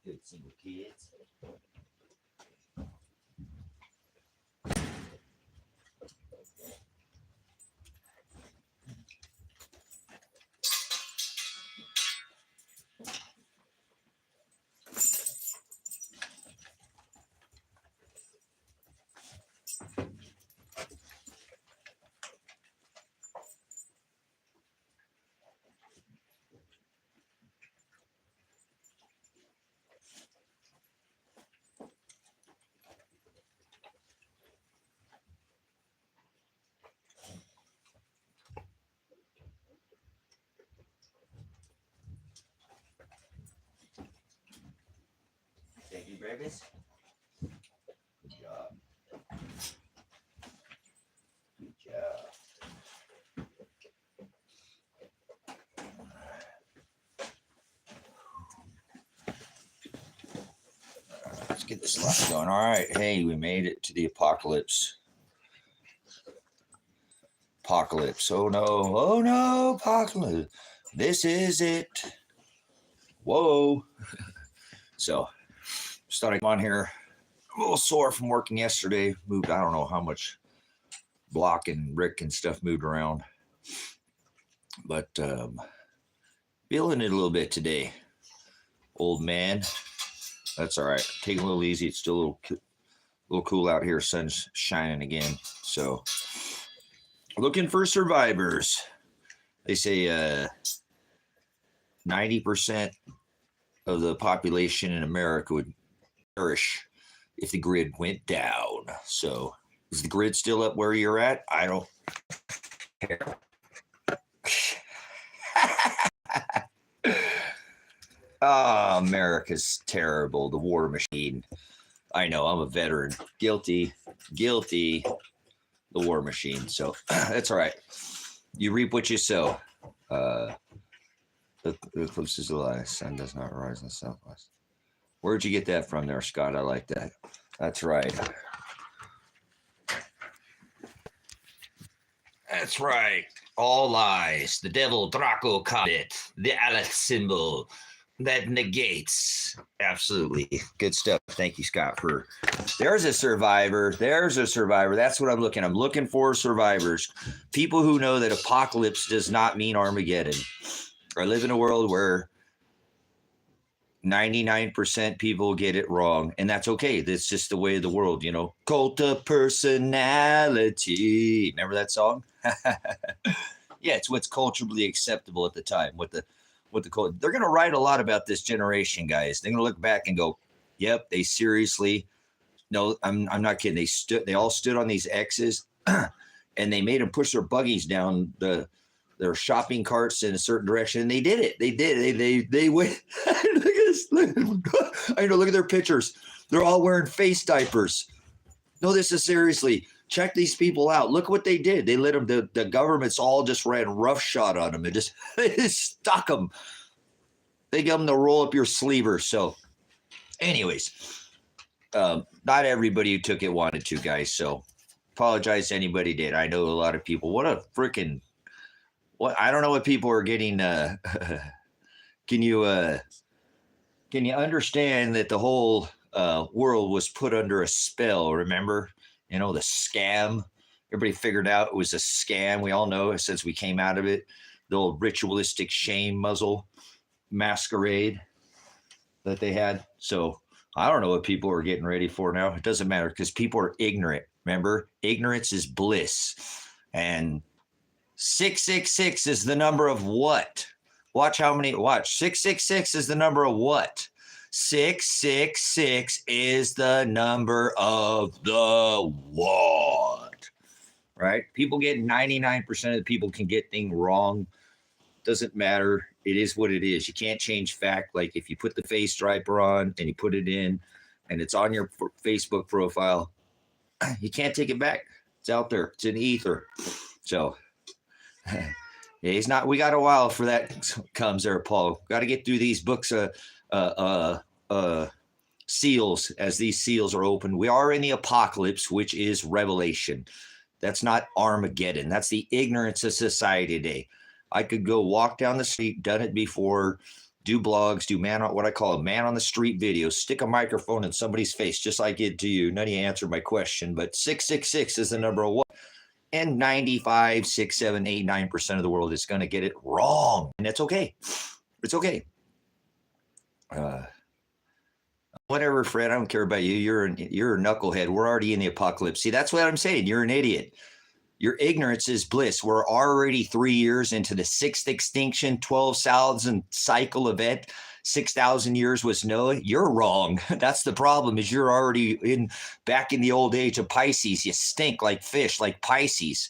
Good single kids. Thank you, Brevis. Good job. Good job. Let's get this light going. All right. Hey, we made it to the apocalypse. Apocalypse. Oh no. Oh no. Apocalypse. This is it. Whoa. So, starting on here. A little sore from working yesterday. Moved, I don't know how much block and brick and stuff moved around. But feeling it a little bit today. Old man. That's all right. Taking a little easy. It's still a little cool out here. Sun's shining again. So, looking for survivors. They say 90% of the population in America would perish if the grid went down. So, is the grid still up where you're at? I don't care. Oh, America's terrible. The war machine. I know, I'm a veteran. Guilty. The war machine. So that's all right. You reap what you sow. The eclipse is the last. Sun does not rise in the southwest. Where'd you get that from there, Scott? I like that. That's right. That's right. All lies. The devil, Draco, Comet, the Aleph symbol that negates. Absolutely. Good stuff. Thank you, Scott, for there's a survivor. That's what I'm looking. I'm looking for survivors. People who know that apocalypse does not mean Armageddon. I live in a world where 99% people get it wrong, and that's okay. That's just the way of the world, you know. Cult of personality. Remember that song? Yeah, it's what's culturally acceptable at the time. What the they're going to write a lot about this generation, guys. They're going to look back and go, "Yep, they seriously." No, I'm not kidding. They all stood on these X's, and they made them push their buggies down their shopping carts in a certain direction. And they did it. They went. Look at this. I know. Look at their pictures. They're all wearing face diapers. No, this is seriously. Check these people out. Look what they did. They let them. The governments all just ran roughshod on them. They just stuck them. They gave them the roll up your sleever. So, anyways, not everybody who took it wanted to, guys. So, apologize to anybody who did. I know a lot of people. What a freaking. What I don't know what people are getting. Can you understand that the whole world was put under a spell? Remember, you know, the scam. Everybody figured out it was a scam. We all know since we came out of it, the old ritualistic shame muzzle masquerade that they had. So I don't know what people are getting ready for now. It doesn't matter because people are ignorant. Remember, ignorance is bliss. And 666 is the number of what? Watch 666 is the number of what? 666 is the number of the what? Right? People get 99% of the people can get things wrong. Doesn't matter. It is what it is. You can't change fact. Like if you put the face striper on and you put it in and it's on your Facebook profile, you can't take it back. It's out there. It's in ether. So he's not. We got a while for that comes there, Paul. Got to get through these books. Seals as these seals are open. We are in the apocalypse, which is Revelation. That's not Armageddon. That's the ignorance of society today. I could go walk down the street, done it before, do blogs, do what I call a man on the street videos, stick a microphone in somebody's face, just like it to you. None of you answered my question, but 666 is the number one. And 95, 6, 7, 8, 9% of the world is going to get it wrong. And that's okay. It's okay. Whatever, Fred. I don't care about you. You're a knucklehead. We're already in the apocalypse. See, that's what I'm saying. You're an idiot. Your ignorance is bliss. We're already 3 years into the 6th extinction, 12,000 cycle event. 6,000 years was Noah. You're wrong. That's the problem. Is you're already back in the old age of Pisces. You stink like fish, like Pisces.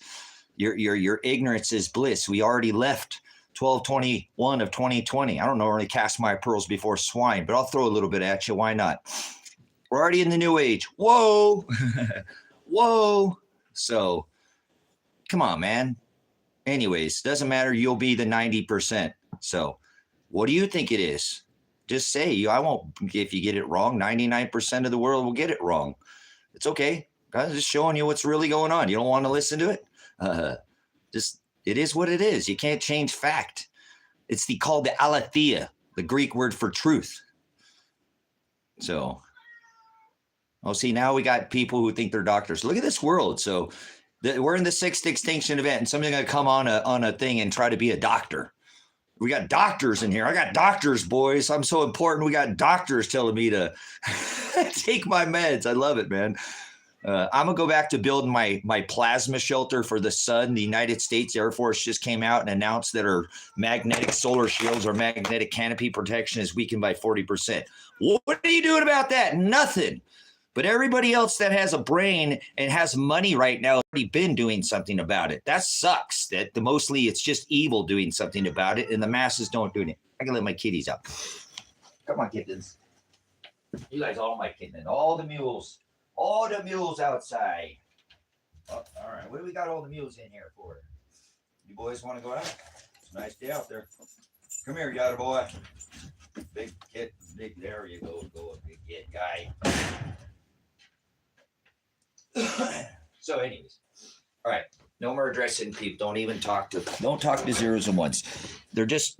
Your ignorance is bliss. We already left 12/21 of 2020. I don't normally cast my pearls before swine, but I'll throw a little bit at you. Why not? We're already in the new age. Whoa, whoa. So. Come on, man. Anyways, doesn't matter. You'll be the 90%. So what do you think it is? Just say, I won't, if you get it wrong, 99% of the world will get it wrong. It's okay. I'm just showing you what's really going on. You don't want to listen to it? It is what it is. You can't change fact. It's called the aletheia, the Greek word for truth. So, see, now we got people who think they're doctors. Look at this world. So, we're in the 6th extinction event, and somebody's going to come on a thing and try to be a doctor. We got doctors in here. I got doctors, boys. I'm so important. We got doctors telling me to take my meds. I love it, man. I'm going to go back to building my plasma shelter for the sun. The United States Air Force just came out and announced that our magnetic solar shields or magnetic canopy protection is weakened by 40%. What are you doing about that? Nothing. But everybody else that has a brain and has money right now has already been doing something about it. That sucks. That mostly it's just evil doing something about it, and the masses don't do it. I can let my kitties out. Come on, kittens. You guys, all my kittens. All the mules outside. Oh, all right, what do we got all the mules in here for? You boys want to go out? It's a nice day out there. Come here, yada boy. Big kid, big. There you go, big kid guy. So anyways, all right, no more addressing people. Don't talk to zeros and ones. They're just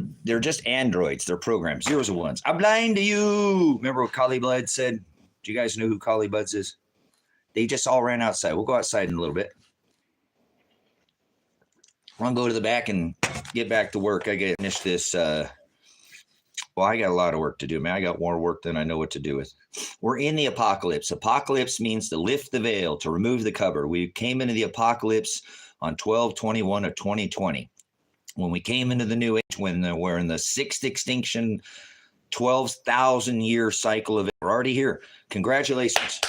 androids. They're programs. Zeros and ones. I'm blind to you. Remember what Kali Blood said? Do you guys know who Kali Buds is? They just all ran outside. We'll go outside in a little bit. I'm gonna go to the back and get back to work. I gotta finish this. I got a lot of work to do, man. I got more work than I know what to do with. We're in the apocalypse. Apocalypse means to lift the veil, to remove the cover. We came into the apocalypse on 12/21 of 2020. When we came into the new age, when we're in the 6th extinction, 12,000 year cycle of it. We're already here. Congratulations.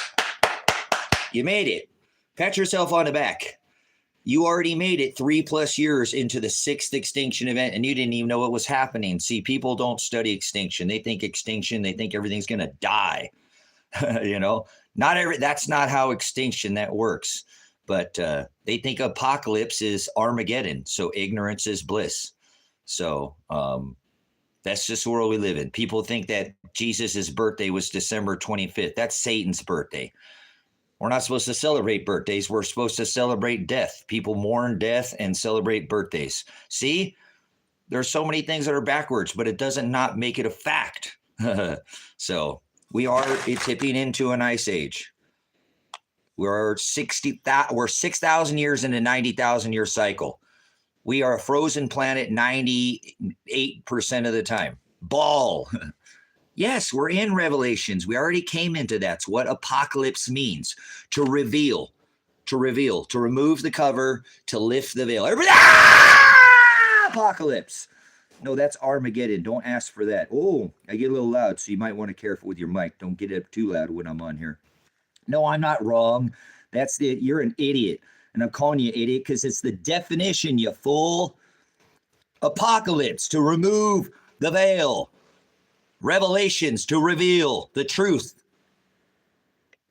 You made it. Pat yourself on the back. You already made it 3+ years into the 6th extinction event, and you didn't even know what was happening. See, people don't study extinction. They think everything's going to die. That's not how extinction that works. But they think apocalypse is Armageddon. So ignorance is bliss. So that's just the world we live in. People think that Jesus' birthday was December 25th. That's Satan's birthday. We're not supposed to celebrate birthdays. We're supposed to celebrate death. People mourn death and celebrate birthdays. See, there's so many things that are backwards, but it doesn't not make it a fact. So it's tipping into an ice age. We're 6,000 years in a 90,000 year cycle. We are a frozen planet 98% of the time. Ball. Yes, we're in Revelations. We already came into that. It's what apocalypse means. To reveal, to remove the cover, to lift the veil. Everybody, apocalypse. No, that's Armageddon. Don't ask for that. Oh, I get a little loud, so you might want to be careful with your mic. Don't get it too loud when I'm on here. No, I'm not wrong. You're an idiot. And I'm calling you idiot because it's the definition, you fool. Apocalypse, to remove the veil. Revelations, to reveal the truth.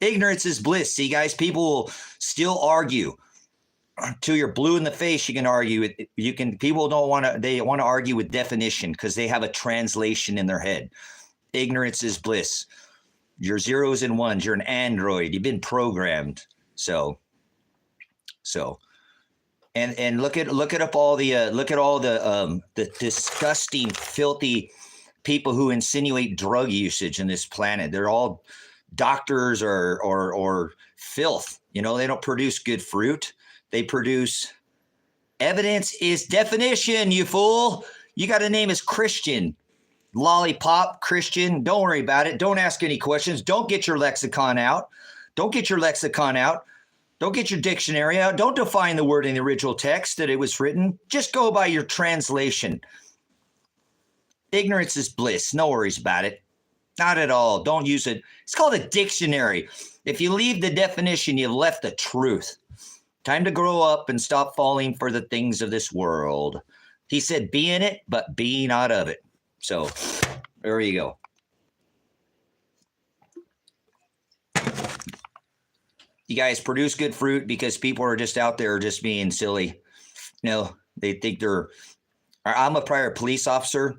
Ignorance is bliss. See, guys, people will still argue. Till you're blue in the face, you can argue. People don't want to. They want to argue with definition because they have a translation in their head. Ignorance is bliss. You're zeros and ones. You're an android. You've been programmed. So, and look at all the disgusting, filthy people who insinuate drug usage in this planet. They're all doctors or filth. You know, they don't produce good fruit. They produce evidence is definition, you fool. You got to name as Christian. Lollipop, Christian. Don't worry about it. Don't ask any questions. Don't get your lexicon out. Don't get your lexicon out. Don't get your dictionary out. Don't define the word in the original text that it was written. Just go by your translation. Ignorance is bliss. No worries about it. Not at all. Don't use it. It's called a dictionary. If you leave the definition, you've left the truth. Time to grow up and stop falling for the things of this world. He said, be in it, but be not of it. So there you go. You guys produce good fruit because people are just out there just being silly. You know, they think they're, I'm a prior police officer,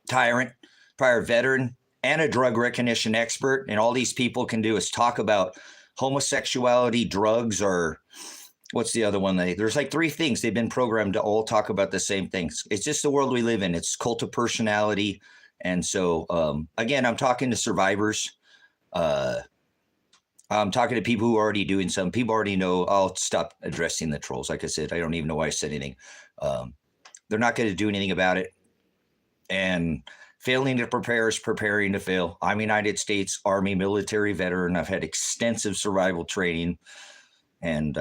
tyrant, prior veteran, and a drug recognition expert. And all these people can do is talk about homosexuality, drugs, or what's the other one? There's like 3 things they've been programmed to all talk about the same things. It's just the world we live in. It's cult of personality. And so, again, I'm talking to survivors. I'm talking to people who are already doing some. People already know. I'll stop addressing the trolls. Like I said, I don't even know why I said anything. They're not going to do anything about it. And failing to prepare is preparing to fail. I'm a United States Army military veteran. I've had extensive survival training. And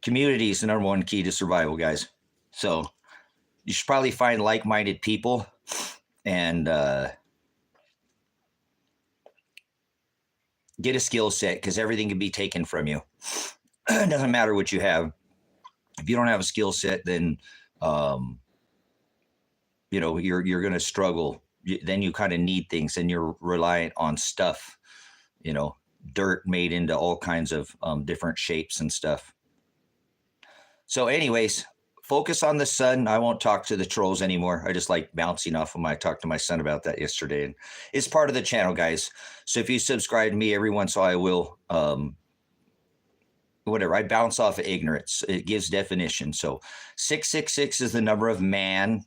community is the number one key to survival, guys. So you should probably find like-minded people and get a skill set, because everything can be taken from you. It doesn't matter what you have. If you don't have a skill set, then you know, you're going to struggle. Then you kind of need things, and you're reliant on stuff, you know, dirt made into all kinds of different shapes and stuff. So anyways, focus on the sun. I won't talk to the trolls anymore. I just like bouncing off them. I talked to my son about that yesterday, and it's part of the channel, guys. So if you subscribe to me every once in a while, I will, whatever. I bounce off of ignorance. It gives definition. So 666 is the number of man.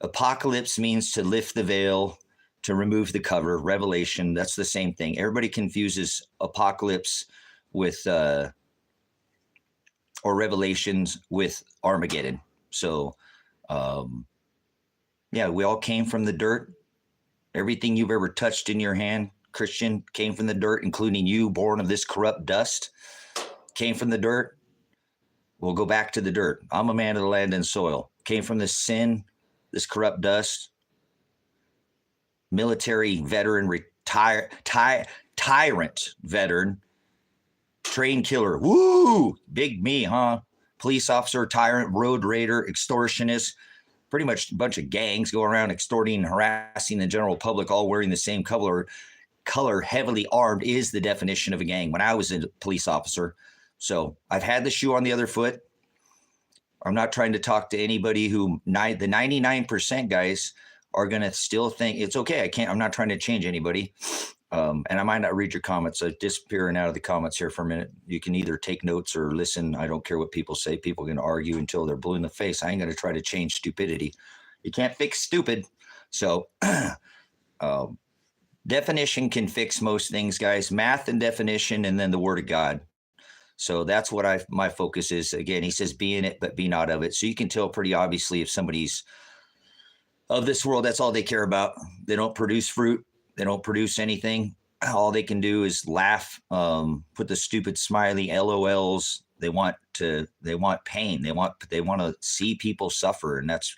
Apocalypse means to lift the veil, to remove the cover. Revelation, that's the same thing. Everybody confuses apocalypse with or revelations with Armageddon. So yeah, we all came from the dirt. Everything you've ever touched in your hand, Christian, came from the dirt, including you, born of this corrupt dust, came from the dirt. We'll go back to the dirt. I'm a man of the land and soil. Came from this sin, this corrupt dust. Military veteran, tyrant veteran, train killer. Woo! Big me, huh? Police officer, tyrant, road raider, extortionist. Pretty much a bunch of gangs go around extorting and harassing the general public, all wearing the same color, heavily armed is the definition of a gang when I was a police officer. So I've had the shoe on the other foot. I'm not trying to talk to anybody who the 99% guys are going to still think it's okay. I'm not trying to change anybody. And I might not read your comments. So disappearing out of the comments here for a minute. You can either take notes or listen. I don't care what people say. People are going to argue until they're blue in the face. I ain't going to try to change stupidity. You can't fix stupid. So definition can fix most things, guys. Math and definition, and then the word of God. So that's what my focus is. Again, he says, be in it, but be not of it. So you can tell pretty obviously if somebody's of this world, that's all they care about. They don't produce fruit. They don't produce anything. All they can do is laugh, put the stupid smiley LOLs. They want pain. They want to see people suffer. And that's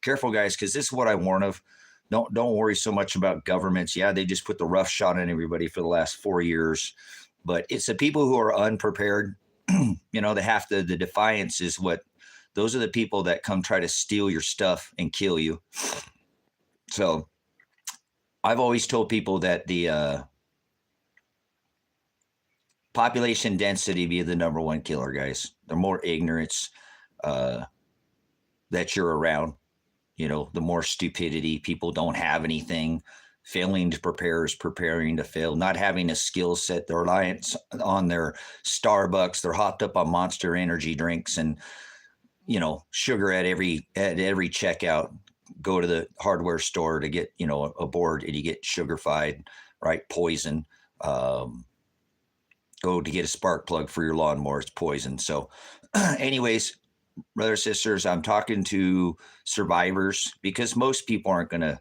careful, guys, because this is what I warn of. Don't worry so much about governments. Yeah, they just put the rough shot on everybody for the last 4 years. But it's the people who are unprepared, you know, the defiance is those are the people that come try to steal your stuff and kill you. So I've always told people that the population density be the number one killer, guys. The more ignorance that you're around, you know, the more stupidity. People don't have anything. Failing to prepare is preparing to fail. Not having a skill set. They're reliant on their Starbucks. They're hopped up on Monster energy drinks and, you know, sugar at every checkout. go to the hardware store to get, you know, a board, and you get sugar-fied, right? Poison. Go to get a spark plug for your lawnmower, it's poison. So anyways, brothers, sisters, I'm talking to survivors, because most people aren't going to,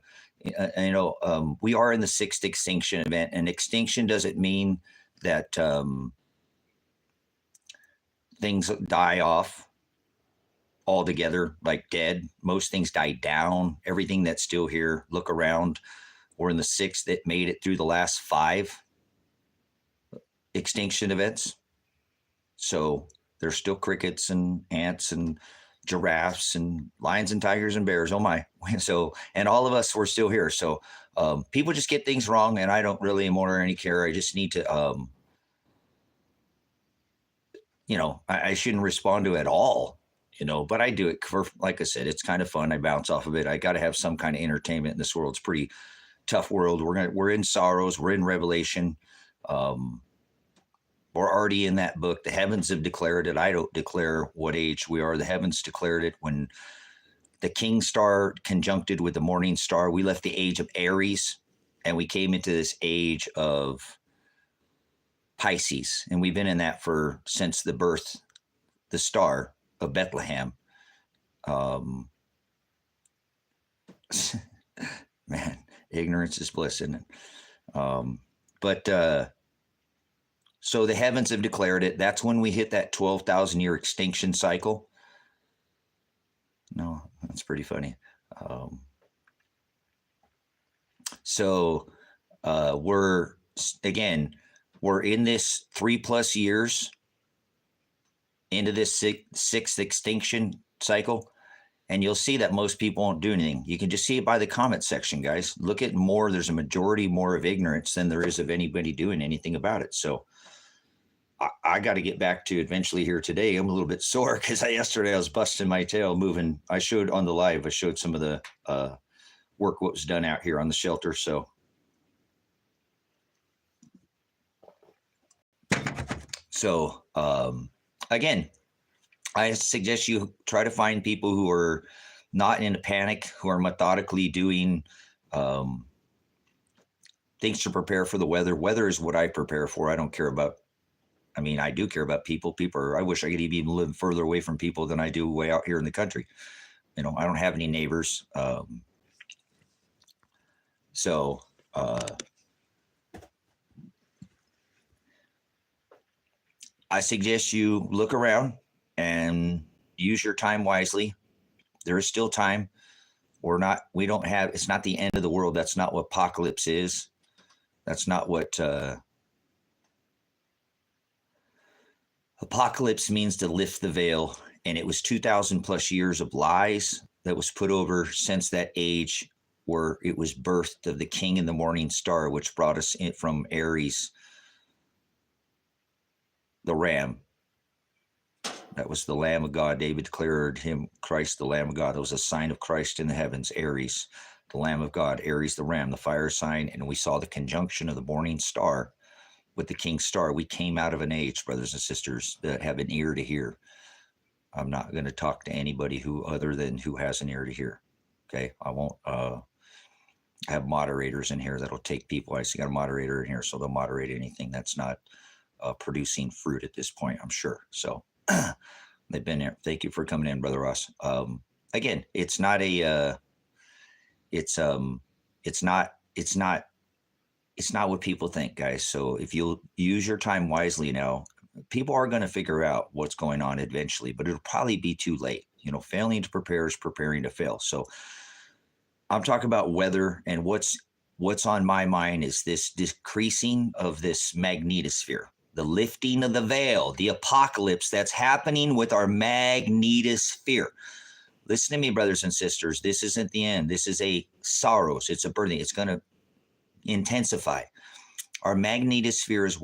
we are in the 6th Extinction event, and extinction doesn't mean that things die off altogether, like dead. Most things die down. Everything that's still here, look around. We're in the 6th that made it through the last 5 extinction events. So there's still crickets and ants and giraffes and lions and tigers and bears. Oh my. So, and all of us, we're still here. So people just get things wrong, and I don't really more any care. I just need to, I shouldn't respond to it at all, but I do it for, like I said, it's kind of fun. I bounce off of it. I got to have some kind of entertainment in this world. It's a pretty tough world. We're in sorrows. We're in Revelation. We're already in that book. The heavens have declared it. I don't declare what age we are. The heavens declared it when the king star conjuncted with the morning star. We left the age of Aries, and we came into this age of Pisces. And we've been in that since the birth, the star of Bethlehem. Man, ignorance is bliss, isn't it? So the heavens have declared it. That's when we hit that 12,000 year extinction cycle. No, that's pretty funny. We're in this 3+ years into this 6th extinction cycle. And you'll see that most people won't do anything. You can just see it by the comment section, guys. Look at more. There's a majority more of ignorance than there is of anybody doing anything about it. So I got to get back to eventually here today. I'm a little bit sore because yesterday I was busting my tail moving. I showed on the live, I showed some of the work what was done out here on the shelter. So again, I suggest you try to find people who are not in a panic, who are methodically doing things to prepare for the weather. Weather is what I prepare for. I don't care about, I do care about people. I wish I could even live further away from people than I do way out here in the country. I don't have any neighbors. I suggest you look around and use your time wisely. There is still time. It's not the end of the world. That's not what apocalypse is. That's not what apocalypse means, to lift the veil. And it was 2,000+ years of lies that was put over since that age where it was birthed of the king and the morning star, which brought us in from Aries, the ram. That was the Lamb of God. David declared him Christ, the Lamb of God. That was a sign of Christ in the heavens. Aries, the Lamb of God. Aries, the ram, the fire sign. And we saw the conjunction of the morning star with the king's star. We came out of an age, brothers and sisters, that have an ear to hear. I'm not going to talk to anybody who has an ear to hear. Okay. I won't have moderators in here that'll take people. I see got a moderator in here, so they'll moderate anything that's not producing fruit at this point, I'm sure. So they've been there. Thank you for coming in, Brother Ross. Again, it's not what people think, guys. So if you'll use your time wisely now, people are going to figure out what's going on eventually, but it'll probably be too late. Failing to prepare is preparing to fail. So I'm talking about weather, and what's on my mind is this decreasing of this magnetosphere, the lifting of the veil, the apocalypse that's happening with our magnetosphere. Listen to me, brothers and sisters. This isn't the end. This is a sorrows. It's a burden. It's going to intensify. Our magnetosphere is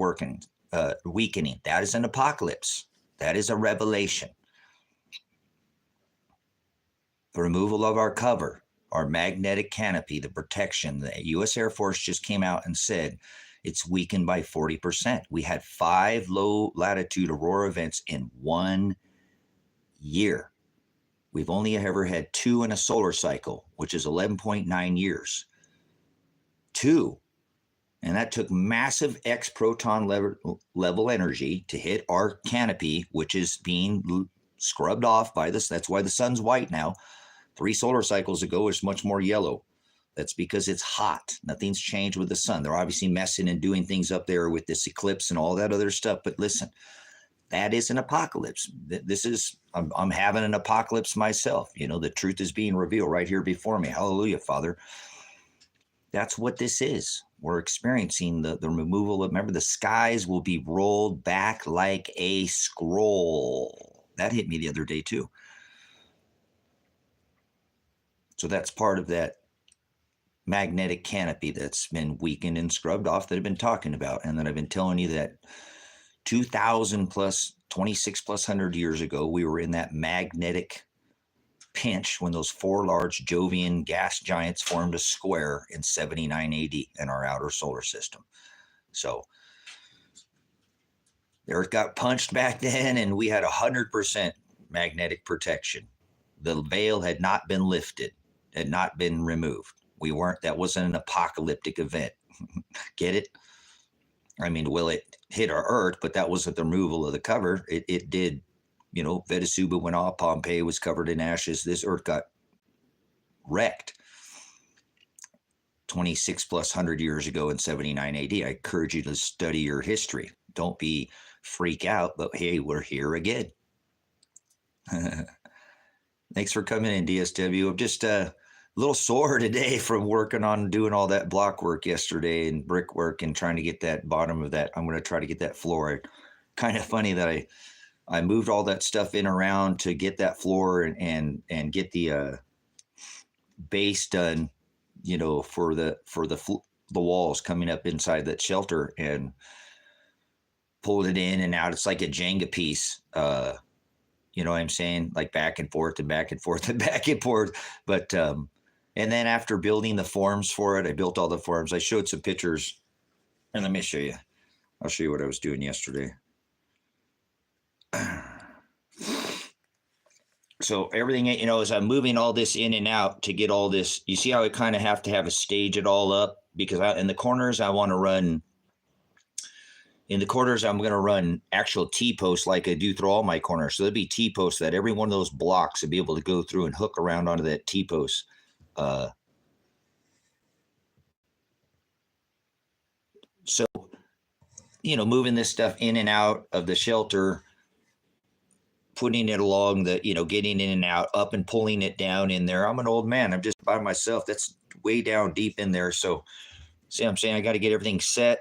weakening. That is an apocalypse. That is a revelation. The removal of our cover, our magnetic canopy, the protection. The U.S. Air Force just came out and said it's weakened by 40%. We had 5 low latitude aurora events in 1 year. We've only ever had 2 in a solar cycle, which is 11.9 years. 2. And that took massive X proton level energy to hit our canopy, which is being scrubbed off by this. That's why the sun's white now. 3 solar cycles ago, it's much more yellow. That's because it's hot. Nothing's changed with the sun. They're obviously messing and doing things up there with this eclipse and all that other stuff. But listen, that is an apocalypse. This is, I'm having an apocalypse myself. You know, the truth is being revealed right here before me. Hallelujah, Father. That's what this is. We're experiencing the removal of, remember, the skies will be rolled back like a scroll. That hit me the other day too. So that's part of that magnetic canopy that's been weakened and scrubbed off that I've been talking about. And then I've been telling you that 2,000 plus, 26 plus 100 years ago, we were in that magnetic pinch when those 4 large Jovian gas giants formed a square in 79 AD in our outer solar system. So the Earth got punched back then, and we had 100% magnetic protection. The veil had not been lifted, had not been removed. We weren't, that wasn't an apocalyptic event. Get it? I mean, well, it hit our Earth, but that wasn't the removal of the cover. It did. You know, Venezuela went off, Pompeii was covered in ashes. This Earth got wrecked 26 plus 100 years ago in 79 AD. I encourage you to study your history. Don't be freak out, but hey, we're here again. Thanks for coming in, DSW. I'm just a little sore today from working on doing all that block work yesterday and brickwork and trying to get that bottom of that. I'm going to try to get that floor. Kind of funny that I moved all that stuff in around to get that floor and get the base done, you know, for the walls coming up inside that shelter, and pulled it in and out. It's like a Jenga piece. You know what I'm saying? Like back and forth and back and forth and back and forth. But and then after building the forms for it, I built all the forms. I showed some pictures, and let me show you. I'll show you what I was doing yesterday. So everything, you know, as I'm moving all this in and out to get all this, you see how I kind of have to have a stage it all up, because in the corners, I want to run, in the corners, I'm going to run actual T-posts like I do through all my corners. So there'll be T-posts that every one of those blocks will be able to go through and hook around onto that T-post. So, you know, moving this stuff in and out of the shelter, putting it along the, you know, getting in and out, up and pulling it down in there. I'm an old man. I'm just by myself. That's way down deep in there. So, see what I'm saying? I got to get everything set.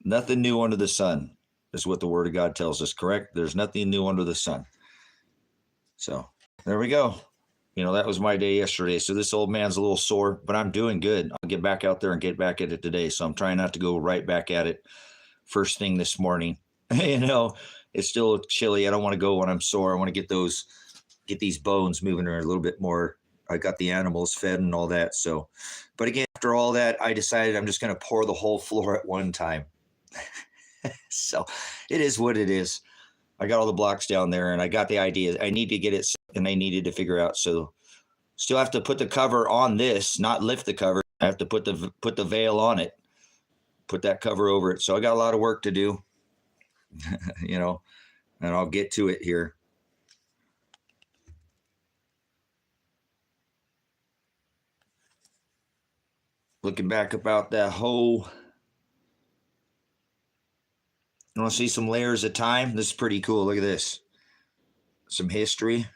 Nothing new under the sun is what the Word of God tells us, correct? There's nothing new under the sun. So, there we go. You know, that was my day yesterday. So this old man's a little sore, but I'm doing good. I'll get back out there and get back at it today. So I'm trying not to go right back at it first thing this morning. You know, it's still chilly. I don't want to go when I'm sore. I want to get these bones moving around a little bit more. I got the animals fed and all that. So, but again, after all that, I decided I'm just going to pour the whole floor at one time. So it is what it is. I got all the blocks down there, and I got the idea. I need to get it, and I needed to figure out. So still have to put the cover on this, not lift the cover. I have to put the veil on it, put that cover over it. So I got a lot of work to do. You know, and I'll get to it here. Looking back about that whole, you want to see some layers of time? This is pretty cool. Look at this. Some history.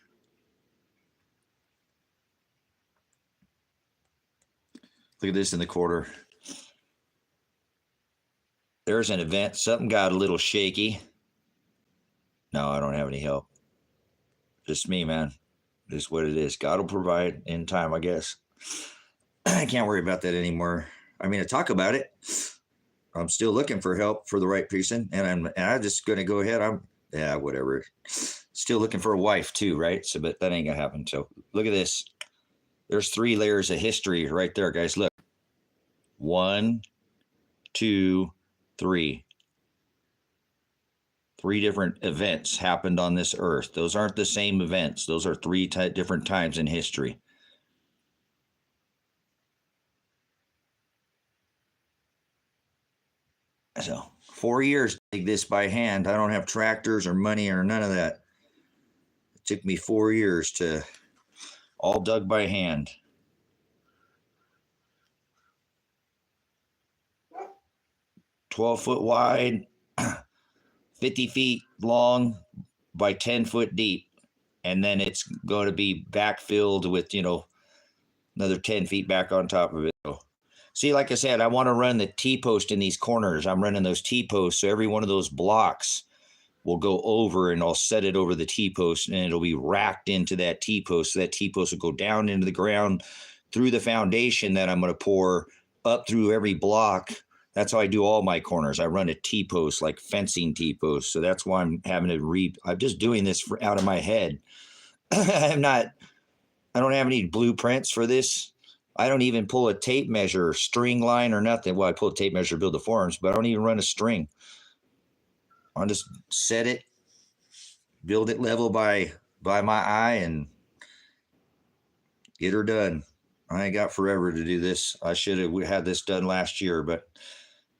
Look at this in the quarter. There's an event. Something got a little shaky. No, I don't have any help. Just me, man. This is what it is. God will provide in time, I guess. I can't worry about that anymore. I mean, I talk about it. I'm still looking for help for the right person, and I'm just going to go ahead. Whatever. Still looking for a wife too, right? So, but that ain't gonna happen. So, look at this. There's 3 layers of history right there, guys. Look. 1, 2, 3. 3 different events happened on this earth. Those aren't the same events. Those are 3 different times in history. So 4 years to dig this by hand. I don't have tractors or money or none of that. It took me 4 years to all dug by hand. 12-foot wide, 50 feet long by 10 foot deep. And then it's going to be backfilled with, another 10 feet back on top of it. See, like I said, I want to run the T-post in these corners. I'm running those T-posts, so every one of those blocks will go over, and I'll set it over the T-post, and it'll be racked into that T-post. So that T-post will go down into the ground through the foundation that I'm going to pour up through every block. That's how I do all my corners. I run a T-post, like fencing T-post. So that's why I'm having to I'm just doing this out of my head. I don't have any blueprints for this. I don't even pull a tape measure, string line, or nothing. Well, I pull a tape measure to build the forms, but I don't even run a string. I'll just set it, build it level by my eye, and get her done. I ain't got forever to do this. I should have had this done last year, but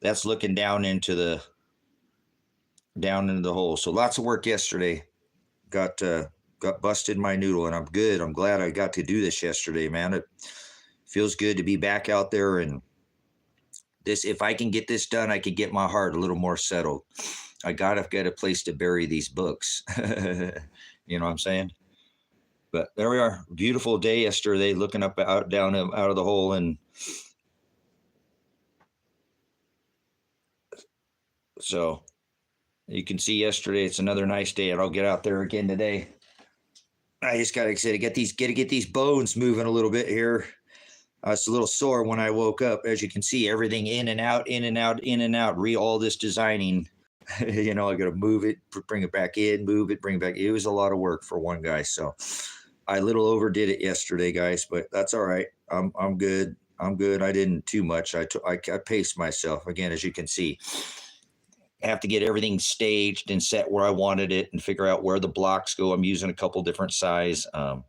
that's looking down into the hole. So lots of work yesterday. Got busted my noodle, and I'm good. I'm glad I got to do this yesterday, man. It feels good to be back out there, and if I can get this done, I can get my heart a little more settled. I gotta get a place to bury these books. You know what I'm saying? But there we are. Beautiful day yesterday, looking up down out of the hole, and so you can see yesterday. It's another nice day, and I'll get out there again today. I just gotta get these bones moving a little bit here. I was a little sore when I woke up. As you can see, everything in and out, in and out, in and out. All this designing. I got to move it, bring it back in, move it, bring it back. It was a lot of work for one guy. So I little overdid it yesterday, guys, but that's all right. I'm good. I'm good. I didn't too much. I paced myself again, as you can see. I have to get everything staged and set where I wanted it and figure out where the blocks go. I'm using a couple different size. Yeah,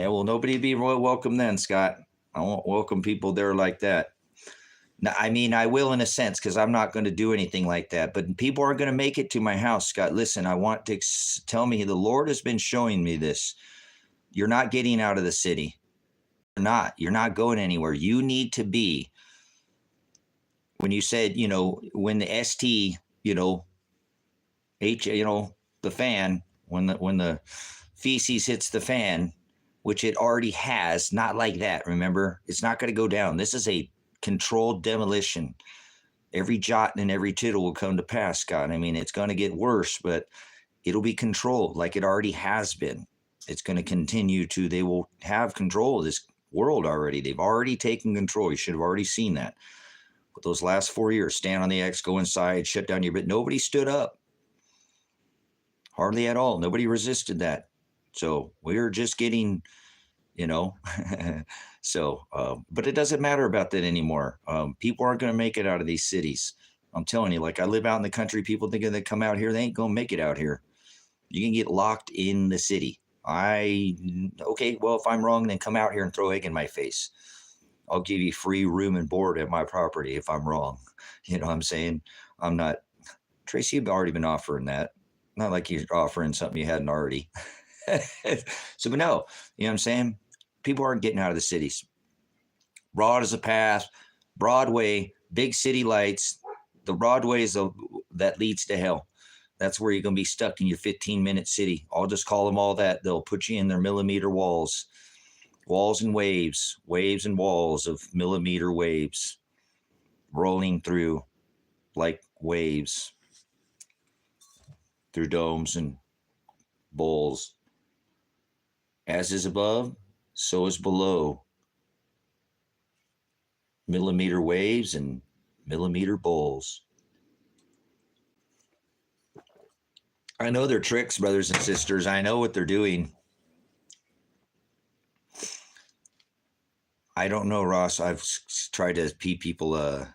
well, nobody be welcome then, Scott. I won't welcome people there like that. Now, I mean, I will in a sense, because I'm not going to do anything like that. But people aren't going to make it to my house, Scott. Listen, I want to tell me, the Lord has been showing me this. You're not getting out of the city. You're not going anywhere. You need to be. When you said, when the ST, the fan, when the feces hits the fan, which it already has, not like that. Remember, it's not going to go down. This is a controlled demolition. Every jot and every tittle will come to pass, Scott. I mean, it's going to get worse, but it'll be controlled like it already has been. It's going to continue to. They will have control of this world already. They've already taken control. You should have already seen that. With those last 4 years, stand on the X, go inside, shut down your bit. Nobody stood up. Hardly at all. Nobody resisted that. So we're just getting, but it doesn't matter about that anymore. People aren't going to make it out of these cities. I'm telling you, like I live out in the country, people thinking they come out here, they ain't going to make it out here. You can get locked in the city. Okay, well, if I'm wrong, then come out here and throw egg in my face. I'll give you free room and board at my property if I'm wrong. You know what I'm saying? I'm not. Tracy, you've already been offering that. Not like you're offering something you hadn't already. So, but no, you know what I'm saying? People aren't getting out of the cities. Broad as a path, Broadway, big city lights. The Broadway is that leads to hell. That's where you're going to be stuck in your 15-minute city. I'll just call them all that. They'll put you in their millimeter walls. Walls and waves and walls of millimeter waves rolling through like waves through domes and bowls. As is above, so is below. Millimeter waves and millimeter bowls. I know their tricks, brothers and sisters. I know what they're doing. I don't know, Ross. I've tried to pee people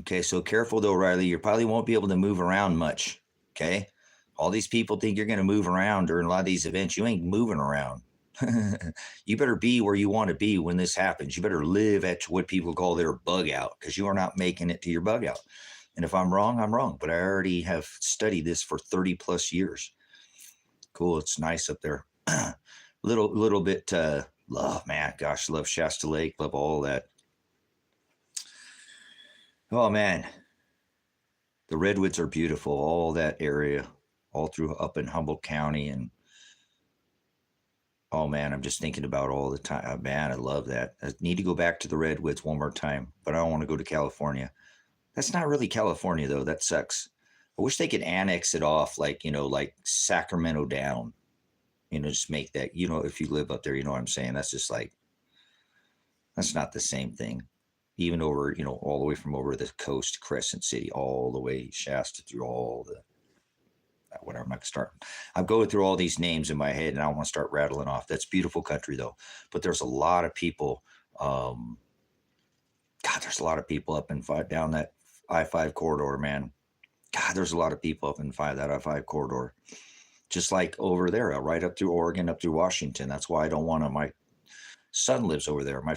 Okay, so careful though, Riley. You probably won't be able to move around much. Okay, all these people think you're going to move around during a lot of these events. You ain't moving around. You better be where you want to be when this happens. You better live at what people call their bug out, because you are not making it to your bug out. And if I'm wrong, I'm wrong. But I already have studied this for 30 plus years. Cool. It's nice up there. little bit love, man. Gosh, love Shasta Lake. Love all that. Oh man, the redwoods are beautiful. All that area, all through up in Humboldt County, and oh man, I'm just thinking about all the time. Man, I love that. I need to go back to the redwoods one more time, but I don't want to go to California. That's not really California though. That sucks. I wish they could annex it off, like like Sacramento down. Just make that. If you live up there, you know what I'm saying. That's just like, that's not the same thing. Even over, all the way from over the coast, Crescent City, all the way Shasta through all the whatever. I'm not gonna start. I'm going through all these names in my head, and I want to start rattling off. That's beautiful country though, but there's a lot of people. God, there's a lot of people up in down that I-5 corridor, man. God, there's a lot of people up in that I-5 corridor. Just like over there, right up through Oregon, up through Washington. That's why I don't want to. My son lives over there. My,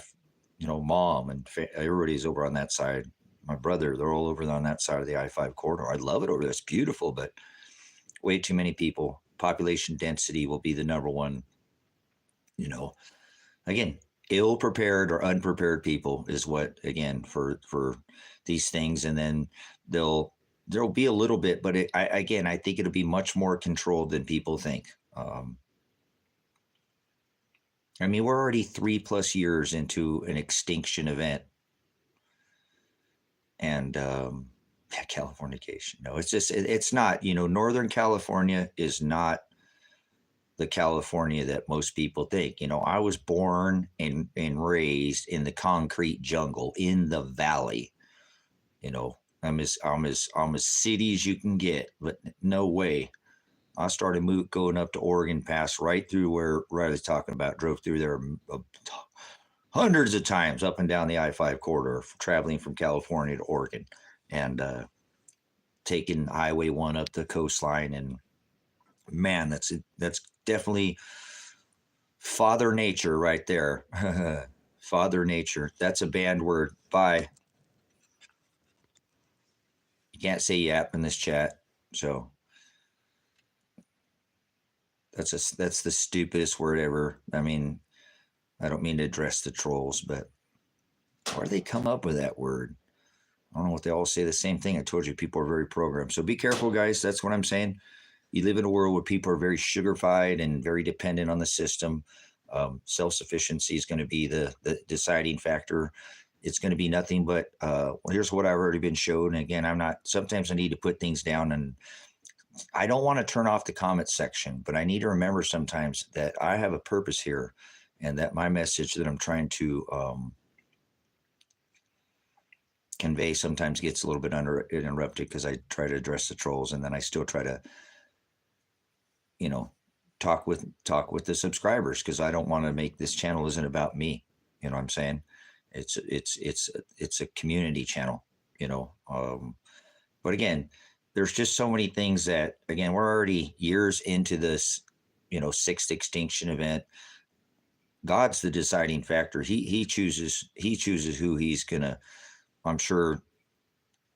mom and everybody's over on that side. My brother, they're all over on that side of the I-5 corridor. I love it over there. It's beautiful, but way too many people. Population density will be the number one. Again, ill-prepared or unprepared people is what, again, for these things, and then there'll be a little bit, but I think it'll be much more controlled than people think. I mean, we're already 3+ years into an extinction event, and Californication. No, it's just it's not. Northern California is not the California that most people think. I was born and raised in the concrete jungle in the valley. I'm as city as you can get, but no way. I started going up to Oregon Pass, right through where Riley's talking about. Drove through there hundreds of times up and down the I-5 corridor, traveling from California to Oregon, and taking Highway 1 up the coastline. And man, that's definitely Father Nature right there. Father Nature. That's a banned word. Bye. You can't say yap in this chat. So that's the stupidest word ever. I mean, I don't mean to address the trolls, but where do they come up with that word? I don't know what they all say the same thing. I told you people are very programmed. So be careful, guys. That's what I'm saying. You live in a world where people are very sugarified and very dependent on the system. Self-sufficiency is going to be the deciding factor. It's going to be nothing but, here's what I've already been shown. And again, sometimes I need to put things down, and I don't want to turn off the comment section, but I need to remember sometimes that I have a purpose here, and that my message that I'm trying to convey sometimes gets a little bit interrupted, because I try to address the trolls, and then I still try to, talk with the subscribers, because I don't want to make this channel isn't about me. You know what I'm saying? It's a community channel, but again, there's just so many things that, again, we're already years into this, 6th Extinction event. God's the deciding factor. He chooses who he's gonna. I'm sure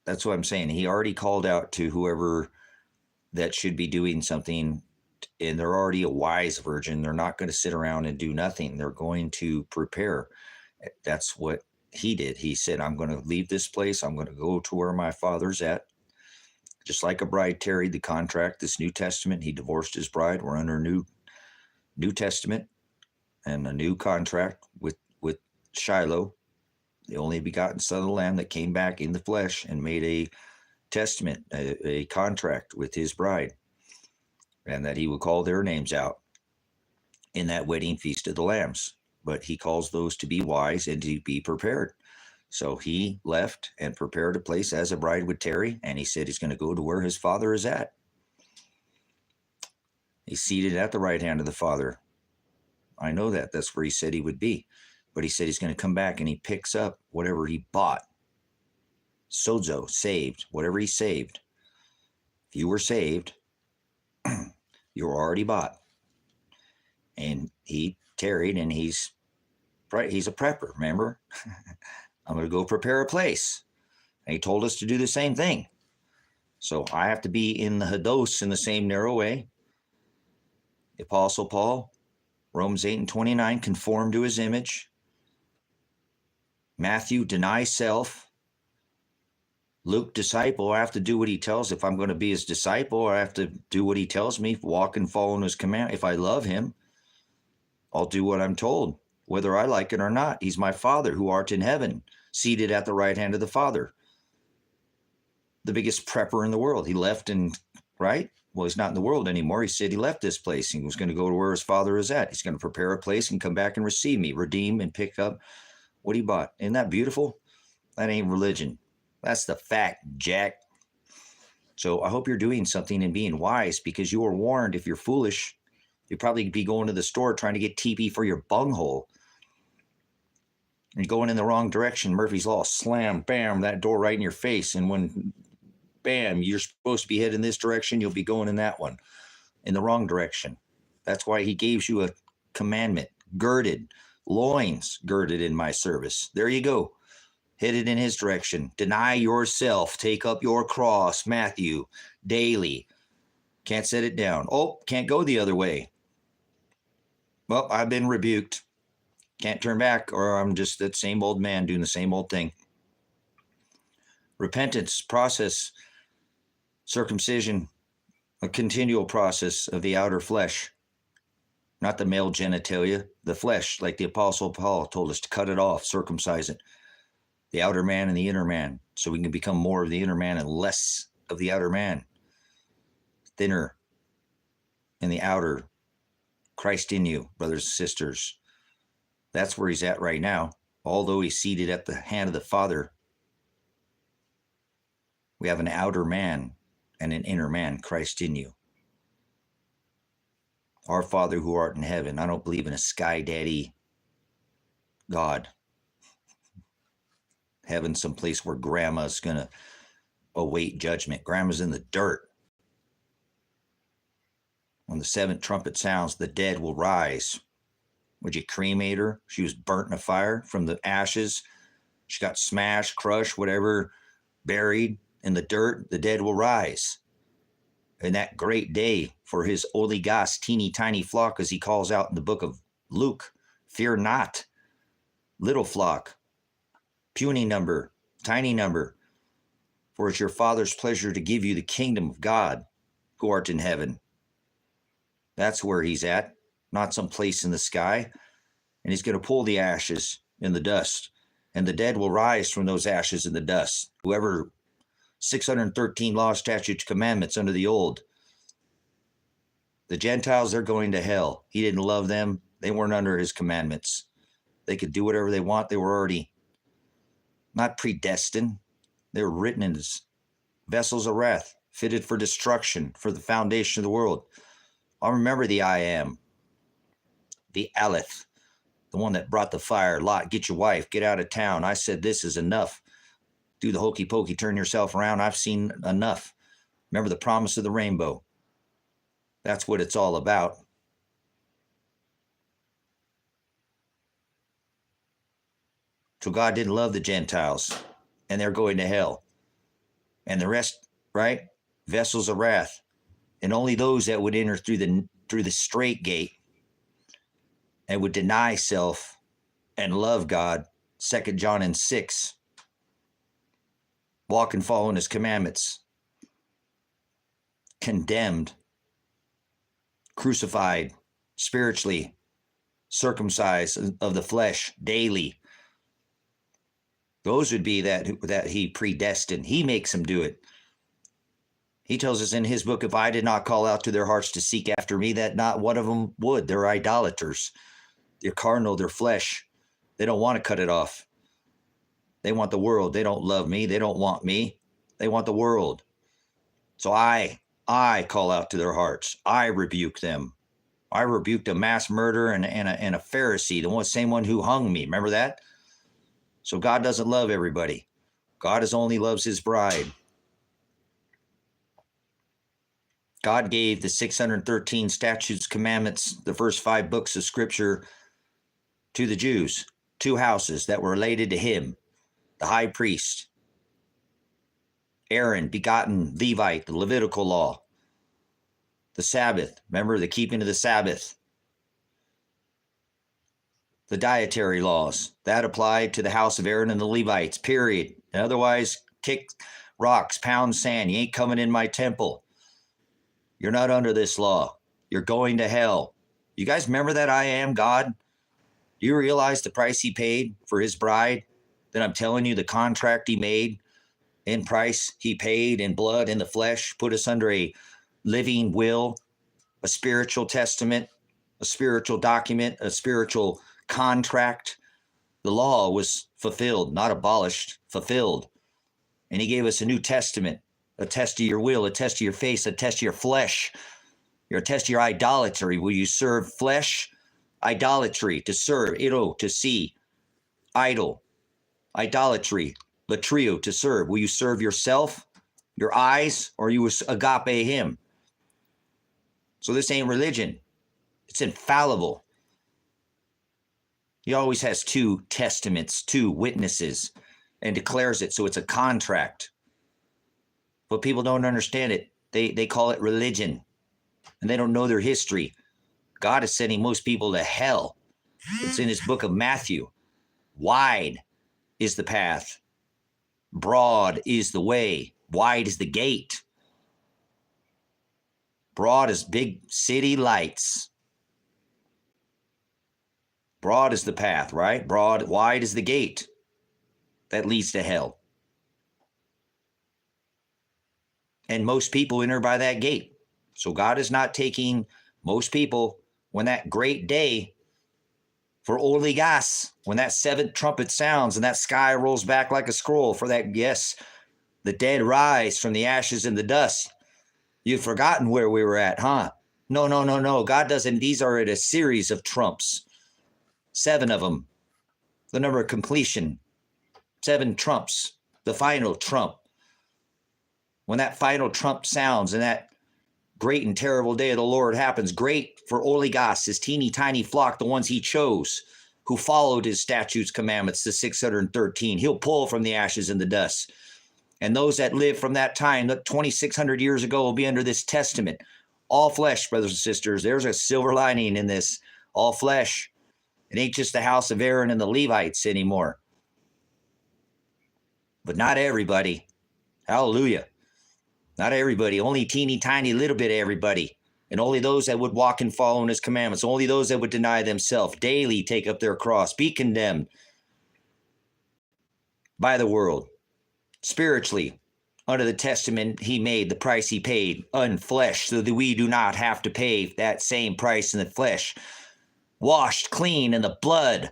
that's what I'm saying. He already called out to whoever that should be doing something, and they're already a wise virgin. They're not going to sit around and do nothing. They're going to prepare. That's what he did. He said, I'm going to leave this place. I'm going to go to where my Father's at. Just like a bride tarried the contract, this New Testament, he divorced his bride. We're under New Testament and a new contract with Shiloh, the only begotten Son of the Lamb that came back in the flesh and made a testament, a contract with his bride, and that he would call their names out in that wedding feast of the lambs. But he calls those to be wise and to be prepared. So he left and prepared a place as a bride would tarry, and he said he's going to go to where his Father is at. He's seated at the right hand of the Father. I know that. That's where he said he would be. But he said he's going to come back, and he picks up whatever he bought. Sozo, saved, whatever he saved. If you were saved, you were already bought. And he tarried, and he's a prepper, remember? I'm going to go prepare a place. And he told us to do the same thing. So I have to be in the Hados in the same narrow way. The Apostle Paul, Romans 8:29, conform to his image. Matthew, deny self. Luke, disciple, I have to do what he tells. If I'm going to be his disciple, I have to do what he tells me, walk and follow in his command. If I love him, I'll do what I'm told, whether I like it or not. He's my Father who art in heaven, seated at the right hand of the Father. The biggest prepper in the world. He left and, right? Well, he's not in the world anymore. He said he left this place. He was going to go to where his Father is at. He's going to prepare a place and come back and receive me, redeem and pick up what he bought. Isn't that beautiful? That ain't religion. That's the fact, Jack. So I hope you're doing something and being wise, because you were warned. If you're foolish, you'd probably be going to the store trying to get TP for your bunghole. And going in the wrong direction. Murphy's Law, slam, bam, that door right in your face. And when, bam, you're supposed to be heading this direction, you'll be going in that one, in the wrong direction. That's why he gave you a commandment, girded, loins girded in my service. There you go. Headed in his direction. Deny yourself. Take up your cross. Matthew, daily. Can't set it down. Oh, can't go the other way. Well, I've been rebuked. Can't turn back, or I'm just that same old man doing the same old thing. Repentance, process, circumcision, a continual process of the outer flesh. Not the male genitalia, the flesh, like the Apostle Paul told us to cut it off, circumcise it. The outer man and the inner man, so we can become more of the inner man and less of the outer man. Thinner in the outer. Christ in you, brothers and sisters. That's where he's at right now. Although he's seated at the hand of the Father, we have an outer man and an inner man, Christ in you. Our Father who art in heaven. I don't believe in a sky daddy God. Heaven, someplace where grandma's going to await judgment. Grandma's in the dirt. When the seventh trumpet sounds, the dead will rise. Would you cremate her? She was burnt in a fire from the ashes. She got smashed, crushed, whatever, buried in the dirt. The dead will rise. And that great day for his oligos, teeny tiny flock, as he calls out in the book of Luke, fear not, little flock, puny number, tiny number, for it's your Father's pleasure to give you the kingdom of God who art in heaven. That's where he's at, not some place in the sky. And he's going to pull the ashes in the dust, and the dead will rise from those ashes in the dust. Whoever 613 laws, statutes, commandments under the old. The Gentiles, they're going to hell. He didn't love them. They weren't under his commandments. They could do whatever they want. They were already not predestined. They were written as vessels of wrath, fitted for destruction, for the foundation of the world. I'll remember the I am, the Aleph, the one that brought the fire. Lot, get your wife, get out of town. I said, this is enough. Do the hokey pokey, turn yourself around. I've seen enough. Remember the promise of the rainbow. That's what it's all about. So God didn't love the Gentiles, and they're going to hell. And the rest, right? Vessels of wrath. And only those that would enter through the straight gate and would deny self and love God, 2 John and 6, walk and follow in his commandments, condemned, crucified, spiritually, circumcised of the flesh daily. Those would be that he predestined. He makes them do it. He tells us in his book, if I did not call out to their hearts to seek after me, that not one of them would. They're idolaters. They're carnal, they're flesh. They don't want to cut it off. They want the world. They don't love me. They don't want me. They want the world. So I call out to their hearts. I rebuke them. I rebuked a mass murderer and a Pharisee, the same one who hung me. Remember that? So God doesn't love everybody. God only loves his bride. God gave the 613 statutes, commandments, the first 5 books of scripture to the Jews, 2 houses that were related to him, the high priest, Aaron, begotten Levite, the Levitical law, the Sabbath, remember the keeping of the Sabbath, the dietary laws, that applied to the house of Aaron and the Levites, period. And otherwise, kick rocks, pound sand, you ain't coming in my temple. You're not under this law. You're going to hell. You guys remember that I am God? Do you realize the price he paid for his bride? That I'm telling you, the contract he made in price, he paid in blood, in the flesh, put us under a living will, a spiritual testament, a spiritual document, a spiritual contract. The law was fulfilled, not abolished, fulfilled. And he gave us a new testament, a test of your will, a test of your face, a test of your flesh, a test of your idolatry. Will you serve flesh? Idolatry, to serve, iro, to see, idol, idolatry, latrio, to serve. Will you serve yourself, your eyes, or you will agape him? So this ain't religion. It's infallible. He always has 2 testaments, 2 witnesses, and declares it. So it's a contract. But people don't understand it. They call it religion, and they don't know their history. God is sending most people to hell. It's in his book of Matthew. Wide is the path. Broad is the way. Wide is the gate. Broad is big city lights. Broad is the path, right? Wide is the gate that leads to hell. And most people enter by that gate. So God is not taking most people when that great day for Holy Gas, when that 7th trumpet sounds and that sky rolls back like a scroll for that, yes, the dead rise from the ashes and the dust. You've forgotten where we were at, huh? No. God doesn't. These are a series of trumps. 7 of them. The number of completion. 7 trumps. The final trump. When that final trump sounds and that great and terrible day of the Lord happens, great for Oligos, his teeny tiny flock, the ones he chose, who followed his statutes, commandments, the 613. He'll pull from the ashes and the dust. And those that live from that time, 2,600 years ago, will be under this testament. All flesh, brothers and sisters. There's a silver lining in this. All flesh. It ain't just the house of Aaron and the Levites anymore. But not everybody. Hallelujah. Not everybody. Only teeny tiny little bit of everybody. And only those that would walk and follow in his commandments. Only those that would deny themselves. Daily take up their cross. Be condemned by the world. Spiritually, under the testament he made, the price he paid, unflesh, so that we do not have to pay that same price in the flesh. Washed clean in the blood.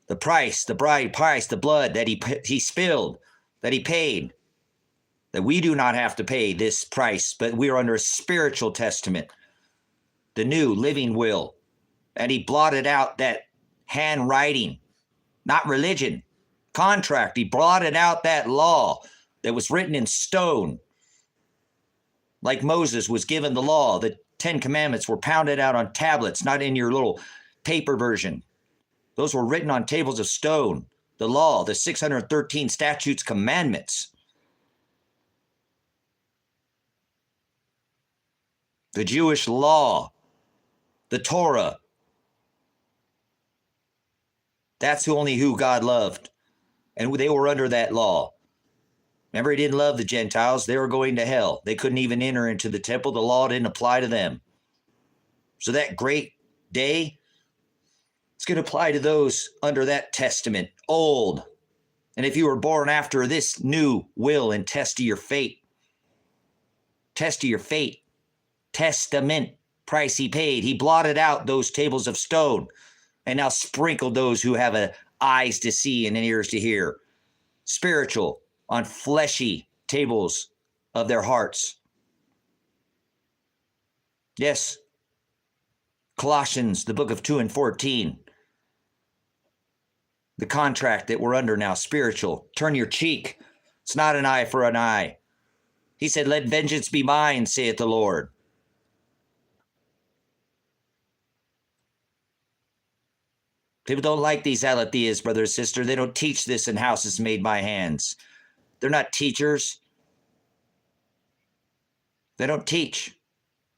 The price, the bride price, the blood that he spilled, that he paid. That we do not have to pay this price, but we are under a spiritual testament. The new living will. And he blotted out that handwriting, not religion, contract. He blotted out that law that was written in stone. Like Moses was given the law, the 10 commandments were pounded out on tablets, not in your little paper version. Those were written on tables of stone. The law, the 613 statutes, commandments. The Jewish law, the Torah. That's only who God loved. And they were under that law. Remember, he didn't love the Gentiles. They were going to hell. They couldn't even enter into the temple. The law didn't apply to them. So that great day, it's going to apply to those under that testament, old. And if you were born after this new will and test of your fate, testament, price he paid. He blotted out those tables of stone and now sprinkled those who have eyes to see and ears to hear. Spiritual on fleshy tables of their hearts. Yes. Colossians, the book of 2 and 14. The contract that we're under now, spiritual. Turn your cheek It's not an eye for an eye. He said, let vengeance be mine, saith the Lord. People don't like these aletheas, brother and sister. They don't teach this in houses made by hands. They're not teachers. They don't teach.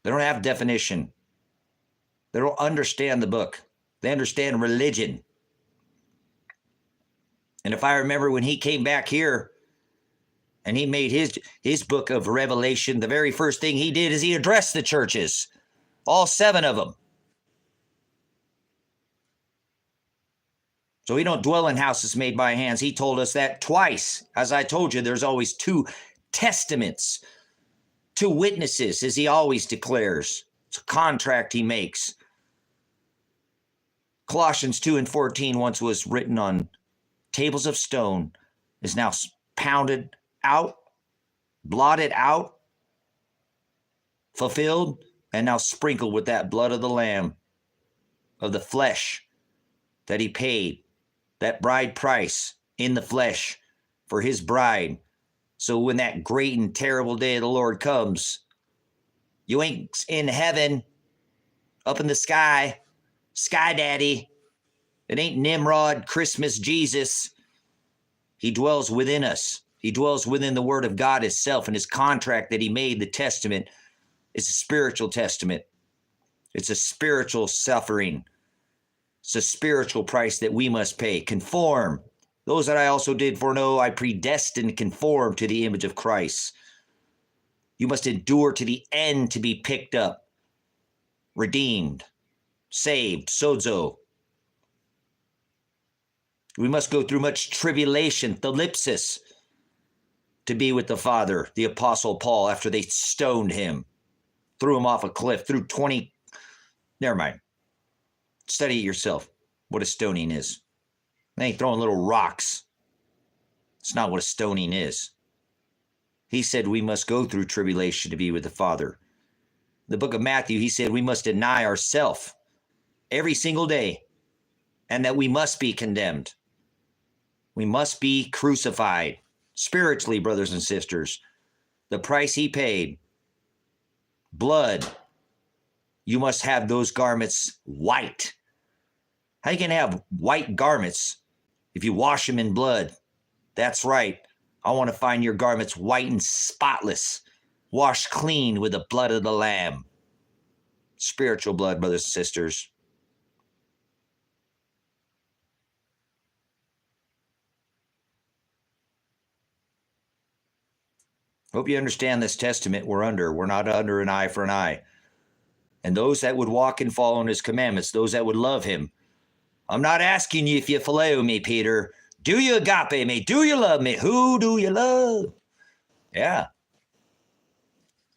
They don't have definition. They don't understand the book. They understand religion. And if I remember when he came back here and he made his book of Revelation, the very first thing he did is he addressed the churches, all 7 of them. So we don't dwell in houses made by hands. He told us that twice. As I told you, there's always 2 testaments, 2 witnesses, as he always declares. It's a contract he makes. Colossians 2:14 once was written on tables of stone, is now pounded out, blotted out, fulfilled, and now sprinkled with that blood of the Lamb, of the flesh that he paid, that bride price in the flesh for his bride. So when that great and terrible day of the Lord comes, you ain't in heaven, up in the sky, Sky Daddy. It ain't Nimrod, Christmas Jesus. He dwells within us. He dwells within the Word of God itself, and his contract that he made, the testament, is a spiritual testament. It's a spiritual suffering. It's a spiritual price that we must pay. Conform. Those that I also did foreknow, I predestined, conform to the image of Christ. You must endure to the end to be picked up, redeemed, saved, sozo. We must go through much tribulation, thalipsis, to be with the Father, the Apostle Paul, after they stoned him, threw him off a cliff, threw 20, never mind. Study it yourself, what a stoning is. They ain't throwing little rocks. It's not what a stoning is. He said we must go through tribulation to be with the Father. The book of Matthew, he said we must deny ourselves every single day, and that we must be condemned. We must be crucified spiritually, brothers and sisters. The price he paid, blood. You must have those garments white. How you can have white garments if you wash them in blood? That's right. I want to find your garments white and spotless, washed clean with the blood of the Lamb. Spiritual blood, brothers and sisters. Hope you understand this testament we're under. We're not under an eye for an eye. And those that would walk and follow in his commandments, those that would love him. I'm not asking you if you phileo me, Peter. Do you agape me? Do you love me? Who do you love? Yeah.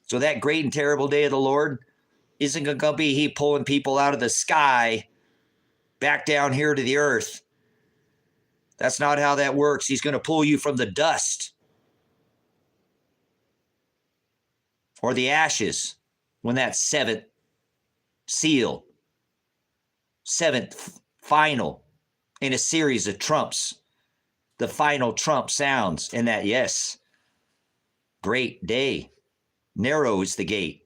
So that great and terrible day of the Lord isn't going to be he pulling people out of the sky back down here to the earth. That's not how that works. He's going to pull you from the dust or the ashes when that 7th seal, 7th final in a series of trumps, the final trump sounds in that, yes, great day. Narrow is the gate.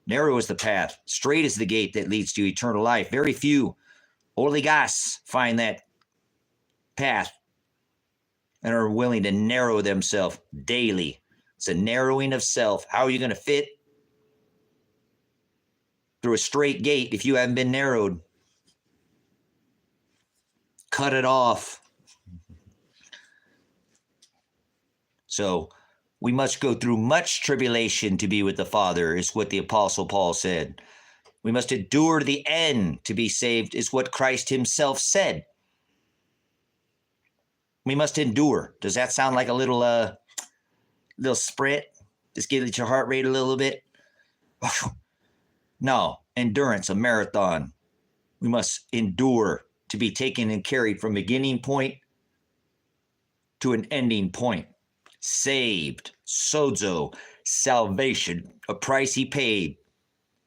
Narrow is the path. Straight is the gate that leads to eternal life. Very few oligos find that path and are willing to narrow themselves daily. It's a narrowing of self. How are you going to fit through a straight gate if you haven't been narrowed? Cut it off. So we must go through much tribulation to be with the Father, is what the Apostle Paul said. We must endure to the end to be saved, is what Christ himself said. We must endure. Does that sound like a little sprint? Just get your heart rate a little bit? No, endurance, a marathon. We must endure to be taken and carried from beginning point to an ending point. Saved, sozo, salvation, a price he paid.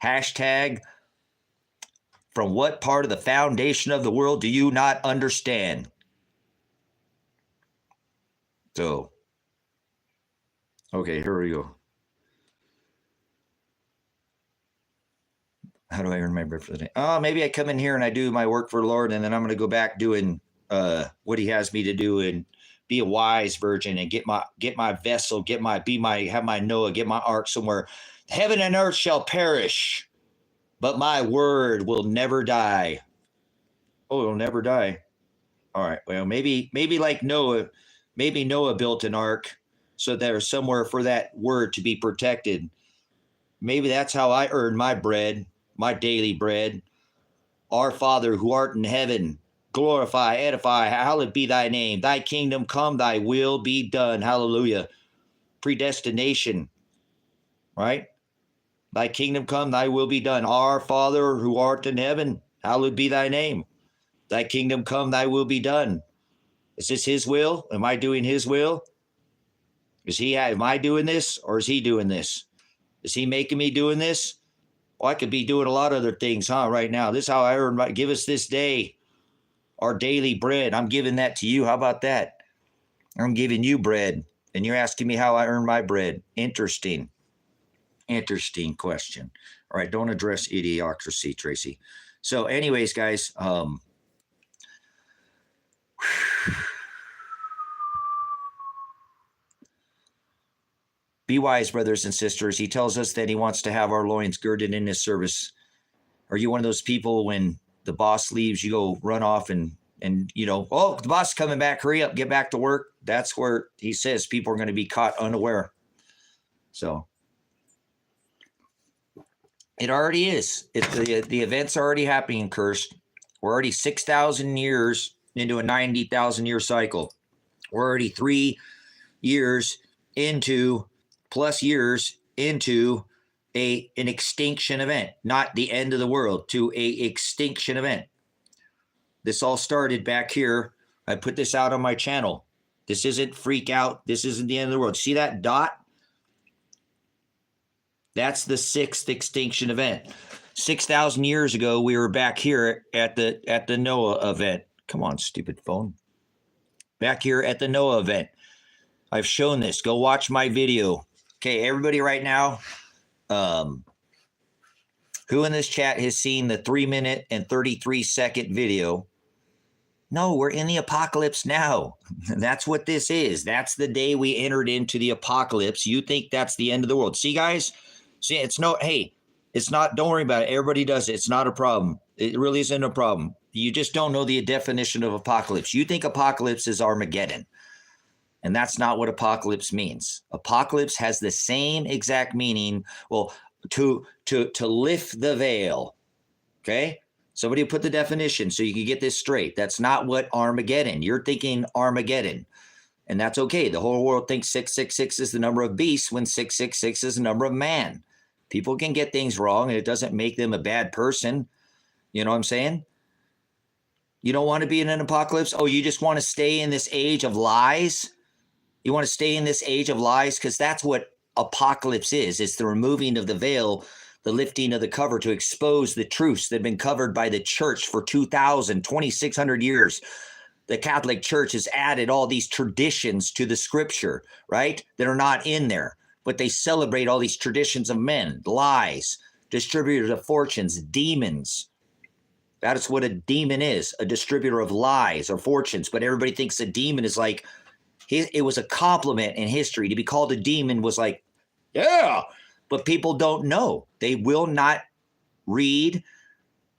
Hashtag, from what part of the foundation of the world do you not understand? So, Okay, here we go. How do I earn my bread for the day? Oh, maybe I come in here and I do my work for the Lord, and then I'm going to go back doing what He has me to do and be a wise virgin and get my vessel, have my Noah, get my ark somewhere. Heaven and earth shall perish, but my word will never die. Oh, it'll never die. All right. Well, maybe like Noah, maybe Noah built an ark so there's somewhere for that word to be protected. Maybe that's how I earn my bread, my daily bread. Our Father who art in heaven, glorify, edify, hallowed be thy name. Thy kingdom come, thy will be done. Hallelujah. Predestination, right? Thy kingdom come, thy will be done. Our Father who art in heaven, hallowed be thy name. Thy kingdom come, thy will be done. Is this His will? Am I doing His will? Am I doing this, or is He doing this? Is He making me doing this? Well, I could be doing a lot of other things, right now. This is how I earn my, give us this day our daily bread. I'm giving that to you. How about that? I'm giving you bread, and you're asking me how I earn my bread. Interesting question. All right, don't address idiocracy, Tracy. So anyways, guys, be wise, brothers and sisters. He tells us that He wants to have our loins girded in His service. Are you one of those people when the boss leaves, you go run off and oh, the boss is coming back, hurry up, get back to work? That's where He says people are going to be caught unaware. So it already is. The events are already happening, Cursed. We're already 6,000 years into a 90,000 year cycle. We're already 3 years into an extinction event, not the end of the world, to a extinction event. This all started back here. I put this out on my channel. This isn't freak out. This isn't the end of the world. See that dot? That's the 6th extinction event. 6,000 years ago, we were back here at the Noah event. Come on, stupid phone. Back here at the Noah event. I've shown this. Go watch my video. Okay, everybody right now, who in this chat has seen the 3-minute and 33-second video? No, we're in the apocalypse now. That's what this is. That's the day we entered into the apocalypse. You think that's the end of the world. See, guys? See, it's not, don't worry about it. Everybody does it. It's not a problem. It really isn't a problem. You just don't know the definition of apocalypse. You think apocalypse is Armageddon. And that's not what apocalypse means. Apocalypse has the same exact meaning. Well, to lift the veil. Okay? Somebody put the definition so you can get this straight. That's not what Armageddon. You're thinking Armageddon. And that's okay. The whole world thinks 666 is the number of beasts when 666 is the number of man. People can get things wrong, and it doesn't make them a bad person. You know what I'm saying? You don't want to be in an apocalypse? Oh, you just want to stay in this age of lies? You want to stay in this age of lies? Because that's what apocalypse is. It's the removing of the veil, the lifting of the cover to expose the truths that have been covered by the church for 2,600 years. The Catholic Church has added all these traditions to the scripture, right, that are not in there. But they celebrate all these traditions of men, lies, distributors of fortunes, demons. That is what a demon is, a distributor of lies or fortunes. But everybody thinks a demon is like, it was a compliment in history. To be called a demon was like, yeah. But people don't know. They will not read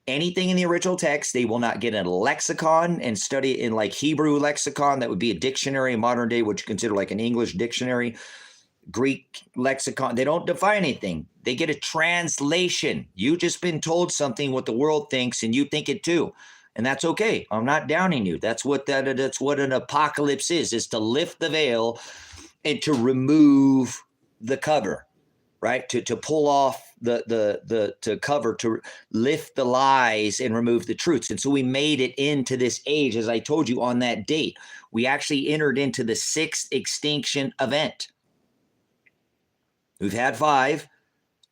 anything in the original text. They will not get a lexicon and study it in like Hebrew lexicon. That would be a dictionary in modern day, which you consider like an English dictionary. Greek lexicon. They don't define anything. They get a translation. You've just been told something what the world thinks, and you think it too. And that's okay. I'm not downing you. That's what an apocalypse is to lift the veil and to remove the cover, right? To pull off to cover, to lift the lies and remove the truths. And so we made it into this age, as I told you on that date. We actually entered into the 6th extinction event. We've had 5.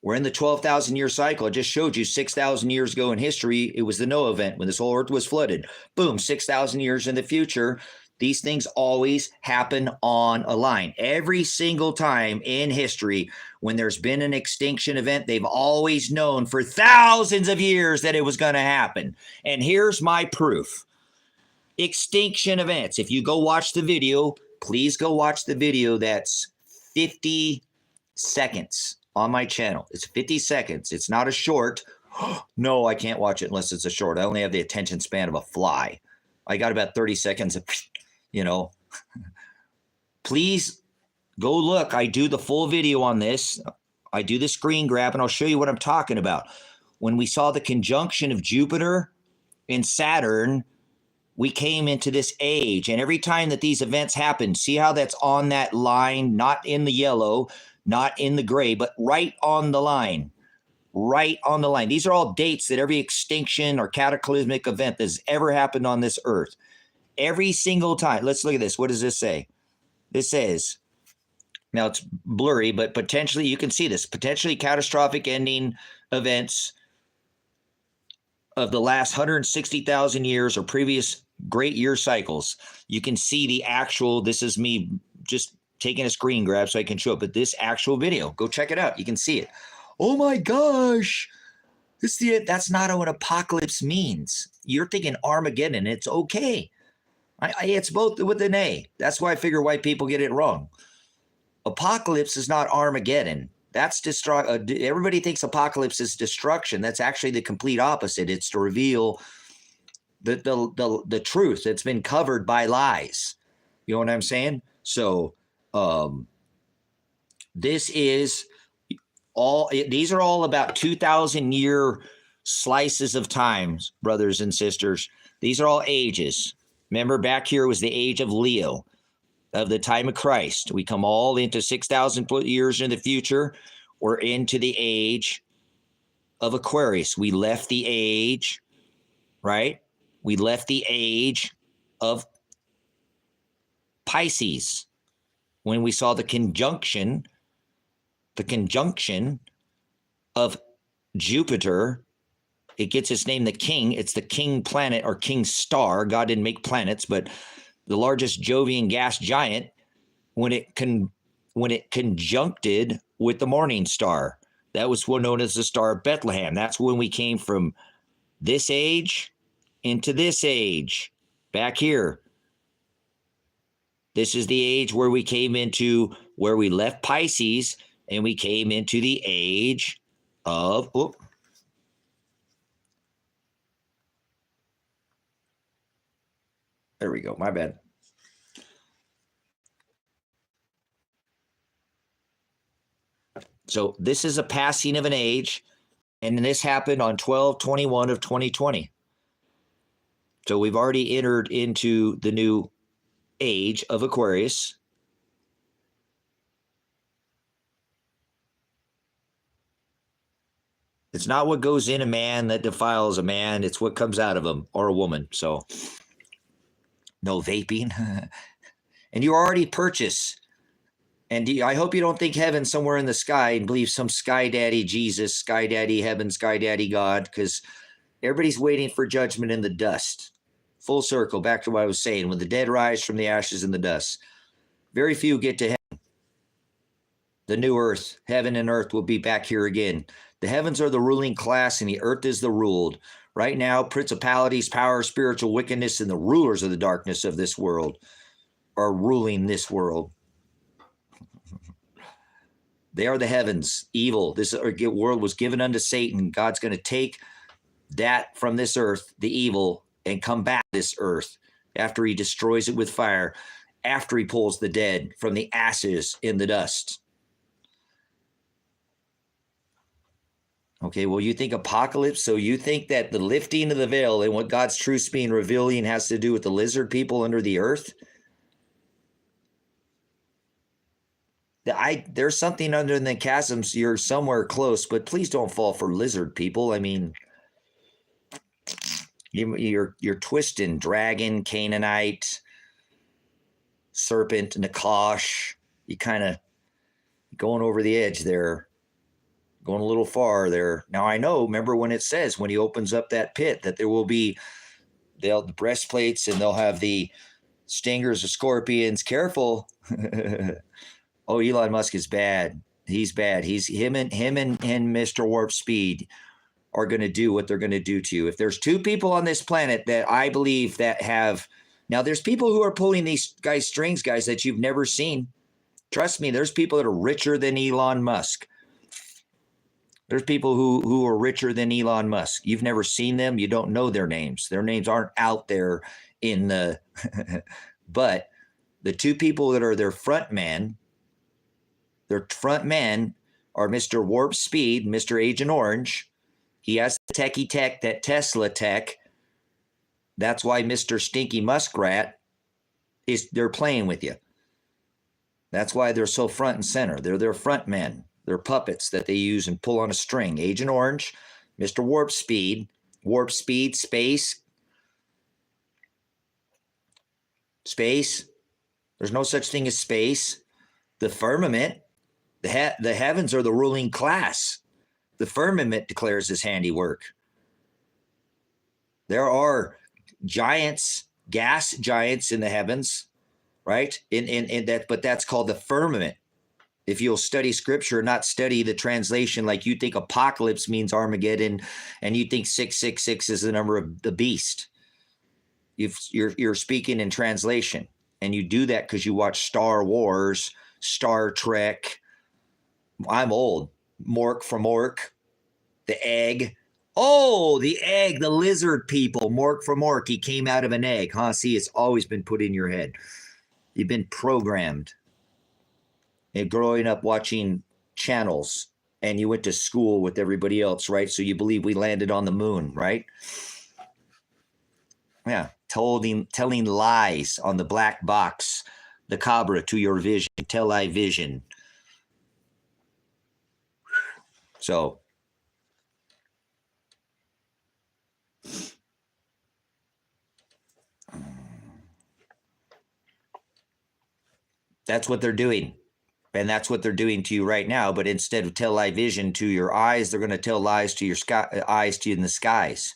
We're in the 12,000 year cycle. I just showed you 6,000 years ago in history. It was the Noah event when this whole earth was flooded. Boom, 6,000 years in the future. These things always happen on a line. Every single time in history, when there's been an extinction event, they've always known for thousands of years that it was going to happen. And here's my proof. Extinction events. If you go watch the video, please go watch the video. That's 50 seconds on my channel. It's 50 seconds. It's not a short. No, I can't watch it unless it's a short. I only have the attention span of a fly. I got about 30 seconds of, you know. Please go look. I do the full video on this. I do the screen grab, and I'll show you what I'm talking about. When we saw the conjunction of Jupiter and Saturn, we came into this age. And every time that these events happen, see how that's on that line, not in the yellow, not in the gray, but right on the line. Right on the line. These are all dates that every extinction or cataclysmic event that's ever happened on this earth. Every single time. Let's look at this. What does this say? This says, now it's blurry, but potentially, you can see this, potentially catastrophic ending events of the last 160,000 years or previous great year cycles. You can see the actual, this is me just taking a screen grab so I can show it, but this actual video, go check it out. You can see it. Oh my gosh, that's not what apocalypse means. You're thinking Armageddon. It's okay. It's both with an A. That's why I figure white people get it wrong. Apocalypse is not Armageddon. That's everybody thinks apocalypse is destruction. That's actually the complete opposite. It's to reveal the truth that's been covered by lies. You know what I'm saying? So these are all about 2,000 year slices of times, brothers and sisters. These are all ages. Remember, back here was the age of Leo, of the time of Christ. We come all into 6,000 years in the future. We're into the age of Aquarius. We left the age, right? We left the age of Pisces when we saw the conjunction of Jupiter. It gets its name, the king. It's the king planet or king star. God didn't make planets, but the largest Jovian gas giant, when it conjuncted with the morning star. That was what known as the Star of Bethlehem. That's when we came from this age into this age. Back here. This is the age where we came into, where we left Pisces and we came into the age of, there we go. My bad. So this is a passing of an age, and this happened on 12/21 of 2020. So we've already entered into the new age of Aquarius. It's not what goes in a man that defiles a man. It's what comes out of him or a woman. So no vaping. And you already purchased. And I hope you don't think heaven's somewhere in the sky and believe some sky daddy Jesus, sky daddy heaven, sky daddy God, because everybody's waiting for judgment in the dust. Full circle, back to what I was saying, when the dead rise from the ashes in the dust. Very few get to heaven. The new earth, heaven and earth will be back here again. The heavens are the ruling class and the earth is the ruled. Right now, principalities, power, spiritual wickedness, and the rulers of the darkness of this world are ruling this world. They are the heavens, evil. This world was given unto Satan. God's going to take that from this earth, the evil, and come back to this earth after he destroys it with fire, after he pulls the dead from the ashes in the dust. Okay, well, you think apocalypse, so you think that the lifting of the veil and what God's truth's being revealing has to do with the lizard people under the earth? There's something under the chasms. You're somewhere close, but please don't fall for lizard people. I mean, you're twisting dragon, Canaanite, serpent, Nakash. You kind of going over the edge there, going a little far there. Now I know. Remember when it says when he opens up that pit that there will be the breastplates and they'll have the Stingers or scorpions. Careful. Oh, Elon Musk is bad. He's bad. Him and Mr. Warp Speed are going to do what they're going to do to you. If there's two people on this planet that I believe that have, now there's people who are pulling these guys strings, guys, that you've never seen. Trust me, there's people that are richer than Elon Musk. There's people who are richer than Elon Musk. You've never seen them. You don't know their names. Their names aren't out there in the, but the two people that are their front man are Mr. Warp Speed, Mr. Agent Orange. He has the techie tech, that Tesla tech. That's why Mr. Stinky Muskrat they're playing with you. That's why they're so front and center. They're their front men. They're puppets that they use and pull on a string. Agent Orange, Mr. Warp Speed, space. There's no such thing as space. The firmament, the heavens are the ruling class. The firmament declares his handiwork. There are giants, gas giants in the heavens, right? In that, but that's called the firmament. If you'll study scripture, not study the translation, like you think apocalypse means Armageddon, and you think 666 is the number of the beast. You're speaking in translation, and you do that because you watch Star Wars, Star Trek. I'm old. Mork from Mork, the egg. Oh, the egg, the lizard people. Mork from Mork. He came out of an egg, huh? See, it's always been put in your head. You've been programmed. And growing up watching channels, and you went to school with everybody else, right? So you believe we landed on the moon, right? Yeah, telling lies on the black box, the Cabra to your vision, television. So that's what they're doing. And that's what they're doing to you right now. But instead of television to your eyes, they're going to tell lies to your eyes to you in the skies,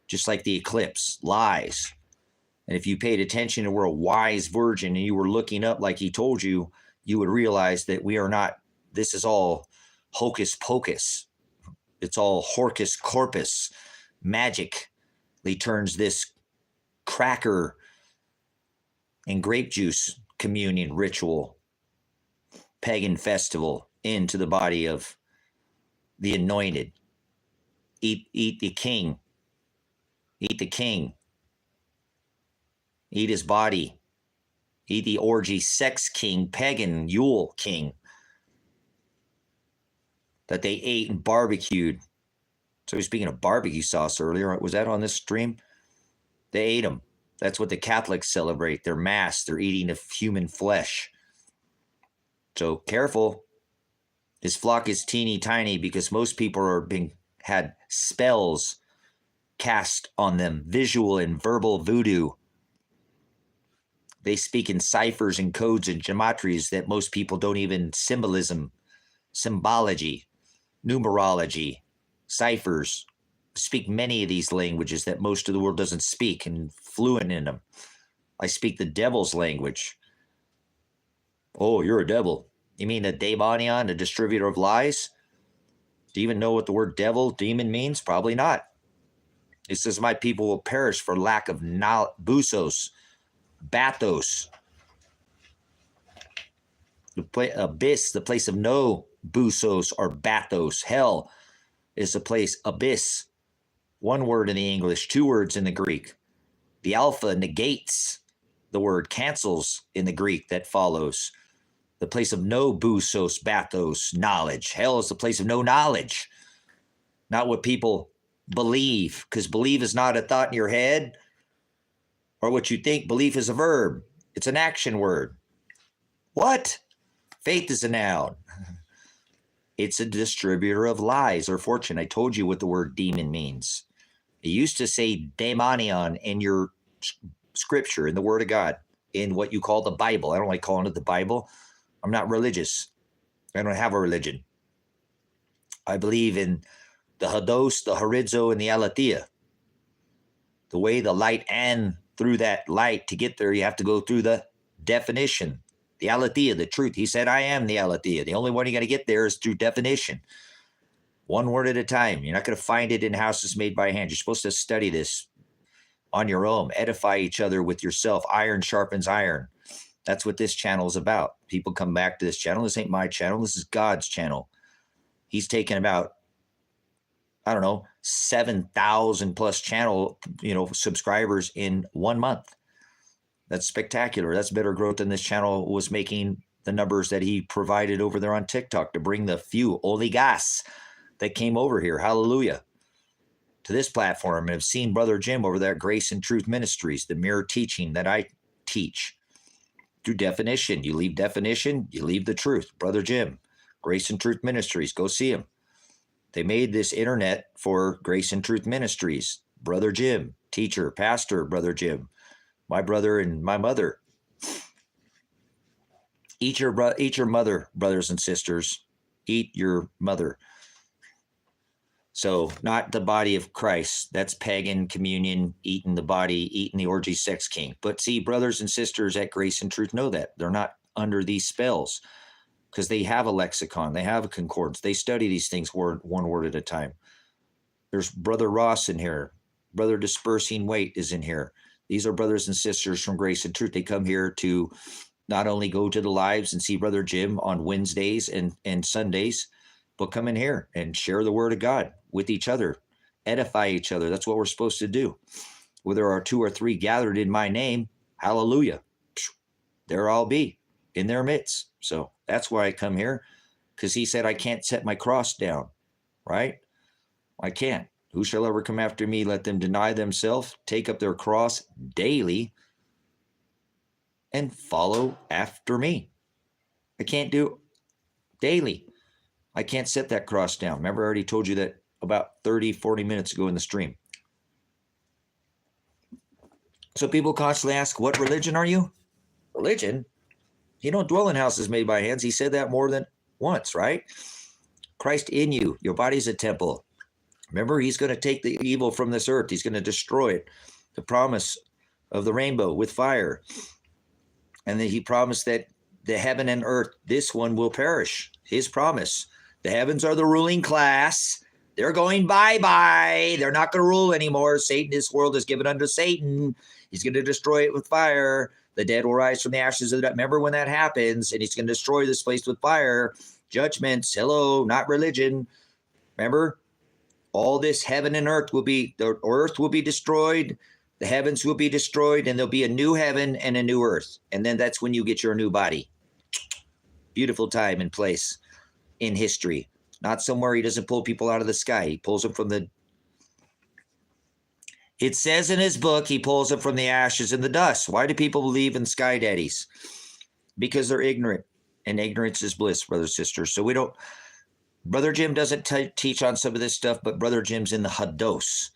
just like the eclipse, lies. And if you paid attention and were a wise virgin and you were looking up like he told you, you would realize that we are not, this is all hocus pocus. It's all horcus corpus. Magically turns this cracker and grape juice communion ritual pagan festival into the body of the anointed. Eat the king. Eat the king. Eat his body. Eat the orgy sex king, pagan Yule king that they ate and barbecued. So speaking of barbecue sauce earlier, was that on this stream? They ate them. That's what the Catholics celebrate. Their mass. They're eating of human flesh. So careful. This flock is teeny tiny because most people are had spells cast on them, visual and verbal voodoo. They speak in ciphers and codes and gematries that most people don't even symbology, numerology, ciphers. Speak many of these languages that most of the world doesn't speak and fluent in them. I speak the devil's language. Oh, you're a devil. You mean a daemonion, a distributor of lies? Do you even know what the word devil, demon means? Probably not. It says, my people will perish for lack of busos, bathos. Abyss, the place of no busos or bathos. Hell is the place, abyss. One word in the English, two words in the Greek. The alpha negates the word, cancels in the Greek that follows. The place of no busos, bathos, knowledge. Hell is the place of no knowledge. Not what people believe, because believe is not a thought in your head or what you think. Belief is a verb. It's an action word. What? Faith is a noun. It's a distributor of lies or fortune. I told you what the word demon means. It used to say daemonion in your scripture, in the word of God, in what you call the Bible. I don't like calling it the Bible. I'm not religious. I don't have a religion. I believe in the Hados, the Horizo, and the Aletheia. The way, the light, and through that light. To get there, you have to go through the definition, the aletheia, the truth. He said, I am the aletheia. The only one you got to get there is through definition. One word at a time. You're not going to find it in houses made by hand. You're supposed to study this on your own, edify each other with yourself. Iron sharpens iron. That's what this channel is about. People come back to this channel. This ain't my channel. This is God's channel. He's taken about, I don't know, 7,000 plus channel, subscribers in 1 month. That's spectacular. That's better growth than this channel was making the numbers that he provided over there on TikTok to bring the few oligas that came over here. Hallelujah. To this platform, and have seen Brother Jim over there at Grace and Truth Ministries, the mirror teaching that I teach. Through definition, you leave definition, you leave the truth. Brother Jim, Grace and Truth Ministries, go see him. They made this internet for Grace and Truth Ministries. Brother Jim, teacher, pastor, Brother Jim, my brother and my mother. Eat your mother, brothers and sisters. Eat your mother. So not the body of Christ. That's pagan communion, eating the body, eating the orgy sex king. But see, brothers and sisters at Grace and Truth know that. They're not under these spells because they have a lexicon. They have a concordance. They study these things one word at a time. There's Brother Ross in here. Brother Dispersing Weight is in here. These are brothers and sisters from Grace and Truth. They come here to not only go to the lives and see Brother Jim on Wednesdays and Sundays, but come in here and share the word of God with each other, edify each other. That's what we're supposed to do. Where there are 2 or 3 gathered in my name, hallelujah, there I'll be in their midst. So that's why I come here, because he said I can't set my cross down, right? I can't. Who shall ever come after me? Let them deny themselves, take up their cross daily, and follow after me. I can't do it daily. I can't set that cross down. Remember, I already told you that about 30, 40 minutes ago in the stream. So people constantly ask, what religion are you? Religion? You don't dwell in houses made by hands. He said that more than once, right? Christ in you. Your body's a temple. Remember, he's going to take the evil from this earth. He's going to destroy it. The promise of the rainbow with fire. And then he promised that the heaven and earth, this one will perish. His promise. The heavens are the ruling class. They're going bye-bye. They're not going to rule anymore. Satan, this world is given unto Satan. He's going to destroy it with fire. The dead will rise from the ashes of that. Remember when that happens, and he's going to destroy this place with fire. Judgments, hello, not religion. Remember, all this heaven and earth will be, the earth will be destroyed. The heavens will be destroyed, and there'll be a new heaven and a new earth. And then that's when you get your new body. Beautiful time and place in history. Not somewhere he doesn't pull people out of the sky. He pulls them from the... It says in his book, he pulls them from the ashes and the dust. Why do people believe in sky daddies? Because they're ignorant. And ignorance is bliss, brothers and sisters. So we don't... Brother Jim doesn't teach on some of this stuff, but Brother Jim's in the Hados.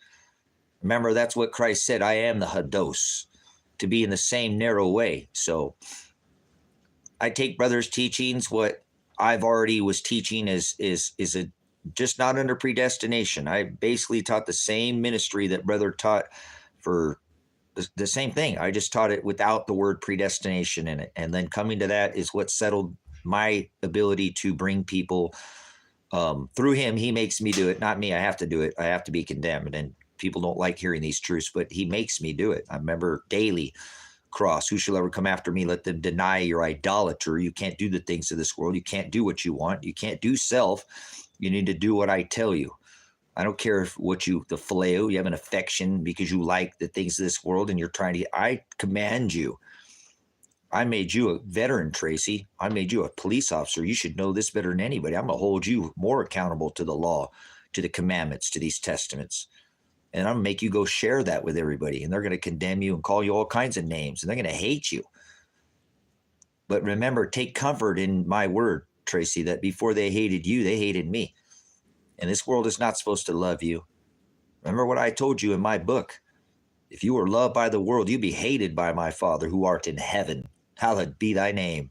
Remember, that's what Christ said. I am the Hados. To be in the same narrow way. So I take brother's teachings. What I've already was teaching is just not under predestination. I basically taught the same ministry that brother taught for the same thing. I just taught it without the word predestination in it. And then coming to that is what settled my ability to bring people through him. He makes me do it, not me. I have to do it. I have to be condemned. And people don't like hearing these truths, but he makes me do it. I remember daily cross. Who shall ever come after me? Let them deny your idolatry. You can't do the things of this world. You can't do what you want. You can't do self. You need to do what I tell you. I don't care if the phileo, you have an affection because you like the things of this world and you're trying to, I command you. I made you a veteran, Tracy. I made you a police officer. You should know this better than anybody. I'm going to hold you more accountable to the law, to the commandments, to these testaments. And I'm going to make you go share that with everybody. And they're going to condemn you and call you all kinds of names. And they're going to hate you. But remember, take comfort in my word, Tracy, that before they hated you, they hated me. And this world is not supposed to love you. Remember what I told you in my book. If you were loved by the world, you'd be hated by my Father who art in heaven. Hallowed be thy name.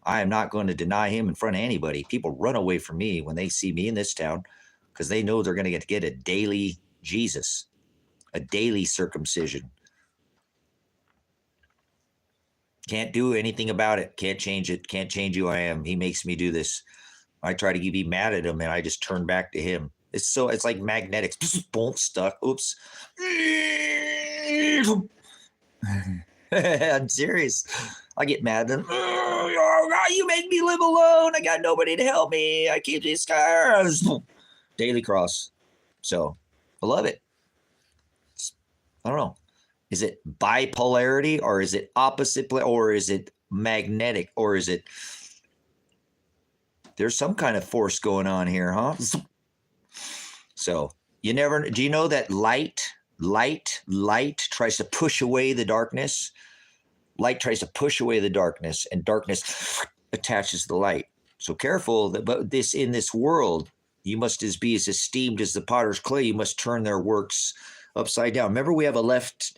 I am not going to deny him in front of anybody. People run away from me when they see me in this town because they know they're going to get a daily Jesus, a daily circumcision. Can't do anything about it. Can't change it. Can't change who I am. He makes me do this. I try to be mad at him, and I just turn back to him. It's like magnetics. Boom, stuck. Oops. I'm serious. I get mad at him. Oh, you make me live alone. I got nobody to help me. I keep these scars. Daily cross. So I love it. I don't know. Is it bipolarity, or is it opposite, or is it magnetic, or is it, there's some kind of force going on here, huh? So you never, do you know that light tries to push away the darkness? Light tries to push away the darkness, and darkness attaches the light. So careful that, but this, in this world, you must be as esteemed as the potter's clay. You must turn their works upside down. Remember, we have a left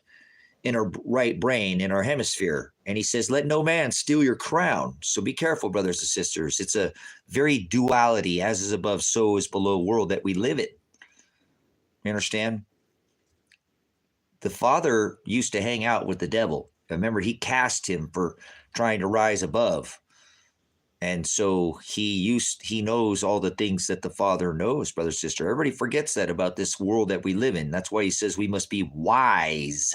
in our right brain, in our hemisphere. And he says, let no man steal your crown. So be careful, brothers and sisters. It's a very duality, as is above, so is below world that we live in. You understand? The Father used to hang out with the devil. Remember, he cast him for trying to rise above. And so he knows all the things that the Father knows, brother, sister. Everybody forgets that about this world that we live in. That's why he says we must be wise.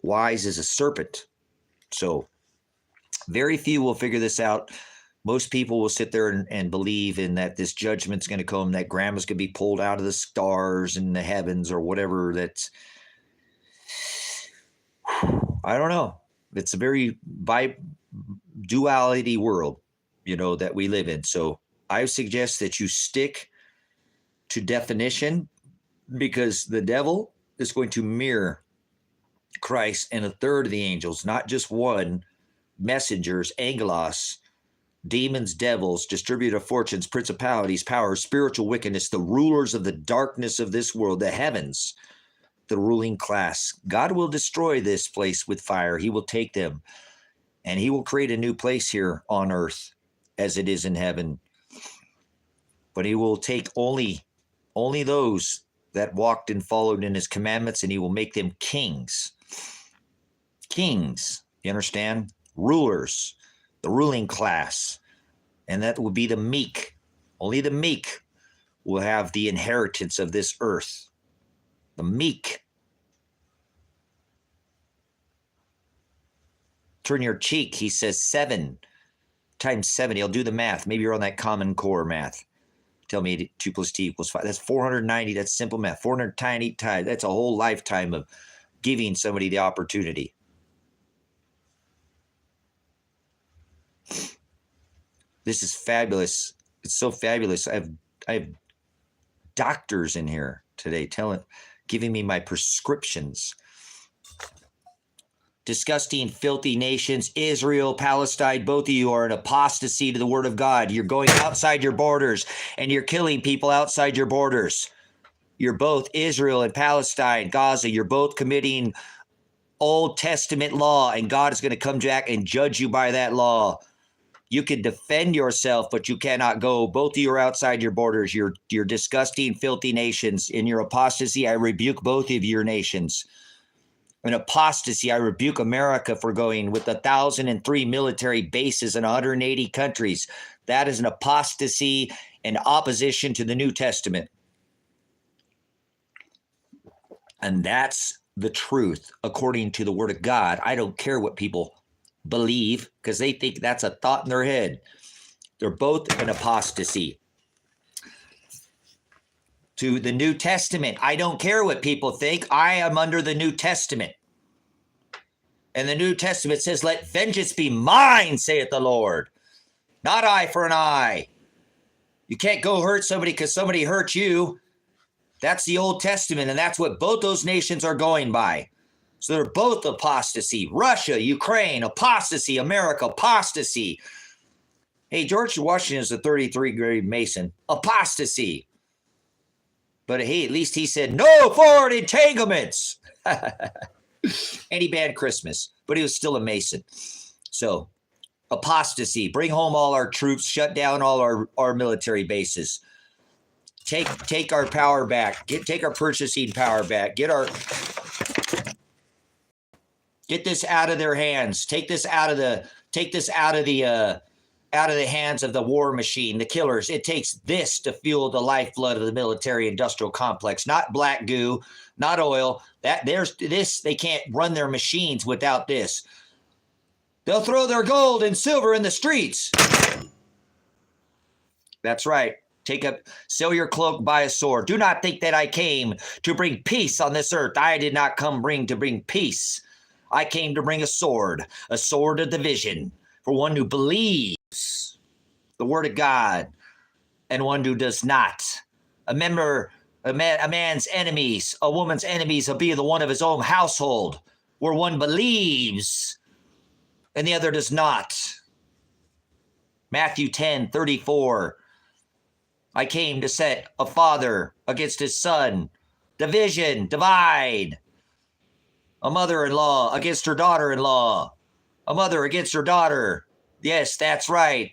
Wise as a serpent. So very few will figure this out. Most people will sit there and believe in that this judgment's going to come, that grandma's going to be pulled out of the stars and the heavens or whatever. That's, I don't know. It's a very duality world, that we live in. So I suggest that you stick to definition, because the devil is going to mirror Christ and a third of the angels, not just one, messengers, angelos, demons, devils, distributor of fortunes, principalities, powers, spiritual wickedness, the rulers of the darkness of this world, the heavens, the ruling class. God will destroy this place with fire. He will take them, and he will create a new place here on earth as it is in heaven. But he will take only those that walked and followed in his commandments, and he will make them kings. Kings, you understand? Rulers, the ruling class. And that will be the meek. Only the meek will have the inheritance of this earth. The meek. Turn your cheek, he says, 7 times 7. He'll do the math. Maybe you're on that Common Core math. Tell me 2 plus 2 equals 5. That's 490. That's simple math. 490 times. That's a whole lifetime of giving somebody the opportunity. This is fabulous. It's so fabulous. I have doctors in here today giving me my prescriptions. Disgusting, filthy nations, Israel, Palestine, both of you are in apostasy to the word of God. You're going outside your borders, and you're killing people outside your borders. You're both Israel and Palestine, Gaza. You're both committing Old Testament law, and God is going to come back and judge you by that law. You can defend yourself, but you cannot go. Both of you are outside your borders. You're disgusting, filthy nations. In your apostasy, I rebuke both of your nations. In apostasy, I rebuke America for going with 1,003 military bases in 180 countries. That is an apostasy and opposition to the New Testament. And that's the truth according to the word of God. I don't care what people believe, because they think that's a thought in their head. They're both an apostasy to the New Testament. I don't care what people think. I am under the New Testament. And the New Testament says, let vengeance be mine, saith the Lord. Not eye for an eye. You can't go hurt somebody because somebody hurt you. That's the Old Testament, and that's what both those nations are going by. So they're both apostasy. Russia, Ukraine, apostasy. America, apostasy. Hey, George Washington is a 33-grade Mason. Apostasy. But hey, at least he said, no foreign entanglements. And he banned Christmas, but he was still a Mason. So apostasy. Bring home all our troops. Shut down all our military bases. Take our power back. Take our purchasing power back. Get our... Get this out of their hands. Take this out of the hands of the war machine, the killers. It takes this to fuel the lifeblood of the military industrial complex, not black goo, not oil. There's this. They can't run their machines without this. They'll throw their gold and silver in the streets. That's right. Sell your cloak, buy a sword. Do not think that I came to bring peace on this earth. I did not come to bring peace. I came to bring a sword of division for one who believes the word of God and one who does not. A man's enemies, a woman's enemies will be the one of his own household, where one believes and the other does not. Matthew 10:34. I came to set a father against his son, division, divide. A mother-in-law against her daughter-in-law, a mother against her daughter. Yes, that's right.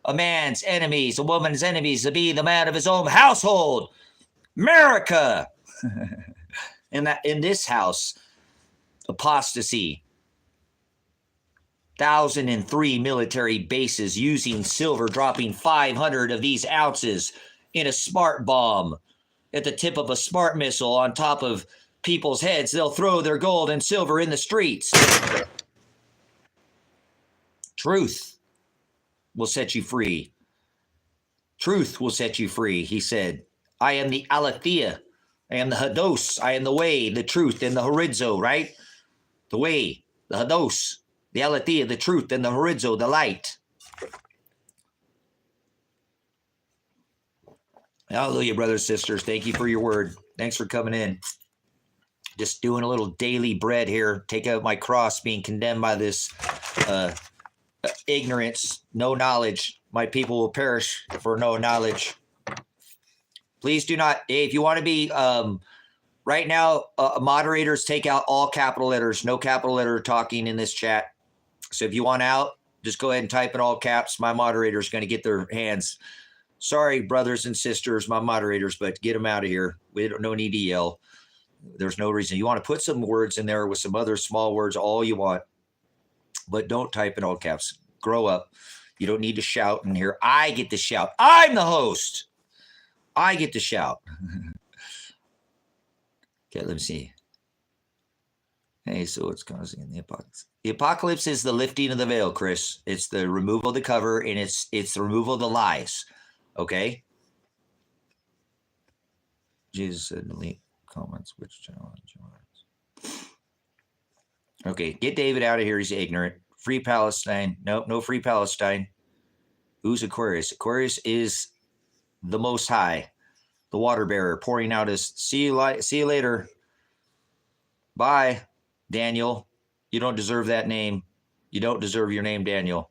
A man's enemies, a woman's enemies to be the man of his own household. America. In this house, apostasy. 1,003 military bases using silver, dropping 500 of these ounces in a smart bomb at the tip of a smart missile on top of people's heads. They'll throw their gold and silver in the streets. Truth will set you free. Truth will set you free, he said. I am the Aletheia. I am the Hados. I am the way, the truth, and the horizo, right? The way, the Hados, the Aletheia, the truth, and the horizo, the light. Hallelujah, brothers and sisters. Thank you for your word. Thanks for coming in. Just doing a little daily bread here. Take out my cross, being condemned by this ignorance, no knowledge. My people will perish for no knowledge. Please do not, if you want to be, right now, moderators take out all capital letters, no capital letter talking in this chat. So if you want out, just go ahead and type in all caps. My moderator is going to get their hands. Sorry, brothers and sisters, my moderators, but get them out of here. We don't no need to yell. There's no reason. You want to put some words in there with some other small words, all you want, but don't type in all caps. Grow up. You don't need to shout in here. I get to shout. I'm the host. I get to shout. Okay, let me see. Hey, so what's causing the apocalypse? The apocalypse is the lifting of the veil, Chris. It's the removal of the cover, and it's the removal of the lies. Okay? Jesus said delete comments, which challenge yours. Okay, get David out of here. He's ignorant. Free Palestine. Nope, no free Palestine. Who's Aquarius? Aquarius is the Most High, the water bearer, pouring out his see you later. Bye, Daniel. You don't deserve that name. You don't deserve your name, Daniel.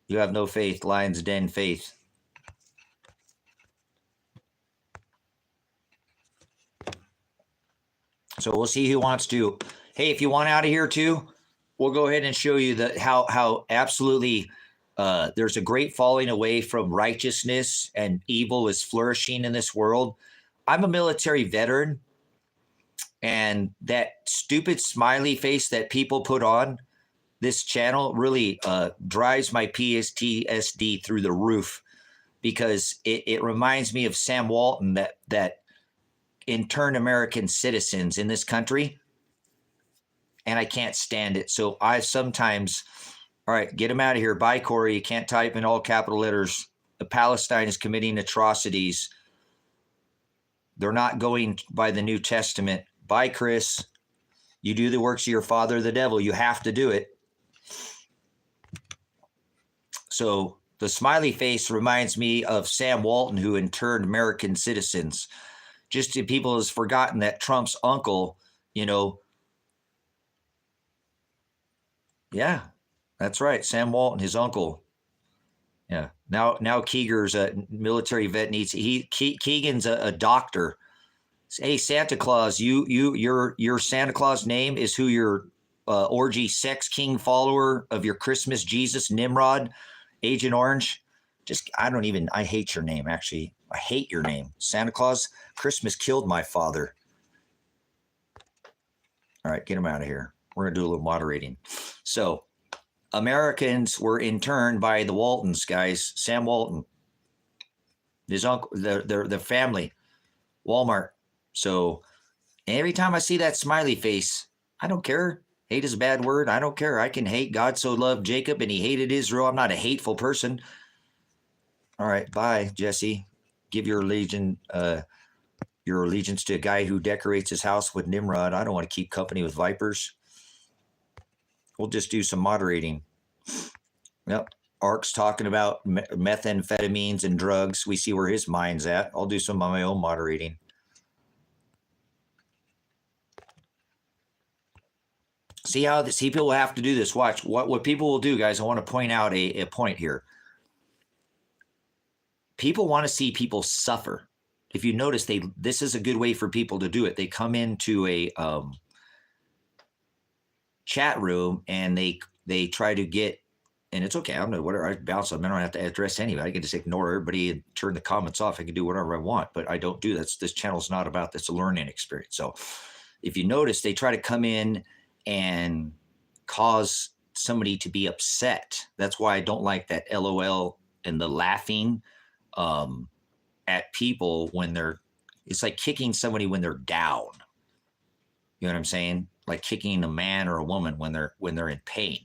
You have no faith. Lion's Den faith. So we'll see who wants to. Hey, if you want out of here too, we'll go ahead and show you how absolutely there's a great falling away from righteousness, and evil is flourishing in this world. I'm a military veteran, and that stupid smiley face that people put on this channel really drives my PTSD through the roof, because it reminds me of Sam Walton that interned American citizens in this country, and I can't stand it. So I sometimes, all right, get him out of here. Bye, Corey. You can't type in all capital letters. Palestine is committing atrocities. They're not going by the New Testament. Bye, Chris. You do the works of your father, the devil. You have to do it. So the smiley face reminds me of Sam Walton, who interned American citizens. Just to people has forgotten that Trump's uncle, yeah, that's right. Sam Walton, his uncle. Yeah. Now Keegan's a military vet. Keegan's a doctor. Hey, Santa Claus, your Santa Claus name is who your orgy sex king follower of your Christmas Jesus, Nimrod, Agent Orange. I hate your name, actually. I hate your name. Santa Claus, Christmas killed my father. All right, get him out of here. We're going to do a little moderating. So Americans were interned by the Waltons, guys. Sam Walton, his uncle, the family, Walmart. So every time I see that smiley face, I don't care. Hate is a bad word. I don't care. I can hate. God so loved Jacob and he hated Israel. I'm not a hateful person. All right. Bye, Jesse. Give your allegiance to a guy who decorates his house with Nimrod. I don't want to keep company with vipers. We'll just do some moderating. Yep. Ark's talking about methamphetamines and drugs. We see where his mind's at. I'll do some of my own moderating. See people have to do this. Watch what people will do, guys. I want to point out a point here. People want to see people suffer. If you notice, this is a good way for people to do it. They come into a chat room and they try to get, and it's okay. I'm whatever. I bounce them. I don't have to address anybody. I can just ignore everybody and turn the comments off. I can do whatever I want, but I don't do that. This channel's not about this. It's a learning experience. So if you notice, they try to come in and cause somebody to be upset. That's why I don't like that LOL and the laughing at people when it's like kicking somebody when they're down. You know what I'm saying? Like kicking a man or a woman when they're in pain.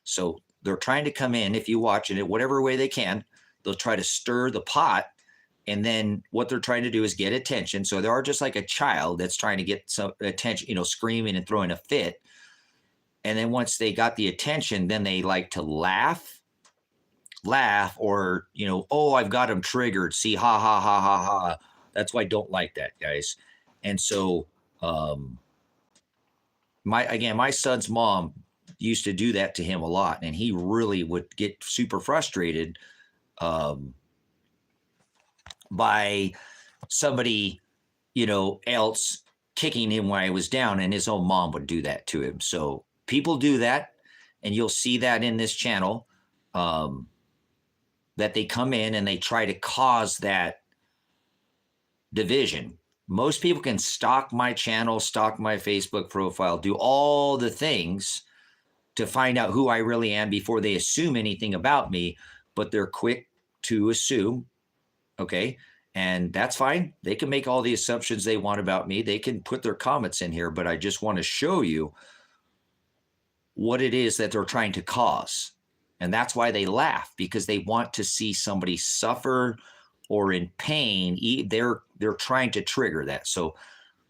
So they're trying to come in, if you watch it, whatever way they can, they'll try to stir the pot. And then what they're trying to do is get attention. So they are just like a child that's trying to get some attention, screaming and throwing a fit. And then once they got the attention, then they like to laugh, or, oh, I've got them triggered. See, ha, ha, ha, ha, ha. That's why I don't like that, guys. And so my son's mom used to do that to him a lot. And he really would get super frustrated by somebody, else kicking him while he was down, and his own mom would do that to him. So people do that, and you'll see that in this channel, that they come in and they try to cause that division. Most people can stalk my channel, stalk my Facebook profile, do all the things to find out who I really am before they assume anything about me, but they're quick to assume, okay? And that's fine. They can make all the assumptions they want about me. They can put their comments in here, but I just want to show you what it is that they're trying to cause. And that's why they laugh, because they want to see somebody suffer or in pain. They're trying to trigger that. So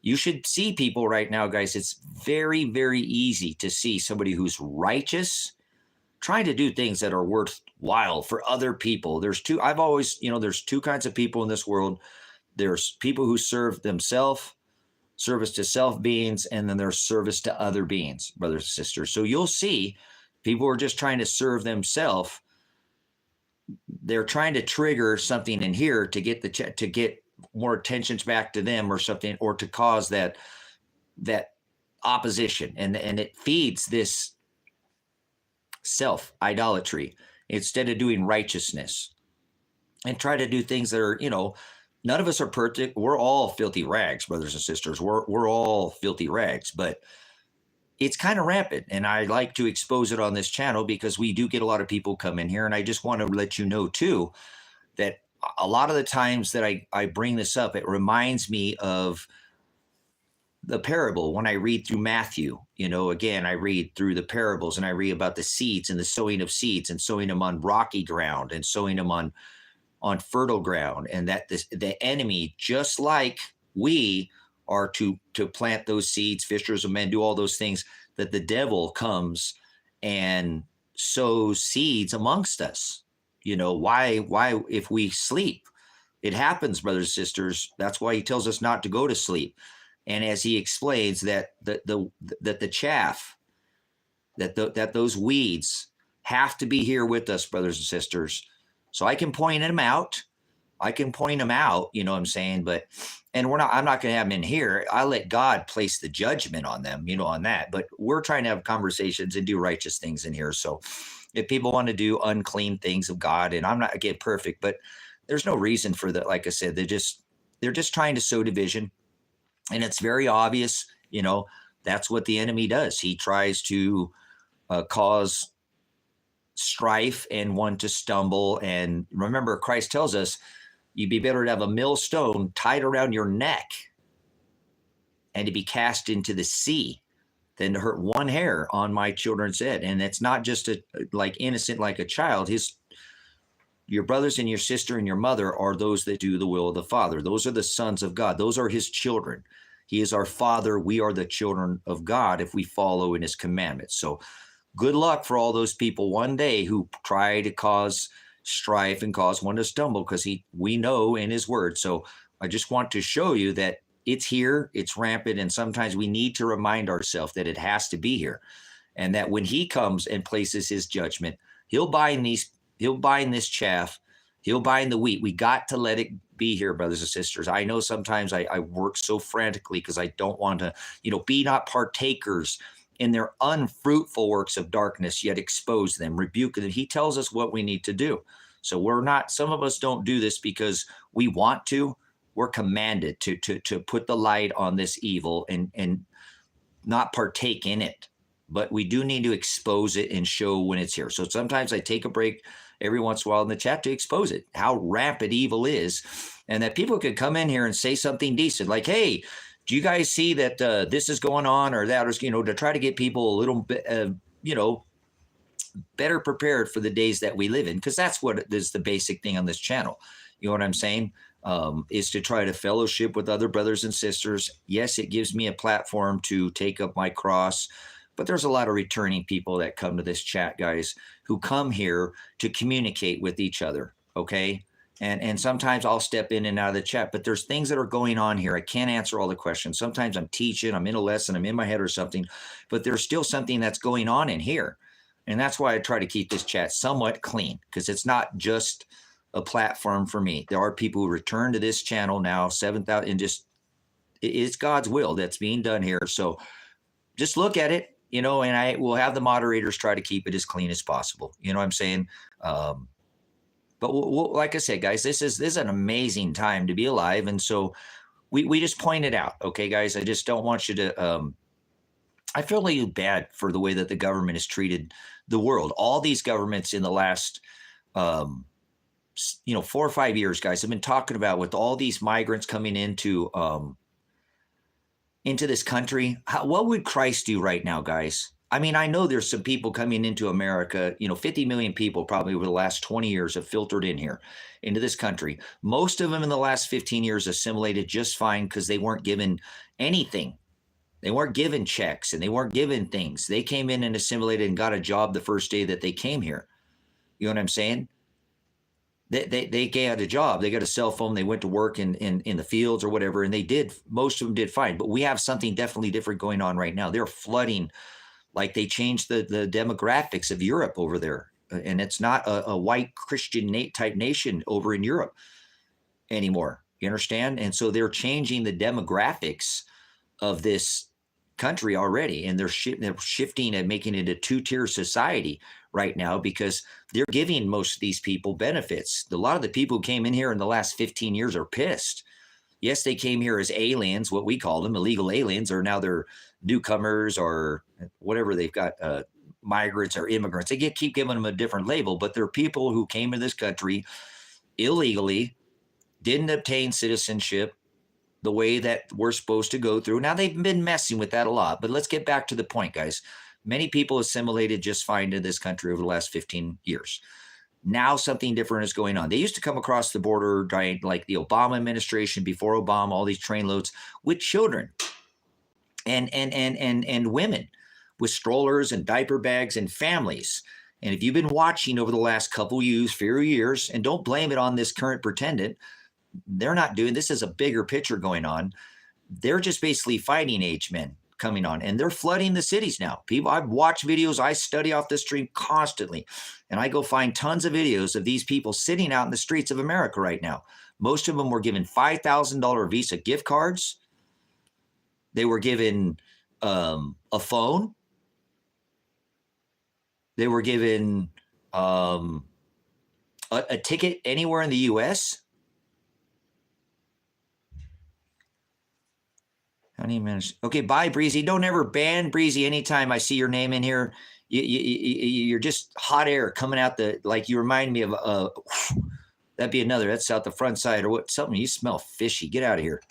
you should see people right now, guys. It's very, very easy to see somebody who's righteous, trying to do things that are worthwhile for other people. There's two kinds of people in this world. There's people who serve themselves, service to self beings, and then there's service to other beings, brothers and sisters. So you'll see people are just trying to serve themselves. They're trying to trigger something in here to get more attentions back to them or something, or to cause that opposition, and it feeds this self idolatry instead of doing righteousness, and try to do things that are, none of us are perfect. We're all filthy rags, brothers and sisters. We're all filthy rags, but it's kind of rampant, and I like to expose it on this channel because we do get a lot of people come in here, and I just want to let you know too that a lot of the times that I bring this up, it reminds me of the parable when I read through Matthew. Again, I read through the parables and I read about the seeds and the sowing of seeds, and sowing them on rocky ground and sowing them on fertile ground, and that the enemy, just like we are to plant those seeds, fishers of men, do all those things, that the devil comes and sows seeds amongst us. Why if we sleep, it happens, brothers and sisters. That's why he tells us not to go to sleep. And as he explains that the chaff, that those weeds have to be here with us, brothers and sisters. So I can point them out. You know what I'm saying? I'm not going to have them in here. I let God place the judgment on them, on that. But we're trying to have conversations and do righteous things in here. So if people want to do unclean things of God, and I'm not, again, perfect, but there's no reason for that. Like I said, they're just trying to sow division. And it's very obvious, That's what the enemy does. He tries to cause strife and one to stumble. And remember, Christ tells us you'd be better to have a millstone tied around your neck and to be cast into the sea than to hurt one hair on my children's head. And it's not just like innocent like a child. Your brothers and your sister and your mother are those that do the will of the Father. Those are the sons of God. Those are his children. He is our Father. We are the children of God if we follow in his commandments. So good luck for all those people one day who try to cause strife and cause one to stumble, because we know in his word. So I just want to show you that it's here, it's rampant, and sometimes we need to remind ourselves that it has to be here, and that when he comes and places his judgment, he'll bind this chaff, he'll bind the wheat. We got to let it be here, brothers and sisters. I know sometimes I work so frantically because I don't want to, be not partakers in their unfruitful works of darkness, yet expose them, rebuke them. He tells us what we need to do. So some of us don't do this because we want to. We're commanded to put the light on this evil and not partake in it. But we do need to expose it and show when it's here. So sometimes I take a break every once in a while in the chat to expose it, how rampant evil is, and that people could come in here and say something decent like, hey, do you guys see that this is going on or that, or, to try to get people a little bit, better prepared for the days that we live in, because that's what is the basic thing on this channel. You know what I'm saying? Is to try to fellowship with other brothers and sisters. Yes, it gives me a platform to take up my cross, but there's a lot of returning people that come to this chat, guys, who come here to communicate with each other, okay? And sometimes I'll step in and out of the chat, but there's things that are going on here. I can't answer all the questions. Sometimes I'm teaching, I'm in a lesson, I'm in my head or something, but there's still something that's going on in here. And that's why I try to keep this chat somewhat clean, because it's not just a platform for me. There are people who return to this channel now, 7,000, and it's God's will that's being done here. So just look at it, and I will have the moderators try to keep it as clean as possible. You know what I'm saying? But like I said, guys, this is an amazing time to be alive. And so we just point it out. Okay, guys, I just don't want you to, I feel really bad for the way that the government has treated the world. All these governments in the last, 4 or 5 years, guys, have been talking about with all these migrants coming into this country. What would Christ do right now, guys? I mean, I know there's some people coming into America, 50 million people probably over the last 20 years have filtered in here into this country. Most of them in the last 15 years assimilated just fine because they weren't given anything. They weren't given checks and they weren't given things. They came in and assimilated and got a job the first day that they came here. You know what I'm saying? They got a job. They got a cell phone. They went to work in the fields or whatever, and most of them did fine. But we have something definitely different going on right now. They're flooding. Like they changed the demographics of Europe over there. And it's not a white Christian type nation over in Europe anymore. You understand? And so they're changing the demographics of this country already. And they're shifting and making it a two-tier society right now because they're giving most of these people benefits. A lot of the people who came in here in the last 15 years are pissed. Yes, they came here as aliens, what we call them, illegal aliens, or now they're newcomers or whatever they've got, migrants or immigrants. They keep giving them a different label, but they're people who came to this country illegally, didn't obtain citizenship the way that we're supposed to go through. Now, they've been messing with that a lot, but let's get back to the point, guys. Many people assimilated just fine to this country over the last 15 years. Now something different is going on. They used to come across the border like the Obama administration, before Obama, all these trainloads with children and women with strollers and diaper bags and families. And if you've been watching over the last couple years, and don't blame it on this current pretendant, they're not doing this. Is a bigger picture going on. They're just basically fighting age men coming on, and they're flooding the cities now. People, I've watched videos. I study off the stream constantly, and I go find tons of videos of these people sitting out in the streets of America right now. Most of them were given $5,000 Visa gift cards. They were given a phone. They were given a ticket anywhere in the U.S. How do you manage? Okay, bye, Breezy. Don't ever ban Breezy anytime I see your name in here. You're just hot air coming out the, like you remind me of, that'd be another, that's out the front side or what, something. You smell fishy. Get out of here.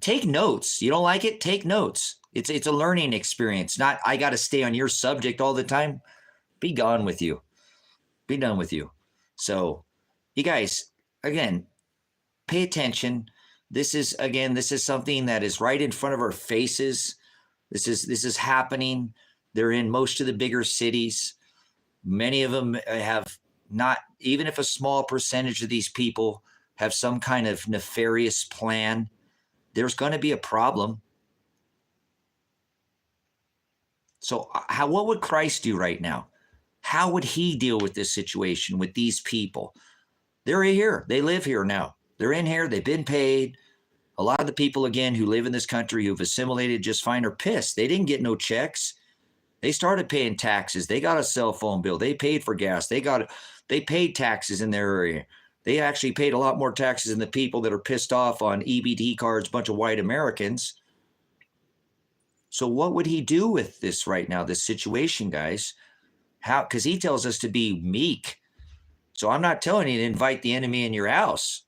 Take notes. You don't like it? Take notes. It's a learning experience. Not, I got to stay on your subject all the time. Be gone with you. Be done with you. So you guys, again, pay attention. This is something that is right in front of our faces. This is happening. They're in most of the bigger cities. Many of them have not, even if a small percentage of these people have some kind of nefarious plan, there's going to be a problem. So what would Christ do right now? How would he deal with this situation with these people? They're here. They live here now. They're in here. They've been paid. A lot of the people, again, who live in this country who've assimilated just fine are pissed. They didn't get no checks. They started paying taxes. They got a cell phone bill. They paid for gas. They paid taxes in their area. They actually paid a lot more taxes than the people that are pissed off on EBT cards, a bunch of white Americans. So what would he do with this right now, this situation, guys? How? Because he tells us to be meek. So I'm not telling you to invite the enemy in your house.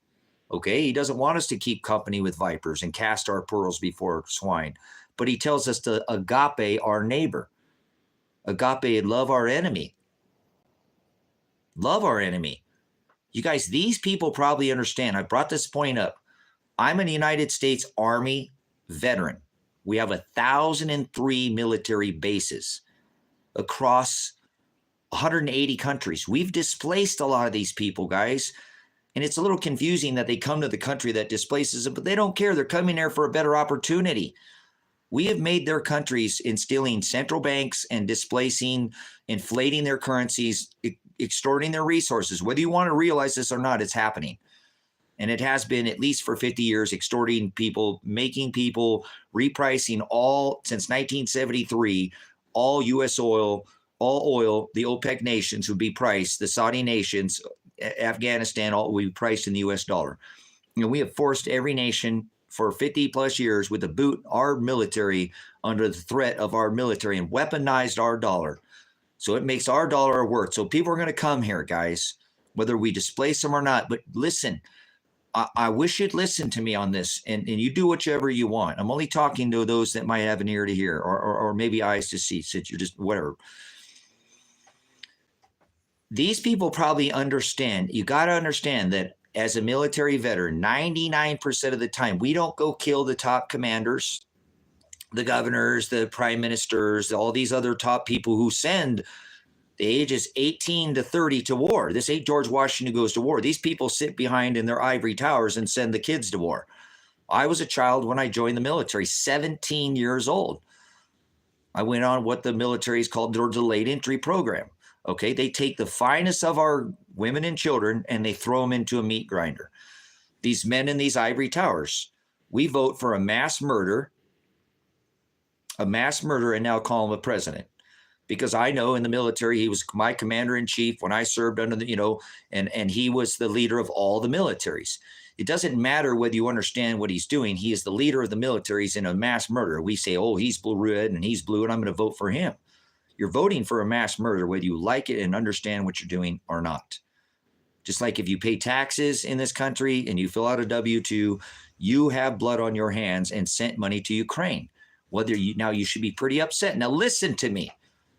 Okay, he doesn't want us to keep company with vipers and cast our pearls before swine. But he tells us to agape our neighbor. Agape, love our enemy. Love our enemy. You guys, these people probably understand. I brought this point up. I'm a United States Army veteran. We have 1,003 military bases across 180 countries. We've displaced a lot of these people, guys. And it's a little confusing that they come to the country that displaces them, but they don't care. They're coming there for a better opportunity. We have made their countries instilling central banks and displacing, inflating their currencies, extorting their resources. Whether you want to realize this or not, it's happening. And it has been at least for 50 years, extorting people, making people, repricing all, since 1973, all U.S. oil, all oil, the OPEC nations would be priced, the Saudi nations, Afghanistan, all will be priced in the U.S. dollar. You know, we have forced every nation for 50 plus years with the boot, our military under the threat of our military and weaponized our dollar. So it makes our dollar worth. So people are going to come here, guys, whether we displace them or not. But listen, I wish you'd listen to me on this and you do whichever you want. I'm only talking to those that might have an ear to hear or maybe eyes to see, since you're just whatever. These people probably understand. You got to understand that as a military veteran, 99% of the time, we don't go kill the top commanders, the governors, the prime ministers, all these other top people who send the ages 18 to 30 to war. This ain't George Washington who goes to war. These people sit behind in their ivory towers and send the kids to war. I was a child when I joined the military, 17 years old. I went on what the military is called the delayed entry program. Okay, they take the finest of our women and children and they throw them into a meat grinder. These men in these ivory towers, we vote for a mass murder, and now call him a president. Because I know in the military, he was my commander in chief when I served under the, and he was the leader of all the militaries. It doesn't matter whether you understand what he's doing. He is the leader of the militaries in a mass murder. We say, oh, he's blue red and he's blue and I'm going to vote for him. You're voting for a mass murder, whether you like it and understand what you're doing or not. Just like if you pay taxes in this country and you fill out a W-2, you have blood on your hands and sent money to Ukraine. Now you should be pretty upset. Now listen to me.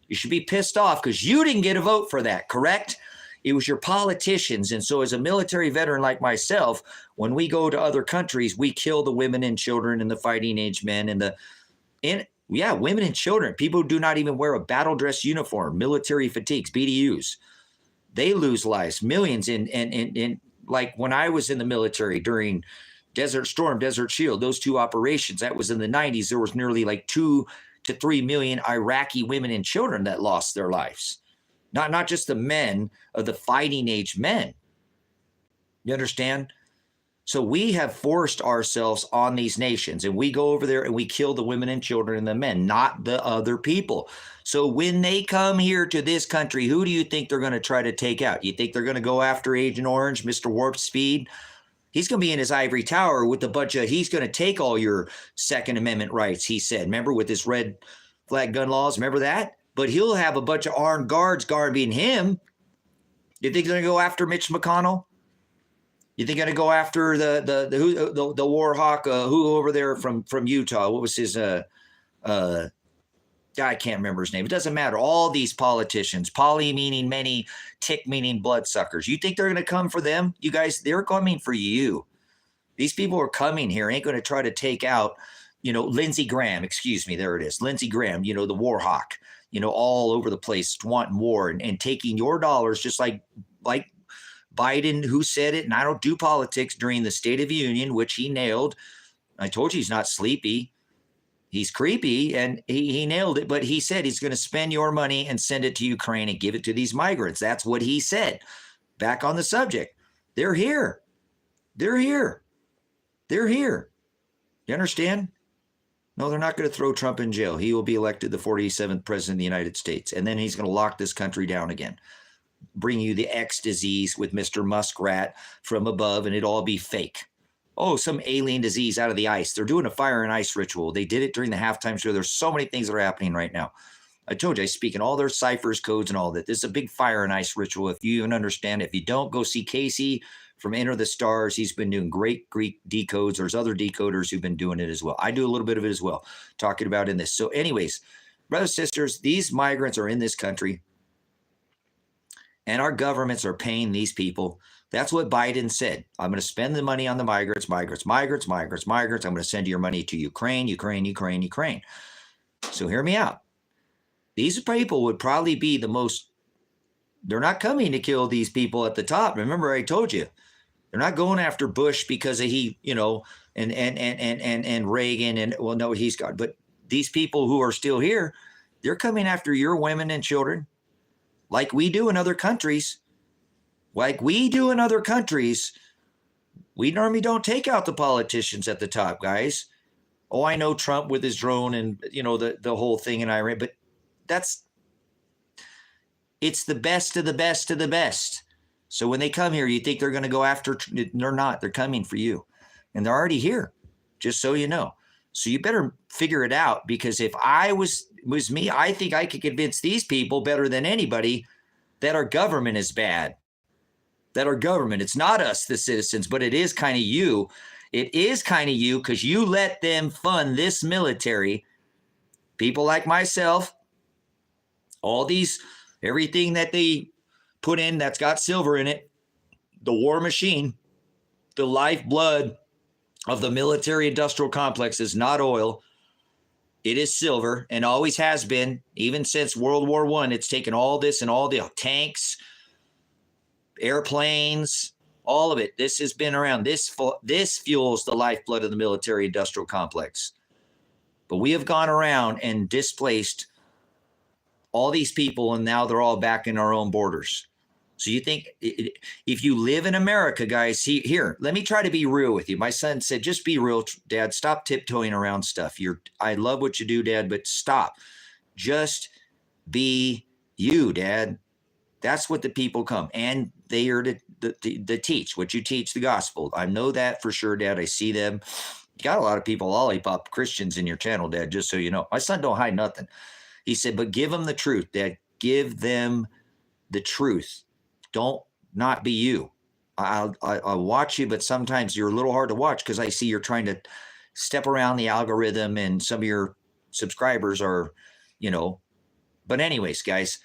You should be pissed off because you didn't get a vote for that, correct? It was your politicians. And so as a military veteran like myself, when we go to other countries, we kill the women and children and the fighting age men women and children, people who do not even wear a battle dress uniform, military fatigues, BDUs. They lose lives, millions in like when I was in the military during Desert Storm, Desert Shield, those two operations, that was in the 90s. There was nearly like 2 to 3 million Iraqi women and children that lost their lives. Not just the men of the fighting age men. You understand? So we have forced ourselves on these nations and we go over there and we kill the women and children and the men, not the other people. So when they come here to this country, who do you think they're going to try to take out? You think they're going to go after Agent Orange, Mr. Warp Speed? He's going to be in his ivory tower with a bunch of, he's going to take all your Second Amendment rights, he said. Remember with his red flag gun laws? Remember that? But he'll have a bunch of armed guards guarding him. You think they're going to go after Mitch McConnell? You think they're going to go after the war hawk, who over there from Utah? What was his, I can't remember his name. It doesn't matter. All these politicians, poly meaning many, tick meaning bloodsuckers. You think they're going to come for them? You guys, they're coming for you. These people are coming here, ain't going to try to take out, Lindsey Graham, excuse me, there it is. Lindsey Graham, the war hawk, all over the place wanting war and taking your dollars, just like Biden, who said it, and I don't do politics during the State of the Union, which he nailed. I told you he's not sleepy. He's creepy, and he nailed it, but he said he's going to spend your money and send it to Ukraine and give it to these migrants. That's what he said. Back on the subject. They're here. They're here. They're here. You understand? No, they're not going to throw Trump in jail. He will be elected the 47th president of the United States, and then he's going to lock this country down again. Bring you the X disease with Mr. Muskrat from above, and it'll all be fake. Oh, some alien disease out of the ice. They're doing a fire and ice ritual. They did it during the halftime show. There's so many things that are happening right now. I told you, I speak in all their ciphers, codes, and all that. This is a big fire and ice ritual. If you even understand, if you don't, go see Casey from Enter the Stars. He's been doing great Greek decodes. There's other decoders who've been doing it as well. I do a little bit of it as well, talking about in this. So anyways, brothers, sisters, these migrants are in this country, and our governments are paying these people. That's what Biden said. I'm going to spend the money on the migrants. I'm going to send your money to Ukraine. So hear me out. These people would probably be the most, they're not coming to kill these people at the top. Remember, I told you, they're not going after Bush because of he, and Reagan and, well, no, he's gone. But these people who are still here, they're coming after your women and children like we do in other countries. We normally don't take out the politicians at the top, guys. Oh, I know Trump with his drone and, the whole thing in Iran, but it's the best of the best of the best. So when they come here, you think they're going to go after, they're not, they're coming for you. And they're already here, just so you know. So you better figure it out, because if I was me, I think I could convince these people better than anybody that our government is bad. That our government, it's not us, the citizens, but it is kind of you. It is kind of you because you let them fund this military. People like myself, all these, everything that they put in that's got silver in it, the war machine, the lifeblood of the military industrial complex is not oil. It is silver and always has been. Even since World War I, it's taken all this and all the tanks, airplanes, all of it. This has been around. This fuels the lifeblood of the military industrial complex. But we have gone around and displaced all these people, and now they're all back in our own borders. So you think if you live in America, guys, here, let me try to be real with you. My son said, just be real, Dad. Stop tiptoeing around stuff. I love what you do, Dad, but stop. Just be you, Dad. That's what the people come. And they are to teach what you teach, the gospel. I know that for sure, Dad. I see them. You got a lot of people, lollipop Christians in your channel, Dad, just so you know. My son don't hide nothing. He said, but give them the truth, Dad. Give them the truth. Don't not be you. I'll watch you, but sometimes you're a little hard to watch because I see you're trying to step around the algorithm, and some of your subscribers are, But anyways, guys,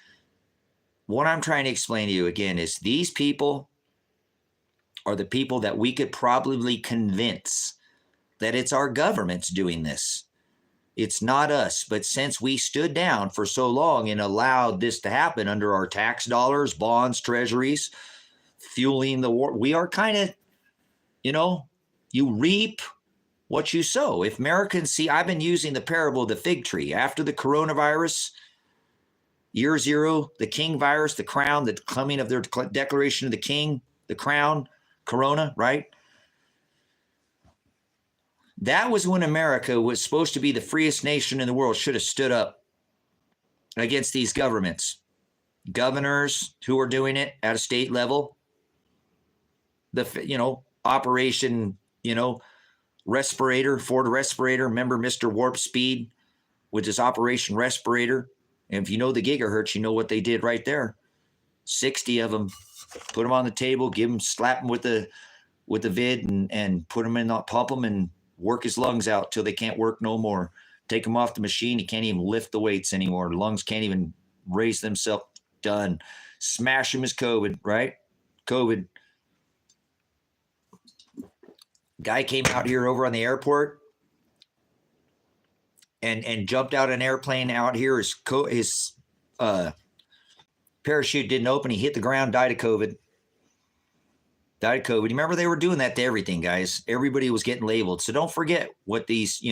what I'm trying to explain to you again is these people are the people that we could probably convince that it's our government's doing this. It's not us. But since we stood down for so long and allowed this to happen under our tax dollars, bonds, treasuries, fueling the war, we are kind of, you reap what you sow. If Americans see, I've been using the parable of the fig tree. After the coronavirus, year zero, the king virus, the crown, the coming of their declaration of the king, the crown, corona, right? That was when America was supposed to be the freest nation in the world, should have stood up against these governments. Governors who are doing it at a state level. Operation, respirator, Ford respirator. Remember Mr. Warp Speed with his Operation Respirator? And if you know the gigahertz, you know what they did right there. 60 of them, put them on the table, slap them with the vid and put them in, pump them and work his lungs out till they can't work no more. Take him off the machine. He can't even lift the weights anymore. The lungs can't even raise themselves. Done. Smash him as COVID, right? COVID. Guy came out here over on the airport and jumped out an airplane out here. His parachute didn't open. He hit the ground, died of COVID. Died of COVID. You remember they were doing that to everything, guys. Everybody was getting labeled. So don't forget what these,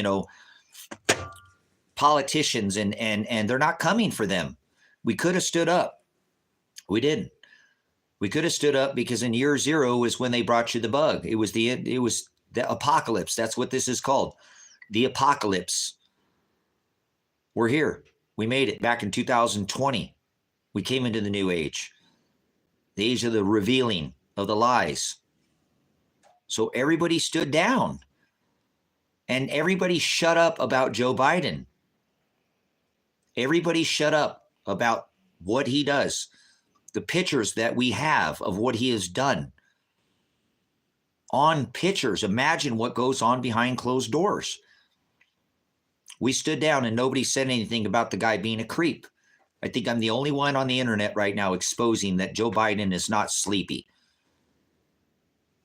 politicians and they're not coming for them. We could have stood up. We didn't. We could have stood up because in year 0 was when they brought you the bug. It was the apocalypse. That's what this is called. The apocalypse. We're here. We made it back in 2020. We came into the new age. The age of the revealing of the lies. So everybody stood down. And everybody shut up about Joe Biden. Everybody shut up about what he does. The pictures that we have of what he has done. On pictures, imagine what goes on behind closed doors. We stood down and nobody said anything about the guy being a creep. I think I'm the only one on the internet right now exposing that Joe Biden is not sleepy.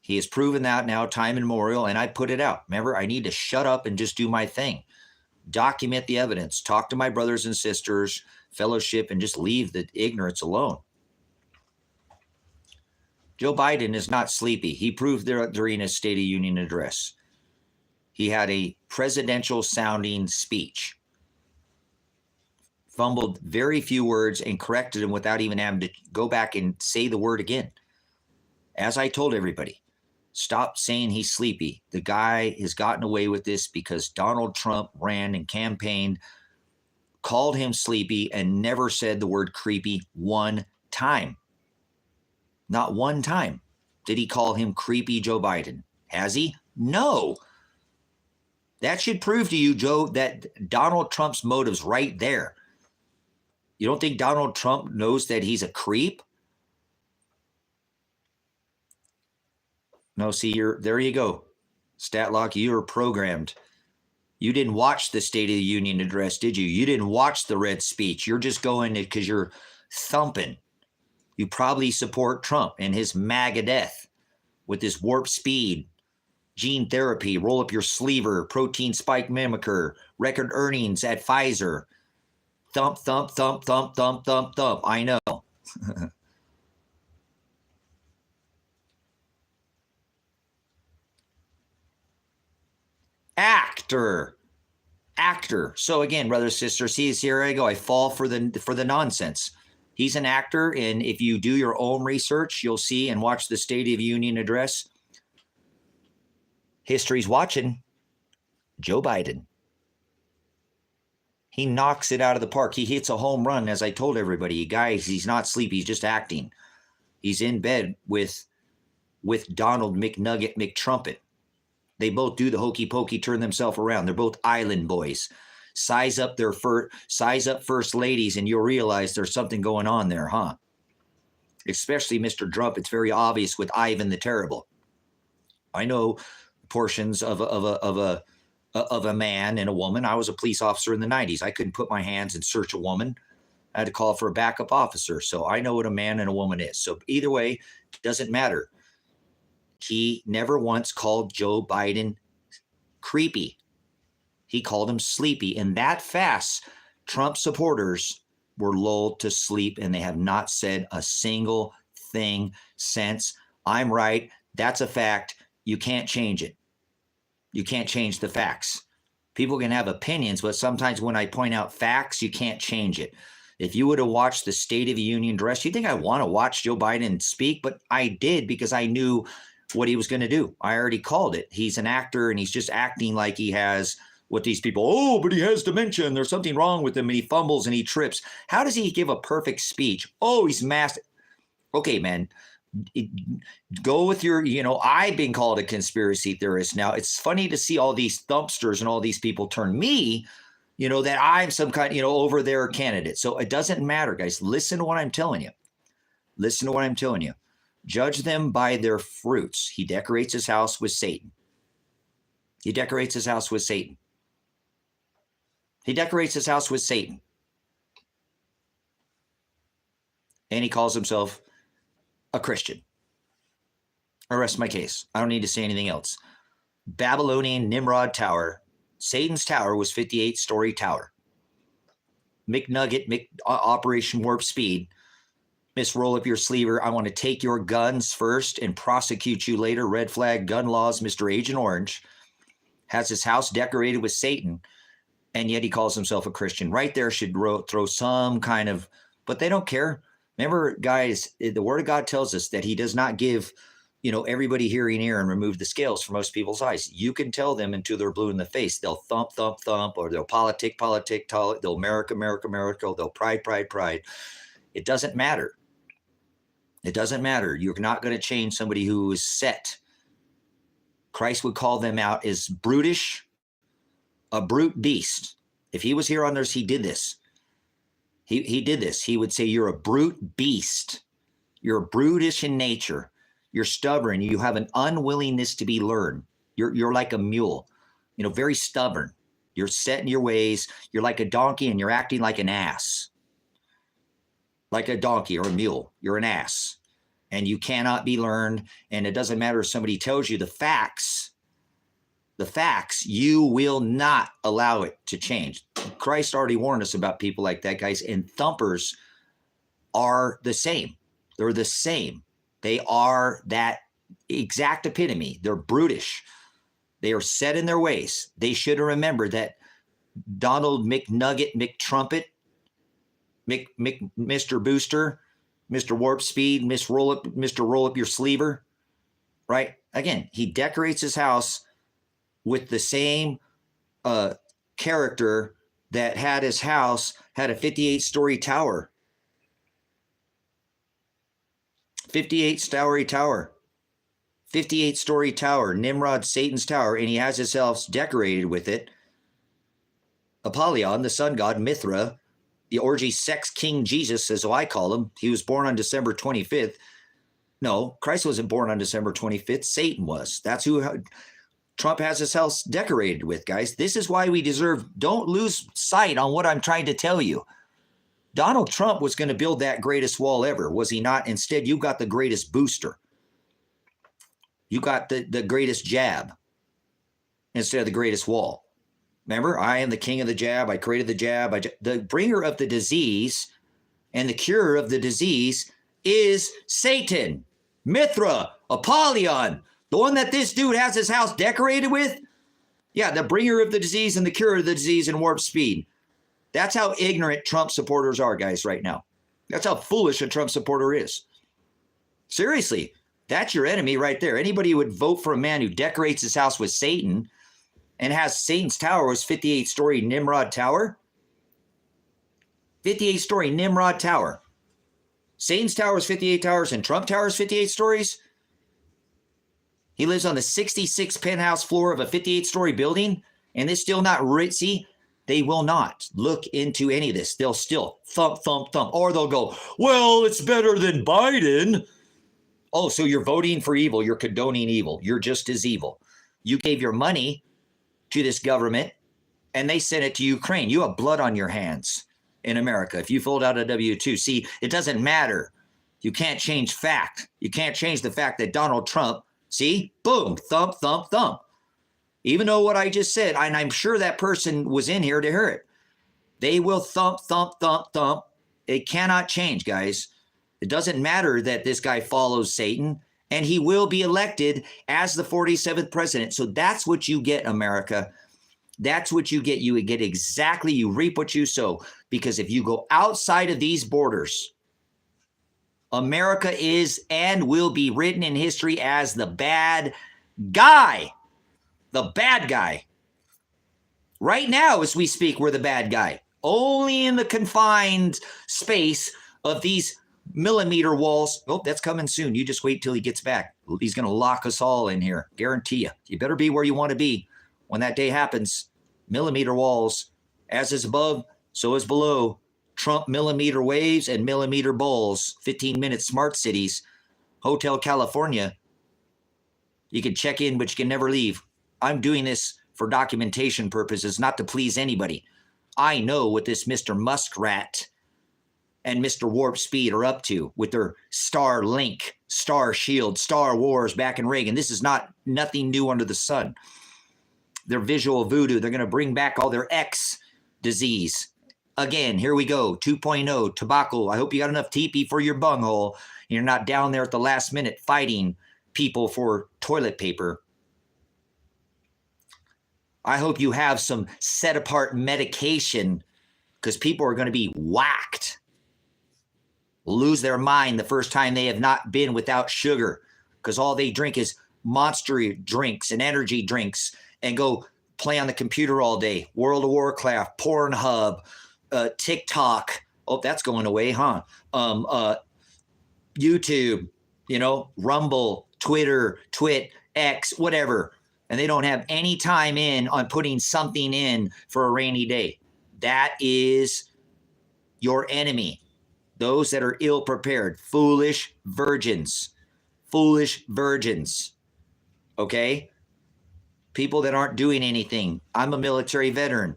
He has proven that now time immemorial, and I put it out. Remember, I need to shut up and just do my thing. Document the evidence. Talk to my brothers and sisters, fellowship, and just leave the ignorance alone. Joe Biden is not sleepy. He proved during his State of Union address. He had a presidential sounding speech. Fumbled very few words and corrected them without even having to go back and say the word again. As I told everybody, stop saying he's sleepy. The guy has gotten away with this because Donald Trump ran and campaigned, called him sleepy, and never said the word creepy one time. Not one time did he call him creepy Joe Biden. Has he? No. That should prove to you, Joe, that Donald Trump's motive's right there. You don't think Donald Trump knows that he's a creep? No, see, there you go. Statlock, you were programmed. You didn't watch the State of the Union address, did you? You didn't watch the red speech. You're just going because you're thumping. You probably support Trump and his MAGA death with his warp speed, gene therapy, roll up your sleever, protein spike mimicker, record earnings at Pfizer. Thump, thump, thump, thump, thump, thump, thump. I know. Actor. So again, brothers, sisters, here I go. I fall for the nonsense. He's an actor, and if you do your own research, you'll see and watch the State of the Union address. History's watching. Joe Biden. He knocks it out of the park. He hits a home run, as I told everybody. Guys, he's not sleepy. He's just acting. He's in bed with Donald McNugget McTrumpet. They both do the hokey pokey, turn themselves around. They're both island boys. Size up first ladies, and you'll realize there's something going on there, huh? Especially Mr. Trump. It's very obvious with Ivan the Terrible. I know portions of a man and a woman. I was a police officer in the 90s. I couldn't put my hands and search a woman. I had to call for a backup officer. So I know what a man and a woman is. So either way, it doesn't matter. He never once called Joe Biden creepy. He called him sleepy. And that fast, Trump supporters were lulled to sleep, and they have not said a single thing since. I'm right. That's a fact. You can't change it. You can't change the facts. People can have opinions, but sometimes when I point out facts, you can't change it. If you would have watched the State of the Union address, you think I want to watch Joe Biden speak? But I did because I knew what he was going to do. I already called it. He's an actor, and he's just acting like he has what these people, oh, but he has dementia, and there's something wrong with him, and he fumbles and he trips. How does he give a perfect speech? Oh, he's masked. Okay, man. Go with your, I've been called a conspiracy theorist. Now, it's funny to see all these thumpsters and all these people turn me, that I'm some kind, over their candidate. So it doesn't matter, guys. Listen to what I'm telling you. Listen to what I'm telling you. Judge them by their fruits. He decorates his house with Satan. He decorates his house with Satan. He decorates his house with Satan. And he calls himself a Christian. I rest my case. I don't need to say anything else. Babylonian Nimrod Tower. Satan's tower was 58-story tower. McNugget, Operation Warp Speed. Miss Roll Up Your Sleever, I want to take your guns first and prosecute you later. Red flag gun laws, Mr. Agent Orange. Has his house decorated with Satan, and yet he calls himself a Christian. Right there should throw some kind of, but they don't care. Remember, guys, the Word of God tells us that he does not give, everybody hearing ear and remove the scales from most people's eyes. You can tell them until they're blue in the face. They'll thump, thump, thump, or they'll politic, they'll America, they'll pride. It doesn't matter. It doesn't matter. You're not going to change somebody who is set. Christ would call them out as brutish, a brute beast. If he was here on earth, he did this. He did this. He would say, you're a brute beast. You're brutish in nature. You're stubborn. You have an unwillingness to be learned. You're like a mule, very stubborn. You're set in your ways. You're like a donkey and you're acting like an ass. Like a donkey or a mule. You're an ass. And you cannot be learned. And it doesn't matter if somebody tells you the facts, you will not allow it to change. Christ already warned us about people like that, guys. And thumpers are the same. They're the same. They are that exact epitome. They're brutish. They are set in their ways. They should have remembered that Donald McNugget, McTrumpet, Mr. Booster, Mr. Warp Speed, Mr. Roll Up Your Sleever, right? Again, he decorates his house with the same character that had his house, had a 58-story tower. 58-story tower. 58-story tower, Nimrod, Satan's tower, and he has his house decorated with it. Apollyon, the sun god, Mithra, the orgy sex king Jesus, as I call him. He was born on December 25th. No, Christ wasn't born on December 25th. Satan was. That's who Trump has his house decorated with, guys. This is why we deserve, don't lose sight on what I'm trying to tell you. Donald Trump was going to build that greatest wall ever, was he not? Instead, you got the greatest booster. You got the greatest jab instead of the greatest wall. Remember, I am the king of the jab. I created the jab. The bringer of the disease and the cure of the disease is Satan, Mithra, Apollyon, the one that this dude has his house decorated with. Yeah, the bringer of the disease and the cure of the disease in Warp Speed. That's how ignorant Trump supporters are, guys, right now. That's how foolish a Trump supporter is. Seriously, that's your enemy right there. Anybody who would vote for a man who decorates his house with Satan and has Satan's tower was 58-story Nimrod Tower. 58-story Nimrod Tower. Satan's tower is 58 towers and Trump Tower is 58 stories. He lives on the 66th penthouse floor of a 58-story building, and it's still not ritzy. They will not look into any of this. They'll still thump, thump, thump. Or they'll go, well, it's better than Biden. Oh, so you're voting for evil. You're condoning evil. You're just as evil. You gave your money to this government, and they sent it to Ukraine. You have blood on your hands in America. If you filled out a W-2, see, it doesn't matter. You can't change fact. You can't change the fact that Donald Trump, see, boom, thump, thump, thump. Even though what I just said, and I'm sure that person was in here to hear it, they will thump, thump, thump, thump. It cannot change, guys. It doesn't matter that this guy follows Satan, and he will be elected as the 47th president. So that's what you get, America. That's what you get. You get exactly, you reap what you sow. Because if you go outside of these borders, America is and will be written in history as the bad guy. The bad guy. Right now, as we speak, we're the bad guy. Only in the confined space of these millimeter walls. Oh, that's coming soon. You just wait till he gets back. He's going to lock us all in here. Guarantee you. You better be where you want to be when that day happens. Millimeter walls. As is above, so is below. Trump millimeter waves and millimeter bowls. 15-minute smart cities. Hotel California. You can check in, but you can never leave. I'm doing this for documentation purposes, not to please anybody. I know what this Mr. Muskrat and Mr. Warp Speed are up to with their Starlink, Star Shield, Star Wars back in Reagan. This is nothing new under the sun. Their visual voodoo. They're going to bring back all their X disease. Again, here we go. 2.0, tobacco. I hope you got enough teepee for your bunghole. You're not down there at the last minute fighting people for toilet paper. I hope you have some set apart medication because people are going to be whacked. Lose their mind the first time they have not been without sugar because all they drink is Monster drinks and energy drinks and go play on the computer all day. World of Warcraft, Pornhub, TikTok. Oh, that's going away, huh? YouTube, Rumble, Twitter, X, whatever. And they don't have any time in on putting something in for a rainy day. That is your enemy. Those that are ill prepared, foolish virgins, okay? People that aren't doing anything. I'm a military veteran.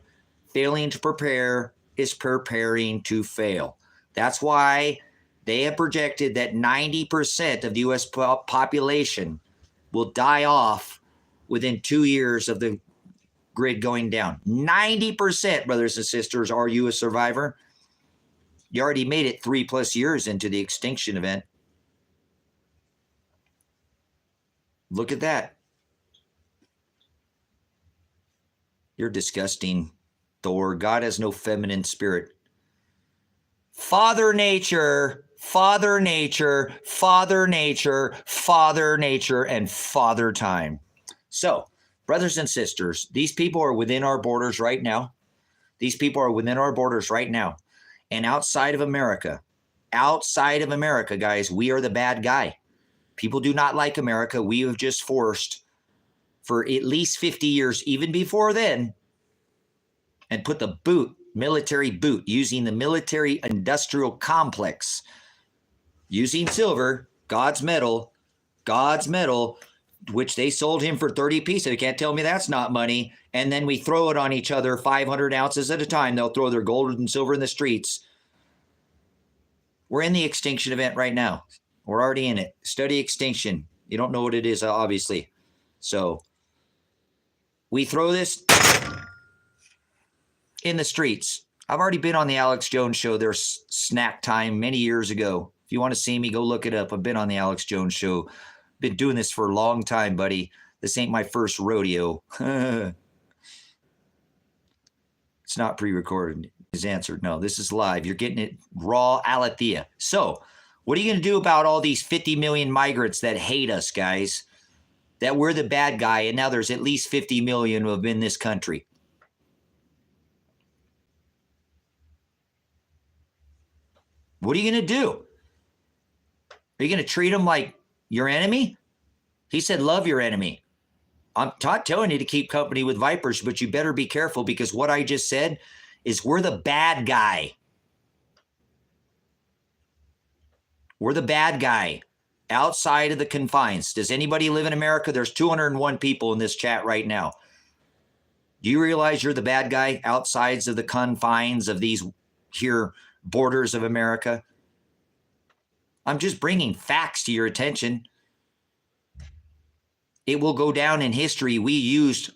Failing to prepare is preparing to fail. That's why they have projected that 90% of the U.S. population will die off within 2 years of the grid going down. 90%, brothers and sisters, are you a survivor? You already made it 3+ years into the extinction event. Look at that. You're disgusting, Thor. God has no feminine spirit. Father Nature, Father Nature, Father Nature, Father Nature, and Father Time. So, brothers and sisters, these people are within our borders right now. These people are within our borders right now. And outside of America, guys, we are the bad guy. People do not like America. We have just forced for at least 50 years, even before then, and put the military boot, using the military industrial complex, using silver, God's metal, which they sold him for 30 pieces. You can't tell me that's not money. And then we throw it on each other 500 ounces at a time. They'll throw their gold and silver in the streets. We're in the extinction event right now. We're already in it. Study extinction. You don't know what it is, obviously. So we throw this in the streets. I've already been on the Alex Jones show. There's snack time many years ago. If you want to see me, go look it up. I've been on the Alex Jones show. Been doing this for a long time, buddy. This ain't my first rodeo. It's not pre-recorded. Is answered. No, this is live. You're getting it raw Alethea. So what are you going to do about all these 50 million migrants that hate us, guys? That we're the bad guy, and now there's at least 50 million of them in this country. What are you going to do? Are you going to treat them like your enemy? He said, love your enemy. I'm not telling you to keep company with vipers, but you better be careful because what I just said is we're the bad guy. We're the bad guy outside of the confines. Does anybody live in America? There's 201 people in this chat right now. Do you realize you're the bad guy outsides of the confines of these here borders of America? I'm just bringing facts to your attention. It will go down in history. We used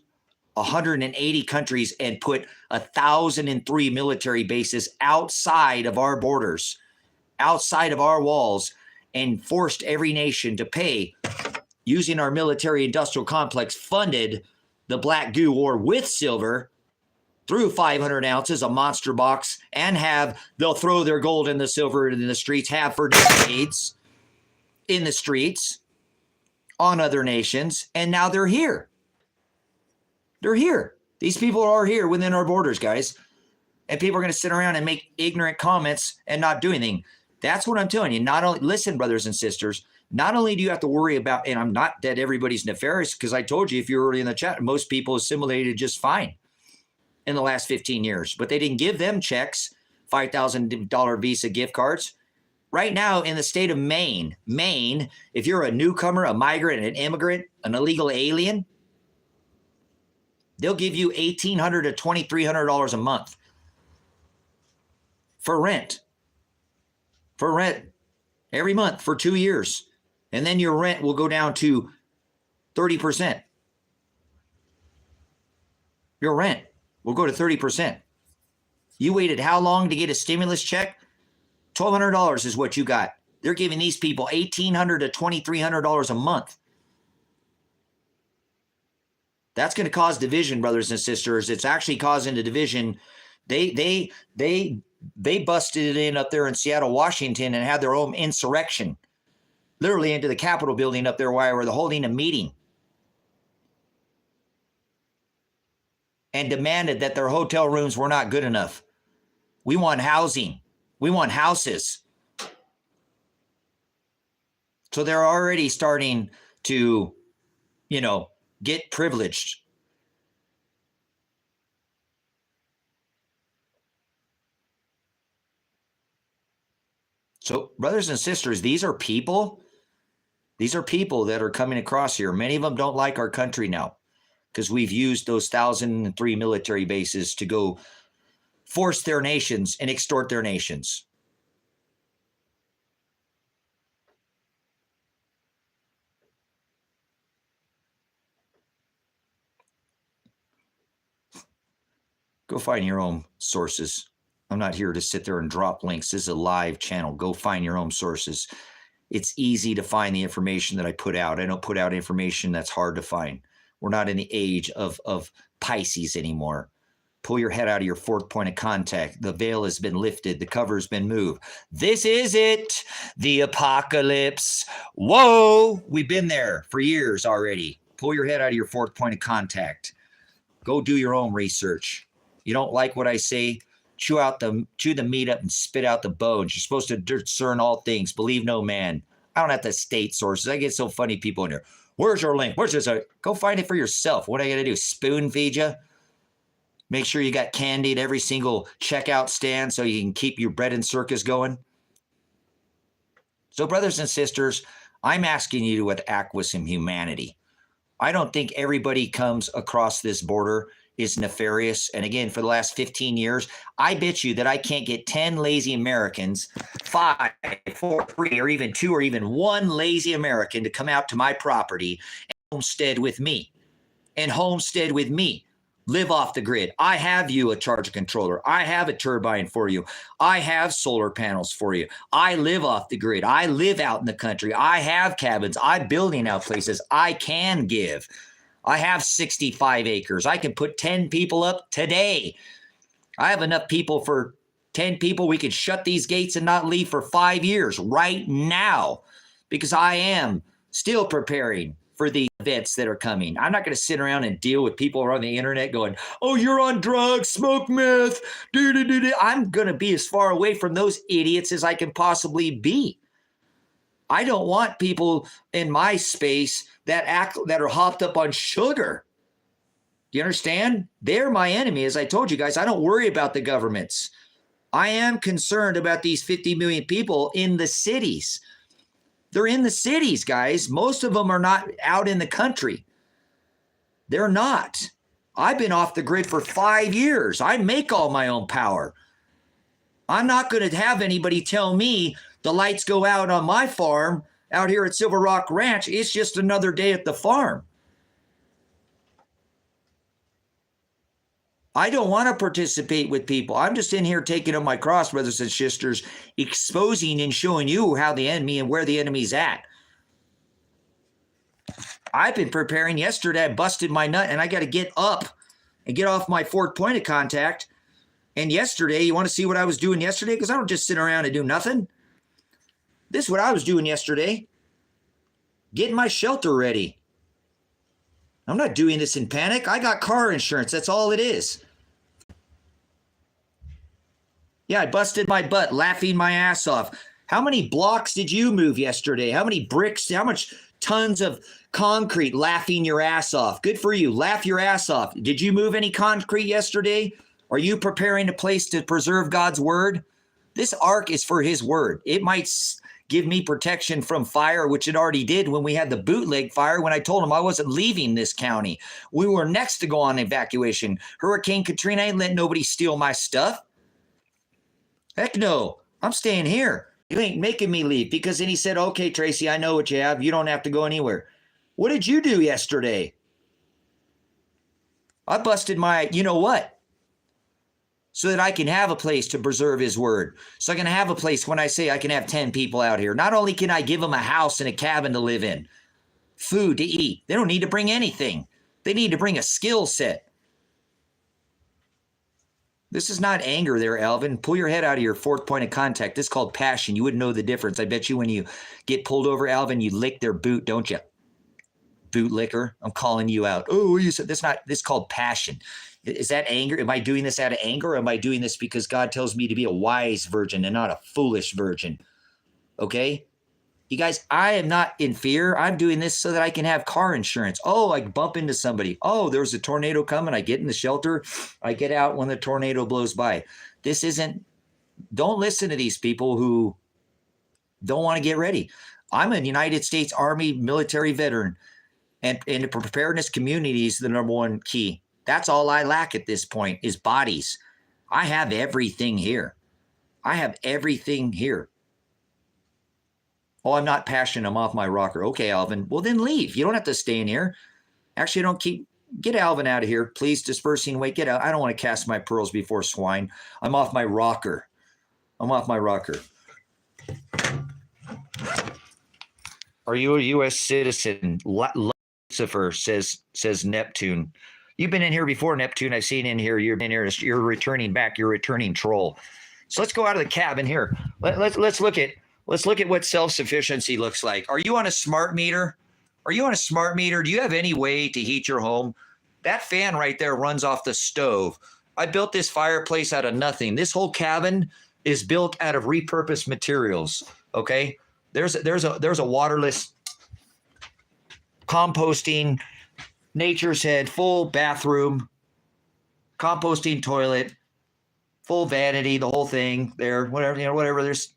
180 countries and put 1,003 military bases outside of our borders, outside of our walls, and forced every nation to pay, using our military industrial complex, funded the Black Goo War with silver through 500 ounces, a monster box, and they'll throw their gold and the silver in the streets, have for decades in the streets on other nations, and now they're here. They're here. These people are here within our borders, guys. And people are going to sit around and make ignorant comments and not do anything. That's what I'm telling you. Not only, listen, brothers and sisters, not only do you have to worry about, and I'm not that everybody's nefarious, because I told you if you're early in the chat, most people assimilated just fine in the last 15 years, but they didn't give them checks, $5,000 Visa gift cards. Right now in the state of Maine, if you're a newcomer, a migrant, an immigrant, an illegal alien, they'll give you $1,800 to $2,300 a month for rent. Every month for 2 years. And then your rent will go down to 30%. Your rent will go to 30%. You waited how long to get a stimulus check? $1,200 is what you got. They're giving these people $1,800 to $2,300 a month. That's going to cause division, brothers and sisters. It's actually causing a division. They busted it in up there in Seattle, Washington, and had their own insurrection, literally into the Capitol building up there while they're holding a meeting, and demanded that their hotel rooms were not good enough. We want housing. We want houses. So they're already starting to, get privileged. So, brothers and sisters, these are people that are coming across here. Many of them don't like our country now because we've used those 1,003 military bases to go force their nations and extort their nations. Go find your own sources. I'm not here to sit there and drop links. This is a live channel. Go find your own sources. It's easy to find the information that I put out. I don't put out information that's hard to find. We're not in the age of Pisces anymore. Pull your head out of your fourth point of contact. The veil has been lifted. The cover's been moved. This is it. The apocalypse. Whoa. We've been there for years already. Pull your head out of your fourth point of contact. Go do your own research. You don't like what I say? Chew the meat up and spit out the bones. You're supposed to discern all things. Believe no man. I don't have to state sources. I get so funny people in here. Where's your link? Where's this? Go find it for yourself. What are you going to do? Spoon feed you? Make sure you got candy at every single checkout stand so you can keep your bread and circus going. So, brothers and sisters, I'm asking you to act with some humanity. I don't think everybody comes across this border is nefarious. And again, for the last 15 years, I bet you that I can't get 10 lazy Americans, 5, 4, 3, or even 2, or even 1 lazy American to come out to my property and homestead with me. Live off the grid. I have you a charger controller. I have a turbine for you. I have solar panels for you. I live off the grid. I live out in the country. I have cabins. I'm building out places. I can give. I have 65 acres. I can put 10 people up today. I have enough people for 10 people. We could shut these gates and not leave for 5 years right now because I am still preparing for the events that are coming. I'm not going to sit around and deal with people on the internet going, oh, you're on drugs, smoke meth, I'm going to be as far away from those idiots as I can possibly be. I don't want people in my space that are hopped up on sugar. Do you understand? They're my enemy. As I told you guys, I don't worry about the governments. I am concerned about these 50 million people in the cities. They're in the cities, guys. Most of them are not out in the country. They're not. I've been off the grid for 5 years. I make all my own power. I'm not going to have anybody tell me the lights go out on my farm out here at Silver Rock Ranch. It's just another day at the farm. I don't want to participate with people. I'm just in here taking up my cross, brothers and sisters, exposing and showing you how the enemy and where the enemy's at. I've been preparing. Yesterday, I busted my nut, and I got to get up and get off my fourth point of contact. And yesterday, you want to see what I was doing yesterday? Because I don't just sit around and do nothing. This is what I was doing yesterday. Getting my shelter ready. I'm not doing this in panic. I got car insurance. That's all it is. Yeah, I busted my butt, laughing my ass off. How many blocks did you move yesterday? How many bricks? How much tons of concrete? Laughing your ass off. Good for you. Laugh your ass off. Did you move any concrete yesterday? Are you preparing a place to preserve God's word? This ark is for his word. It might give me protection from fire, which it already did when we had the bootleg fire, when I told him I wasn't leaving this county. We were next to go on evacuation. Hurricane Katrina ain't letting nobody steal my stuff. Heck no. I'm staying here. You ain't making me leave. Because then he said, okay, Tracy, I know what you have. You don't have to go anywhere. What did you do yesterday? I busted my, you know what? So that I can have a place to preserve his word. So I can have a place when I say I can have 10 people out here. Not only can I give them a house and a cabin to live in, food to eat. They don't need to bring anything. They need to bring a skill set. This is not anger there, Alvin. Pull your head out of your fourth point of contact. This is called passion. You wouldn't know the difference. I bet you when you get pulled over, Alvin, you lick their boot, don't you? Boot licker. I'm calling you out. Oh, you said this is called passion. Is that anger? Am I doing this out of anger? Or am I doing this because God tells me to be a wise virgin and not a foolish virgin? Okay? You guys, I am not in fear. I'm doing this so that I can have car insurance. Oh, I bump into somebody. Oh, there's a tornado coming. I get in the shelter. I get out when the tornado blows by. This isn't, don't listen to these people who don't want to get ready. I'm a United States Army military veteran, and the preparedness community is the number one key. That's all I lack at this point is bodies. I have everything here. I have everything here. Oh, I'm not passionate. I'm off my rocker. Okay, Alvin. Well, then leave. You don't have to stay in here. Actually, get Alvin out of here. Please, dispersing weight. Get out. I don't want to cast my pearls before swine. I'm off my rocker. I'm off my rocker. Are you a U.S. citizen? Lucifer says Neptune. You've been in here before, Neptune. I've seen in here. You've been here. You're returning back. You're returning troll. So let's go out of the cabin here. Let's look at what self-sufficiency looks like. Are you on a smart meter? Are you on a smart meter? Do you have any way to heat your home? That fan right there runs off the stove. I built this fireplace out of nothing. This whole cabin is built out of repurposed materials. Okay, there's a waterless composting. Nature's Head, full bathroom, composting toilet, full vanity, the whole thing there, whatever. There's,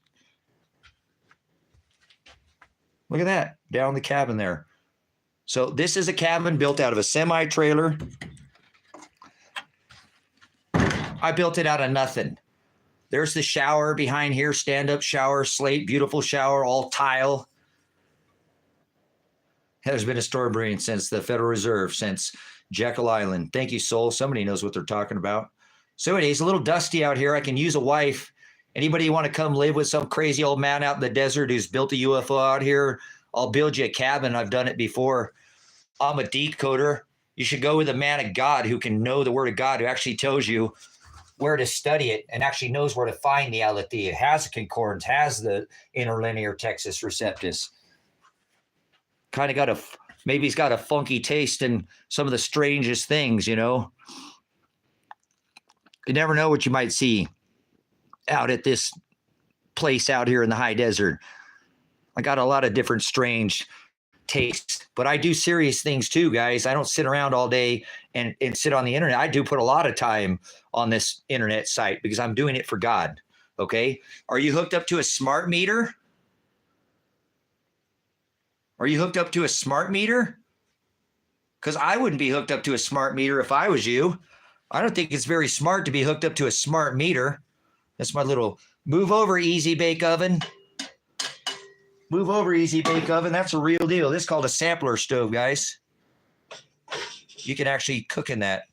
look at that, down the cabin there. So this is a cabin built out of a semi-trailer. I built it out of nothing. There's the shower behind here, stand-up shower, slate, beautiful shower, all tile. There's been a store brewing since the Federal Reserve, since Jekyll Island. Thank you, Soul. Somebody knows what they're talking about. So anyways, a little dusty out here. I can use a wife. Anybody want to come live with some crazy old man out in the desert who's built a UFO out here? I'll build you a cabin. I've done it before. I'm a decoder. You should go with a man of God who can know the word of God, who actually tells you where to study it and actually knows where to find the aletheia, has a concordance, has the interlinear Textus Receptus. Kind of got maybe he's got a funky taste in some of the strangest things, you know. You never know what you might see out at this place out here in the high desert. I got a lot of different strange tastes, but I do serious things too, guys. I don't sit around all day and sit on the internet. I do put a lot of time on this internet site because I'm doing it for God. Okay. Are you hooked up to a smart meter? Are you hooked up to a smart meter? Because I wouldn't be hooked up to a smart meter if I was you. I don't think it's very smart to be hooked up to a smart meter. That's my little move over, Easy Bake Oven. Move over, Easy Bake Oven. That's a real deal. This is called a sampler stove, guys. You can actually cook in that.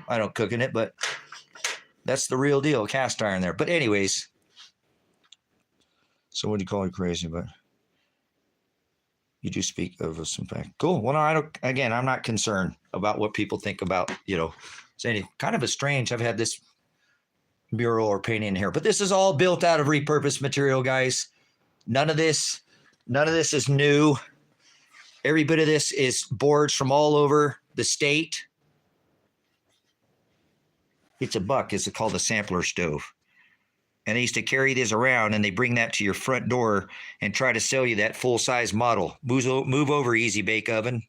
I don't cook in it, but that's the real deal. Cast iron there. But anyways, so what do you call it crazy? But you do speak of some fact. Cool. Well, no, I don't. Again, I'm not concerned about what people think about, you know. It's kind of a strange. I've had this mural or painting here, but this is all built out of repurposed material, guys. None of this is new. Every bit of this is boards from all over the state. It's a buck. It's called a sampler stove. And they used to carry this around, and they bring that to your front door and try to sell you that full-size model. Move over, Easy Bake Oven.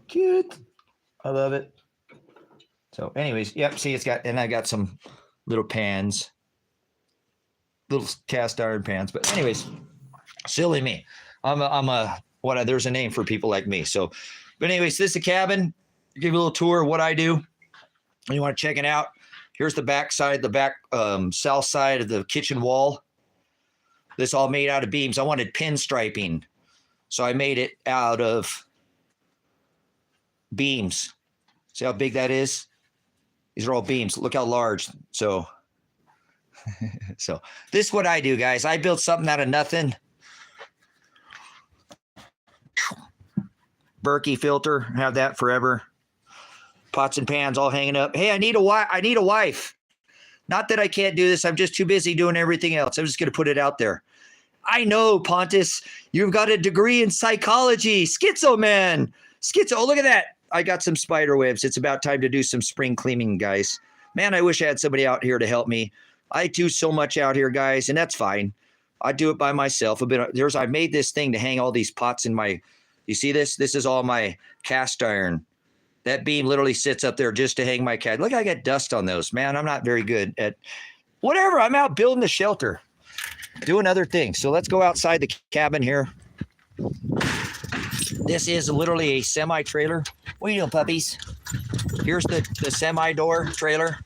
Cute. I love it. So anyways, yep, see, I got some little pans, little cast iron pans. But anyways, silly me. There's a name for people like me. So, but anyways, this is a cabin. Give you a little tour of what I do. You want to check it out. Here's the back side, south side of the kitchen wall. This all made out of beams. I wanted pinstriping, so I made it out of beams. See how big that is? These are all beams. Look how large. So this is what I do, guys. I built something out of nothing. Berkey filter, have that forever. Pots and pans all hanging up. Hey, I need a wife. Not that I can't do this. I'm just too busy doing everything else. I'm just going to put it out there. I know, Pontus, you've got a degree in psychology. Schizo man. Oh, look at that. I got some spider webs. It's about time to do some spring cleaning, guys. Man, I wish I had somebody out here to help me. I do so much out here, guys, and that's fine. I do it by myself. I made this thing to hang all these pots in my, you see this? This is all my cast iron. That beam literally sits up there just to hang my cat. Look, I got dust on those, man. I'm not very good at whatever. I'm out building the shelter, doing other things. So let's go outside the cabin here. This is literally a semi-trailer. What are you doing, puppies? Here's the semi-door trailer.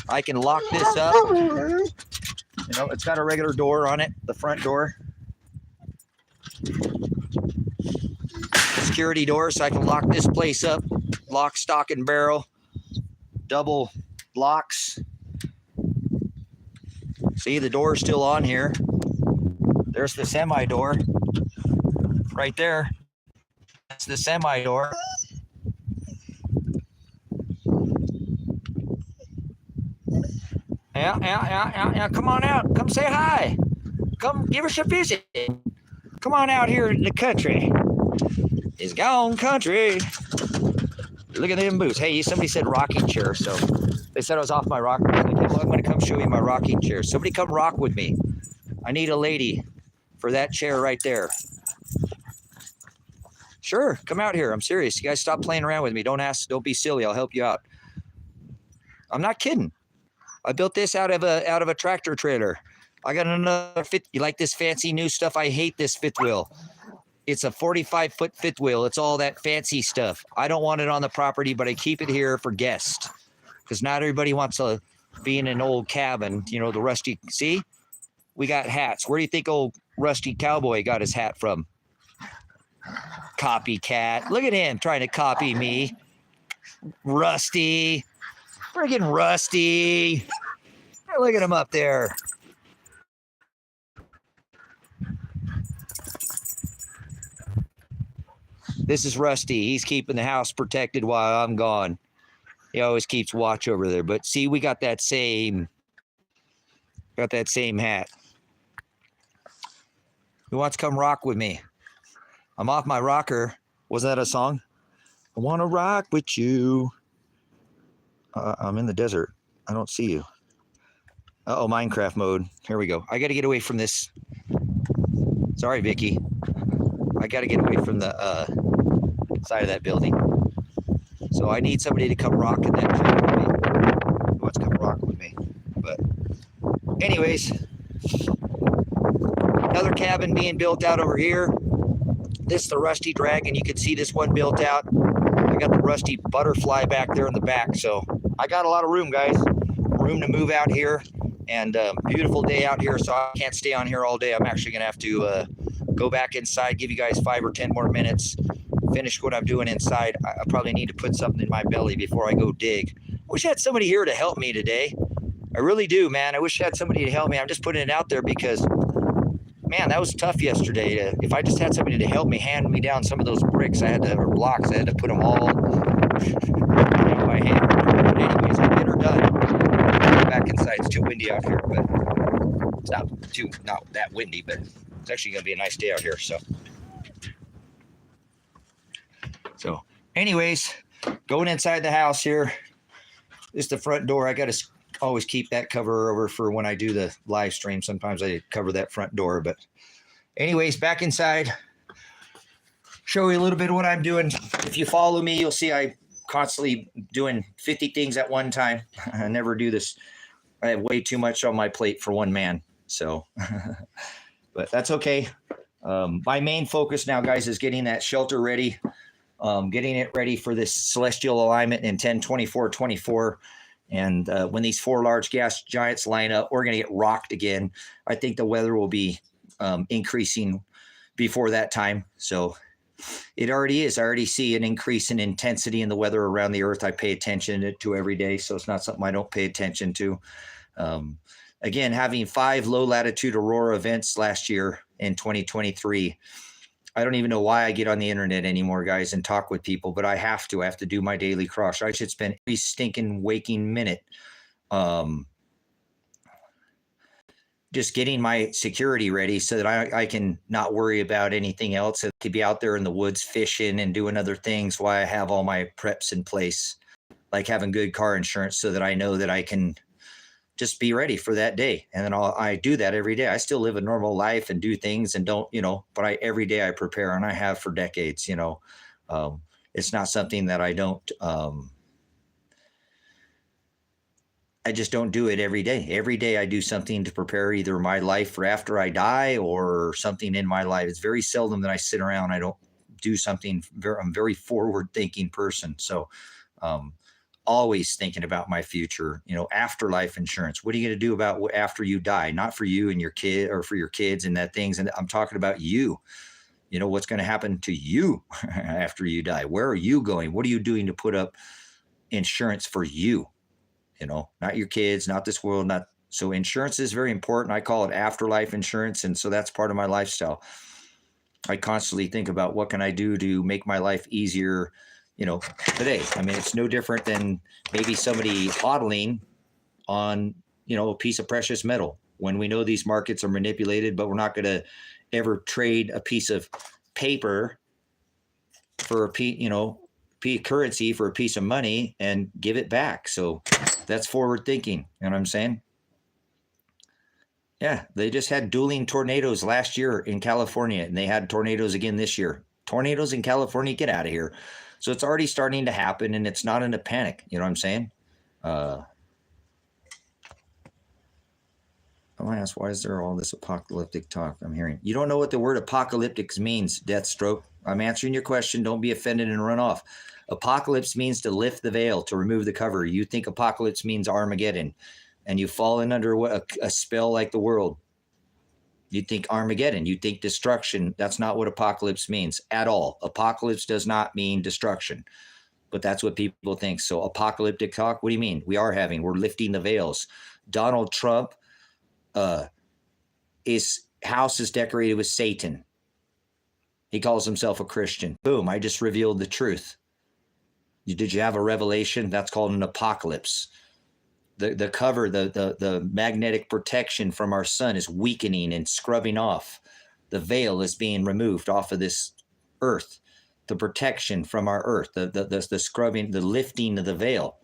I can lock this up. You know, it's got a regular door on it, the front door. Security door, so I can lock this place up. Lock, stock, and barrel. Double locks. See, the door's still on here. There's the semi-door. Right there. That's the semi-door. Yeah. Come on out. Come say hi. Come give us a visit. Come on out here in the country. It's gone country. Look at them boots. Hey, somebody said rocking chair, so they said I was off my rocking chair. Like, well, I'm going to come show you my rocking chair. Somebody come rock with me. I need a lady for that chair right there. Sure, come out here. I'm serious. You guys stop playing around with me. Don't be silly. I'll help you out. I'm not kidding. I built this out of a tractor trailer. I got another fifth. You like this fancy new stuff? I hate this fifth wheel. It's a 45-foot fifth wheel. It's all that fancy stuff. I don't want it on the property, but I keep it here for guests because not everybody wants to be in an old cabin. You know, the rusty. See, we got hats. Where do you think old rusty cowboy got his hat from? Copycat. Look at him trying to copy me. Rusty. Friggin' Rusty. Look at him up there. This is Rusty. He's keeping the house protected while I'm gone. He always keeps watch over there. But see, we got that same hat. Who wants to come rock with me? I'm off my rocker. Wasn't that a song? I want to rock with you. I'm in the desert. I don't see you. Uh-oh, Minecraft mode. Here we go. I got to get away from this. Sorry, Vicky. I got to get away from the side of that building. So I need somebody to come rock in that trailer with me. Who wants to come rock with me? But anyways, another cabin being built out over here. This is the Rusty Dragon. You can see this one built out. I got the Rusty Butterfly back there in the back. So I got a lot of room, guys. Room to move out here. And beautiful day out here, so I can't stay on here all day. I'm actually going to have to go back inside, give you guys 5 or 10 more minutes, finish what I'm doing inside. I probably need to put something in my belly before I go dig. I wish I had somebody here to help me today. I really do, man. I wish I had somebody to help me. I'm just putting it out there because, man, that was tough yesterday. If I just had somebody to help me, hand me down some of those bricks, or blocks, I had to put them all by hand. But anyways, I'll get her done. Back inside. It's too windy out here, but it's not that windy, but it's actually going to be a nice day out here. So anyways, going inside the house here. This is the front door. I got to always keep that cover over for when I do the live stream. Sometimes I cover that front door. But anyways, back inside. Show you a little bit of what I'm doing. If you follow me, you'll see I constantly doing 50 things at one time. I never do this. I have way too much on my plate for one man. So, but that's okay. My main focus now, guys, is getting that shelter ready, getting it ready for this celestial alignment in 10-24-24. And when these 4 large gas giants line up, we're going to get rocked again. I think the weather will be increasing before that time. So it already is. I already see an increase in intensity in the weather around the earth. I pay attention to every day. So it's not something I don't pay attention to. Again, having 5 low latitude aurora events last year in 2023. I don't even know why I get on the internet anymore, guys, and talk with people, but I have to. I have to do my daily cross. I should spend every stinking waking minute just getting my security ready so that I can not worry about anything else. I could be out there in the woods fishing and doing other things while I have all my preps in place, like having good car insurance so that I know that I can just be ready for that day. And then I do that every day. I still live a normal life and do things and don't, but every day I prepare, and I have for decades, it's not something that I don't, I just don't do it every day. Every day I do something to prepare either my life for after I die or something in my life. It's very seldom that I sit around. I don't do something. I'm a very forward thinking person. So, always thinking about my future, afterlife insurance. What are you going to do about after you die? Not for you and your kid or for your kids and that things. And I'm talking about you, what's going to happen to you after you die? Where are you going? What are you doing to put up insurance for you? Not your kids, not this world, so insurance is very important. I call it afterlife insurance. And so that's part of my lifestyle. I constantly think about what can I do to make my life easier, today. I mean, it's no different than maybe somebody hodling on, a piece of precious metal when we know these markets are manipulated, but we're not going to ever trade a piece of paper for currency for a piece of money and give it back. So that's forward thinking. You know what I'm saying? Yeah, they just had dueling tornadoes last year in California, and they had tornadoes again this year. Tornadoes in California, get out of here. So it's already starting to happen, and it's not in a panic. You know what I'm saying? I want to ask, why is there all this apocalyptic talk I'm hearing? You don't know what the word apocalyptic means, Deathstroke. I'm answering your question. Don't be offended and run off. Apocalypse means to lift the veil, to remove the cover. You think apocalypse means Armageddon, and you've fallen under a spell like the world. You think Armageddon, you think destruction. That's not what apocalypse means at all. Apocalypse does not mean destruction, but that's what people think. So apocalyptic talk, what do you mean? We're lifting the veils. Donald Trump, his house is decorated with Satan. He calls himself a Christian. Boom, I just revealed the truth. Did you have a revelation? That's called an apocalypse. The cover, the magnetic protection from our sun is weakening and scrubbing off. The veil is being removed off of this earth. The protection from our earth, the scrubbing, the lifting of the veil.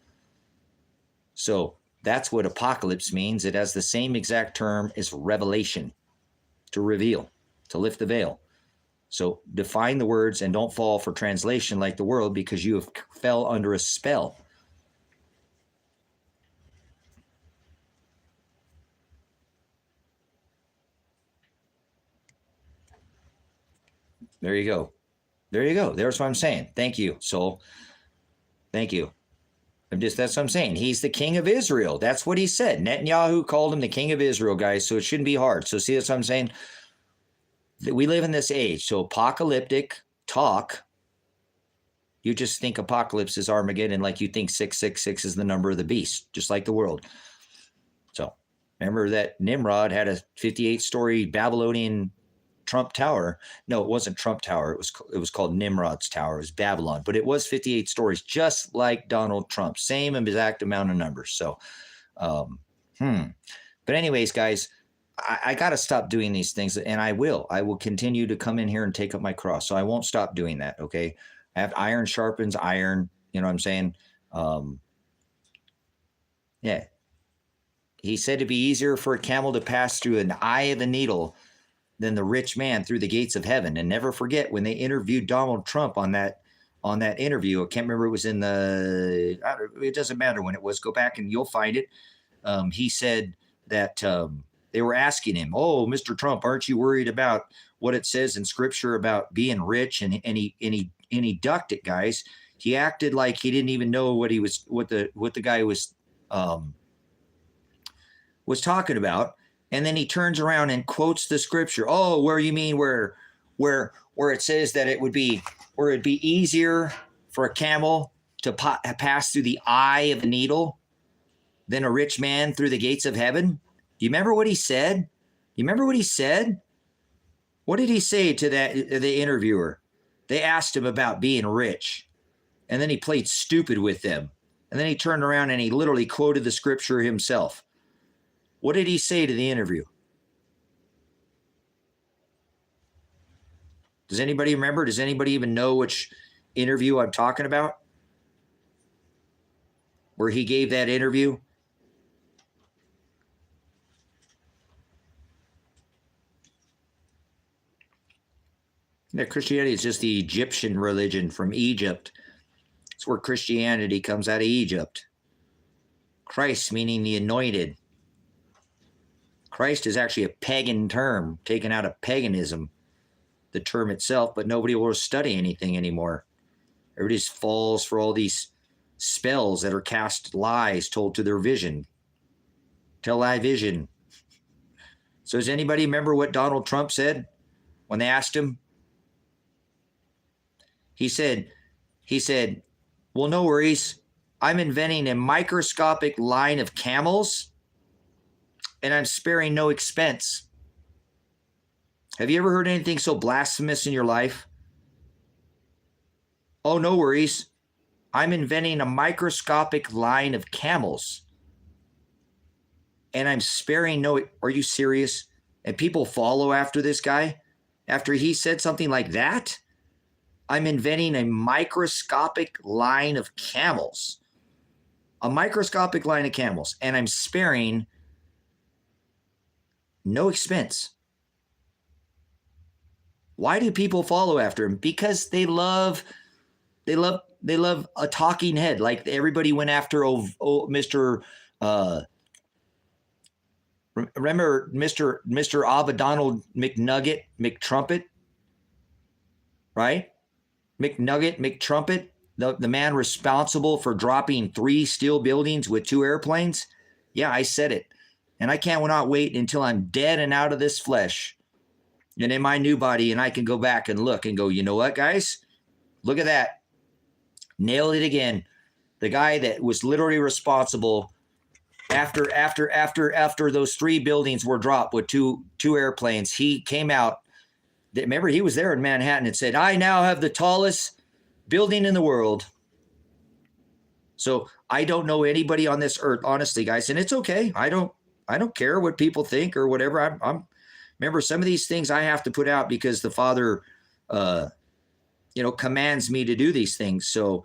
So that's what apocalypse means. It has the same exact term as revelation, to reveal, to lift the veil. So define the words and don't fall for translation like the world, because you have fell under a spell. There you go. There you go. There's what I'm saying. Thank you, soul. Thank you. That's what I'm saying. He's the king of Israel. That's what he said. Netanyahu called him the king of Israel, guys. So it shouldn't be hard. So see, that's what I'm saying. We live in this age. So apocalyptic talk, you just think apocalypse is Armageddon, like you think 666 is the number of the beast, just like the world. So remember that Nimrod had a 58-story Babylonian Trump Tower. No, it wasn't Trump Tower. It was called Nimrod's Tower. It was Babylon, but it was 58 stories, just like Donald Trump. Same exact amount of numbers. So, But anyways, guys, I got to stop doing these things, and I will. I will continue to come in here and take up my cross. So I won't stop doing that. Okay. Iron sharpens iron. You know what I'm saying? Yeah. He said it'd be easier for a camel to pass through an eye of the needle than the rich man through the gates of heaven. And never forget when they interviewed Donald Trump on that interview. I can't remember, it was in it doesn't matter when it was. Go back and you'll find it. He said that they were asking him, "Oh, Mr. Trump, aren't you worried about what it says in Scripture about being rich?" And he ducked it, guys. He acted like he didn't even know what the guy was talking about. And then he turns around and quotes the Scripture. "Oh, where you mean where it says that it'd be easier for a camel to pass through the eye of a needle than a rich man through the gates of heaven?" Do you remember what he said? What did he say to the interviewer? They asked him about being rich, and then he played stupid with them. And then he turned around and he literally quoted the Scripture himself. What did he say to the interview? Does anybody remember? Does anybody even know which interview I'm talking about? Where he gave that interview? Yeah, Christianity is just the Egyptian religion from Egypt. It's where Christianity comes out of Egypt. Christ meaning the anointed. Christ is actually a pagan term taken out of paganism, the term itself, but nobody will study anything anymore. Everybody just falls for all these spells that are cast lies told to their vision. Tell thy vision. So does anybody remember what Donald Trump said when they asked him? He said, "Well, no worries. I'm inventing a microscopic line of camels, and I'm sparing no expense." Have you ever heard anything so blasphemous in your life? "Oh, no worries. I'm inventing a microscopic line of camels, and I'm sparing no..." Are you serious? And people follow after this guy after he said something like that? "I'm inventing a microscopic line of camels. A microscopic line of camels, and I'm sparing no expense." Why do people follow after him? Because they love a talking head. Like everybody went after Mr. Remember Mr. Donald McNugget, McTrumpet, right? McNugget, McTrumpet, the man responsible for dropping 3 steel buildings with 2 airplanes. Yeah, I said it. And I cannot wait until I'm dead and out of this flesh and in my new body, and I can go back and look and go, you know what, guys? Look at that. Nailed it again. The guy that was literally responsible after those 3 buildings were dropped with two airplanes, he came out. Remember, he was there in Manhattan and said, "I now have the tallest building in the world." So I don't know anybody on this earth, honestly, guys, and it's okay. I don't care what people think or whatever. Remember, some of these things I have to put out because the Father, commands me to do these things. So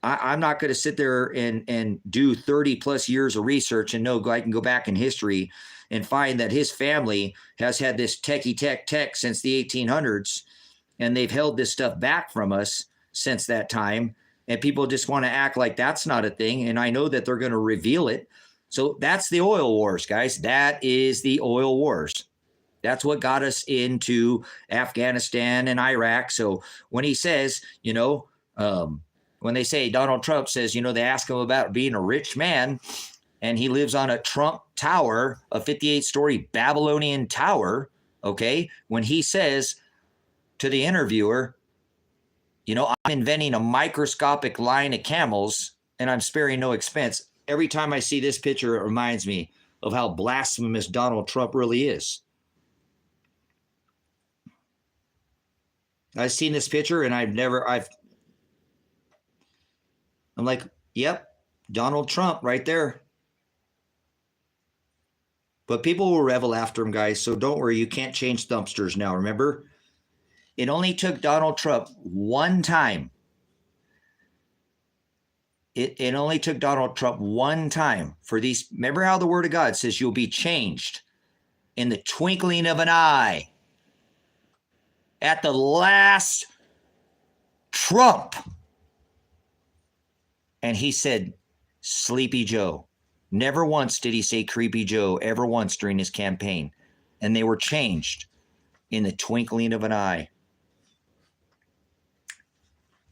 I'm not going to sit there and do 30 plus years of research and know I can go back in history and find that his family has had this techie tech since the 1800s, and they've held this stuff back from us since that time. And people just want to act like that's not a thing. And I know that they're going to reveal it. So that's the oil wars, guys. That is the oil wars. That's what got us into Afghanistan and Iraq. So when he says, when they say Donald Trump says, they ask him about being a rich man, and he lives on a Trump tower, a 58-story Babylonian tower, okay? When he says to the interviewer, I'm inventing a microscopic line of camels, and I'm sparing no expense. Every time I see this picture, it reminds me of how blasphemous Donald Trump really is. I've seen this picture, and I'm like, yep, Donald Trump right there. But people will revel after him, guys, so don't worry. You can't change thumpsters now, remember? It only took Donald Trump one time It only took Donald Trump one time for these. Remember how the word of God says you'll be changed in the twinkling of an eye. At the last Trump. And he said, Sleepy Joe. Never once did he say Creepy Joe, ever once during his campaign. And they were changed in the twinkling of an eye.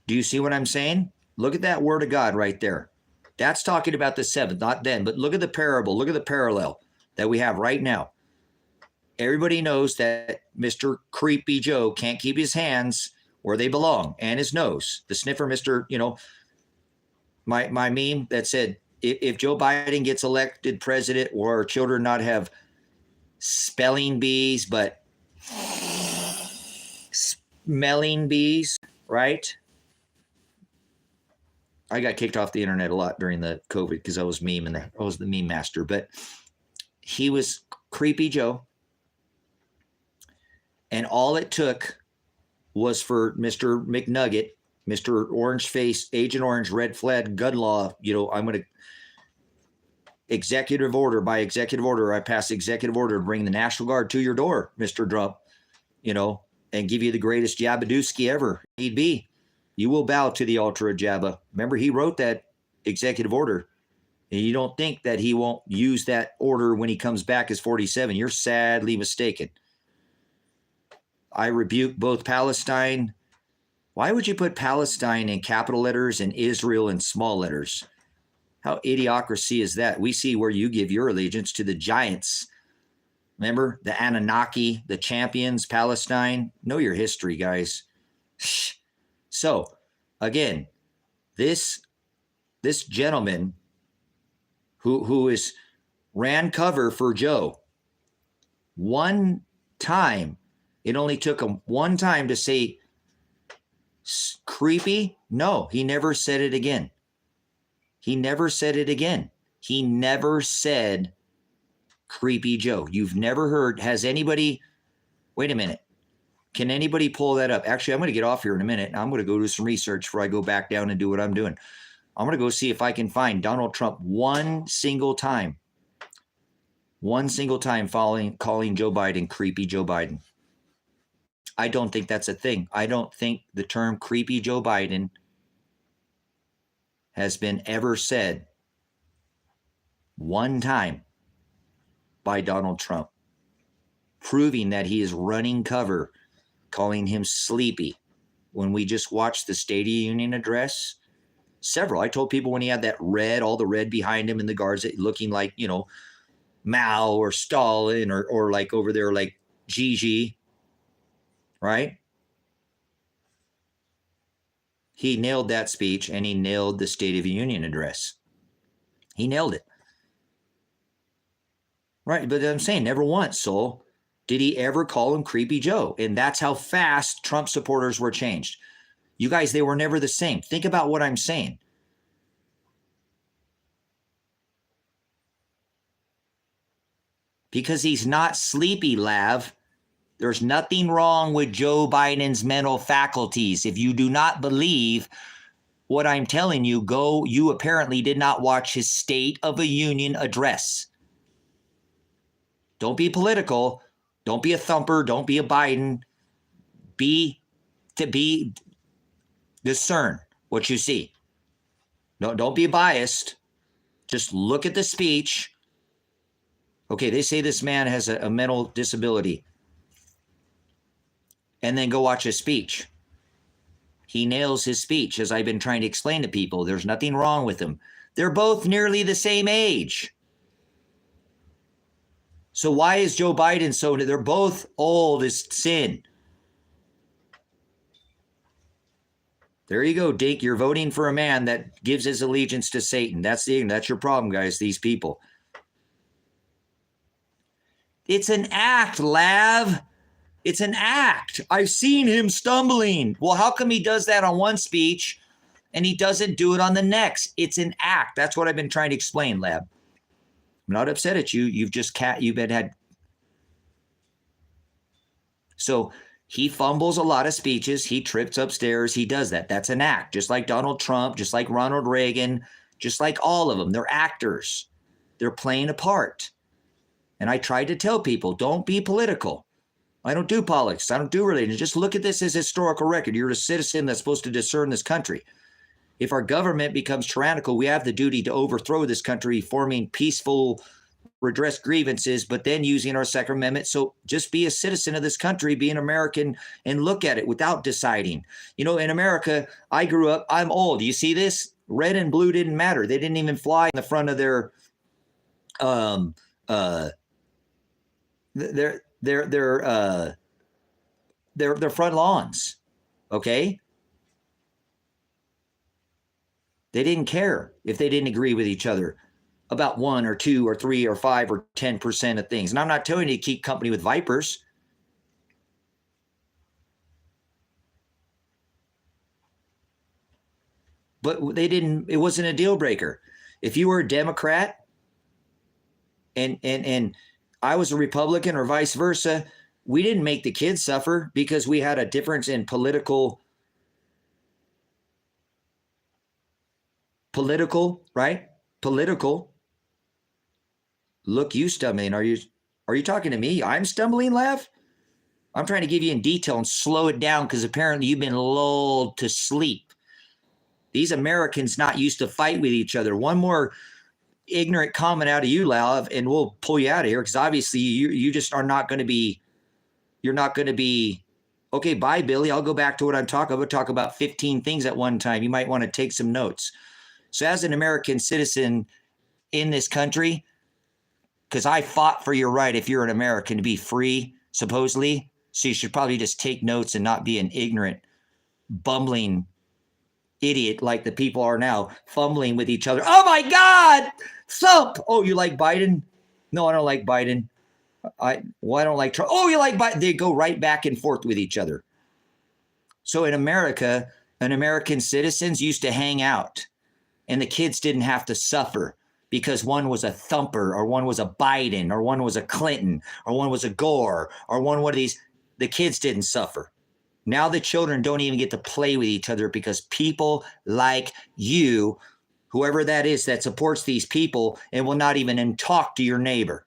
Do you see what I'm saying? Look at that word of God right there. That's talking about the seventh, not then. But look at the parable. Look at the parallel that we have right now. Everybody knows that Mr. Creepy Joe can't keep his hands where they belong and his nose. The sniffer, Mr. My meme that said, if Joe Biden gets elected president, or our children not have spelling bees, but smelling bees, right? I got kicked off the internet a lot during the COVID because I was I was the meme master. But he was Creepy Joe. And all it took was for Mr. McNugget, Mr. Orange Face, Agent Orange, Red Flag, gun law, I'm going to executive order by executive order. I pass executive order to bring the National Guard to your door, Mr. Trump, and give you the greatest Jabadooski ever need be. You will bow to the altar of Jabba. Remember, he wrote that executive order. And you don't think that he won't use that order when he comes back as 47. You're sadly mistaken. I rebuke both Palestine. Why would you put Palestine in capital letters and Israel in small letters? How idiocracy is that? We see where you give your allegiance to the giants. Remember, the Anunnaki, the champions, Palestine. Know your history, guys. So, again, this gentleman who ran cover for Joe, one time, it only took him one time to say creepy. No, he never said it again. He never said it again. He never said Creepy Joe. You've never heard, has anybody, wait a minute. Can anybody pull that up? Actually, I'm going to get off here in a minute. I'm going to go do some research before I go back down and do what I'm doing. I'm going to go see if I can find Donald Trump one single time calling Joe Biden Creepy Joe Biden. I don't think that's a thing. I don't think the term Creepy Joe Biden has been ever said one time by Donald Trump, proving that he is running cover, calling him sleepy. When we just watched the State of the Union address, several, I told people when he had that red, all the red behind him and the guards looking like, Mao or Stalin or like over there like Gigi, right? He nailed that speech and he nailed the State of the Union address. He nailed it. Right, but I'm saying never once, Soul, did he ever call him Creepy Joe. And that's how fast Trump supporters were changed. You guys, they were never the same. Think about what I'm saying. Because he's not sleepy, Lav. There's nothing wrong with Joe Biden's mental faculties. If you do not believe what I'm telling you, you apparently did not watch his State of the Union address. Don't be political. Don't be a thumper. Don't be a Biden. Discern what you see. No, don't be biased. Just look at the speech. Okay, they say this man has a mental disability. And then go watch his speech. He nails his speech, as I've been trying to explain to people. There's nothing wrong with him. They're both nearly the same age. So why is Joe Biden so? They're both old as sin. There you go, Dink. You're voting for a man that gives his allegiance to Satan. That's your problem, guys, these people. It's an act, Lav. It's an act. I've seen him stumbling. Well, how come he does that on one speech and he doesn't do it on the next? It's an act. That's what I've been trying to explain, Lab. I'm not upset at you. You've been had. So He fumbles a lot of speeches. He trips upstairs. He does that. That's an act, just like Donald Trump, just like Ronald Reagan, just like all of them. They're actors. They're playing a part. And I tried to tell people, don't be political. I don't do politics. I don't do religion. Just look at this as historical record. You're a citizen that's supposed to discern this country. If our government becomes tyrannical, we have the duty to overthrow this country, forming peaceful, redress grievances, but then using our Second Amendment. So just be a citizen of this country, be an American, and look at it without deciding. You know, in America, I grew up, I'm old. You see this? Red and blue didn't matter. They didn't even fly in the front of their front lawns. Okay? They didn't care if they didn't agree with each other about 1 or 2 or 3 or 5 or 10% of things. And I'm not telling you to keep company with vipers. But they didn't, it wasn't a deal breaker. If you were a Democrat and I was a Republican or vice versa, we didn't make the kids suffer because we had a difference in political, right? Political. Look, you stumbling. Are you talking to me? I'm stumbling, Lev? I'm trying to give you in detail and slow it down because apparently you've been lulled to sleep. These Americans not used to fight with each other. One more ignorant comment out of you, Lev, and we'll pull you out of here because obviously you just are not going to be, you're not going to be, okay, bye, Billy. I'll go back to what I'm talking about. Talk about 15 things at one time. You might want to take some notes. So as an American citizen in this country, because I fought for your right if you're an American to be free, supposedly, so you should probably just take notes and not be an ignorant, bumbling idiot like the people are now, fumbling with each other. Oh my God, thump. Oh, you like Biden? No, I don't like Biden. I don't like Trump. Oh, you like Biden? They go right back and forth with each other. So in America, American citizens used to hang out and the kids didn't have to suffer because one was a thumper or one was a Biden or one was a Clinton or one was a Gore or one of these. The kids didn't suffer. Now the children don't even get to play with each other because people like you, whoever that is that supports these people and will not even talk to your neighbor.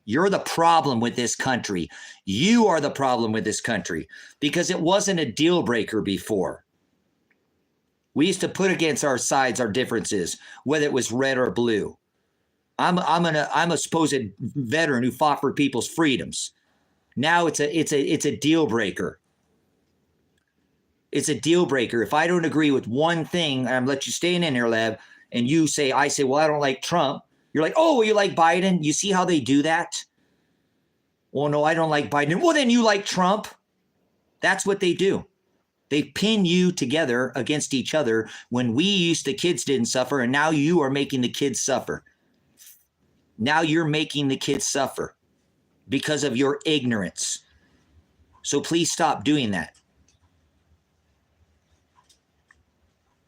You're the problem with this country. You are the problem with this country because it wasn't a deal breaker before. We used to put against our sides our differences, whether it was red or blue. I'm a supposed veteran who fought for people's freedoms. Now it's a deal breaker. It's a deal breaker. If I don't agree with one thing, I'm let you stay in here, Lev, and I say, well, I don't like Trump. You're like, oh, you like Biden? You see how they do that? Well, no, I don't like Biden. Well, then you like Trump. That's what they do. They pin you together against each other when the kids didn't suffer, and now you are making the kids suffer. Now you're making the kids suffer because of your ignorance. So please stop doing that.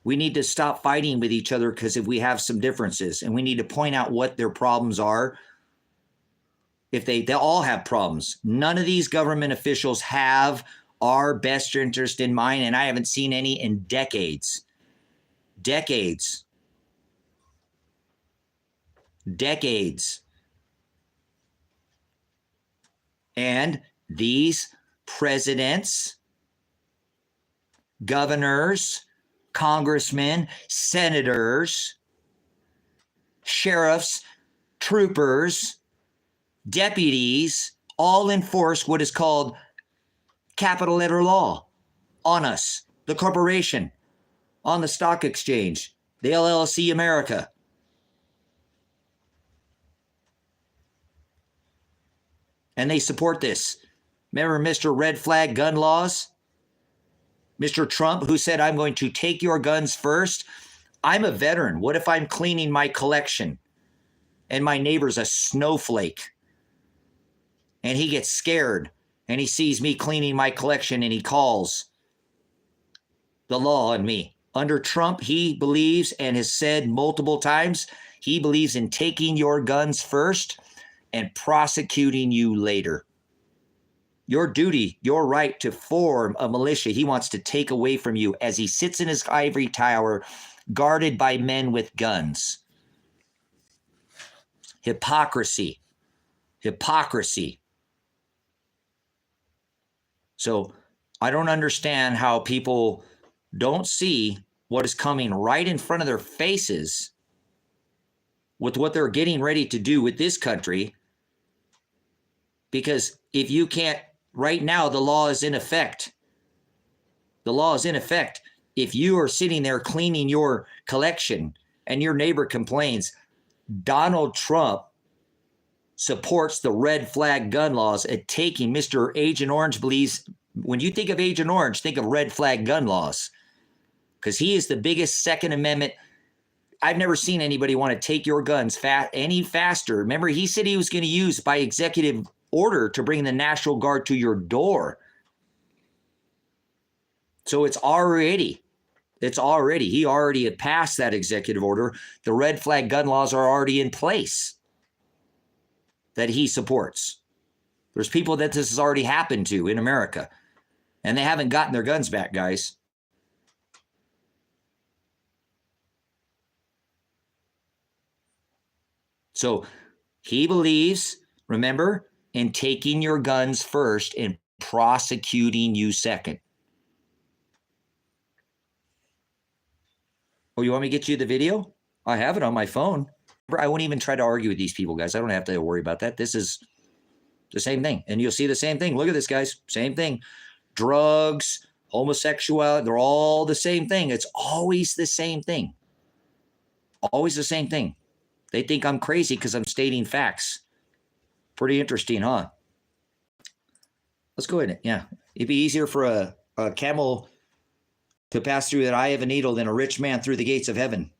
We need to stop fighting with each other because if we have some differences, and we need to point out what their problems are. If they all have problems. None of these government officials have our best interest in mind, and I haven't seen any in decades. Decades. And these presidents, governors, congressmen, senators, sheriffs, troopers, deputies, all enforce what is called capital letter law on us, the corporation, on the stock exchange, the LLC America. And they support this. Remember Mr. Red Flag gun laws? Mr. Trump, who said, I'm going to take your guns first. I'm a veteran. What if I'm cleaning my collection and my neighbor's a snowflake and he gets scared and he sees me cleaning my collection and he calls the law on me? Under Trump, he believes and has said multiple times, he believes in taking your guns first and prosecuting you later. your duty, your right to form a militia he wants to take away from you as he sits in his ivory tower guarded by men with guns. Hypocrisy. Hypocrisy. So I don't understand how people don't see what is coming right in front of their faces with what they're getting ready to do with this country. Because if you can't, right now, the law is in effect. The law is in effect. If you are sitting there cleaning your collection and your neighbor complains, Donald Trump supports the red flag gun laws at taking Mr. Agent Orange believes, when you think of Agent Orange, think of red flag gun laws, because he is the biggest Second Amendment. I've never seen anybody want to take your guns any faster. Remember, he said he was going to use by executive order to bring the National Guard to your door. So he already had passed that executive order. The red flag gun laws are already in place that he supports. There's people that this has already happened to in America, and they haven't gotten their guns back, guys. So he believes, remember, in taking your guns first and prosecuting you second. Oh, you want me to get you the video? I have it on my phone. I won't even try to argue with these people, guys. I don't have to worry about that. This is the same thing. And you'll see the same thing. Look at this, guys. Same thing. Drugs, homosexuality, they're all the same thing. It's always the same thing. Always the same thing. They think I'm crazy because I'm stating facts. Pretty interesting, huh? Let's go ahead. Yeah. It'd be easier for a camel to pass through the eye of a needle than a rich man through the gates of heaven.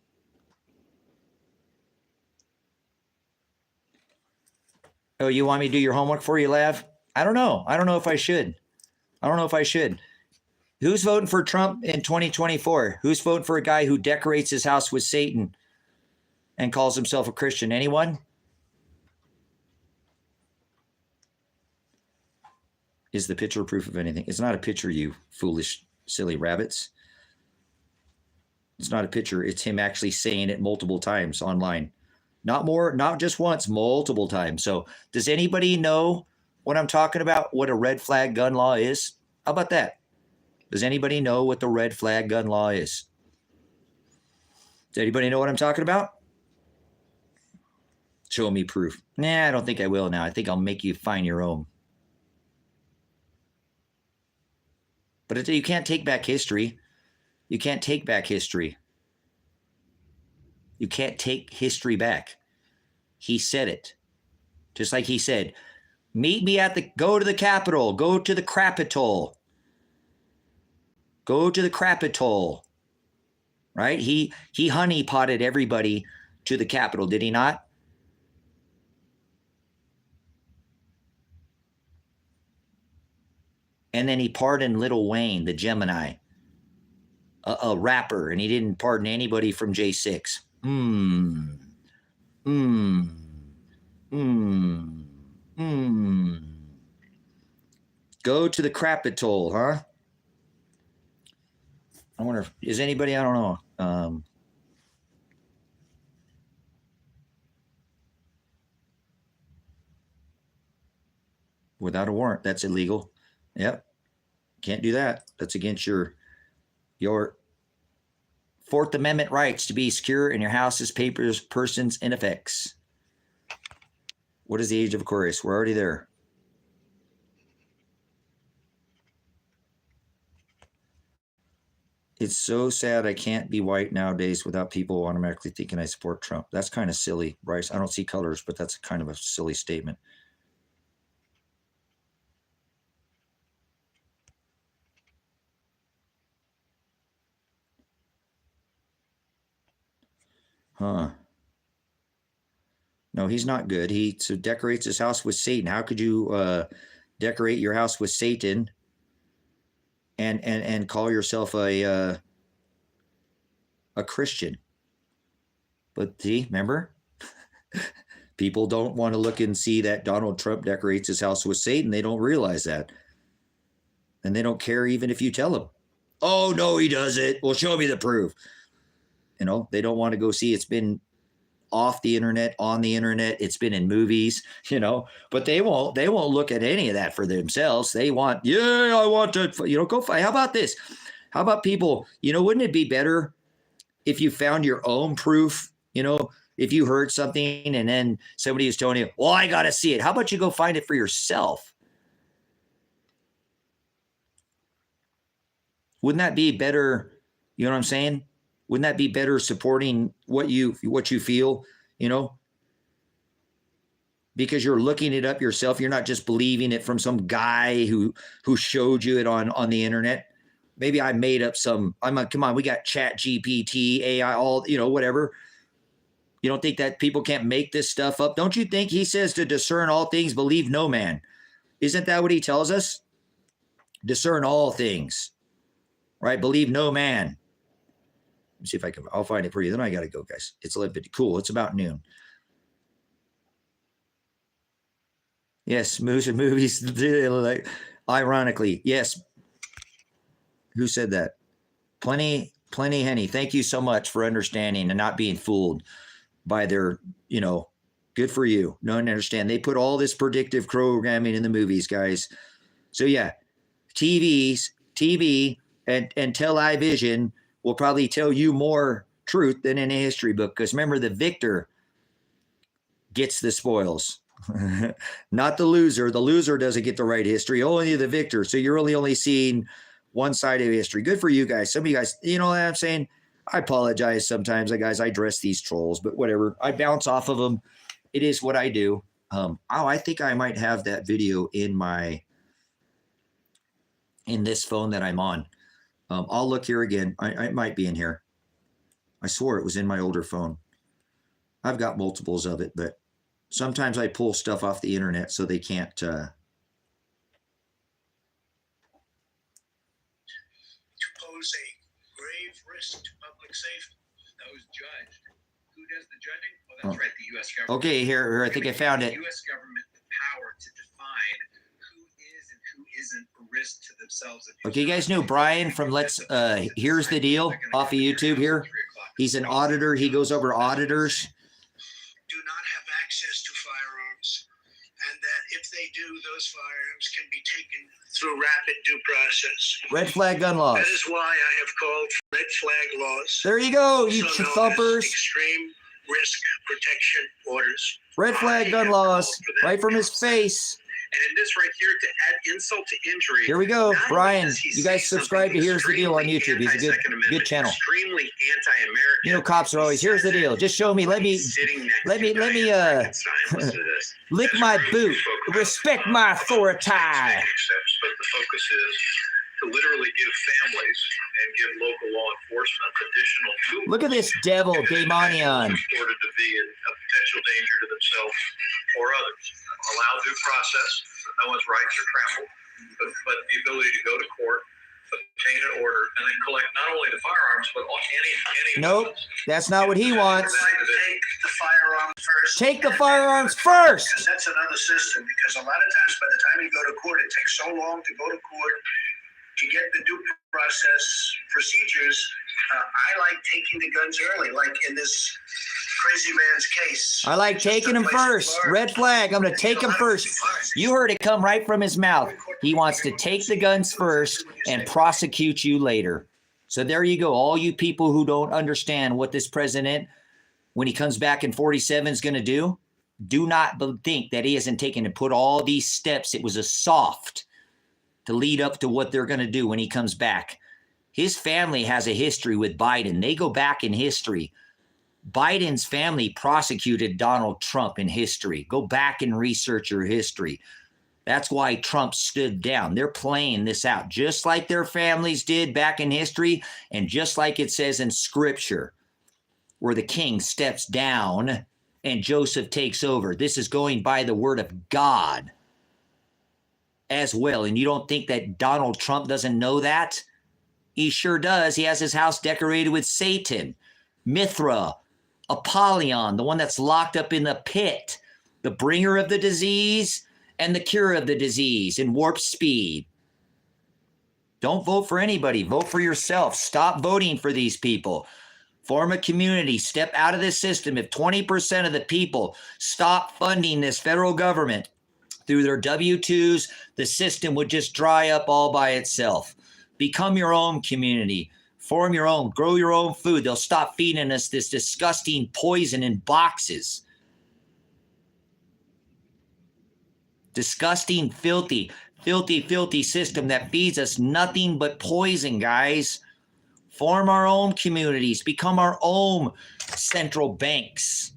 Oh, you want me to do your homework for you, Lav? I don't know. I don't know if I should. Who's voting for Trump in 2024? Who's voting for a guy who decorates his house with Satan and calls himself a Christian? Anyone? Is the picture proof of anything? It's not a picture, you foolish, silly rabbits. It's not a picture. It's him actually saying it multiple times online. Not more, not just once, multiple times. So does anybody know what I'm talking about? What a red flag gun law is? How about that? Does anybody know what the red flag gun law is? Does anybody know what I'm talking about? Show me proof. Nah, I don't think I will now. I think I'll make you find your own. But you can't take back history. You can't take back history. You can't take history back. He said it. Just like he said, meet me go to the Capitol, go to the Crapitol. Go to the Crapitol. Right? He honeypotted everybody to the Capitol, did he not? And then he pardoned Lil Wayne, the Gemini, a rapper, and he didn't pardon anybody from J6. Go to the Crapitol, huh? I wonder if, is anybody, I don't know. Without a warrant, that's illegal. Yep. Can't do that. That's against your Fourth Amendment rights to be secure in your houses, papers, persons, and effects. What is the age of Aquarius? We're already there. It's so sad I can't be white nowadays without people automatically thinking I support Trump. That's kind of silly, Bryce. I don't see colors, but that's kind of a silly statement. Huh. No, he's not good. He decorates his house with Satan. How could you decorate your house with Satan and call yourself a Christian? But see, remember, People don't want to look and see that Donald Trump decorates his house with Satan. They don't realize that. And they don't care even if you tell them. Oh, no, he does it. Well, show me the proof. You know, they don't want to go see it's been off the internet, on the internet. It's been in movies, you know, but they won't look at any of that for themselves. They want, I want to, go fight. How about this? How about people, wouldn't it be better if you found your own proof, if you heard something and then somebody is telling you, well, I got to see it. How about you go find it for yourself? Wouldn't that be better? You know what I'm saying? Wouldn't that be better supporting what you feel, because you're looking it up yourself. You're not just believing it from some guy who showed you it on the internet. Maybe I made up come on, we got Chat GPT, AI, all, whatever. You don't think that people can't make this stuff up? Don't you think he says to discern all things, believe no man? Isn't that what he tells us? Discern all things, right? Believe no man. Let me see if I'll find it for you. Then I got to go, guys. It's 11:50. Cool. It's about noon. Yes, movies, like, ironically, yes. Who said that? Plenty, Henny. Thank you so much for understanding and not being fooled by their, good for you. No one understand. They put all this predictive programming in the movies, guys. So yeah, TV and television will probably tell you more truth than in a history book. Because remember, the victor gets the spoils, not the loser. The loser doesn't get the right history, only the victor. So you're only seeing one side of history. Good for you guys. Some of you guys, you know what I'm saying? I apologize sometimes, guys. I dress these trolls, but whatever. I bounce off of them. It is what I do. I think I might have that video in this phone that I'm on. I'll look here again. I might be in here. I swore it was in my older phone. I've got multiples of it, but sometimes I pull stuff off the internet so they can't. To pose a grave risk to public safety. Those judged. Who does the judging? Well, that's right, the U.S. government. Okay, here, I think I found it. The U.S. government the power to define who is and who isn't a risk to themselves. Okay, you guys know Brian from Here's the Deal off of YouTube here. He's an auditor. He goes over auditors. Do not have access to firearms, and that if they do, those firearms can be taken through rapid due process. Red flag gun laws. That is why I have called for red flag laws. There you go, you also thumpers. Extreme risk protection orders. Red flag gun laws, right from his face. And in this right here, to add insult to injury. Here we go, Brian. You guys subscribe to Here's the Deal on YouTube. He's a good channel. Extremely anti-American. You know, cops are always, here's the deal. Just show me. Let me lick my boot. Respect my authority. But the focus is to literally give families and give local law enforcement additional tools. Look at this devil, Daemonion. Reported to be a potential danger to themselves or others. Allow due process, so no one's rights are trampled, but the ability to go to court, obtain an order, and then collect not only the firearms, but any Nope, that's not what he wants. Take the firearms first. Take the firearms first. Because that's another system, because a lot of times by the time you go to court, it takes so long to go to court to get the due process procedures. I like taking the guns early, like in this crazy man's case. I like taking him first. Red flag. I'm going to take him first. You heard it come right from his mouth. He wants to take the guns first and prosecute you later. So there you go. All you people who don't understand what this president, when he comes back in 47, is going to do not think that he hasn't taken and put all these steps. It was a soft to lead up to what they're going to do when he comes back. His family has a history with Biden. They go back in history. Biden's family prosecuted Donald Trump in history. Go back and research your history. That's why Trump stood down. They're playing this out just like their families did back in history, and just like it says in scripture, where the king steps down and Joseph takes over. This is going by the word of God as well. And you don't think that Donald Trump doesn't know that? He sure does. He has his house decorated with Satan, Mithra, Apollyon, the one that's locked up in the pit. the bringer of the disease and the cure of the disease in warp speed. Don't vote for anybody. Vote for yourself. Stop voting for these people. Form a community. Step out of this system. If 20% of the people stop funding this federal government through their W-2s, the system would just dry up all by itself. Become your own community. Form your own. Grow your own food. They'll stop feeding us this disgusting poison in boxes. Disgusting, filthy system that feeds us nothing but poison, guys. Form our own communities. Become our own central banks.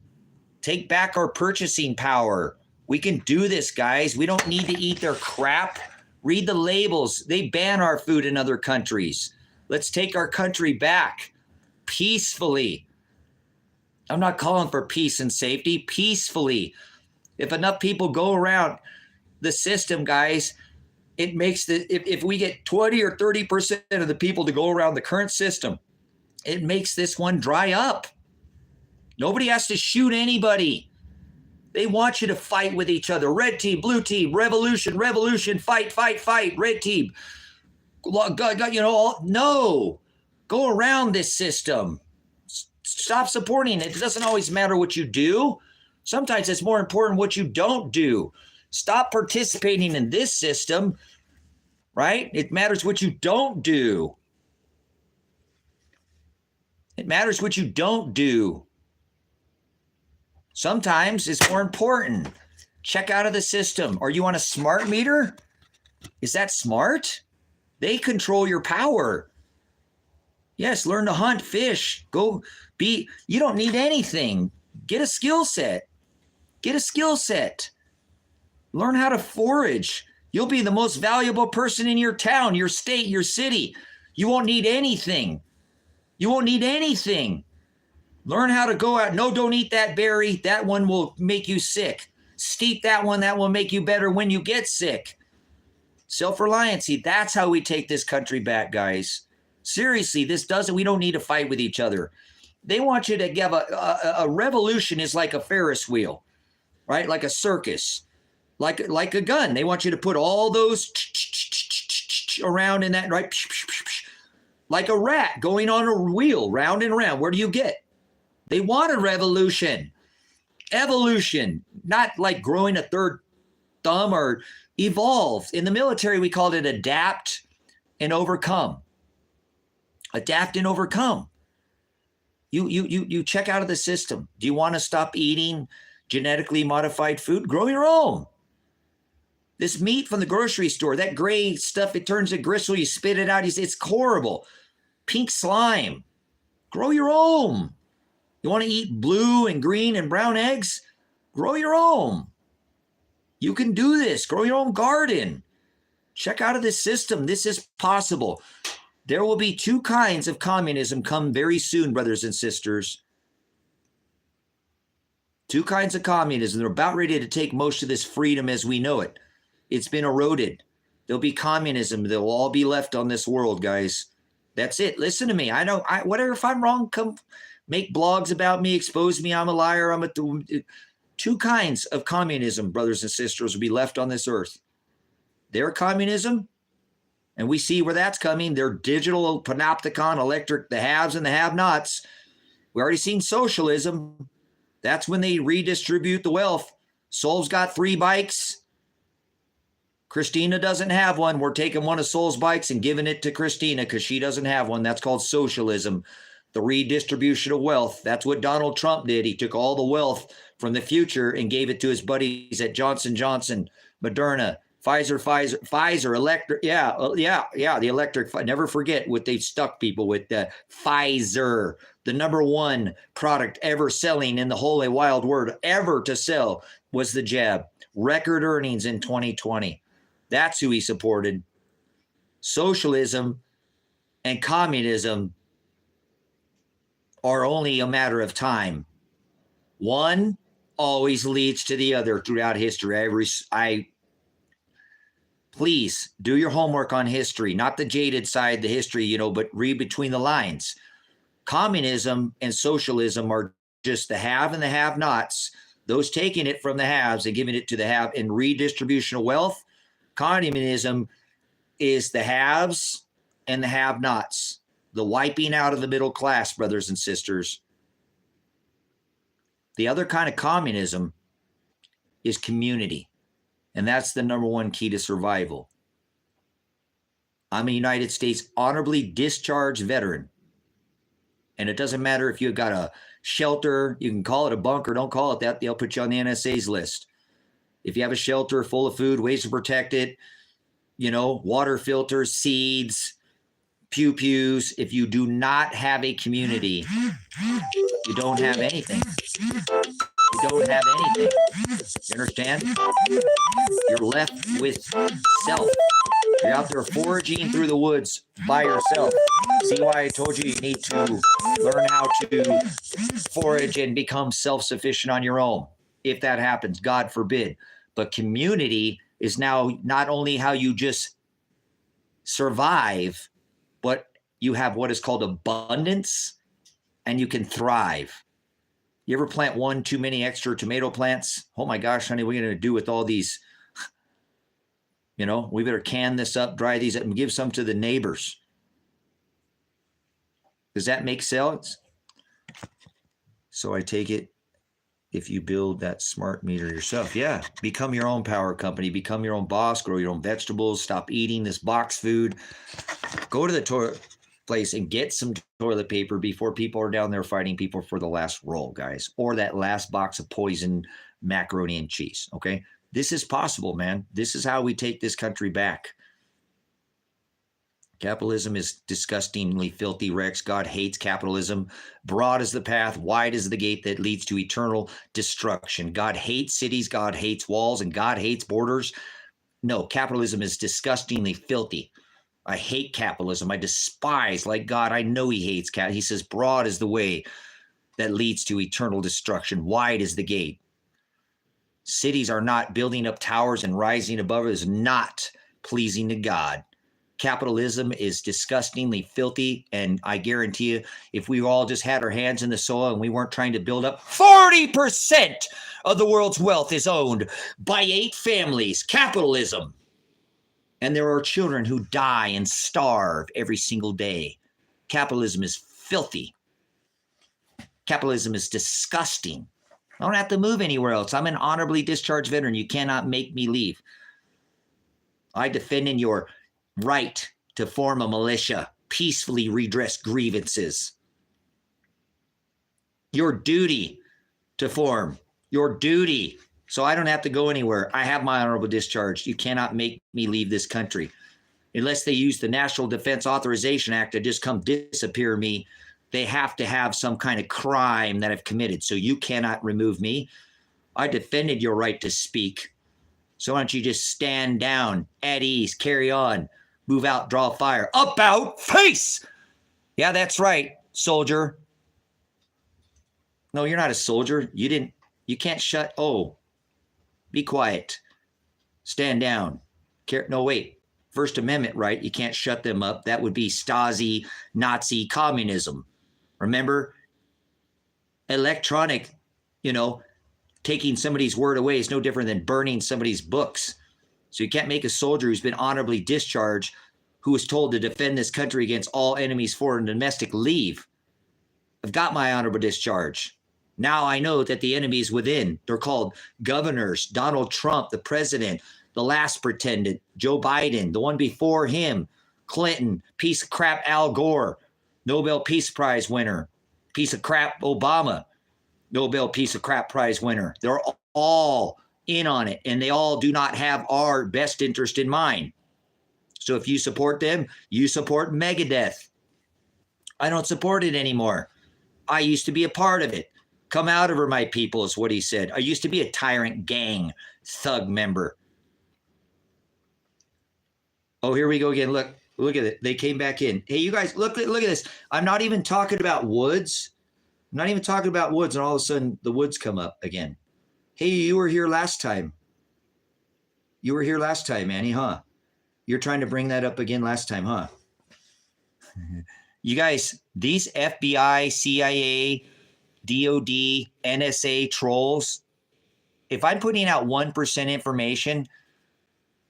Take back our purchasing power. We can do this, guys. We don't need to eat their crap. Read the labels. They ban our food in other countries. Let's take our country back peacefully. I'm not calling for peace and safety. Peacefully. If enough people go around the system, guys, it makes if we get 20 or 30% of the people to go around the current system, it makes this one dry up. Nobody has to shoot anybody. They want you to fight with each other. Red team, blue team, revolution, fight, red team. No. Go around this system. Stop supporting it. It doesn't always matter what you do. Sometimes it's more important what you don't do. Stop participating in this system, right? It matters what you don't do. It matters what you don't do. Sometimes it's more important. Check out of the system. Are you on a smart meter? Is that smart? They control your power. Yes, learn to hunt, fish, you don't need anything. Get a skill set. Learn how to forage. You'll be the most valuable person in your town, your state, your city. You won't need anything. Learn how to go out. No, don't eat that berry. That one will make you sick. Steep that one. That will make you better when you get sick. Self-reliancy. That's how we take this country back, guys. Seriously, we don't need to fight with each other. They want you to give a revolution is like a Ferris wheel, right? Like a circus, like a gun. They want you to put all those around in that, right? Like a rat going on a wheel, round and round. Where do you get? They want a revolution. Evolution, not like growing a third thumb or evolve. In the military, we called it adapt and overcome. Adapt and overcome. You check out of the system. Do you want to stop eating genetically modified food? Grow your own. This meat from the grocery store, that gray stuff, it turns to gristle. You spit it out. It's horrible. Pink slime. Grow your own. You want to eat blue and green and brown eggs? Grow your own. You can do this. Grow your own garden. Check out of this system. This is possible. There will be two kinds of communism come very soon, brothers and sisters. Two kinds of communism. They're about ready to take most of this freedom as we know it. It's been eroded. There'll be communism. They'll all be left on this world, guys. That's it. Listen to me. Whatever, if I'm wrong, come make blogs about me, expose me. I'm a liar. Two kinds of communism, brothers and sisters, will be left on this earth. Their communism, and we see where that's coming. They're digital, panopticon, electric, the haves and the have-nots. We already seen socialism. That's when they redistribute the wealth. Sol's got 3 bikes. Christina doesn't have one. We're taking one of Sol's bikes and giving it to Christina because she doesn't have one. That's called socialism, the redistribution of wealth. That's what Donald Trump did. He took all the wealth from the future and gave it to his buddies at Johnson & Johnson, Moderna, Pfizer, electric. The electric. Never forget what they've stuck people with. Pfizer, the #1 product ever selling in the whole wild world ever to sell was the jab. Record earnings in 2020. That's who he supported. Socialism and communism are only a matter of time. One always leads to the other throughout history. Please do your homework on history, not the jaded side, the history, but read between the lines. Communism and socialism are just the have and the have-nots those taking it from the haves and giving it to the have and redistribution of wealth. Communism is the haves and the have-nots, the wiping out of the middle class, brothers and sisters. The other kind of communism is community, and that's the number one key to survival. I'm a United States honorably discharged veteran, and it doesn't matter if you've got a shelter. You can call it a bunker. Don't call it that. They'll put you on the NSA's list. If you have a shelter full of food, ways to protect it, water filters, seeds, pew-pews. If you do not have a community, you don't have anything. You don't have anything. You understand? You're left with self. You're out there foraging through the woods by yourself. See why I told you need to learn how to forage and become self-sufficient on your own. If that happens, God forbid. But community is now not only how you just survive, but you have what is called abundance and you can thrive. You ever plant one too many extra tomato plants? Oh my gosh, honey, what are you going to do with all these? We better can this up, dry these up, and give some to the neighbors. Does that make sense? So I take it, if you build that smart meter yourself, yeah, become your own power company, become your own boss, grow your own vegetables, stop eating this box food, go to the toilet place and get some toilet paper before people are down there fighting people for the last roll, guys, or that last box of poison macaroni and cheese, okay? This is possible, man. This is how we take this country back. Capitalism is disgustingly filthy, Rex. God hates capitalism. Broad is the path, wide is the gate that leads to eternal destruction. God hates cities, God hates walls, and God hates borders. No, capitalism is disgustingly filthy. I hate capitalism. I despise, like God, I know he hates He says, broad is the way that leads to eternal destruction. Wide is the gate. Cities are not building up towers and rising above it is not pleasing to God. Capitalism is disgustingly filthy, and I guarantee you, if we all just had our hands in the soil and we weren't trying to build up, 40% of the world's wealth is owned by 8 families. Capitalism. And there are children who die and starve every single day. Capitalism is filthy. Capitalism is disgusting. I don't have to move anywhere else. I'm an honorably discharged veteran. You cannot make me leave. I defend in your right to form a militia, peacefully redress grievances. Your duty to form. Your duty. So I don't have to go anywhere. I have my honorable discharge. You cannot make me leave this country. Unless they use the National Defense Authorization Act to just come disappear me, they have to have some kind of crime that I've committed. So you cannot remove me. I defended your right to speak. So why don't you just stand down, at ease, carry on, move out, draw fire. About face! Yeah, that's right, soldier. No, you're not a soldier. You can't shut. Oh, be quiet. Stand down. No, wait. First Amendment right. You can't shut them up. That would be Stasi, Nazi, communism. Remember, electronic, taking somebody's word away is no different than burning somebody's books. So you can't make a soldier who's been honorably discharged, who was told to defend this country against all enemies, foreign and domestic, leave. I've got my honorable discharge. Now I know that the enemy is within. They're called governors, Donald Trump, the president, the last pretendant, Joe Biden, the one before him, Clinton, piece of crap Al Gore, Nobel Peace Prize winner, piece of crap Obama, Nobel Peace of Crap Prize winner. They're all in on it, and they all do not have our best interest in mind. So if you support them, you support Megadeth. I don't support it anymore. I used to be a part of it. Come out of her, my people, is what he said. I used to be a tyrant gang thug member. Oh, here we go again. Look at it. They came back in. Hey, you guys, look at this. I'm not even talking about woods. I'm not even talking about woods, and all of a sudden the woods come up again. Hey, you were here last time. You were here last time, Annie, huh? You're trying to bring that up again last time, huh? You guys, these FBI, CIA, DOD, NSA trolls, if I'm putting out 1% information,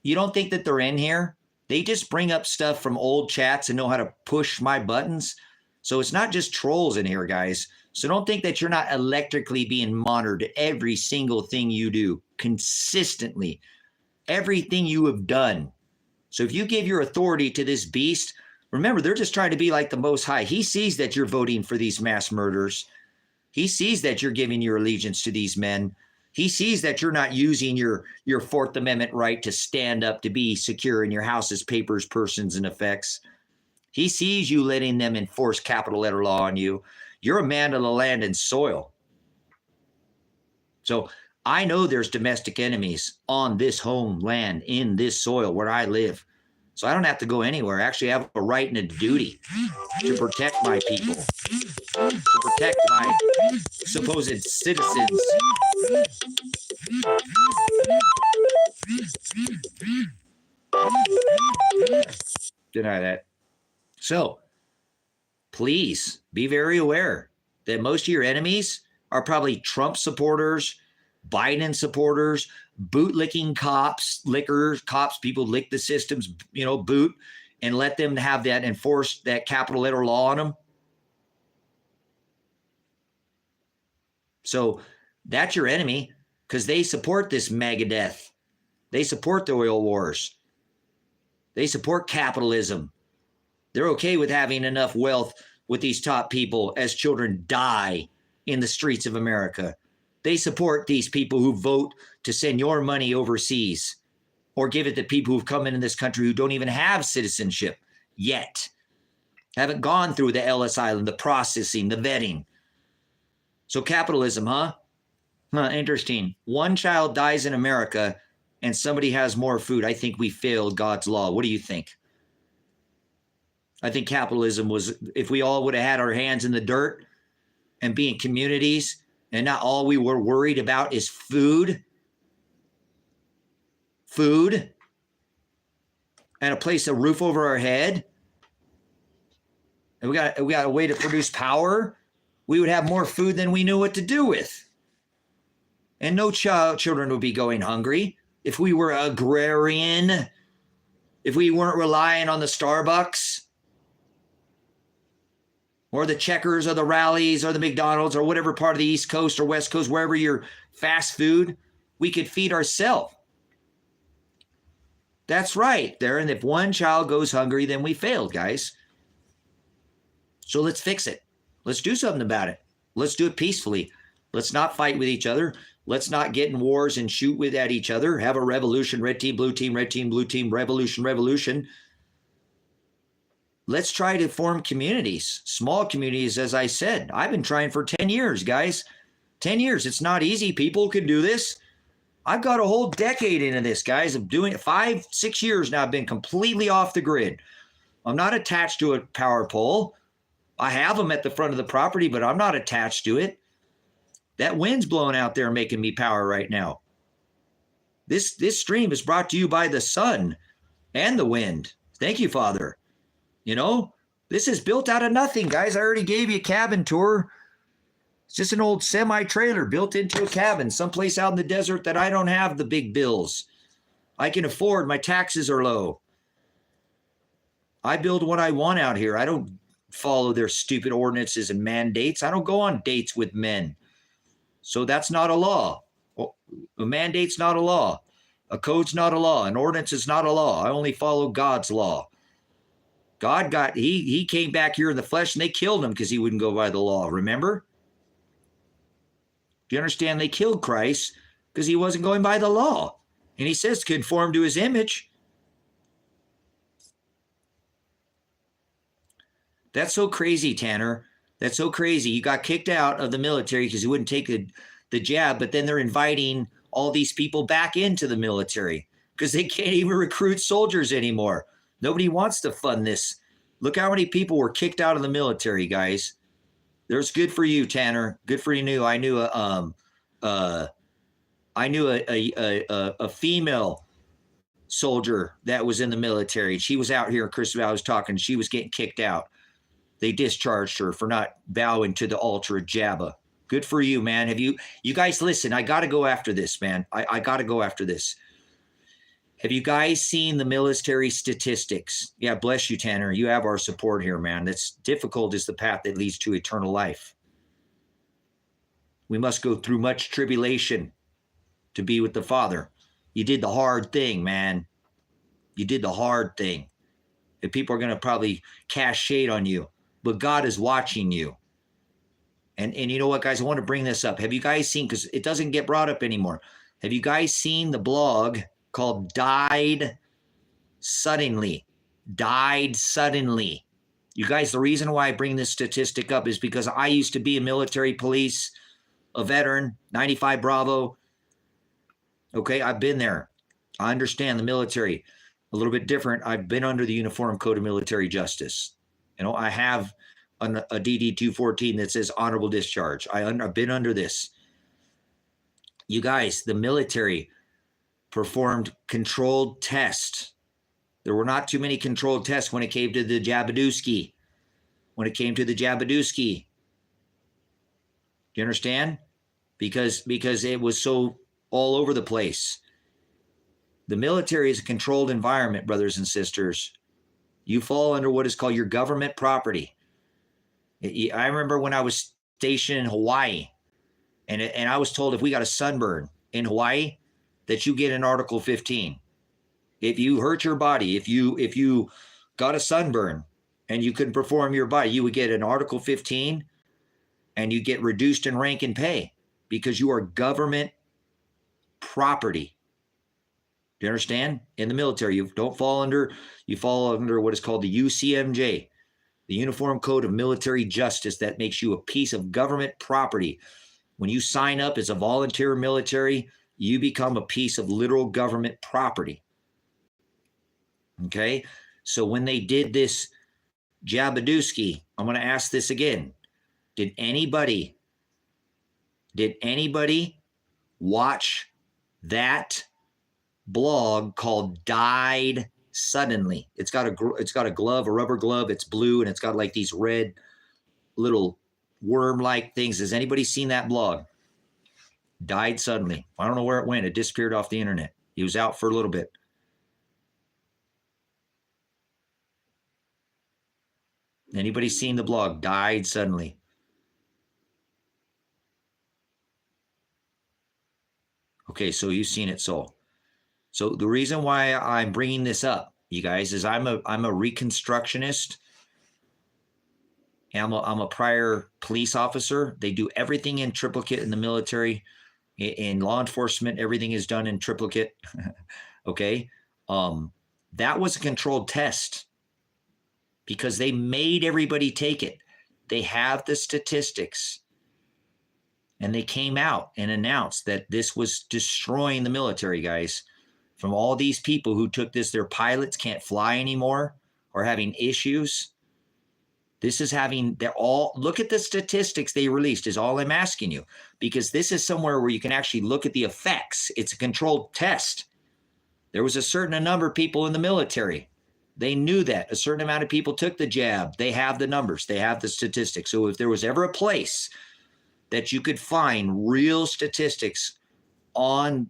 you don't think that they're in here? They just bring up stuff from old chats and know how to push my buttons. So it's not just trolls in here, guys. So don't think that you're not electrically being monitored. Every single thing you do consistently, everything you have done. So if you give your authority to this beast, remember, they're just trying to be like the Most High. He sees that you're voting for these mass murders. He sees that you're giving your allegiance to these men. He sees that you're not using your Fourth Amendment right to stand up to be secure in your houses, papers, persons, and effects. He sees you letting them enforce capital letter law on you. You're a man of the land and soil. So I know there's domestic enemies on this homeland, in this soil where I live. So I don't have to go anywhere. I actually have a right and a duty to protect my people, to protect my supposed citizens. Deny that. So please be very aware that most of your enemies are probably Trump supporters, Biden supporters, bootlicking cops, cops, people lick the systems, boot and let them have that enforce that capital letter law on them. So that's your enemy because they support this mega death. They support the oil wars. They support capitalism. They're okay with having enough wealth with these top people as children die in the streets of America. They support these people who vote to send your money overseas or give it to people who've come into this country who don't even have citizenship yet, haven't gone through the Ellis Island, the processing, the vetting. So capitalism, huh? Interesting. One child dies in America and somebody has more food. I think we failed God's law. What do you think? I think capitalism was, if we all would have had our hands in the dirt and be in communities and not all we were worried about is food, and a place, a roof over our head, and we got a way to produce power, we would have more food than we knew what to do with. And no children would be going hungry. If we were agrarian, if we weren't relying on the Starbucks or the Checkers or the Rallies or the McDonald's or whatever part of the East Coast or West Coast, wherever your fast food, we could feed ourselves. That's right there. And if one child goes hungry, then we failed, guys. So let's fix it. Let's do something about it. Let's do it peacefully. Let's not fight with each other. Let's not get in wars and shoot at each other. Have a revolution, red team, blue team, revolution. Let's try to form communities, small communities, as I said. I've been trying for 10 years, guys. 10 years. It's not easy. People can do this. I've got a whole decade into this, guys. I'm doing it 5-6 years now. I've been completely off the grid. I'm not attached to a power pole. I have them at the front of the property, but I'm not attached to it. That wind's blowing out there making me power right now. This stream is brought to you by the sun and the wind. Thank you, Father. This is built out of nothing, guys. I already gave you a cabin tour. It's just an old semi-trailer built into a cabin someplace out in the desert that I don't have the big bills. I can afford. My taxes are low. I build what I want out here. I don't follow their stupid ordinances and mandates. I don't go on dates with men. So that's not a law. A mandate's not a law. A code's not a law. An ordinance is not a law. I only follow God's law. He came back here in the flesh and they killed him because he wouldn't go by the law. Remember? Do you understand? They killed Christ because he wasn't going by the law. And he says conform to his image. That's so crazy, Tanner. That's so crazy. You got kicked out of the military because you wouldn't take the jab, but then they're inviting all these people back into the military because they can't even recruit soldiers anymore. Nobody wants to fund this. Look how many people were kicked out of the military, guys. There's good for you, Tanner. Good for you. I knew a female soldier that was in the military. She was out here in Christopher. I was talking. She was getting kicked out. They discharged her for not bowing to the altar of Jabba Good for you, man. You guys, listen, I got to go after this, man. I got to go after this. Have you guys seen the military statistics? Yeah, bless you, Tanner. You have our support here, man. That's difficult is the path that leads to eternal life. We must go through much tribulation to be with the Father. You did the hard thing, man. You did the hard thing. And people are going to probably cast shade on you, but God is watching you. And you know what, guys? I want to bring this up. Have you guys seen, because it doesn't get brought up anymore. Have you guys seen the blog called Died Suddenly? Died Suddenly. You guys, the reason why I bring this statistic up is because I used to be a military police, a veteran, 95 Bravo. Okay, I've been there. I understand the military. A little bit different. I've been under the Uniform Code of Military Justice. You know, I have a DD 214 that says honorable discharge. I've been under this. You guys, the military performed controlled tests. There were not too many controlled tests when it came to the Jabadooski. Do you understand? Because it was so all over the place. The military is a controlled environment, brothers and sisters. You fall under what is called your government property. I remember when I was stationed in Hawaii, and I was told if we got a sunburn in Hawaii, that you get an Article 15. If you hurt your body, if you got a sunburn and you couldn't perform your body, you would get an Article 15, and you get reduced in rank and pay because you are government property. Do you understand? In the military, you fall under what is called the UCMJ, the Uniform Code of Military Justice, that makes you a piece of government property. When you sign up as a volunteer military, you become a piece of literal government property. Okay? So when they did this Jabadooski, I'm going to ask this again. Did anybody watch that blog called Died Suddenly? It's got a glove, a rubber glove. It's blue, and it's got like these red little worm-like things. Has anybody seen that blog? Died Suddenly. I don't know where it went. It disappeared off the internet. He was out for a little bit. Anybody seen the blog Died Suddenly? Okay, so you've seen it, So the reason why I'm bringing this up, you guys, is I'm a reconstructionist. I'm a prior police officer. They do everything in triplicate in the military. In law enforcement, everything is done in triplicate. Okay. That was a controlled test because they made everybody take it. They have the statistics. And they came out and announced that this was destroying the military, guys. From all these people who took this, their pilots can't fly anymore or having issues. This is look at the statistics they released is all I'm asking you, because this is somewhere where you can actually look at the effects. It's a controlled test. There was a certain number of people in the military. They knew that a certain amount of people took the jab. They have the numbers. They have the statistics. So if there was ever a place that you could find real statistics on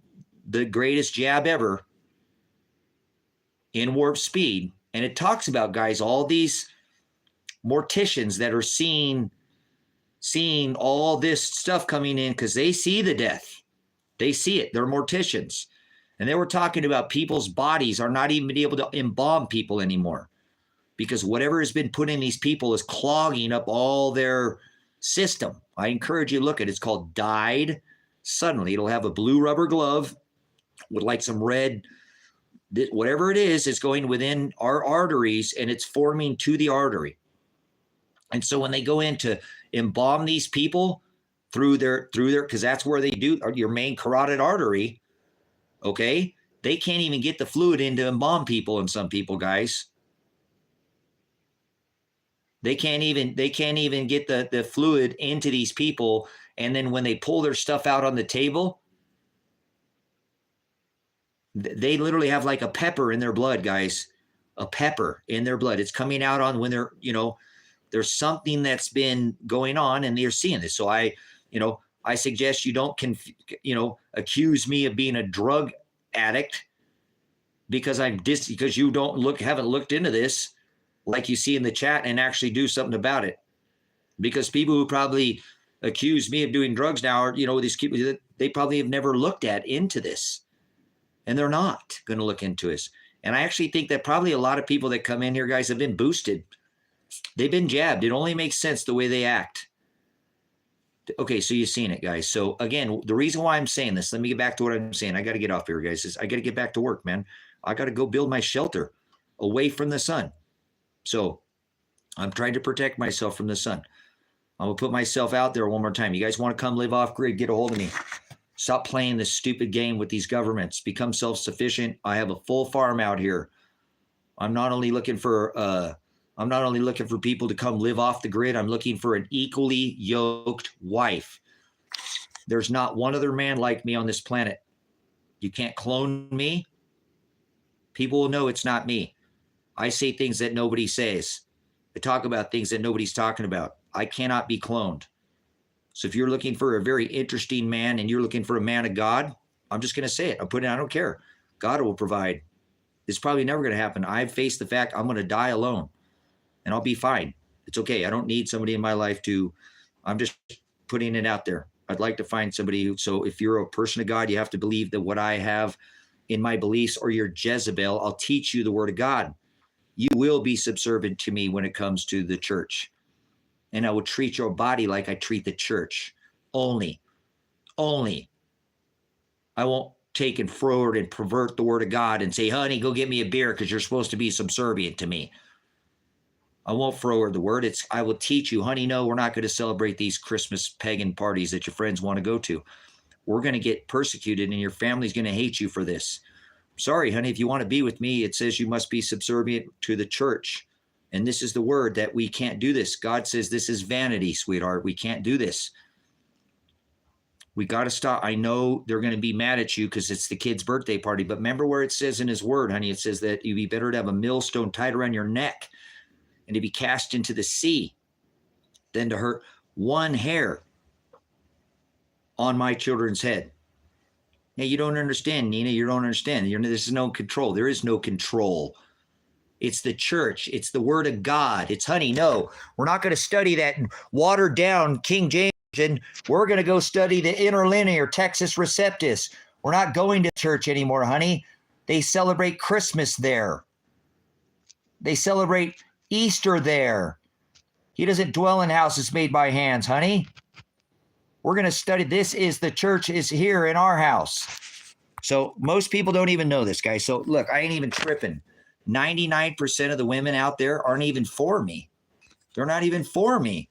the greatest jab ever in warp speed, and it talks about, guys, all these morticians that are seeing all this stuff coming in because they see the death. They see it. They're morticians. And they were talking about people's bodies are not even able to embalm people anymore because whatever has been put in these people is clogging up all their system. I encourage you to look at it. It's called Died Suddenly. It'll have a blue rubber glove with like some red, whatever it is, it's going within our arteries and it's forming to the artery. And so when they go in to embalm these people through their, because that's where they do your main carotid artery, okay, they can't even get the fluid in to embalm people. And some people, guys, they can't even get the fluid into these people. And then when they pull their stuff out on the table, they literally have like a pepper in their blood, guys, a pepper in their blood. It's coming out on when they're, there's something that's been going on and they're seeing this. So I suggest you don't accuse me of being a drug addict because because you haven't looked into this like you see in the chat and actually do something about it. Because people who probably accuse me of doing drugs now are, these people, they probably have never looked into this, and they're not going to look into this. And I actually think that probably a lot of people that come in here, guys, have been boosted. They've been jabbed. It only makes sense the way they act. Okay, so you've seen it, guys. So again, the reason why I'm saying this, let me get back to what I'm saying. I got to get off here, guys. I got to get back to work, man. I got to go build my shelter away from the sun. So I'm trying to protect myself from the sun. I'm going to put myself out there one more time. You guys want to come live off grid, get a hold of me. Stop playing this stupid game with these governments. Become self-sufficient. I have a full farm out here. I'm not only looking for people to come live off the grid. I'm looking for an equally yoked wife. There's not one other man like me on this planet. You can't clone me. People will know it's not me. I say things that nobody says. I talk about things that nobody's talking about. I cannot be cloned. So if you're looking for a very interesting man and you're looking for a man of God, I'm just going to say it. I don't care. God will provide. It's probably never going to happen. I've faced the fact I'm going to die alone and I'll be fine. It's okay. I don't need somebody in my life I'm just putting it out there. I'd like to find somebody. So if you're a person of God, you have to believe that what I have in my beliefs, or you're Jezebel, I'll teach you the word of God. You will be subservient to me when it comes to the church. And I will treat your body like I treat the church. Only. I won't take and forward and pervert the word of God and say, honey, go get me a beer because you're supposed to be subservient to me. I won't forward the word. I will teach you, honey, no, we're not going to celebrate these Christmas pagan parties that your friends want to go to. We're going to get persecuted and your family's going to hate you for this. Sorry, honey, if you want to be with me, it says you must be subservient to the church. And this is the word that we can't do this. God says this is vanity, sweetheart. We can't do this. We got to stop. I know they're going to be mad at you because it's the kid's birthday party. But remember where it says in his word, honey, it says that it'd be better to have a millstone tied around your neck and to be cast into the sea than to hurt one hair on my children's head. Now, you don't understand, Nina. You don't understand. This is no control. There is no control. It's the church. It's the word of God. It's, honey, no, we're not going to study that watered down King James. And we're going to go study the interlinear Texas Receptus. We're not going to church anymore, honey. They celebrate Christmas there. They celebrate Easter there. He doesn't dwell in houses made by hands, honey. We're going to study. This is the church is here in our house. So most people don't even know this, guys. So look, I ain't even tripping. 99% of the women out there aren't even for me. They're not even for me.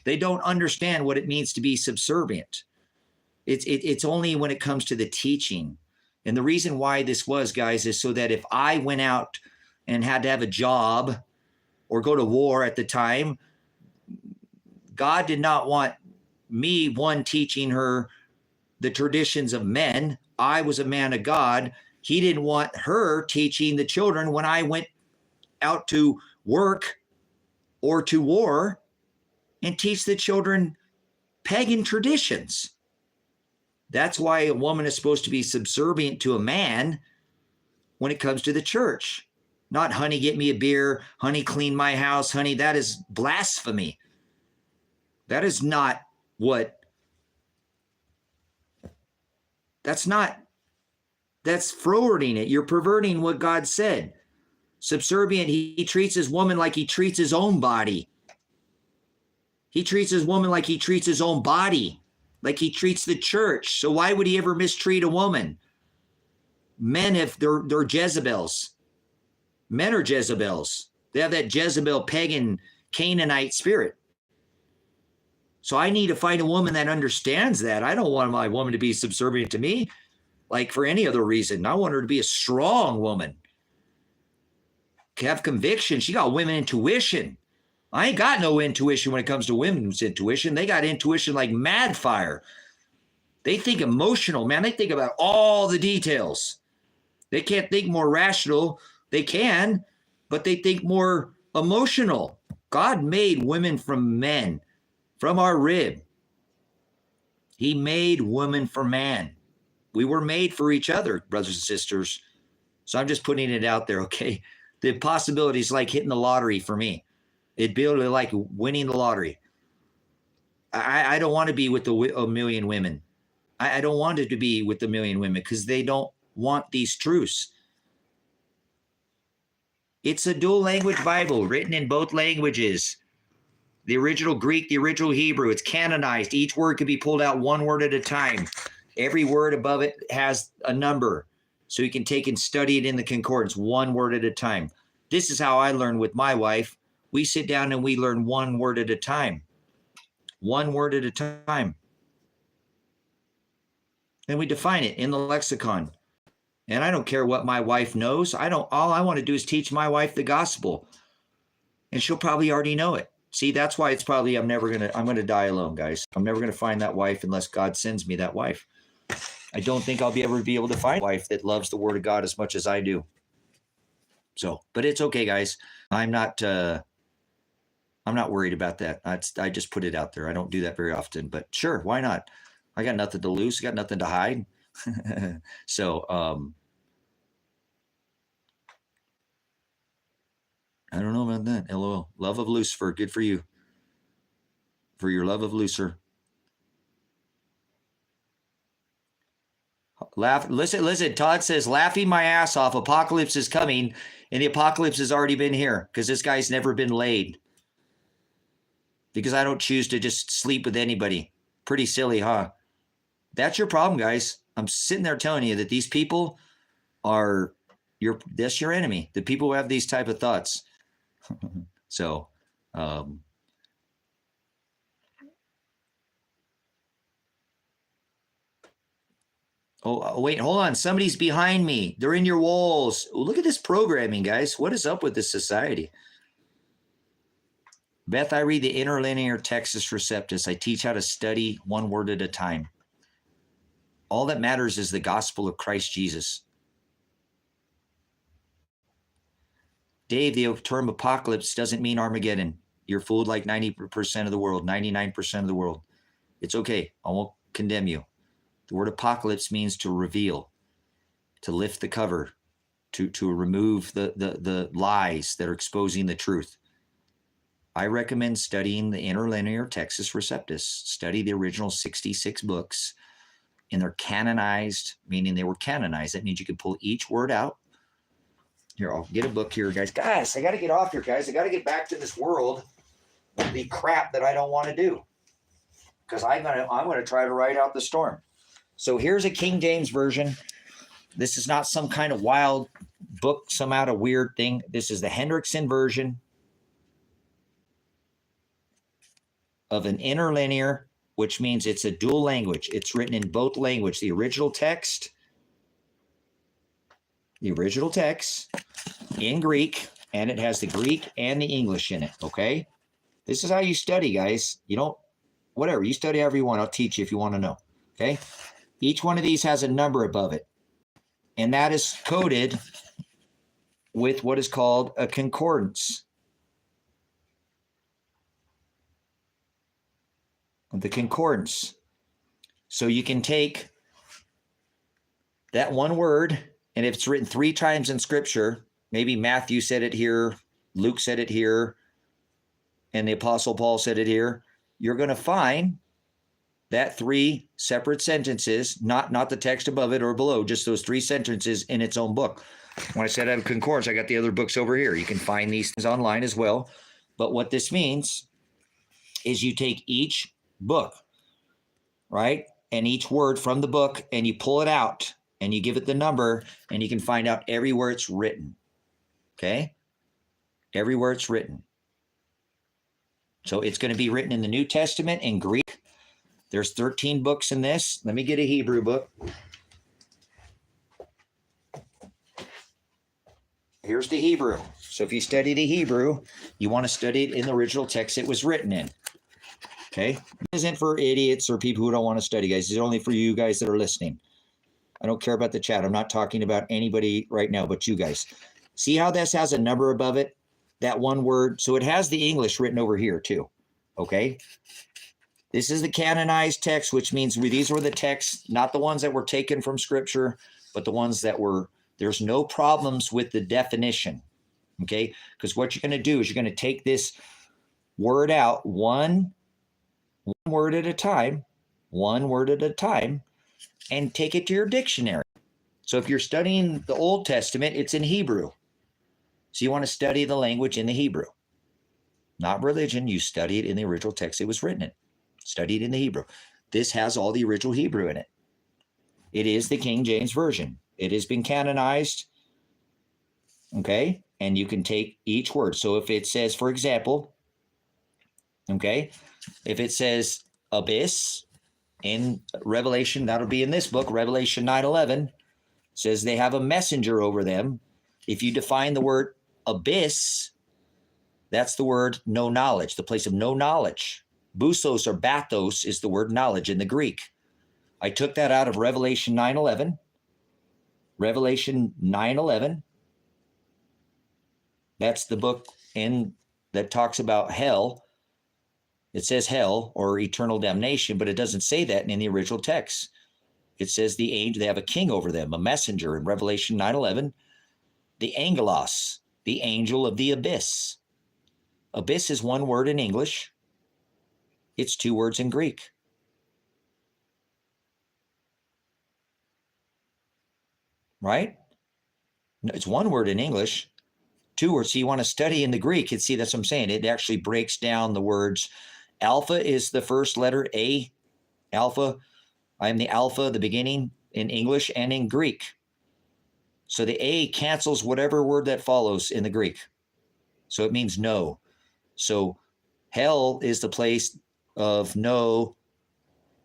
They don't understand what it means to be subservient. It's only when it comes to the teaching. And the reason why this was, guys, is so that if I went out and had to have a job or go to war at the time, God did not want me, teaching her the traditions of men. I was a man of God. He didn't want her teaching the children when I went out to work or to war and teach the children pagan traditions. That's why a woman is supposed to be subservient to a man when it comes to the church. Not, honey, get me a beer. Honey, clean my house. Honey, that is blasphemy. That is not what, that's forwarding it. You're perverting what God said. Subservient, he treats his woman like he treats his own body. He treats his woman like he treats his own body, like he treats the church. So why would he ever mistreat a woman? Men, if they're Jezebels. Men are Jezebels. They have that Jezebel pagan Canaanite spirit. So I need to find a woman that understands that. I don't want my woman to be subservient to me like for any other reason. I want her to be a strong woman. Have conviction. She got women intuition. I ain't got no intuition when it comes to women's intuition. They got intuition like mad fire. They think emotional, man. They think about all the details. They can't think more rational. They can, but they think more emotional. God made women from men, from our rib. He made woman for man. We were made for each other, brothers and sisters. So I'm just putting it out there, okay? The possibility is like hitting the lottery for me. It'd be like winning the lottery. I don't want to be with a million women. I don't want it to be with a million women because they don't want these truths. It's a dual language Bible written in both languages. The original Greek, the original Hebrew, it's canonized. Each word can be pulled out one word at a time. Every word above it has a number. So you can take and study it in the concordance, one word at a time. This is how I learn with my wife. We sit down and we learn one word at a time. One word at a time. Then we define it in the lexicon. And I don't care what my wife knows. All I want to do is teach my wife the gospel. And she'll probably already know it. See, that's why it's probably I'm going to die alone, guys. I'm never going to find that wife unless God sends me that wife. I don't think I'll ever be able to find a wife that loves the word of God as much as I do. So, but it's okay, guys. I'm not worried about that. I just put it out there. I don't do that very often, but sure, why not? I got nothing to lose. I got nothing to hide. So, I don't know about that. LOL. Love of Lucifer. Good for you. For your love of Lucifer. Listen. Todd says, laughing my ass off. Apocalypse is coming. And the apocalypse has already been here because this guy's never been laid. Because I don't choose to just sleep with anybody. Pretty silly, huh? That's your problem, guys. I'm sitting there telling you that these people are that's your enemy. The people who have these type of thoughts. So, oh, wait, hold on. Somebody's behind me. They're in your walls. Oh, look at this programming, guys. What is up with this society? Beth, I read the interlinear Textus Receptus. I teach how to study one word at a time. All that matters is the gospel of Christ Jesus. Dave, the term apocalypse doesn't mean Armageddon. You're fooled like 90% of the world, 99% of the world. It's okay. I won't condemn you. The word apocalypse means to reveal, to lift the cover, to remove the lies that are exposing the truth. I recommend studying the interlinear Textus Receptus. Study the original 66 books, and they're canonized, meaning they were canonized. That means you can pull each word out. Here, I'll get a book here, guys. Guys, I got to get off here, guys. I got to get back to this world of the crap that I don't want to do, because I'm gonna try to ride out the storm. So here's a King James version. This is not some kind of wild book, some out of weird thing. This is the Hendrickson version of an interlinear, which means it's a dual language. It's written in both languages. The original text in Greek, and it has the Greek and the English in it, okay? This is how you study, guys. You don't, whatever, you study however you want. I'll teach you if you want to know, okay? Each one of these has a number above it, and that is coded with what is called a concordance. The concordance. So you can take that one word, and if it's written 3 times in Scripture, maybe Matthew said it here, Luke said it here, and the Apostle Paul said it here, you're going to find that 3 separate sentences, not the text above it or below, just those 3 sentences in its own book. When I said I have concordance, I got the other books over here. You can find these things online as well. But what this means is you take each book, right, and each word from the book, and you pull it out, and you give it the number, and you can find out everywhere it's written, okay? Everywhere it's written. So it's going to be written in the New Testament in Greek. There's 13 books in this. Let me get a Hebrew book. Here's the Hebrew. So if you study the Hebrew, you want to study it in the original text it was written in. Okay? This isn't for idiots or people who don't want to study, guys. It's only for you guys that are listening. I don't care about the chat. I'm not talking about anybody right now but you guys. See how this has a number above it? That one word. So it has the English written over here too. Okay? This is the canonized text, which means these were the texts, not the ones that were taken from Scripture, but the ones that were, there's no problems with the definition, okay? Because what you're going to do is you're going to take this word out one word at a time, and take it to your dictionary. So if you're studying the Old Testament, it's in Hebrew. So you want to study the language in the Hebrew. Not religion, you study it in the original text it was written in. Study it in the Hebrew. This has all the original Hebrew in it. It is the King James Version. It has been canonized, okay? And you can take each word. So if it says, for example, okay, if it says abyss in Revelation, that'll be in this book, Revelation 9:11, says they have a messenger over them. If you define the word abyss, that's the word no knowledge, the place of no knowledge. Busos or bathos is the word knowledge in the Greek. I took that out of Revelation 9:11. Revelation 9:11. That's the book that talks about hell. It says hell or eternal damnation, but it doesn't say that in the original text. It says the angel, they have a king over them, a messenger in Revelation 9:11. The angelos, the angel of the abyss. Abyss is one word in English. It's two words in Greek. Right? No, it's one word in English, two words. So you want to study in the Greek and see, that's what I'm saying. It actually breaks down the words. Alpha is the first letter, A, alpha. I am the alpha, the beginning in English and in Greek. So the A cancels whatever word that follows in the Greek. So it means no. So hell is the place of no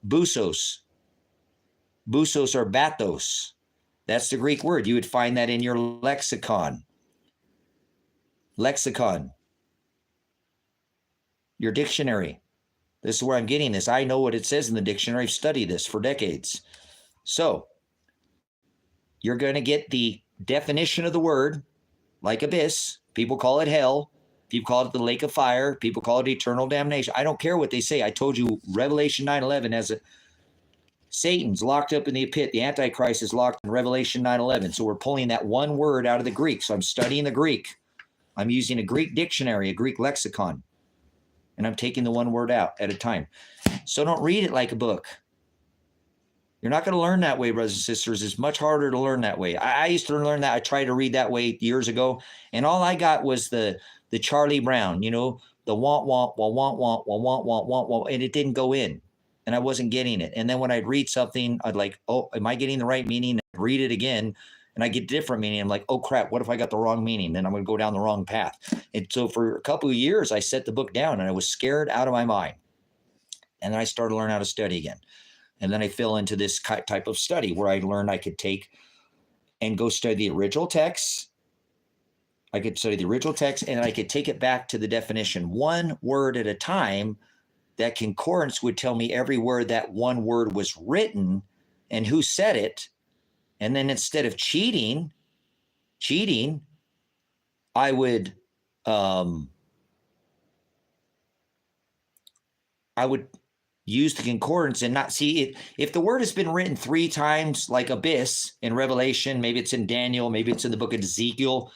busos. Busos or bathos. That's the Greek word. You would find that in your lexicon. Lexicon. Your dictionary. This is where I'm getting this. I know what it says in the dictionary. I've studied this for decades. So you're going to get the definition of the word, like abyss. People call it hell. People call it the lake of fire. People call it eternal damnation. I don't care what they say. I told you Revelation 9:11 has a Satan's locked up in the pit. The Antichrist is locked in Revelation 9:11. So we're pulling that one word out of the Greek. So I'm studying the Greek. I'm using a Greek dictionary, a Greek lexicon, and I'm taking the one word out at a time. So don't read it like a book. You're not going to learn that way, brothers and sisters. It's much harder to learn that way. I used to learn that. I tried to read that way years ago, and all I got was the Charlie Brown, you know, the want, and it didn't go in, and I wasn't getting it. And then when I'd read something, I'd like, oh, am I getting the right meaning? I'd read it again, and I get different meaning. I'm like, oh, crap, what if I got the wrong meaning? Then I'm going to go down the wrong path. And so for a couple of years, I set the book down, and I was scared out of my mind. And then I started to learn how to study again. And then I fell into this type of study where I learned I could take and go study the original text. I could study the original text, and I could take it back to the definition, one word at a time. That concordance would tell me every word that one word was written and who said it. And then instead of cheating, I would use the concordance and not see it. If the word has been written 3 times, like abyss in Revelation, maybe it's in Daniel, maybe it's in the book of Ezekiel,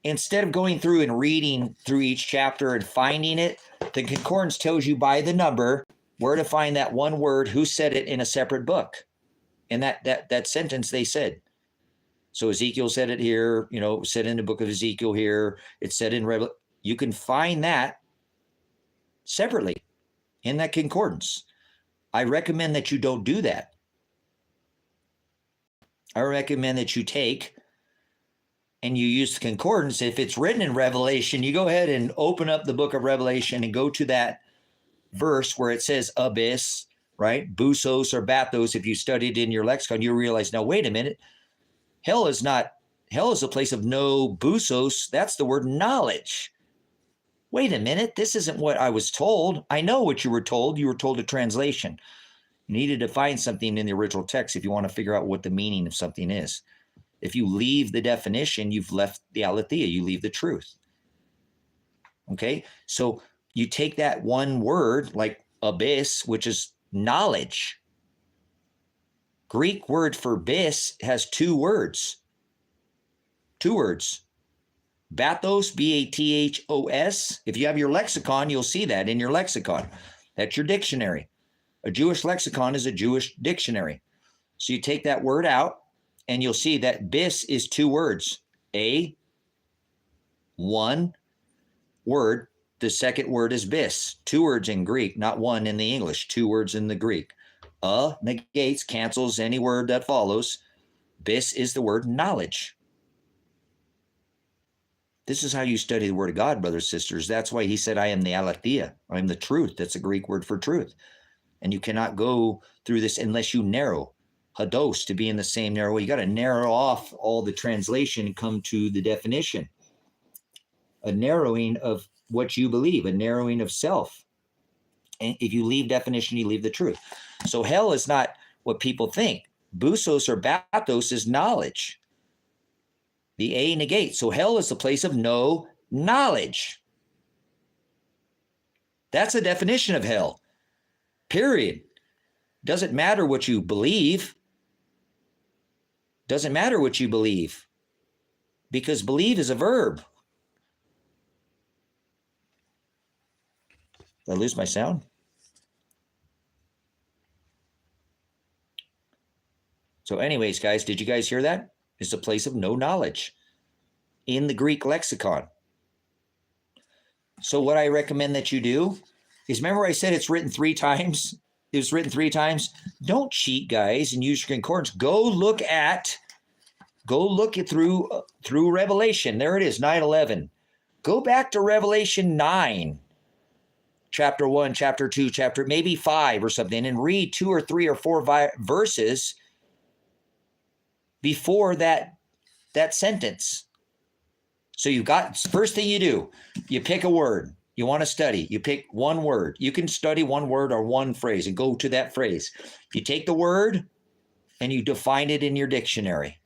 instead of going through and reading through each chapter and finding it, the concordance tells you by the number where to find that one word, who said it in a separate book. And that sentence they said. So Ezekiel said it here, you know, said in the book of Ezekiel here, it said in Revelation. You can find that separately in that concordance. I recommend that you don't do that. I recommend that you take and you use the concordance. If it's written in Revelation, you go ahead and open up the book of Revelation and go to that verse where it says abyss, right? Busos or bathos. If you studied in your lexicon, you realize, now, wait a minute. Hell is a place of no busos. That's the word knowledge. Wait a minute. This isn't what I was told. I know what you were told. You were told a translation. You need to define something in the original text if you want to figure out what the meaning of something is. If you leave the definition, you've left the aletheia. You leave the truth. Okay? So you take that one word, like abyss, which is knowledge. Greek word for abyss has two words. Two words. Bathos, Bathos. If you have your lexicon, you'll see that in your lexicon. That's your dictionary. A Jewish lexicon is a Jewish dictionary. So you take that word out, and you'll see that bis is two words. One word. The second word is bis. Two words in Greek, not one in the English. Two words in the Greek. Negates, cancels any word that follows. Bis is the word knowledge. This is how you study the word of God, brothers and sisters. That's why he said, I am the aletheia. I am the truth. That's a Greek word for truth. And you cannot go through this unless you narrow. Hados, to be in the same narrow way. You got to narrow off all the translation and come to the definition. A narrowing of what you believe, a narrowing of self. And if you leave definition, you leave the truth. So hell is not what people think. Busos or bathos is knowledge. The A negates. So hell is the place of no knowledge. That's the definition of hell. Period. Doesn't matter what you believe. Doesn't matter what you believe. Because believe is a verb. Did I lose my sound? So anyways, guys, did you guys hear that? It's a place of no knowledge in the Greek lexicon. So what I recommend that you do is, remember I said it's written 3 times? It was written 3 times. Don't cheat, guys, and use your concordance. Go look it through Revelation. There it is, 9:11. Go back to Revelation 9. Chapter 1, chapter 2, chapter maybe 5 or something, and read 2 or 3 or 4 verses before that sentence. So you've got, first thing you do, you pick a word. You want to study. You pick one word. You can study one word or one phrase and go to that phrase. You take the word and you define it in your dictionary.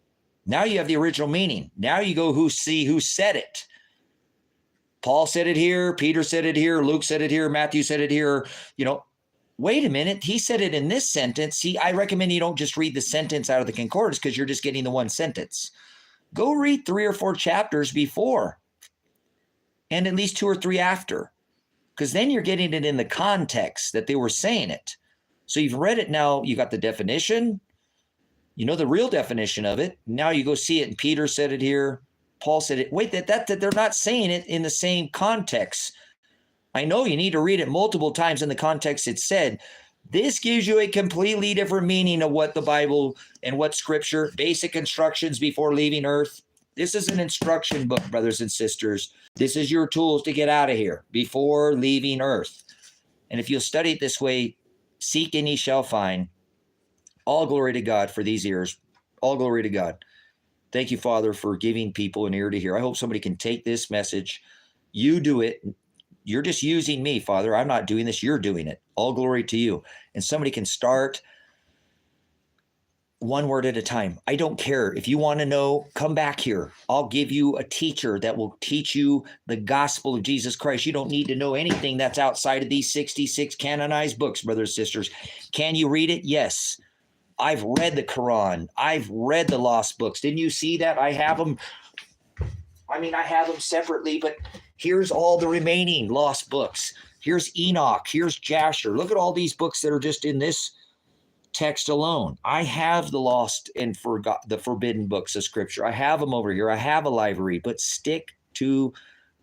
Now you have the original meaning. Now you go who said it. Paul said it here, Peter said it here, Luke said it here, Matthew said it here. Wait a minute, he said it in this sentence. See, I recommend you don't just read the sentence out of the concordance because you're just getting the one sentence. Go read 3 or 4 chapters before and at least 2 or 3 after, because then you're getting it in the context that they were saying it. So you've read it now, you got the definition, you know the real definition of it. Now you go see it, and Peter said it here, Paul said it. Wait, that they're not saying it in the same context. I know you need to read it multiple times in the context it's said. This gives you a completely different meaning of what the Bible and what Scripture, basic instructions before leaving earth. This is an instruction book, brothers and sisters. This is your tools to get out of here before leaving earth. And if you'll study it this way, seek and ye shall find. All glory to God for these ears. All glory to God. Thank you, Father, for giving people an ear to hear. I hope somebody can take this message. You do it. You're just using me, Father. I'm not doing this. You're doing it. All glory to you. And somebody can start one word at a time. I don't care. If you want to know, come back here. I'll give you a teacher that will teach you the gospel of Jesus Christ. You don't need to know anything that's outside of these 66 canonized books, brothers and sisters. Can you read it? Yes. I've read the Quran. I've read the lost books. Didn't you see that? I have them. I have them separately, but here's all the remaining lost books. Here's Enoch. Here's Jasher. Look at all these books that are just in this text alone. I have the lost and the forbidden books of Scripture. I have them over here. I have a library, but stick to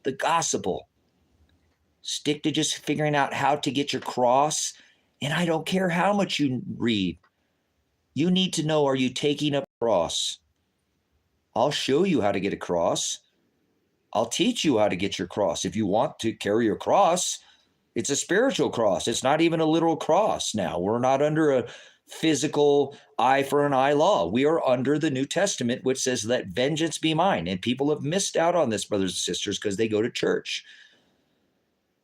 the gospel. Stick to just figuring out how to get your cross. And I don't care how much you read. You need to know, are you taking up a cross? I'll show you how to get a cross. I'll teach you how to get your cross. If you want to carry your cross, it's a spiritual cross. It's not even a literal cross now. We're not under a physical eye for an eye law. We are under the New Testament, which says, let vengeance be mine. And people have missed out on this, brothers and sisters, because they go to church.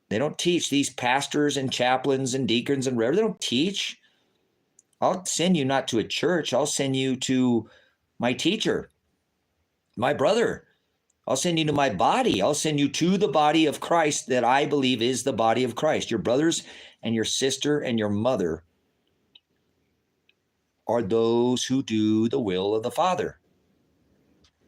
They don't teach. These pastors and chaplains and deacons and reverends, they don't teach. I'll send you not to a church. I'll send you to my teacher, my brother. I'll send you to my body. I'll send you to the body of Christ that I believe is the body of Christ. Your brothers and your sister and your mother are those who do the will of the Father.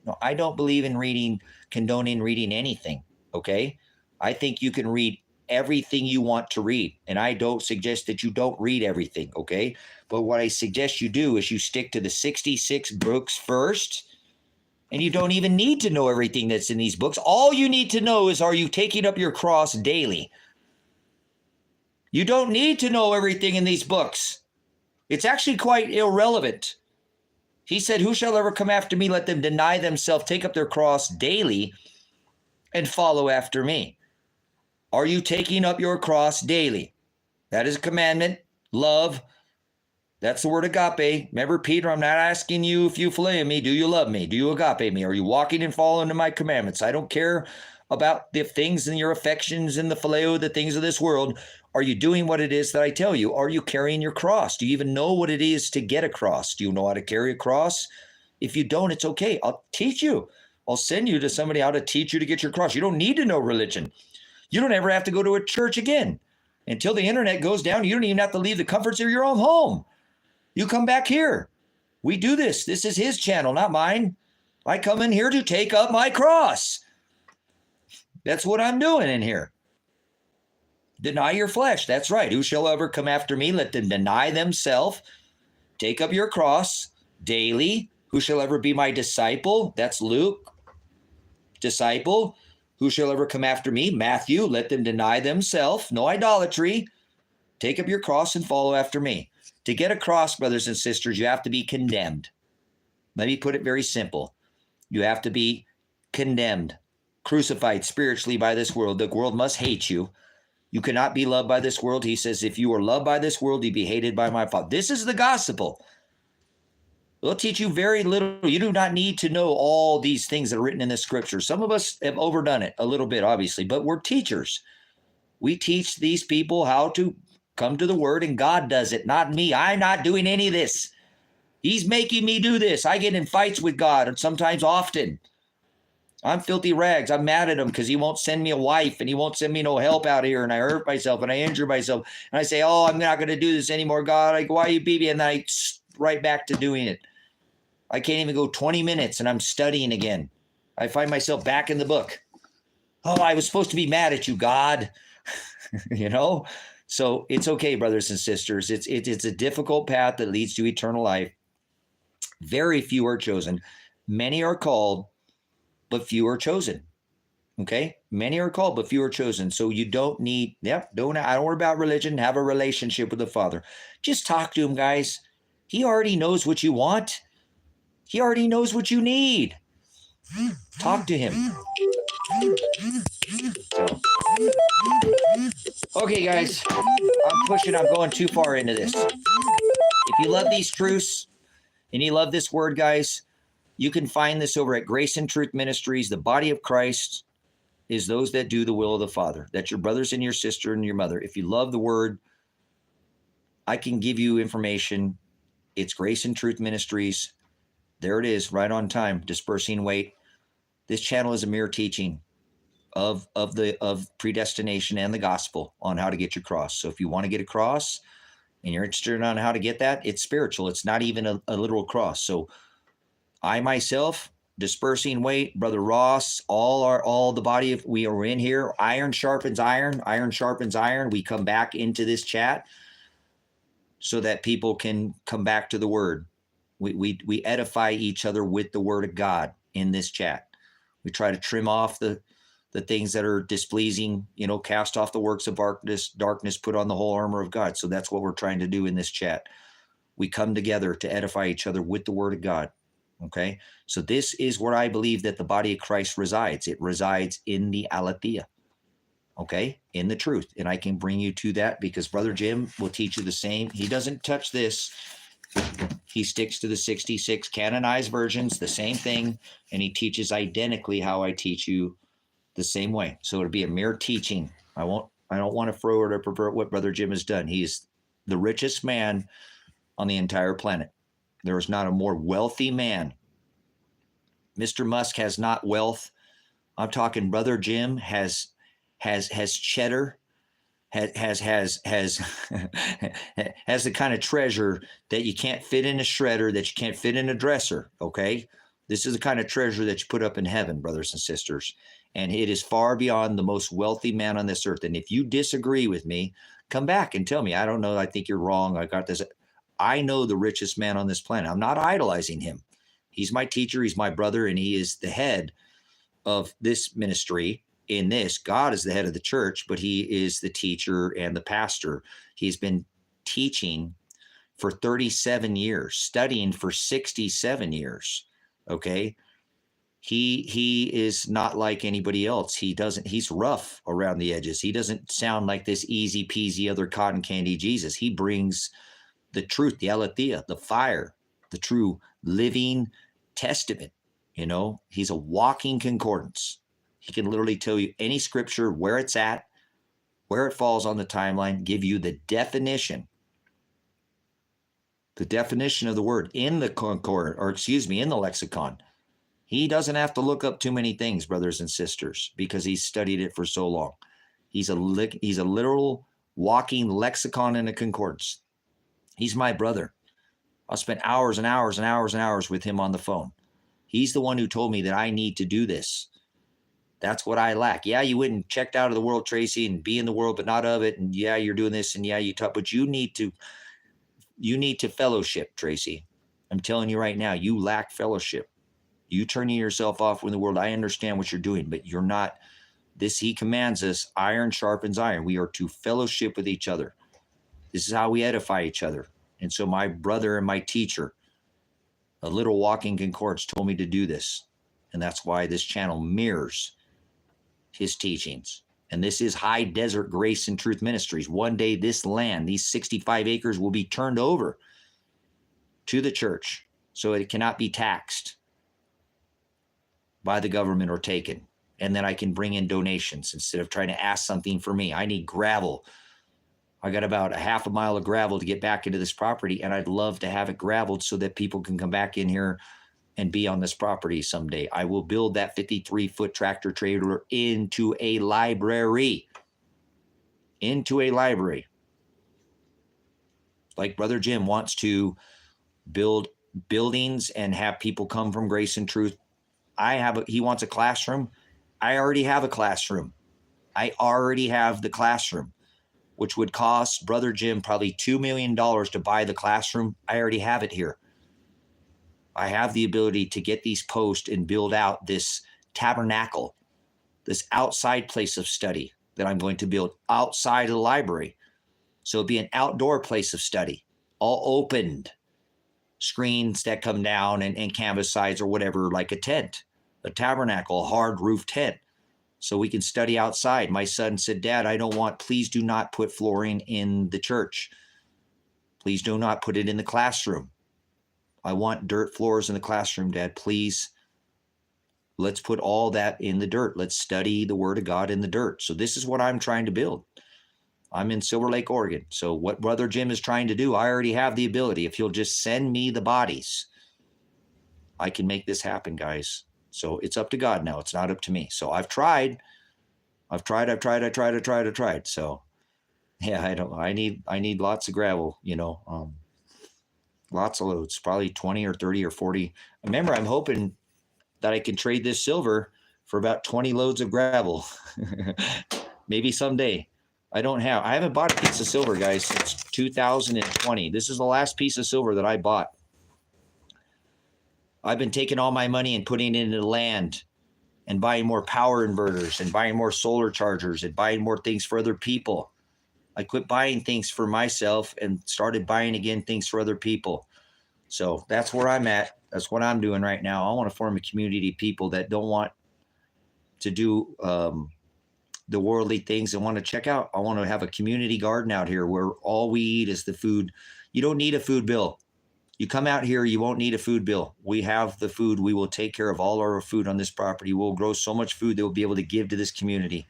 No, I don't believe in condoning reading anything, okay? I think you can read everything you want to read, and I don't suggest that you don't read everything, okay? But what I suggest you do is you stick to the 66 books first, and you don't even need to know everything that's in these books. All you need to know is, are you taking up your cross daily? You don't need to know everything in these books. It's actually quite irrelevant. He said, who shall ever come after me? Let them deny themselves, take up their cross daily, and follow after me. Are you taking up your cross daily? That is a commandment. Love. That's the word agape. Remember, Peter, I'm not asking you if you phileo me. Do you love me? Do you agape me? Are you walking and following in my commandments? I don't care about the things and your affections and the phileo, the things of this world. Are you doing what it is that I tell you? Are you carrying your cross? Do you even know what it is to get a cross? Do you know how to carry a cross? If you don't, it's okay. I'll teach you. I'll send you to somebody how to teach you to get your cross. You don't need to know religion. You don't ever have to go to a church again. Until the internet goes down, you don't even have to leave the comforts of your own home. You come back here. We do this. This is his channel, not mine. I come in here to take up my cross. That's what I'm doing in here. Deny your flesh. That's right. Who shall ever come after me? Let them deny themselves. Take up your cross daily. Who shall ever be my disciple? That's Luke. Disciple. Who shall ever come after me? Matthew. Let them deny themselves. No idolatry. Take up your cross and follow after me. To get a cross, brothers and sisters, you have to be condemned. Let me put it very simple. You have to be condemned, crucified spiritually by this world. The world must hate you. You cannot be loved by this world. He says, if you are loved by this world, you'll be hated by my Father. This is the gospel. It'll teach you very little. You do not need to know all these things that are written in the scripture. Some of us have overdone it a little bit, obviously, but we're teachers. We teach these people how to come to the word, and God does it, not me. I'm not doing any of this. He's making me do this. I get in fights with God, and sometimes often. I'm filthy rags. I'm mad at him because he won't send me a wife, and he won't send me no help out here, and I hurt myself, and I injure myself, and I say, oh, I'm not going to do this anymore, God. Like, why you beat me? And then I right back to doing it. I can't even go 20 minutes, and I'm studying again. I find myself back in the book. Oh, I was supposed to be mad at you, God. You know? So it's okay, brothers and sisters. It's a difficult path that leads to eternal life. Very few are chosen. Many are called, but few are chosen. Okay? Many are called, but few are chosen. So you don't need, I don't worry about religion. Have a relationship with the Father. Just talk to him, guys. He already knows what you want. He already knows what you need. Talk to him. So. Okay, guys, I'm going too far into this. If you love these truths and you love this word, guys, you can find this over at Grace and Truth Ministries. The body of Christ is those that do the will of the Father. That's your brothers and your sister and your mother. If you love the word, I can give you information. It's Grace and Truth Ministries. There it is, right on time, dispersing weight. This channel is a mere teaching of predestination and the gospel on how to get your cross. So if you want to get a cross and you're interested on how to get that, it's spiritual. It's not even a literal cross. So I myself, dispersing weight, Brother Ross, all the body we are in here. Iron sharpens iron. Iron sharpens iron. We come back into this chat so that people can come back to the word. We edify each other with the word of God in this chat. We try to trim off the things that are displeasing, cast off the works of darkness, put on the whole armor of God. So that's what we're trying to do in this chat. We come together to edify each other with the word of God. Okay. So this is where I believe that the body of Christ resides. It resides in the aletheia. Okay. In the truth. And I can bring you to that because Brother Jim will teach you the same. He doesn't touch this. He sticks to the 66 canonized versions, the same thing. And he teaches identically how I teach you the same way. So it'll be a mere teaching. I don't want to throw or pervert what Brother Jim has done. He's the richest man on the entire planet. There is not a more wealthy man. Mr. Musk has not wealth I'm talking Brother Jim has cheddar, has has the kind of treasure that you can't fit in a shredder, that you can't fit in a dresser. Okay. This is the kind of treasure that you put up in heaven, brothers and sisters. And it is far beyond the most wealthy man on this earth. And if you disagree with me, come back and tell me, I don't know, I think you're wrong. I got this. I know the richest man on this planet. I'm not idolizing him. He's my teacher. He's my brother. And he is the head of this ministry. In this, God is the head of the church, but he is the teacher and the pastor. He's been teaching for 37 years, studying for 67 years. Okay. He is not like anybody else. He's rough around the edges. He doesn't sound like this easy peasy other cotton candy Jesus. He brings the truth, the aletheia, the fire, the true living testament. You know, he's a walking concordance. He can literally tell you any scripture, where it's at, where it falls on the timeline, give you the definition of the word in the concord, or excuse me, in the lexicon. He doesn't have to look up too many things, brothers and sisters, because he's studied it for so long. He's a literal walking lexicon in a concordance. He's my brother. I spent hours and hours and hours and hours with him on the phone. He's the one who told me that I need to do this. That's what I lack. Yeah, you went and checked out of the world, Tracy, and be in the world, but not of it. And yeah, you're doing this, and yeah, you talk, but you need to fellowship, Tracy. I'm telling you right now, you lack fellowship. You turning yourself off from the world. I understand what you're doing, but you're not. This, he commands us, iron sharpens iron. We are to fellowship with each other. This is how we edify each other. And so my brother and my teacher, a little walking concordance, told me to do this. And that's why this channel mirrors his teachings. And this is High Desert Grace and Truth Ministries. One day this land, these 65 acres, will be turned over to the church so it cannot be taxed by the government or taken. And then I can bring in donations instead of trying to ask something for me. I need gravel. I got about a half a mile of gravel to get back into this property, and I'd love to have it graveled so that people can come back in here and be on this property someday. I will build that 53-foot tractor trailer into a library. Like Brother Jim wants to build buildings and have people come from Grace and Truth. He wants a classroom. I already have a classroom. I already have the classroom, which would cost Brother Jim probably $2 million to buy the classroom. I already have it here. I have the ability to get these posts and build out this tabernacle, this outside place of study that I'm going to build outside of the library. So it'll be an outdoor place of study, all opened, screens that come down and canvas sides or whatever, like a tent, a tabernacle, a hard roof tent. So we can study outside. My son said, Dad, please do not put flooring in the church. Please do not put it in the classroom. I want dirt floors in the classroom, Dad. Please, let's put all that in the dirt. Let's study the Word of God in the dirt. So this is what I'm trying to build. I'm in Silver Lake, Oregon. So what Brother Jim is trying to do, I already have the ability. If he'll just send me the bodies, I can make this happen, guys. So it's up to God now. It's not up to me. So I've tried. So yeah, I need lots of gravel, lots of loads, probably 20 or 30 or 40. Remember, I'm hoping that I can trade this silver for about 20 loads of gravel. Maybe someday. I haven't bought a piece of silver, guys, since 2020. This is the last piece of silver that I bought. I've been taking all my money and putting it into the land and buying more power inverters and buying more solar chargers and buying more things for other people. I quit buying things for myself and started buying again things for other people. So that's where I'm at. That's what I'm doing right now. I want to form a community of people that don't want to do the worldly things and want to check out. I want to have a community garden out here where all we eat is the food. You don't need a food bill. You come out here, you won't need a food bill. We have the food. We will take care of all our food on this property. We'll grow so much food that we'll be able to give to this community.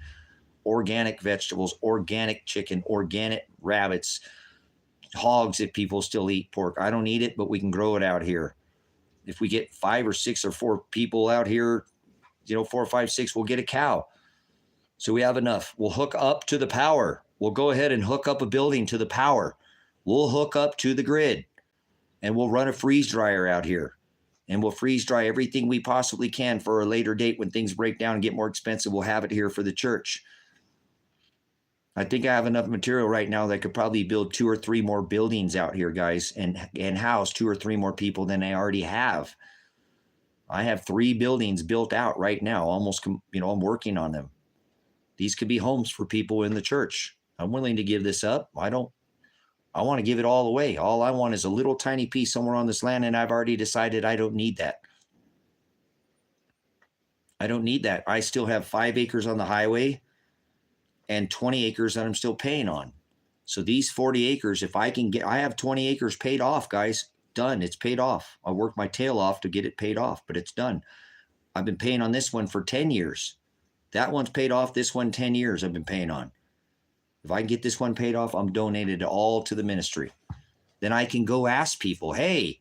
Organic vegetables, organic chicken, organic rabbits, hogs if people still eat pork. I don't eat it, but we can grow it out here. If we get 5 or 6 or 4 people out here 4, 5, 6, we'll get a cow. So we have enough. We'll hook up to the power. We'll go ahead and hook up a building to the power. We'll hook up to the grid, and we'll run a freeze dryer out here, and we'll freeze dry everything we possibly can for a later date when things break down and get more expensive. We'll have it here for the church. I think I have enough material right now that I could probably build 2 or 3 more buildings out here, guys, and house 2 or 3 more people than I already have. I have 3 buildings built out right now, almost, I'm working on them. These could be homes for people in the church. I'm willing to give this up. I want to give it all away. All I want is a little tiny piece somewhere on this land, and I've already decided I don't need that. I don't need that. I still have 5 acres on the highway and 20 acres that I'm still paying on. So these 40 acres, if I can I have 20 acres paid off, guys, done. It's paid off. I worked my tail off to get it paid off, but it's done. I've been paying on this one for 10 years. That one's paid off. This one, 10 years I've been paying on. If I can get this one paid off, I'm donated all to the ministry. Then I can go ask people, hey,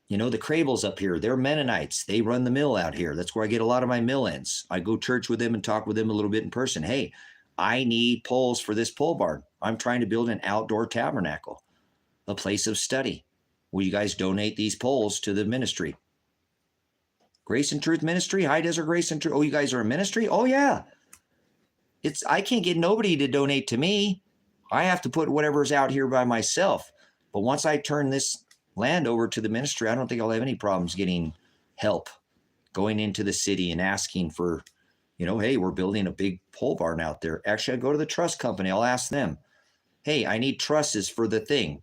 the Crabbles up here, they're Mennonites. They run the mill out here. That's where I get a lot of my mill ends. I go church with them and talk with them a little bit in person. Hey, I need poles for this pole barn. I'm trying to build an outdoor tabernacle, a place of study. Will you guys donate these poles to the ministry? Grace and Truth Ministry, High Desert Grace and Truth. Oh, you guys are a ministry? Oh, yeah. I can't get nobody to donate to me. I have to put whatever's out here by myself. But once I turn this land over to the ministry, I don't think I'll have any problems getting help, going into the city and asking for, hey, we're building a big pole barn out there. Actually, I go to the truss company. I'll ask them, hey, I need trusses for the thing.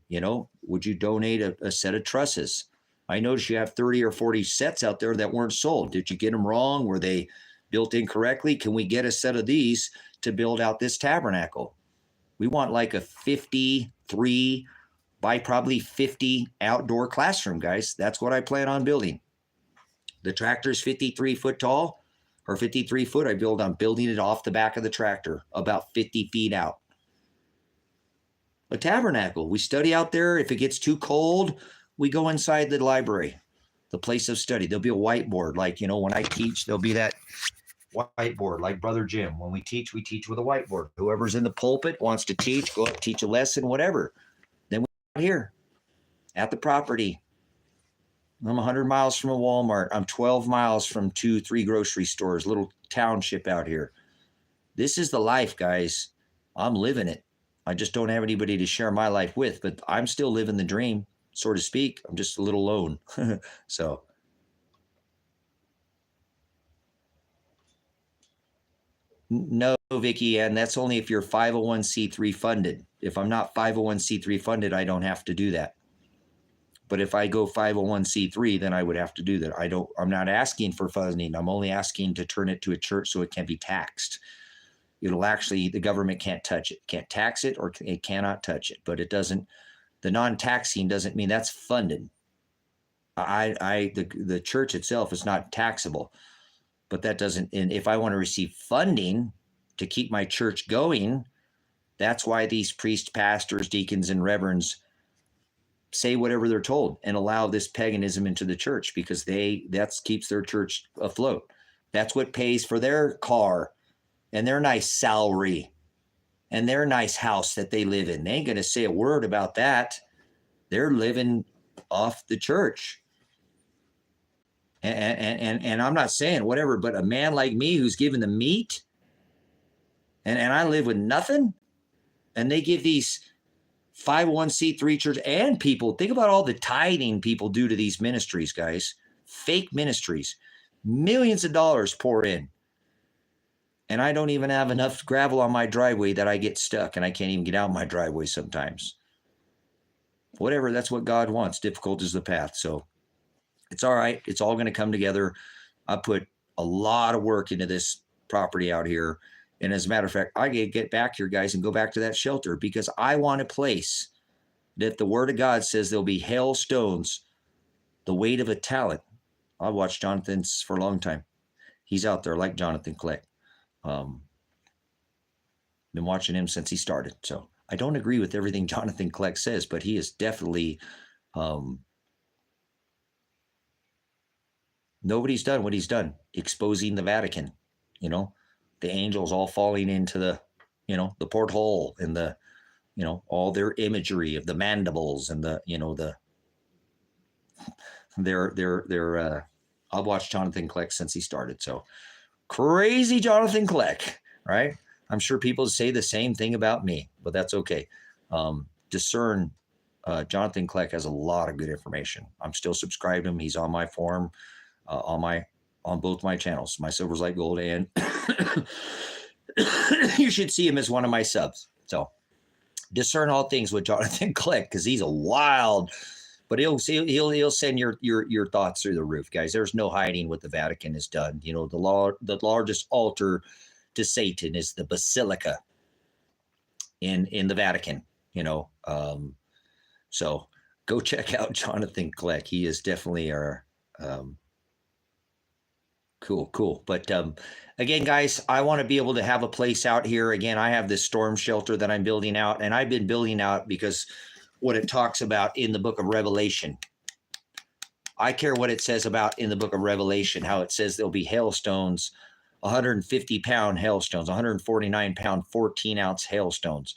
Would you donate a set of trusses? I noticed you have 30 or 40 sets out there that weren't sold. Did you get them wrong? Were they built incorrectly? Can we get a set of these to build out this tabernacle? We want like a 53 by probably 50 outdoor classroom, guys. That's what I plan on building. The tractor's 53 foot tall, or 53 foot. I'm building it off the back of the tractor, about 50 feet out. A tabernacle. We study out there. If it gets too cold, we go inside the library, the place of study. There'll be a whiteboard. Like, when I teach, there'll be that whiteboard, like Brother Jim. When we teach with a whiteboard. Whoever's in the pulpit wants to teach, go up, teach a lesson, whatever. Then we're here at the property. I'm 100 miles from a Walmart. I'm 12 miles from 2, 3 grocery stores, little township out here. This is the life, guys. I'm living it. I just don't have anybody to share my life with, but I'm still living the dream, so to speak. I'm just a little alone. So. No, Vicky, and that's only if you're 501c3 funded. If I'm not 501c3 funded, I don't have to do that. But if I go 501c3, then I would have to do that. I'm not asking for funding. I'm only asking to turn it to a church so it can be taxed. The government can't touch it, can't tax it, or it cannot touch it. But it doesn't, the non-taxing doesn't mean that's funded. The church itself is not taxable. But that doesn't, and if I want to receive funding to keep my church going, that's why these priests, pastors, deacons, and reverends say whatever they're told and allow this paganism into the church, because that keeps their church afloat. That's what pays for their car and their nice salary and their nice house that they live in. They ain't going to say a word about that. They're living off the church. And I'm not saying whatever, but a man like me who's given the meat and I live with nothing, and they give these 501c3 church and people, think about all the tithing people do to these ministries, guys, fake ministries, millions of dollars pour in. And I don't even have enough gravel on my driveway that I get stuck and I can't even get out my driveway sometimes. Whatever, that's what God wants. Difficult is the path. So it's all right. It's all going to come together. I put a lot of work into this property out here. And as a matter of fact, I get back here, guys, and go back to that shelter, because I want a place that the word of God says there'll be hailstones, the weight of a talent. I've watched Jonathan's for a long time. He's out there like Jonathan Kleck. Been watching him since he started. So I don't agree with everything Jonathan Kleck says, but he is definitely Nobody's done what he's done, exposing the Vatican, you know, the angels all falling into the, you know, the porthole and the, you know, all their imagery of the mandibles and the, you know, the, I've watched Jonathan Kleck since he started. So crazy Jonathan Kleck, right? I'm sure people say the same thing about me, but that's okay. Discern, Jonathan Kleck has a lot of good information. I'm still subscribed to him. He's on my forum, on both my channels, my Silver's Light Gold, and you should see him as one of my subs. So discern all things with Jonathan Kleck, because he's a wild, but he'll send your thoughts through the roof, guys. There's no hiding what the Vatican has done. You know, the largest altar to Satan is the Basilica in the Vatican, you know. So go check out Jonathan Kleck. He is definitely our cool. But again, guys, I want to be able to have a place out here. Again, I have this storm shelter that I'm building out, and I've been building out because what it talks about in the book of Revelation. I care what it says about in the book of Revelation, how it says there'll be hailstones, 150-pound hailstones, 149-pound, 14-ounce hailstones.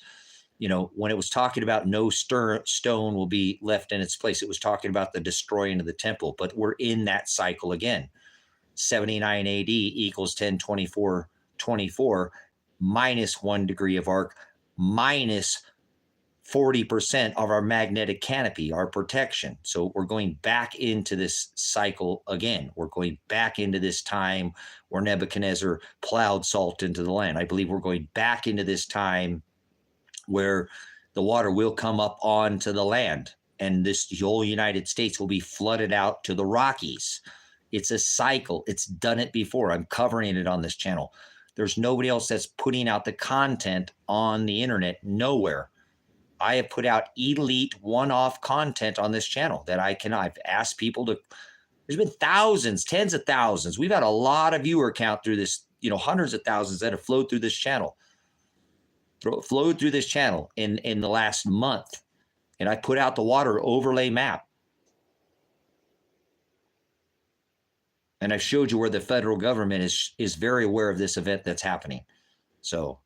You know, when it was talking about no stone will be left in its place, it was talking about the destroying of the temple. But we're in that cycle again. 79 AD equals 1024 minus 1 degree of arc, minus 40% of our magnetic canopy, our protection. So we're going back into this cycle again. We're going back into this time where Nebuchadnezzar plowed salt into the land. I believe we're going back into this time where the water will come up onto the land, and this whole United States will be flooded out to the Rockies. It's a cycle. It's done it before. I'm covering it on this channel. There's nobody else that's putting out the content on the internet. Nowhere. I have put out elite one-off content on this channel that I've asked people to, there's been thousands, tens of thousands. We've had a lot of viewer count through this, you know, hundreds of thousands that have flowed through this channel. Flowed through this channel in the last month. And I put out the water overlay map. And I showed you where the federal government is very aware of this event that's happening. So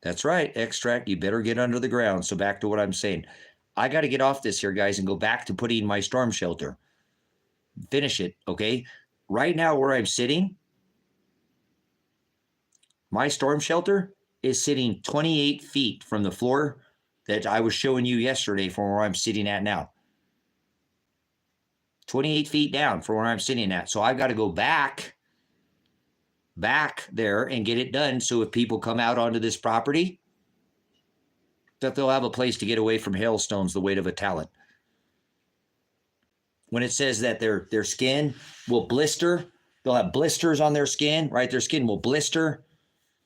that's right, Extract, you better get under the ground. So back to what I'm saying. I got to get off this here, guys, and go back to putting my storm shelter. Finish it, okay? Right now where I'm sitting, my storm shelter is sitting 28 feet from the floor that I was showing you yesterday from where I'm sitting at now. 28 feet down from where I'm sitting at. So I've got to go back there and get it done. So if people come out onto this property, that they'll have a place to get away from hailstones, the weight of a talent. When it says that their skin will blister, they'll have blisters on their skin, right? Their skin will blister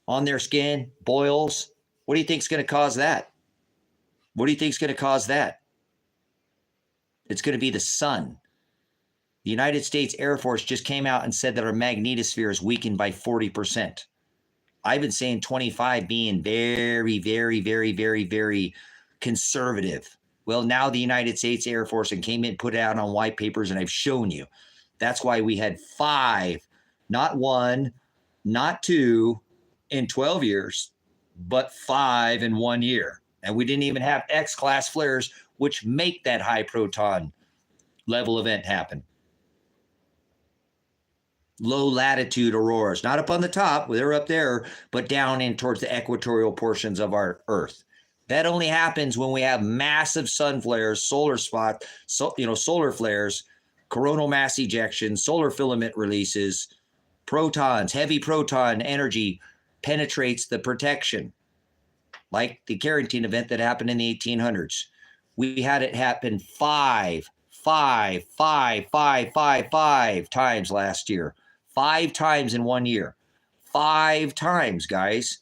on their skin, boils. What do you think is going to cause that? What do you think is going to cause that? It's going to be the sun. The United States Air Force just came out and said that our magnetosphere is weakened by 40%. I've been saying 25 being very, very, very, very, very conservative. Well, now the United States Air Force and came in, put it out on white papers, and I've shown you. That's why we had 5, not 1, not 2, in 12 years, but 5 in 1 year. And we didn't even have X-class flares, which make that high proton level event happen. Low latitude auroras, not up on the top, they're up there, but down in towards the equatorial portions of our Earth. That only happens when we have massive sun flares, solar spots, solar flares, coronal mass ejections, solar filament releases, protons, heavy proton energy penetrates the protection, like the Carrington event that happened in the 1800s. We had it happen 5 times last year. 5 times in 1 year. 5 times, guys.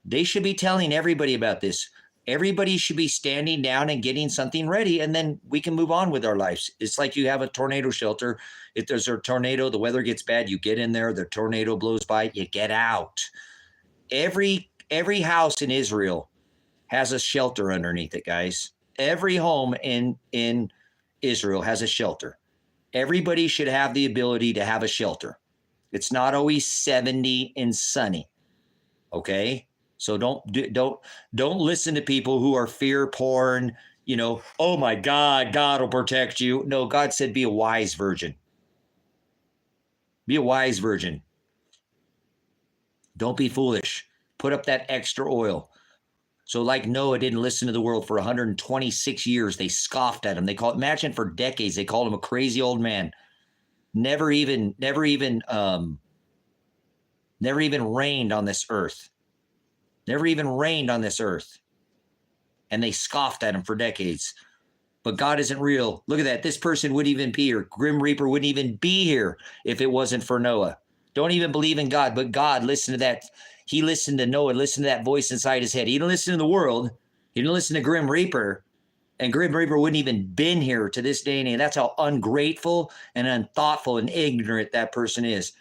They should be telling everybody about this. Everybody should be standing down and getting something ready, and then we can move on with our lives. It's like you have a tornado shelter. If there's a tornado, the weather gets bad, you get in there, the tornado blows by, you get out. Every house in Israel has a shelter underneath it, guys. Every home in Israel has a shelter. Everybody should have the ability to have a shelter. It's not always 70 and sunny. Okay? So don't listen to people who are fear porn, oh my God, God will protect you. No, God said be a wise virgin. Be a wise virgin. Don't be foolish. Put up that extra oil. So like Noah didn't listen to the world for 126 years. They scoffed at him. Imagine for decades, they called him a crazy old man. Never even reigned on this earth. Never even reigned on this earth. And they scoffed at him for decades. But God isn't real. Look at that. This person wouldn't even be here. Grim Reaper wouldn't even be here if it wasn't for Noah. Don't even believe in God. But God, listen to that. He listened to Noah, listened to that voice inside his head. He didn't listen to the world. He didn't listen to Grim Reaper. And Grim Reaper wouldn't even been here to this day and age. That's how ungrateful and unthoughtful and ignorant that person is.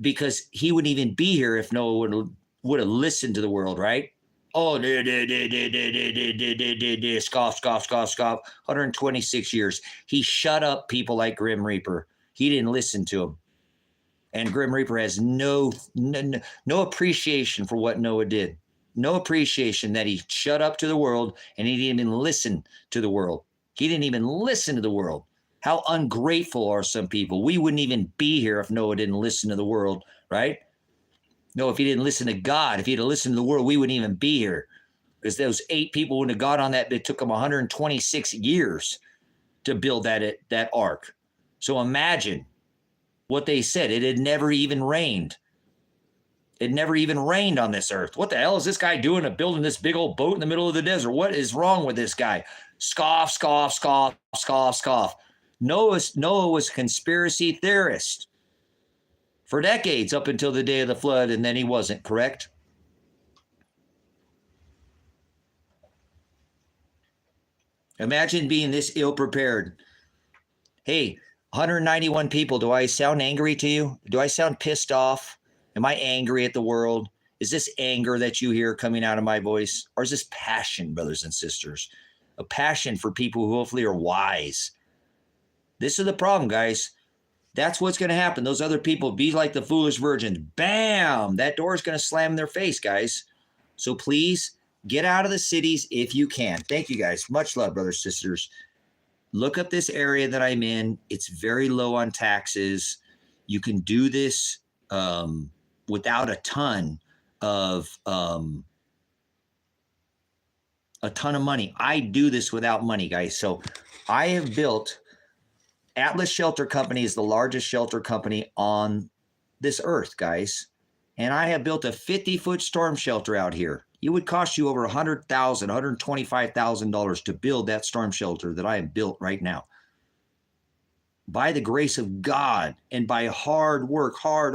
Because he wouldn't even be here if Noah would have listened to the world, right? Oh, scoff. 126 years. He shut up people like Grim Reaper. He didn't listen to him. And Grim Reaper has no appreciation for what Noah did. No appreciation that he shut up to the world and he didn't even listen to the world. He didn't even listen to the world. How ungrateful are some people? We wouldn't even be here if Noah didn't listen to the world, right? No, if he didn't listen to God, if he'd have listened to the world, we wouldn't even be here. Because those 8 people wouldn't have got on that. It took them 126 years to build that ark. So imagine what they said. It had never even rained. It never even rained on this earth. What the hell is this guy doing building this big old boat in the middle of the desert? What is wrong with this guy? Scoff. Noah was a conspiracy theorist for decades up until the day of the flood, and then he wasn't, correct? Imagine being this ill-prepared. Hey, 191 people, do I sound angry to you? Do I sound pissed off? Am I angry at the world? Is this anger that you hear coming out of my voice? Or is this passion, brothers and sisters? A passion for people who hopefully are wise. This is the problem, guys. That's what's going to happen. Those other people be like the foolish virgins. Bam! That door is going to slam in their face, guys. So please get out of the cities if you can. Thank you, guys. Much love, brothers and sisters. Look up this area that I'm in. It's very low on taxes. You can do this without a ton of money. I do this without money, guys. So I have built Atlas Shelter Company is the largest shelter company on this earth, guys. And I have built a 50-foot storm shelter out here. It would cost you over $100,000, $125,000 to build that storm shelter that I have built right now. By the grace of God and by hard work, hard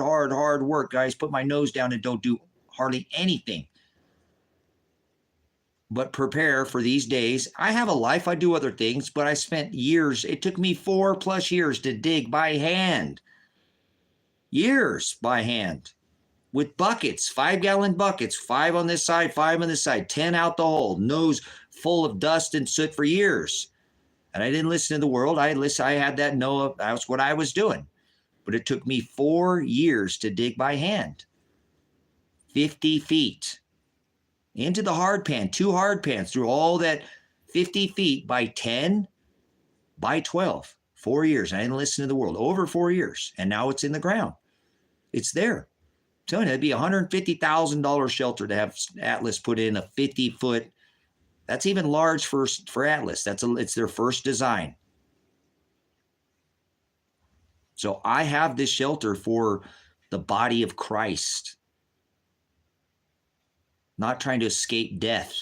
work, guys. Put my nose down and don't do hardly anything but prepare for these days. I have a life. I do other things, but I spent years. It took me 4+ years to dig by hand. Years by hand. With buckets, 5-gallon buckets, 5 on this side, 5 on this side, 10 out the hole, nose full of dust and soot for years. And I didn't listen to the world. I had that Noah. That's what I was doing. But it took me 4 years to dig by hand. 50 feet. Into the hard pan, 2 hard pans, through all that 50 feet by 10 by 12. 4 years. I didn't listen to the world. Over 4 years. And now it's in the ground. It's there. I'm telling you, it'd be a $150,000 shelter to have Atlas put in a 50-foot. That's even large for Atlas. It's their first design. So I have this shelter for the body of Christ. Not trying to escape death.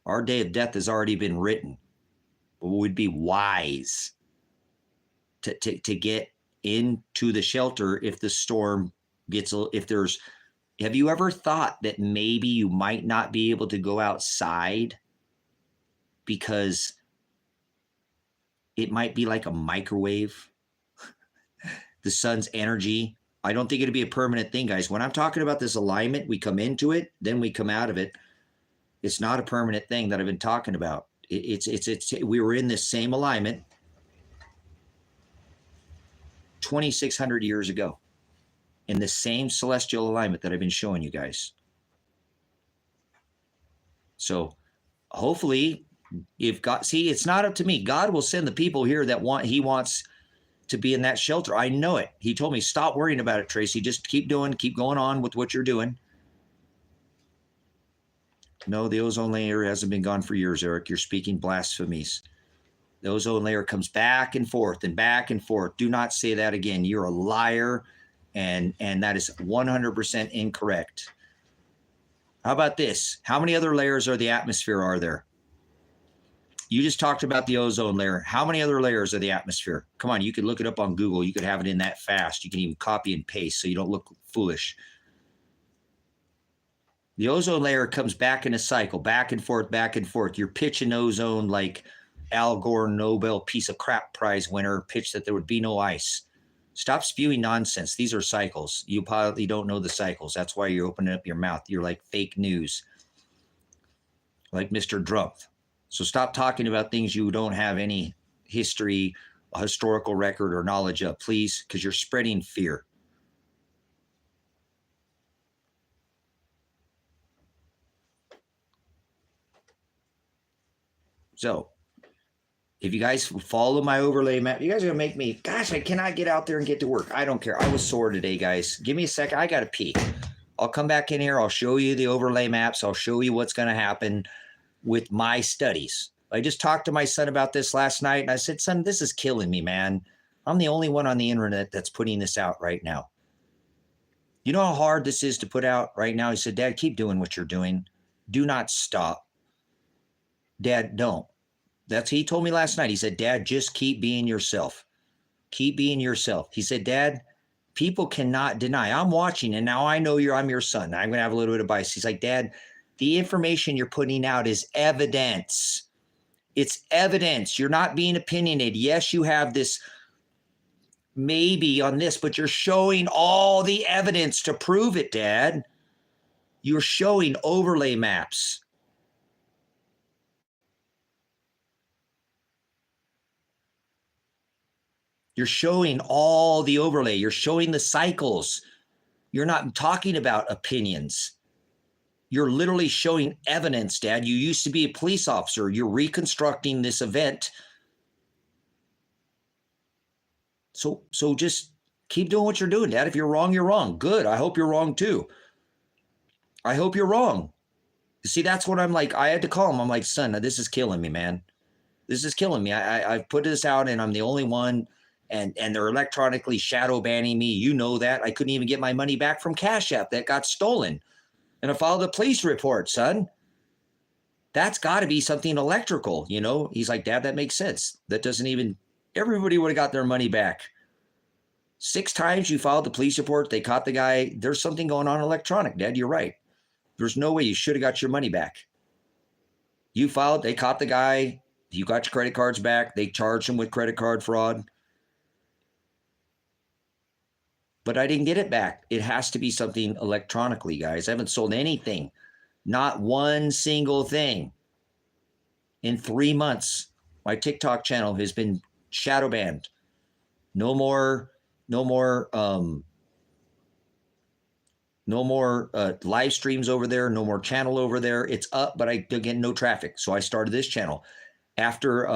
Our day of death has already been written. But we would be wise to get into the shelter if the storm gets, have you ever thought that maybe you might not be able to go outside because it might be like a microwave? The sun's energy. I don't think it'd be a permanent thing, guys. When I'm talking about this alignment, we come into it, then we come out of it. It's not a permanent thing that I've been talking about. We were in this same alignment. 2,600 years ago in the same celestial alignment that I've been showing you guys. So hopefully, if God, see, it's not up to me. God will send the people here that he wants to be in that shelter. I know it. He told me, stop worrying about it, Tracy. Just keep going on with what you're doing. No, the ozone layer hasn't been gone for years, Eric. You're speaking blasphemies. The ozone layer comes back and forth and back and forth. Do not say that again. You're a liar, and that is 100% incorrect. How about this? How many other layers of the atmosphere are there? You just talked about the ozone layer. How many other layers of the atmosphere? Come on, you could look it up on Google. You could have it in that fast. You can even copy and paste so you don't look foolish. The ozone layer comes back in a cycle, back and forth, back and forth. You're pitching ozone like Al Gore Nobel piece of crap prize winner pitched that there would be no ice. Stop spewing nonsense. These are cycles. You probably don't know the cycles. That's why you're opening up your mouth. You're like fake news, like Mr. Trump. So stop talking about things you don't have any history, historical record, or knowledge of, please, because you're spreading fear. So if you guys follow my overlay map, you guys are going to make me, gosh, I cannot get out there and get to work. I don't care. I was sore today, guys. Give me a second. I got to pee. I'll come back in here. I'll show you the overlay maps. I'll show you what's going to happen with my studies. I just talked to my son about this last night, and I said, son, this is killing me, man. I'm the only one on the internet that's putting this out right now. You know how hard this is to put out right now? He said, Dad, keep doing what you're doing. Do not stop. Dad, don't. He told me last night. He said, Dad, just keep being yourself. Keep being yourself. He said, Dad, people cannot deny. I'm watching, and now I know I'm your son. I'm going to have a little bit of bias. He's like, Dad, the information you're putting out is evidence. It's evidence. You're not being opinionated. Yes, you have this maybe on this, but you're showing all the evidence to prove it, Dad. You're showing overlay maps. You're showing all the overlay. You're showing the cycles. You're not talking about opinions. You're literally showing evidence, Dad. You used to be a police officer. You're reconstructing this event. So just keep doing what you're doing, Dad. If you're wrong, you're wrong. Good. I hope you're wrong too. I hope you're wrong. See, that's what I'm like. I had to call him. I'm like, son, this is killing me, man. This is killing me. I've put this out, and I'm the only one, and they're electronically shadow banning me. You know that. I couldn't even get my money back from CashApp that got stolen. And I filed a police report, son. That's got to be something electrical, you know? He's like, Dad, that makes sense. That doesn't even, everybody would have got their money back. 6 times you filed the police report. They caught the guy. There's something going on electronic, Dad. You're right. There's no way you should have got your money back. You filed, they caught the guy. You got your credit cards back. They charged him with credit card fraud. But I didn't get it back. It has to be something electronically, guys. I haven't sold anything. Not one single thing. In 3 months, my TikTok channel has been shadow banned. No more live streams over there. No more channel over there. It's up, but I get no traffic. So I started this channel. After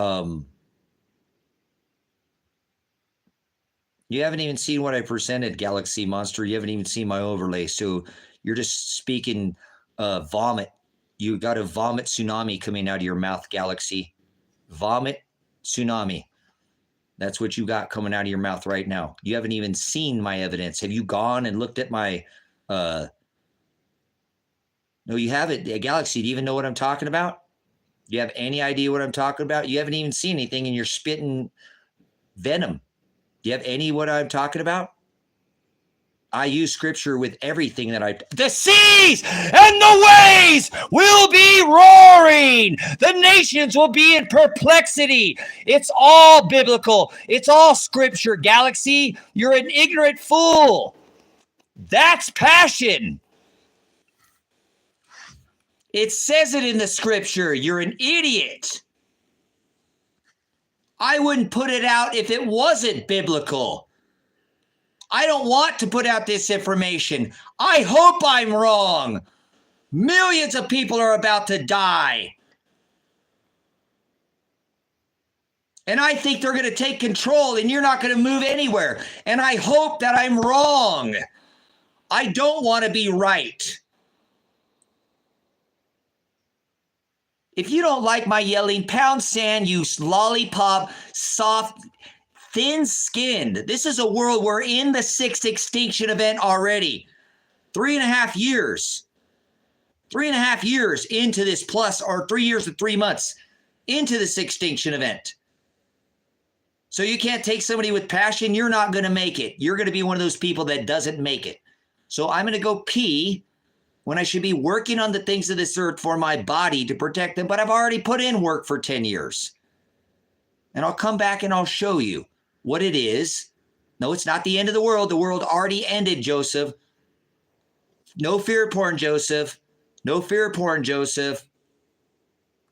you haven't even seen what I presented, Galaxy Monster. You haven't even seen my overlay. So you're just speaking vomit. You got a vomit tsunami coming out of your mouth, Galaxy. Vomit tsunami. That's what you got coming out of your mouth right now. You haven't even seen my evidence. Have you gone and looked at my... No, you haven't. Galaxy, do you even know what I'm talking about? Do you have any idea what I'm talking about? You haven't even seen anything, and you're spitting venom. Do you have any what I'm talking about? I use scripture with everything that I... The seas and the waves will be roaring. The nations will be in perplexity. It's all biblical. It's all scripture, Galaxy. You're an ignorant fool. That's passion. It says it in the scripture. You're an idiot. I wouldn't put it out if it wasn't biblical. I don't want to put out this information. I hope I'm wrong. Millions of people are about to die. And I think they're going to take control and you're not going to move anywhere. And I hope that I'm wrong. I don't want to be right. If you don't like my yelling, pound sand, you lollipop, soft, thin-skinned. This is a world we're in the 6th Extinction event already. 3.5 years. 3.5 years into this plus, or 3 years and 3 months into this extinction event. So you can't take somebody with passion. You're not going to make it. You're going to be one of those people that doesn't make it. So I'm going to go pee when I should be working on the things of this earth for my body to protect them. But I've already put in work for 10 years. And I'll come back and I'll show you what it is. No, it's not the end of the world. The world already ended, Joseph. No fear porn, Joseph. No fear porn, Joseph.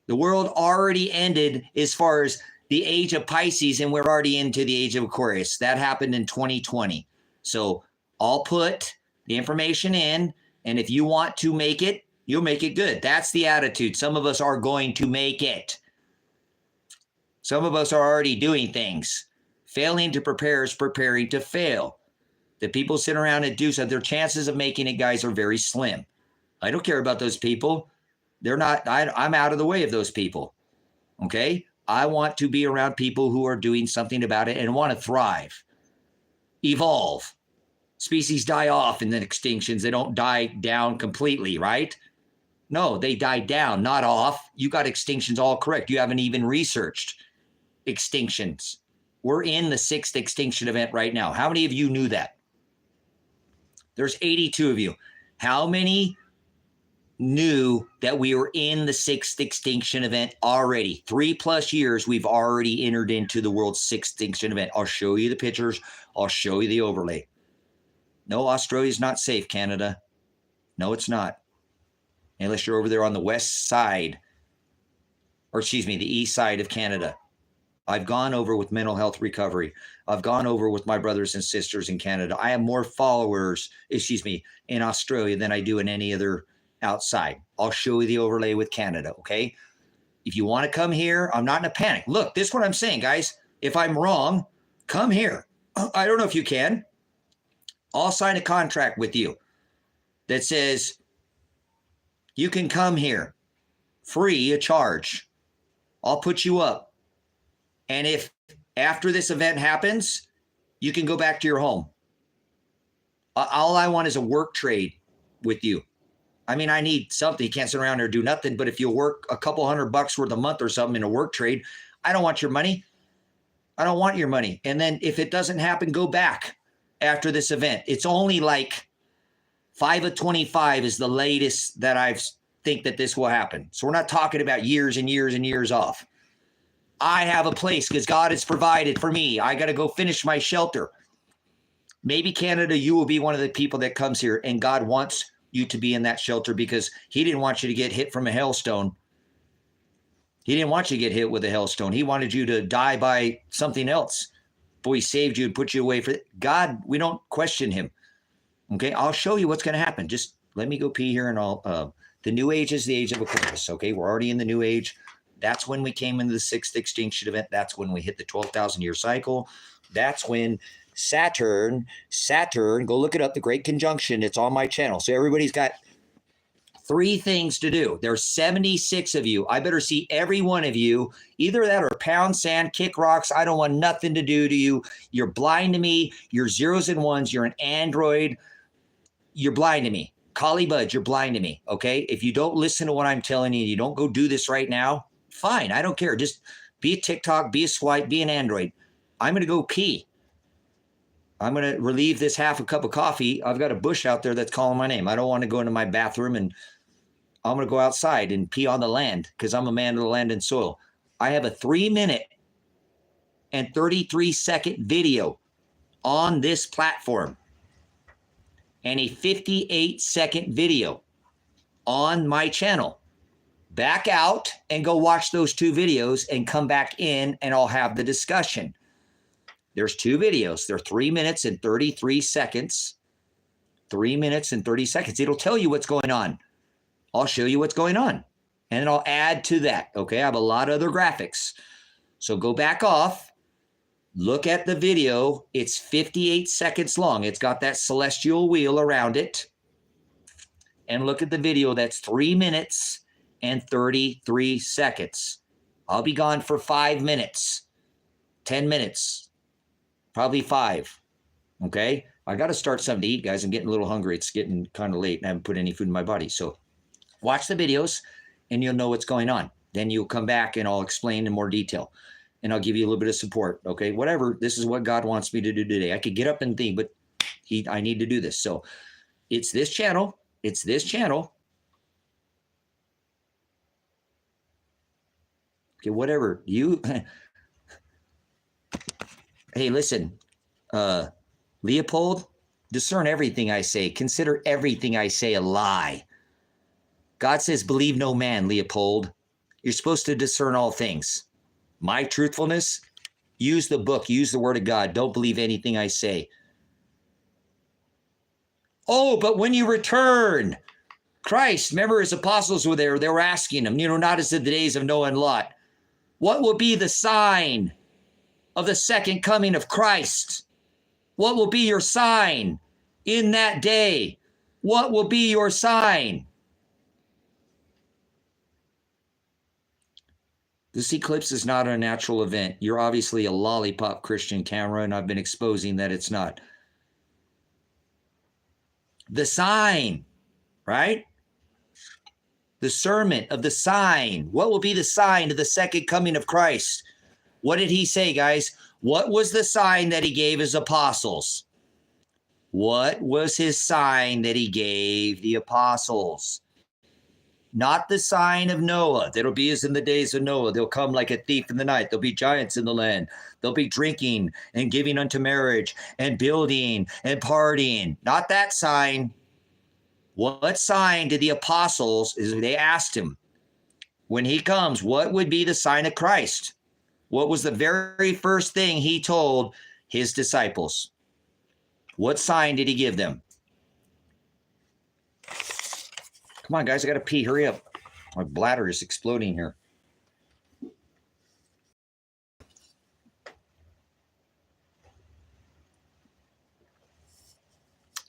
The world already ended as far as the age of Pisces, and we're already into the age of Aquarius. That happened in 2020. So I'll put the information in, and if you want to make it, you'll make it good. That's the attitude. Some of us are going to make it. Some of us are already doing things. Failing to prepare is preparing to fail. The people sit around and do so, their chances of making it, guys, are very slim. I don't care about those people. They're not, I'm out of the way of those people. Okay? I want to be around people who are doing something about it and want to thrive, evolve. Species die off in the extinctions. They don't die down completely, right? No, they die down, not off. You got extinctions all correct. You haven't even researched extinctions. We're in the 6th extinction event right now. How many of you knew that? There's 82 of you. How many knew that we were in the 6th extinction event already? 3+ years we've already entered into the world's 6th extinction event. I'll show you the pictures. I'll show you the overlay. No, Australia's not safe, Canada. No, it's not. Unless you're over there on the west side, or excuse me, the east side of Canada. I've gone over with mental health recovery. I've gone over with my brothers and sisters in Canada. I have more followers, in Australia than I do in any other outside. I'll show you the overlay with Canada, okay? If you want to come here, I'm not in a panic. Look, this is what I'm saying, guys. If I'm wrong, come here. I don't know if you can. I'll sign a contract with you that says you can come here free of charge. I'll put you up. And if after this event happens, you can go back to your home. All I want is a work trade with you. I mean, I need something. You can't sit around here and do nothing. But if you work a couple $100 worth a month or something in a work trade, I don't want your money. I don't want your money. And then if it doesn't happen, go back after this event. It's only like 5 of 25 is the latest that I think that this will happen. So we're not talking about years and years and years off. I have a place because God has provided for me. I got to go finish my shelter. Maybe Canada, you will be one of the people that comes here, and God wants you to be in that shelter because he didn't want you to get hit from a hailstone. He didn't want you to get hit with a hailstone. He wanted you to die by something else. Boy, he saved you and put you away for God. We don't question him. Okay, I'll show you what's going to happen. Just let me go pee here and I'll, the new age is the age of Aquarius. Okay, we're already in the new age. That's when we came into the 6th extinction event. That's when we hit the 12,000 year cycle. That's when Saturn, go look it up, the Great Conjunction. It's on my channel. So everybody's got 3 things to do. There's 76 of you. I better see every one of you. Either that or pound sand, kick rocks. I don't want nothing to do to you. You're blind to me. You're zeros and ones. You're an android. You're blind to me. Collie buds, you're blind to me. Okay. If you don't listen to what I'm telling you, you don't go do this right now. Fine. I don't care. Just be a TikTok, be a swipe, be an android. I'm going to go pee. I'm going to relieve this half a cup of coffee. I've got a bush out there that's calling my name. I don't want to go into my bathroom, and I'm going to go outside and pee on the land because I'm a man of the land and soil. I have a 3-minute and 33-second video on this platform and a 58-second video on my channel. Back out and go watch those 2 videos and come back in and I'll have the discussion. There's 2 videos. They're 3 minutes and 33 seconds. 3 minutes and 30 seconds. It'll tell you what's going on. I'll show you what's going on. And I'll add to that. Okay. I have a lot of other graphics. So go back off. Look at the video. It's 58 seconds long. It's got that celestial wheel around it. And look at the video. That's 3 minutes and 33 seconds. I'll be gone for 5 minutes, 10 minutes, probably 5. Okay. I got to start something to eat, guys. I'm getting a little hungry. It's getting kind of late and I haven't put any food in my body. So watch the videos and you'll know what's going on. Then you'll come back and I'll explain in more detail and I'll give you a little bit of support. Okay. Whatever. This is what God wants me to do today. I could get up and think, but I need to do this. So it's this channel. It's this channel. Okay. Whatever you, hey, listen, Leopold, discern everything I say. Consider everything I say a lie. God says, believe no man, Leopold. You're supposed to discern all things. My truthfulness, use the book, use the word of God. Don't believe anything I say. Oh, but when you return, Christ, remember his apostles were there. They were asking him, not as in the days of Noah and Lot. What will be the sign of the second coming of Christ? What will be your sign in that day? What will be your sign? This eclipse is not a natural event. You're obviously a lollipop Christian, camera, and I've been exposing that it's not. The sign, right? Discernment of the sign. What will be the sign of the second coming of Christ? What did he say, guys? What was the sign that he gave his apostles? What was his sign that he gave the apostles? Not the sign of Noah. That'll be as in the days of Noah. They'll come like a thief in the night. There'll be giants in the land. They'll be drinking and giving unto marriage and building and partying. Not that sign. What sign did the apostles, they asked him, when he comes, what would be the sign of Christ? What was the very first thing he told his disciples? What sign did he give them? Come on, guys, I got to pee. Hurry up. My bladder is exploding here.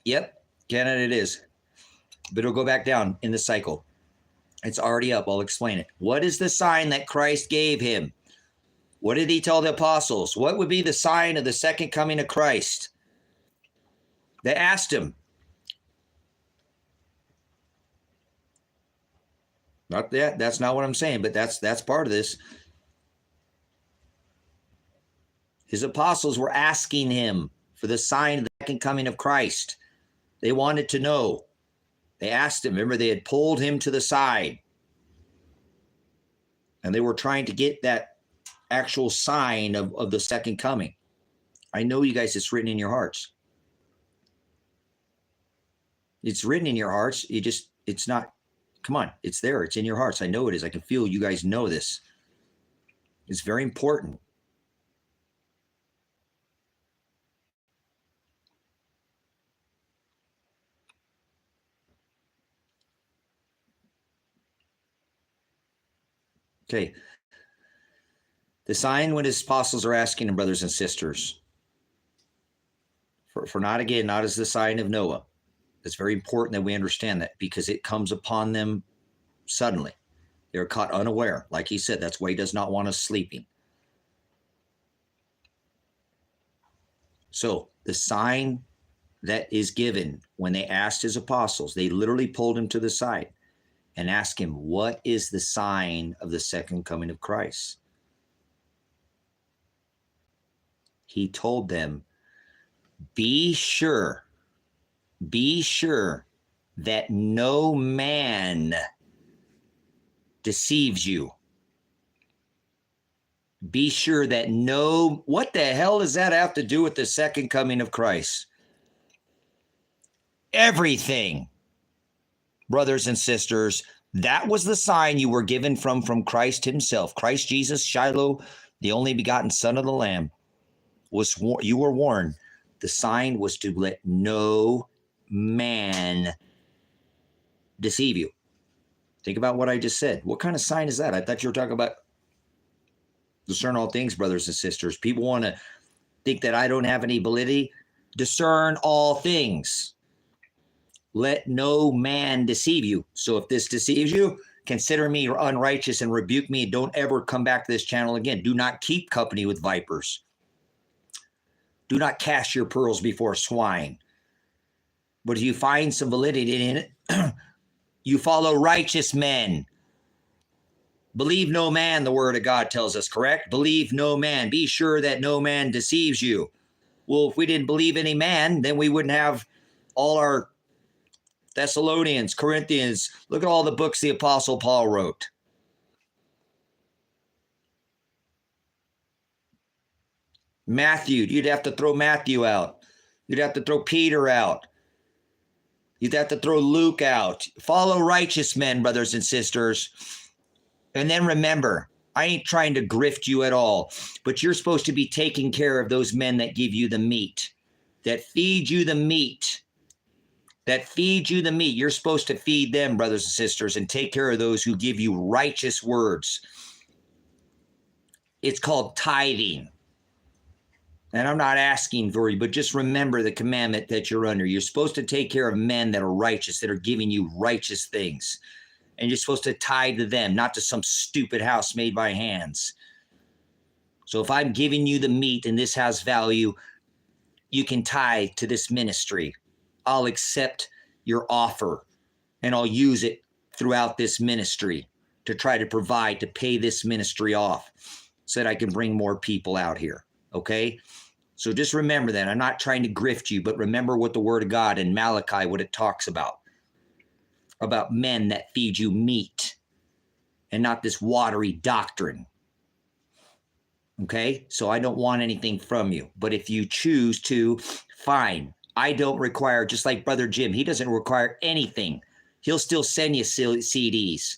Yep, Canada it is. But it'll go back down in the cycle. It's already up. I'll explain it. What is the sign that Christ gave him? What did he tell the apostles? What would be the sign of the second coming of Christ? They asked him. Not that. That's not what I'm saying, but that's part of this. His apostles were asking him for the sign of the second coming of Christ. They wanted to know. They asked him. Remember, they had pulled him to the side. And they were trying to get that actual sign of the second coming. I know you guys, it's written in your hearts. It's written in your hearts. It's not, come on, it's there. It's in your hearts. I know it is. I can feel you guys know this. It's very important. Okay. The sign when his apostles are asking him, brothers and sisters, for not again, not as the sign of Noah. It's very important that we understand that because it comes upon them suddenly. They're caught unaware. Like he said, that's why he does not want us sleeping. So the sign that is given when they asked his apostles, they literally pulled him to the side and asked him, what is the sign of the second coming of Christ? He told them, be sure that no man deceives you. Be sure that what the hell does that have to do with the second coming of Christ? Everything, brothers and sisters. That was the sign you were given from Christ himself. Christ Jesus, Shiloh, the only begotten Son of the Lamb. you were warned. The sign was to let no man deceive you. Think about what I just said. What kind of sign is that? I thought you were talking about discern all things, brothers and sisters. People want to think that I don't have any validity. Discern all things. Let no man deceive you. So if this deceives you, consider me unrighteous and rebuke me. Don't ever come back to this channel again. Do not keep company with vipers. Do not cast your pearls before swine. But if you find some validity in it, you follow righteous men. Believe no man, the word of God tells us, correct? Believe no man. Be sure that no man deceives you. Well, if we didn't believe any man, then we wouldn't have all our Thessalonians, Corinthians. Look at all the books the Apostle Paul wrote. Matthew, you'd have to throw Matthew out. You'd have to throw Peter out. You'd have to throw Luke out. Follow righteous men, brothers and sisters. And then remember, I ain't trying to grift you at all, but you're supposed to be taking care of those men that give you the meat, that feed you the meat, that feed you the meat. You're supposed to feed them, brothers and sisters, and take care of those who give you righteous words. It's called tithing. And I'm not asking for you, but just remember the commandment that you're under. You're supposed to take care of men that are righteous, that are giving you righteous things. And you're supposed to tithe to them, not to some stupid house made by hands. So if I'm giving you the meat and this has value, you can tithe to this ministry. I'll accept your offer and I'll use it throughout this ministry to try to provide, to pay this ministry off so that I can bring more people out here. Okay? So just remember that. I'm not trying to grift you, but remember what the word of God in Malachi, what it talks about men that feed you meat and not this watery doctrine. Okay? So I don't want anything from you, but if you choose to, fine. I don't require, just like Brother Jim, he doesn't require anything. He'll still send you CDs.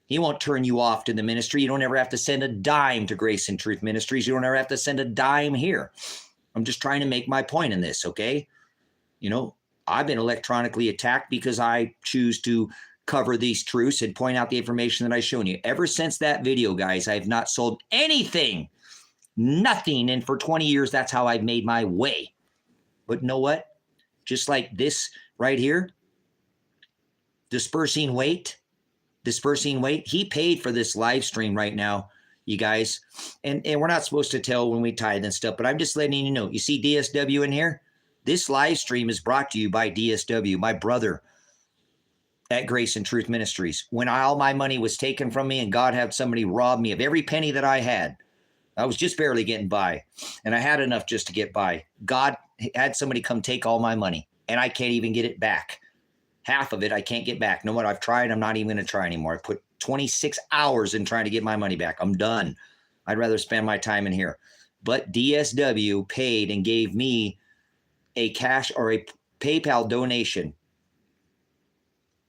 He won't turn you off to the ministry. You don't ever have to send a dime to Grace and Truth Ministries. You don't ever have to send a dime here. I'm just trying to make my point in this, okay? You know, I've been electronically attacked because I choose to cover these truths and point out the information that I've shown you. Ever since that video, guys, I have not sold anything, nothing. And for 20 years, that's how I've made my way. But you know what? Just like this right here, dispersing weight, he paid for this live stream right now, you guys. And we're not supposed to tell when we tithe and stuff, but I'm just letting you know. You see DSW in here? This live stream is brought to you by DSW, my brother at Grace and Truth Ministries. When all my money was taken from me and God had somebody rob me of every penny that I had, I was just barely getting by, and I had enough just to get by. God had somebody come take all my money, and I can't even get it back. Half of it I can't get back. No matter I've tried, I'm not even going to try anymore. I put 26 hours in trying to get my money back. I'm done. I'd rather spend my time in here. But DSW paid and gave me a cash or a PayPal donation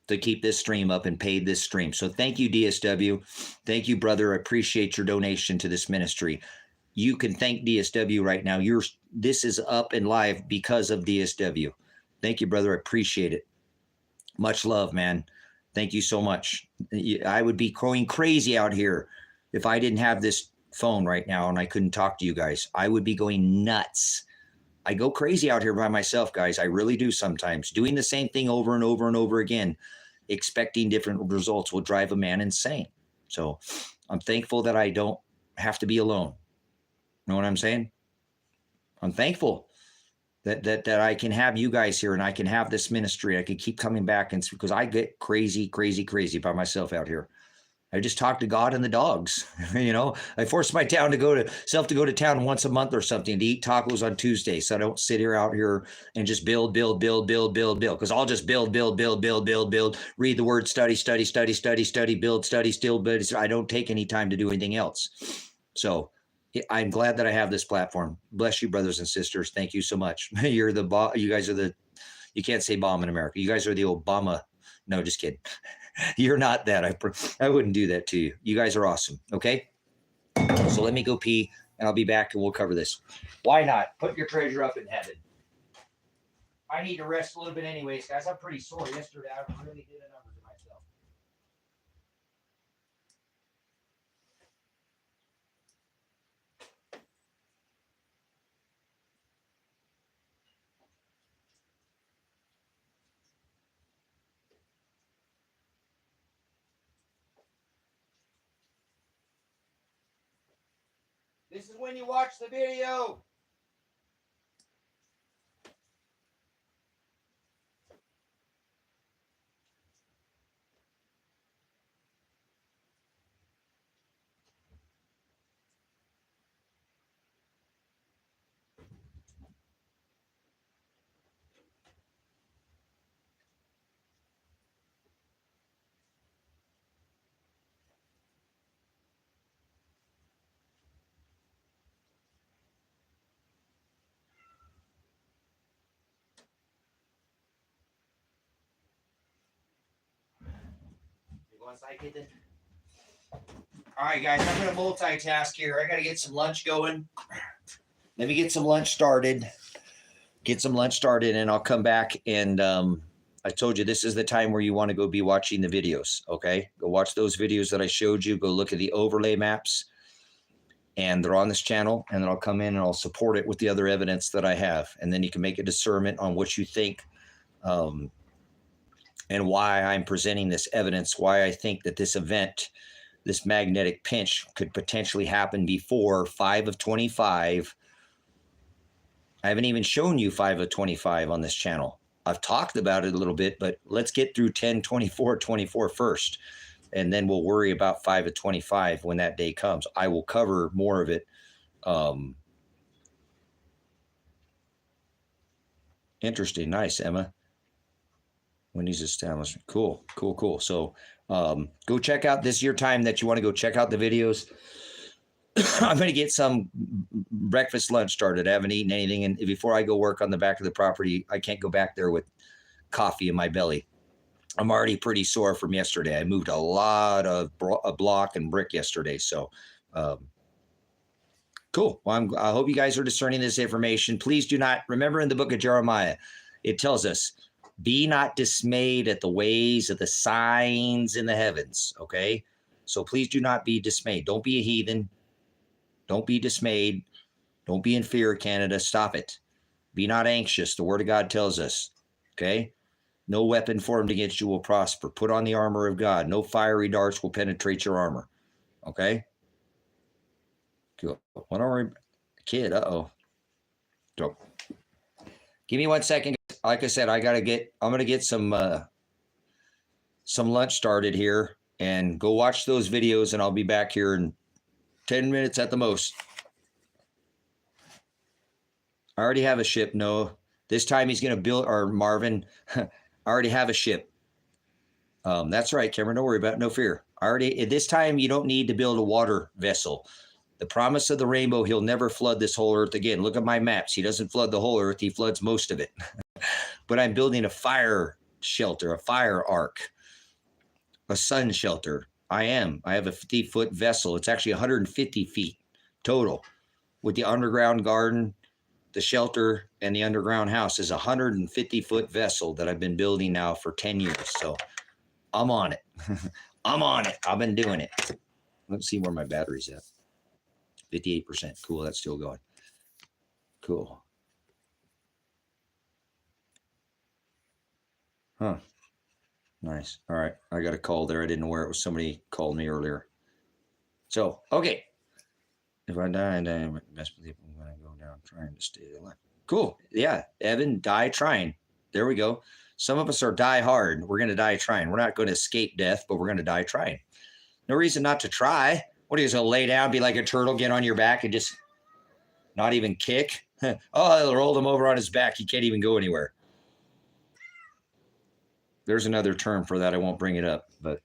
to keep this stream up and paid this stream. So thank you, DSW. Thank you, brother. I appreciate your donation to this ministry. You can thank DSW right now. This is up and live because of DSW. Thank you, brother. I appreciate it. Much love, man. Thank you so much. I would be going crazy out here if I didn't have this phone right now and I couldn't talk to you guys. I would be going nuts. I go crazy out here by myself, guys. I really do sometimes. Doing the same thing over and over and over again, expecting different results will drive a man insane. So I'm thankful that I don't have to be alone. Know what I'm saying? I'm thankful that I can have you guys here and I can have this ministry. I can keep coming back, and because I get crazy by myself out here. I just talk to God and the dogs. You know, I force my town to go to town once a month or something to eat tacos on Tuesday. So I don't sit here out here and just build. Because I'll just build, read the word, study, build, study, still, but I don't take any time to do anything else. So I'm glad that I have this platform. Bless you, brothers and sisters. Thank you so much. You guys are you can't say bomb in America. You guys are the Obama. No, just kidding. You're not that. I wouldn't do that to you. You guys are awesome. Okay. So let me go pee and I'll be back and we'll cover this. Why not? Put your treasure up in heaven. I need to rest a little bit anyways, guys. I'm pretty sore. Yesterday, I really did a number to myself. This is when you watch the video. All right, guys, I'm going to multitask here. I got to get some lunch going. Let me get some lunch started. And I'll come back. And I told you this is the time where you want to go be watching the videos, okay? Go watch those videos that I showed you. Go look at the overlay maps. And they're on this channel. And then I'll come in and I'll support it with the other evidence that I have. And then you can make a discernment on what you think and why I'm presenting this evidence, why I think that this event, this magnetic pinch, could potentially happen before 5 of 25. I haven't even shown you 5 of 25 on this channel. I've talked about it a little bit, but let's get through 10, 24, 24 first, and then we'll worry about 5 of 25 when that day comes. I will cover more of it. Interesting. Nice, Emma. Wendy's establishment. Cool. So go check out, this is your time that you want to go check out the videos. I'm going to get some breakfast lunch started. I haven't eaten anything. And before I go work on the back of the property, I can't go back there with coffee in my belly. I'm already pretty sore from yesterday. I moved a lot of block and brick yesterday. So cool. Well, I hope you guys are discerning this information. Please do not, remember in the book of Jeremiah, it tells us, be not dismayed at the ways of the signs in the heavens, okay? So please do not be dismayed. Don't be a heathen. Don't be dismayed. Don't be in fear, Canada. Stop it. Be not anxious. The word of God tells us, okay? No weapon formed against you will prosper. Put on the armor of God. No fiery darts will penetrate your armor, okay? Cool. What are we? Kid, uh-oh. Go. Give me 1 second. Like I said, I'm going to get some lunch started here and go watch those videos, and I'll be back here in 10 minutes at the most. I already have a ship. No, this time he's going to build, or Marvin, I already have a ship. That's right, Cameron. Don't worry about it. No fear. This time you don't need to build a water vessel. The promise of the rainbow, he'll never flood this whole earth again. Look at my maps. He doesn't flood the whole earth. He floods most of it. But I'm building a fire shelter, a fire ark, a sun shelter. I have a 50-foot vessel. It's actually 150 feet total with the underground garden, the shelter, and the underground house is a 150-foot vessel that I've been building now for 10 years. So I'm on it. I'm on it. I've been doing it. Let's see where my battery's at. 58%. Cool. That's still going. Cool. Huh. Nice. All right. I got a call there. I didn't know where it was. Somebody called me earlier. So, okay. If I die, I best believe I'm going to go down trying to stay alive. Cool. Yeah. Evan, die trying. There we go. Some of us are die hard. We're going to die trying. We're not going to escape death, but we're going to die trying. No reason not to try. What are you going to lay down, be like a turtle, get on your back and just not even kick? Oh, they'll roll him over on his back. He can't even go anywhere. There's another term for that. I won't bring it up, but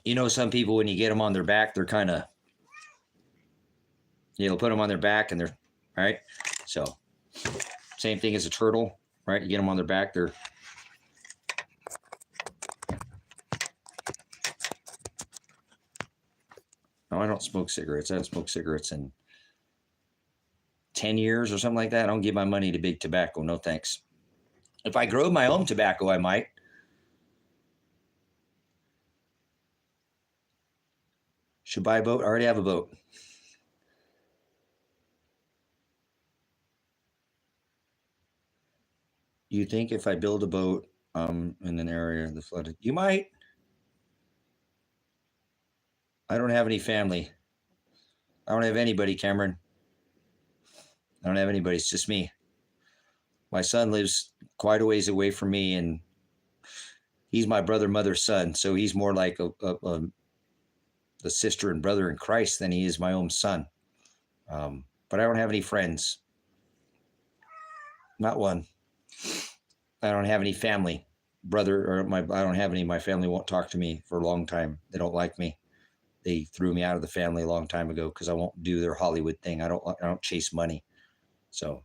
you know, some people, when you get them on their back, they're kind of, you'll put them on their back and they're, all right. So same thing as a turtle, right? You get them on their back. They're, No, I don't smoke cigarettes. I haven't smoked cigarettes in 10 years or something like that. I don't give my money to big tobacco. No thanks. If I grow my own tobacco, I might. Should buy a boat. I already have a boat. You think if I build a boat in an area the flooded, you might. I don't have any family. I don't have anybody, Cameron. I don't have anybody. It's just me. My son lives quite a ways away from me, and he's my brother, mother's son. So he's more like the sister and brother in Christ than he is my own son. But I don't have any friends. Not one. I don't have any family. Brother, I don't have any. My family won't talk to me for a long time. They don't like me. They threw me out of the family a long time ago because I won't do their Hollywood thing. I don't chase money. So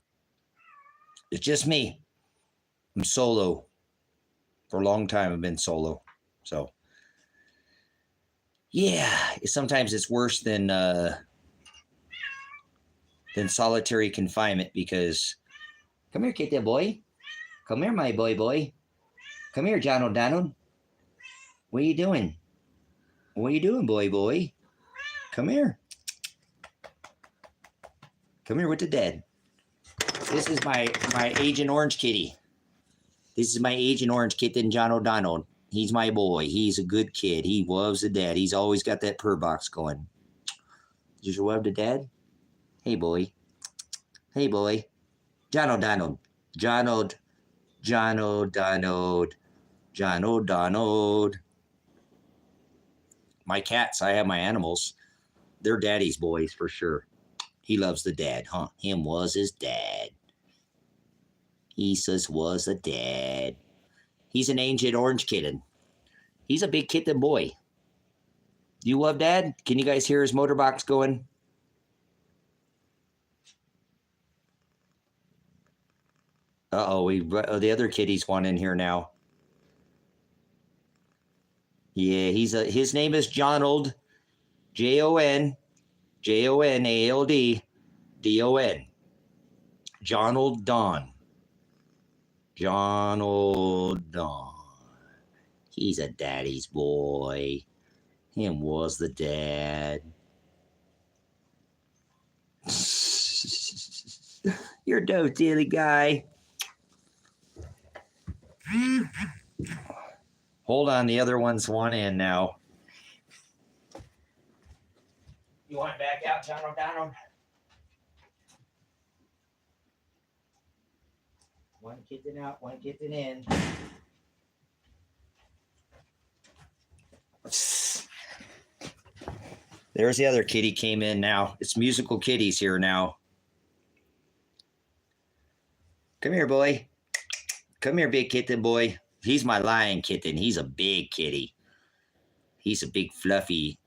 it's just me. I'm solo. For a long time, I've been solo. So yeah, sometimes it's worse than solitary confinement because come here, kitty boy. Come here, my boy. Come here, John O'Donnell. What are you doing? What are you doing, boy? Come here. Come here with the dad. This is my Agent Orange kitty. This is my Agent Orange kitten, John O'Donnell. He's my boy. He's a good kid. He loves the dad. He's always got that purr box going. Did you love the dad? Hey, boy. Hey, boy. John O'Donnell. John O'Donnell. My cats, I have my animals. They're daddy's boys for sure. He loves the dad, huh? Him was his dad. He says was a dad. He's an Agent Orange kitten. He's a big kitten boy. You love dad? Can you guys hear his motorbox going? Uh-oh, the other kitties want in here now. Yeah, his name is Jonold, Jonaldon, Jonold Don. Jonold Don. He's a daddy's boy. Him was the dad. You're a dope dilly guy. Hold on, the other ones want in now. You want back out, John O'Donnell? One kitten out, one kitten in. There's the other kitty came in now. It's musical kitties here now. Come here, boy. Come here, big kitten boy. He's my lion kitten. He's a big kitty. He's a big fluffy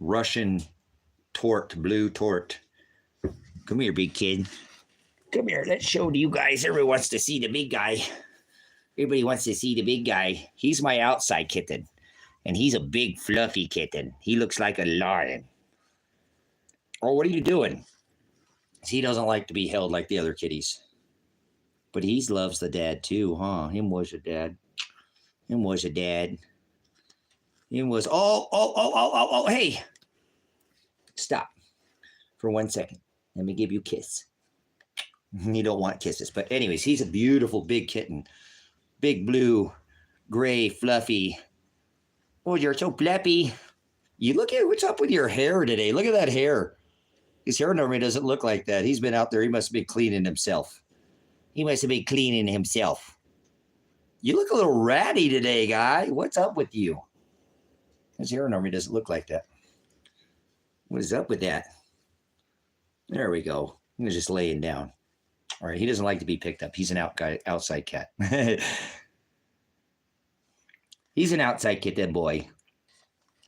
Russian tort, blue tort. Come here, big kid. Come here. Let's show to you guys. Everybody wants to see the big guy. Everybody wants to see the big guy. He's my outside kitten. And he's a big fluffy kitten. He looks like a lion. Oh, what are you doing? He doesn't like to be held like the other kitties. But he loves the dad too, huh? Him was a dad. Him was a dad. Him was, oh, hey. Stop for 1 second. Let me give you a kiss. You don't want kisses. But anyways, he's a beautiful big kitten. Big blue, gray, fluffy. Oh, you're so fluffy. You look at what's up with your hair today. Look at that hair. His hair normally doesn't look like that. He's been out there. He must have been cleaning himself. You look a little ratty today, guy. What's up with you? His hair normally doesn't look like that. What is up with that? There we go. He was just laying down. All right. He doesn't like to be picked up. He's an outside cat. He's an outside kitten boy.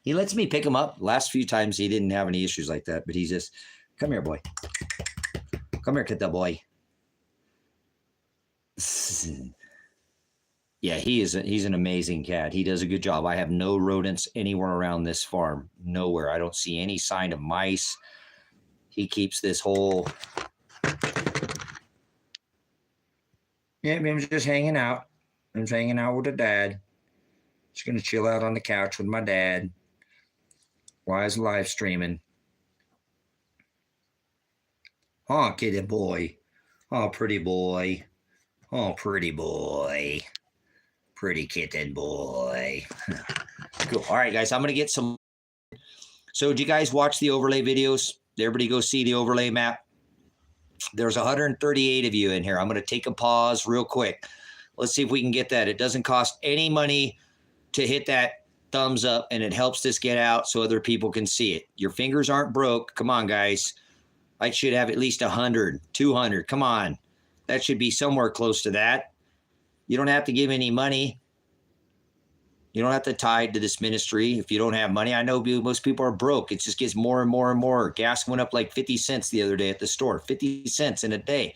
He lets me pick him up. Last few times he didn't have any issues like that, but he's just, come here, boy. Come here, kitten boy. Yeah, he's an amazing cat. He does a good job. I have no rodents anywhere around this farm. Nowhere. I don't see any sign of mice. He keeps this whole... Yeah, I'm just hanging out. I'm just hanging out with the dad. Just going to chill out on the couch with my dad while he's live streaming. Oh, kitty boy. Oh, pretty boy. Oh, pretty boy. Pretty kitten boy. Cool. All right, guys, I'm going to get some. So did you guys watch the overlay videos? Did everybody go see the overlay map? There's 138 of you in here. I'm going to take a pause real quick. Let's see if we can get that. It doesn't cost any money to hit that thumbs up, and it helps this get out so other people can see it. Your fingers aren't broke. Come on, guys. I should have at least 100, 200. Come on. That should be somewhere close to that. You don't have to give any money. You don't have to tie to this ministry if you don't have money. I know most people are broke. It just gets more and more and more. Gas went up like 50 cents the other day at the store. 50 cents in a day.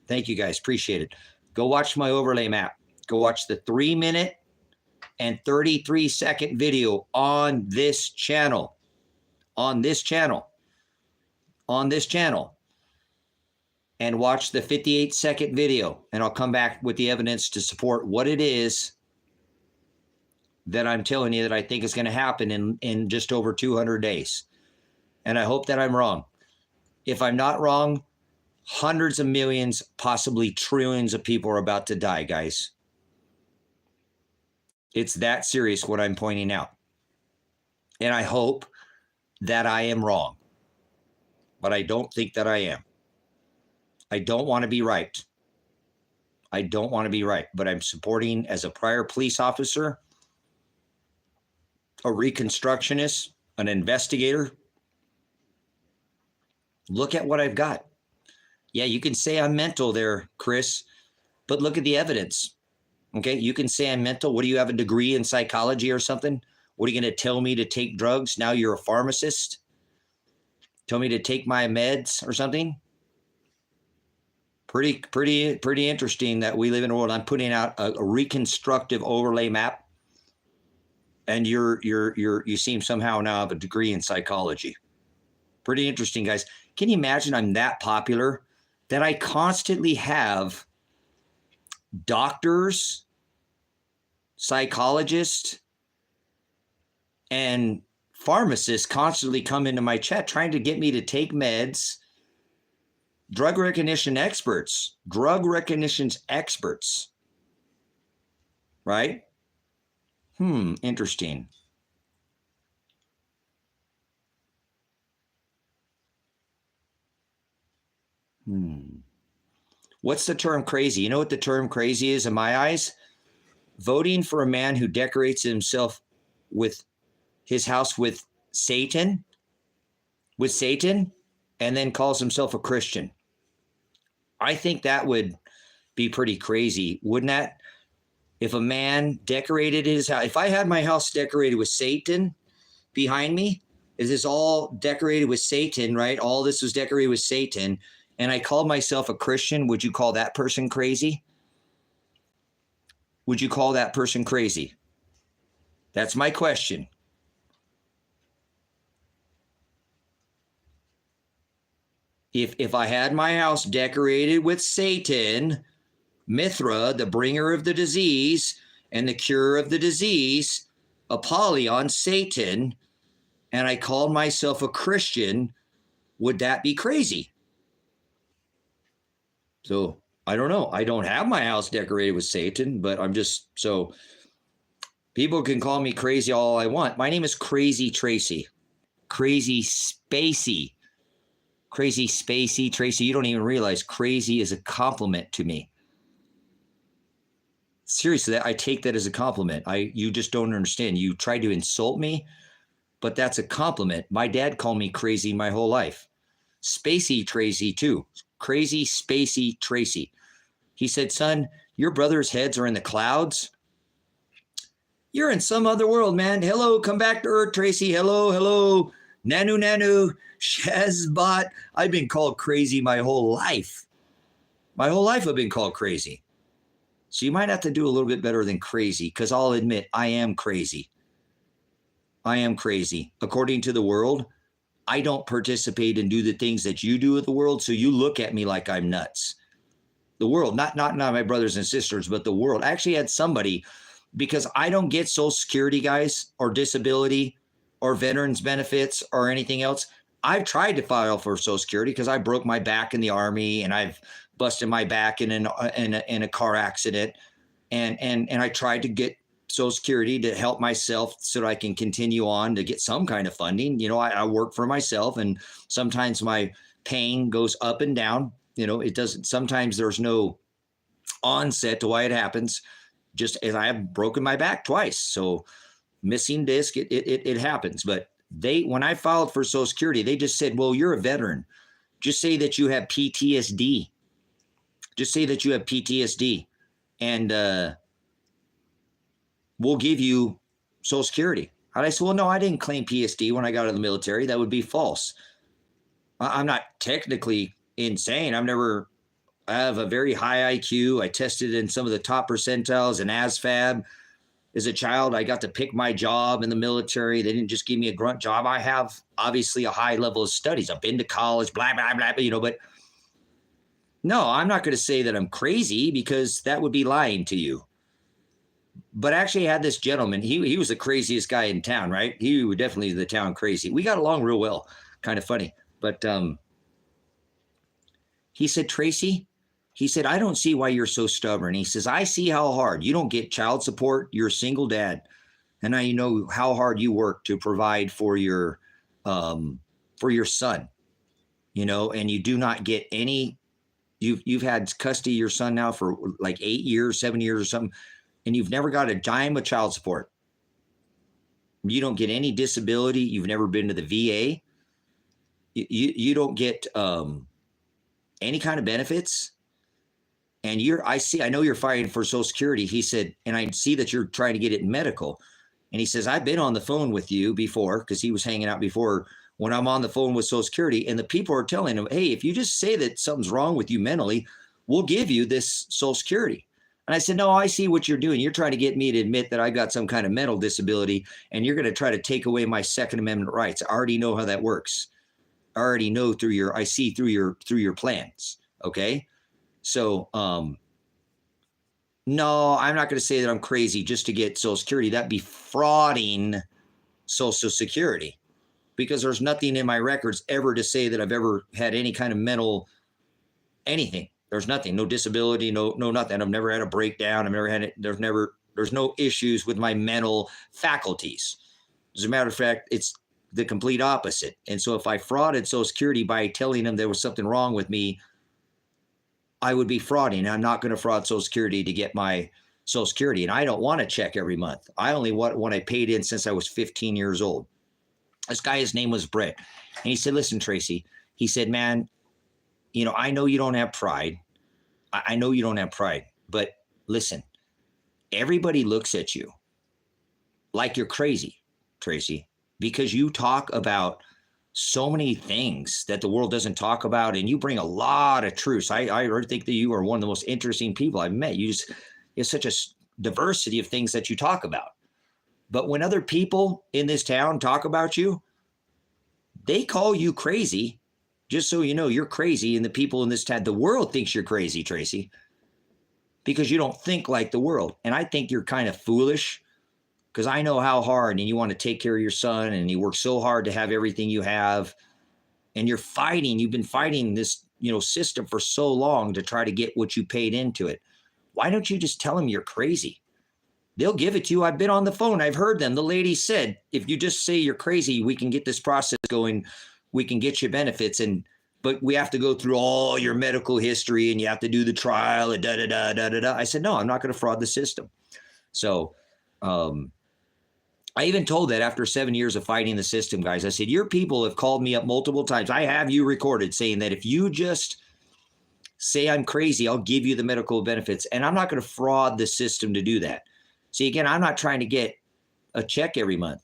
Thank you, guys. Appreciate it. Go watch my overlay map. Go watch the 3-minute and 33-second video on this channel. On this channel. On this channel. And watch the 58-second video. And I'll come back with the evidence to support what it is that I'm telling you that I think is going to happen in just over 200 days. And I hope that I'm wrong. If I'm not wrong, hundreds of millions, possibly trillions of people are about to die, guys. It's that serious what I'm pointing out. And I hope that I am wrong. But I don't think that I am. I don't want to be right. I don't want to be right. But I'm supporting, as a prior police officer, a reconstructionist, an investigator. Look at what I've got. Yeah, you can say I'm mental there, Chris, but look at the evidence. Okay, you can say I'm mental. What do you have, a degree in psychology or something? What are you going to tell me to take drugs? Now you're a pharmacist? Tell me to take my meds or something? Pretty interesting that we live in a world. I'm putting out a reconstructive overlay map. And you seem somehow now have a degree in psychology. Pretty interesting, guys. Can you imagine I'm that popular that I constantly have doctors, psychologists, and pharmacists constantly come into my chat trying to get me to take meds. Drug recognition experts, right? Interesting. What's the term crazy? You know what the term crazy is in my eyes? Voting for a man who decorates himself with his house with Satan, and then calls himself a Christian. I think that would be pretty crazy, wouldn't that? If a man decorated his house, if I had my house decorated with Satan behind me, is this all decorated with Satan, right? All this was decorated with Satan, and I called myself a Christian, would you call that person crazy? Would you call that person crazy? That's my question. If I had my house decorated with Satan, Mithra, the bringer of the disease and the cure of the disease, Apollyon, Satan, and I called myself a Christian, would that be crazy? So I don't know. I don't have my house decorated with Satan, but I'm just, so people can call me crazy all I want. My name is Crazy Tracy. Crazy Spacey. Crazy Spacey Tracy. You don't even realize crazy is a compliment to me. Seriously, I take that as a compliment. You just don't understand. You try to insult me, but that's a compliment. My dad called me crazy my whole life. Spacey Tracy too. Crazy Spacey Tracy. He said, son, your brother's heads are in the clouds. You're in some other world, man. Hello, come back to Earth, Tracy. Hello. Nanu, Shazbot. I've been called crazy my whole life. My whole life I've been called crazy. So you might have to do a little bit better than crazy, because I'll admit I am crazy. I am crazy. According to the world, I don't participate and do the things that you do with the world. So you look at me like I'm nuts. The world, not my brothers and sisters, but the world. I actually had somebody, because I don't get Social Security, guys, or disability or veterans benefits or anything else. I've tried to file for Social Security because I broke my back in the Army, and I've busted my back in a car accident. And I tried to get Social Security to help myself so that I can continue on to get some kind of funding. You know, I work for myself, and sometimes my pain goes up and down. You know, it doesn't, sometimes there's no onset to why it happens, just as I have broken my back twice. So missing disc, it happens. But when I filed for Social Security, they just said, well, you're a veteran. Just say that you have PTSD. Just say that you have PTSD, and we'll give you Social Security. And I said, well, no, I didn't claim PTSD when I got out of the military. That would be false. I'm not technically insane. I have a very high IQ. I tested in some of the top percentiles in ASVAB. As a child, I got to pick my job in the military. They didn't just give me a grunt job. I have obviously a high level of studies. I've been to college, blah, blah, blah, you know, but no, I'm not going to say that I'm crazy, because that would be lying to you. But I actually had this gentleman. He was the craziest guy in town, right? He was definitely the town crazy. We got along real well, kind of funny. But he said, Tracy, he said, I don't see why you're so stubborn. He says, I see how hard you don't get child support. You're a single dad. And now you know how hard you work to provide for your son, you know, and you do not get any. You've had custody of your son now for like 8 years, 7 years or something, and you've never got a dime of child support. You don't get any disability. You've never been to the VA. You don't get any kind of benefits. And I know you're fighting for Social Security. He said, and I see that you're trying to get it medical. And he says, I've been on the phone with you before, because he was hanging out before, when I'm on the phone with Social Security, and the people are telling him, hey, if you just say that something's wrong with you mentally, we'll give you this Social Security. And I said, no, I see what you're doing. You're trying to get me to admit that I got some kind of mental disability, and you're going to try to take away my Second Amendment rights. I already know how that works. I already know I see through your plans. Okay. So, no, I'm not going to say that I'm crazy just to get Social Security. That'd be frauding Social Security, because there's nothing in my records ever to say that I've ever had any kind of mental anything. There's nothing, no disability, no nothing. I've never had a breakdown. I've never had it. There's no issues with my mental faculties. As a matter of fact, it's the complete opposite. And so if I frauded Social Security by telling them there was something wrong with me, I would be frauding. I'm not going to fraud Social Security to get my Social Security. And I don't want a check every month. I only want what I paid in since I was 15 years old. This guy, his name was Brett. And he said, listen, Tracy, he said, man, you know, I know you don't have pride. I know you don't have pride, but listen, everybody looks at you like you're crazy, Tracy, because you talk about so many things that the world doesn't talk about, and you bring a lot of truths. I think that you are one of the most interesting people I've met. You have such a diversity of things that you talk about. But when other people in this town talk about you, they call you crazy. Just so you know, you're crazy, and the people in this town, the world thinks you're crazy, Tracy, because you don't think like the world. And I think you're kind of foolish, because I know how hard, and you want to take care of your son, and you work so hard to have everything you have, and you've been fighting this, you know, system for so long to try to get what you paid into it. Why don't you just tell them you're crazy? They'll give it to you. I've been on the phone. I've heard them. The lady said, if you just say you're crazy, we can get this process going. We can get you benefits, but we have to go through all your medical history, and you have to do the trial and da-da-da. I said, no, I'm not going to fraud the system. So I even told that after 7 years of fighting the system, guys, I said, your people have called me up multiple times. I have you recorded saying that if you just say I'm crazy, I'll give you the medical benefits. And I'm not going to fraud the system to do that. See, again, I'm not trying to get a check every month.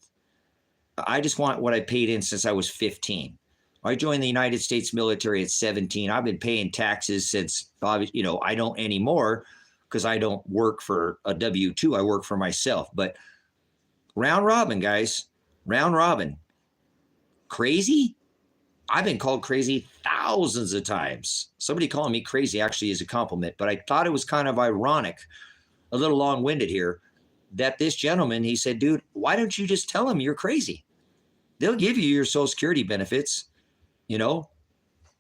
I just want what I paid in since I was 15. I joined the United States military at 17. I've been paying taxes since, you know, I don't anymore because I don't work for a W-2. I work for myself. But round robin, guys, round robin. Crazy? I've been called crazy thousands of times. Somebody calling me crazy actually is a compliment, but I thought it was kind of ironic, a little long-winded here, that this gentleman, he said, dude, why don't you just tell them you're crazy? They'll give you your Social Security benefits, you know,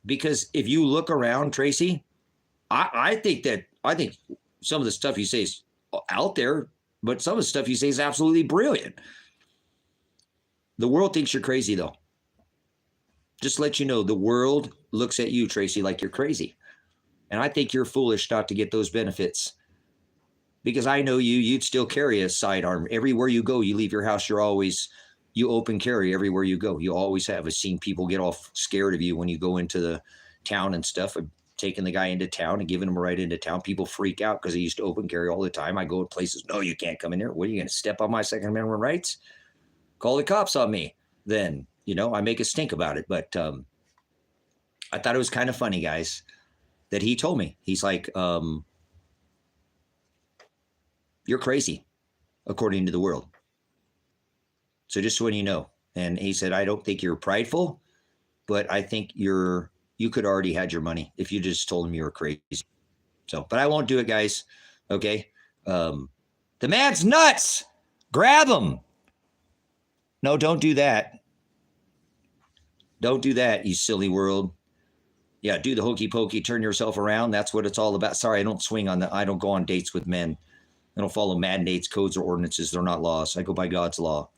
because if you look around, Tracy, I think some of the stuff you say is out there, but some of the stuff you say is absolutely brilliant. The world thinks you're crazy, though. Just to let you know, the world looks at you, Tracy, like you're crazy. And I think you're foolish not to get those benefits. Because I know you'd still carry a sidearm. Everywhere you go, you leave your house, you open carry everywhere you go. You always have. I've seen people get all scared of you when you go into the town and stuff. I've taken the guy into town and giving him a ride into town. People freak out because he used to open carry all the time. I go to places, no, you can't come in here. What, are you going to step on my Second Amendment rights? Call the cops on me. Then, you know, I make a stink about it. But I thought it was kind of funny, guys, that he told me. He's like, you're crazy, according to the world. So just so you know. And he said, I don't think you're prideful, but I think you could already had your money if you just told him you were crazy. So, but I won't do it, guys. Okay. The man's nuts. Grab him. No, don't do that. Don't do that, you silly world. Yeah, do the hokey pokey, turn yourself around. That's what it's all about. Sorry, I don't go on dates with men. I don't follow mandates, codes, or ordinances. They're not laws. I go by God's law.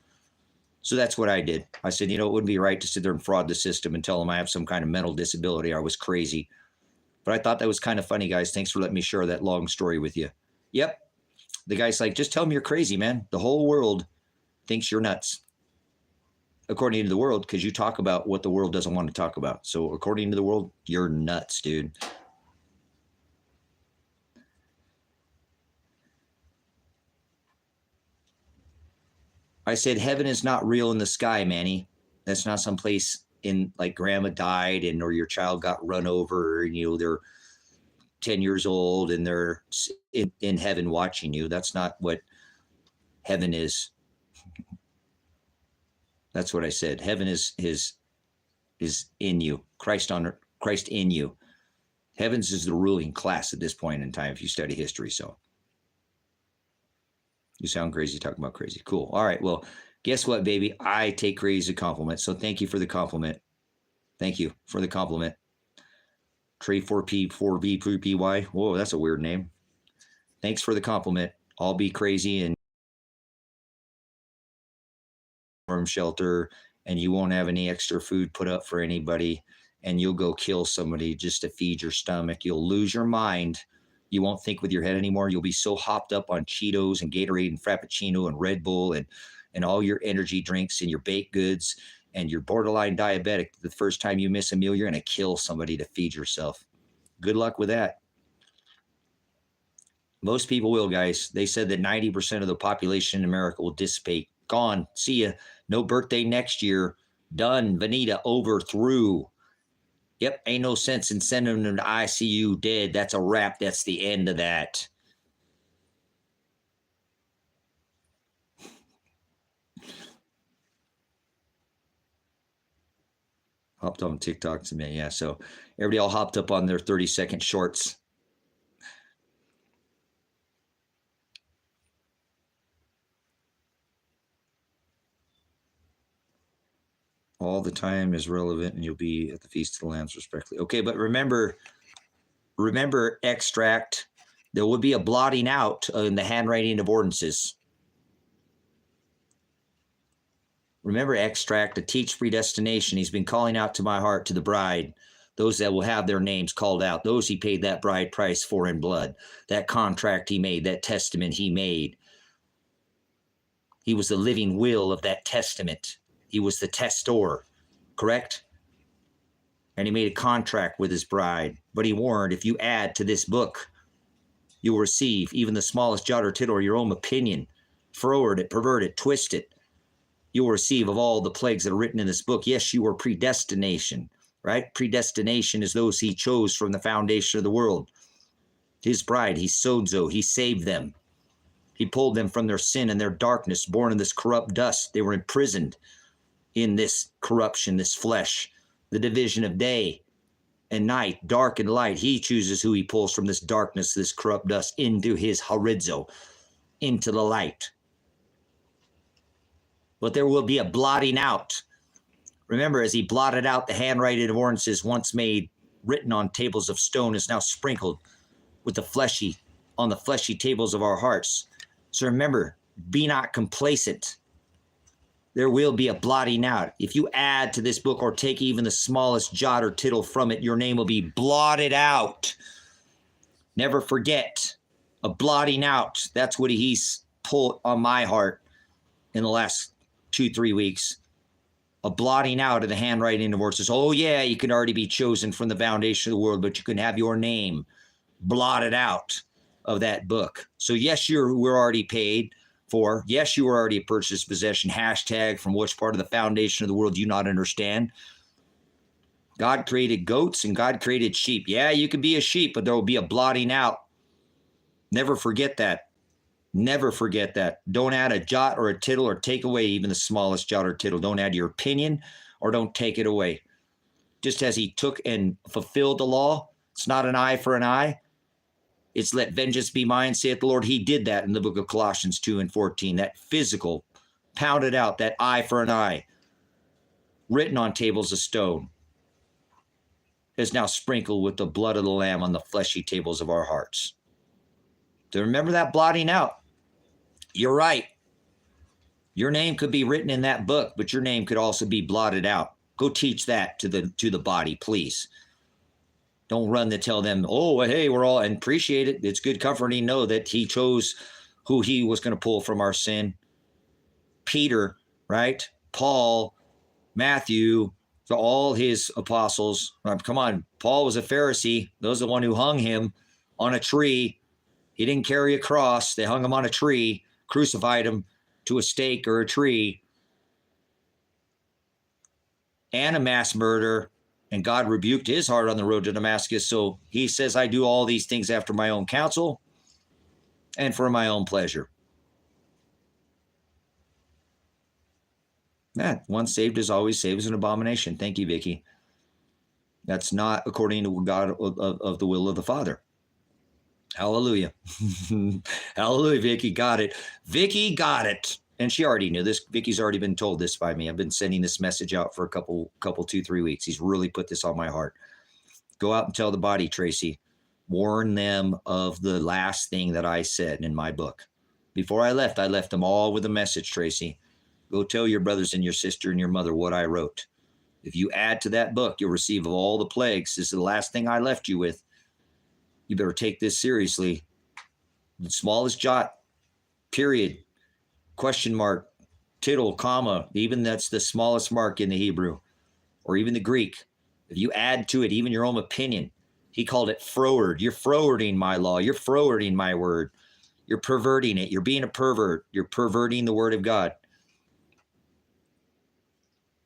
So that's what I did. I said, you know, it wouldn't be right to sit there and fraud the system and tell them I have some kind of mental disability. I was crazy. But I thought that was kind of funny, guys. Thanks for letting me share that long story with you. Yep. The guy's like, just tell them you're crazy, man. The whole world thinks you're nuts. According to the world, because you talk about what the world doesn't want to talk about. So according to the world, you're nuts, dude. I said, heaven is not real in the sky, Manny. That's not someplace in like grandma died and or your child got run over and, you know, they're 10 years old and they're in heaven watching you. That's not what heaven is. That's what I said. Heaven is in you. Christ in you. Heavens is the ruling class at this point in time if you study history. So you sound crazy talking about crazy. Cool. All right. Well, guess what, baby? I take crazy as a compliment. So thank you for the compliment. Thank you for the compliment. Trey 4P 4B 3PY. Whoa, that's a weird name. Thanks for the compliment. I'll be crazy and shelter, and you won't have any extra food put up for anybody, and you'll go kill somebody just to feed your stomach. You'll lose your mind. You won't think with your head anymore. You'll be so hopped up on Cheetos and Gatorade and Frappuccino and Red Bull and all your energy drinks and your baked goods, and you're borderline diabetic. The first time you miss a meal, you're going to kill somebody to feed yourself. Good luck with that. Most people will, guys. They said that 90% of the population in America will dissipate. Gone. See ya. No birthday next year. Done. Vanita. Over. Through. Yep. Ain't no sense in sending them to ICU dead. That's a wrap. That's the end of that. Hopped on TikTok to me. Yeah. So everybody all hopped up on their 30-second shorts. All the time is relevant, and you'll be at the Feast of the Lambs respectfully. Okay, but remember, extract. There will be a blotting out in the handwriting of ordinances. Remember, extract, to teach predestination. He's been calling out to my heart, to the bride, those that will have their names called out, those he paid that bride price for in blood, that contract he made, that testament he made. He was the living will of that testament. He was the testor, correct? And he made a contract with his bride. But he warned, if you add to this book, you will receive even the smallest jot or tittle or your own opinion. Forward it, pervert it, twist it. You will receive of all the plagues that are written in this book. Yes, you are predestination, right? Predestination is those he chose from the foundation of the world. his bride. He sozo. He saved them. He pulled them from their sin and their darkness, born in this corrupt dust. They were imprisoned in this corruption, this flesh, the division of day and night, dark and light. He chooses who he pulls from this darkness, this corrupt dust, into his horizo, into the light. But there will be a blotting out. Remember, as he blotted out the handwriting of ordinances once made, written on tables of stone, is now sprinkled with the fleshy, on the fleshy tables of our hearts. So remember, be not complacent. There will be a blotting out. If you add to this book or take even the smallest jot or tittle from it, your name will be blotted out. Never forget, a blotting out. That's what he's pulled on my heart in the last 2-3 weeks. A blotting out of the handwriting of ordinances. Oh yeah, you can already be chosen from the foundation of the world, but you can have your name blotted out of that book. So yes, we're already paid for. Yes, you were already a purchased possession. Hashtag, from which part of the foundation of the world do you not understand? God created goats and God created sheep. Yeah, you can be a sheep, but there will be a blotting out. Never forget that. Never forget that. Don't add a jot or a tittle or take away even the smallest jot or tittle. Don't add your opinion or don't take it away. Just as he took and fulfilled the law, it's not an eye for an eye. It's let vengeance be mine, saith the Lord. He did that in the book of Colossians 2:14. That physical, pounded out, that eye for an eye, written on tables of stone, is now sprinkled with the blood of the Lamb on the fleshy tables of our hearts. So remember that blotting out. You're right. Your name could be written in that book, but your name could also be blotted out. Go teach that to the body, please. Don't run to tell them, oh, hey, we're all, and appreciate it. It's good comforting to know that he chose who he was going to pull from our sin. Peter, right? Paul, Matthew, so all his apostles. Come on, Paul was a Pharisee. Those are the one who hung him on a tree. He didn't carry a cross. They hung him on a tree, crucified him to a stake or a tree. And a mass murder. And God rebuked his heart on the road to Damascus. So he says, I do all these things after my own counsel and for my own pleasure. Once saved is always saved is an abomination. Thank you, Vicky. That's not according to God of the will of the Father. Hallelujah. Hallelujah, Vicky. Got it. Vicky got it. And she already knew this. Vicky's already been told this by me. I've been sending this message out for a couple 2-3 weeks. He's really put this on my heart. Go out and tell the body, Tracy. Warn them of the last thing that I said in my book. Before I left them all with a message, Tracy. Go tell your brothers and your sister and your mother what I wrote. If you add to that book, you'll receive of all the plagues. This is the last thing I left you with. You better take this seriously. The smallest jot, period, question mark, tittle, comma, even that's the smallest mark in the Hebrew or even the Greek. If you add to it even your own opinion, he called it froward. You're frowarding my law. You're frowarding my word. You're perverting it. You're being a pervert. You're perverting the word of God.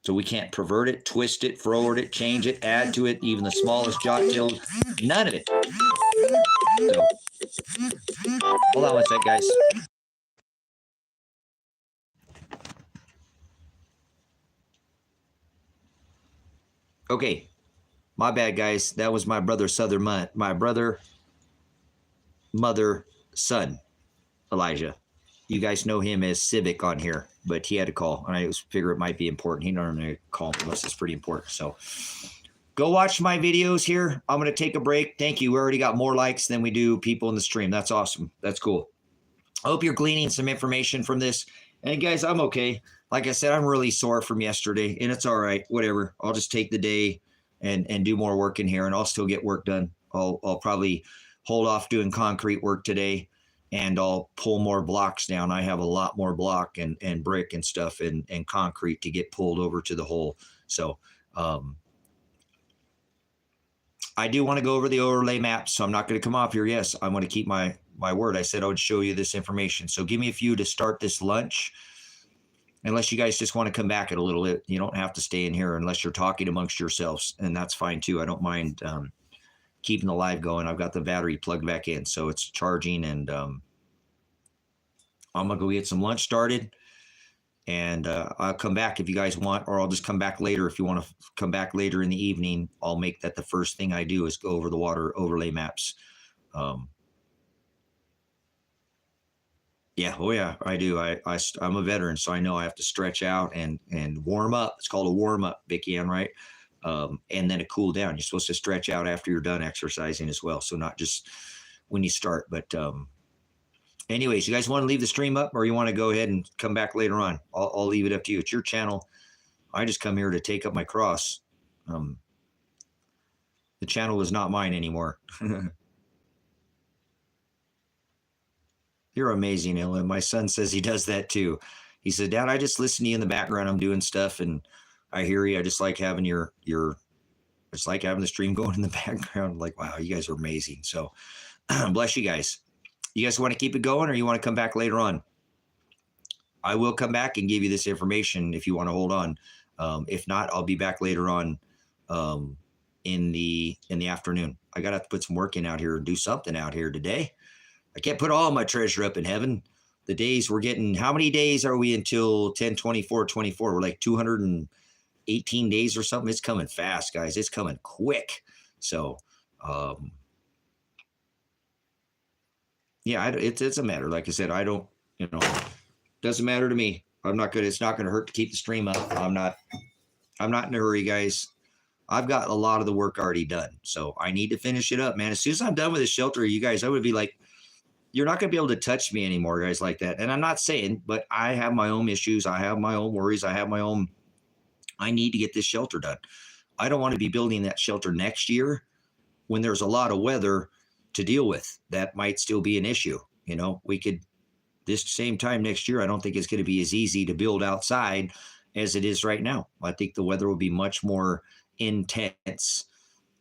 So we can't pervert it, twist it, froward it, change it, add to it, even the smallest jot, tittle, none of it. So, hold on one sec, guys. Okay, my bad, guys. That was my brother, my brother, mother, son, Elijah. You guys know him as Civic on here, but he had a call, and I figure it might be important. He normally call unless it's pretty important. So go watch my videos here. I'm going to take a break. Thank you. We already got more likes than we do people in the stream. That's awesome. That's cool. I hope you're gleaning some information from this. And guys, I'm okay. Like I said, I'm really sore from yesterday, and it's all right. Whatever. I'll just take the day and do more work in here, and I'll still get work done. I'll probably hold off doing concrete work today, and I'll pull more blocks down. I have a lot more block and brick and stuff and concrete to get pulled over to the hole. So I do want to go over the overlay maps, so I'm not going to come off here. Yes, I want to keep my word. I said I would show you this information. So give me a few to start this lunch. Unless you guys just want to come back at a little bit. You don't have to stay in here unless you're talking amongst yourselves, and that's fine too. I don't mind keeping the live going. I've got the battery plugged back in, so it's charging, and I'm gonna go get some lunch started, and I'll come back if you guys want, or I'll just come back later if you want to come back later in the evening. I'll make that the first thing I do is go over the water overlay maps. Yeah, oh yeah, I do. I'm a veteran, so I know I have to stretch out and warm up. It's called a warm up, Vicky Ann, right? And then a cool down. You're supposed to stretch out after you're done exercising as well. So not just when you start, but anyways, you guys want to leave the stream up, or you want to go ahead and come back later on? I'll leave it up to you. It's your channel. I just come here to take up my cross. The channel is not mine anymore. You're amazing, Ellen. My son says he does that too. He said, Dad, I just listen to you in the background. I'm doing stuff and I hear you. I just like having it's like having the stream going in the background. Like, wow, you guys are amazing. So bless you guys. You guys want to keep it going, or you want to come back later on? I will come back and give you this information if you want to hold on. If not, I'll be back later on in the afternoon. I got to put some work in out here and do something out here today. I can't put all my treasure up in heaven. The days we're getting, how many days are we until 10/24/24? We're like 218 days or something. It's coming fast, guys. It's coming quick. So, yeah, it's a matter. Like I said, I don't, doesn't matter to me. It's not going to hurt to keep the stream up. I'm not in a hurry, guys. I've got a lot of the work already done. So I need to finish it up, man. As soon as I'm done with the shelter, you guys, I would be like, you're not going to be able to touch me anymore, guys, like that. And I'm not saying, but I have my own issues. I have my own worries. I need to get this shelter done. I don't want to be building that shelter next year when there's a lot of weather to deal with. That might still be an issue. This same time next year, I don't think it's going to be as easy to build outside as it is right now. I think the weather will be much more intense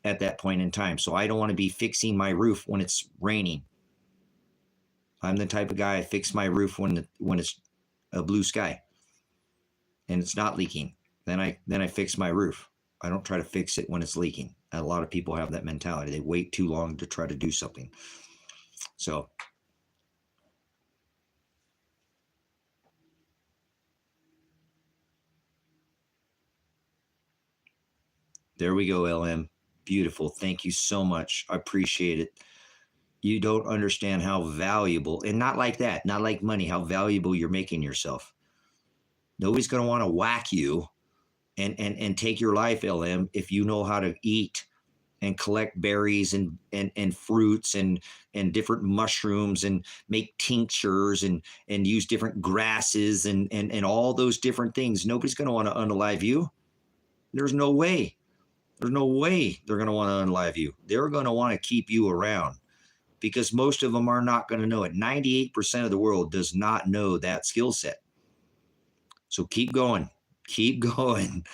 at that point in time. So I don't want to be fixing my roof when it's raining. I'm the type of guy, I fix my roof when it's a blue sky and it's not leaking. Then I fix my roof. I don't try to fix it when it's leaking. A lot of people have that mentality. They wait too long to try to do something. So there we go, LM. Beautiful. Thank you so much. I appreciate it. You don't understand how valuable, and not like that, not like money, how valuable you're making yourself. Nobody's going to want to whack you and take your life, LM, if you know how to eat and collect berries and fruits and different mushrooms and make tinctures and use different grasses and all those different things. Nobody's going to want to unalive you. There's no way. There's no way they're going to want to unalive you. They're going to want to keep you around, because most of them are not going to know it. 98% of the world does not know that skill set. So keep going, keep going,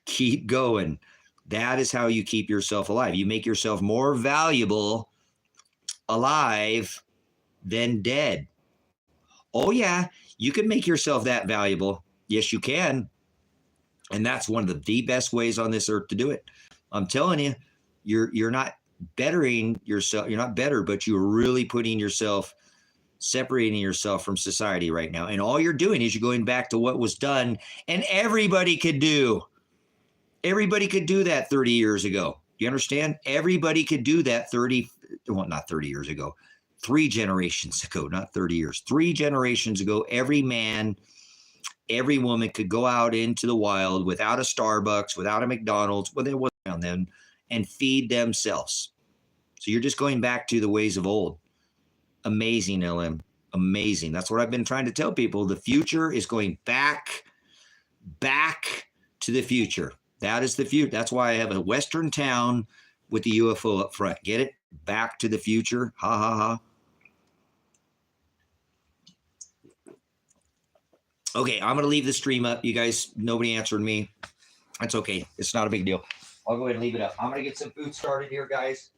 keep going. That is how you keep yourself alive. You make yourself more valuable alive than dead. Oh yeah, you can make yourself that valuable. Yes, you can. And that's one of the best ways on this earth to do it. I'm telling you, you're not bettering yourself. You're not better, but you're really separating yourself from society right now. And all you're doing is you're going back to what was done, and everybody could do. Everybody could do that 30 years ago. You understand? Everybody could do that not 30 years ago, 3 generations ago, not 30 years, 3 generations ago. Every man, every woman could go out into the wild without a Starbucks, without a McDonald's, well, there wasn't on them, and feed themselves. So you're just going back to the ways of old. Amazing, LM. Amazing. That's what I've been trying to tell people. The future is going back to the future. That is the future. That's why I have a Western town with the UFO up front. Get it? Back to the future. Ha, ha, ha. Okay, I'm going to leave the stream up. You guys, nobody answered me. That's okay. It's not a big deal. I'll go ahead and leave it up. I'm going to get some food started here, guys.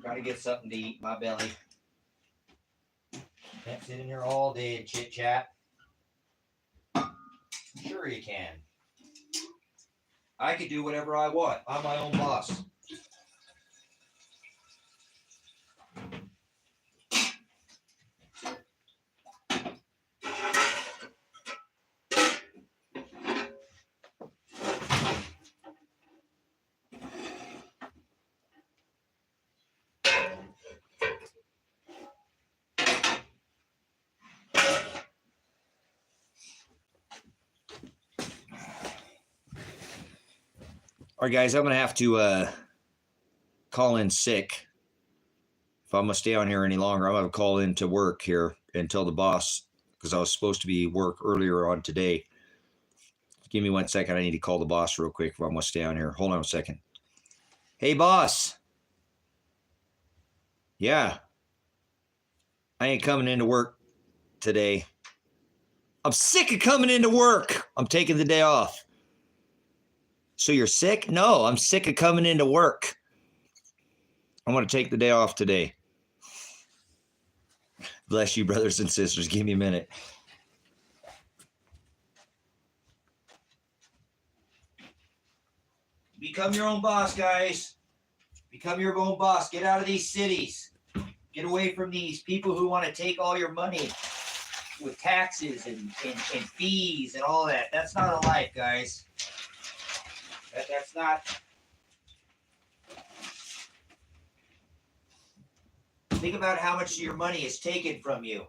Trying to get something to eat in my belly. Can't sit in here all day and chit chat. Sure you can. I could do whatever I want. I'm my own boss. All right, guys, I'm going to have to call in sick. If I'm going to stay on here any longer, I'm going to call in to work here and tell the boss, because I was supposed to be work earlier on today. Give me 1 second. I need to call the boss real quick if I'm going to stay on here. Hold on a second. Hey, boss. Yeah. I ain't coming into work today. I'm sick of coming into work. I'm taking the day off. So you're sick? No, I'm sick of coming into work. I'm going to take the day off today. Bless you, brothers and sisters. Give me a minute. Become your own boss, guys. Become your own boss. Get out of these cities. Get away from these people who want to take all your money with taxes and fees and all that. That's not a life, guys. That's not. Think about how much of your money is taken from you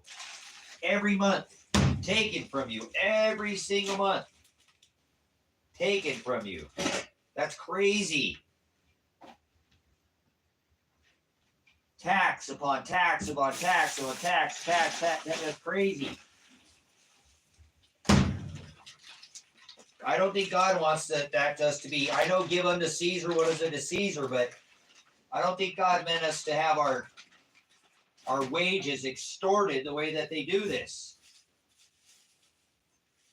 every month. Taken from you every single month. Taken from you. That's crazy. Tax upon tax upon tax upon tax. That's crazy. I don't think God wants that us to be. I know give unto Caesar what is unto Caesar, but I don't think God meant us to have our wages extorted the way that they do this.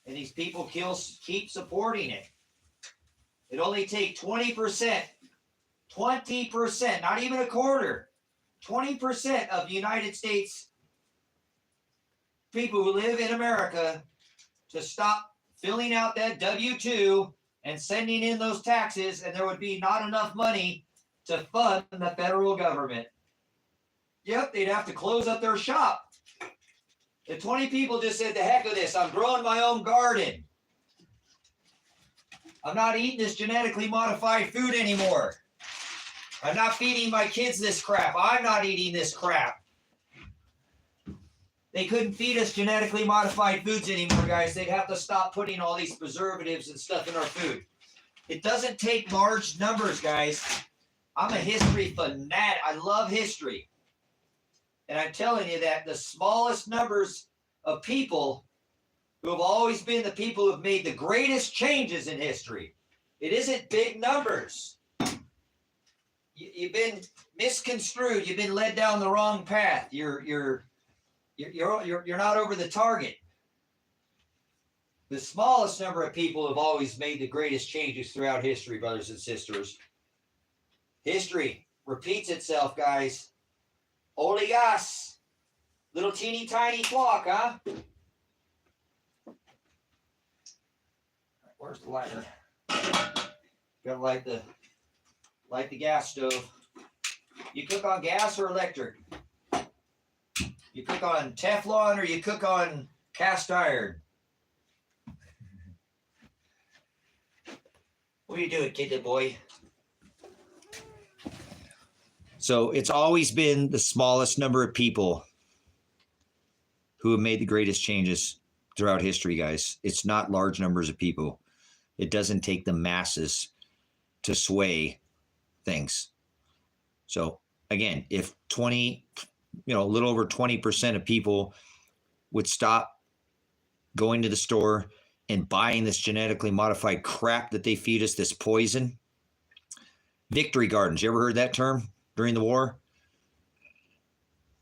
And these people keep supporting it. It only takes 20%, 20%, not even a quarter, 20% of the United States people who live in America to stop filling out that W-2 and sending in those taxes, and there would be not enough money to fund the federal government. Yep, they'd have to close up their shop. The 20 people just said, the heck with this, I'm growing my own garden. I'm not eating this genetically modified food anymore. I'm not feeding my kids this crap. I'm not eating this crap. They couldn't feed us genetically modified foods anymore, guys. They'd have to stop putting all these preservatives and stuff in our food. It doesn't take large numbers, guys. I'm a history fanatic. I love history. And I'm telling you that the smallest numbers of people who have always been the people who have made the greatest changes in history. It isn't big numbers. You've been misconstrued. You've been led down the wrong path. You're not over the target. The smallest number of people have always made the greatest changes throughout history, brothers and sisters. History repeats itself, guys. Holy gas. Little teeny tiny clock, huh? Where's the lighter? Gotta light the gas stove. You cook on gas or electric? You cook on Teflon or you cook on cast iron? What are you doing, kid boy? So it's always been the smallest number of people who have made the greatest changes throughout history, guys. It's not large numbers of people. It doesn't take the masses to sway things. So again, if a little over 20% of people would stop going to the store and buying this genetically modified crap that they feed us, this poison. Victory gardens. You ever heard that term during the war?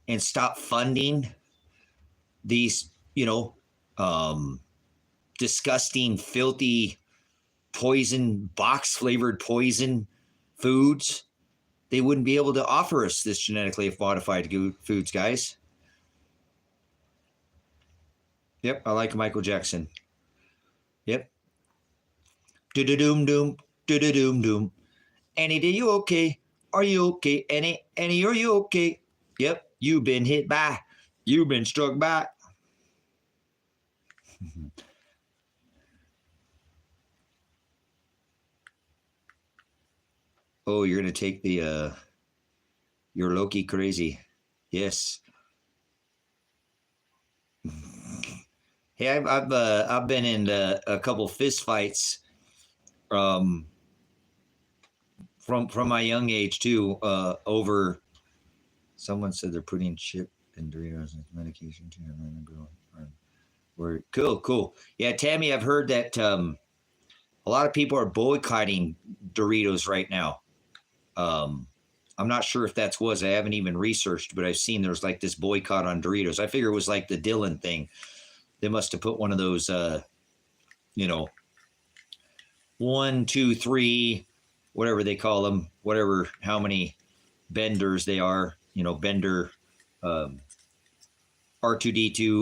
And stop funding these, disgusting, filthy, poison, box-flavored poison foods. They wouldn't be able to offer us this genetically modified foods, guys. Yep, I like Michael Jackson. Yep. Do-do-doom-doom. doom doom. Annie, are you okay? Are you okay? Annie, are you okay? Yep, you've been hit by. You've been struck by. Oh, you're gonna take the your Loki crazy. Yes. Hey, I've been in a couple fist fights from my young age too, over. Someone said they're putting chip and Doritos and medication too. Word. Cool. Yeah, Tammy, I've heard that a lot of people are boycotting Doritos right now. I'm not sure if that's I haven't even researched, but I've seen there's like this boycott on Doritos. I figure it was like the Dylan thing. They must have put one of those, 1, 2, 3, whatever they call them, how many benders they are, bender, R2D2,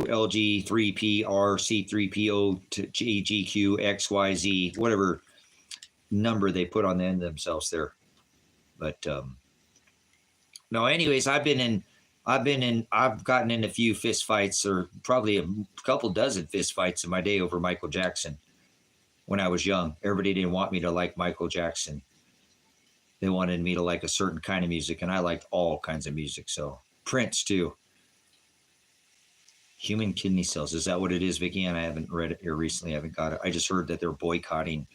LG, 3PR, C3PO, GQ, XYZ, whatever number they put on the end of themselves there. But no, anyways, I've gotten in a few fist fights, or probably a couple dozen fist fights in my day over Michael Jackson when I was young. Everybody didn't want me to like Michael Jackson. They wanted me to like a certain kind of music, and I liked all kinds of music. So Prince too. Human kidney cells. Is that what it is, Vicky? And I haven't read it here recently. I haven't got it. I just heard that they're boycotting.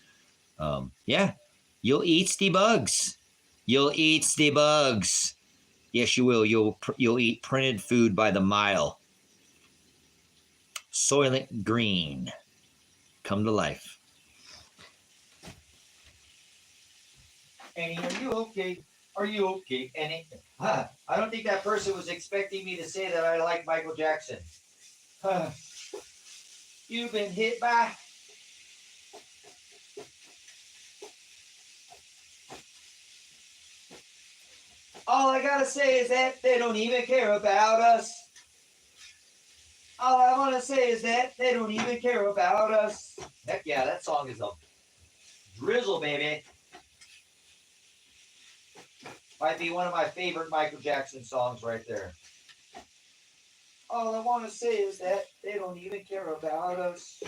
Yeah, you'll eat the bugs. You'll eat the bugs. Yes, you will. You'll eat printed food by the mile. Soylent Green. Come to life. Annie, are you okay? Are you okay, Annie? I don't think that person was expecting me to say that I like Michael Jackson. You've been hit by. All I gotta say is that they don't even care about us. All I wanna say is that they don't even care about us. Heck yeah, that song is a drizzle, baby. Might be one of my favorite Michael Jackson songs right there. All I want to say is that they don't even care about us.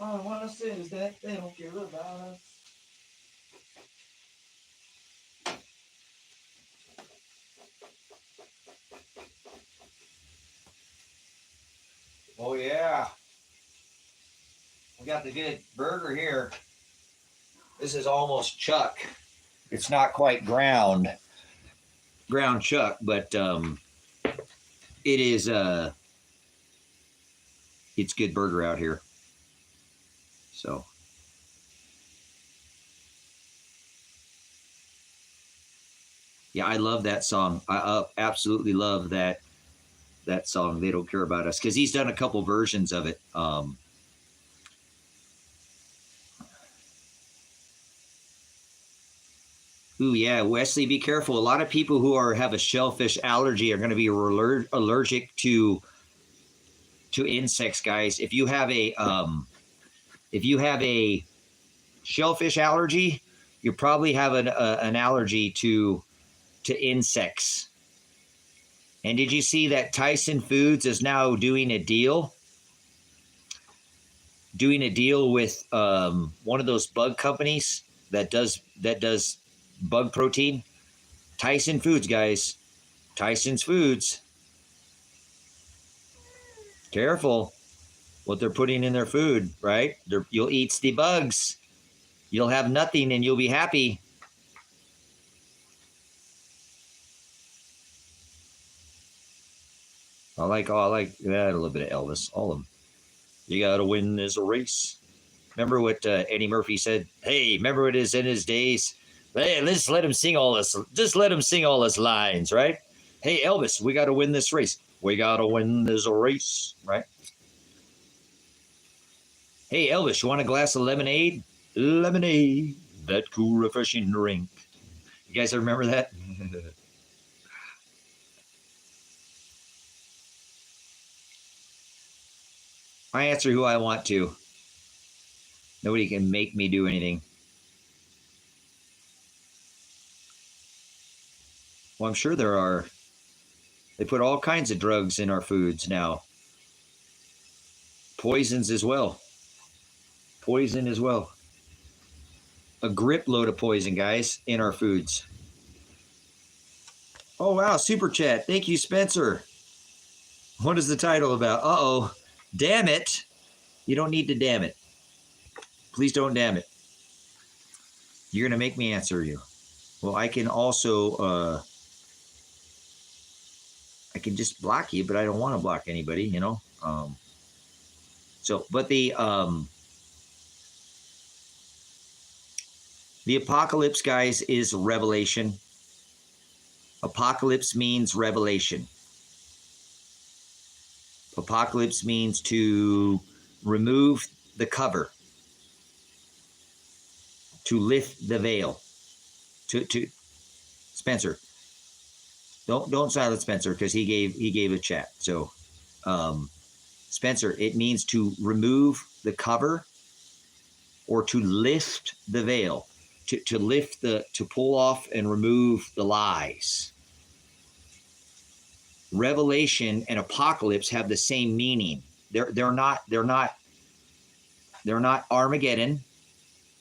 All I want to say is that they don't care about us. Oh yeah, we got the good burger here. This is almost chuck. It's not quite ground chuck, but it is it's good burger out here. So yeah, I love that song. I absolutely love that song, They Don't Care About Us, because he's done a couple versions of it. Ooh, yeah, Wesley, be careful. A lot of people who have a shellfish allergy are going to be allergic to insects, guys. If you have a shellfish allergy, you probably have an allergy to insects. And did you see that Tyson Foods is now doing a deal with one of those bug companies that does bug protein? Tyson Foods, guys. Tyson's Foods. Careful what they're putting in their food, right? You'll eat the bugs. You'll have nothing and you'll be happy. I like that, a little bit of Elvis, all of them. You got to win this race. Remember what Eddie Murphy said? Hey, remember what it is in his days? Hey, let's let him sing all this. Just let him sing all his lines, right? Hey, Elvis, we got to win this race. We got to win this race, right? Hey, Elvis, you want a glass of lemonade? Lemonade. That cool, refreshing drink. You guys remember that? I answer who I want to. Nobody can make me do anything. Well, I'm sure there are. They put all kinds of drugs in our foods now. Poisons as well. Poison as well. A grip load of poison, guys, in our foods. Oh, wow. Super chat. Thank you, Spencer. What is the title about? Uh-oh. Damn it. You don't need to damn it. Please don't damn it. You're going to make me answer you. Well, I can also... I can just block you, but I don't want to block anybody, you know. But the apocalypse, guys, is revelation. Apocalypse means revelation. Apocalypse means to remove the cover, to lift the veil. To Spencer. Don't silence Spencer because he gave a chat. So, Spencer, it means to remove the cover or to lift the veil, to pull off and remove the lies. Revelation and apocalypse have the same meaning. They're not Armageddon,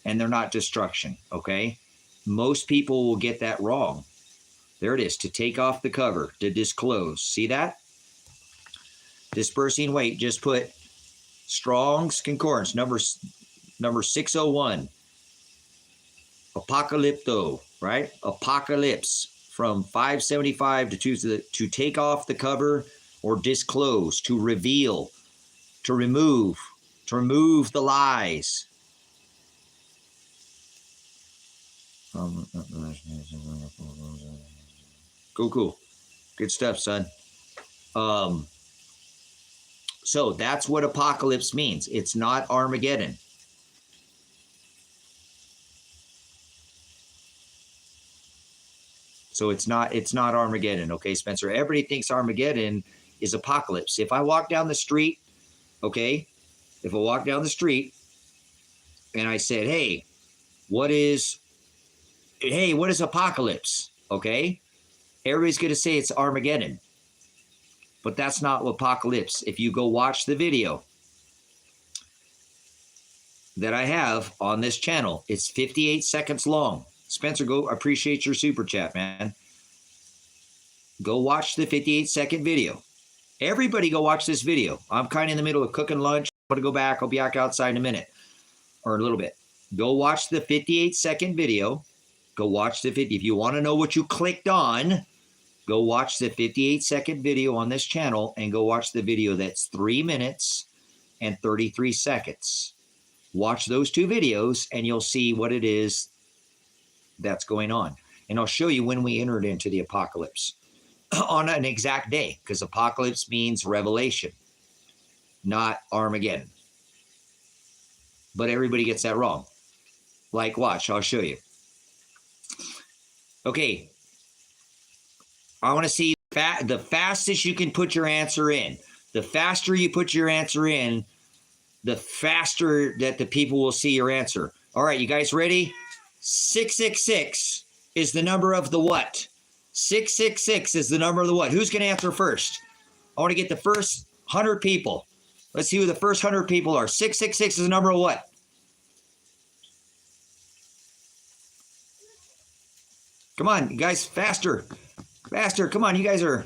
and they're not destruction. Okay, most people will get that wrong. There it is, to take off the cover, to disclose. See that? Dispersing weight, just put Strong's Concordance, number 601. Apocalypto, right? Apocalypse, from 575 to take off the cover or disclose, to reveal, to remove the lies. Cool. Good stuff, son. So that's what apocalypse means. It's not Armageddon. So it's not Armageddon, okay, Spencer? Everybody thinks Armageddon is apocalypse. If I walk down the street, okay, if I walk down the street and I said, hey, what is apocalypse? Okay, everybody's going to say it's Armageddon. But that's not apocalypse. If you go watch the video that I have on this channel, it's 58 seconds long. Spencer, go appreciate your super chat, man. Go watch the 58-second video. Everybody go watch this video. I'm kind of in the middle of cooking lunch. I'm going to go back. I'll be back outside in a minute or a little bit. Go watch the 58-second video. Go watch the video. If you want to know what you clicked on, go watch the 58-second video on this channel and go watch the video that's 3 minutes and 33 seconds. Watch those two videos and you'll see what it is that's going on. And I'll show you when we entered into the apocalypse on an exact day, because apocalypse means revelation, not Armageddon. But everybody gets that wrong. Like, watch, I'll show you. Okay. I want to see the fastest you can put your answer in. The faster you put your answer in, the faster that the people will see your answer. All right, you guys ready? 666 is the number of the what? 666 is the number of the what? Who's going to answer first? I want to get the first 100 people. Let's see who the first 100 people are. 666 is the number of what? Come on, you guys, faster. Faster. Come on, you guys are...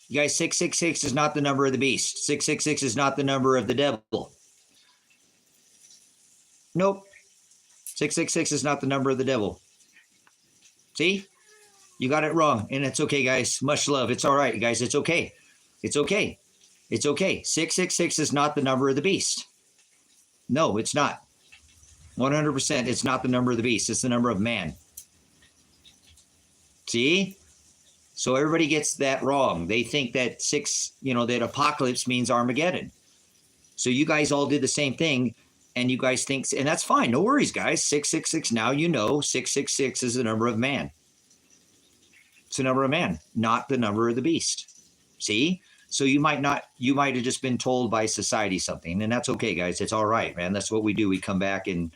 You guys, 666 is not the number of the beast. 666 is not the number of the devil. Nope. 666 is not the number of the devil. See? You got it wrong. And it's okay, guys. Much love. It's all right, guys. It's okay. It's okay. It's okay. 666 is not the number of the beast. No, it's not. 100% it's not the number of the beast. It's the number of man. See? So everybody gets that wrong. They think that that apocalypse means Armageddon. So you guys all did the same thing, and you guys think, and that's fine. No worries, guys. 666. Now 666 is the number of man. It's the number of man, not the number of the beast. See? So you might have just been told by society something, and that's okay, guys. It's all right, man. That's what we do. We come back and,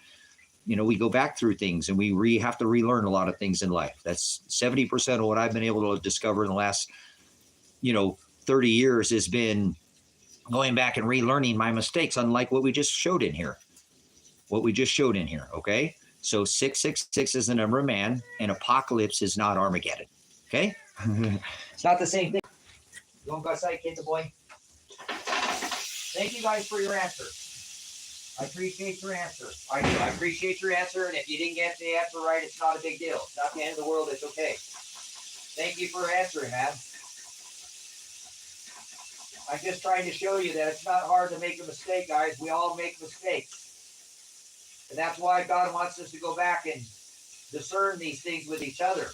we go back through things, and we have to relearn a lot of things in life. That's 70% of what I've been able to discover in the last, 30 years has been going back and relearning my mistakes, unlike what we just showed in here. Okay? So 666 is the number of man, and apocalypse is not Armageddon. Okay? It's not the same thing. You want to go outside, kid the boy? Thank you guys for your answer. I appreciate your answer. I do. I appreciate your answer, and if you didn't get the answer right, it's not a big deal. It's not the end of the world. It's okay. Thank you for answering, man. I'm just trying to show you that it's not hard to make a mistake, guys. We all make mistakes. And that's why God wants us to go back and discern these things with each other.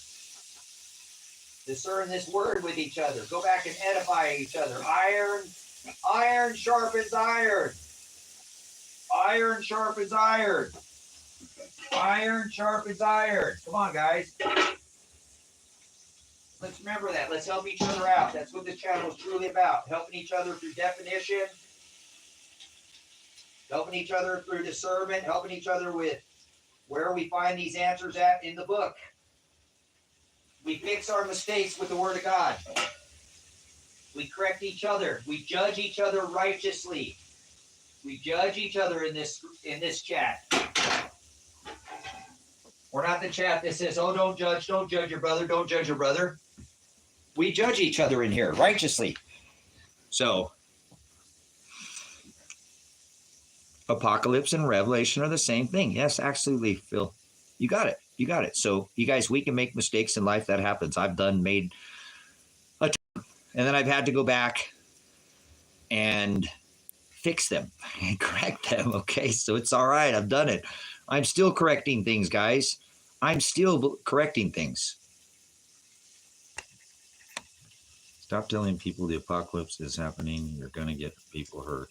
Discern this word with each other. Go back and edify each other. Iron sharpens iron. Iron sharpens iron. Iron sharpens iron. Come on, guys. Let's remember that. Let's help each other out. That's what this channel is truly about. Helping each other through definition. Helping each other through discernment. Helping each other with where we find these answers at in the book. We fix our mistakes with the Word of God. We correct each other. We judge each other righteously. We judge each other in this chat. We're not the chat that says, "Oh, don't judge your brother, don't judge your brother." We judge each other in here righteously. So, Apocalypse and Revelation are the same thing. Yes, absolutely, Phil. You got it. You got it. So, you guys, we can make mistakes in life. That happens. I've made a ton, and then I've had to go back and fix them and correct them. Okay, so it's all right. I've done it. I'm still correcting things, guys. I'm still correcting things. Stop telling people the apocalypse is happening. You're going to get people hurt.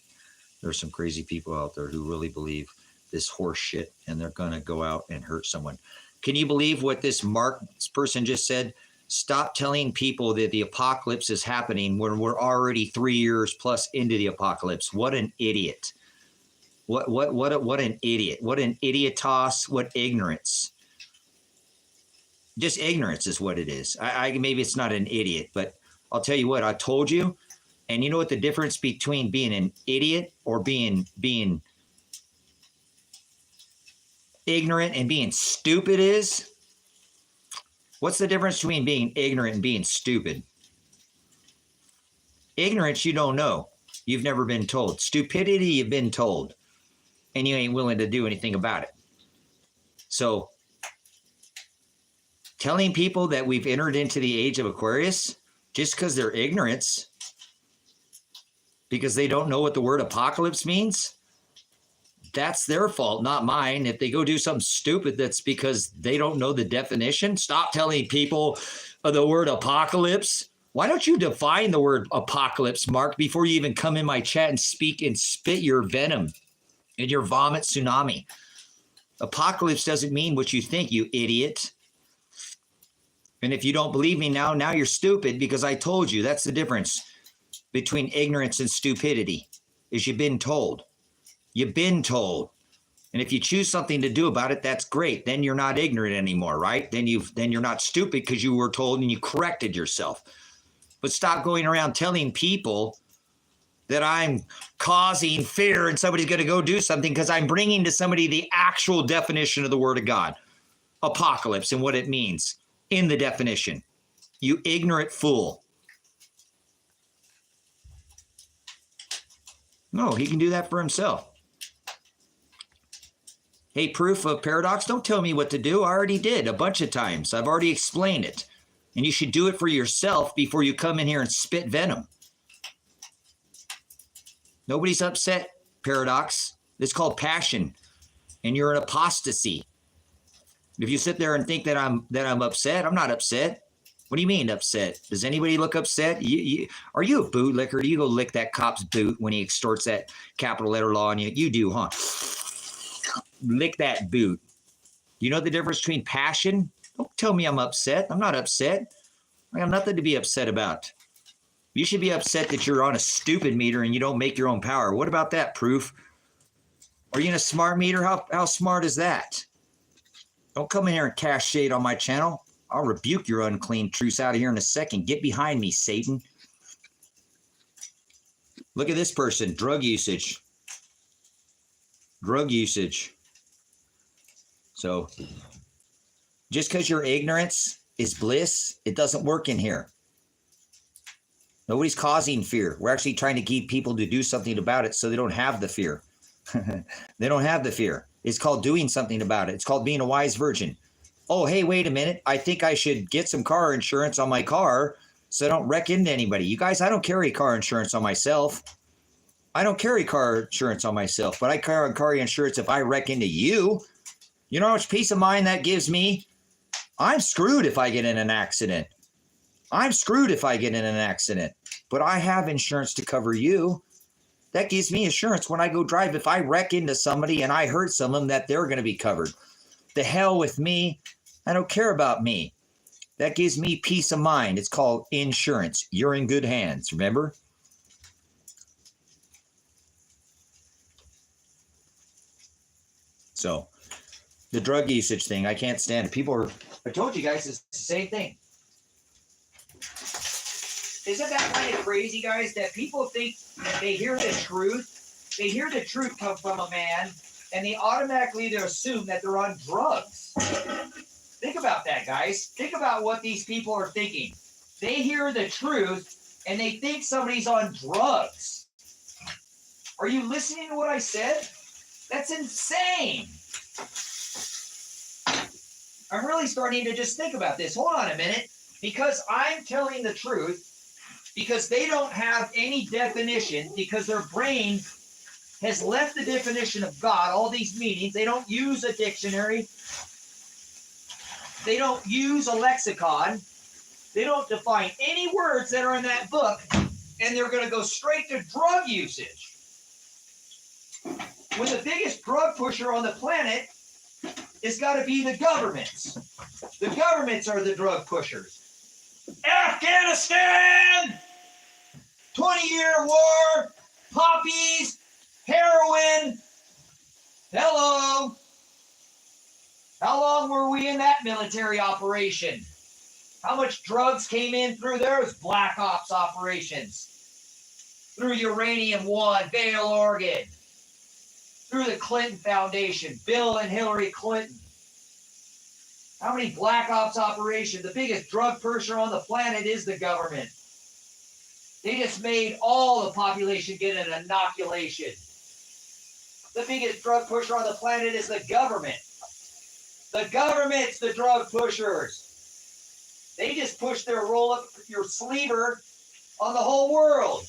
There's some crazy people out there who really believe this horse shit, and they're going to go out and hurt someone. Can you believe what this Mark person just said? Stop telling people that the apocalypse is happening when we're already 3 years plus into the apocalypse. What an idiot. What an idiot. What an idiotos. What ignorance. Just ignorance is what it is. Maybe it's not an idiot, but I'll tell you what, I told you. And you know what the difference between being an idiot or being ignorant and being stupid is? What's the difference between being ignorant and being stupid? Ignorance, you don't know. You've never been told. Stupidity, you've been told. And you ain't willing to do anything about it. So, telling people that we've entered into the age of Aquarius just because they're ignorance, because they don't know what the word apocalypse means, that's their fault, not mine. If they go do something stupid, that's because they don't know the definition. Stop telling people the word apocalypse. Why don't you define the word apocalypse, Mark, before you even come in my chat and speak and spit your venom and your vomit tsunami? Apocalypse doesn't mean what you think, you idiot. And if you don't believe me now you're stupid, because I told you. That's the difference between ignorance and stupidity, is you've been told. You've been told. And if you choose something to do about it, that's great. Then you're not ignorant anymore, right? Then you're not stupid because you were told and you corrected yourself. But stop going around telling people that I'm causing fear and somebody's going to go do something, because I'm bringing to somebody the actual definition of the word of God, apocalypse, and what it means in the definition. You ignorant fool. No, he can do that for himself. Hey, proof of paradox, don't tell me what to do. I already did a bunch of times. I've already explained it. And you should do it for yourself before you come in here and spit venom. Nobody's upset, paradox. It's called passion. And you're an apostasy. If you sit there and think that I'm upset, I'm not upset. What do you mean upset? Does anybody look upset? Are you a bootlicker? Do you go lick that cop's boot when he extorts that capital letter law on you? You do, huh? Lick that boot. You know the difference between passion? Don't tell me I'm upset. I'm not upset. I got nothing to be upset about. You should be upset that you're on a stupid meter and you don't make your own power. What about that, Proof? Are you in a smart meter? How smart is that? Don't come in here and cast shade on my channel. I'll rebuke your unclean truths out of here in a second. Get behind me, Satan. Look at this person. Drug usage. Drug usage. So just because your ignorance is bliss, it doesn't work in here. Nobody's causing fear. We're actually trying to get people to do something about it so they don't have the fear. They don't have the fear. It's called doing something about it. It's called being a wise virgin. Oh, hey, wait a minute. I think I should get some car insurance on my car so I don't wreck into anybody. You guys, I don't carry car insurance on myself. I don't carry car insurance on myself, but I carry car insurance if I wreck into you. You know how much peace of mind that gives me? I'm screwed if I get in an accident. I'm screwed if I get in an accident, but I have insurance to cover you. That gives me assurance when I go drive. If I wreck into somebody and I hurt someone, that they're going to be covered. The hell with me. I don't care about me. That gives me peace of mind. It's called insurance. You're in good hands, remember? So the drug usage thing, I can't stand it. People are, I told you guys, it's the same thing. Isn't that kind of crazy, guys, that people think they hear the truth? They hear the truth come from a man, and they automatically assume that they're on drugs. Think about that, guys. Think about what these people are thinking. They hear the truth, and they think somebody's on drugs. Are you listening to what I said? That's insane. I'm really starting to just think about this. Hold on a minute. Because I'm telling the truth, because they don't have any definition, because their brain has left the definition of God, all these meanings. They don't use a dictionary. They don't use a lexicon. They don't define any words that are in that book, and they're going to go straight to drug usage. When the biggest drug pusher on the planet has got to be the governments. The governments are the drug pushers. Afghanistan! 20-year war, poppies, heroin. Hello. How long were we in that military operation? How much drugs came in through those black ops operations? Through Uranium One, Vail, Oregon. Through the Clinton Foundation, Bill and Hillary Clinton. How many black ops operations? The biggest drug pusher on the planet is the government. They just made all the population get an inoculation. The biggest drug pusher on the planet is the government. The government's the drug pushers. They just push their roll up your sleever on the whole world.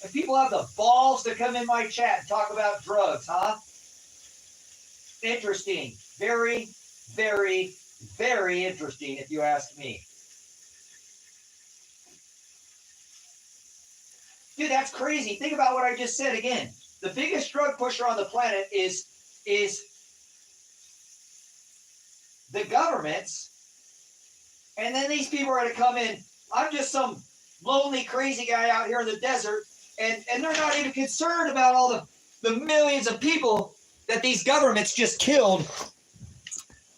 And people have the balls to come in my chat and talk about drugs, huh? Interesting. Very, very, very interesting, if you ask me. Dude, that's crazy. Think about what I just said again. The biggest drug pusher on the planet is the governments. And then these people are going to come in. I'm just some lonely, crazy guy out here in the desert. And they're not even concerned about all the millions of people that these governments just killed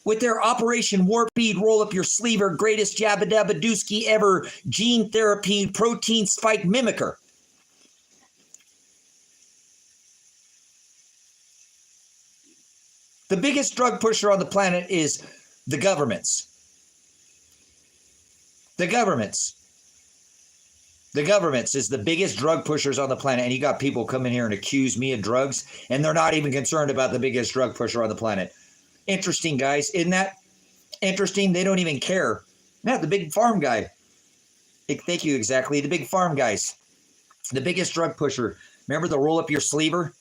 with their Operation Warp Speed, roll up your sleever, greatest jabba dabba dooski ever, gene therapy, protein spike mimicker. The biggest drug pusher on the planet is the governments. The governments. The governments is the biggest drug pushers on the planet. And you got people come in here and accuse me of drugs, and they're not even concerned about the biggest drug pusher on the planet. Interesting, guys. Isn't that interesting? They don't even care. Yeah, the big farm guy. Thank you, exactly. The big farm guys. The biggest drug pusher. Remember the roll up your sleever?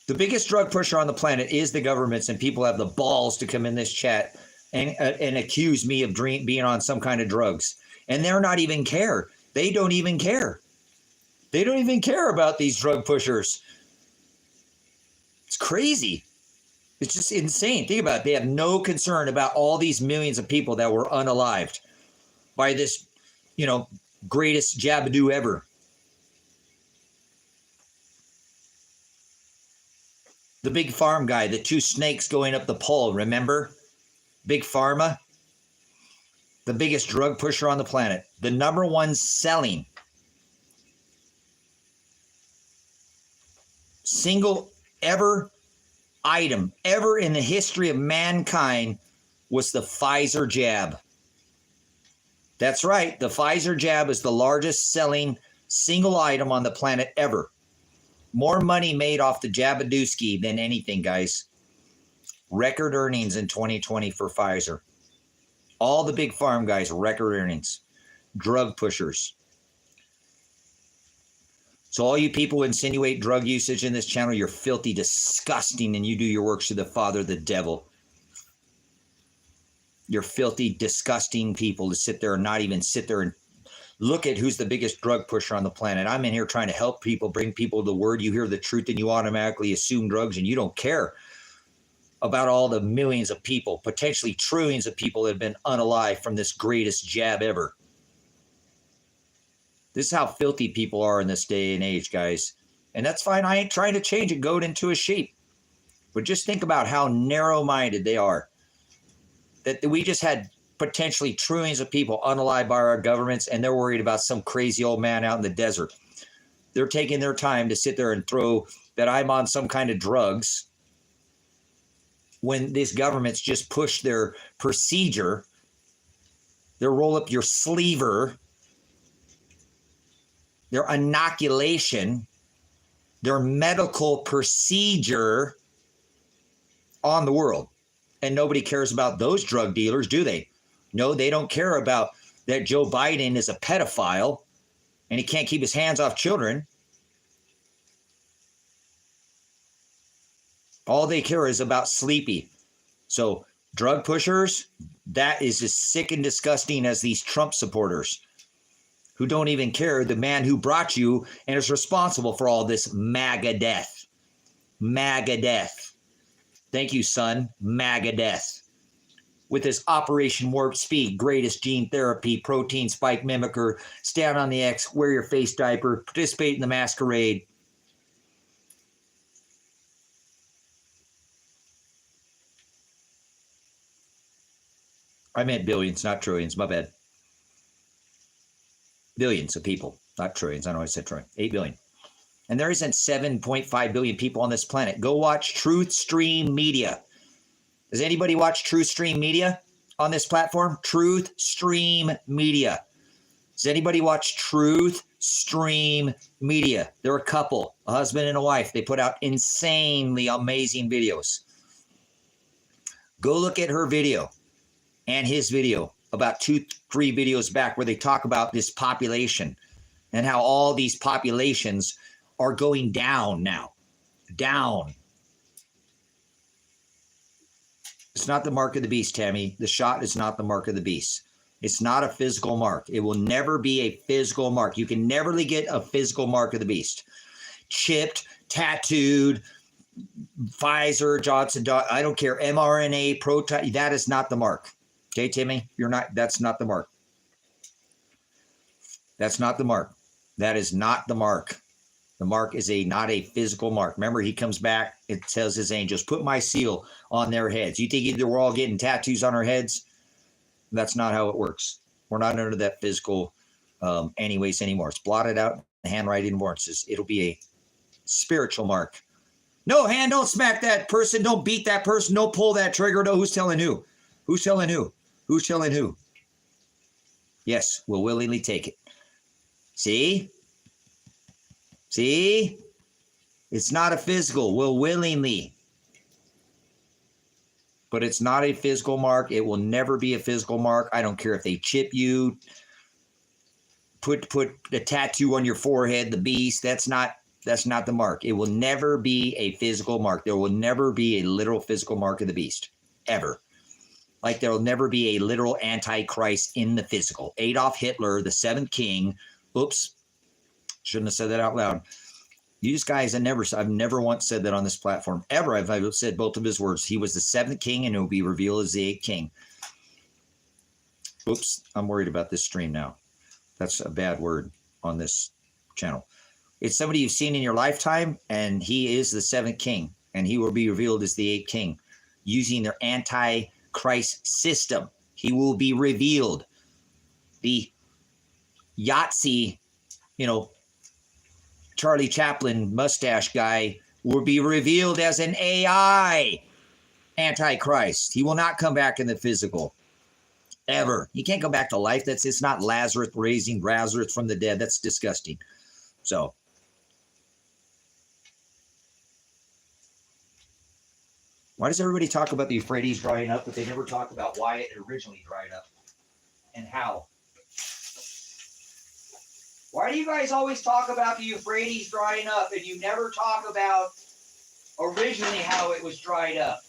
The biggest drug pusher on the planet is the governments, and people have the balls to come in this chat and accuse me of being on some kind of drugs. And they're not even care. They don't even care. They don't even care about these drug pushers. It's crazy. It's just insane. Think about it. They have no concern about all these millions of people that were unalived by this, greatest jabadoo ever. The big farm guy, the two snakes going up the pole, remember? Big Pharma, the biggest drug pusher on the planet, the number one selling single ever item ever in the history of mankind was the Pfizer jab. That's right. The Pfizer jab is the largest selling single item on the planet ever. More money made off the jabadooski than anything, guys. Record earnings in 2020 for Pfizer. All the big farm guys, record earnings. Drug pushers. So all you people who insinuate drug usage in this channel, you're filthy, disgusting, and you do your works to the father, the devil. You're filthy, disgusting people to sit there and not even sit there and look at who's the biggest drug pusher on the planet. I'm in here trying to help people, bring people the word. You hear the truth and you automatically assume drugs, and you don't care about all the millions of people, potentially trillions of people that have been unalived from this greatest jab ever. This is how filthy people are in this day and age, guys. And that's fine. I ain't trying to change a goat into a sheep. But just think about how narrow-minded they are. That we just had potentially trillions of people unalived by our governments, and they're worried about some crazy old man out in the desert. They're taking their time to sit there and throw that I'm on some kind of drugs when these governments just push their procedure, their roll up your sleever, their inoculation, their medical procedure on the world. And nobody cares about those drug dealers, do they? No, they don't care about that Joe Biden is a pedophile and he can't keep his hands off children. All they care is about Sleepy. So drug pushers, that is as sick and disgusting as these Trump supporters who don't even care the man who brought you and is responsible for all this MAGA death. MAGA death. Thank you, son. MAGA death. With this Operation Warp Speed, greatest gene therapy, protein spike mimicker, stand on the X, wear your face diaper, participate in the masquerade. I meant billions, not trillions. My bad. Billions of people, not trillions. I know I said trillion. 8 billion. And there isn't 7.5 billion people on this planet. Go watch Truth Stream Media. Does anybody watch Truth Stream Media on this platform? Truth Stream Media. Does anybody watch Truth Stream Media? They're a couple, a husband and a wife. They put out insanely amazing videos. Go look at her video and his video about 2-3 videos back where they talk about this population and how all these populations are going down now. Down. It's not the mark of the beast, Tammy. The shot is not the mark of the beast. It's not a physical mark. It will never be a physical mark. You can never get a physical mark of the beast. Chipped, tattooed, Pfizer, Johnson, I don't care, mRNA, protein, that is not the mark. Okay, Timmy, that's not the mark. That's not the mark. That is not the mark. The mark is not a physical mark. Remember, he comes back, it tells his angels, put my seal on their heads. You think either we're all getting tattoos on our heads? That's not how it works. We're not under that physical anyways anymore. It's blotted out, the handwriting warrants. It'll be a spiritual mark. No, hand, don't smack that person. Don't beat that person. Don't pull that trigger. No, who's telling who? Who's telling who? Who's telling who? Yes, we'll willingly take it. See? See? It's not a physical. We'll willingly. But it's not a physical mark. It will never be a physical mark. I don't care if they chip you, put a tattoo on your forehead, the beast. That's not the mark. It will never be a physical mark. There will never be a literal physical mark of the beast. Ever. like there'll never be a literal antichrist in the physical. Adolf Hitler, the seventh king. Oops, shouldn't have said that out loud. You guys, I've never once said that on this platform ever. I've said both of his words. He was the seventh king, and it will be revealed as the eighth king. Oops, I'm worried about this stream now. That's a bad word on this channel. It's somebody you've seen in your lifetime, and he is the seventh king, and he will be revealed as the eighth king using their antichrist system. He will be revealed. The Yahtzee, Charlie Chaplin mustache guy will be revealed as an AI antichrist. He will not come back in the physical ever. He can't come back to life. It's not Lazarus raising Lazarus from the dead. That's disgusting. So why does everybody talk about the Euphrates drying up, but they never talk about why it originally dried up and how? Why do you guys always talk about the Euphrates drying up and you never talk about originally how it was dried up?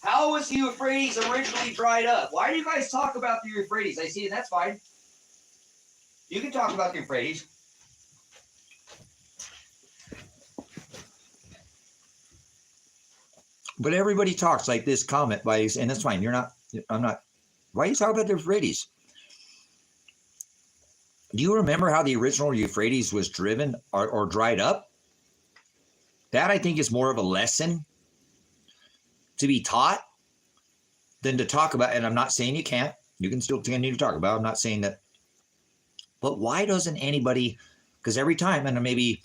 How was the Euphrates originally dried up? Why do you guys talk about the Euphrates? I see, and that's fine. You can talk about the Euphrates. But everybody talks like this comment by, and that's fine. I'm not. Why are you talking about the Euphrates? Do you remember how the original Euphrates was driven or dried up? That, I think, is more of a lesson to be taught than to talk about. And I'm not saying you can't. You can still continue to talk about it. I'm not saying that. But why doesn't anybody, because every time, and maybe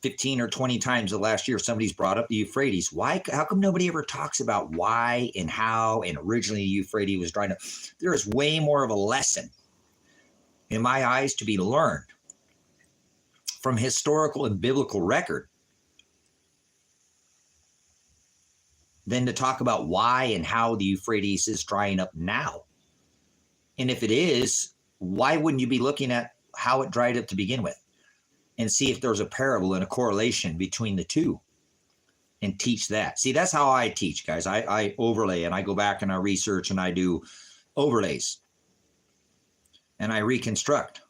15 or 20 times the last year, somebody's brought up the Euphrates. Why? How come nobody ever talks about why and how and originally the Euphrates was dried up? There is way more of a lesson, in my eyes, to be learned from historical and biblical record than to talk about why and how the Euphrates is drying up now. And if it is, why wouldn't you be looking at how it dried up to begin with and see if there's a parable and a correlation between the two and teach that? See, that's how I teach, guys. I overlay and I go back and I research and I do overlays and I reconstruct.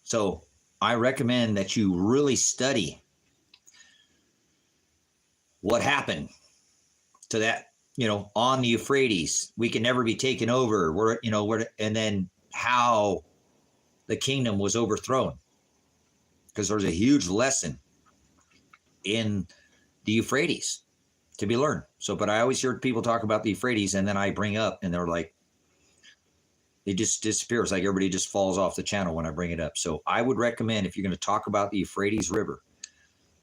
So I recommend that you really study what happened to that, on the Euphrates. We can never be taken over. And then how the kingdom was overthrown. Because there's a huge lesson in the Euphrates to be learned. So, but I always hear people talk about the Euphrates, and then I bring up, and they're like, it just disappears. Like everybody just falls off the channel when I bring it up. So I would recommend, if you're going to talk about the Euphrates River,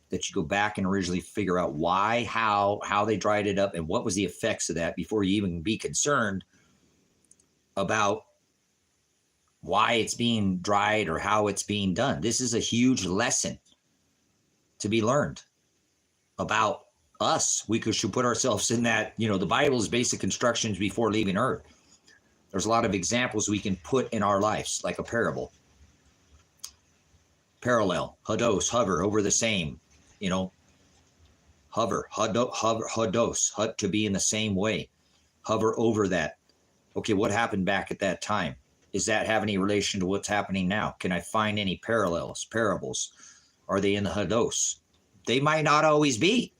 that you go back and originally figure out why, how they dried it up, and what was the effects of that before you even be concerned about why it's being dried or how it's being done. This is a huge lesson to be learned about us. We should put ourselves in that, the Bible's basic instructions before leaving Earth. There's a lot of examples we can put in our lives, like a parable. Parallel, hodos, hover, over the same, hover, hodos, to be in the same way. Hover over that. Okay, what happened back at that time? Does that have any relation to what's happening now? Can I find any parallels, parables? Are they in the hodos? They might not always be.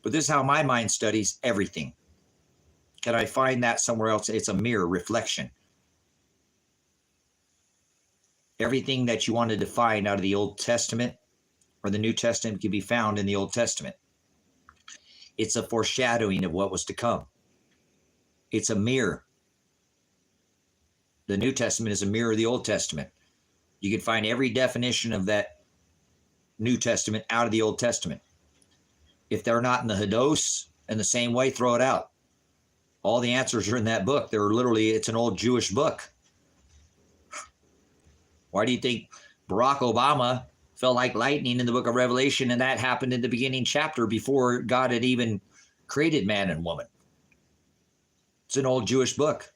But this is how my mind studies everything. Can I find that somewhere else? It's a mirror reflection. Everything that you wanted to find out of the Old Testament or the New Testament can be found in the Old Testament. It's a foreshadowing of what was to come. It's a mirror. The New Testament is a mirror of the Old Testament. You can find every definition of that New Testament out of the Old Testament. If they're not in the hodos in the same way, throw it out. All the answers are in that book. It's an old Jewish book. Why do you think Barack Obama fell like lightning in the book of Revelation, and that happened in the beginning chapter before God had even created man and woman? It's an old Jewish book.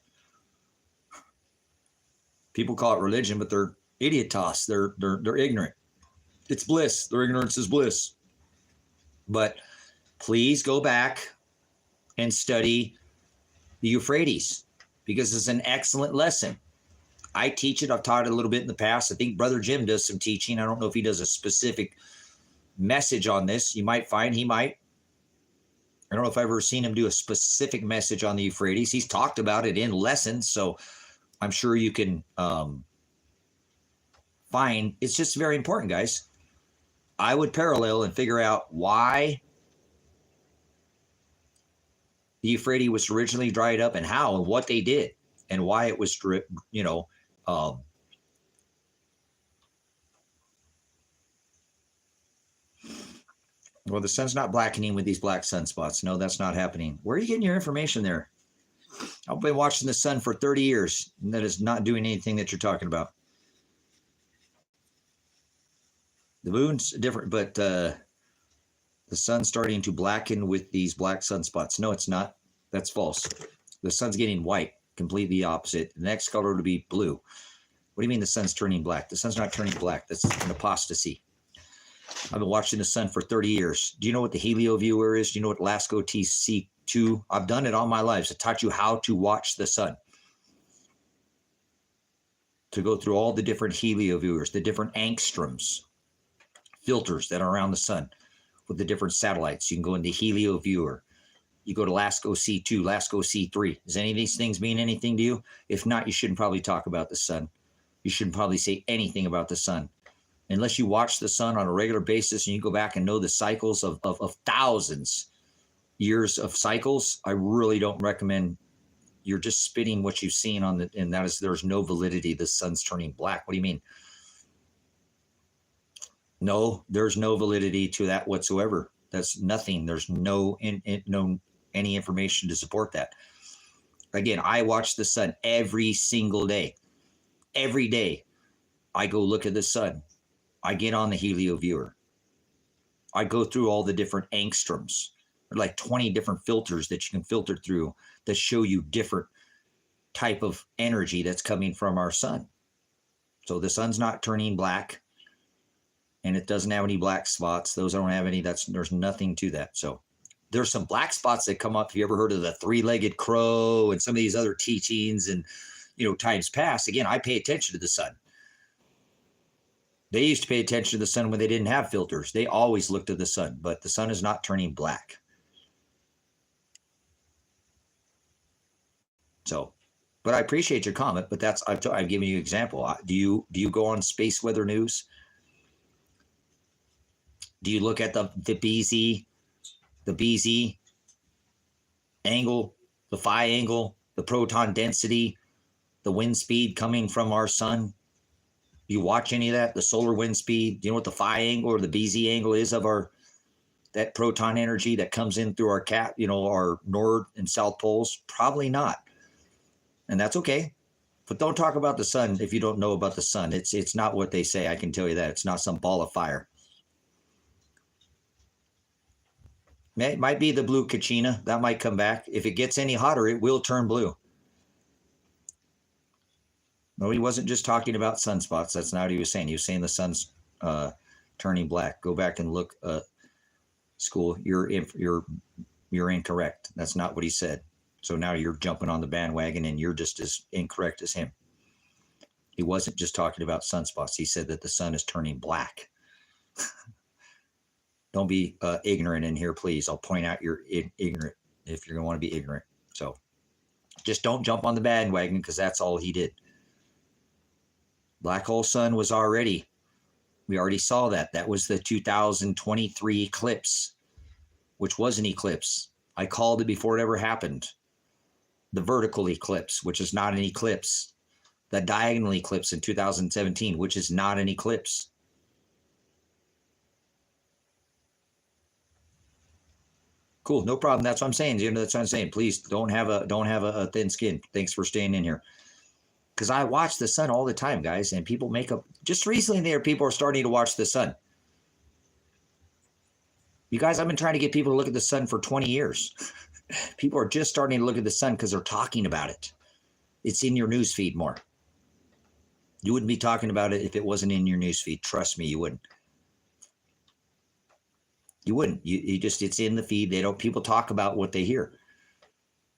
People call it religion, but they're idiotos. They're ignorant. It's bliss. Their ignorance is bliss. But please go back and study the Euphrates, because it's an excellent lesson. I teach it. I've taught it a little bit in the past. I think Brother Jim does some teaching. I don't know if he does a specific message on this. You might find he might. I don't know if I've ever seen him do a specific message on the Euphrates. He's talked about it in lessons, so I'm sure you can find. It's just very important, guys. I would parallel and figure out why the Euphrates was originally dried up and how and what they did and why it was, well, the sun's not blackening with these black sunspots. No, that's not happening. Where are you getting your information there? I've been watching the sun for 30 years, and that is not doing anything that you're talking about. The moon's different, but the sun's starting to blacken with these black sunspots. No, it's not. That's false. The sun's getting white, completely opposite. The next color would be blue. What do you mean the sun's turning black? The sun's not turning black. That's an apostasy. I've been watching the sun for 30 years. Do you know what the helio viewer is? Do you know what LASCO TC2? I've done it all my life. I taught you how to watch the sun. To go through all the different helio viewers, the different angstroms, filters that are around the sun with the different satellites. You can go into helio viewer. You go to LASCO C2, LASCO C3. Does any of these things mean anything to you? If not, you shouldn't probably talk about the sun. You shouldn't probably say anything about the sun. Unless you watch the sun on a regular basis and you go back and know the cycles of thousands years of cycles, I really don't recommend. You're just spitting what you've seen on and that is, there's no validity. The sun's turning black. What do you mean? No, there's no validity to that whatsoever. That's nothing. There's no any information to support that. Again, I watch the sun every single day. Every day I go look at the sun. I get on the helio viewer. I go through all the different angstroms. There are like 20 different filters that you can filter through that show you different type of energy that's coming from our sun. So the sun's not turning black and it doesn't have any black spots. Those don't have any, there's nothing to that. So there's some black spots that come up. Have you ever heard of the three-legged crow and some of these other teachings and, times past? Again, I pay attention to the sun. They used to pay attention to the sun when they didn't have filters. They always looked at the sun, but the sun is not turning black. So, but I appreciate your comment, but that's, I've given you an example. Do you go on Space Weather News? Do you look at the BZ angle, the phi angle, the proton density, the wind speed coming from our sun? Do you watch any of that? The solar wind speed? Do you know what the phi angle or the BZ angle is of that proton energy that comes in through our our north and south poles? Probably not. And that's okay. But don't talk about the sun if you don't know about the sun. It's not what they say. I can tell you that. It's not some ball of fire. It might be the blue Kachina. That might come back. If it gets any hotter, it will turn blue. No, he wasn't just talking about sunspots. That's not what he was saying. He was saying the sun's turning black. Go back and look, school. You're incorrect. That's not what he said. So now you're jumping on the bandwagon and you're just as incorrect as him. He wasn't just talking about sunspots. He said that the sun is turning black. Don't be ignorant in here, please. I'll point out you're ignorant if you're going to want to be ignorant. So just don't jump on the bandwagon because that's all he did. Black hole sun was we already saw that. That was the 2023 eclipse, which was an eclipse. I called it before it ever happened. The vertical eclipse, which is not an eclipse. The diagonal eclipse in 2017, which is not an eclipse. Cool, no problem. That's what I'm saying. That's what I'm saying. Please don't have a thin skin. Thanks for staying in here. Because I watch the sun all the time, guys, and people make up. Just recently, people are starting to watch the sun. You guys, I've been trying to get people to look at the sun for 20 years. People are just starting to look at the sun because they're talking about it. It's in your news feed more. You wouldn't be talking about it if it wasn't in your news feed. Trust me, you wouldn't. You wouldn't. You just, it's in the feed. People talk about what they hear.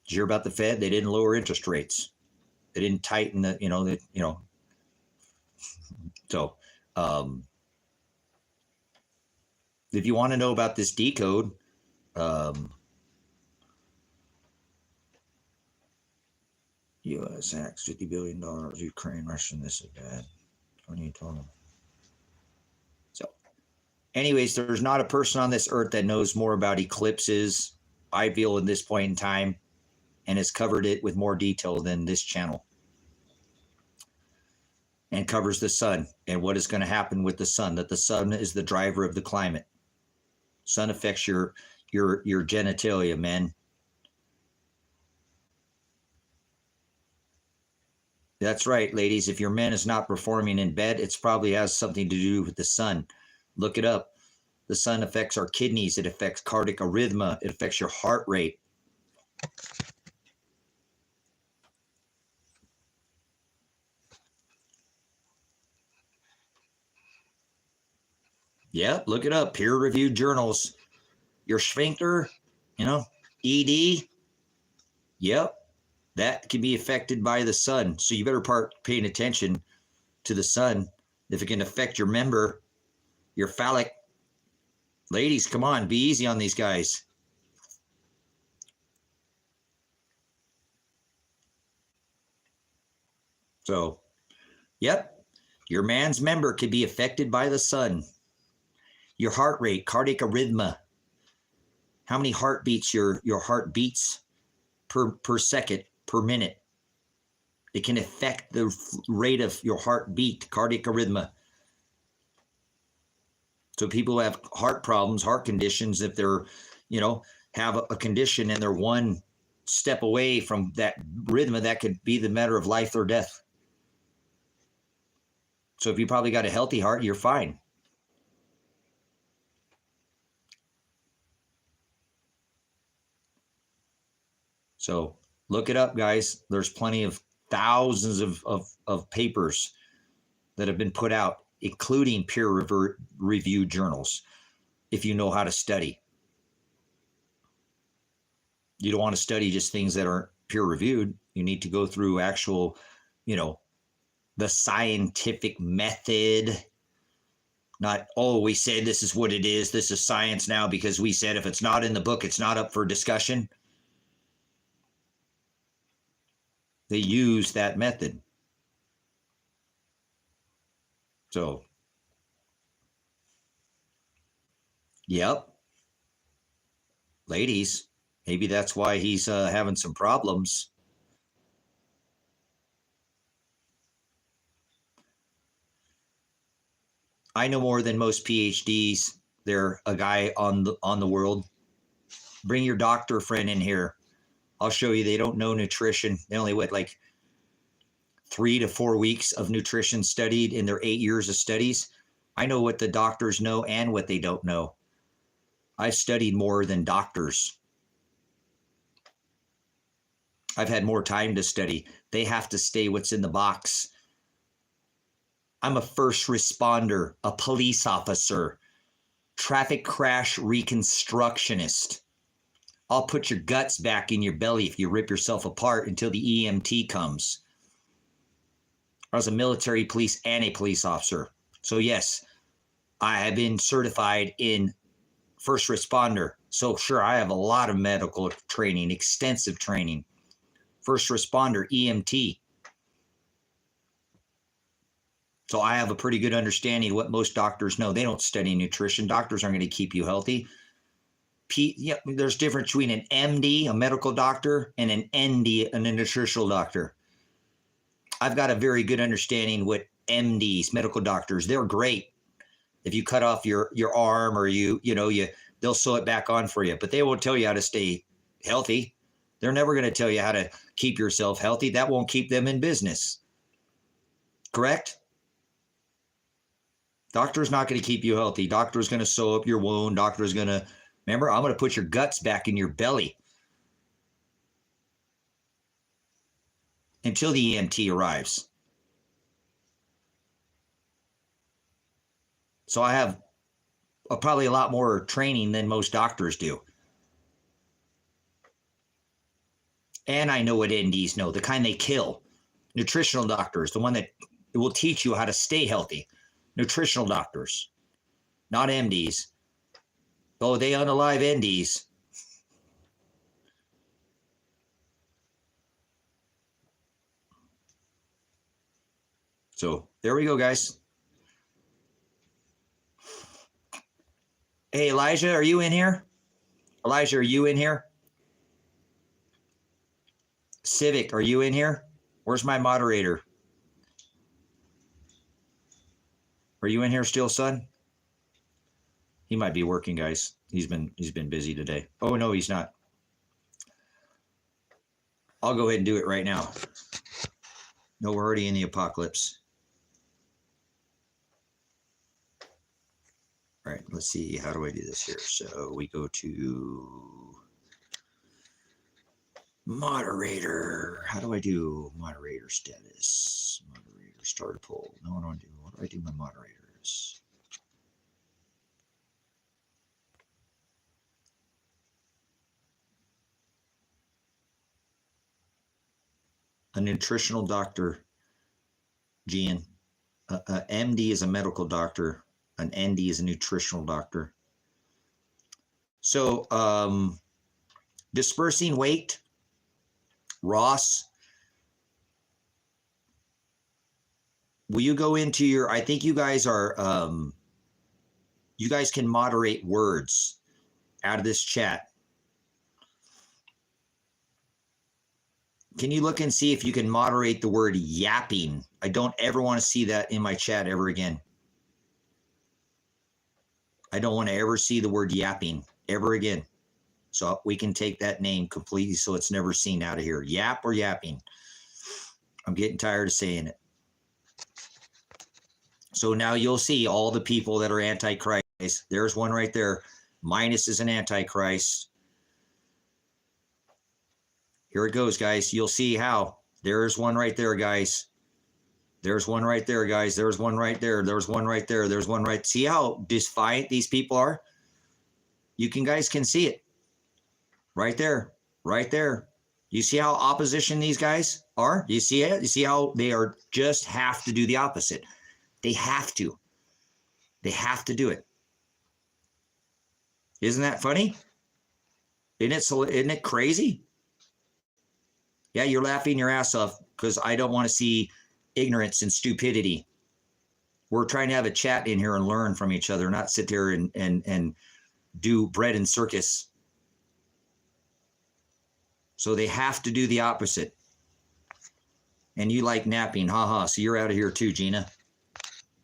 Did you hear about the Fed? They didn't lower interest rates. They didn't tighten So, if you want to know about this decode, U.S. acts $50 billion, Ukraine, Russian, this is bad. 2020. So, anyways, there's not a person on this earth that knows more about eclipses, I feel, at this point in time, and has covered it with more detail than this channel. And covers the sun and what is going to happen with the sun, that the sun is the driver of the climate. Sun affects your genitalia, men. That's right, ladies. If your man is not performing in bed, it's probably has something to do with the sun. Look it up. The sun affects our kidneys. It affects cardiac arrhythmia. It affects your heart rate. Yep, look it up. Peer-reviewed journals. Your sphincter, ED. Yep, that can be affected by the sun. So you better start paying attention to the sun. If it can affect your member, your phallic. Ladies, come on, be easy on these guys. So, yep, your man's member could be affected by the sun. Your heart rate, cardiac arrhythmia. How many heartbeats your heart beats per second, per minute. It can affect the rate of your heartbeat, cardiac arrhythmia. So people who have heart problems, heart conditions, if they're, have a condition and they're one step away from that rhythm, that could be the matter of life or death. So if you probably got a healthy heart, you're fine. So look it up, guys. There's plenty of thousands of papers that have been put out, including peer-reviewed journals, if you know how to study. You don't want to study just things that aren't peer-reviewed. You need to go through actual, the scientific method. Not, we said this is what it is. This is science now because we said if it's not in the book, it's not up for discussion. They use that method. So, yep. Ladies, maybe that's why he's having some problems. I know more than most PhDs. They're a guy on the world. Bring your doctor friend in here. I'll show you. They don't know nutrition. They only like 3 to 4 weeks of nutrition studied in their 8 years of studies. I know what the doctors know and what they don't know. I've studied more than doctors. I've had more time to study. They have to stay what's in the box. I'm a first responder, a police officer, traffic crash reconstructionist. I'll put your guts back in your belly if you rip yourself apart until the EMT comes. I was a military police and a police officer. So yes, I have been certified in first responder. So sure, I have a lot of medical training, extensive training. First responder, EMT. So I have a pretty good understanding of what most doctors know. They don't study nutrition. Doctors aren't going to keep you healthy. There's difference between an MD, a medical doctor, and an ND, a nutritional doctor. I've got a very good understanding what MDs, medical doctors, they're great. If you cut off your arm or they'll sew it back on for you, but they won't tell you how to stay healthy. They're never going to tell you how to keep yourself healthy. That won't keep them in business. Correct? Doctor's not going to keep you healthy. Doctor's going to sew up your wound. Doctor's going to, remember, I'm going to put your guts back in your belly until the EMT arrives. So I have probably a lot more training than most doctors do. And I know what NDs know, the kind they kill. Nutritional doctors, the one that will teach you how to stay healthy. Nutritional doctors, not MDs. Oh, they unalive NDs. So there we go, guys. Hey, Elijah, are you in here? Elijah, are you in here? Civic, are you in here? Where's my moderator? Are you in here still, son? He might be working, guys. He's been busy today. Oh no, he's not. I'll go ahead and do it right now. No, we're already in the apocalypse. All right, let's see. How do I do this here? So we go to moderator. How do I do moderator status? Moderator start a poll. No, what do I do my moderators? A nutritional doctor, Gian. MD is a medical doctor. An ND is a nutritional doctor. So dispersing weight, Ross, will you go into your, I think you guys are, you guys can moderate words out of this chat. Can you look and see if you can moderate the word yapping? I don't ever want to see that in my chat ever again. I don't want to ever see the word yapping ever again. So we can take that name completely so it's never seen out of here. Yap or yapping. I'm getting tired of saying it. So now you'll see all the people that are antichrist. There's one right there. Minus is an antichrist. Here it goes, guys. You'll see how. There's one right there, guys. There's one right there, guys. There's one right there. There's one right there. There's one right. See how defiant these people are? You guys can see it. Right there. Right there. You see how opposition these guys are? You see it? You see how they are just have to do the opposite. They have to. They have to do it. Isn't that funny? Isn't it crazy? Yeah, you're laughing your ass off because I don't want to see ignorance and stupidity. We're trying to have a chat in here and learn from each other, not sit there and do bread and circus. So they have to do the opposite. And you like napping, haha. So you're out of here too, Gina.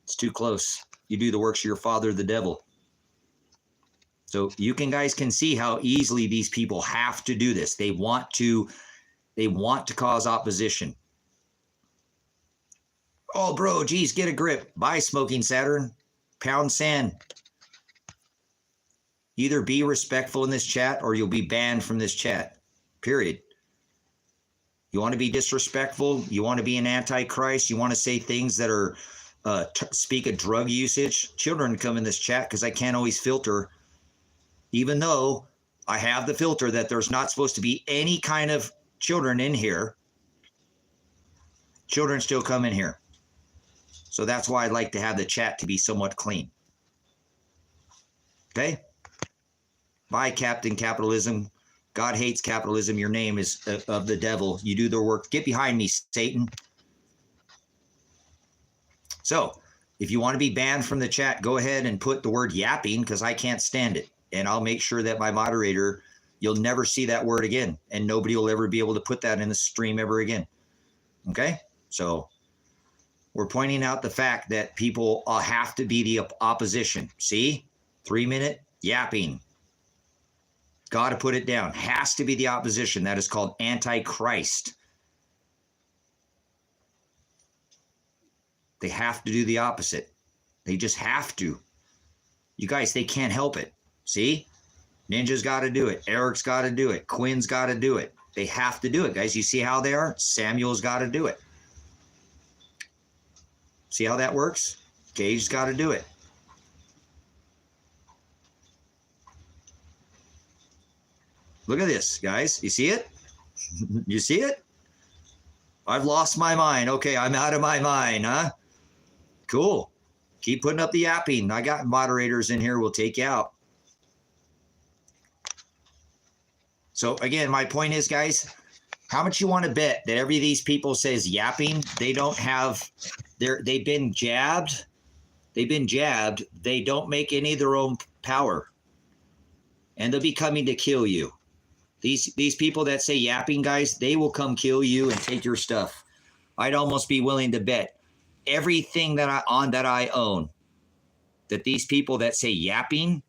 It's too close. You do the works of your father, the devil. So you guys can see how easily these people have to do this. They want to cause opposition. Oh, bro, geez, get a grip. Bye, Smoking Saturn. Pound sand. Either be respectful in this chat or you'll be banned from this chat. Period. You want to be disrespectful? You want to be an antichrist? You want to say things that are speak of drug usage? Children come in this chat because I can't always filter, even though I have the filter that there's not supposed to be any kind of children in here. Children still come in here. So that's why I'd like to have the chat to be somewhat clean. Okay? Bye, Captain Capitalism. God hates capitalism. Your name is of the devil. You do their work. Get behind me, Satan. So if you want to be banned from the chat, go ahead and put the word yapping because I can't stand it. And I'll make sure that my moderator, you'll never see that word again. And nobody will ever be able to put that in the stream ever again. Okay? So we're pointing out the fact that people have to be the opposition. See? 3-minute yapping. Got to put it down. Has to be the opposition. That is called antichrist. They have to do the opposite. They just have to. You guys, they can't help it. See? Ninja's got to do it. Eric's got to do it. Quinn's got to do it. They have to do it, guys. You see how they are? Samuel's got to do it. See how that works? Gage's got to do it. Look at this, guys. You see it? You see it? I've lost my mind. Okay, I'm out of my mind, huh? Cool. Keep putting up the yapping. I got moderators in here. We'll take you out. So again, my point is, guys, how much you want to bet that every of these people says yapping? They don't have, they've been jabbed. They've been jabbed. They don't make any of their own power. And they'll be coming to kill you. These people that say yapping, guys, they will come kill you and take your stuff. I'd almost be willing to bet everything that I own that these people that say yapping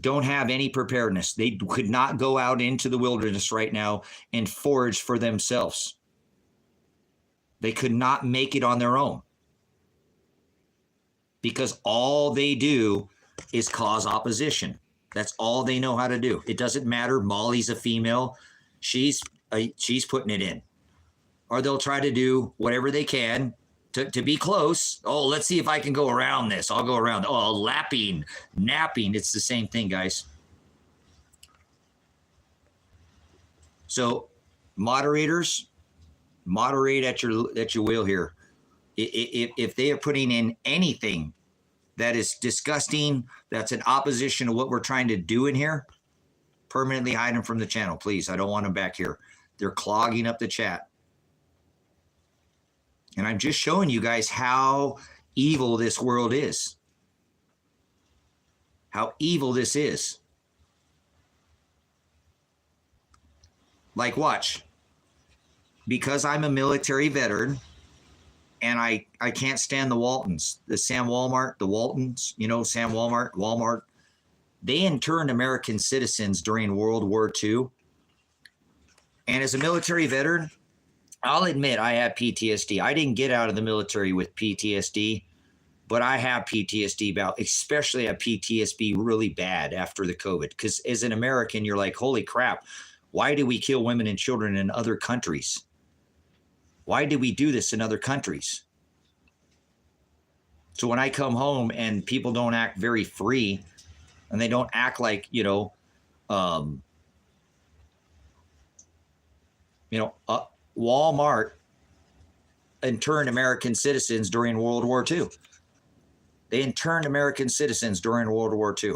don't have any preparedness. They could not go out into the wilderness right now and forage for themselves. They could not make it on their own because all they do is cause opposition. That's all they know how to do. It doesn't matter. Molly's a female. She's putting it in. Or they'll try to do whatever they can to be close. Oh, let's see if I can go around this. I'll go around. Oh, lapping, napping. It's the same thing, guys. So moderators, moderate at your will here. If they are putting in anything that is disgusting, that's in opposition to what we're trying to do in here, permanently hide them from the channel, please. I don't want them back here. They're clogging up the chat. And I'm just showing you guys how evil this world is. How evil this is. Like, watch. Because I'm a military veteran, and I can't stand the Waltons, the Sam Walmart, the Waltons, you know, Sam Walmart. They interned American citizens during World War II. And as a military veteran, I'll admit I have PTSD. I didn't get out of the military with PTSD, but I have PTSD about, especially have PTSD really bad after the COVID. Because as an American, you're like, holy crap, why do we kill women and children in other countries? Why do we do this in other countries? So when I come home and people don't act very free and they don't act like, Walmart interned American citizens during World War II. They interned American citizens during World War II.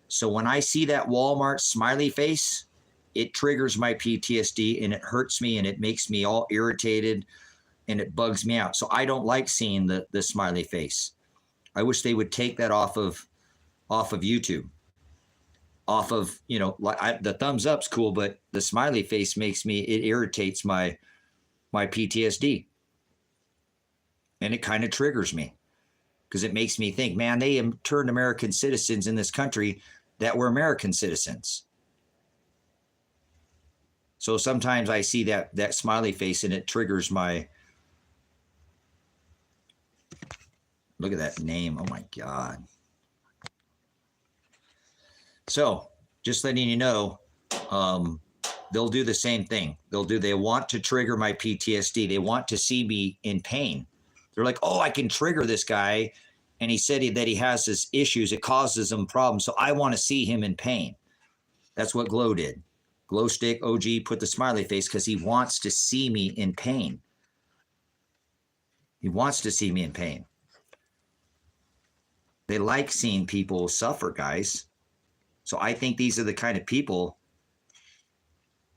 So when I see that Walmart smiley face, it triggers my PTSD and it hurts me and it makes me all irritated and it bugs me out. So I don't like seeing the smiley face. I wish they would take that off of YouTube. Off of, the thumbs up's cool, but the smiley face it irritates my PTSD. And it kind of triggers me because it makes me think, man, they turned American citizens in this country that were American citizens. So sometimes I see that smiley face and it triggers my, look at that name. Oh my God. So just letting you know, they'll do the same thing. They want to trigger my PTSD. They want to see me in pain. They're like, oh, I can trigger this guy. And he said that he has his issues. It causes him problems. So I want to see him in pain. That's what Glow did. Glow Stick OG put the smiley face because he wants to see me in pain. He wants to see me in pain. They like seeing people suffer, guys. So I think these are the kind of people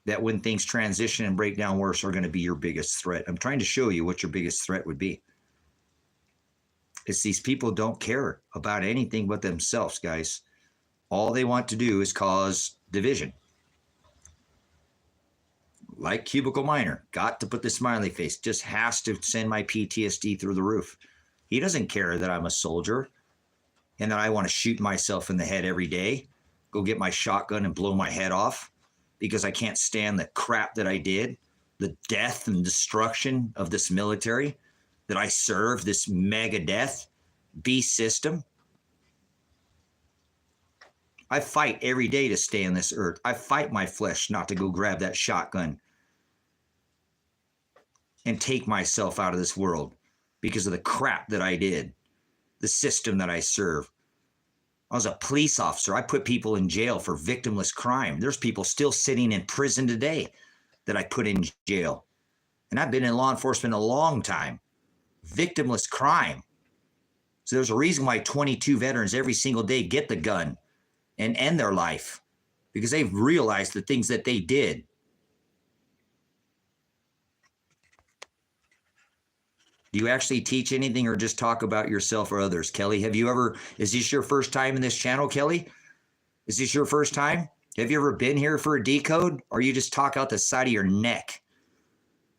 that when things transition and break down worse are going to be your biggest threat. I'm trying to show you what your biggest threat would be. It's these people don't care about anything but themselves, guys. All they want to do is cause division. Like Cubicle Miner, got to put the smiley face, just has to send my PTSD through the roof. He doesn't care that I'm a soldier and that I want to shoot myself in the head every day, go get my shotgun and blow my head off because I can't stand the crap that I did, the death and destruction of this military that I serve, this mega death beast system. I fight every day to stay on this earth. I fight my flesh not to go grab that shotgun and take myself out of this world because of the crap that I did, the system that I serve. I was a police officer. I put people in jail for victimless crime. There's people still sitting in prison today that I put in jail. And I've been in law enforcement a long time. Victimless crime. So there's a reason why 22 veterans every single day get the gun and end their life, because they've realized the things that they did. Do you actually teach anything or just talk about yourself or others? Kelly, is this your first time in this channel, Kelly? Is this your first time? Have you ever been here for a decode, or you just talk out the side of your neck?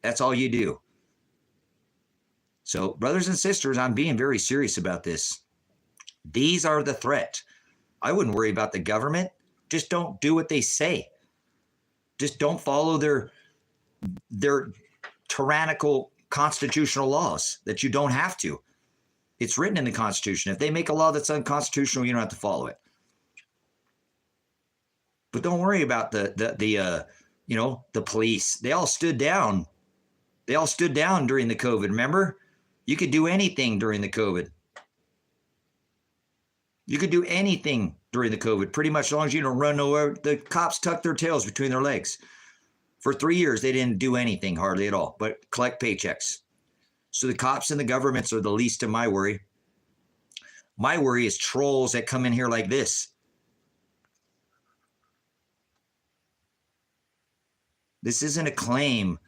That's all you do. So, brothers and sisters, I'm being very serious about this. These are the threat. I wouldn't worry about the government. Just don't do what they say. Just don't follow their tyrannical constitutional laws that you don't have to. It's written in the Constitution. If they make a law that's unconstitutional, you don't have to follow it. But don't worry about the police. They all stood down. They all stood down during the COVID. Remember, you could do anything during the COVID. You could do anything during the COVID, pretty much, as long as you don't run nowhere. The cops tucked their tails between their legs. For 3 years, they didn't do anything hardly at all, but collect paychecks. So the cops and the governments are the least of my worry. My worry is trolls that come in here like this. This isn't a claim.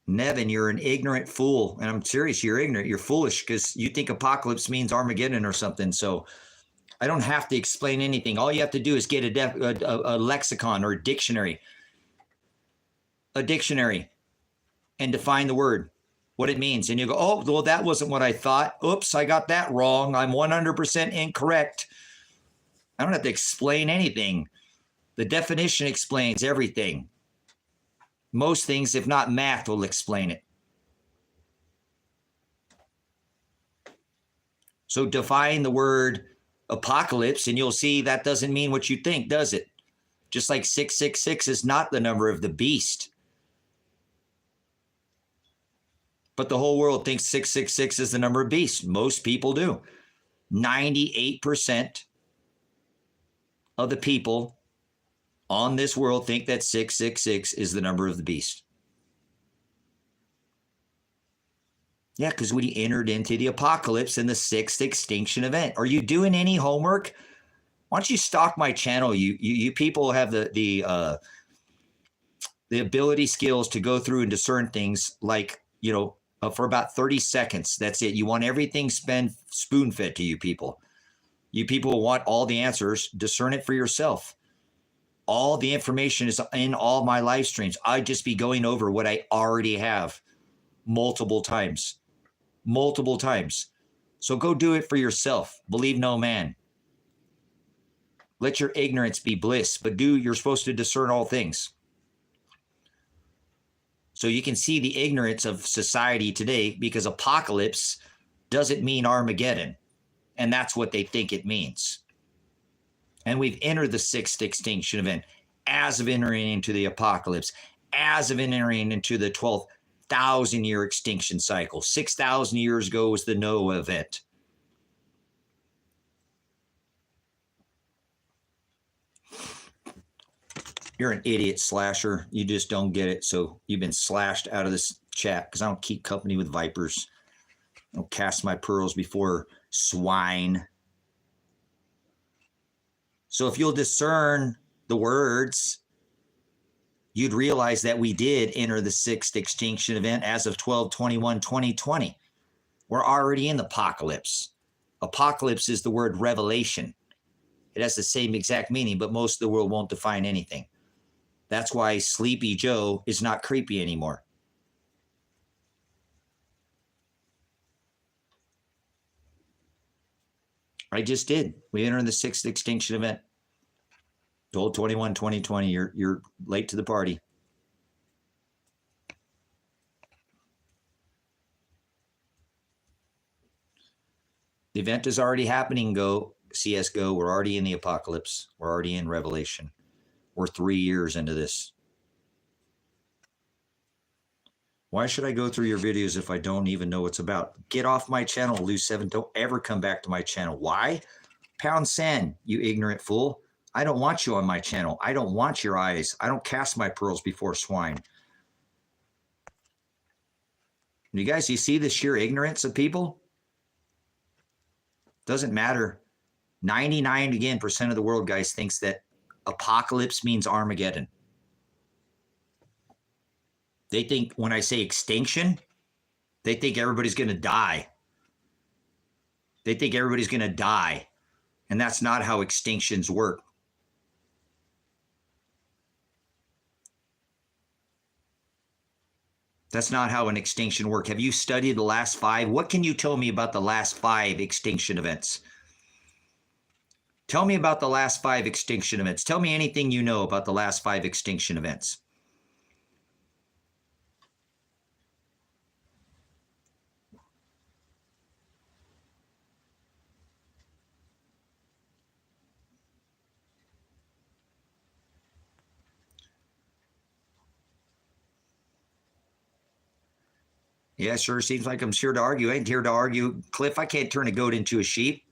Nevin, you're an ignorant fool. And I'm serious, you're ignorant. You're foolish because you think apocalypse means Armageddon or something. So I don't have to explain anything. All you have to do is get a lexicon or a dictionary. A dictionary and define the word, what it means. And you go, oh, well, that wasn't what I thought. Oops, I got that wrong. I'm 100% incorrect. I don't have to explain anything. The definition explains everything. Most things, if not math, will explain it. So define the word apocalypse, and you'll see that doesn't mean what you think, does it? Just like 666 is not the number of the beast. But the whole world thinks 666 is the number of beast. Most people do. 98% of the people on this world think that 666 is the number of the beast. Yeah, because we entered into the apocalypse and the 6th extinction event. Are you doing any homework? Why don't you stalk my channel? You people have the ability, skills to go through and discern things like, for about 30 seconds. That's it. You want everything spoon-fed to you people. You people want all the answers. Discern it for yourself. All the information is in all my live streams. I'd just be going over what I already have multiple times. Multiple times. So go do it for yourself. Believe no man. Let your ignorance be bliss, but you're supposed to discern all things. So you can see the ignorance of society today, because apocalypse doesn't mean Armageddon. And that's what they think it means. And we've entered the 6th extinction event as of entering into the apocalypse, as of entering into the 12,000-year extinction cycle. 6,000 years ago was the Noah event. You're an idiot, Slasher. You just don't get it. So you've been slashed out of this chat because I don't keep company with vipers. I don't cast my pearls before swine. So if you'll discern the words, you'd realize that we did enter the 6th extinction event as of 12/21/2020. We're already in the apocalypse. Apocalypse is the word revelation. It has the same exact meaning, but most of the world won't define anything. That's why Sleepy Joe is not creepy anymore. I just did. We entered the 6th extinction event. 12/21/2020. You're late to the party. The event is already happening. Go CS:GO. We're already in the apocalypse. We're already in Revelation. We're 3 years into this. Why should I go through your videos if I don't even know what's about? Get off my channel, Lou7. Don't ever come back to my channel. Why? Pound sand, you ignorant fool. I don't want you on my channel. I don't want your eyes. I don't cast my pearls before swine. You guys, you see the sheer ignorance of people? Doesn't matter. 99% of the world, guys, thinks that apocalypse means Armageddon. They think when I say extinction, they think everybody's going to die. They think everybody's going to die. And that's not how extinctions work. That's not how an extinction works. Have you studied the last 5? What can you tell me about the last 5 extinction events? Tell me about the last 5 extinction events. Tell me anything you know about the last 5 extinction events. Yeah, sure seems like I'm here to argue. I ain't here to argue. Cliff, I can't turn a goat into a sheep.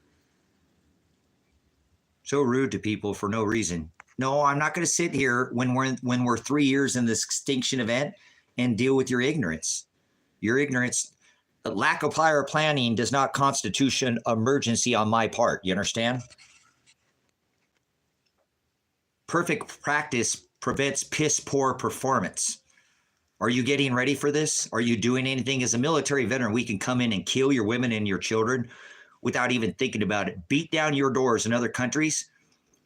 So rude to people for no reason. No, I'm not going to sit here when we're 3 years in this extinction event and deal with your ignorance. Your ignorance, lack of prior planning does not constitute an emergency on my part. You understand? Perfect practice prevents piss poor performance. Are you getting ready for this? Are you doing anything? As a military veteran, we can come in and kill your women and your children without even thinking about it. Beat down your doors in other countries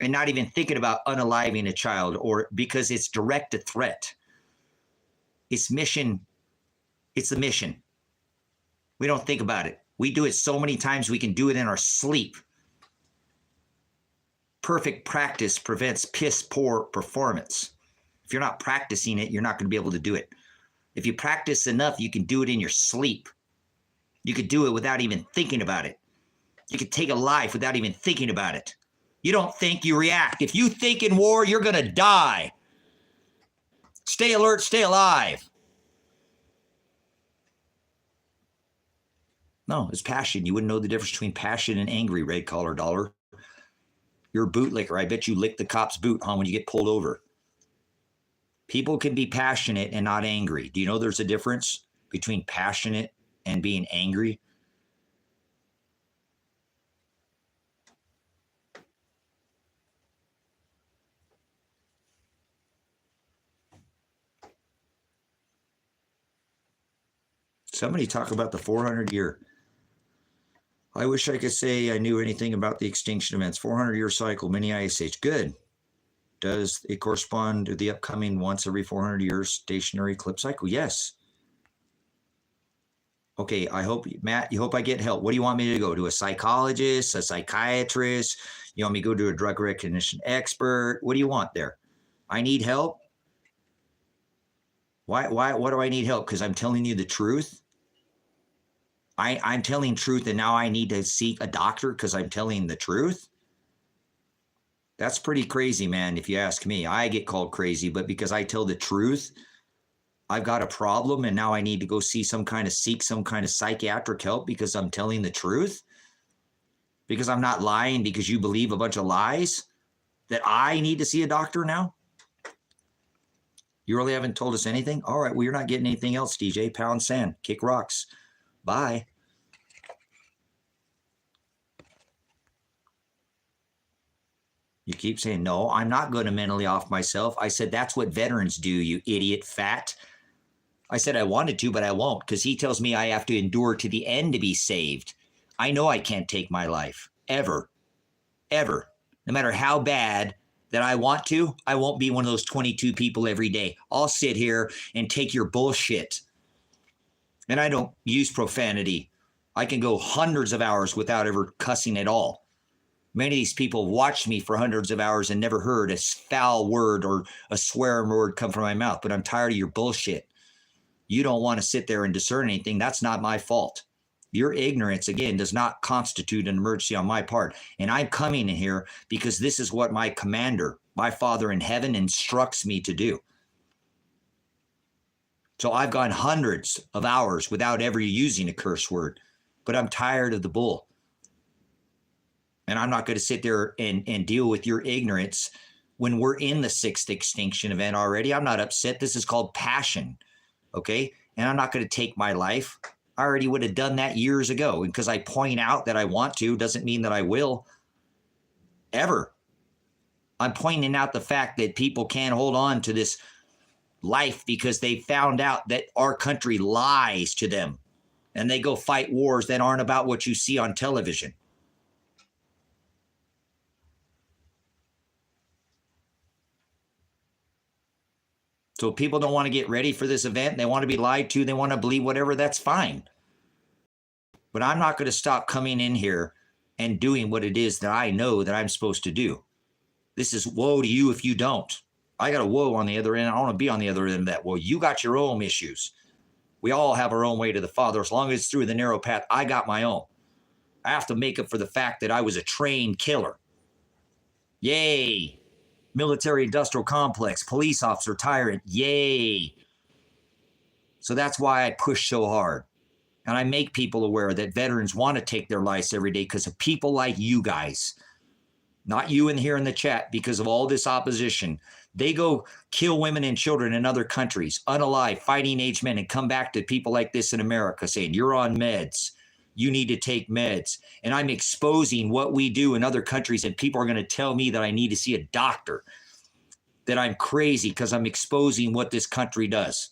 and not even thinking about unaliving a child, or because it's direct a threat. It's mission. It's the mission. We don't think about it. We do it so many times we can do it in our sleep. Perfect practice prevents piss poor performance. If you're not practicing it, you're not going to be able to do it. If you practice enough, you can do it in your sleep. You could do it without even thinking about it. You could take a life without even thinking about it. You don't think, you react. If you think in war, you're going to die. Stay alert, stay alive. No, it's passion. You wouldn't know the difference between passion and angry, red collar dollar. You're a bootlicker. I bet you lick the cop's boot, huh, when you get pulled over. People can be passionate and not angry. Do you know there's a difference between passionate and being angry? Somebody talk about the 400-year. I wish I could say I knew anything about the extinction events. 400-year cycle, mini ice age. Good. Does it correspond to the upcoming once every 400 years stationary eclipse cycle? Yes. Okay, I hope, Matt, you hope I get help. What do you want me to go to? A psychologist, a psychiatrist? You want me to go to a drug recognition expert? What do you want there? I need help? What do I need help? Because I'm telling you the truth? I'm telling truth and now I need to seek a doctor because I'm telling the truth? That's pretty crazy, man, if you ask me. I get called crazy, but because I tell the truth, I've got a problem and now I need to go seek some kind of psychiatric help because I'm telling the truth? Because I'm not lying because you believe a bunch of lies? That I need to see a doctor now? You really haven't told us anything? All right, well, you're not getting anything else, DJ. Pound sand, kick rocks. Bye. You keep saying, no, I'm not going to mentally off myself. I said, that's what veterans do, you idiot fat. I said I wanted to, but I won't because he tells me I have to endure to the end to be saved. I know I can't take my life, ever, ever. No matter how bad that I want to, I won't be one of those 22 people every day. I'll sit here and take your bullshit. And I don't use profanity. I can go hundreds of hours without ever cussing at all. Many of these people watched me for hundreds of hours and never heard a foul word or a swearing word come from my mouth. But I'm tired of your bullshit. You don't want to sit there and discern anything. That's not my fault. Your ignorance, again, does not constitute an emergency on my part. And I'm coming in here because this is what my commander, my Father in heaven, instructs me to do. So I've gone hundreds of hours without ever using a curse word. But I'm tired of the bull. And I'm not going to sit there and deal with your ignorance when we're in the 6th extinction event already. I'm not upset. This is called passion. Okay. And I'm not going to take my life. I already would have done that years ago. And because I point out that I want to doesn't mean that I will ever. I'm pointing out the fact that people can't hold on to this life because they found out that our country lies to them. And they go fight wars that aren't about what you see on television. So if people don't want to get ready for this event, they want to be lied to, they want to believe whatever, that's fine. But I'm not going to stop coming in here and doing what it is that I know that I'm supposed to do. This is woe to you if you don't. I got a woe on the other end. I want to be on the other end of that woe. You got your own issues. We all have our own way to the Father. As long as it's through the narrow path, I got my own. I have to make up for the fact that I was a trained killer. Yay. Military industrial complex, police officer, tyrant. Yay. So that's why I push so hard. And I make people aware that veterans want to take their lives every day because of people like you guys. Not you in here in the chat, because of all this opposition. They go kill women and children in other countries, unalive, fighting age men, and come back to people like this in America saying, you're on meds. You need to take meds. And I'm exposing what we do in other countries, and people are going to tell me that I need to see a doctor, that I'm crazy because I'm exposing what this country does.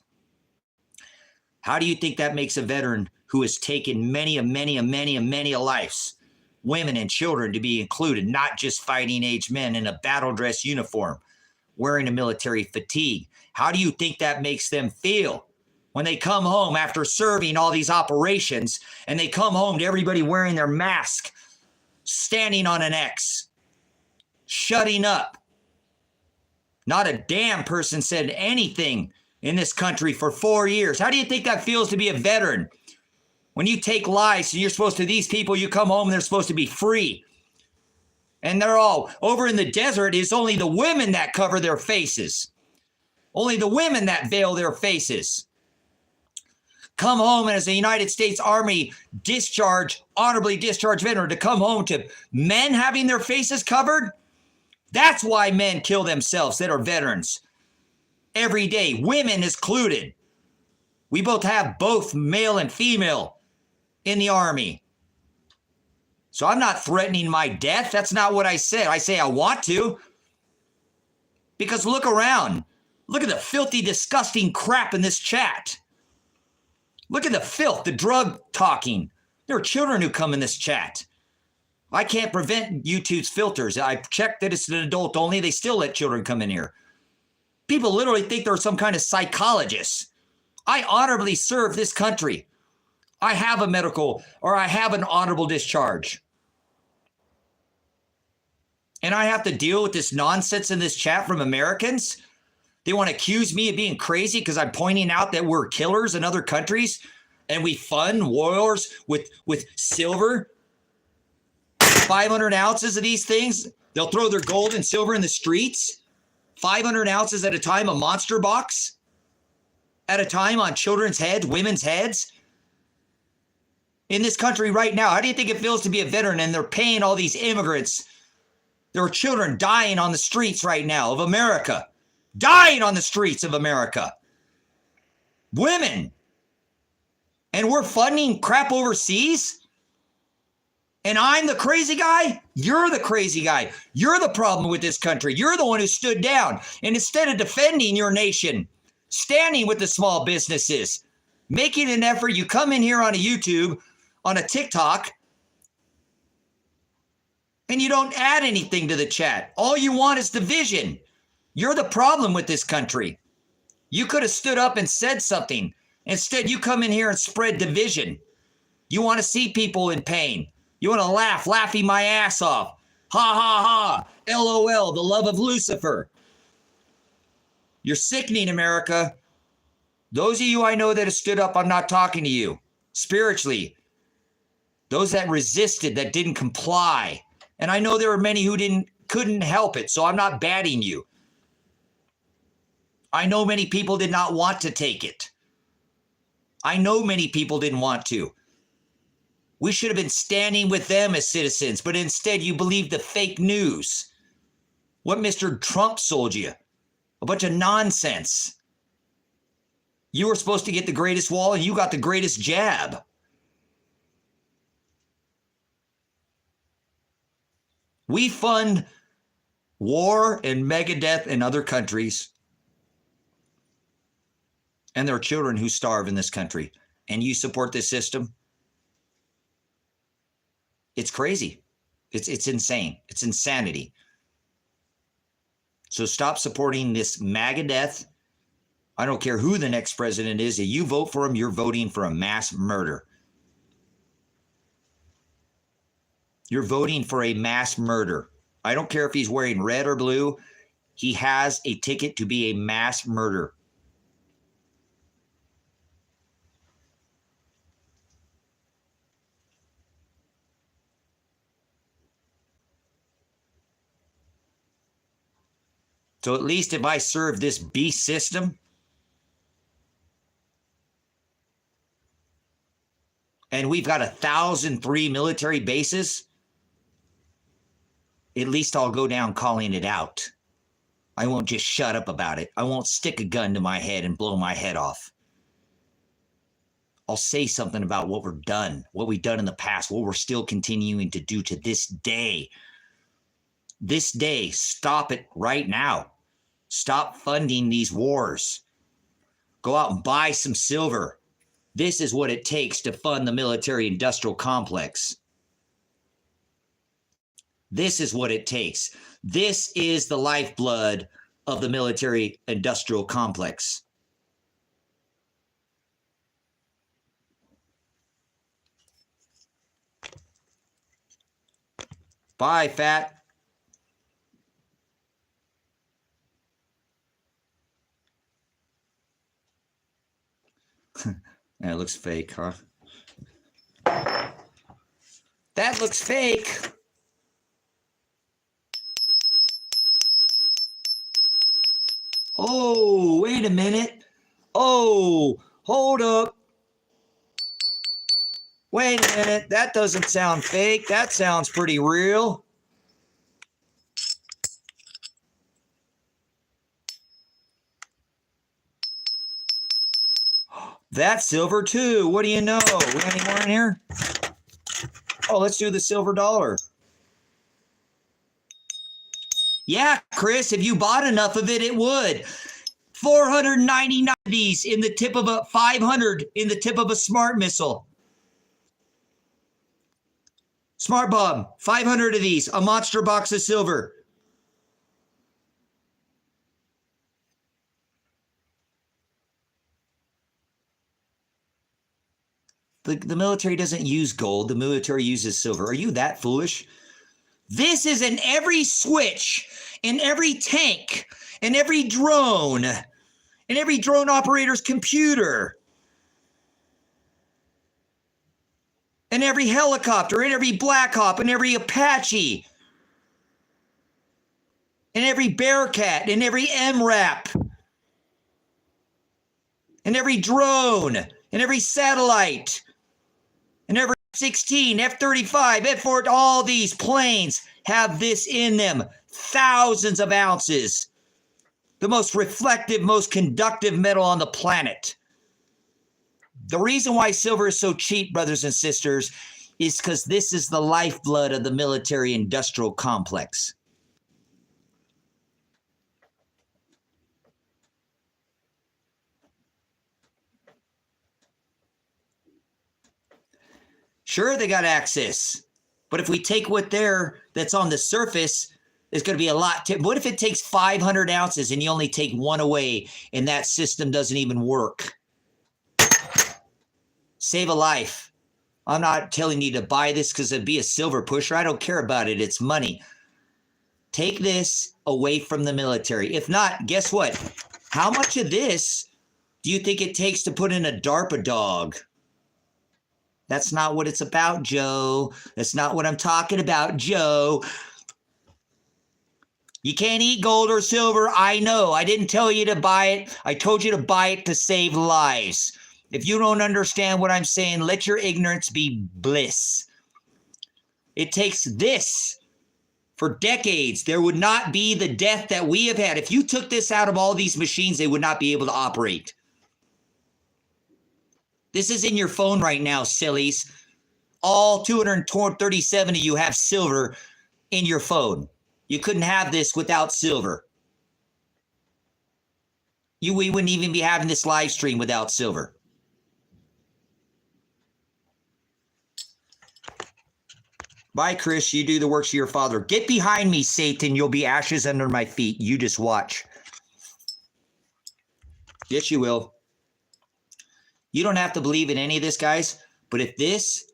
How do you think that makes a veteran who has taken many lives, women and children to be included, not just fighting age men in a battle dress uniform, wearing a military fatigue? How do you think that makes them feel when they come home after serving all these operations and they come home to everybody wearing their mask, standing on an X, shutting up? Not a damn person said anything in this country for 4 years. How do you think that feels to be a veteran? When you take lives and you're supposed to, these people, you come home and they're supposed to be free. And they're all over in the desert. It's only the women that cover their faces. Only the women that veil their faces. Come home and as a United States Army honorably discharged veteran, to come home to men having their faces covered. That's why men kill themselves that are veterans every day. Women excluded. We both have both male and female in the Army. So I'm not threatening my death. That's not what I said. I say I want to. Because look around. Look at the filthy, disgusting crap in this chat. Look at the filth, the drug talking. There are children who come in this chat. I can't prevent YouTube's filters. I checked that it's an adult only. They still let children come in here. People literally think they're some kind of psychologist. I honorably serve this country. I have a medical, or I have an honorable discharge. And I have to deal with this nonsense in this chat from Americans. They want to accuse me of being crazy because I'm pointing out that we're killers in other countries and we fund wars with silver. 500 ounces of these things. They'll throw their gold and silver in the streets. 500 ounces at a time, a monster box at a time on children's heads, women's heads. In this country right now, how do you think it feels to be a veteran and they're paying all these immigrants? There are children dying on the streets right now of America. Dying on the streets of America. Women. And we're funding crap overseas? And I'm the crazy guy? You're the crazy guy. You're the problem with this country. You're the one who stood down. And instead of defending your nation, standing with the small businesses, making an effort, you come in here on a YouTube, on a TikTok, and you don't add anything to the chat. All you want is division. You're the problem with this country. You could have stood up and said something. Instead, you come in here and spread division. You want to see people in pain. You want to laugh, laughing my ass off. Ha, ha, ha. LOL, the love of Lucifer. You're sickening, America. Those of you I know that have stood up, I'm not talking to you. Spiritually. Those that resisted, that didn't comply. And I know there were many who couldn't help it, so I'm not batting you. I know many people did not want to take it. I know many people didn't want to. We should have been standing with them as citizens, but instead you believe the fake news. What Mr. Trump sold you. A bunch of nonsense. You were supposed to get the greatest wall and you got the greatest jab. We fund war and megadeath in other countries. And there are children who starve in this country. And you support this system? It's crazy. It's insane. It's insanity. So stop supporting this megadeath. I don't care who the next president is. If you vote for him, you're voting for a mass murder. You're voting for a mass murder. I don't care if he's wearing red or blue. He has a ticket to be a mass murder. So at least if I serve this beast system, and we've got 1,003 military bases, at least I'll go down calling it out. I won't just shut up about it. I won't stick a gun to my head and blow my head off. I'll say something about what we've done in the past, what we're still continuing to do to this day. This day, stop it right now. Stop funding these wars. Go out and buy some silver. This is what it takes to fund the military-industrial complex. This is what it takes. This is the lifeblood of the military-industrial complex. Bye, fat. Yeah, it looks fake, huh? That looks fake. Oh, wait a minute. Oh, hold up. Wait a minute. That doesn't sound fake. That sounds pretty real. That's silver too. What do you know? We got any more in here? Oh, let's do the silver dollar. Yeah, Chris, if you bought enough of it, it would. 499 of these in the tip of a 500 in the tip of a smart missile. Smart bomb, 500 of these, a monster box of silver. The military doesn't use gold. The military uses silver. Are you that foolish? This is in every switch, in every tank, in every drone, in every drone operator's computer, in every helicopter, in every Black Hawk, in every Apache, in every Bearcat, in every MRAP, in every drone, in every satellite, in every F-16, F-35, F-4, all these planes have this in them. Thousands of ounces. The most reflective, most conductive metal on the planet. The reason why silver is so cheap, brothers and sisters, is because this is the lifeblood of the military-industrial complex. Sure, they got access, but if we take what that's on the surface, it's going to be a lot. What if it takes 500 ounces and you only take one away and that system doesn't even work? Save a life. I'm not telling you to buy this because it'd be a silver pusher. I don't care about it. It's money. Take this away from the military. If not, guess what? How much of this do you think it takes to put in a DARPA dog? That's not what it's about, Joe. That's not what I'm talking about, Joe. You can't eat gold or silver. I know. I didn't tell you to buy it. I told you to buy it to save lives. If you don't understand what I'm saying, let your ignorance be bliss. It takes this. For decades, there would not be the death that we have had. If you took this out of all these machines, they would not be able to operate. This is in your phone right now, sillies. All 237 of you have silver in your phone. You couldn't have this without silver. We wouldn't even be having this live stream without silver. Bye, Chris. You do the works of your father. Get behind me, Satan. You'll be ashes under my feet. You just watch. Yes, you will. You don't have to believe in any of this, guys. But if this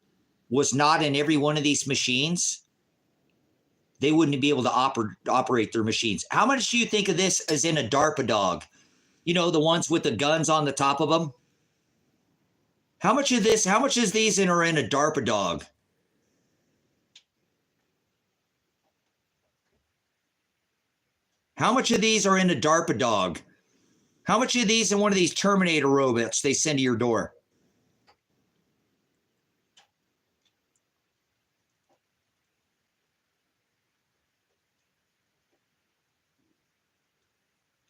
was not in every one of these machines, they wouldn't be able to operate their machines. How much do you think of this as in a DARPA dog? You know, the ones with the guns on the top of them? How much of this, how much is these are in a DARPA dog? How much of these are in a DARPA dog? How much of these in one of these Terminator robots they send to your door?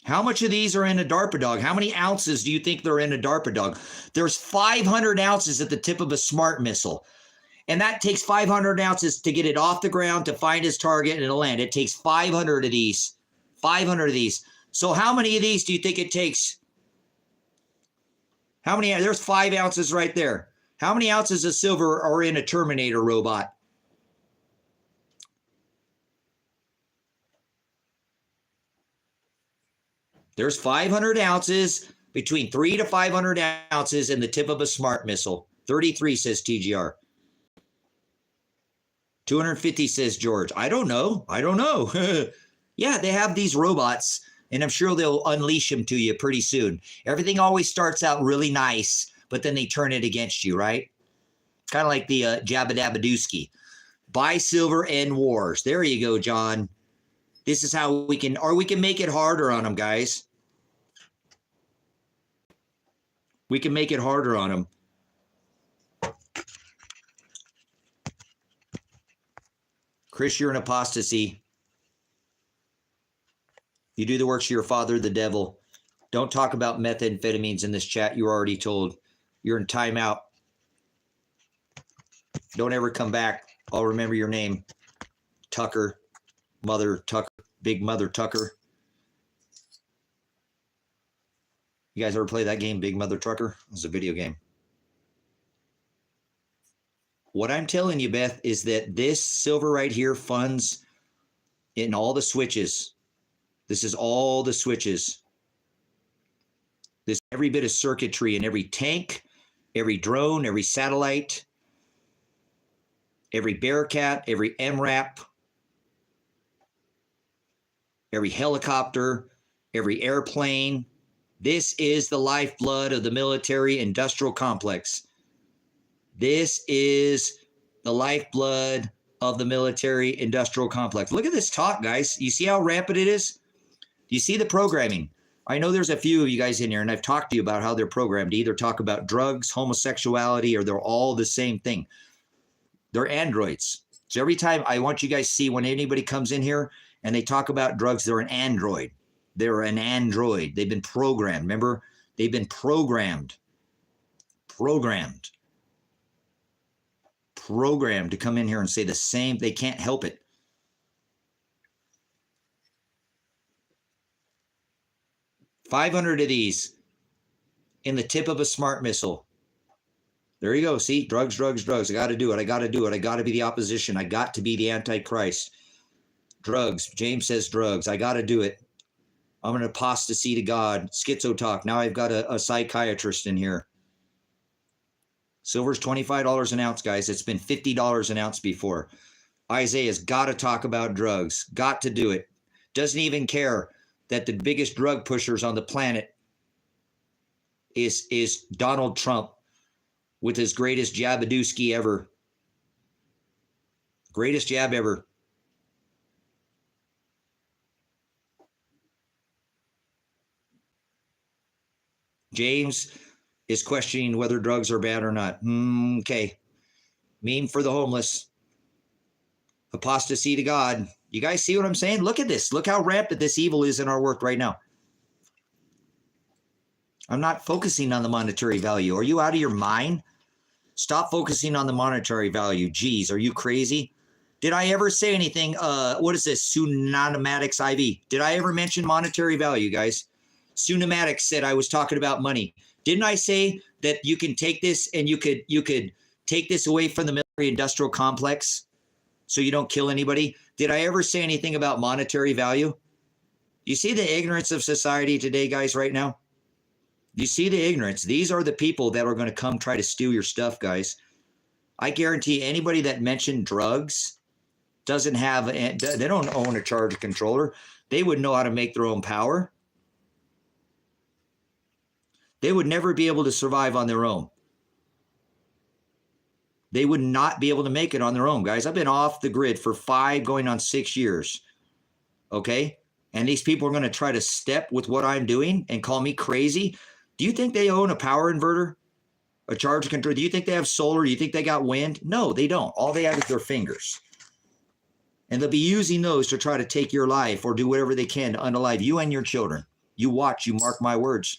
How much of these are in a DARPA dog? How many ounces do you think they're in a DARPA dog? There's 500 ounces at the tip of a smart missile. And that takes 500 ounces to get it off the ground, to find its target and to land. It takes 500 of these. 500 of these. So how many of these do you think it takes? How many? There's 5 ounces right there. How many ounces of silver are in a Terminator robot? There's 500 ounces, between 3 to 500 ounces in the tip of a smart missile. 33 says TGR. 250 says George. I don't know. I don't know. Yeah, they have these robots, and I'm sure they'll unleash them to you pretty soon. Everything always starts out really nice, but then they turn it against you, right? Kind of like the Jabba-Dabba-Dooski. Buy silver, end wars. There you go, John. This is how we can, or we can make it harder on them, guys. We can make it harder on them. Chris, you're an apostasy. You do the works of your father, the devil. Don't talk about methamphetamines in this chat. You were already told. You're in timeout. Don't ever come back. I'll remember your name. Tucker. Mother Tucker. Big Mother Tucker. You guys ever play that game, Big Mother Tucker? It was a video game. What I'm telling you, Beth, is that this silver right here funds in all the switches. This is all the switches. This every bit of circuitry in every tank, every drone, every satellite, every Bearcat, every MRAP, every helicopter, every airplane. This is the lifeblood of the military industrial complex. This is the lifeblood of the military industrial complex. Look at this talk, guys. You see how rampant it is? Do you see the programming? I know there's a few of you guys in here, and I've talked to you about how they're programmed to either talk about drugs, homosexuality, or they're all the same thing. They're androids. So every time I want you guys to see when anybody comes in here and they talk about drugs, they're an android. They're an android. They've been programmed. Remember? They've been programmed. Programmed to come in here and say the same. They can't help it. $500 of these in the tip of a smart missile. There you go. See, drugs, drugs, drugs. I got to do it. I got to do it. I got to be the opposition. I got to be the Antichrist. Drugs. James says drugs. I got to do it. I'm an apostasy to God. Schizo talk. Now I've got a psychiatrist in here. Silver's $25 an ounce, guys. It's been $50 an ounce before. Isaiah's got to talk about drugs. Got to do it. Doesn't even care that the biggest drug pushers on the planet is Donald Trump with his greatest jabadooski ever. Greatest jab ever. James is questioning whether drugs are bad or not. Okay. Meme for the homeless. Apostasy to God. You guys see what I'm saying? Look at this. Look how rampant this evil is in our world right now. I'm not focusing on the monetary value. Are you out of your mind? Stop focusing on the monetary value. Geez, are you crazy? Did I ever say anything? What is this? Tsunomatics IV. Did I ever mention monetary value, guys? Tsunomatics said I was talking about money. Didn't I say that you can take this and you could take this away from the military industrial complex so you don't kill anybody? Did I ever say anything about monetary value? You see the ignorance of society today, guys, right now? You see the ignorance. These are the people that are going to come try to steal your stuff, guys. I guarantee anybody that mentioned drugs doesn't have, they don't own a charge controller. They would know how to make their own power. They would never be able to survive on their own. They would not be able to make it on their own, guys. I've been off the grid for 5 going on 6 years. Okay? And these people are going to try to step with what I'm doing and call me crazy. Do you think they own a power inverter? A charge controller? Do you think they have solar? Do you think they got wind? No, they don't. All they have is their fingers. And they'll be using those to try to take your life or do whatever they can to unalive you and your children. You watch, you mark my words.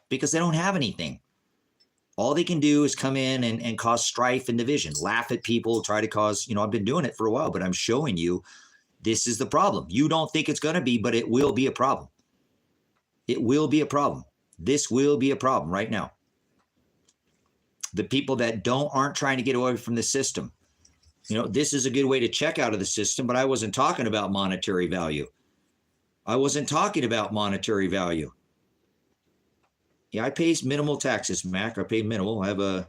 Because they don't have anything. All they can do is come in and cause strife and division, laugh at people, try to cause, I've been doing it for a while, but I'm showing you this is the problem. You don't think it's going to be, but it will be a problem. It will be a problem. This will be a problem right now. The people that aren't trying to get away from the system. This is a good way to check out of the system, but I wasn't talking about monetary value. I wasn't talking about monetary value. Yeah, I pay minimal taxes, Mac. I pay minimal. I have a...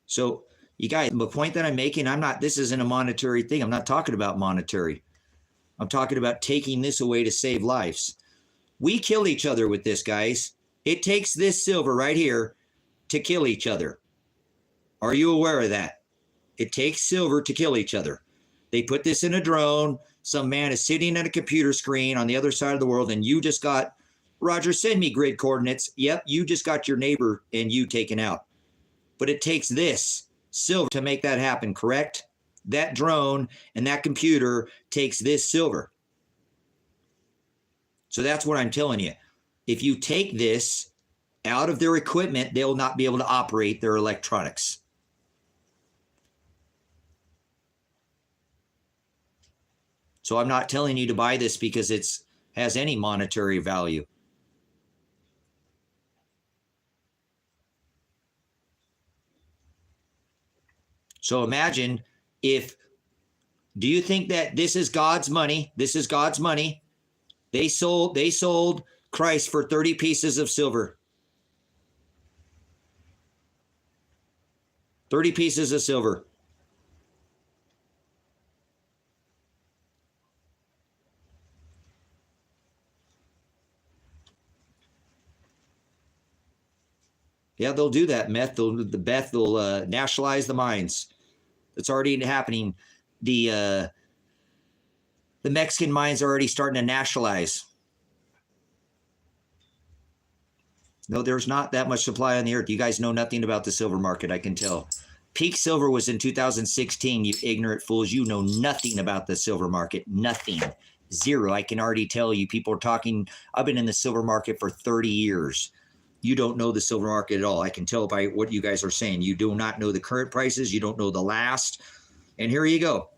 So, you guys, the point that I'm making, this isn't a monetary thing. I'm not talking about monetary. I'm talking about taking this away to save lives. We kill each other with this, guys. It takes this silver right here to kill each other. Are you aware of that? It takes silver to kill each other. They put this in a drone. Some man is sitting at a computer screen on the other side of the world, and you just got, Roger, send me grid coordinates. Yep, you just got your neighbor and you taken out. But it takes this silver to make that happen, correct? That drone and that computer takes this silver. So that's what I'm telling you. If you take this out of their equipment, they'll not be able to operate their electronics. So I'm not telling you to buy this because it has any monetary value. So imagine do you think that this is God's money? This is God's money. They sold Christ for 30 pieces of silver. 30 pieces of silver. Yeah, they'll do that, meth. They'll nationalize the mines. It's already happening. The Mexican mines are already starting to nationalize. No, there's not that much supply on the earth. You guys know nothing about the silver market, I can tell. Peak silver was in 2016, you ignorant fools. You know nothing about the silver market. Nothing. Zero. I can already tell you. People are talking. I've been in the silver market for 30 years. You don't know the silver market at all. I can tell by what you guys are saying. You do not know the current prices. You don't know the last. And here you go.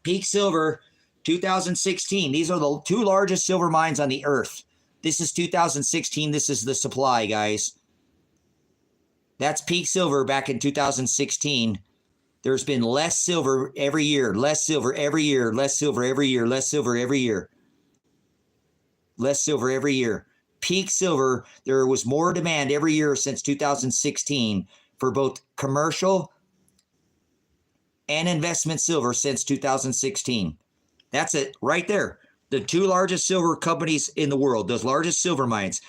Peak silver, 2016. These are the 2 largest silver mines on the earth. This is 2016. This is the supply, guys. That's peak silver back in 2016. There's been less silver every year, less silver every year, less silver every year, less silver every year. Less silver every year. Peak silver, there was more demand every year since 2016 for both commercial and investment silver since 2016. That's it right there. The 2 largest silver companies in the world, those largest silver mines.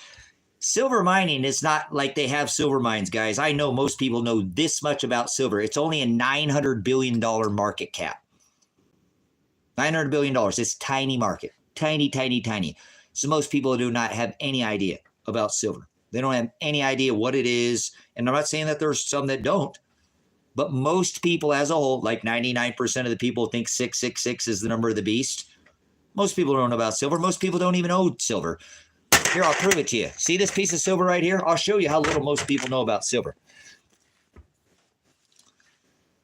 Silver mining is not like they have silver mines, guys. I know most people know this much about silver. It's only a $900 billion market cap. $900 billion. It's tiny market. tiny, tiny, tiny. So most people do not have any idea about silver. They don't have any idea what it is. And I'm not saying that there's some that don't, but most people as a whole, like 99% of the people think 666 is the number of the beast. Most people don't know about silver. Most people don't even own silver. Here, I'll prove it to you. See this piece of silver right here? I'll show you how little most people know about silver.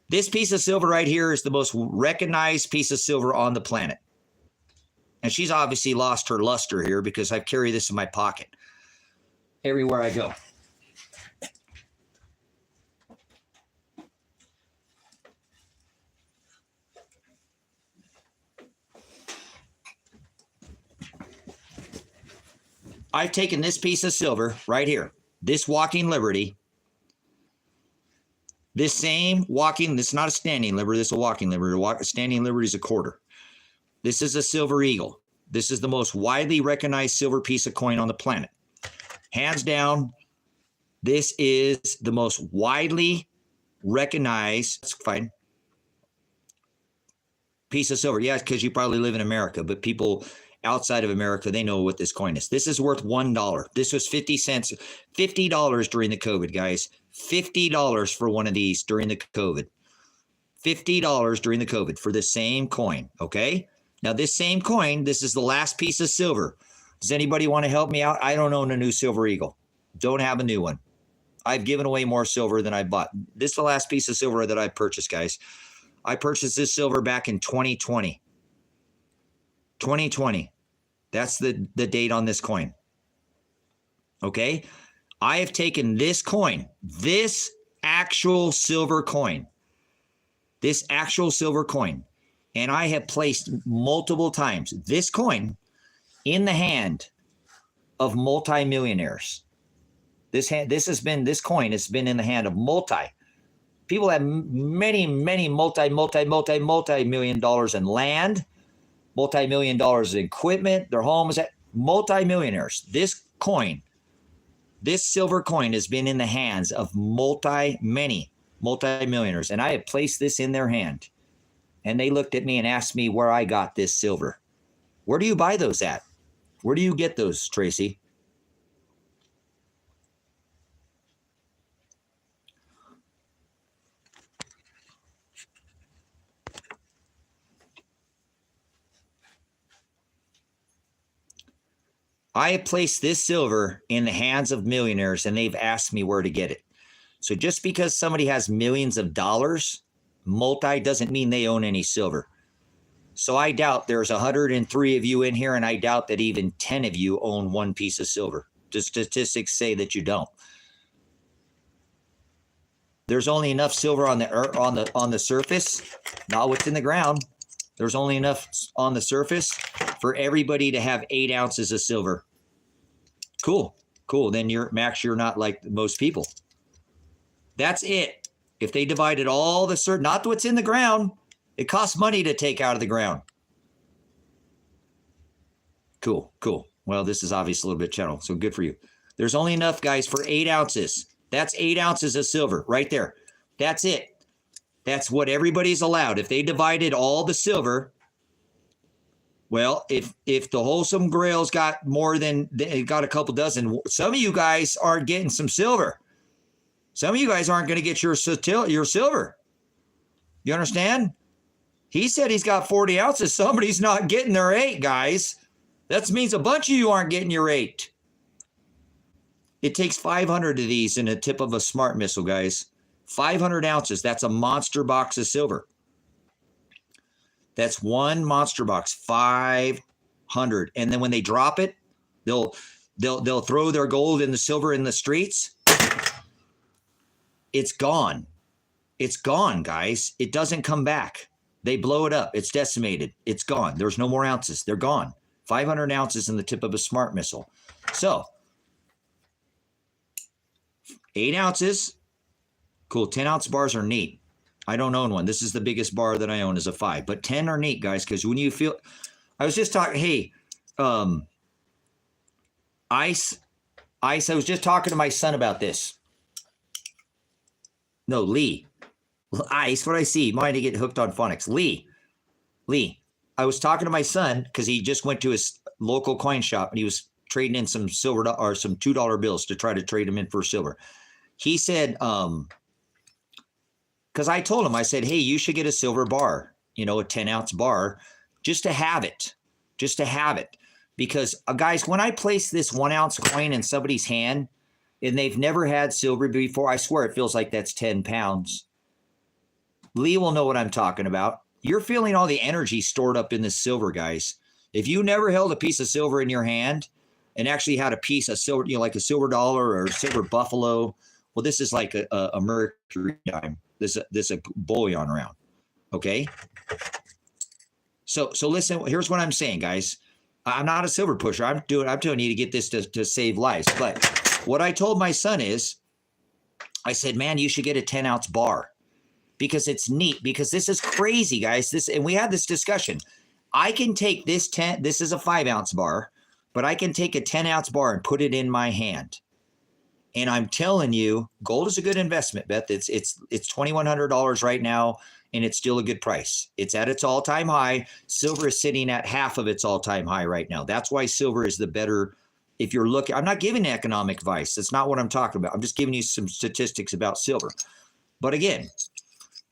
This piece of silver right here is the most recognized piece of silver on the planet. And she's obviously lost her luster here because I carry this in my pocket everywhere I go. I've taken this piece of silver right here, this walking liberty, this same walking, this is not a standing liberty, this is a walking liberty. A standing liberty is a quarter. This is a silver eagle. This is the most widely recognized silver piece of coin on the planet. Hands down, this is the most widely recognized piece of silver. Yeah, because you probably live in America, but people outside of America, they know what this coin is. This is worth $1. This was 50 cents, $50 during the COVID, guys. $50 for one of these during the COVID. $50 during the COVID for the same coin, okay? Now, this same coin, this is the last piece of silver. Does anybody want to help me out? I don't own a new silver eagle. Don't have a new one. I've given away more silver than I bought. This is the last piece of silver that I purchased, guys. I purchased this silver back in 2020. 2020. That's the date on this coin. Okay? I have taken this coin, this actual silver coin, and I have placed multiple times this coin in the hand of multimillionaires. This coin has been in the hand of people have many multi-million dollars in land, multi-million dollars in equipment, their homes, multi-millionaires. This coin, this silver coin has been in the hands of multi-millionaires, and I have placed this in their hand. And they looked at me and asked me where I got this silver. Where do you buy those at? Where do you get those, Tracy? I have placed this silver in the hands of millionaires, and they've asked me where to get it. So just because somebody has millions of dollars, doesn't mean they own any silver. So I doubt there's 103 of you in here, and I doubt that even 10 of you own one piece of silver. The statistics say that you don't. There's only enough silver on the surface, not what's in the ground. There's only enough on the surface for everybody to have 8 ounces of silver. Cool. Then Max, you're not like most people. That's it. If they divided all the not what's in the ground, it costs money to take out of the ground. Cool. Well, this is obviously a little bit channel, so good for you. There's only enough, guys, for 8 ounces. That's 8 ounces of silver right there. That's it. That's what everybody's allowed. If they divided all the silver, well, if the wholesome grail's got more than, got a couple dozen, some of you guys aren't getting some silver. Some of you guys aren't going to get your silver. You understand? He said he's got 40 ounces. Somebody's not getting their 8, guys. That means a bunch of you aren't getting your 8. It takes 500 of these in the tip of a smart missile, guys. 500 ounces. That's a monster box of silver. That's one monster box. 500. And then when they drop it, they'll throw their gold and the silver in the streets. It's gone. It's gone, guys. It doesn't come back. They blow it up. It's decimated. It's gone. There's no more ounces. They're gone. 500 ounces in the tip of a smart missile. So 8 ounces. Cool. 10-ounce bars are neat. I don't own one. This is the biggest bar that I own is a 5. But 10 are neat, guys, because when you feel... I was just talking... Hey, Ice, I was just talking to my son about this. No, Lee. Ice, what I see. Mind to get hooked on phonics. Lee. I was talking to my son because he just went to his local coin shop and he was trading in some silver or some $2 bills to try to trade them in for silver. He said, because I told him, I said, hey, you should get a silver bar, a 10-ounce bar, just to have it. Because guys, when I place this 1-ounce coin in somebody's hand and they've never had silver before, I swear it feels like that's 10 pounds. Lee will know what I'm talking about. You're feeling all the energy stored up in this silver, guys. If you never held a piece of silver in your hand and actually had a piece of silver, like a silver dollar or a silver buffalo, well, this is like a mercury dime. This a bullion around. Okay. So listen, here's what I'm saying, guys. I'm not a silver pusher. I'm telling you to get this to save lives. But what I told my son is, I said, man, you should get a 10-ounce bar because it's neat, because this is crazy, guys. And we had this discussion. I can take this is a 5-ounce bar, but I can take a 10-ounce bar and put it in my hand. And I'm telling you, gold is a good investment, Beth. It's $2,100 right now, and it's still a good price. It's at its all-time high. Silver is sitting at half of its all-time high right now. That's why silver is the better. If you're looking, I'm not giving economic advice. That's not what I'm talking about. I'm just giving you some statistics about silver. But again,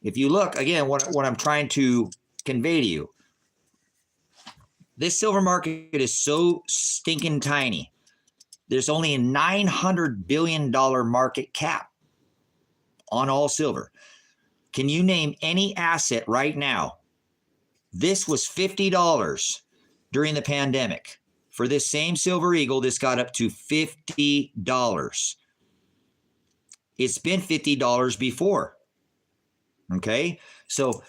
if you look, again, what I'm trying to convey to you, this silver market is so stinking tiny. There's only a $900 billion market cap on all silver. Can you name any asset right now? This was $50 during the pandemic. For this same silver eagle, this got up to $50. It's been $50 before. Okay? So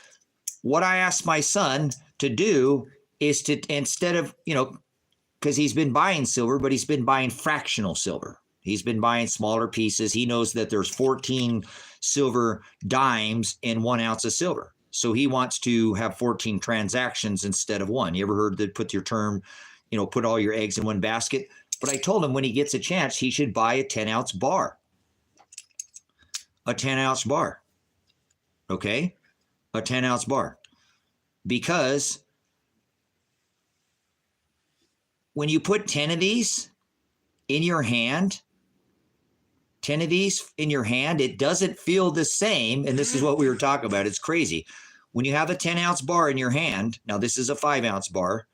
what I asked my son to do is to, instead of, because he's been buying silver, but he's been buying fractional silver. He's been buying smaller pieces. He knows that there's 14 silver dimes in 1 ounce of silver. So he wants to have 14 transactions instead of one. You ever heard that put all your eggs in one basket? But I told him when he gets a chance, he should buy a 10-ounce bar. A 10-ounce bar. Okay? A 10-ounce bar. Because when you put 10 of these in your hand, it doesn't feel the same. And this is what we were talking about. It's crazy. When you have a 10-ounce bar in your hand, now this is a 5-ounce bar,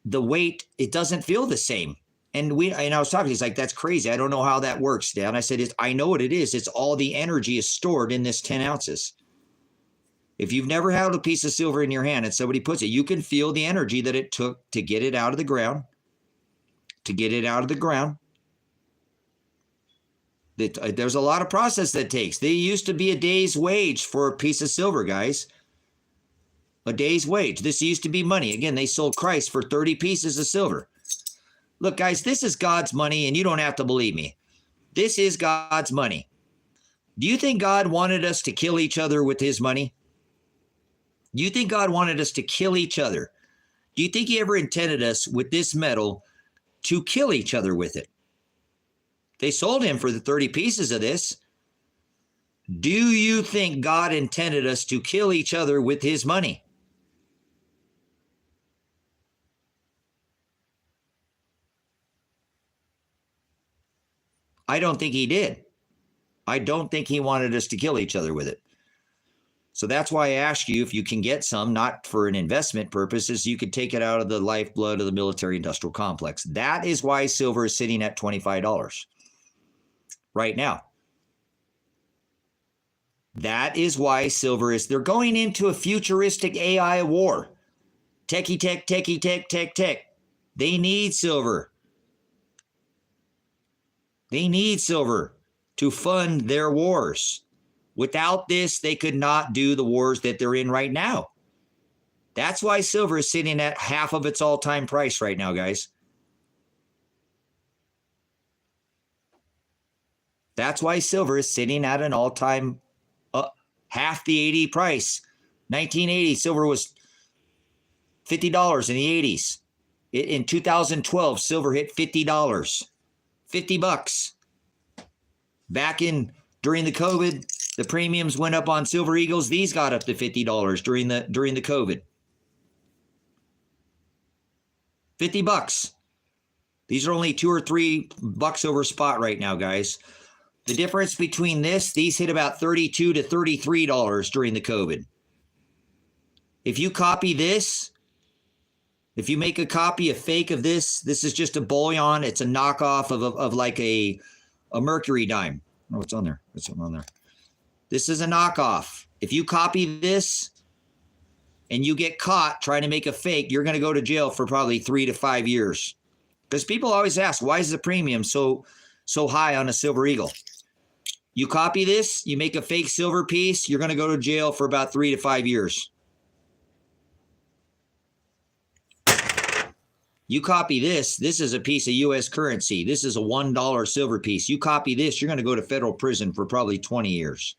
the weight, it doesn't feel the same. And I was talking, he's like, that's crazy. I don't know how that works, Dad. I said, I know what it is. It's all the energy is stored in this 10 ounces. If you've never held a piece of silver in your hand and somebody puts it, you can feel the energy that it took to get it out of the ground, There's a lot of process that takes. There used to be a day's wage for a piece of silver, guys. A day's wage. This used to be money. Again, they sold Christ for 30 pieces of silver. Look, guys, this is God's money, and you don't have to believe me. This is God's money. Do you think God wanted us to kill each other with his money? Do you think God wanted us to kill each other? Do you think he ever intended us with this metal to kill each other with it? They sold him for the 30 pieces of this. Do you think God intended us to kill each other with his money? I don't think he did. I don't think he wanted us to kill each other with it. So that's why I ask you if you can get some, not for an investment purposes, you could take it out of the lifeblood of the military industrial complex. That is why silver is sitting at $25 right now. That is why silver is, they're going into a futuristic AI war. Techie tech. They need silver. They need silver to fund their wars. Without this, they could not do the wars that they're in right now. That's why silver is sitting at half of its all-time price right now, guys. That's why silver is sitting at an all-time half the 80 price. 1980, silver was $50 in the 80s. In 2012, silver hit $50. $50. Back during the COVID, the premiums went up on silver eagles. These got up to $50 during the COVID. $50. These are only $2 or $3 over spot right now, guys. The difference between these hit about $32 to $33 during the COVID. If you copy this, if you make a copy, a fake of this is just a bullion. It's a knockoff of like a mercury dime. Oh, what's on there? What's something on there? This is a knockoff. If you copy this and you get caught trying to make a fake, you're going to go to jail for probably 3 to 5 years. Because people always ask, why is the premium so high on a Silver Eagle? You copy this, you make a fake silver piece, you're going to go to jail for about 3 to 5 years. You copy this is a piece of U.S. currency. This is a $1 silver piece. You copy this, you're going to go to federal prison for probably 20 years.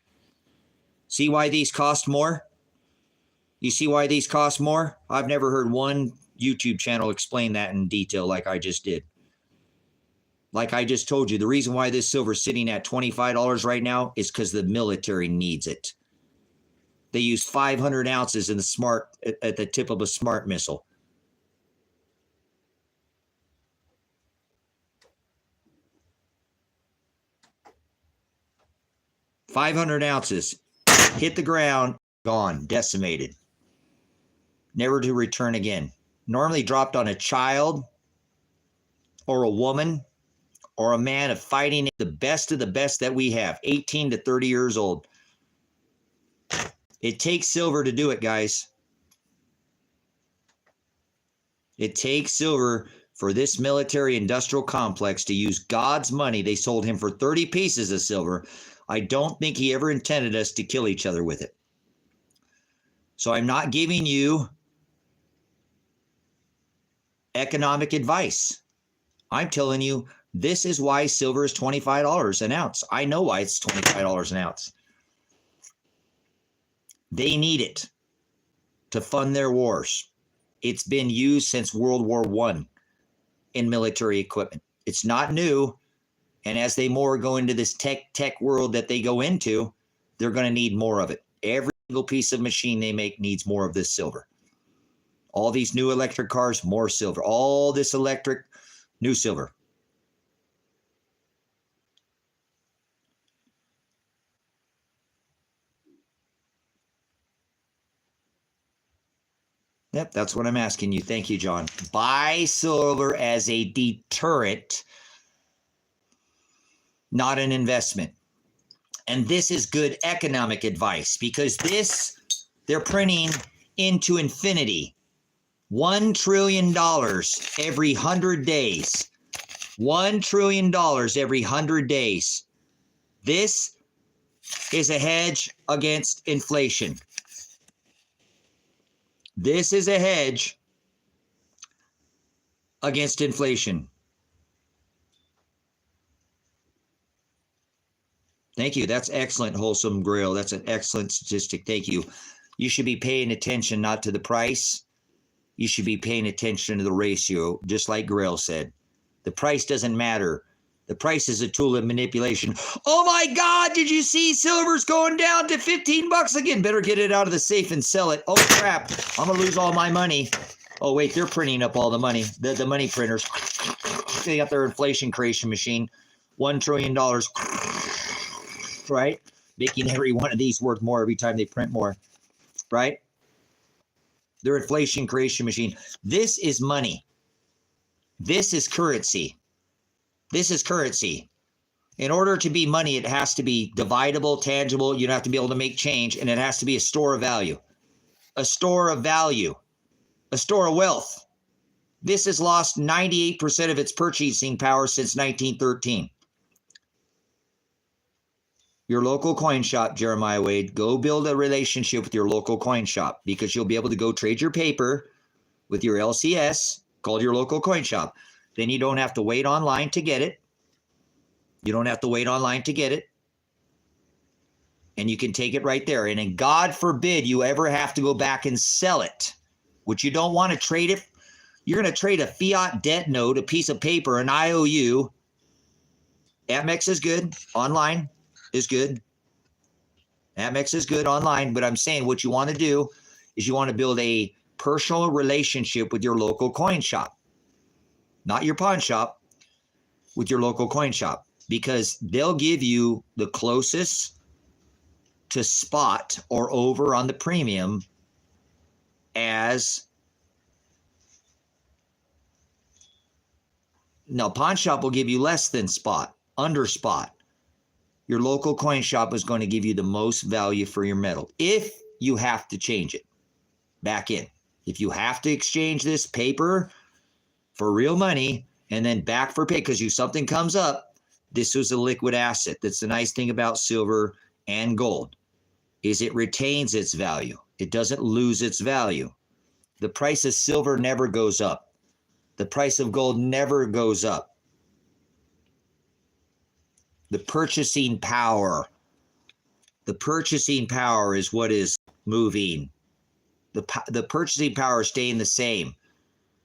See why these cost more? You see why these cost more? I've never heard one YouTube channel explain that in detail like I just did. Like I just told you, the reason why this silver is sitting at $25 right now is because the military needs it. They use 500 ounces in the at the tip of a smart missile. $500 ounces, hit the ground, gone, decimated, never to return again. Normally dropped on a child or a woman or a man of fighting the best of the best that we have, 18 to 30 years old. It takes silver to do it, guys. It takes silver for this military industrial complex to use God's money. They sold him for 30 pieces of silver. I don't think he ever intended us to kill each other with it. So I'm not giving you economic advice. I'm telling you, this is why silver is $25 an ounce. I know why it's $25 an ounce. They need it to fund their wars. It's been used since World War I in military equipment. It's not new. And as they more go into this tech world that they go into, they're going to need more of it. Every single piece of machine they make needs more of this silver. All these new electric cars, more silver. All this electric, new silver. Yep, that's what I'm asking you. Thank you, John. Buy silver as a deterrent, not an investment. And this is good economic advice because they're printing into infinity. $1 trillion every 100 days. $1 trillion every 100 days. This is a hedge against inflation. This is a hedge against inflation. Thank you. That's excellent, Wholesome Grail. That's an excellent statistic. Thank you. You should be paying attention not to the price. You should be paying attention to the ratio, just like Grail said. The price doesn't matter. The price is a tool of manipulation. Oh my God, did you see silver's going down to $15 again? Better get it out of the safe and sell it. Oh crap, I'm gonna lose all my money. Oh wait, they're printing up all the money. The money printers. They got their inflation creation machine. $1 trillion, right? Making every one of these worth more every time they print more, right? Their inflation creation machine. This is money. This is currency. This is currency. In order to be money, it has to be dividable, tangible. You have to be able to make change, and it has to be a store of value. A store of value. A store of wealth. This has lost 98% of its purchasing power since 1913. Your local coin shop, Jeremiah Wade, go build a relationship with your local coin shop because you'll be able to go trade your paper with your LCS called your local coin shop. Then you don't have to wait online to get it. You don't have to wait online to get it. And you can take it right there. And then God forbid you ever have to go back and sell it, which you don't want to trade it. You're going to trade a fiat debt note, a piece of paper, an IOU. Amex is good. Online is good. Amex is good online. But I'm saying what you want to do is you want to build a personal relationship with your local coin shop. not your pawn shop, with your local coin shop, because they'll give you the closest to spot or over on the premium as no, pawn shop will give you less than spot, under spot. Your local coin shop is going to give you the most value for your metal if you have to change it back in. If you have to exchange this paper for real money and then back for pay because something comes up, this was a liquid asset. That's the nice thing about silver and gold, is it retains its value. It doesn't lose its value. The price of silver never goes up. The price of gold never goes up. The purchasing power is what is moving. The purchasing power is staying the same.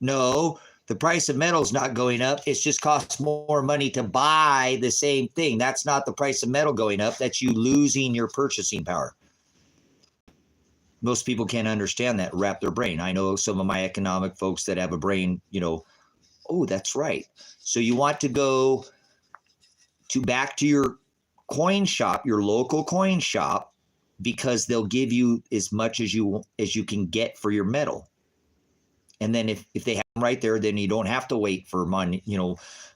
No, the price of metal is not going up. It just costs more money to buy the same thing. That's not the price of metal going up. That's you losing your purchasing power. Most people can't understand that, wrap their brain. I know some of my economic folks that have a brain, oh, that's right. So you want to go back to your coin shop, your local coin shop, because they'll give you as much as you can get for your metal. And then if they have them right there, then you don't have to wait for money,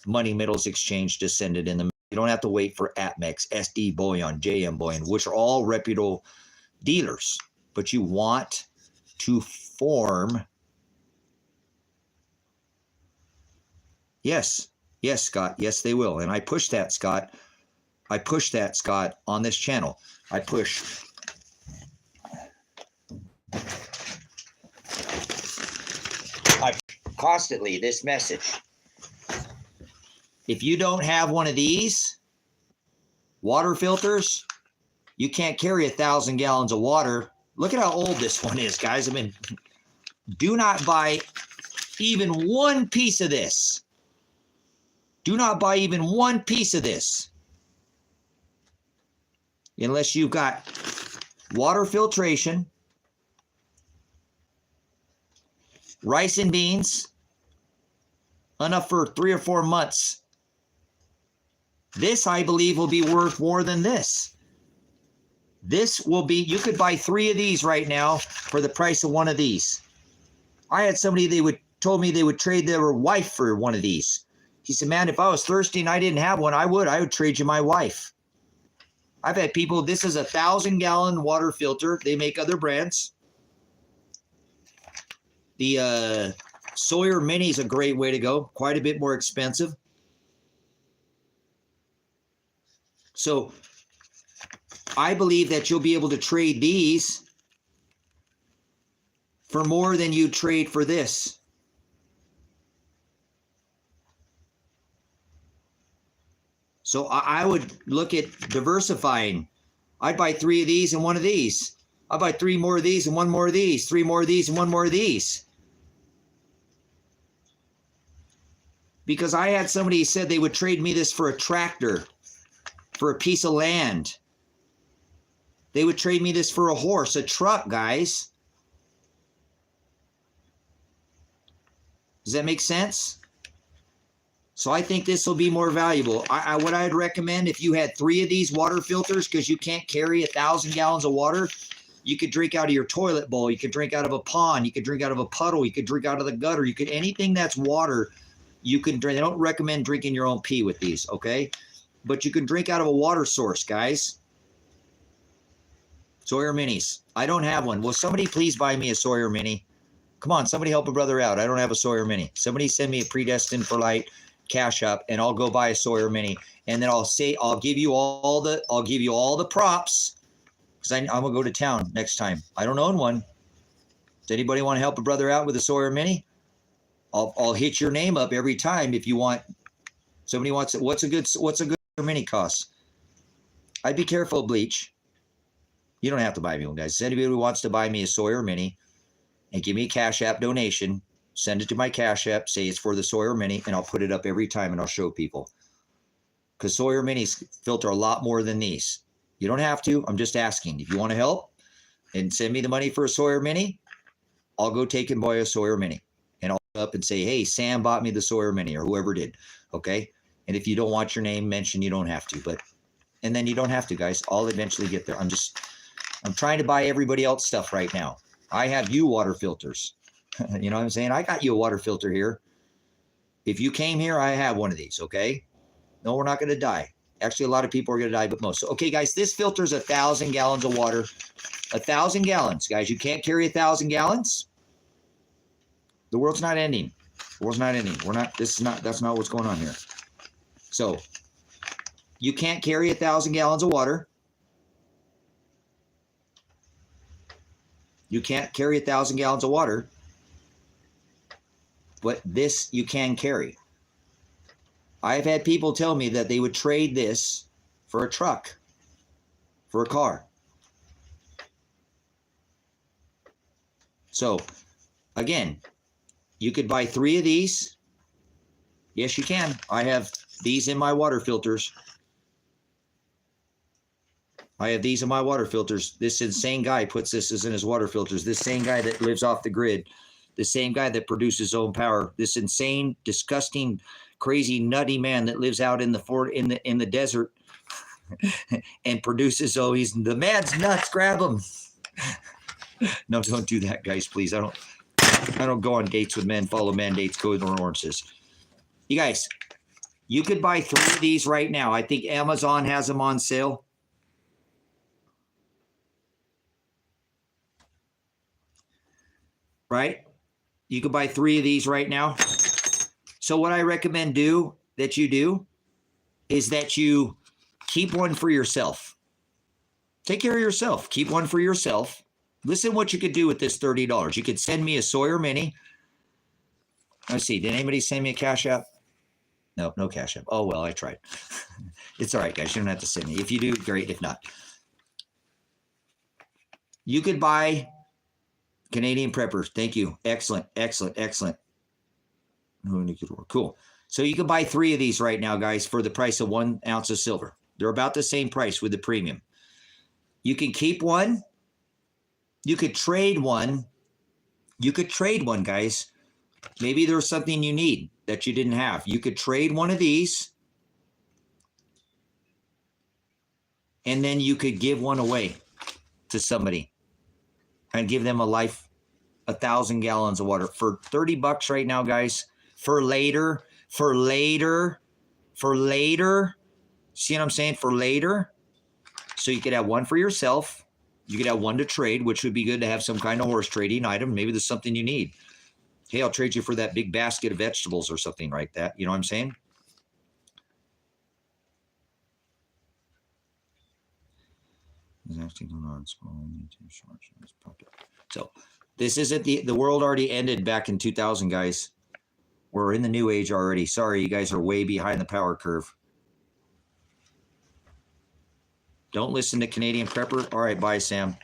money metals exchange to send it in the. You don't have to wait for APMEX, SD Bullion, JM Bullion, which are all reputable dealers. But you want to form. Yes, Scott. Yes, they will. And I push that, Scott. On this channel. I push. Constantly this message. If you don't have one of these water filters, you can't carry 1,000 gallons of water. Look at how old this one is, guys. I mean, do not buy even one piece of this. Do not buy even one piece of this unless you've got water filtration, rice and beans, enough for 3 or 4 months. This, I believe, will be worth more than this. This will be, you could buy 3 of these right now for the price of one of these. I had somebody, told me they would trade their wife for one of these. He said, man, if I was thirsty and I didn't have one, I would trade you my wife. I've had people, this is a 1,000-gallon water filter. They make other brands. The Sawyer Mini is a great way to go. Quite a bit more expensive. So I believe that you'll be able to trade these for more than you trade for this. So I would look at diversifying. I'd buy 3 of these and 1 of these. I'd buy 3 more of these and 1 more of these. 3 more of these and 1 more of these. Because I had somebody said they would trade me this for a tractor, for a piece of land. They would trade me this for a horse, a truck, guys. Does that make sense? So I think this will be more valuable. What I'd recommend, if you had 3 of these water filters, because you can't carry 1,000 gallons of water, you could drink out of your toilet bowl. You could drink out of a pond. You could drink out of a puddle. You could drink out of the gutter. You could, anything that's water, you can drink. I don't recommend drinking your own pee with these, okay? But you can drink out of a water source, guys. Sawyer Minis. I don't have one. Will somebody please buy me a Sawyer Mini? Come on, somebody help a brother out. I don't have a Sawyer Mini. Somebody send me a Predestined for Light cash up, and I'll go buy a Sawyer Mini, and then I'll give you all the props, because I'm gonna go to town next time. I don't own one. Does anybody want to help a brother out with a Sawyer Mini? I'll hit your name up every time if you want. Somebody wants it. What's a good Sawyer Mini cost? I'd be careful, Bleach. You don't have to buy me one, guys. Anybody who wants to buy me a Sawyer Mini and give me a Cash App donation, send it to my Cash App, say it's for the Sawyer Mini, and I'll put it up every time and I'll show people. Because Sawyer Minis filter a lot more than these. You don't have to. I'm just asking. If you want to help and send me the money for a Sawyer Mini, I'll go take and buy a Sawyer Mini. up and say, hey, Sam bought me the Sawyer Mini or whoever did. Okay. And if you don't want your name mentioned, you don't have to, and then you don't have to, guys. I'll eventually get there. I'm trying to buy everybody else stuff right now. I have you water filters. You know what I'm saying? I got you a water filter here. If you came here, I have one of these. Okay. No, we're not going to die. Actually, a lot of people are going to die, but most. Okay, guys, this filter is 1,000 gallons of water. 1,000 gallons, guys. You can't carry 1,000 gallons. The world's not ending. The world's not ending. That's not what's going on here. So you can't carry 1,000 gallons of water. You can't carry 1,000 gallons of water, but this you can carry. I've had people tell me that they would trade this for a truck, for a car. So, again, you could buy 3 of these. Yes, you can. I have these in my water filters. I have these in my water filters. This insane guy puts this in his water filters. This same guy that lives off the grid. The same guy that produces his own power. This insane, disgusting, crazy, nutty man that lives out in the desert and produces. Oh, the man's nuts. Grab him. No, don't do that, guys, please. I don't go on dates with men, follow mandates, code or oranges. You guys, you could buy 3 of these right now. I think Amazon has them on sale. Right? You could buy 3 of these right now. So what I recommend that you do is that you keep one for yourself. Take care of yourself. Keep one for yourself. Listen what you could do with this $30. You could send me a Sawyer Mini. Let's see. Did anybody send me a Cash App? No, no Cash App. Oh, well, I tried. It's all right, guys. You don't have to send me. If you do, great. If not, you could buy Canadian Preppers. Thank you. Excellent, excellent, excellent. Cool. So you can buy 3 of these right now, guys, for the price of 1 ounce of silver. They're about the same price with the premium. You can keep one. You could trade one. You could trade one, guys. Maybe there's something you need that you didn't have. You could trade one of these. And then you could give one away to somebody and give them 1,000 gallons of water for $30 right now, guys. For later. See what I'm saying? For later. So you could have one for yourself. You could have one to trade, which would be good to have some kind of horse trading item. Maybe there's something you need. Hey, I'll trade you for that big basket of vegetables or something like that. You know what I'm saying? So this isn't the world already ended back in 2000, guys. We're in the new age already. Sorry, you guys are way behind the power curve. Don't listen to Canadian Prepper. All right, bye, Sam.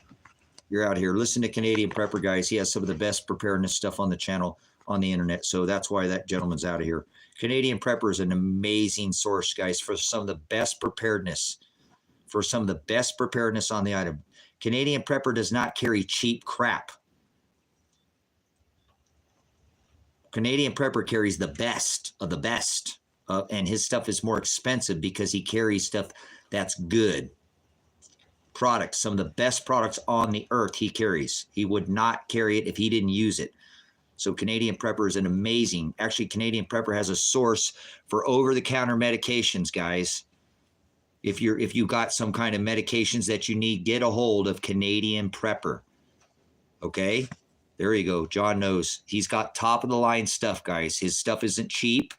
You're out here. Listen to Canadian Prepper, guys. He has some of the best preparedness stuff on the channel, on the internet. So that's why that gentleman's out of here. Canadian Prepper is an amazing source, guys, for some of the best preparedness. For some of the best preparedness on the item. Canadian Prepper does not carry cheap crap. Canadian Prepper carries the best of the best. And his stuff is more expensive because he carries stuff that's good. Products, some of the best products on the earth he carries. He would not carry it if he didn't use it. So Canadian Prepper is an amazing, actually Canadian Prepper has a source for over-the-counter medications, guys. If you got some kind of medications that you need, get a hold of Canadian Prepper. Okay? There you go. John knows. He's got top-of-the-line stuff, guys. His stuff isn't cheap.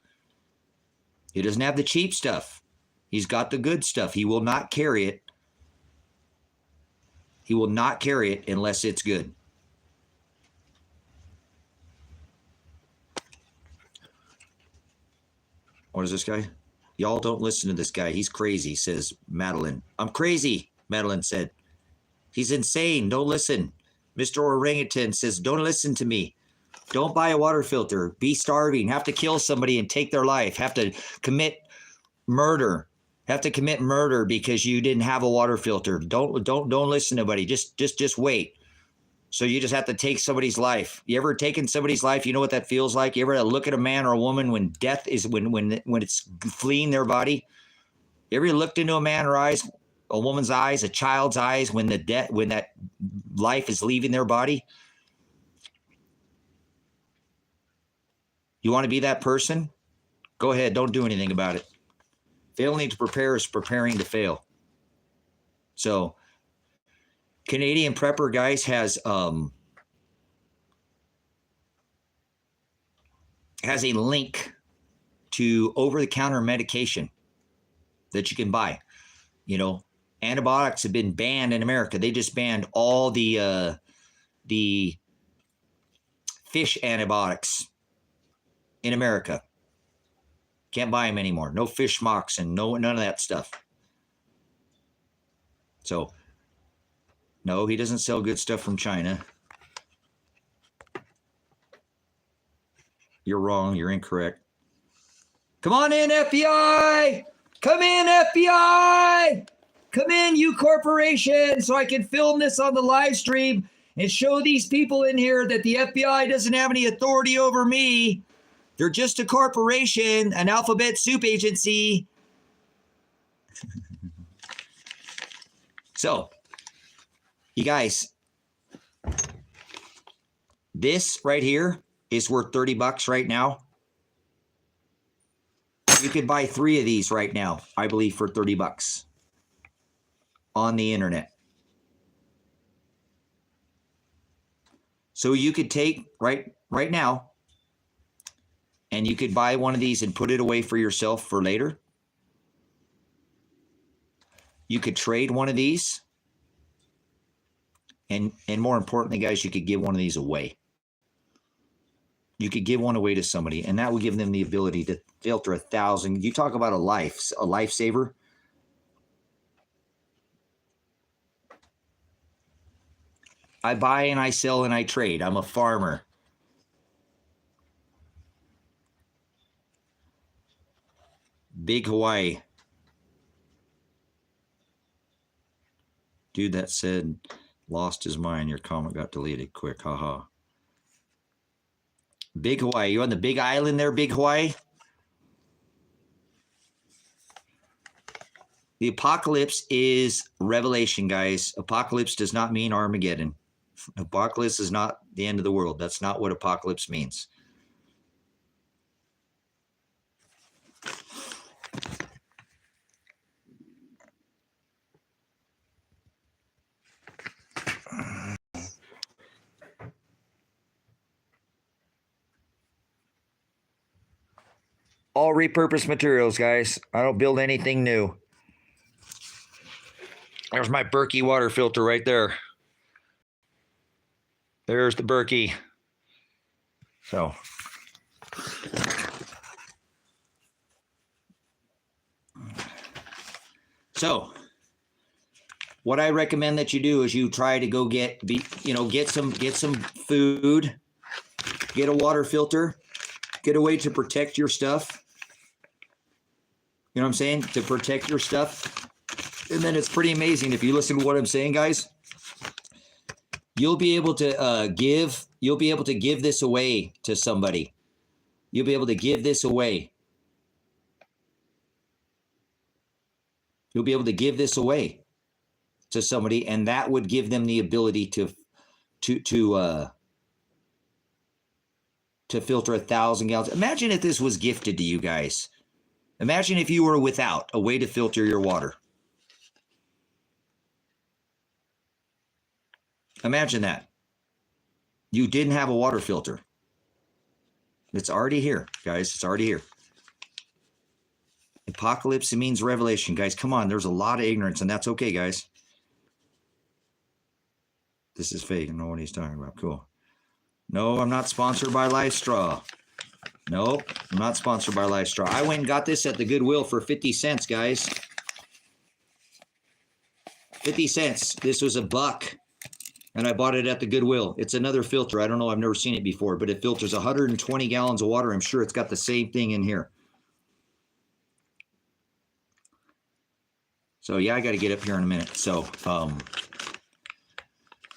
He doesn't have the cheap stuff. He's got the good stuff. He will not carry it. He will not carry it unless it's good. What is this guy? Y'all don't listen to this guy. He's crazy, says Madeline. I'm crazy, Madeline said. He's insane. Don't listen. Mr. Orangutan says, don't listen to me. Don't buy a water filter. Be starving. Have to kill somebody and take their life. Have to commit murder. Have to commit murder because you didn't have a water filter. Don't listen to anybody. Just wait. So you just have to take somebody's life. You ever taken somebody's life? You know what that feels like? You ever look at a man or a woman when death is when it's fleeing their body? You ever looked into a man's eyes, a woman's eyes, a child's eyes when that life is leaving their body? You want to be that person? Go ahead. Don't do anything about it. Failing to prepare is preparing to fail. So Canadian Prepper, guys, has a link to over-the-counter medication that you can buy. You know, antibiotics have been banned in America. They just banned all the fish antibiotics in America. Can't buy them anymore. No fish mocks and none of that stuff. So, no, he doesn't sell good stuff from China. You're wrong. You're incorrect. Come on in, FBI. Come in, FBI. Come in, you corporation, so I can film this on the live stream and show these people in here that the FBI doesn't have any authority over me. They're just a corporation, an alphabet soup agency. So, you guys, this right here is worth $30 right now. You could buy 3 of these right now, I believe, for $30 on the internet. So you could take right now, and you could buy one of these and put it away for yourself for later. You could trade one of these. And more importantly, guys, you could give one of these away. You could give one away to somebody, and that would give them the ability to filter 1,000. You talk about a lifesaver. I buy and I sell and I trade. I'm a farmer. Big Hawaii. Dude that said lost his mind. Your comment got deleted quick. Haha. Big Hawaii. You on the big island there, Big Hawaii? The apocalypse is revelation, guys. Apocalypse does not mean Armageddon. Apocalypse is not the end of the world. That's not what apocalypse means. All repurposed materials, guys. I don't build anything new. There's my Berkey water filter right there. There's the Berkey. So what I recommend that you do is you try to go get some food, get a water filter, get a way to protect your stuff. You know what I'm saying? To protect your stuff. And then it's pretty amazing. If you listen to what I'm saying, guys, you'll be able to give this away to somebody. You'll be able to give this away. You'll be able to give this away to somebody, and that would give them the ability to filter 1,000 gallons. Imagine if this was gifted to you guys. Imagine if you were without a way to filter your water. Imagine that. You didn't have a water filter. It's already here, guys. It's already here. Apocalypse, it means revelation. Guys, come on. There's a lot of ignorance, and that's okay, guys. This is fake. I know what he's talking about. Cool. No, I'm not sponsored by LifeStraw. Nope, I'm not sponsored by LifeStraw. I went and got this at the Goodwill for 50 cents, guys. 50 cents. This was $1. And I bought it at the Goodwill. It's another filter. I don't know. I've never seen it before, but it filters 120 gallons of water. I'm sure it's got the same thing in here. So, yeah, I got to get up here in a minute. So,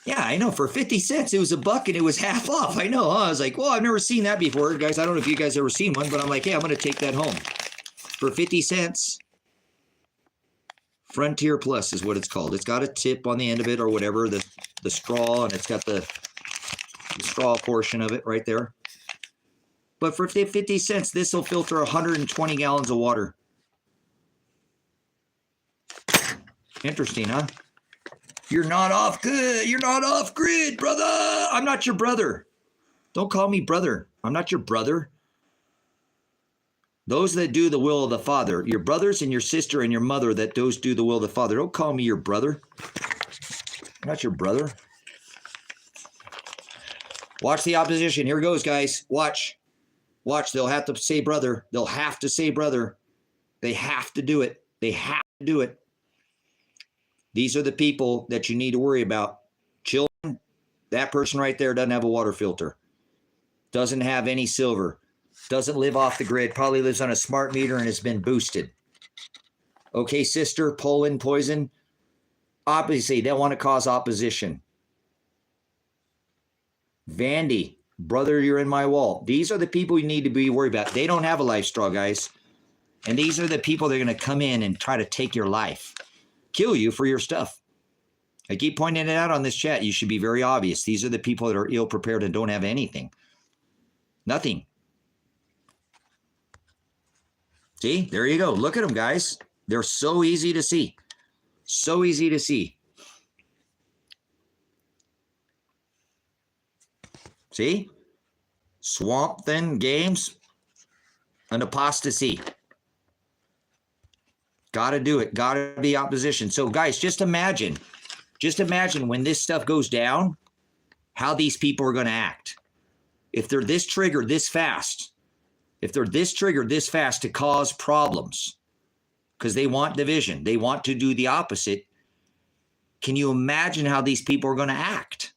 Yeah, I know. For 50 cents, it was $1 and it was half off. I know. Huh? I was like, well, I've never seen that before, guys. I don't know if you guys ever seen one, but I'm like, hey, I'm going to take that home. For 50 cents, Frontier Plus is what it's called. It's got a tip on the end of it or whatever, the straw, and it's got the straw portion of it right there. But for 50 cents, this will filter 120 gallons of water. Interesting, huh? You're not off good. You're not off grid, brother. I'm not your brother. Don't call me brother. I'm not your brother. Those that do the will of the Father, your brothers and your sister and your mother that those do the will of the Father. Don't call me your brother. I'm not your brother. Watch the opposition. Here it goes, guys. Watch. Watch. They'll have to say brother. They'll have to say brother. They have to do it. They have to do it. These are the people that you need to worry about. Children, that person right there doesn't have a water filter. Doesn't have any silver. Doesn't live off the grid. Probably lives on a smart meter and has been boosted. Okay, sister, Poland, poison. Obviously, they want to cause opposition. Vandy, brother, you're in my wall. These are the people you need to be worried about. They don't have a life straw, guys. And these are the people that are going to come in and try to take your life. Kill you for your stuff. I keep pointing it out on this chat. You should be very obvious. These are the people that are ill-prepared and don't have anything. Nothing. See, there you go. Look at them, guys. They're so easy to see. So easy to see. See? Swamp Then Games. An apostasy. Got to do it. Got to be opposition. So, guys, just imagine when this stuff goes down, how these people are going to act. If they're this triggered this fast, to cause problems, because they want division, they want to do the opposite, can you imagine how these people are going to act?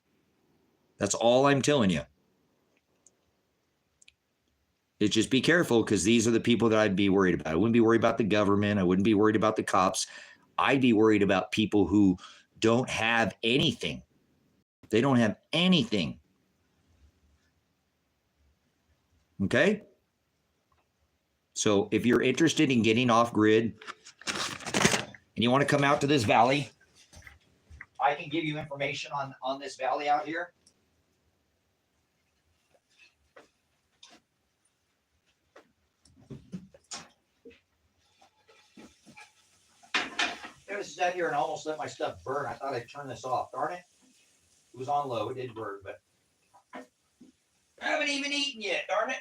That's all I'm telling you. It's just be careful, because these are the people that I'd be worried about. I wouldn't be worried about the government. I wouldn't be worried about the cops. I'd be worried about people who don't have anything. They don't have anything. Okay? So if you're interested in getting off grid and you want to come out to this valley, I can give you information on this valley out here. I was sat here and almost let my stuff burn. I thought I'd turn this off. Darn it. It was on low. It did burn, but I haven't even eaten yet. Darn it.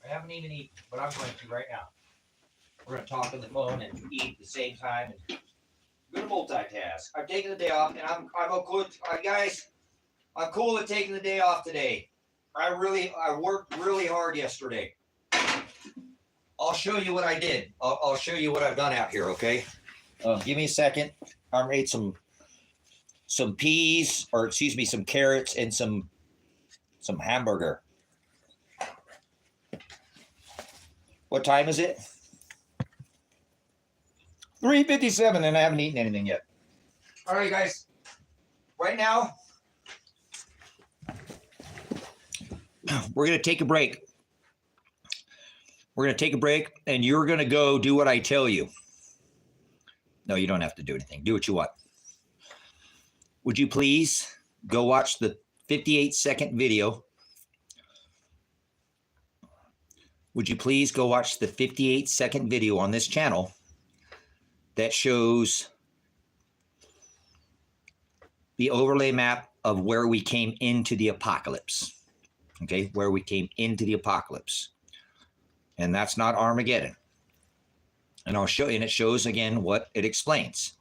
I haven't even eaten, but I'm going to right now. We're going to talk on the phone and eat at the same time. And I'm going to multitask. I've taken the day off, and I'm cool. Guys, I'm cool with taking the day off today. I worked really hard yesterday. I'll show you what I did. I'll show you what I've done out here, okay? Give me a second. I made some peas, or excuse me, some carrots and some hamburger. What time is it? 3:57, and I haven't eaten anything yet. All right, guys. Right now, we're going to take a break. We're going to take a break, and you're going to go do what I tell you. No, you don't have to do anything. Do what you want. Would you please go watch the 58-second video? Would you please go watch the 58-second video on this channel that shows the overlay map of where we came into the apocalypse? Okay, where we came into the apocalypse. And that's not Armageddon. And I'll show you, and it shows again what it explains.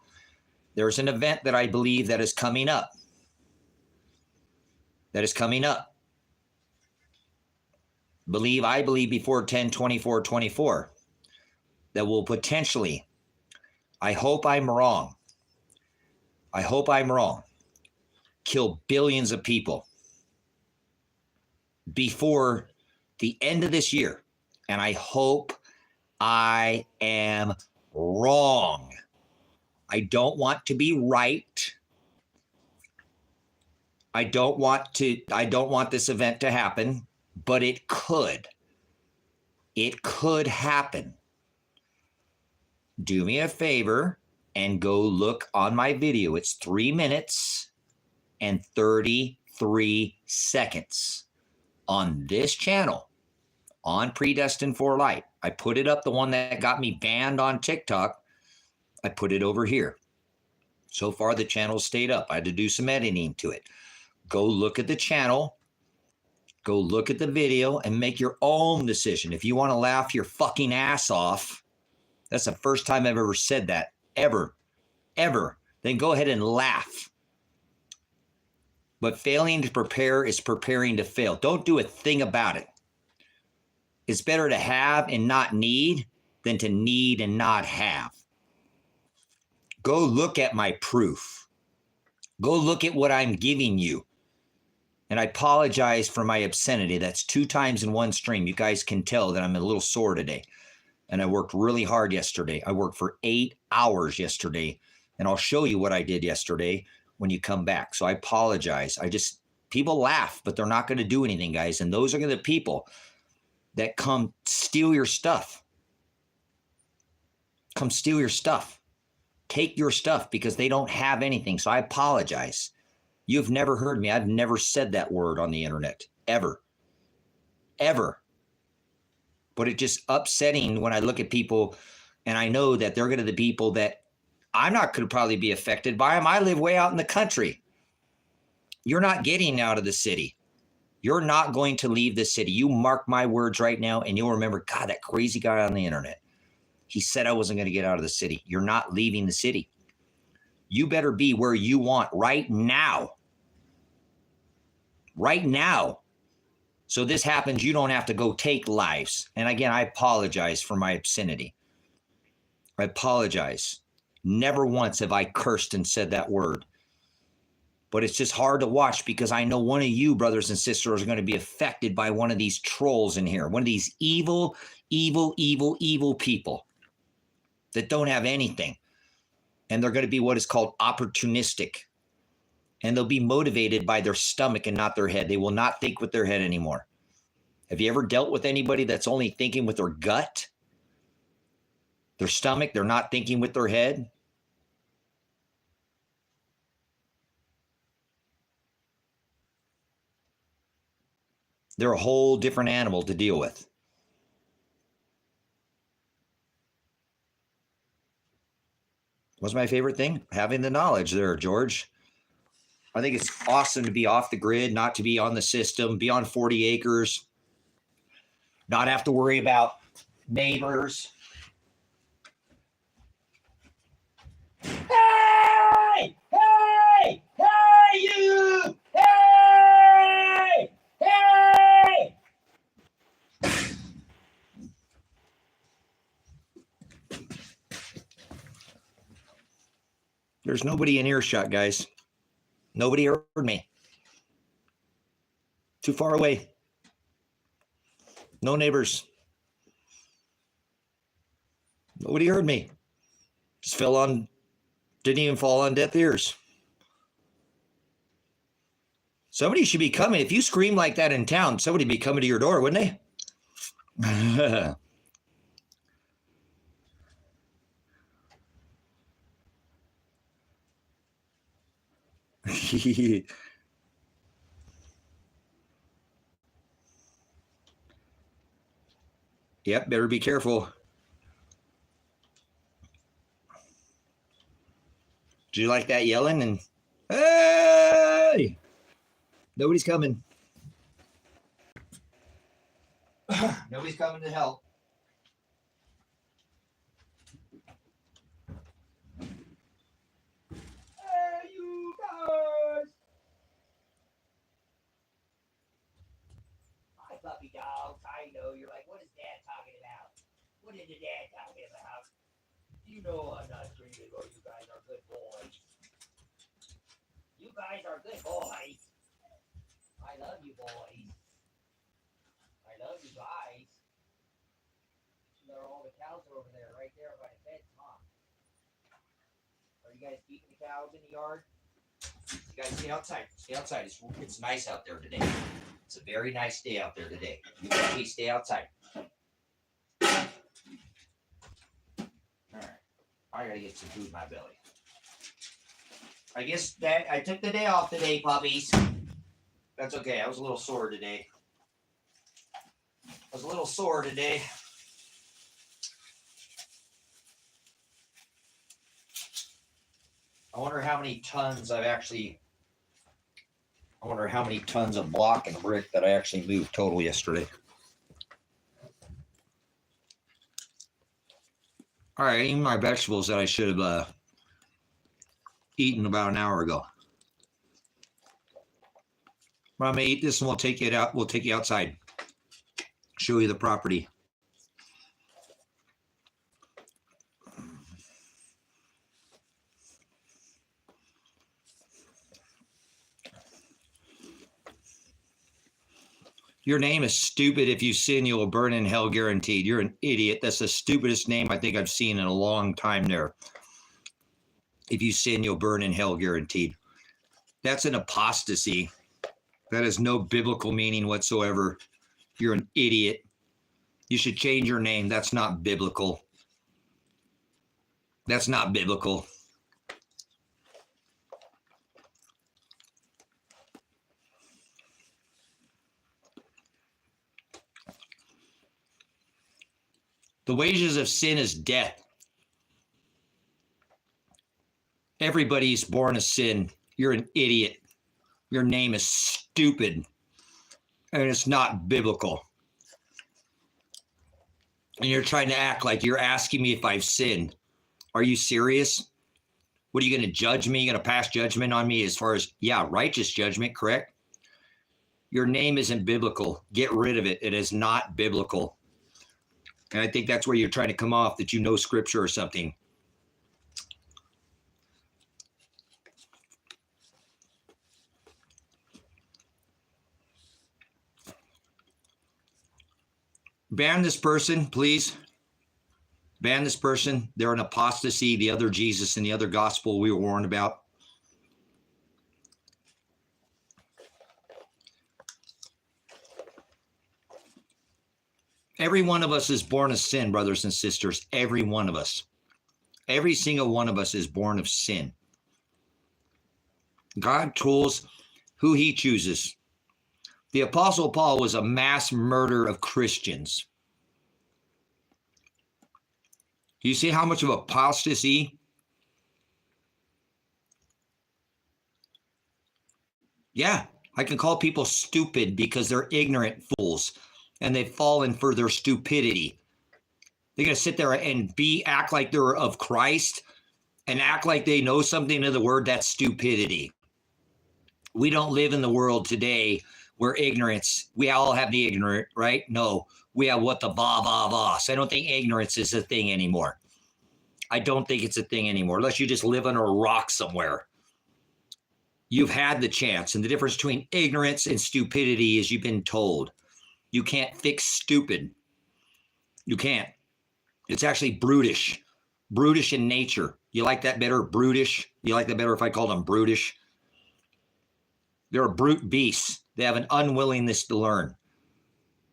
There's an event that I believe that is coming up. That is coming up. I believe before 10/24/24 that will potentially, I hope I'm wrong. I hope I'm wrong. Kill billions of people before the end of this year. And I hope I am wrong. I don't want to be right. I don't want this event to happen, but it could. It could happen. Do me a favor and go look on my video. It's 3 minutes and 33 seconds on this channel, on Predestined4light. I put it up, the one that got me banned on TikTok. I put it over here. So far, the channel stayed up. I had to do some editing to it. Go look at the channel. Go look at the video and make your own decision. If you want to laugh your fucking ass off, that's the first time I've ever said that, ever, then go ahead and laugh. But failing to prepare is preparing to fail. Don't do a thing about it. It's better to have and not need than to need and not have. Go look at my proof. Go look at what I'm giving you. And I apologize for my obscenity. That's 2 times in one stream. You guys can tell that I'm a little sore today. And I worked really hard yesterday. I worked for 8 hours yesterday. And I'll show you what I did yesterday when you come back. So I apologize. People laugh, but they're not going to do anything, guys. And those are the people that come steal your stuff. Come steal your stuff. Take your stuff because they don't have anything. So I apologize. You've never heard me. I've never said that word on the internet, ever. But it's just upsetting when I look at people and I know that they're going to be the people that I'm not going to probably be affected by them. I live way out in the country. You're not getting out of the city. You're not going to leave the city. You mark my words right now and you'll remember, God, that crazy guy on the internet. He said I wasn't going to get out of the city. You're not leaving the city. You better be where you want right now. Right now. So this happens, you don't have to go take lives. And again, I apologize for my obscenity. I apologize. Never once have I cursed and said that word. But it's just hard to watch because I know one of you, brothers and sisters, are going to be affected by one of these trolls in here. One of these evil people that don't have anything. And they're going to be what is called opportunistic. And they'll be motivated by their stomach and not their head. They will not think with their head anymore. Have you ever dealt with anybody that's only thinking with their gut? Their stomach, they're not thinking with their head? They're a whole different animal to deal with. What's my favorite thing? Having the knowledge there, George. I think it's awesome to be off the grid, not to be on the system, be on 40 acres, not have to worry about neighbors. Hey! Hey! Hey, you! Hey! Hey! There's nobody in earshot, guys. Nobody heard me. Too far away. No neighbors. Nobody heard me. Just didn't even fall on deaf ears. Somebody should be coming. If you scream like that in town, somebody would be coming to your door, wouldn't they? Yep, better be careful. Do you like that yelling? And hey, nobody's coming. Nobody's coming to help. Hey, you guys! Hi, puppy dogs. I know. You're like, what is Dad talking about? What is the Dad talking about? You know I'm not treating or you guys are good boys. You guys are good boys. I love you boys. I love you guys. All the cows are over there, right there by the fence, huh? Are guys keeping the cows in the yard? You guys stay outside. Stay outside. It's nice out there today. It's a very nice day out there today. You please stay outside. All right. I gotta get some food in my belly. I guess that I took the day off today, puppies. That's okay. I was a little sore today. I wonder how many tons of block and brick that I actually moved total yesterday. All right, even my vegetables that I should have eaten about an hour ago. But I'm gonna eat this and we'll take it out. We'll take you outside. Show you the property. Your name is stupid. If you sin, you will burn in hell, guaranteed. You're an idiot. That's the stupidest name I think I've seen in a long time there. If you sin, you'll burn in hell, guaranteed. That's an apostasy. That has no biblical meaning whatsoever. You're an idiot. You should change your name. That's not biblical. That's not biblical. The wages of sin is death. Everybody's born a sin. You're an idiot. Your name is stupid. And it's not biblical. And you're trying to act like you're asking me if I've sinned. Are you serious? What, are you going to judge me? You're going to pass judgment on me as far as, yeah, righteous judgment, correct? Your name isn't biblical. Get rid of it. It is not biblical. And I think that's where you're trying to come off, that you know scripture or something. Ban this person, please. Ban this person. They're an apostasy, the other Jesus and the other gospel we were warned about. Every one of us is born of sin, brothers and sisters. Every one of us. Every single one of us is born of sin. God tools who he chooses. The Apostle Paul was a mass murderer of Christians. Do you see how much of apostasy? Yeah, I can call people stupid because they're ignorant fools. And they've fallen for their stupidity. They're going to sit there and act like they're of Christ and act like they know something of the word. That's stupidity. We don't live in the world today where ignorance, we all have the ignorant, right? No, we have what the blah. So I don't think ignorance is a thing anymore. I don't think it's a thing anymore, unless you just live under a rock somewhere. You've had the chance. And the difference between ignorance and stupidity is you've been told. You can't fix stupid. You can't. It's actually brutish. Brutish in nature. You like that better? Brutish? You like that better if I called them brutish? They're a brute beast. They have an unwillingness to learn.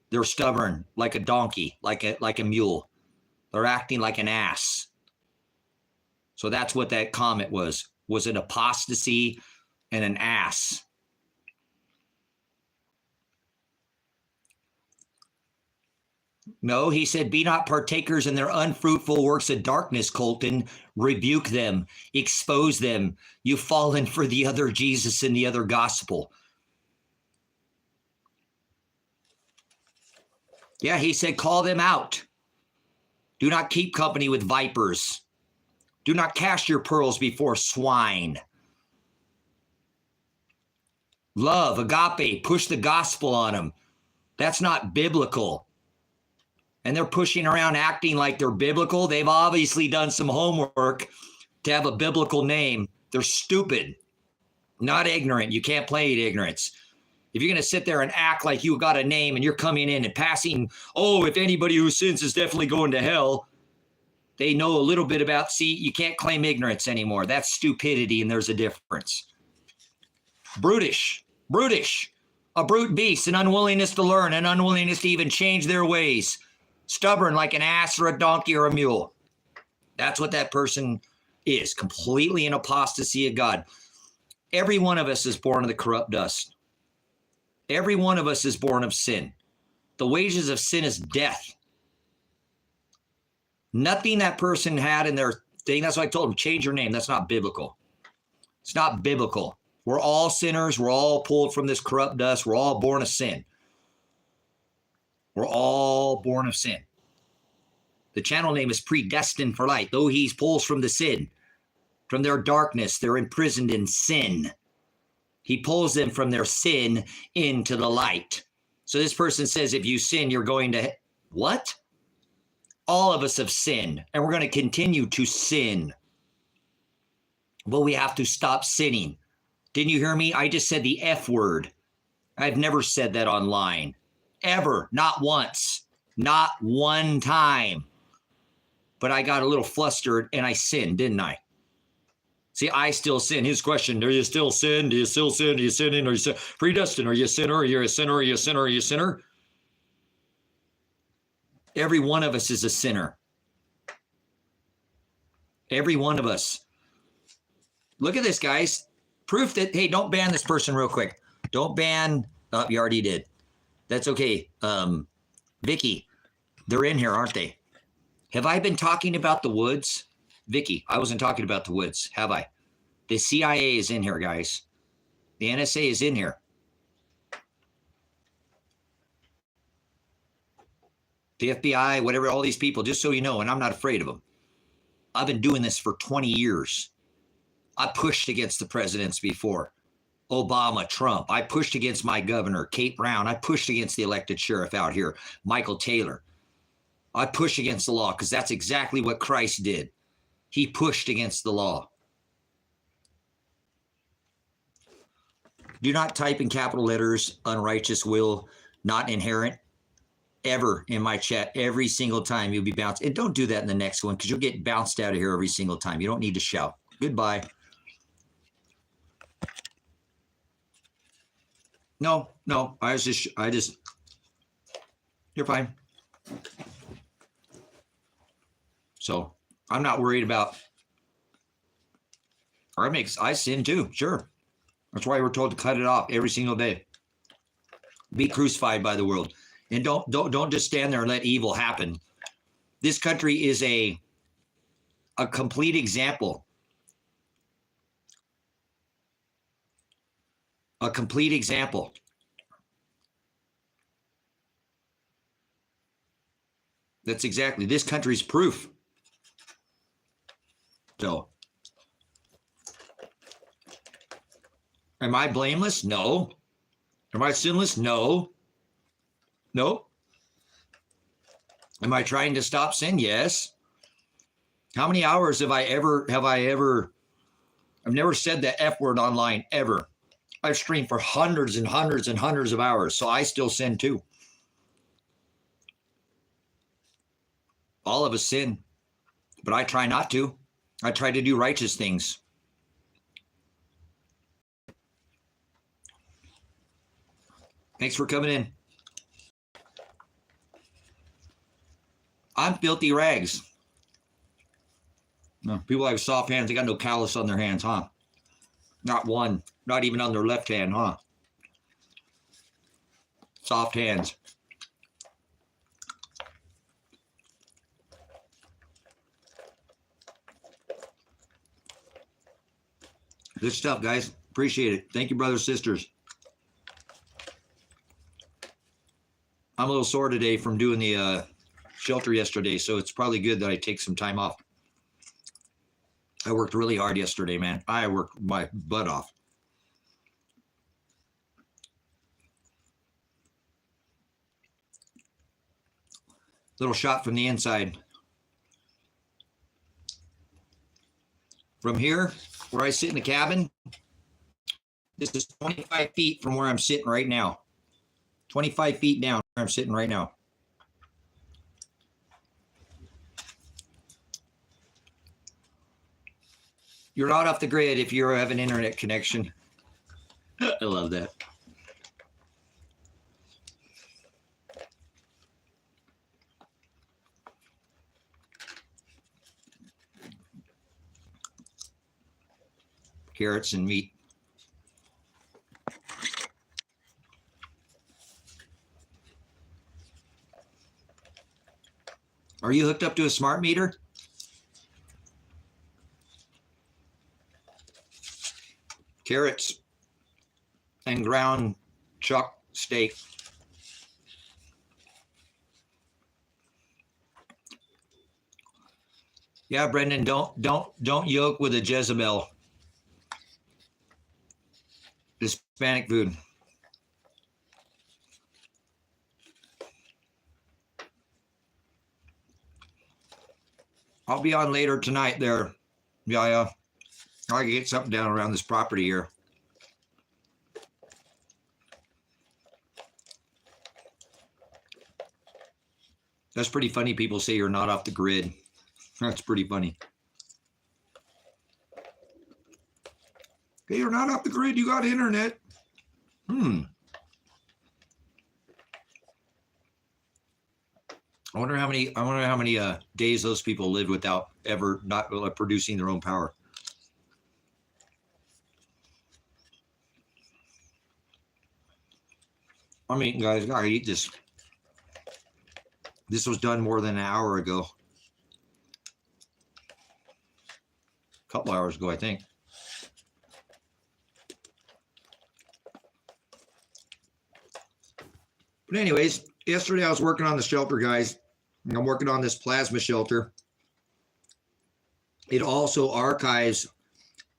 They're stubborn, like a donkey, like a mule. They're acting like an ass. So that's what that comment was an apostasy and an ass. No, he said, be not partakers in their unfruitful works of darkness, Colton. Rebuke them, expose them. You've fallen for the other Jesus and the other gospel. Yeah, he said, call them out. Do not keep company with vipers. Do not cast your pearls before swine. Love, agape, push the gospel on them. That's not biblical. And they're pushing around acting like they're biblical. They've obviously done some homework to have a biblical name. They're stupid, not ignorant. You can't play ignorance. If you're going to sit there and act like you got a name and you're coming in and passing, oh, if anybody who sins is definitely going to hell, They know a little bit about, see, you can't claim ignorance anymore. That's stupidity, and there's a difference. Brutish, a brute beast, an unwillingness to learn, an unwillingness to even change their ways. Stubborn like an ass or a donkey or a mule. That's what that person is, completely in apostasy of God. Every one of us is born of the corrupt dust. Every one of us is born of sin. The wages of sin is death. Nothing that person had in their thing. That's why I told him, change your name. That's not biblical. It's not biblical. We're all sinners. We're all pulled from this corrupt dust. We're all born of sin. We're all born of sin. The channel name is Predestined for Light. Though he pulls from the sin, from their darkness, they're imprisoned in sin. He pulls them from their sin into the light. So this person says, if you sin, you're going to, what? All of us have sinned, and we're going to continue to sin. But we have to stop sinning. Didn't you hear me? I just said the F word. I've never said that online. Ever. Not once. Not one time. But I got a little flustered, and I sinned, didn't I? See, I still sin. His question, do you still sin? Do you still sin? Do you sin? Are you predestined? Are you a sinner? Are you a sinner? Are you a sinner? Are you a sinner? Every one of us is a sinner. Every one of us. Look at this, guys. Proof that, hey, don't ban this person real quick. Don't ban, oh, you already did. That's okay. Vicky, they're in here, aren't they? Have I been talking about the woods? Vicky, I wasn't talking about the woods, have I? The CIA is in here, guys. The NSA is in here. The FBI, whatever, all these people, just so you know, and I'm not afraid of them. I've been doing this for 20 years. I pushed against the presidents before. Obama, Trump. I pushed against my governor, Kate Brown. I pushed against the elected sheriff out here, Michael Taylor. I push against the law because that's exactly what Christ did. He pushed against the law. Do not type in capital letters, unrighteous will, not inherent, ever in my chat. Every single time you'll be bounced. And don't do that in the next one because you'll get bounced out of here every single time. You don't need to shout. Goodbye. No, I just, you're fine. So I'm not worried about, I sin too, sure. That's why we're told to cut it off every single day. Be crucified by the world. And don't just stand there and let evil happen. This country is a complete example. A complete example. That's exactly, this country's proof. So, am I blameless? No. Am I sinless? No. Nope. Am I trying to stop sin? Yes. How many hours have I ever, I've never said the F word online ever. I've streamed for hundreds and hundreds and hundreds of hours, so I still sin too. All of us sin, but I try not to. I try to do righteous things. Thanks for coming in. I'm filthy rags. No, people have soft hands. They got no callus on their hands, huh? Not one. Not even on their left hand, huh? Soft hands. Good stuff, guys. Appreciate it. Thank you, brothers, sisters. I'm a little sore today from doing the shelter yesterday, so it's probably good that I take some time off. I worked really hard yesterday, man. I worked my butt off. Little shot from the inside. From here, where I sit in the cabin, this is 25 feet from where I'm sitting right now. 25 feet down where I'm sitting right now. You're not off the grid if you have an internet connection. I love that. Carrots and meat. Are you hooked up to a smart meter? Carrots and ground chuck steak. Yeah, Brendan, don't yoke with a Jezebel. Hispanic food. I'll be on later tonight there. Yeah. I can get something down around this property here. That's pretty funny. People say you're not off the grid. That's pretty funny. Hey, you're not off the grid. You got internet. I wonder how many days those people lived without ever not producing their own power. I mean, guys, gotta eat this. This was done more than an hour ago. A couple hours ago, I think. But anyways, yesterday I was working on the shelter, guys. I'm working on this plasma shelter. It also archives.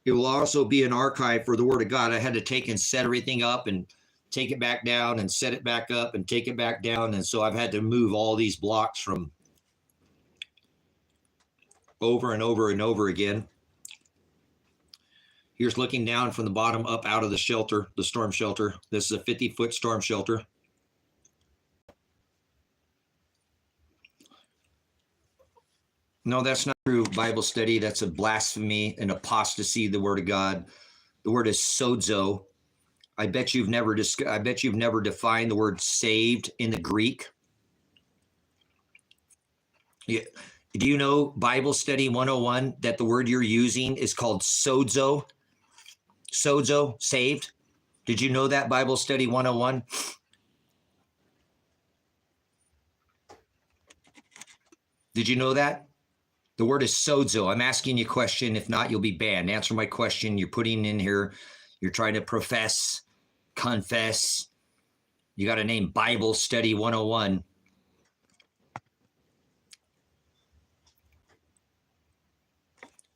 It will also be an archive for the Word of God. I had to take and set everything up and take it back down and set it back up and take it back down. And so I've had to move all these blocks from over and over and over again. Here's looking down from the bottom up out of the shelter, the storm shelter. This is a 50-foot storm shelter. No, that's not true. Bible study. That's a blasphemy, an apostasy, the Word of God. The word is sozo. I bet you've never defined the word saved in the Greek. Yeah. Do you know Bible Study 101 that the word you're using is called sozo? Sozo, saved. Did you know that, Bible Study 101? Did you know that? The word is sozo. I'm asking you a question. If not, you'll be banned. Answer my question. You're putting in here. You're trying to profess, confess. You got to name Bible Study 101.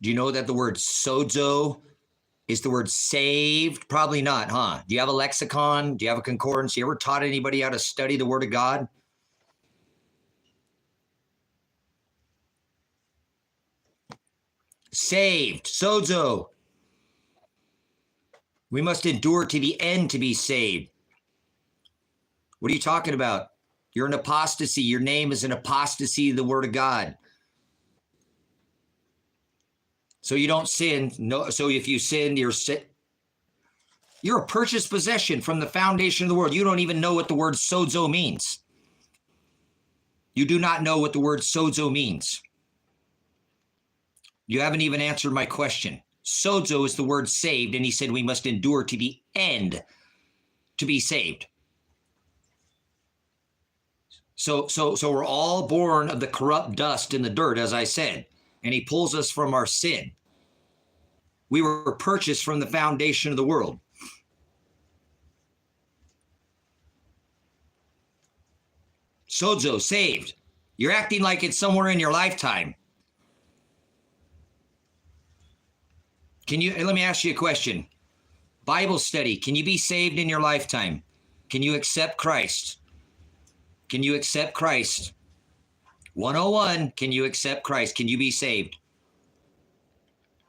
Do you know that the word sozo is the word saved? Probably not, huh? Do you have a lexicon? Do you have a concordance? You ever taught anybody how to study the Word of God? Saved, sozo. We must endure to the end to be saved. What are you talking about? You're an apostasy. Your name is an apostasy of the Word of God. So you don't sin. No. So if you sin, you're a purchased possession from the foundation of the world. You don't even know what the word sozo means. You do not know what the word sozo means. You haven't even answered my question. Sozo is the word saved, and he said we must endure to the end to be saved. So we're all born of the corrupt dust in the dirt, as I said, and he pulls us from our sin. We were purchased from the foundation of the world. Sozo, saved. You're acting like it's somewhere in your lifetime. Let me ask you a question. Bible study, can you be saved in your lifetime? Can you accept Christ? Can you accept Christ? 101, can you accept Christ? Can you be saved?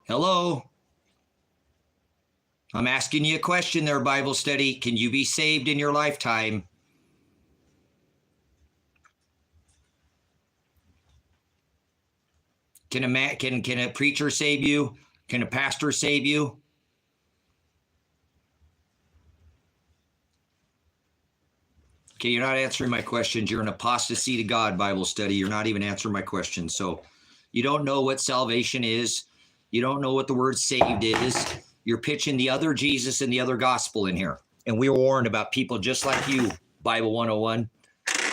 Hello? I'm asking you a question there, Bible study. Can you be saved in your lifetime? Can a preacher save you? Can a pastor save you? Okay, you're not answering my questions. You're an apostasy to God Bible study. You're not even answering my questions. So you don't know what salvation is. You don't know what the word saved is. You're pitching the other Jesus and the other gospel in here. And we were warned about people just like you, Bible 101.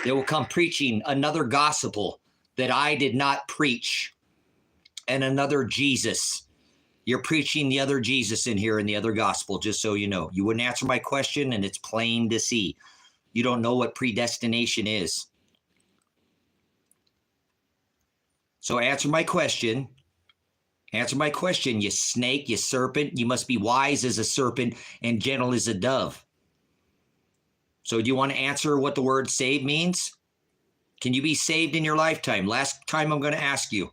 They will come preaching another gospel that I did not preach and another Jesus. You're preaching the other Jesus in here and the other gospel, just so you know. You wouldn't answer my question, and it's plain to see. You don't know what predestination is. So answer my question. Answer my question, you snake, you serpent. You must be wise as a serpent and gentle as a dove. So do you want to answer what the word saved means? Can you be saved in your lifetime? Last time I'm going to ask you.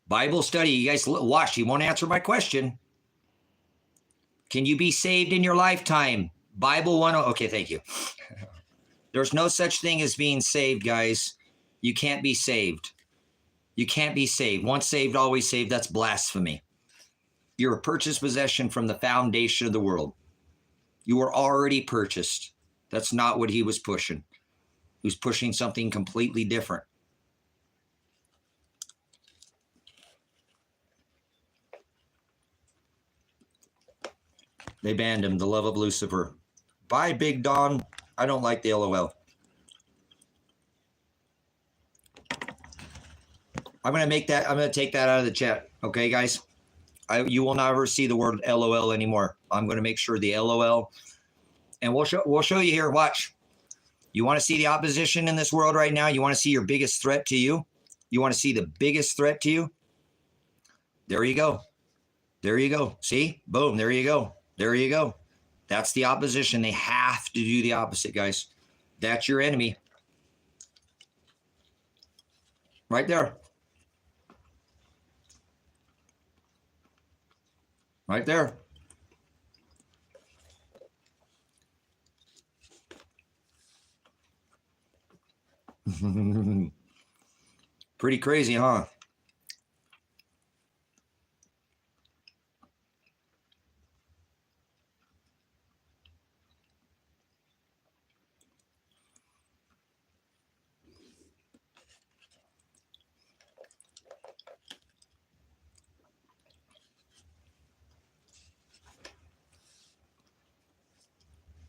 Bible study, you guys watch. You won't answer my question. Can you be saved in your lifetime? Bible 1. Okay, thank you. There's no such thing as being saved, guys. You can't be saved. You can't be saved. Once saved, always saved. That's blasphemy. You're a purchased possession from the foundation of the world. You were already purchased. That's not what he was pushing. He was pushing something completely different. They banned him, the love of Lucifer. Bye, Big Don. I don't like the LOL. I'm going to take that out of the chat. Okay, guys? You will never see the word LOL anymore. I'm going to make sure the LOL, and we'll show you here. Watch. You want to see the opposition in this world right now? You want to see your biggest threat to you? You want to see the biggest threat to you? There you go. There you go. See? Boom. There you go. There you go. That's the opposition. They have to do the opposite, guys. That's your enemy. Right there. Right there. Pretty crazy, huh?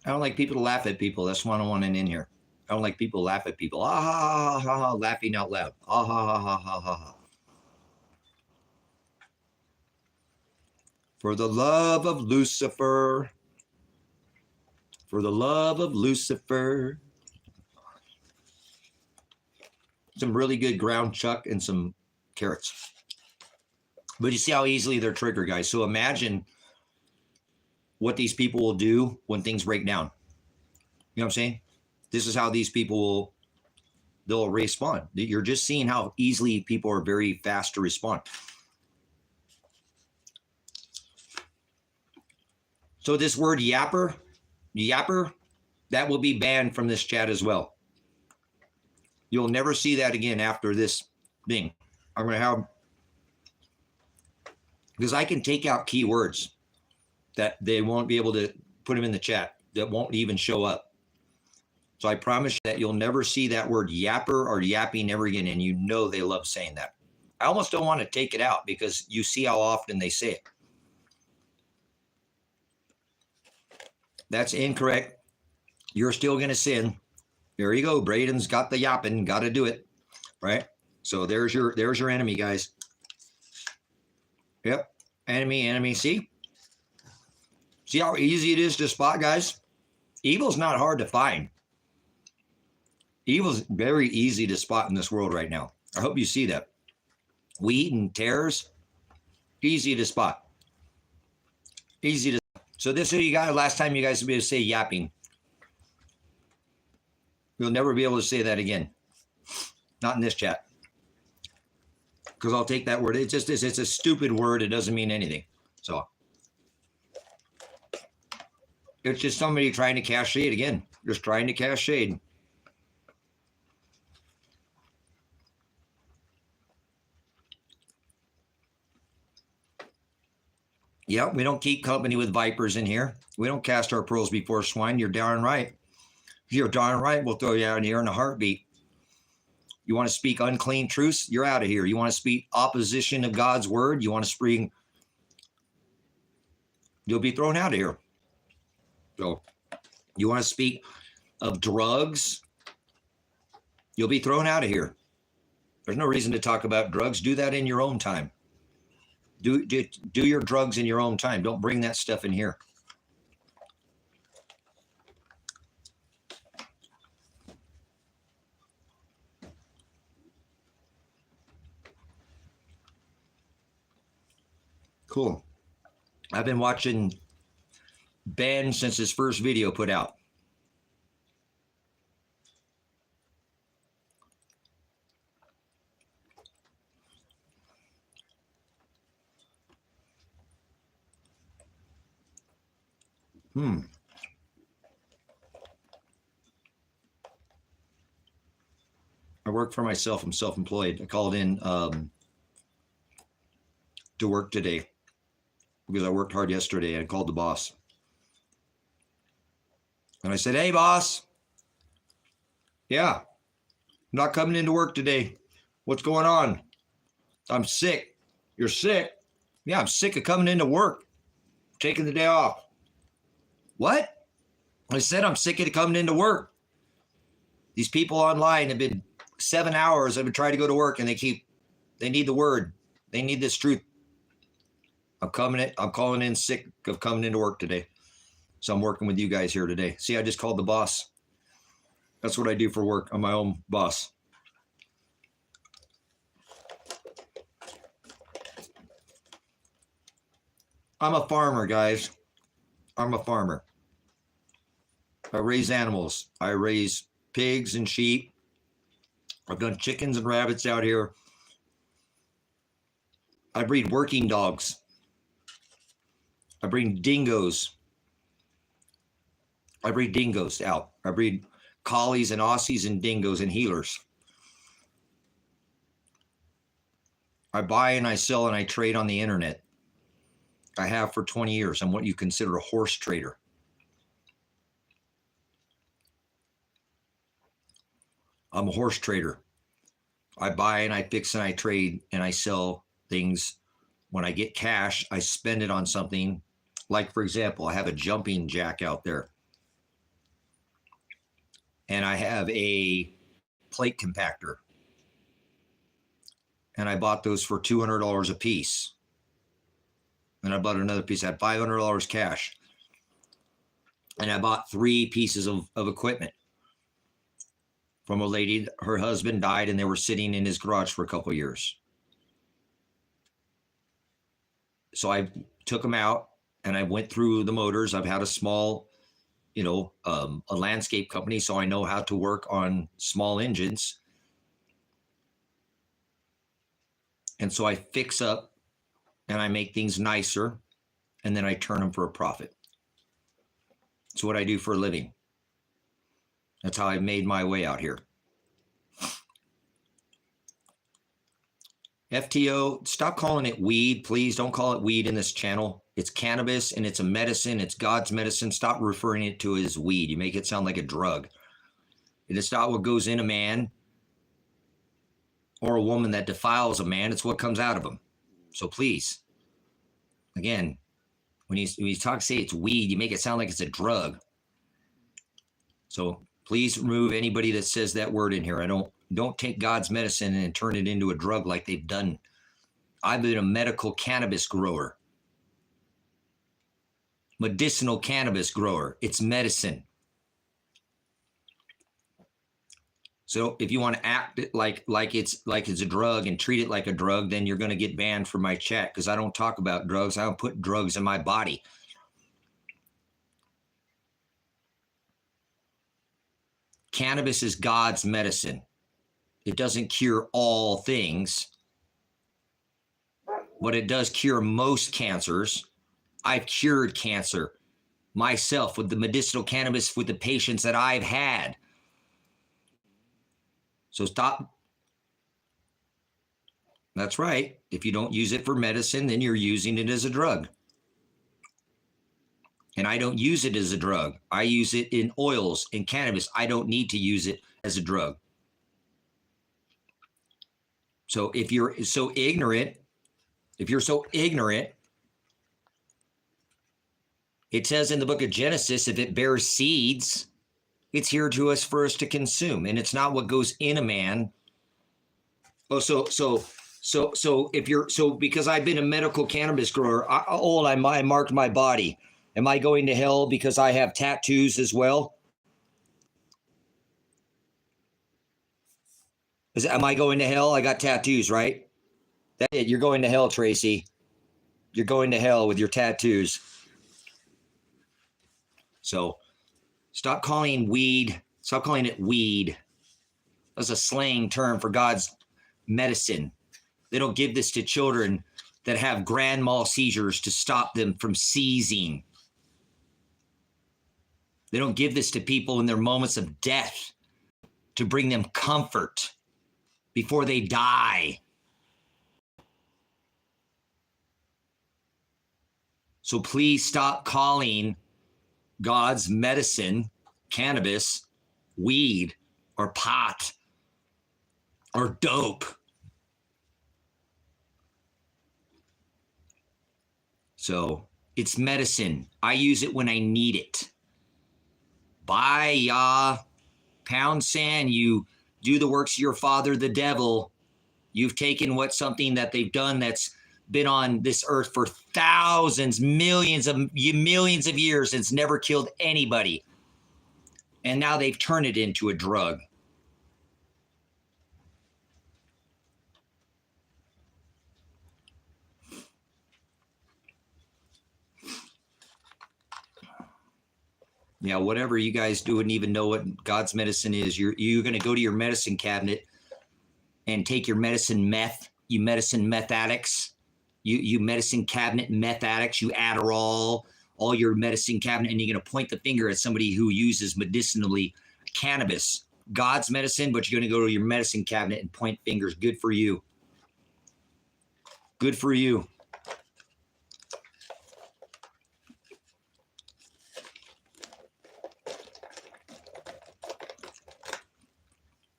I don't like people to laugh at people. That's one I want in here. I don't like people to laugh at people. Ah, ha, ha, ha, ha, laughing out loud. Ah, ha, ha, ha, ha, ha, ha. For the love of Lucifer. For the love of Lucifer. Some really good ground chuck and some carrots. But you see how easily they're triggered, guys. So imagine what these people will do when things break down. You know what I'm saying? This is how these people they'll respond. You're just seeing how easily people are very fast to respond. So this word yapper, that will be banned from this chat as well. You'll never see that again after this thing. I'm going to have, because I can take out keywords that they won't be able to put them in the chat, that won't even show up. So I promise you that you'll never see that word yapper or yapping ever again, and you know they love saying that. I almost don't want to take it out because you see how often they say it. That's incorrect. You're still going to sin. There you go. Braden's got the yapping. Got to do it, right? So there's your enemy, guys. Yep, enemy. See how easy it is to spot, guys? Evil's not hard to find. Evil's very easy to spot in this world right now. I hope you see that. Wheat and tares, easy to spot. Easy to. So this is what you got. Last time you guys will be able to say yapping. You'll never be able to say that again. Not in this chat. Because I'll take that word. It's a stupid word. It doesn't mean anything. So it's just somebody trying to cast shade again. Just trying to cast shade. Yep, we don't keep company with vipers in here. We don't cast our pearls before swine. You're darn right. You're darn right. We'll throw you out of here in a heartbeat. You want to speak unclean truths? You're out of here. You want to speak opposition of God's word? You want to speak? You'll be thrown out of here. So you want to speak of drugs? You'll be thrown out of here. There's no reason to talk about drugs. Do that in your own time. Do your drugs in your own time. Don't bring that stuff in here. Cool. I've been watching Ben since his first video put out. I work for myself. I'm self-employed. I called in to work today because I worked hard yesterday. I called the boss. And I said, hey, boss. Yeah, I'm not coming into work today. What's going on? I'm sick. You're sick? Yeah, I'm sick of coming into work. Taking the day off. What? I said I'm sick of coming into work. These people online have been 7 hours. I've been trying to go to work and they need the word. They need this truth. I'm calling in sick of coming into work today. So I'm working with you guys here today. See, I just called the boss. That's what I do for work. I'm my own boss. I'm a farmer, guys. I'm a farmer. I raise animals. I raise pigs and sheep. I've done chickens and rabbits out here. I breed working dogs. I breed dingoes. I breed dingoes out. I breed collies and Aussies and dingoes and healers. I buy and I sell and I trade on the internet. I have for 20 years. I'm what you consider a horse trader. I'm a horse trader. I buy and I fix and I trade and I sell things. When I get cash, I spend it on something. Like, for example, I have a jumping jack out there. And I have a plate compactor. And I bought those for $200 a piece. And I bought another piece. I had $500 cash. And I bought 3 pieces of equipment from a lady. Her husband died and they were sitting in his garage for a couple of years. So I took them out and I went through the motors. I've had a small, a landscape company, so I know how to work on small engines. And so I fix up and I make things nicer and then I turn them for a profit. It's what I do for a living. That's how I made my way out here. FTO, stop calling it weed, please. Don't call it weed in this channel. It's cannabis and it's a medicine. It's God's medicine. Stop referring it to as weed. You make it sound like a drug. It is not what goes in a man or a woman that defiles a man. It's what comes out of them. So please, again, when you say it's weed, you make it sound like it's a drug. So please remove anybody that says that word in here. Don't take God's medicine and turn it into a drug like they've done. I've been a medical cannabis grower. Medicinal cannabis grower. It's medicine. So if you want to act like it's a drug and treat it like a drug, then you're going to get banned from my chat because I don't talk about drugs. I don't put drugs in my body. Cannabis is God's medicine. It doesn't cure all things, but it does cure most cancers. I've cured cancer myself with the medicinal cannabis with the patients that I've had. So stop. That's right. If you don't use it for medicine, then you're using it as a drug. And I don't use it as a drug. I use it in oils, in cannabis. I don't need to use it as a drug. So if you're so ignorant, it says in the book of Genesis, if it bears seeds, it's here to us for us to consume. And it's not what goes in a man. Oh, so if you're, so because I've been a medical cannabis grower, I marked my body. Am I going to hell because I have tattoos as well? Am I going to hell? I got tattoos, right? That's it. You're going to hell, Tracy. You're going to hell with your tattoos. So stop calling it weed. That's a slang term for God's medicine. They don't give this to children that have grand mal seizures to stop them from seizing. They don't give this to people in their moments of death to bring them comfort before they die. So please stop calling God's medicine, cannabis, weed, or pot, or dope. So it's medicine. I use it when I need it. Bye, Yah. Pound sand, you do the works of your father, the devil. You've taken something that they've done that's been on this earth for thousands, millions of years, and it's never killed anybody. And now they've turned it into a drug. Yeah, whatever you guys do, wouldn't even know what God's medicine is. You're going to go to your medicine cabinet and take your medicine meth, you medicine meth addicts, you medicine cabinet meth addicts, you Adderall, all your medicine cabinet, and you're going to point the finger at somebody who uses medicinally cannabis, God's medicine, but you're going to go to your medicine cabinet and point fingers. Good for you. Good for you.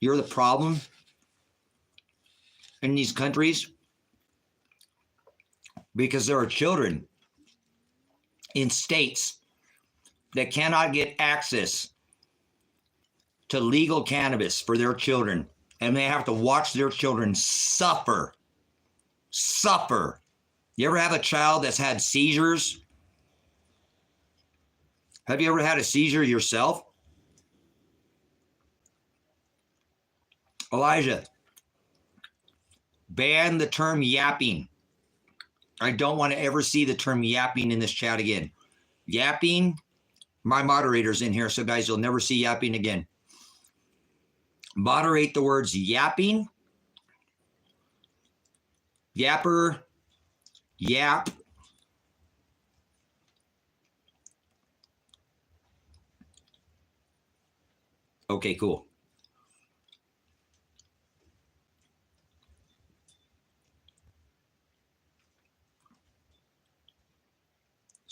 You're the problem in these countries because there are children in states that cannot get access to legal cannabis for their children, and they have to watch their children suffer. You ever have a child that's had seizures? Have you ever had a seizure yourself? Elijah, ban the term yapping. I don't want to ever see the term yapping in this chat again. Yapping, my moderator's in here, so guys, you'll never see yapping again. Moderate the words yapping, yapper, yap. Okay, cool.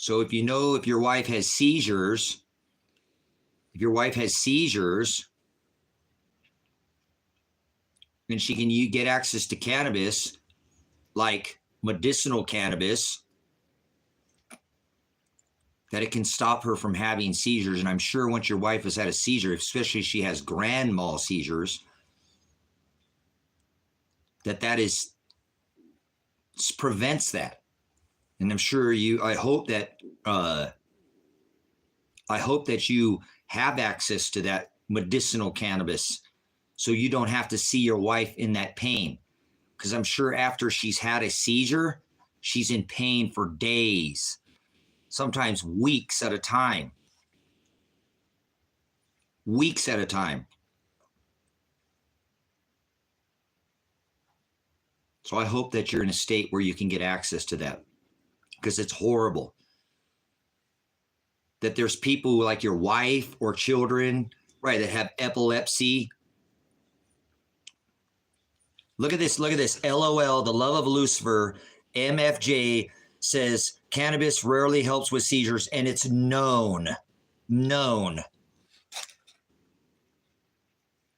So if your wife has seizures, then she can get access to cannabis, like medicinal cannabis, that it can stop her from having seizures. And I'm sure once your wife has had a seizure, especially if she has grand mal seizures, that prevents that. And I'm sure I hope that you have access to that medicinal cannabis so you don't have to see your wife in that pain. Because I'm sure after she's had a seizure, she's in pain for days, sometimes weeks at a time. Weeks at a time. So I hope that you're in a state where you can get access to that. Because it's horrible that there's people like your wife or children, right, that have epilepsy. Look at this. LOL, the love of Lucifer, MFJ, says cannabis rarely helps with seizures, and it's known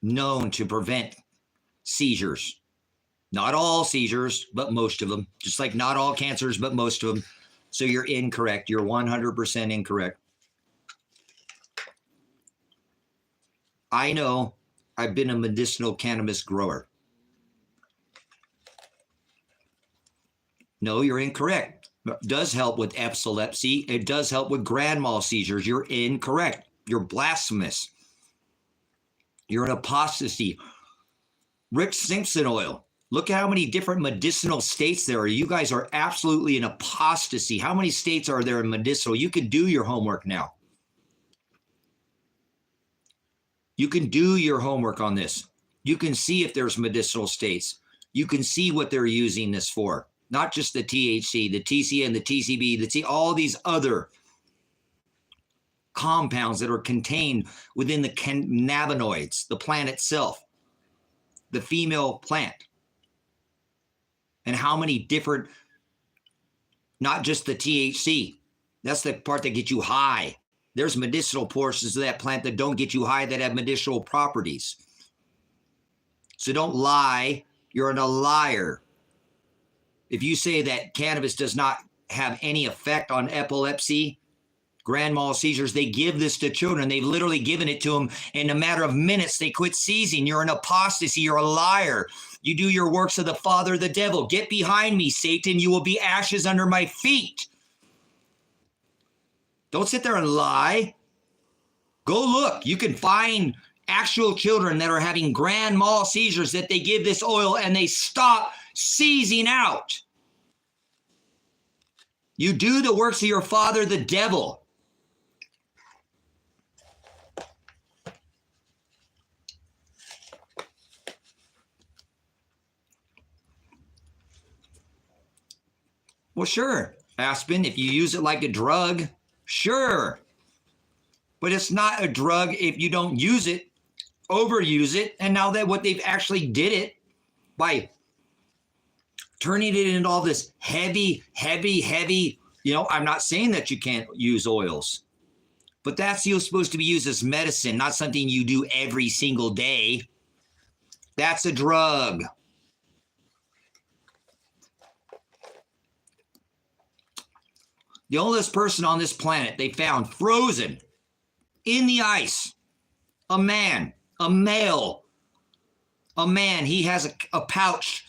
to prevent seizures. Not all seizures, but most of them. Just like not all cancers, but most of them. So you're incorrect. You're 100% incorrect. I know. I've been a medicinal cannabis grower. No, you're incorrect. It does help with epilepsy. It does help with grand mal seizures. You're incorrect. You're blasphemous. You're an apostasy. Rick Simpson oil. Look at how many different medicinal states there are. You guys are absolutely an apostasy. How many states are there in medicinal? You can do your homework now. You can do your homework on this. You can see if there's medicinal states. You can see what they're using this for. Not just the THC, the TCN, the TCB, all these other compounds that are contained within the cannabinoids, the plant itself, the female plant. And how many different, not just the THC. That's the part that gets you high. There's medicinal portions of that plant that don't get you high that have medicinal properties. So don't lie. You're a liar. If you say that cannabis does not have any effect on epilepsy, grand mal seizures, they give this to children. They've literally given it to them. In a matter of minutes, they quit seizing. You're an apostasy. You're a liar. You do your works of the father, the devil. Get behind me, Satan. You will be ashes under my feet. Don't sit there and lie. Go look. You can find actual children that are having grand mal seizures that they give this oil and they stop seizing out. You do the works of your father, the devil. Well, sure, Aspen, if you use it like a drug, sure. But it's not a drug if you don't use it, overuse it. And now that what they've actually did it by turning it into all this heavy, I'm not saying that you can't use oils, but that's supposed to be used as medicine, not something you do every single day. That's a drug. The oldest person on this planet they found frozen in the ice, a man, a male, a man. He has a pouch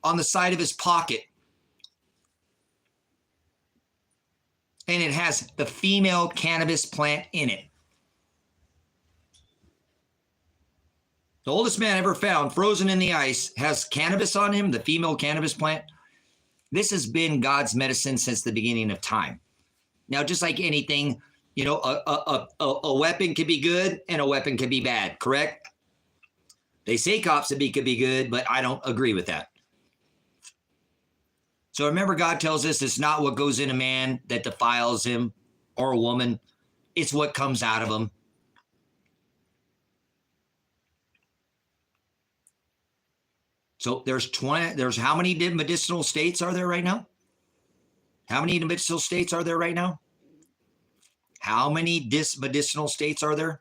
on the side of his pocket, and it has the female cannabis plant in it. The oldest man ever found frozen in the ice has cannabis on him, the female cannabis plant. This has been God's medicine since the beginning of time. Now, just like anything, a weapon can be good and a weapon can be bad, correct? They say cops could be good, but I don't agree with that. So remember, God tells us it's not what goes in a man that defiles him or a woman. It's what comes out of them. So there's how many medicinal states are there right now? How many medicinal states are there right now? How many medicinal states are there?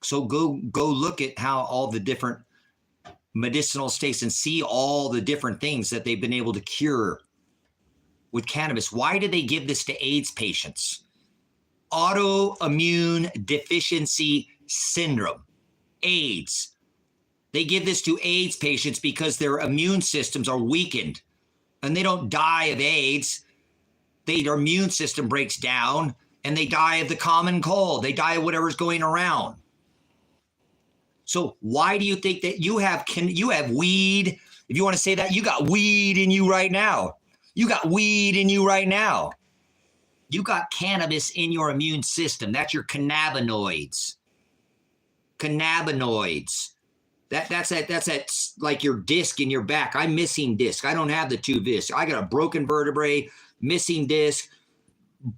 So go look at how all the different medicinal states and see all the different things that they've been able to cure with cannabis. Why do they give this to AIDS patients? Autoimmune deficiency syndrome, AIDS. They give this to AIDS patients because their immune systems are weakened and they don't die of AIDS. Their immune system breaks down and they die of the common cold. They die of whatever's going around. So why do you think that you have weed? If you want to say that, you got weed in you right now. You got weed in you right now. You got cannabis in your immune system. That's your cannabinoids. Cannabinoids. That's like your disc in your back. I'm missing disc. I don't have the two discs. I got a broken vertebrae, missing disc,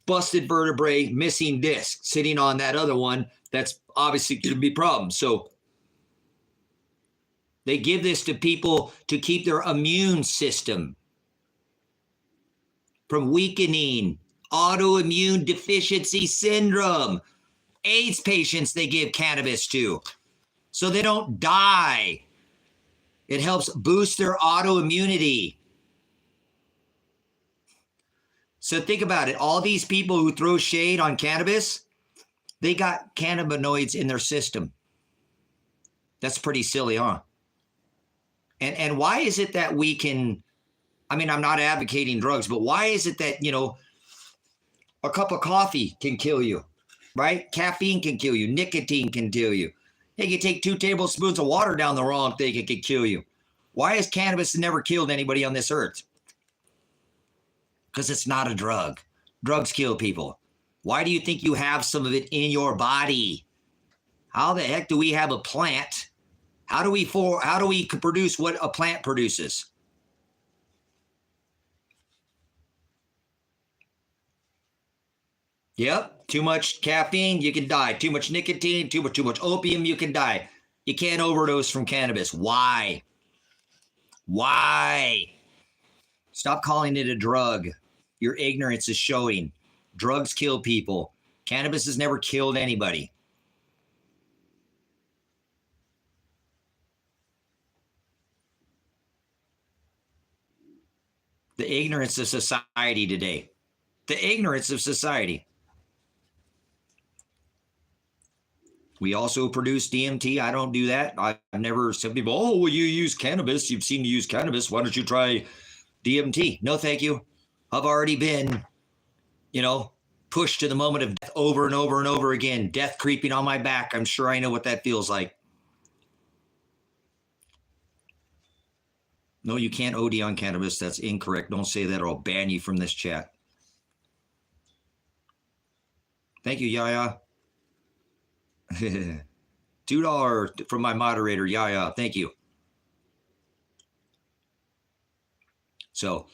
busted vertebrae, missing disc sitting on that other one. That's obviously going to be problems. So they give this to people to keep their immune system from weakening, autoimmune deficiency syndrome, AIDS patients they give cannabis to so they don't die. It helps boost their autoimmunity. So think about it. All these people who throw shade on cannabis, they got cannabinoids in their system. That's pretty silly, huh? And why is it that we can, I mean, I'm not advocating drugs, but why is it that, you know, a cup of coffee can kill you, right? Caffeine can kill you. Nicotine can kill you. Hey, you take 2 tablespoons of water down the wrong thing, it could kill you. Why has cannabis never killed anybody on this earth? Because it's not a drug. Drugs kill people. Why do you think you have some of it in your body? How the heck do we have a plant? How do we produce what a plant produces? Yep, too much caffeine, you can die. Too much nicotine, too much opium, you can die. You can't overdose from cannabis. Why? Why? Stop calling it a drug. Your ignorance is showing. Drugs kill people. Cannabis has never killed anybody. The ignorance of society today. The ignorance of society. We also produce DMT. I don't do that. I've never said people, oh, well, you use cannabis. You've seen me use cannabis. Why don't you try DMT? No, thank you. I've already been, you know, pushed to the moment of death over and over and over again. Death creeping on my back. I'm sure I know what that feels like. No, you can't OD on cannabis. That's incorrect. Don't say that or I'll ban you from this chat. Thank you, Yaya. $2 from my moderator, Yaya. Thank you. So,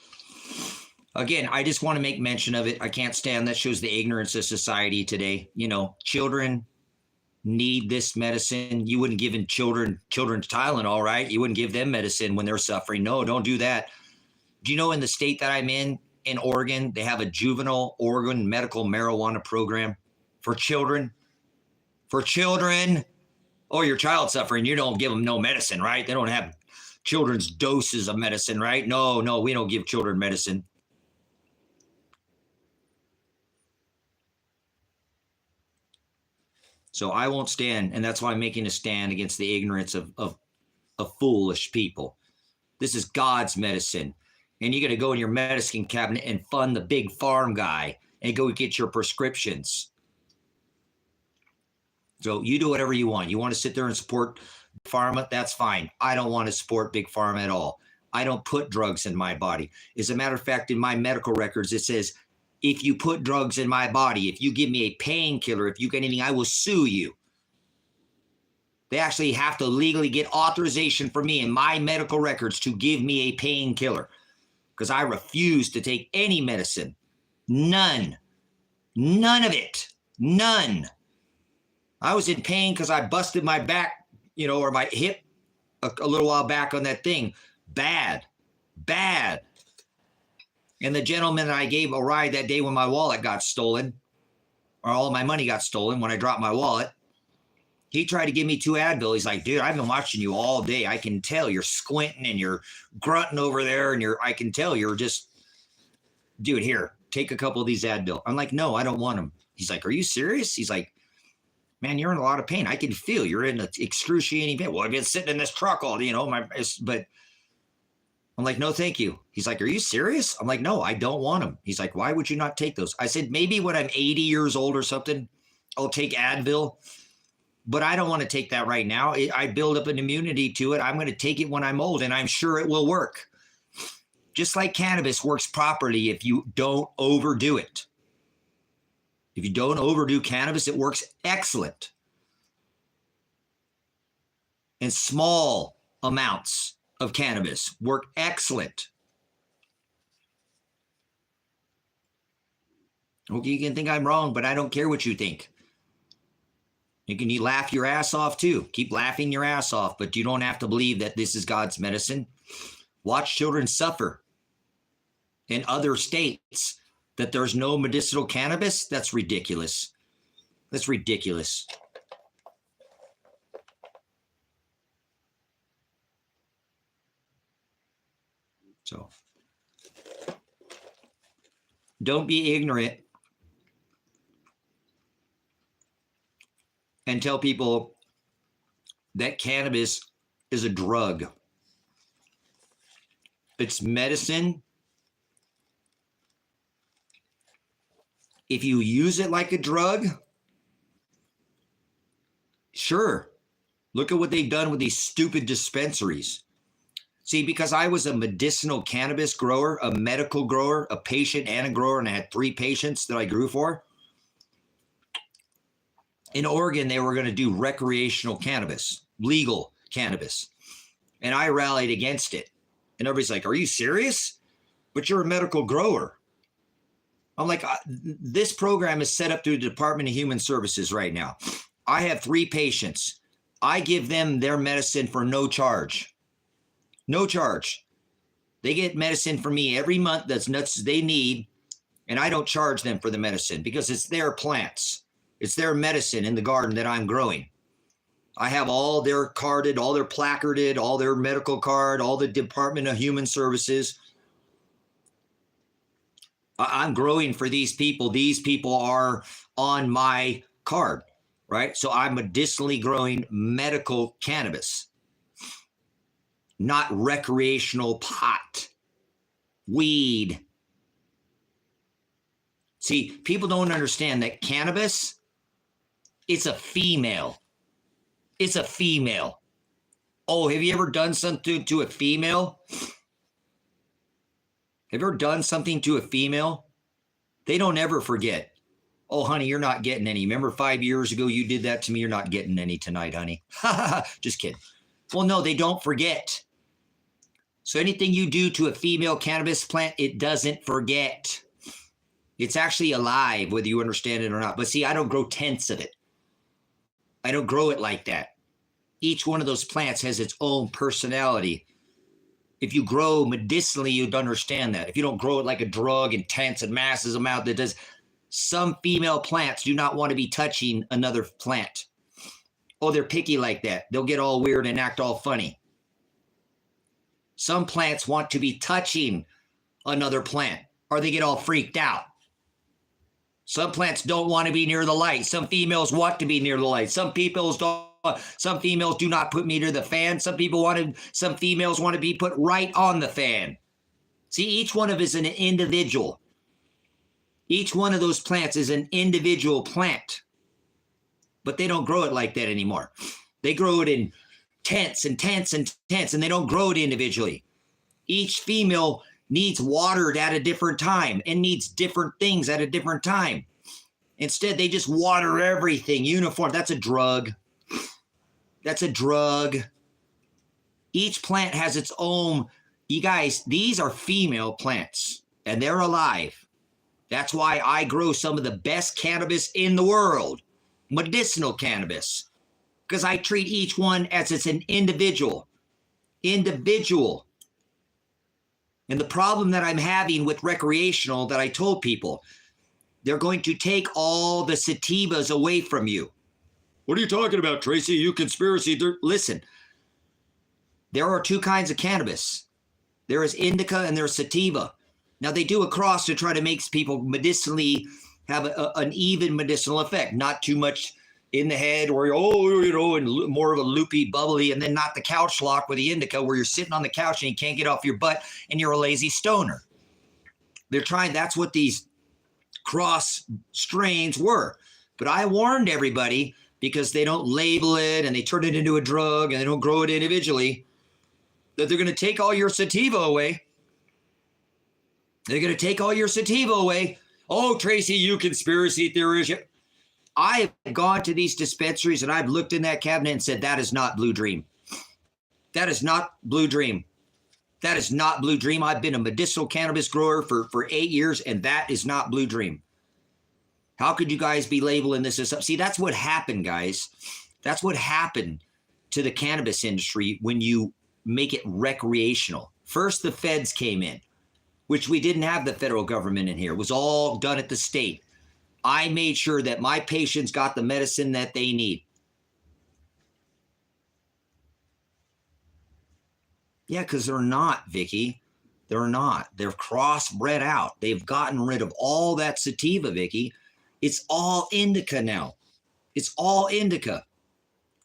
again, I just want to make mention of it. I can't stand that. Shows the ignorance of society today. You know, children need this medicine. You wouldn't give children Tylenol, right? You wouldn't give them medicine when they're suffering. No, don't do that. Do you know in the state that I'm in Oregon, they have a juvenile Oregon medical marijuana program for children? For children. Oh, your child suffering, you don't give them no medicine, right? They don't have children's doses of medicine, right? No, we don't give children medicine. So I won't stand, and that's why I'm making a stand against the ignorance of foolish people. This is God's medicine. And you're going to go in your medicine cabinet and fund the big farm guy and go get your prescriptions. So you do whatever you want. You want to sit there and support pharma? That's fine. I don't want to support big pharma at all. I don't put drugs in my body. As a matter of fact, in my medical records, it says, if you put drugs in my body, if you give me a painkiller, if you get anything, I will sue you. They actually have to legally get authorization from me in my medical records to give me a painkiller because I refuse to take any medicine. None. None of it. None. I was in pain because I busted my back, you know, or my hip a little while back on that thing. Bad. And the gentleman that I gave a ride that day when my wallet got stolen, or all my money got stolen when I dropped my wallet, he tried to give me 2 Advil. He's like, dude, I've been watching you all day. I can tell you're squinting and you're grunting over there and I can tell you're just, dude, here, take a couple of these Advil. I'm like, no, I don't want them. He's like, are you serious? He's like, man, you're in a lot of pain. I can feel you're in an excruciating pain. Well, I've been sitting in this truck all, you know, but I'm like, no, thank you. He's like, are you serious? I'm like, no, I don't want them. He's like, why would you not take those? I said, maybe when I'm 80 years old or something, I'll take Advil, but I don't want to take that right now. I build up an immunity to it. I'm going to take it when I'm old and I'm sure it will work. Just like cannabis works properly if you don't overdo it. If you don't overdo cannabis, it works excellent. And small amounts of cannabis work excellent. Okay, you can think I'm wrong, but I don't care what you think. You can laugh your ass off too. Keep laughing your ass off, but you don't have to believe that this is God's medicine. Watch children suffer. in other states that there's no medicinal cannabis, that's ridiculous. That's ridiculous. So don't be ignorant and tell people that cannabis is a drug. It's medicine. If you use it like a drug, sure. Look at what they've done with these stupid dispensaries. See, because I was a medicinal cannabis grower, a medical grower, a patient and a grower, and I had 3 patients that I grew for. In Oregon, they were going to do recreational cannabis, legal cannabis. And I rallied against it. And everybody's like, are you serious? But you're a medical grower. I'm like, this program is set up through the Department of Human Services right now. I have 3 patients. I give them their medicine for no charge. No charge. They get medicine from me every month that's nuts they need, and I don't charge them for the medicine because it's their plants. It's their medicine in the garden that I'm growing. I have all their carded, all their placarded, all their medical card, all the Department of Human Services. I'm growing for these people. These people are on my card, right? So I'm medicinally growing medical cannabis, not recreational pot, weed. See, people don't understand that cannabis, it's a female. It's a female. Oh, have you ever done something to a female? Have you ever done something to a female? They don't ever forget. Oh, honey, you're not getting any. Remember 5 years ago you did that to me? You're not getting any tonight, honey. Just kidding. Well, no, they don't forget. So anything you do to a female cannabis plant, it doesn't forget. It's actually alive, whether you understand it or not. But see, I don't grow tenths of it. I don't grow it like that. Each one of those plants has its own personality. If you grow medicinally, you'd understand that. If you don't grow it like a drug in tenths and masses amount that does, some female plants do not want to be touching another plant. Oh, they're picky like that. They'll get all weird and act all funny. Some plants want to be touching another plant or they get all freaked out. Some plants don't want to be near the light. Some females want to be near the light. Some females do not put me near the fan. Some females want to be put right on the fan. See, each one of us is an individual. Each one of those plants is an individual plant. But they don't grow it like that anymore. They grow it in tenths and tenths and tenths, and they don't grow it individually. Each female needs watered at a different time and needs different things at a different time. Instead, they just water everything uniform. That's a drug. That's a drug. Each plant has its own. You guys, these are female plants and they're alive. That's why I grow some of the best cannabis in the world, medicinal cannabis, because I treat each one as it's an individual. Individual. And the problem that I'm having with recreational that I told people, they're going to take all the sativas away from you. What are you talking about, Tracy? You conspiracy. Listen, there are 2 kinds of cannabis. There is indica and there's sativa. Now they do a cross to try to make people medicinally have an even medicinal effect, not too much in the head or, and more of a loopy, bubbly, and then not the couch lock with the indica where you're sitting on the couch and you can't get off your butt and you're a lazy stoner. They're trying, that's what these cross strains were. But I warned everybody because they don't label it and they turn it into a drug and they don't grow it individually, that they're going to take all your sativa away. They're going to take all your sativa away. Oh, Tracy, you conspiracy theorist. I have gone to these dispensaries and I've looked in that cabinet and said, that is not Blue Dream. That is not Blue Dream. That is not Blue Dream. I've been a medicinal cannabis grower for 8 years and that is not Blue Dream. How could you guys be labeling this as something? See, that's what happened, guys. That's what happened to the cannabis industry when you make it recreational. First, the feds came in. which we didn't have the federal government in here. It was all done at the state. I made sure that my patients got the medicine that they need. Yeah, because they're not, Vicky. They're not. They're crossbred out. They've gotten rid of all that sativa, Vicky. It's all indica now. It's all indica.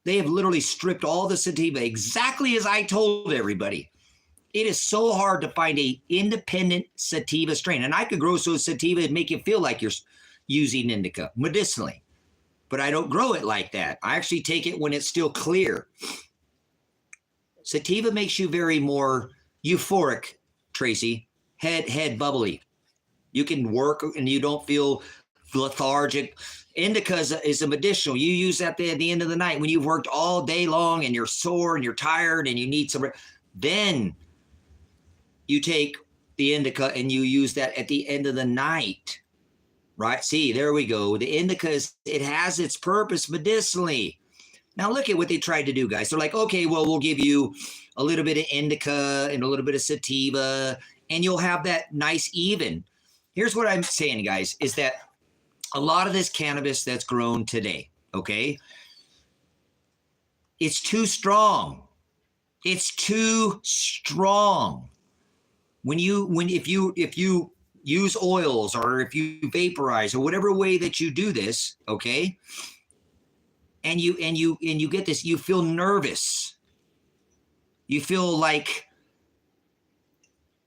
They have literally stripped all the sativa exactly as I told everybody. It is so hard to find a independent sativa strain. And I could grow so sativa and make you feel like you're using indica medicinally. But I don't grow it like that. I actually take it when it's still clear. Sativa makes you very more euphoric, Tracy. Head bubbly. You can work and you don't feel lethargic. Indica is a medicinal. You use that at the end of the night when you've worked all day long and you're sore and you're tired and you need some. Then you take the indica and you use that at the end of the night, right? See, there we go. The indica it has its purpose medicinally. Now look at what they tried to do, guys. They're like, okay, well, we'll give you a little bit of indica and a little bit of sativa, and you'll have that nice even. Here's what I'm saying, guys, is that a lot of this cannabis that's grown today, okay, it's too strong. It's too strong. If you use oils or if you vaporize or whatever way that you do this, okay, and you get this, you feel nervous. You feel like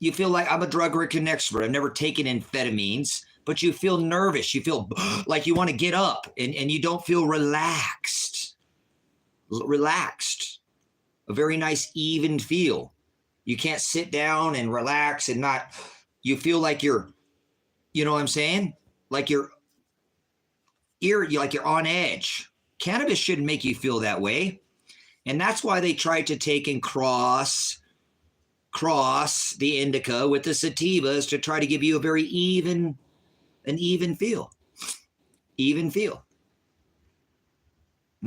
I'm a drug recon expert. I've never taken amphetamines, but you feel nervous. You feel like you want to get up and you don't feel relaxed. Relaxed. A very nice, even feel. You can't sit down and relax and not, you feel like you're, you know what I'm saying? Like you're on edge. Cannabis shouldn't make you feel that way. And that's why they tried to take and cross the indica with the sativas to try to give you a very even feel. Even feel.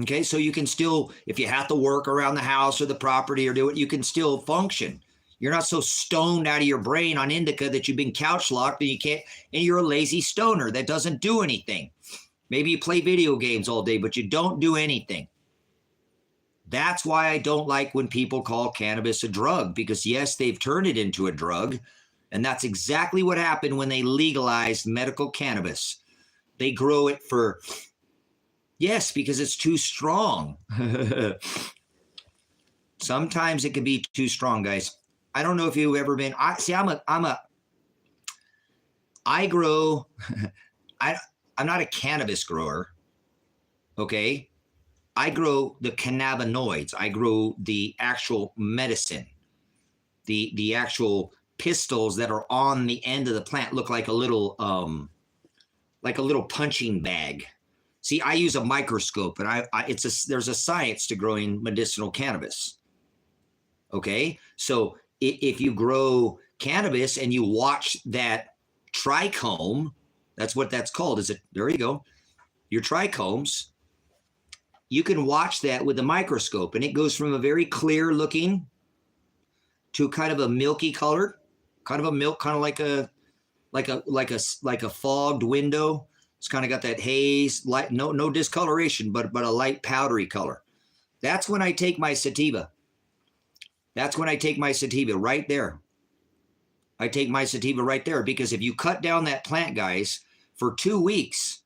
Okay, so you can still, if you have to work around the house or the property or do it, you can still function. You're not so stoned out of your brain on indica that you've been couch locked and you can't, and you're a lazy stoner that doesn't do anything. Maybe you play video games all day, but you don't do anything. That's why I don't like when people call cannabis a drug, because yes, they've turned it into a drug. And that's exactly what happened when they legalized medical cannabis. They grow it for, yes, because it's too strong. Sometimes it can be too strong, guys. I don't know if you've ever been, I grow, I'm not a cannabis grower. Okay. I grow the cannabinoids. I grow the actual medicine. The actual pistils that are on the end of the plant look like a little punching bag. See, I use a microscope, and there's a science to growing medicinal cannabis. Okay, so if you grow cannabis and you watch that trichome, that's what that's called. There you go, your trichomes. You can watch that with a microscope, and it goes from a very clear looking to kind of a milky color, kind of a milk, kind of like a fogged window. It's kind of got that haze, light, no discoloration, but a light powdery color. That's when I take my sativa. That's when I take my sativa right there. I take my sativa right there, because if you cut down that plant, guys, for 2 weeks,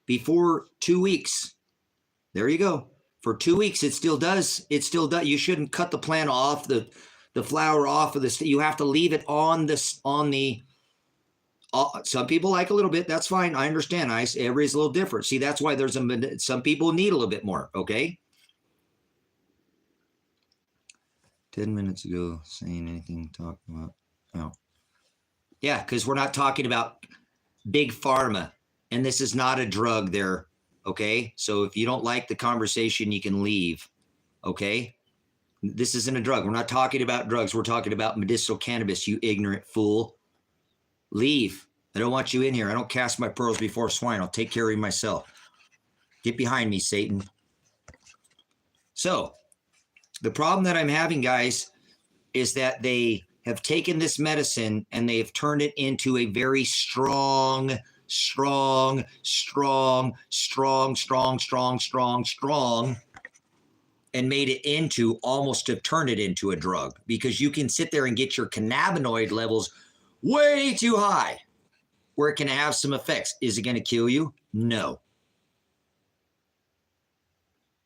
before 2 weeks, there you go. For 2 weeks, it still does. You shouldn't cut the plant off, the flower off of this. You have to leave it on the. Some people like a little bit. That's fine. I understand. Everybody's a little different. See, that's why some people need a little bit more. Okay. 10 minutes ago, saying anything talking about. Oh, yeah, because we're not talking about big pharma, and this is not a drug there. Okay, so if you don't like the conversation, you can leave. Okay, this isn't a drug. We're not talking about drugs. We're talking about medicinal cannabis, you ignorant fool. Leave. I don't want you in here. I don't cast my pearls before swine. I'll take care of you myself. Get behind me, Satan. So the problem that I'm having, guys, is that they have taken this medicine and they have turned it into a very strong, and made it into almost to turn it into a drug, because you can sit there and get your cannabinoid levels way too high where it can have some effects. Is it going to kill you? No.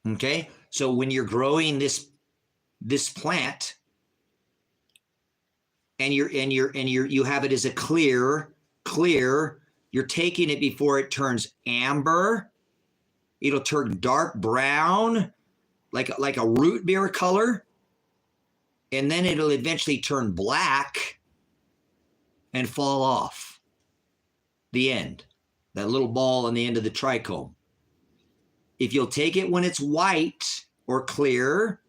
Okay. So when you're growing this plant and you have it as a clear, you're taking it before it turns amber. It'll turn dark brown, like a root beer color, and then it'll eventually turn black and fall off the end, that little ball on the end of the trichome. If you'll take it when it's white or clear,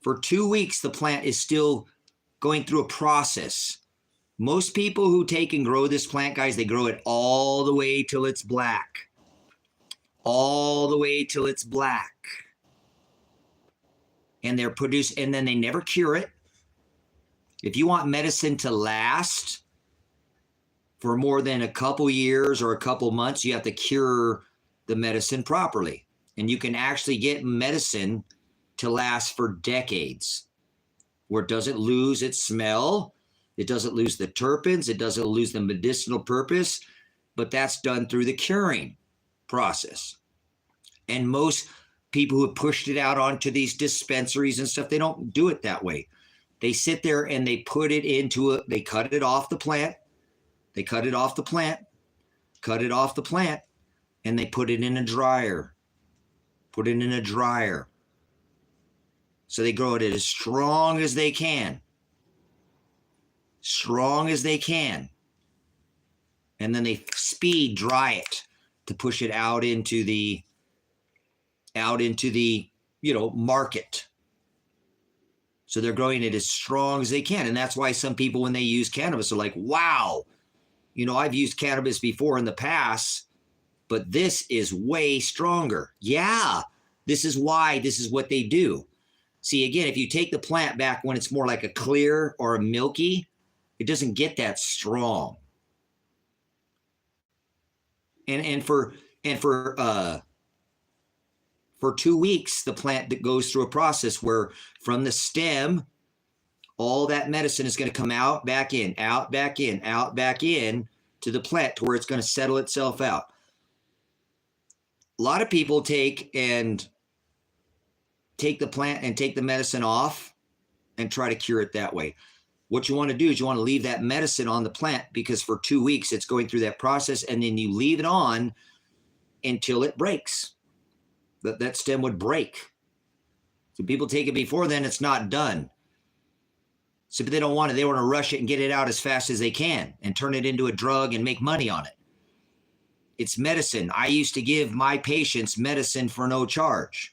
for 2 weeks, the plant is still going through a process. Most people who take and grow this plant, guys, they grow it all the way till it's black. All the way till it's black. And they're produced, and then they never cure it. If you want medicine to last for more than a couple years or a couple months, you have to cure the medicine properly. And you can actually get medicine to last for decades, where it doesn't lose its smell, it doesn't lose the terpenes, it doesn't lose the medicinal purpose, but that's done through the curing process. And most people who have pushed it out onto these dispensaries and stuff, they don't do it that way. They sit there and they put it into they cut it off the plant. They cut it off the plant, and they put it in a dryer. So they grow it as strong as they can. And then they speed dry it to push it out into the market. So they're growing it as strong as they can. And that's why some people, when they use cannabis, are like, wow, I've used cannabis before in the past, but this is way stronger. Yeah, this is what they do. See, again, if you take the plant back when it's more like a clear or a milky, it doesn't get that strong. And for 2 weeks, the plant that goes through a process where from the stem, all that medicine is going to come out, back in to the plant to where it's going to settle itself out. A lot of people take the plant and take the medicine off and try to cure it that way. What you want to do is you want to leave that medicine on the plant, because for 2 weeks it's going through that process, and then you leave it on until it breaks. That stem would break. So people take it before then, it's not done. So, but they don't want it. They want to rush it and get it out as fast as they can and turn it into a drug and make money on it. It's medicine. I used to give my patients medicine for no charge.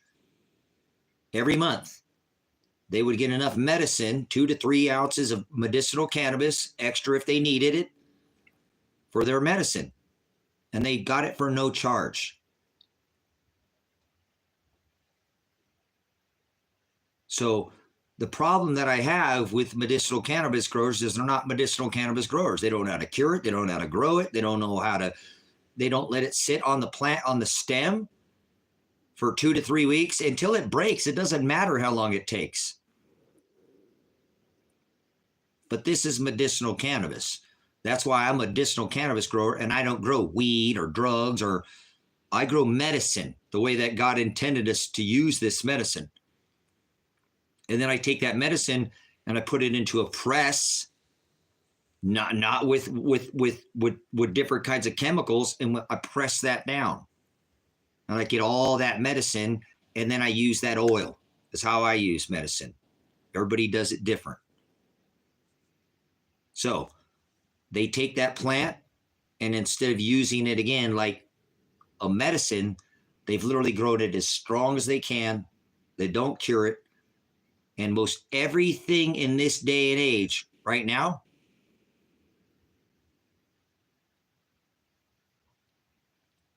Every month, they would get enough medicine, 2 to 3 ounces of medicinal cannabis, extra if they needed it, for their medicine. And they got it for no charge. So the problem that I have with medicinal cannabis growers is they're not medicinal cannabis growers. They don't know how to cure it. They don't know how to grow it. They don't let it sit on the plant, on the stem for 2 to 3 weeks until it breaks. It doesn't matter how long it takes. But this is medicinal cannabis. That's why I'm a medicinal cannabis grower, and I don't grow weed or drugs, or I grow medicine the way that God intended us to use this medicine. And then I take that medicine and I put it into a press, not with different kinds of chemicals, and I press that down. And I get all that medicine, and then I use that oil. That's how I use medicine. Everybody does it different. So they take that plant, and instead of using it again like a medicine, they've literally grown it as strong as they can. They don't cure it. And most everything in this day and age right now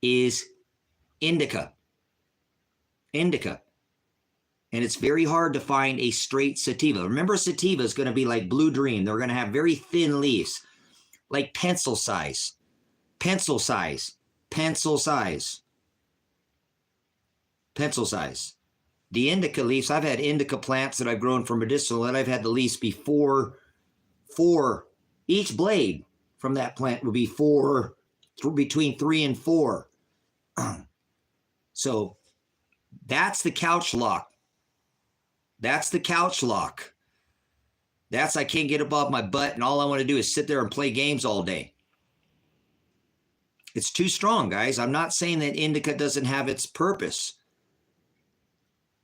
is indica. Indica. And it's very hard to find a straight sativa. Remember, sativa is going to be like Blue Dream. They're going to have very thin leaves, like pencil size, pencil size, pencil size, pencil size. The indica leaves, I've had indica plants that I've grown for medicinal, and I've had the leaves before each blade from that plant would be between 3 and 4. So that's the couch lock. That's the couch lock. That's I can't get above my butt, and all I want to do is sit there and play games all day. It's too strong, guys. I'm not saying that indica doesn't have its purpose,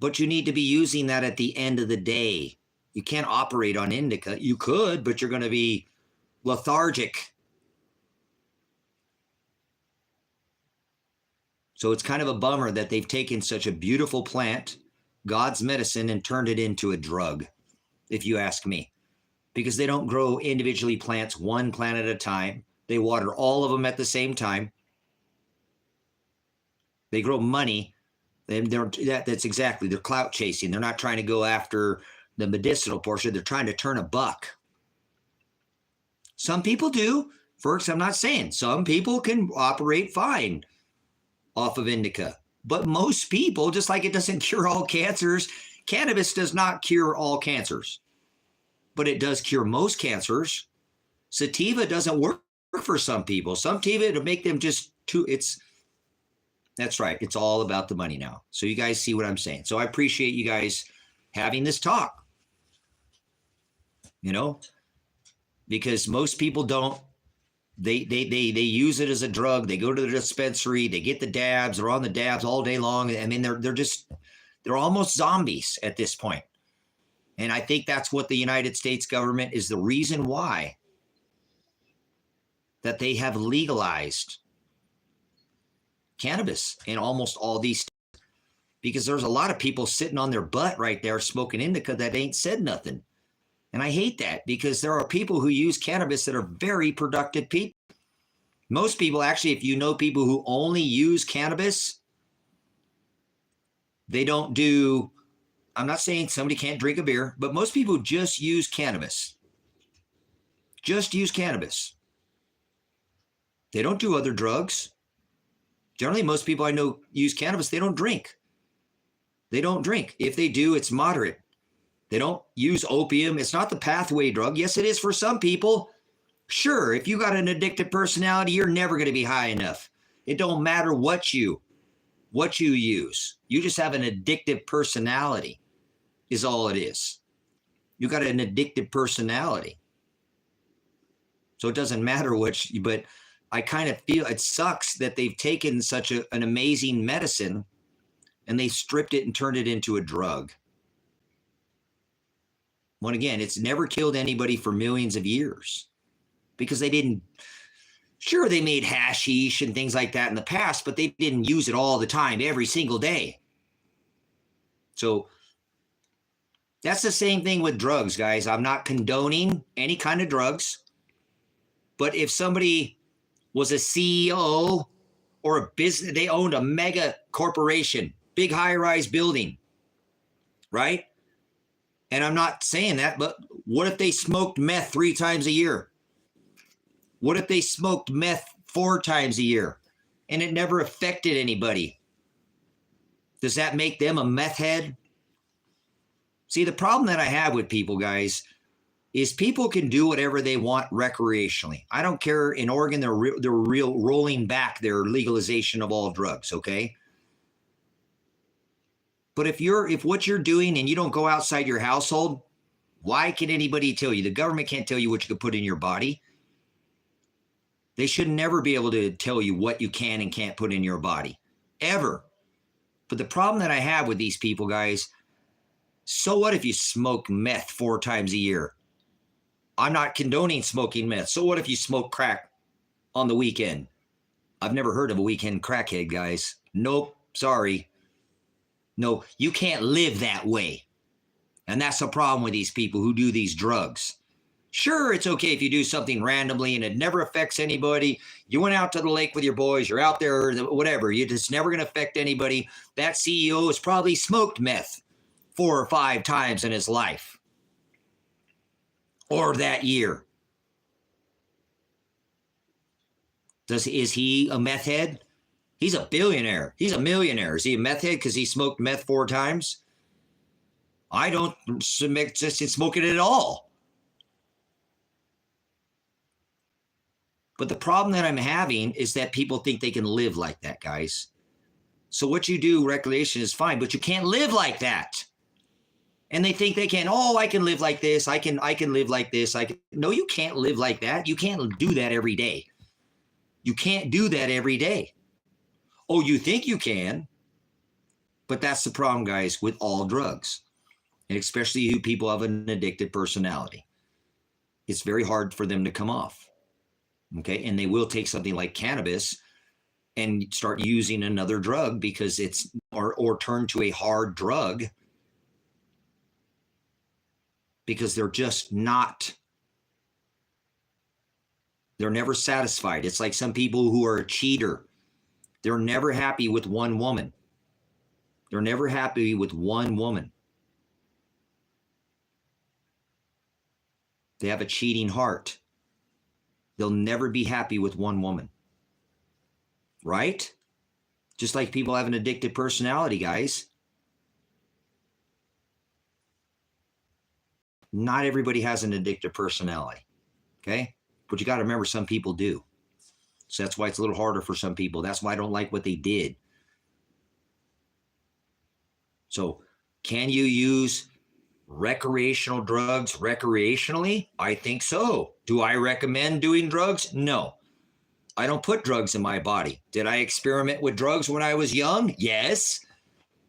but you need to be using that at the end of the day. You can't operate on indica. You could, but you're going to be lethargic. So it's kind of a bummer that they've taken such a beautiful plant, God's medicine, and turned it into a drug, if you ask me. Because they don't grow individually plants one plant at a time. They water all of them at the same time. They grow money. That's exactly, they're clout chasing. They're not trying to go after the medicinal portion. They're trying to turn a buck. Some people do. First, I'm not saying. Some people can operate fine off of indica. But most people, just like it doesn't cure all cancers, cannabis does not cure all cancers. But it does cure most cancers. Sativa doesn't work for some people. Some sativa to make them just too, that's right. It's all about the money now. So you guys see what I'm saying. So I appreciate you guys having this talk, you know, because most people don't, they use it as a drug. They go to the dispensary, they get the dabs, they're on the dabs all day long. I mean, they're almost zombies at this point. And I think that's what the United States government is the reason why that they have legalized cannabis in almost all these states, because there's a lot of people sitting on their butt right there smoking indica that ain't said nothing. And I hate that, because there are people who use cannabis that are very productive people. Most people, actually, if you know people who only use cannabis, they don't do, I'm not saying somebody can't drink a beer, but most people just use cannabis. Just use cannabis. They don't do other drugs. Generally, most people I know use cannabis. They don't drink. They don't drink. If they do, it's moderate. They don't use opium. It's not the pathway drug. Yes, it is for some people. Sure, if you got an addictive personality, you're never going to be high enough. It don't matter what you use. You just have an addictive personality is all it is. You got an addictive personality. So it doesn't matter which, but I kind of feel it sucks that they've taken such an amazing medicine and they stripped it and turned it into a drug. Well, again, it's never killed anybody for millions of years because they didn't, sure, they made hashish and things like that in the past, but they didn't use it all the time, every single day. So that's the same thing with drugs, guys. I'm not condoning any kind of drugs, but if somebody was a CEO or a business, they owned a mega corporation, big high-rise building, right? And I'm not saying that, but what if they smoked meth 3 times a year? What if they smoked meth 4 times a year and it never affected anybody? Does that make them a meth head? See, the problem that I have with people, guys, is people can do whatever they want recreationally. I don't care. In Oregon, they're rolling back their legalization of all drugs, okay? But if what you're doing and you don't go outside your household, why can anybody tell you? The government can't tell you what you can put in your body. They should never be able to tell you what you can and can't put in your body, ever. But the problem that I have with these people, guys, so what if you smoke meth 4 times a year? I'm not condoning smoking meth. So what if you smoke crack on the weekend? I've never heard of a weekend crackhead, guys. Nope, sorry. No, you can't live that way. And that's the problem with these people who do these drugs. Sure, it's okay if you do something randomly and it never affects anybody. You went out to the lake with your boys, you're out there, whatever. It's never going to affect anybody. That CEO has probably smoked meth 4 or 5 times in his life or that year. Is he a meth head? He's a billionaire. He's a millionaire. Is he a meth head because he smoked meth 4 times? I don't just smoke it at all. But the problem that I'm having is that people think they can live like that, guys. So what you do, recreation is fine, but you can't live like that. And they think they can, oh, I can live like this. I can live like this. No, you can't live like that. You can't do that every day. You can't do that every day. Oh, you think you can, but that's the problem, guys, with all drugs, and especially you people have an addictive personality. It's very hard for them to come off, okay? And they will take something like cannabis and start using another drug because it's, or turn to a hard drug because they're just not, they're never satisfied. It's like some people who are a cheater. They're never happy with one woman. They're never happy with one woman. They have a cheating heart. They'll never be happy with one woman. Right? Just like people have an addictive personality, guys. Not everybody has an addictive personality. Okay? But you got to remember, some people do. So that's why it's a little harder for some people. That's why I don't like what they did. So can you use recreational drugs recreationally? I think so. Do I recommend doing drugs? No. I don't put drugs in my body. Did I experiment with drugs when I was young? Yes.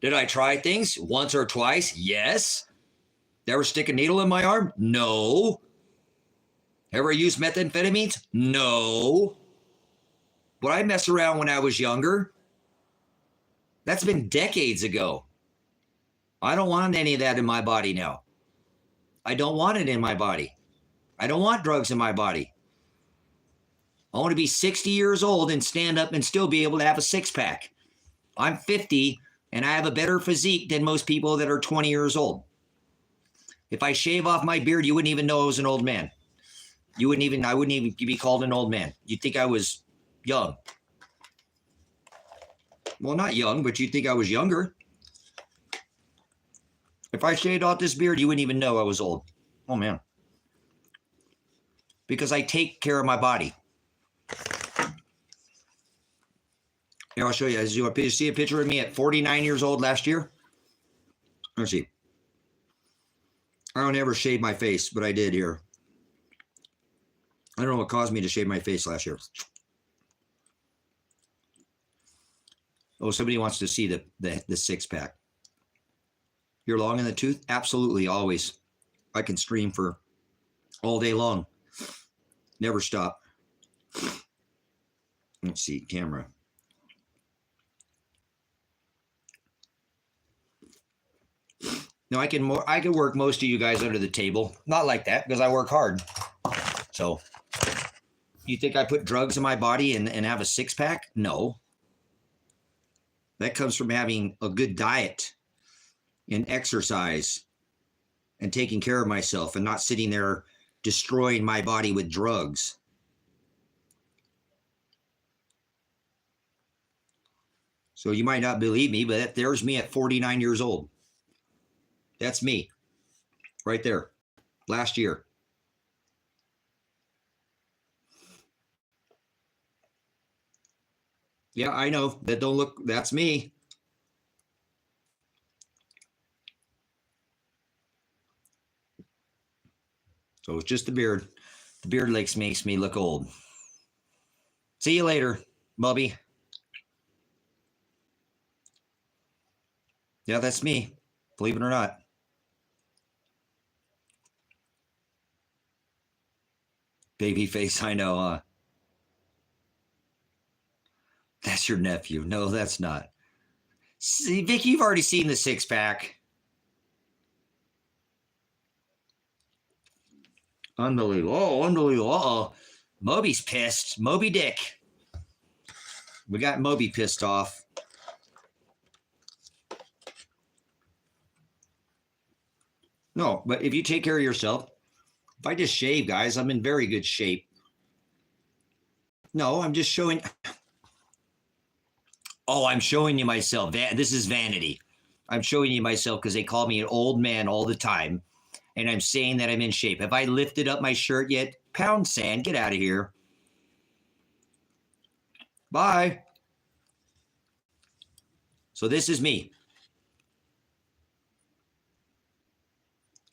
Did I try things once or twice? Yes. Ever stick a needle in my arm? No. Ever use methamphetamines? No. Would I mess around when I was younger? That's been decades ago. I don't want any of that in my body now. I don't want it in my body. I don't want drugs in my body. I want to be 60 years old and stand up and still be able to have a 6-pack. I'm 50 and I have a better physique than most people that are 20 years old. If I shave off my beard, you wouldn't even know I was an old man. I wouldn't even be called an old man. You'd think I was young. Well, not young, but you'd think I was younger. If I shaved off this beard, you wouldn't even know I was old. Oh, man. Because I take care of my body. Here, I'll show you. As you see a picture of me at 49 years old last year. Let's see. I don't ever shave my face, but I did here. I don't know what caused me to shave my face last year. Oh, somebody wants to see the 6-pack. You're long in the tooth? Absolutely, always. I can stream for all day long. Never stop. Let's see, camera. Now I can work most of you guys under the table. Not like that, because I work hard. So you think I put drugs in my body and have a 6-pack? No. That comes from having a good diet and exercise and taking care of myself and not sitting there destroying my body with drugs. So you might not believe me, but there's me at 49 years old. That's me right there last year. Yeah, I know that don't look, that's me. So it's just the beard. The beard makes me look old. See you later, Bubby. Yeah, that's me, believe it or not. Baby face, I know, huh? That's your nephew. No, that's not. See, Vic, you've already seen the 6-pack. Unbelievable. Oh, unbelievable. Uh-oh. Moby's pissed. Moby Dick. We got Moby pissed off. No, but if you take care of yourself, if I just shave, guys, I'm in very good shape. No, I'm just showing. Oh, I'm showing you myself. This is vanity. I'm showing you myself because they call me an old man all the time. And I'm saying that I'm in shape. Have I lifted up my shirt yet? Pound sand, get out of here. Bye. So this is me.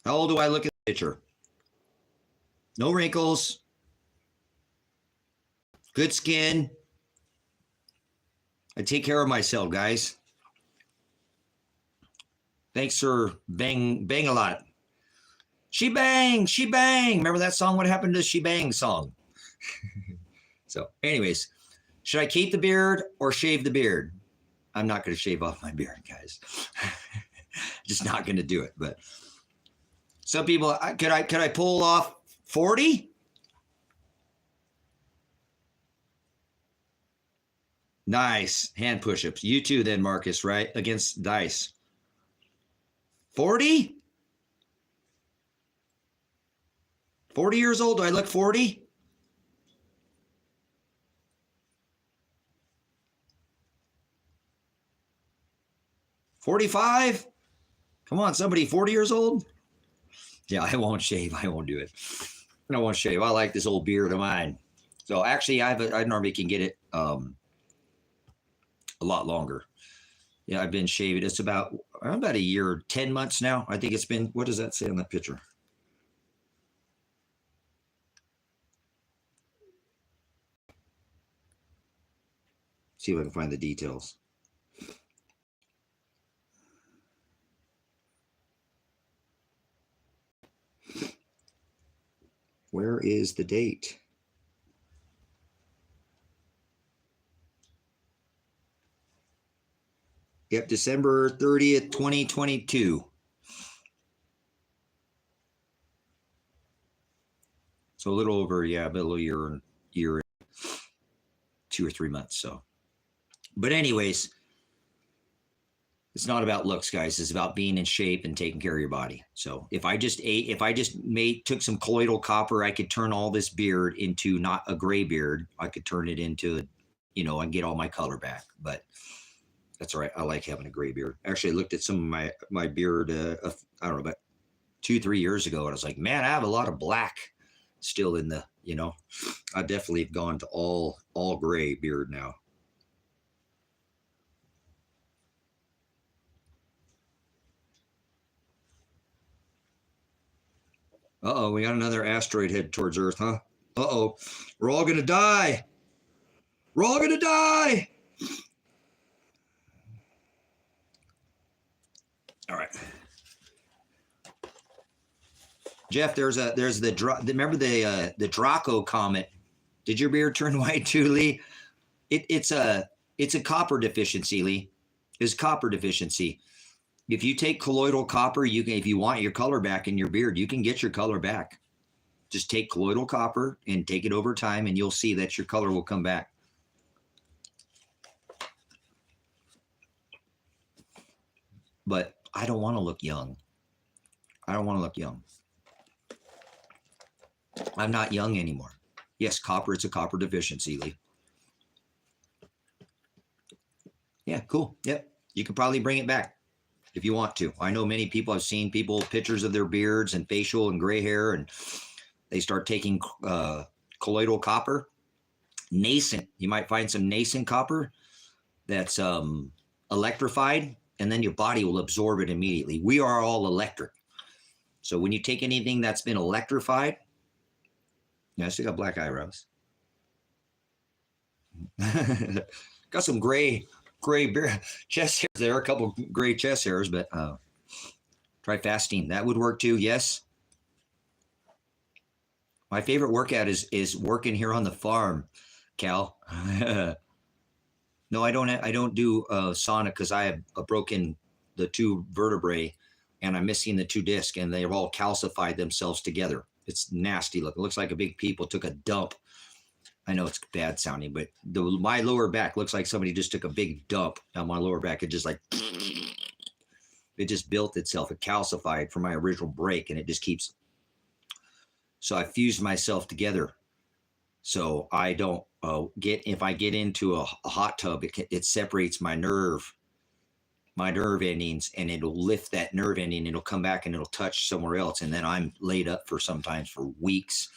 How old do I look at the picture? No wrinkles. Good skin. I take care of myself, guys. Thanks for bang a lot. She bang. Remember that song? What happened to She Bang song? So anyways, should I keep the beard or shave the beard? I'm not going to shave off my beard, guys. Just not going to do it. But some people, could I pull off 40? Nice. Hand push-ups. You too then, Marcus, right? Against Dice. 40? 40 years old? Do I look 40? $45? Come on, somebody 40 years old? Yeah, I won't shave. I won't do it. I won't shave. I like this old beard of mine. So actually, I normally can get it a lot longer. Yeah, I've been shaving. It's about a year, 10 months now. I think it's been, what does that say on that picture? See if I can find the details. Where is the date? Yep, December 30th, 2022. So a little over, yeah, a little year, 2 or 3 months. So, but anyways, it's not about looks, guys. It's about being in shape and taking care of your body. So if I just took some colloidal copper, I could turn all this beard into not a gray beard. I could turn it into, and get all my color back. But that's all right. I like having a gray beard. Actually, I looked at some of my beard, I don't know, about 2-3 years ago, and I was like, man, I have a lot of black still in the, I definitely have gone to all gray beard now. Uh-oh, we got another asteroid head towards Earth, huh? Uh-oh, we're all going to die. We're all going to die. All right. Jeff, there's remember the Draco comet. Did your beard turn white too, Lee? It's a copper deficiency, Lee. It's copper deficiency. If you take colloidal copper, you can, if you want your color back in your beard, you can get your color back. Just take colloidal copper and take it over time, and you'll see that your color will come back. But I don't want to look young. I don't want to look young. I'm not young anymore. Yes, copper, it's a copper deficiency, Lee. Yeah, cool. Yep. You can probably bring it back if you want to. I know many people, I've seen people, pictures of their beards and facial and gray hair, and they start taking colloidal copper. Nascent. You might find some nascent copper that's electrified, and then your body will absorb it immediately. We are all electric. So when you take anything that's been electrified, yeah, I still got black eyebrows. Got some gray beard, chest hairs there, a couple gray chest hairs, but try fasting. That would work too, yes. My favorite workout is working here on the farm, Cal. No, I don't do sauna because I have broken the 2 vertebrae and I'm missing the 2 discs, and they've all calcified themselves together. It's nasty looking. It looks like a big people took a dump. I know it's bad sounding, but my lower back looks like somebody just took a big dump on my lower back. It just like, It just built itself. It calcified from my original break, and it just keeps. So I fused myself together. So I don't if I get into a hot tub, it separates my nerve endings, and it'll lift that nerve ending. It'll come back and it'll touch somewhere else. And then I'm laid up sometimes for weeks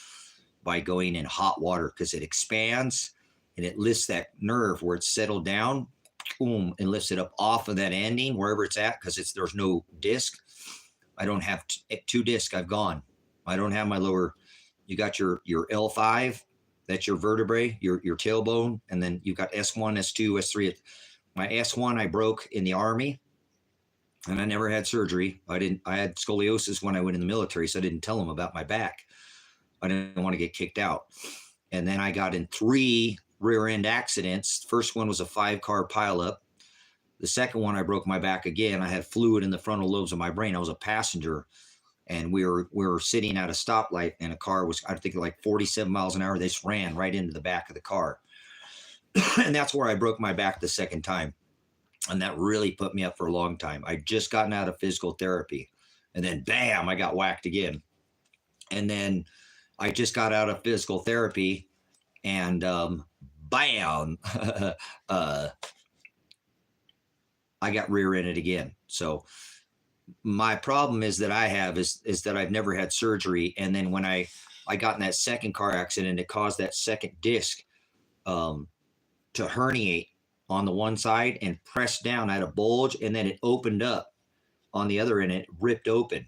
by going in hot water, because it expands and it lifts that nerve where it's settled down, boom, and lifts it up off of that ending, wherever it's at, because there's no disc. I don't have two discs. I've gone. I don't have my lower. You got your L5, that's your vertebrae, your tailbone, and then you got S1, S2, S3. My S1 I broke in the Army, and I never had surgery. I had scoliosis when I went in the military, so I didn't tell them about my back. I didn't want to get kicked out. And then I got in 3 rear end accidents. First one was a 5-car pileup. The second one, I broke my back again. I had fluid in the frontal lobes of my brain. I was a passenger, and we were sitting at a stoplight, and a car was, I think, like 47 miles an hour. They just ran right into the back of the car. And that's where I broke my back the second time. And that really put me up for a long time. I just gotten out of physical therapy, and then bam, I got whacked again. And then I just got out of physical therapy, and bam, I got rear-ended again. So my problem is that I have is that I've never had surgery. And then when I got in that second car accident, it caused that second disc to herniate on the one side and press down. I had a bulge, and then it opened up on the other end. It ripped open.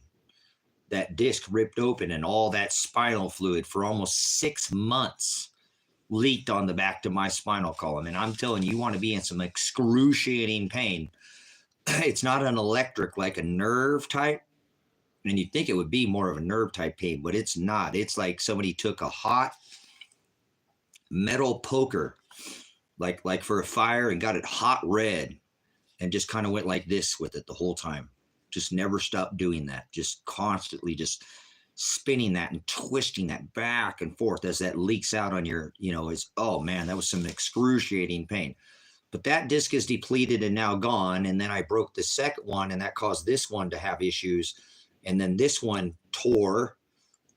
That disc ripped open, and all that spinal fluid for almost 6 months leaked on the back to my spinal column. And I'm telling you, you want to be in some excruciating pain. It's not an electric like a nerve type. And you'd think it would be more of a nerve type pain, but it's not. It's like somebody took a hot metal poker, like for a fire, and got it hot red, and just kind of went like this with it the whole time. Just never stopped doing that. Just constantly just spinning that and twisting that back and forth as that leaks out on your, oh man, that was some excruciating pain. But that disc is depleted and now gone. And then I broke the second one, and that caused this one to have issues. And then this one tore,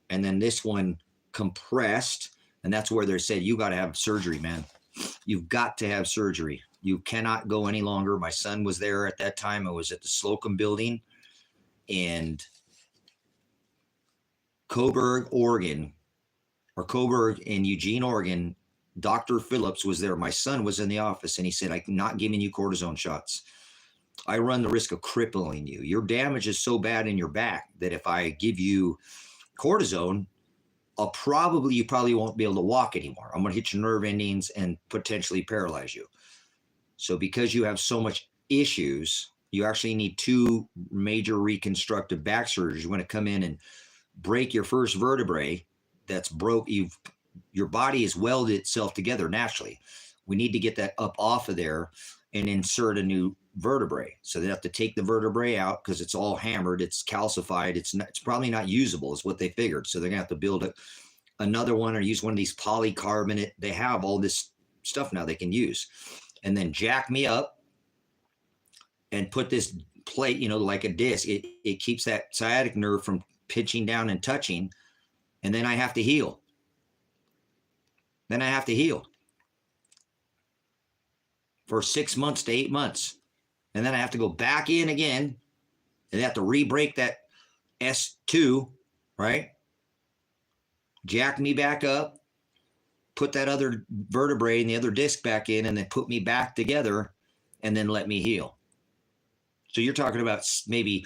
and then this one compressed. And that's where they said, you got to have surgery, man. You've got to have surgery. You cannot go any longer. My son was there at that time. I was at the Slocum building in Coburg, Oregon, or Coburg in Eugene, Oregon. Dr. Phillips was there. My son was in the office, and he said, I'm not giving you cortisone shots. I run the risk of crippling you. Your damage is so bad in your back that if I give you cortisone, you probably won't be able to walk anymore. I'm going to hit your nerve endings and potentially paralyze you. So because you have so much issues, you actually need 2 major reconstructive back surgeries. You want to come in and break your first vertebrae that's broke. Your body has welded itself together naturally. We need to get that up off of there and insert a new vertebrae. So they have to take the vertebrae out because it's all hammered. It's calcified. It's probably not usable is what they figured. So they're going to have to build another one or use one of these polycarbonate. They have all this stuff now they can use. And then jack me up and put this plate, like a disc. It keeps that sciatic nerve from pitching down and touching. And then I have to heal. For 6 months to 8 months. And then I have to go back in again, and they have to re-break that S2, right? Jack me back up, put that other vertebrae and the other disc back in, and then put me back together, and then let me heal. So you're talking about maybe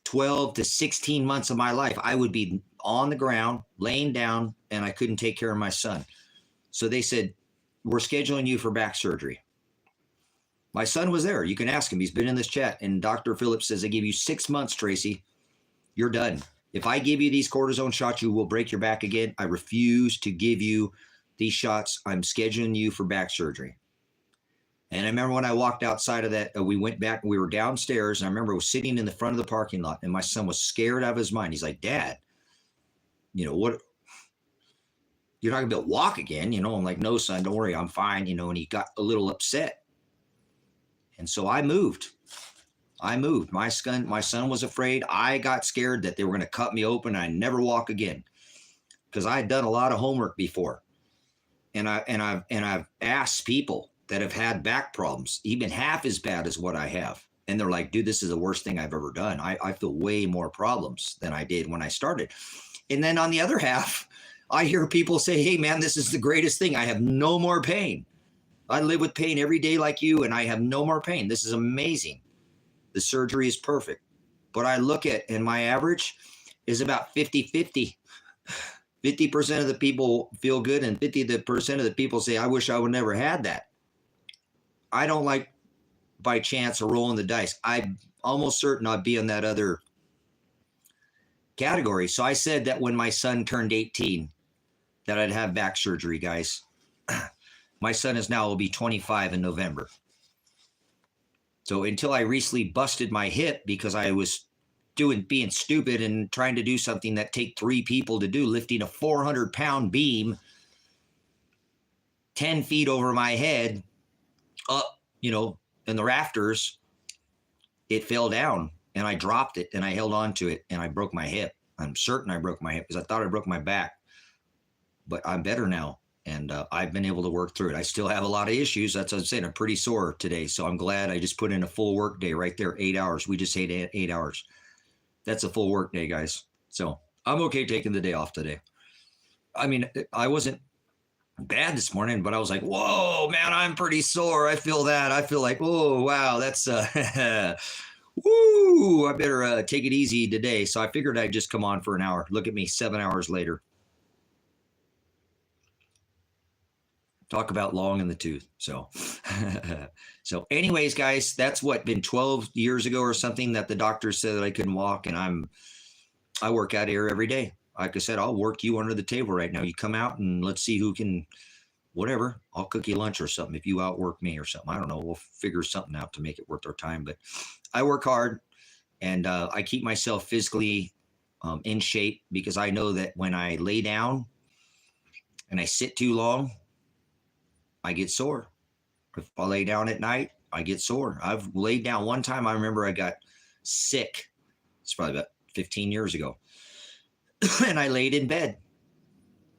12 to 16 months of my life. I would be on the ground, laying down, and I couldn't take care of my son. So they said, we're scheduling you for back surgery. My son was there. You can ask him. He's been in this chat. And Dr. Phillips says, I give you 6 months, Tracy. You're done. If I give you these cortisone shots, you will break your back again. I refuse to give you these shots. I'm scheduling you for back surgery. And I remember when I walked outside of that, we went back and we were downstairs. And I remember I was sitting in the front of the parking lot, and my son was scared out of his mind. He's like, Dad, what? You're not going to be able to walk again. I'm like, no, son, don't worry. I'm fine. And he got a little upset. And so I moved. I moved. My son was afraid. I got scared that they were going to cut me open and I'd never walk again, because I had done a lot of homework before. And I've asked people that have had back problems, even half as bad as what I have. And they're like, dude, this is the worst thing I've ever done. I feel way more problems than I did when I started. And then on the other half, I hear people say, hey, man, this is the greatest thing. I have no more pain. I live with pain every day like you, and I have no more pain. This is amazing. The surgery is perfect. But I look at, and my average is about 50-50. 50% of the people feel good, and 50% of the people say, I wish I would never had that. I don't like by chance or rolling the dice. I'm almost certain I'd be in that other category. So I said that when my son turned 18, that I'd have back surgery, guys. My son will be 25 in November. So until I recently busted my hip because I was being stupid and trying to do something that take 3 people to do, lifting a 400-pound beam 10 feet over my head up, in the rafters, it fell down and I dropped it and I held on to it and I broke my hip. I'm certain I broke my hip because I thought I broke my back, but I'm better now. And I've been able to work through it. I still have a lot of issues. That's what I'm saying. I'm pretty sore today. So I'm glad I just put in a full work day right there, 8 hours. We just ate 8 hours. That's a full work day, guys. So I'm okay taking the day off today. I mean, I wasn't bad this morning, but I was like, whoa, man, I'm pretty sore. I feel that. I feel like, oh, wow, that's, woo, I better take it easy today. So I figured I'd just come on for an hour. Look at me, 7 hours later. Talk about long in the tooth. So, so anyways, guys, that's been 12 years ago or something that the doctor said that I couldn't walk. And I work out here every day. Like I said, I'll work you under the table right now. You come out and let's see who can, whatever. I'll cook you lunch or something if you outwork me or something. I don't know. We'll figure something out to make it worth our time. But I work hard and I keep myself physically in shape, because I know that when I lay down and I sit too long, I get sore. If I lay down at night, I get sore. I've laid down one time. I remember I got sick. It's probably about 15 years ago. And I laid in bed.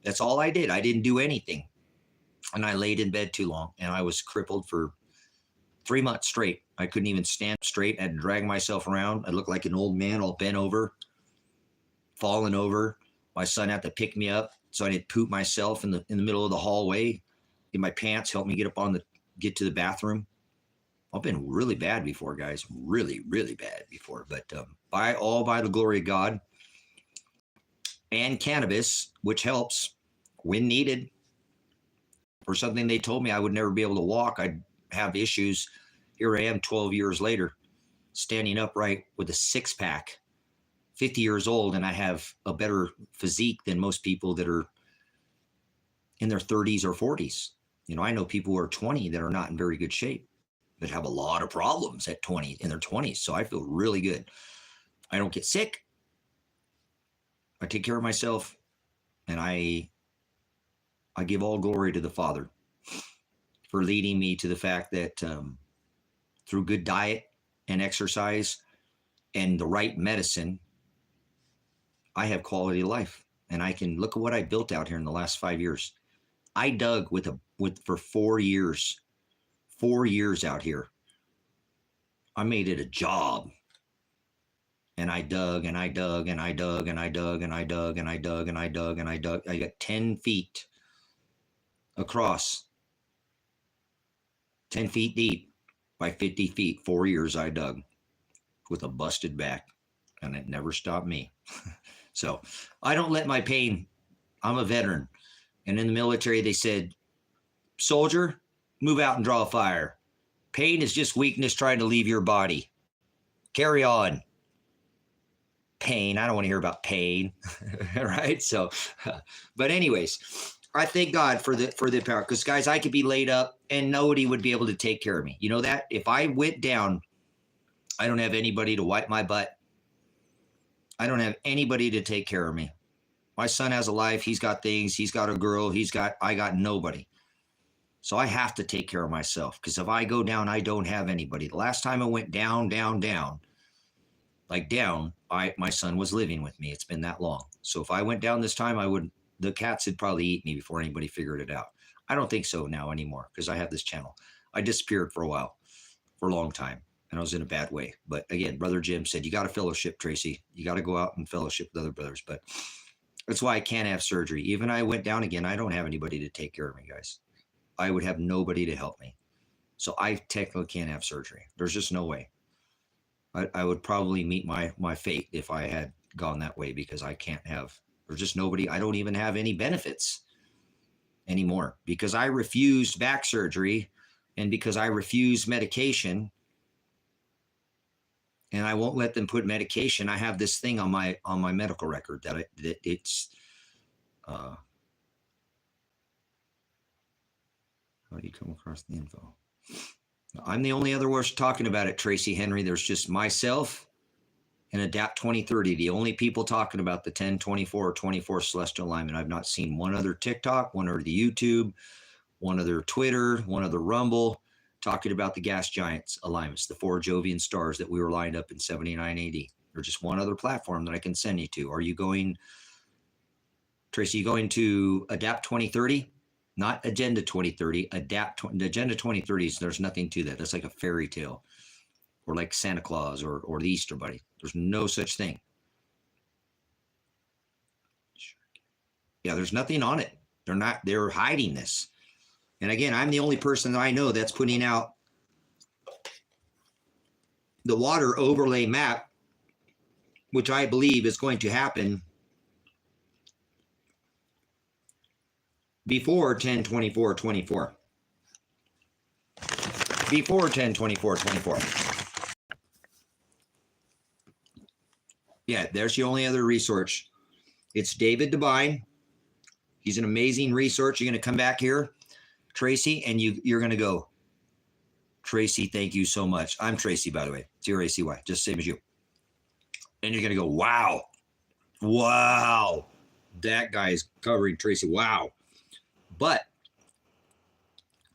That's all I did. I didn't do anything. And I laid in bed too long. And I was crippled for 3 months straight. I couldn't even stand straight. I had to drag myself around. I looked like an old man, all bent over, falling over. My son had to pick me up so I didn't poop myself in the middle of the hallway. In my pants, help me get to the bathroom. I've been really bad before, guys. Really, really bad before. But by the glory of God and cannabis, which helps when needed. For something they told me I would never be able to walk, I'd have issues. Here I am 12 years later, standing upright with a 6-pack, 50 years old, and I have a better physique than most people that are in their 30s or 40s. I know people who are 20 that are not in very good shape, that have a lot of problems at 20 in their 20s. So I feel really good. I don't get sick. I take care of myself, and I give all glory to the Father for leading me to the fact that through good diet and exercise and the right medicine, I have quality of life. And I can look at what I built out here in the last 5 years. I dug for 4 years out here. I made it a job. And I dug and I dug and I dug and I dug and I dug and I dug and I dug and I dug. I got 10 feet across, 10 feet deep by 50 feet. 4 years I dug with a busted back, and it never stopped me. So I don't let my pain, I'm a veteran. And in the military, they said, soldier, move out and draw fire. Pain is just weakness trying to leave your body. Carry on. Pain. I don't want to hear about pain. Right? So, but anyways, I thank God for the power. Because guys, I could be laid up and nobody would be able to take care of me. You know that? If I went down, I don't have anybody to wipe my butt. I don't have anybody to take care of me. My son has a life. He's got things. He's got a girl. I got nobody. So I have to take care of myself, because if I go down, I don't have anybody. The last time I went down, my son was living with me. It's been that long. So if I went down this time, the cats would probably eat me before anybody figured it out. I don't think so now anymore, because I have this channel. I disappeared for a while, for a long time, and I was in a bad way. But again, Brother Jim said, you got to fellowship, Tracy. You got to go out and fellowship with other brothers. But that's why I can't have surgery. Even I went down again, I don't have anybody to take care of me, guys. I would have nobody to help me. So I technically can't have surgery. There's just no way. I would probably meet my fate if I had gone that way, because I can't have, there's just nobody. I don't even have any benefits anymore, because I refused back surgery, and because I refuse medication, and I won't let them put medication. I have this thing on my medical record that it's how do you come across the info? I'm the only other one talking about it, Tracy Henry. There's just myself and Adapt 2030, the only people talking about the 10, 24, or 24 celestial alignment. I've not seen one other TikTok, one other YouTube, one other Twitter, one other Rumble talking about the gas giants alignments, the 4 Jovian stars that we were lined up in 79 AD. There's just one other platform that I can send you to. Are you going, Tracy, you going to Adapt 2030? Not Agenda 2030, Adapt. Agenda 2030 is, there's nothing to that. That's like a fairy tale, or like Santa Claus or the Easter Bunny. There's no such thing. Yeah, there's nothing on it. They're hiding this. And again, I'm the only person that I know that's putting out the water overlay map, which I believe is going to happen before 10/24/24. Before 10/24/24. Yeah, there's the only other resource. It's David Devine. He's an amazing resource. You're going to come back here, Tracy, and you're going to go, Tracy, thank you so much. I'm Tracy, by the way. Tracy, just same as you. And you're going to go, wow. Wow. That guy is covering Tracy. Wow. But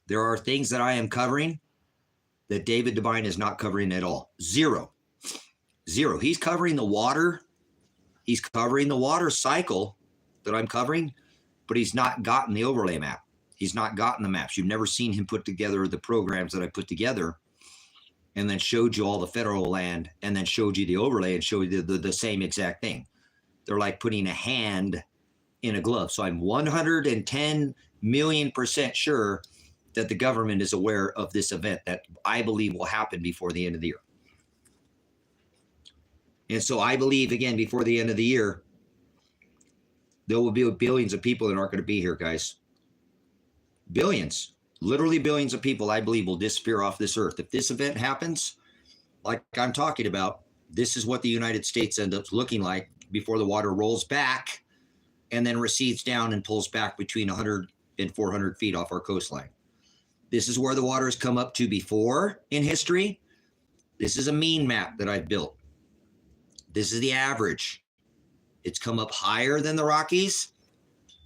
there are things that I am covering that David Devine is not covering at all. Zero. He's covering the water. He's covering the water cycle that I'm covering, but he's not gotten the overlay map. He's not gotten the maps. You've never seen him put together the programs that I put together and then showed you all the federal land and then showed you the overlay and showed you the same exact thing. They're like putting a hand in a glove. So I'm 110 million% sure that the government is aware of this event that I believe will happen before the end of the year. And so I believe, again, before the end of the year, there will be billions of people that aren't going to be here, guys. Billions, literally billions of people, I believe, will disappear off this earth. If this event happens, like I'm talking about, this is what the United States ends up looking like before the water rolls back and then recedes down and pulls back between 100 and 400 feet off our coastline. This is where the water has come up to before in history. This is a mean map that I've built. This is the average. It's come up higher than the Rockies,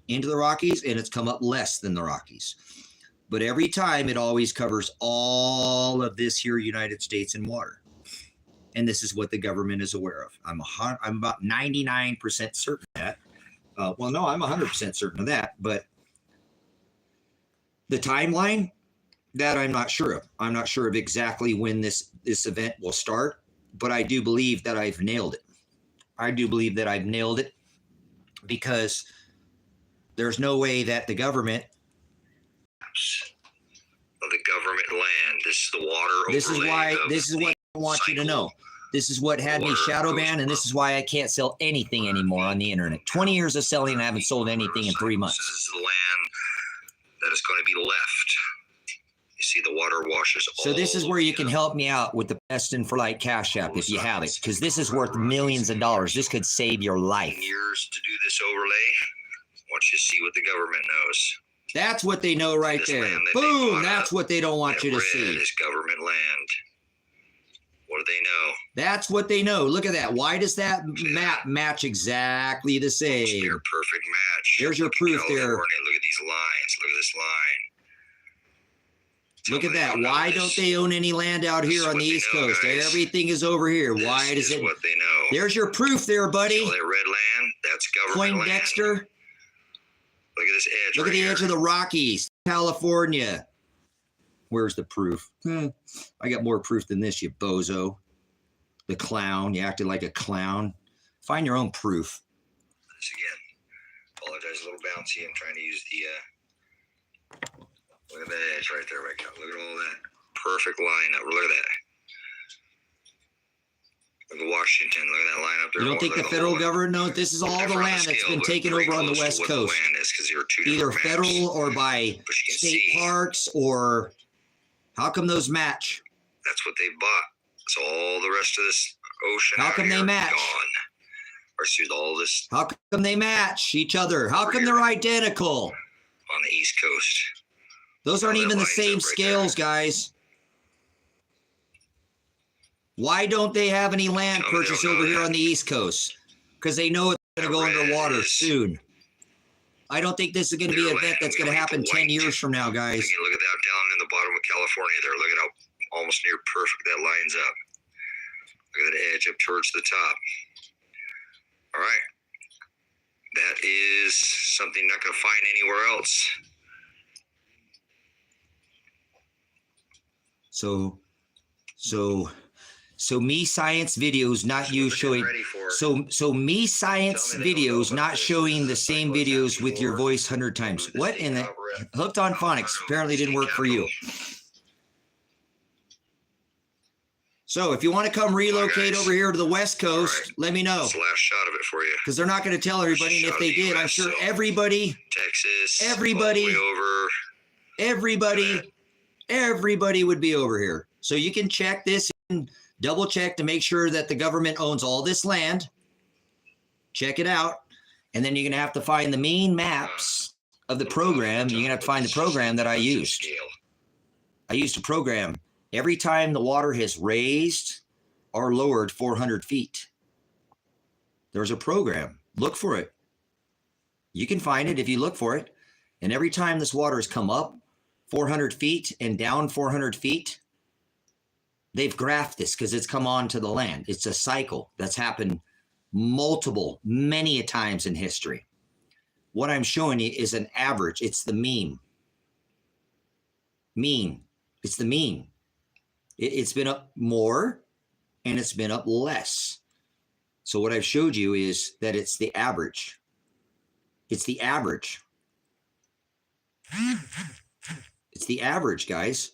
into the Rockies, and it's come up less than the Rockies. But every time it always covers all of this here United States in water. And this is what the government is aware of. I'm about 99% certain of that. Well, no, I'm 100% certain of that. But the timeline, that I'm not sure of. I'm not sure of exactly when this event will start, but I do believe that I've nailed it. I do believe that I've nailed it because there's no way that the government of the government land. This is the water. This is why. This is what I want you to know. This is what had me shadow banned, and this is why I can't sell anything anymore on the internet. 20 years of selling, and I haven't sold anything in 3 months. This is the land that is going to be left. You see, the water washes all. So this is where you can help me out with the Predestined4light Cash App if you have it, because this is worth millions of dollars. This could save your life. Years to do this overlay. Once you see what the government knows. That's what they know right there. Boom! That's what they don't want you to see. Is government land. What do they know? That's what they know. Look at that. Why does that map match exactly the same? They're a perfect match. There's your proof there. Look at these lines. Look at this line. Look at that. Why don't they own any land out here on the East Coast? Guys. Everything is over here. Why does it? What they know. There's your proof there, buddy. All that red land, that's government land. Poindexter. Look at this edge. Look at the edge of the Rockies, California. Where's the proof? I got more proof than this, you bozo. The clown. You acted like a clown. Find your own proof. This again. Apologize, a little bouncy. I'm trying to use the. Look at that edge right there, right now. Look at all that perfect line up. Look at that. Look at Washington. Look at that line up there. You don't think the federal government knows this is all the land that's been taken over on the West Coast? Either federal or by state parks, or how come those match? That's what they bought. So all the rest of this ocean. How come they match? Gone. Or see all this. How come they match each other? How come they're identical? On the East Coast. Those aren't even the same scales, guys. Why don't they have any land purchase over here on the East Coast? Because they know it's going to go underwater soon. I don't think this is going to be an event that's going to happen 10 years from now, guys. Look at that down in the bottom of California there. Look at how almost near perfect that lines up. Look at that edge up towards the top. All right. That is something you're not going to find anywhere else. So me science videos, not you showing. So me science videos, not showing the same videos with your voice 100 times. What in the hooked on phonics apparently didn't work for you. So if you want to come relocate over here to the West Coast, let me know. That's the last shot of it for you. Because they're not going to tell everybody, and if they did, I'm sure everybody, Texas, everybody would be over here. So you can check this and double check to make sure that the government owns all this land. Check it out. And then you're going to have to find the main maps of the program. You're going to have to find the program that I used. I used a program. Every time the water has raised or lowered 400 feet, there's a program. Look for it. You can find it if you look for it. And every time this water has come up 400 feet and down 400 feet, they've graphed this because it's come onto the land. It's a cycle that's happened many a times in history. What I'm showing you is an average. It's the mean. It's the mean. It's been up more and it's been up less. So what I've showed you is that it's the average. It's the average. It's the average, guys.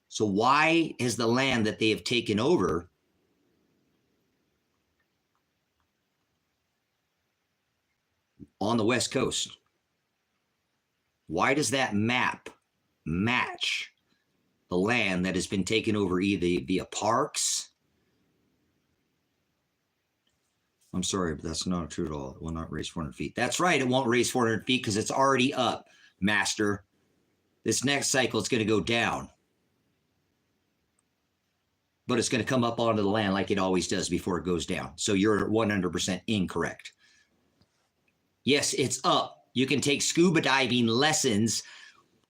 So why has the land that they have taken over on the West Coast, why does that map match the land that has been taken over either via parks? I'm sorry, but that's not true at all. It will not raise 400 feet. That's right. It won't raise 400 feet because it's already up, master. This next cycle is going to go down. But it's going to come up onto the land like it always does before it goes down. So you're 100% incorrect. Yes, it's up. You can take scuba diving lessons,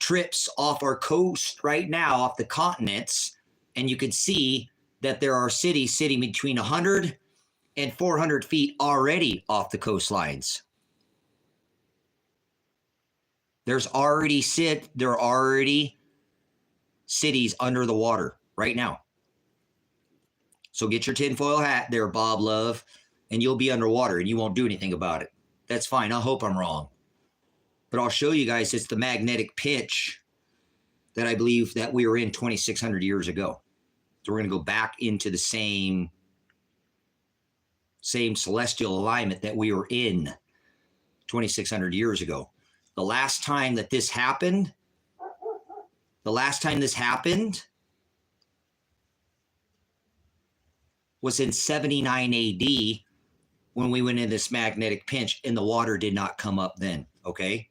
trips off our coast right now, off the continents, and you can see that there are cities sitting between 100 and 400 feet already off the coastlines. There are already cities under the water right now. So get your tinfoil hat there, Bob Love, and you'll be underwater and you won't do anything about it. That's fine. I hope I'm wrong. But I'll show you guys it's the magnetic pitch that I believe that we were in 2,600 years ago. So we're going to go back into the same celestial alignment that we were in 2,600 years ago. The last time this happened was in 79 AD when we went in this magnetic pinch and the water did not come up then, okay?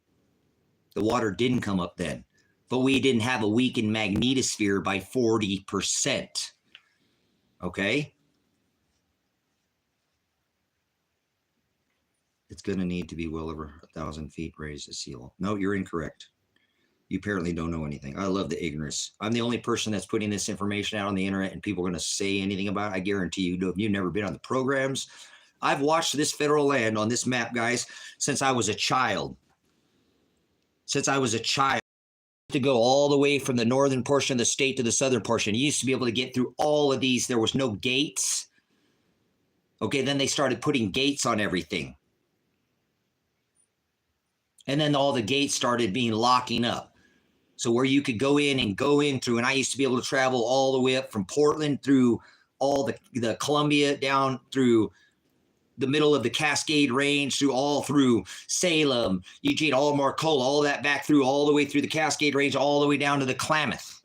The water didn't come up then, but we didn't have a weakened magnetosphere by 40%, okay? It's going to need to be well over 1,000 feet raised to sea level. No, you're incorrect. You apparently don't know anything. I love the ignorance. I'm the only person that's putting this information out on the internet, and people are going to say anything about it. I guarantee you, you've never been on the programs. I've watched this federal land on this map, guys, since I was a child. Since I was a child. To go all the way from the northern portion of the state to the southern portion. You used to be able to get through all of these. There was no gates. Okay, then they started putting gates on everything. And then all the gates started being locking up. So where you could go in through, and I used to be able to travel all the way up from Portland through all the Columbia down through the middle of the Cascade Range, through Salem, Eugene, all Marcola, all that back through, all the way through the Cascade Range, all the way down to the Klamath.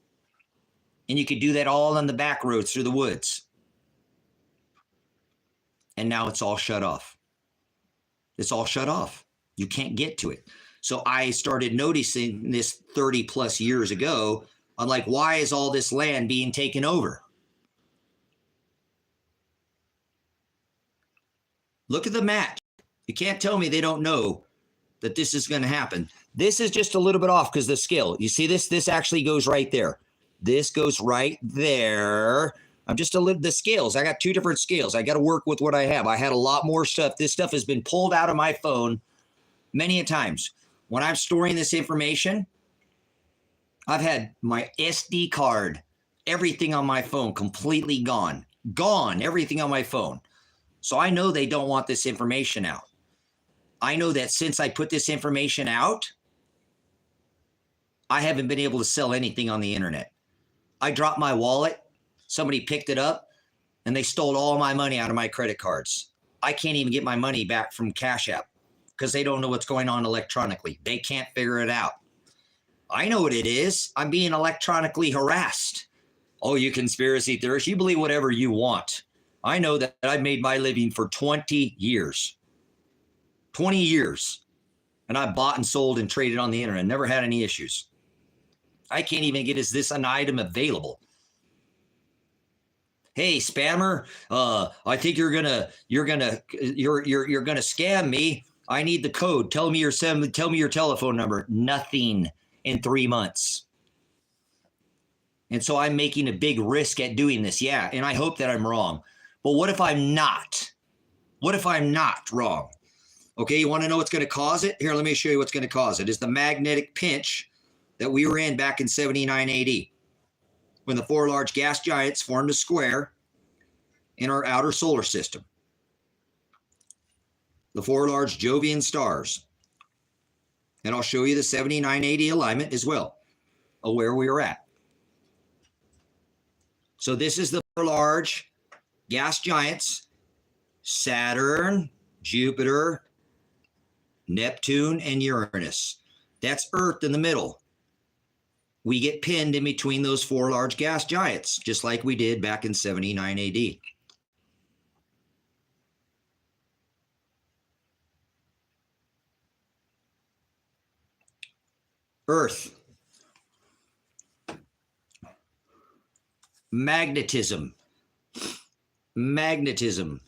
And you could do that all on the back roads through the woods. And now it's all shut off. It's all shut off. You can't get to it. So I started noticing this 30 plus years ago. I'm like, why is all this land being taken over? Look at the map. You can't tell me they don't know that this is going to happen. This is just a little bit off because the scale. You see this? This actually goes right there. This goes right there. I'm just the scales. I got two different scales. I got to work with what I have. I had a lot more stuff. This stuff has been pulled out of my phone many a times. When I'm storing this information, I've had my SD card, everything on my phone completely gone. Gone, everything on my phone. So I know they don't want this information out. I know that since I put this information out, I haven't been able to sell anything on the internet. I dropped my wallet, somebody picked it up, and they stole all my money out of my credit cards. I can't even get my money back from CashApp because they don't know what's going on electronically. They can't figure it out. I know what it is. I'm being electronically harassed. Oh, you conspiracy theorists, you believe whatever you want. I know that I've made my living for 20 years. 20 years. And I bought and sold and traded on the internet. Never had any issues. I can't even get, is this an item available? Hey, spammer, I think you're gonna scam me. I need the code. Tell me your telephone number. Nothing in 3 months. And so I'm making a big risk at doing this. Yeah, and I hope that I'm wrong. But what if I'm not? What if I'm not wrong? Okay, you want to know what's going to cause it? Here, let me show you what's going to cause it. It's the magnetic pinch that we were in back in 79 AD, when the four large gas giants formed a square in our outer solar system. The four large Jovian stars. And I'll show you the 79 AD alignment as well of where we were at. So this is the four large gas giants: Saturn, Jupiter, Neptune, and Uranus. That's Earth in the middle. We get pinned in between those four large gas giants, just like we did back in 79 AD. Earth. Magnetism. Magnetism.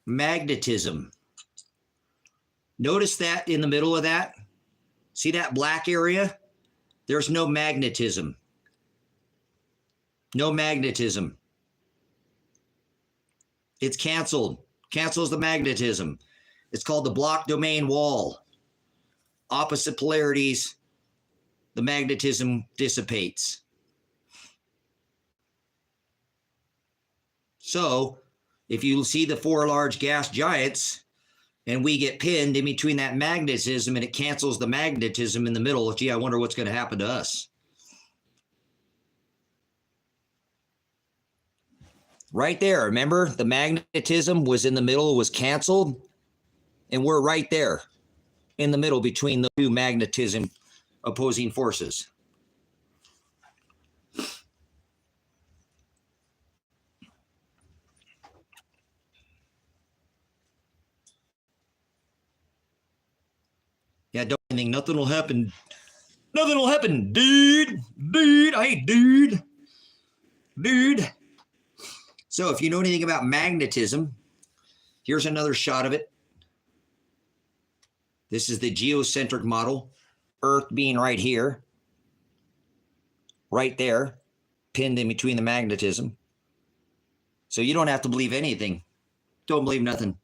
Magnetism. Notice that in the middle of that? See that black area? There's no magnetism. No magnetism. It's canceled. Cancels the magnetism. It's called the block domain wall. Opposite polarities, the magnetism dissipates. So, if you see the four large gas giants and we get pinned in between that magnetism and it cancels the magnetism in the middle, gee, I wonder what's going to happen to us. Right there, remember? The magnetism was in the middle, was canceled, and we're right there in the middle between the two magnetism opposing forces. Yeah, don't think nothing will happen. Nothing will happen, dude. Dude, hey, dude. Dude. So if you know anything about magnetism, Here's another shot of it. This is the geocentric model, Earth being right here, right there, pinned in between the magnetism. So you don't have to believe anything. Don't believe nothing.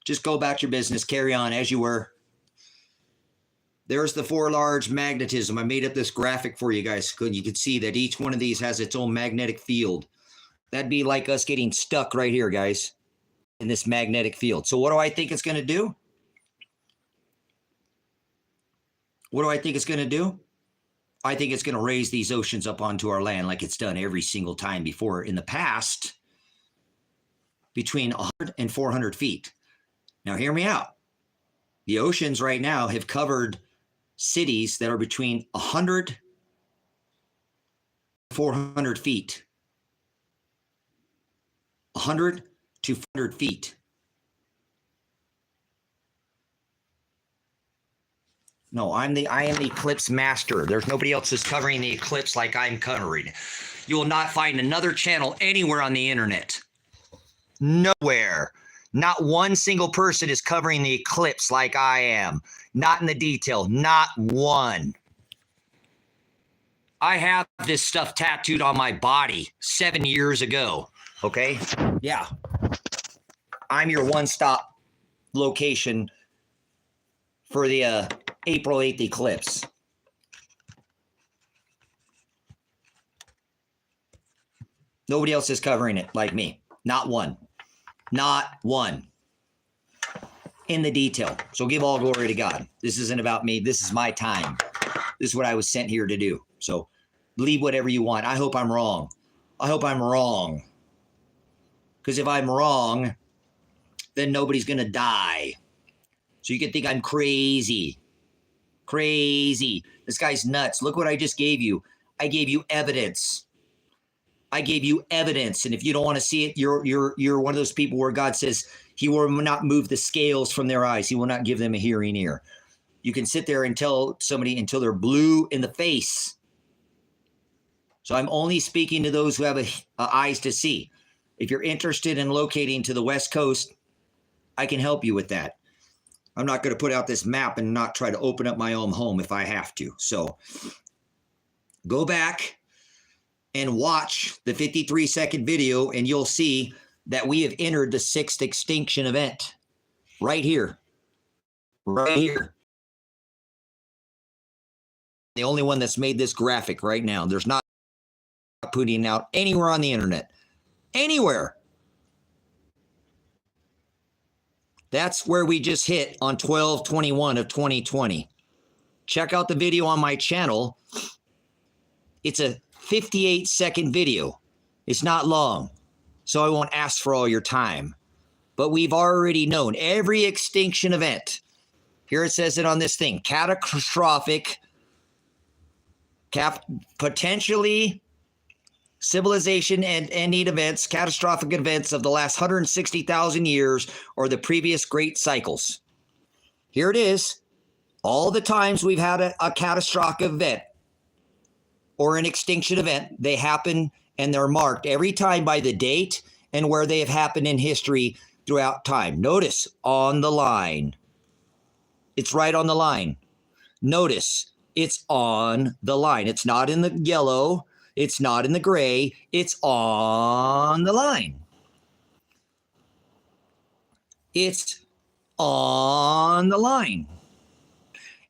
Just go about your business, carry on as you were. There's the 4 large magnetism. I made up this graphic for you guys. You can see that each one of these has its own magnetic field. That'd be like us getting stuck right here, guys, in this magnetic field. So what do I think it's going to do? What do I think it's going to do? I think it's going to raise these oceans up onto our land like it's done every single time before in the past, between 100 and 400 feet. Now, hear me out. The oceans right now have covered cities that are between 100 and 400 feet. 100 to 400 feet. No, I am the eclipse master. There's nobody else that's covering the eclipse like I'm covering. You will not find another channel anywhere on the internet. Nowhere. Not one single person is covering the eclipse like I am. Not in the detail. Not one. I have this stuff tattooed on my body 7 years ago. Okay? Yeah. I'm your one-stop location for the April 8th eclipse. Nobody else is covering it like me. Not one. Not one. In the detail. So give all glory to God. This isn't about me. This is my time. This is what I was sent here to do. So believe whatever you want. I hope I'm wrong. I hope I'm wrong. Because if I'm wrong, then nobody's going to die. So you can think I'm crazy. Crazy. This guy's nuts. Look what I just gave you. I gave you evidence. I gave you evidence. And if you don't want to see it, you're one of those people where God says he will not move the scales from their eyes. He will not give them a hearing ear. You can sit there and tell somebody until they're blue in the face. So I'm only speaking to those who have eyes to see. If you're interested in locating to the West Coast, I can help you with that. I'm not going to put out this map and not try to open up my own home if I have to. So go back and watch the 53-second video, and you'll see that we have entered the 6th extinction event right here. Right here. The only one that's made this graphic right now. There's not putting out anywhere on the internet. Anywhere. That's where we just hit on 12/21 of 2020. Check out the video on my channel. It's a 58-second video. It's not long, so I won't ask for all your time. But we've already known every extinction event. Here it says it on this thing. Catastrophic, potentially civilization and ending events, catastrophic events of the last 160,000 years or the previous great cycles. Here it is. All the times we've had a catastrophic event or an extinction event, they happen and they're marked every time by the date and where they have happened in history throughout time. Notice on the line. It's right on the line. Notice it's on the line. It's not in the yellow. It's not in the gray. It's on the line. It's on the line.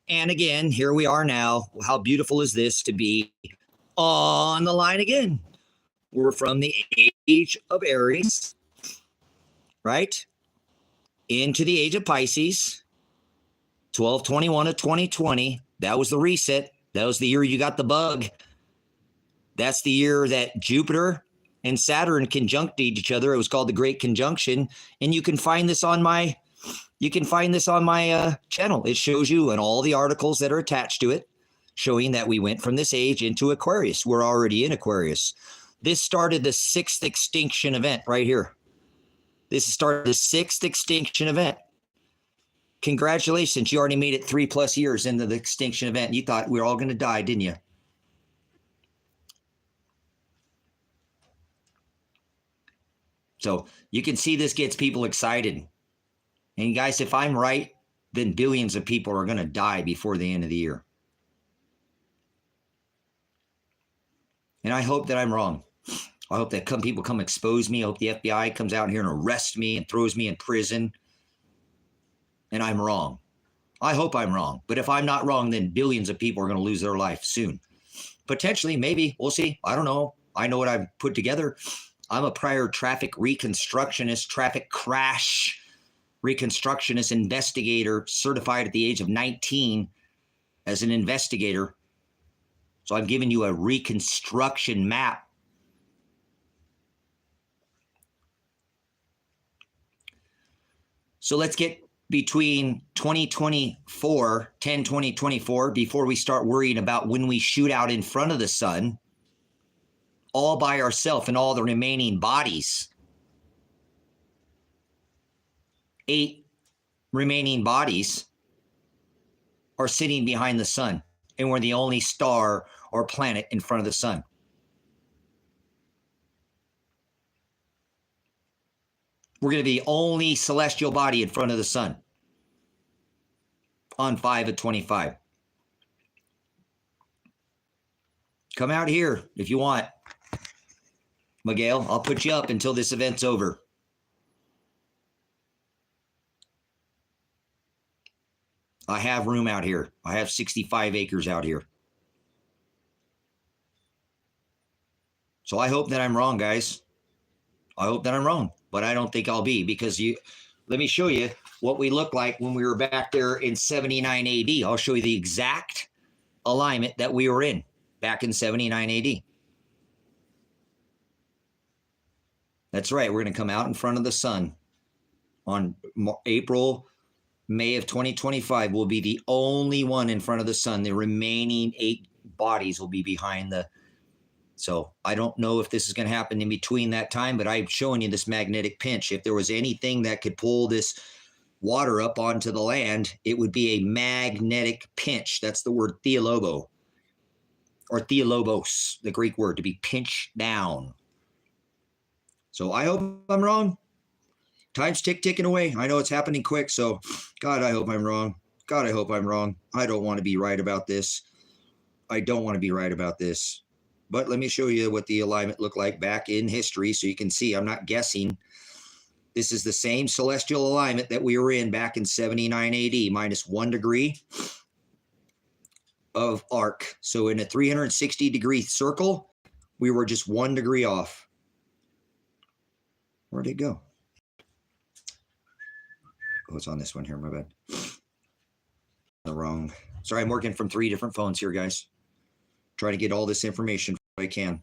And again, here we are now. How beautiful is this to be on the line again? We're from the age of Aries, right? Into the age of Pisces, 12/21 of 2020. That was the reset. That was the year you got the bug. That's the year that Jupiter and Saturn conjuncted each other. It was called the Great Conjunction. And you can find this on my channel. It shows you in all the articles that are attached to it, showing that we went from this age into Aquarius. We're already in Aquarius. This started the 6th extinction event right here. This started the 6th extinction event. Congratulations. You already made it 3+ years into the extinction event. You thought we were all going to die, didn't you? So you can see this gets people excited. And guys, if I'm right, then billions of people are going to die before the end of the year. And I hope that I'm wrong. I hope that people come expose me. I hope the FBI comes out here and arrests me and throws me in prison. And I'm wrong. I hope I'm wrong. But if I'm not wrong, then billions of people are going to lose their life soon. Potentially, maybe. We'll see. I don't know. I know what I've put together. I'm a prior traffic reconstructionist, traffic crash reconstructionist investigator, certified at the age of 19 as an investigator. So I'm giving you a reconstruction map. So let's get between 2024, 10/20/24, before we start worrying about when we shoot out in front of the sun, all by ourselves and all the remaining bodies. 8 remaining bodies are sitting behind the sun, and we're the only star or planet in front of the sun. We're going to be the only celestial body in front of the sun on 5/25. Come out here if you want, Miguel. I'll put you up until this event's over. I have room out here. I have 65 acres out here. So I hope that I'm wrong, guys. I hope that I'm wrong, but I don't think I'll be, because let me show you what we looked like when we were back there in 79 AD. I'll show you the exact alignment that we were in back in 79 AD. That's right. We're going to come out in front of the sun on May of 2025. We'll be the only one in front of the sun. The remaining 8 bodies will be behind the. So I don't know if this is going to happen in between that time, but I'm showing you this magnetic pinch. If there was anything that could pull this water up onto the land, it would be a magnetic pinch. That's the word theolobo, or theolobos, the Greek word, to be pinched down. So I hope I'm wrong. Time's ticking away. I know it's happening quick. So God, I hope I'm wrong. God, I hope I'm wrong. I don't want to be right about this. I don't want to be right about this. But let me show you what the alignment looked like back in history, so you can see I'm not guessing. This is the same celestial alignment that we were in back in 79 AD, minus 1 degree of arc. So in a 360-degree circle, we were just 1 degree off. Where'd it go? Oh, it's on this one here. My bad. Wrong. Sorry, I'm working from 3 different phones here, guys. Try to get all this information if I can.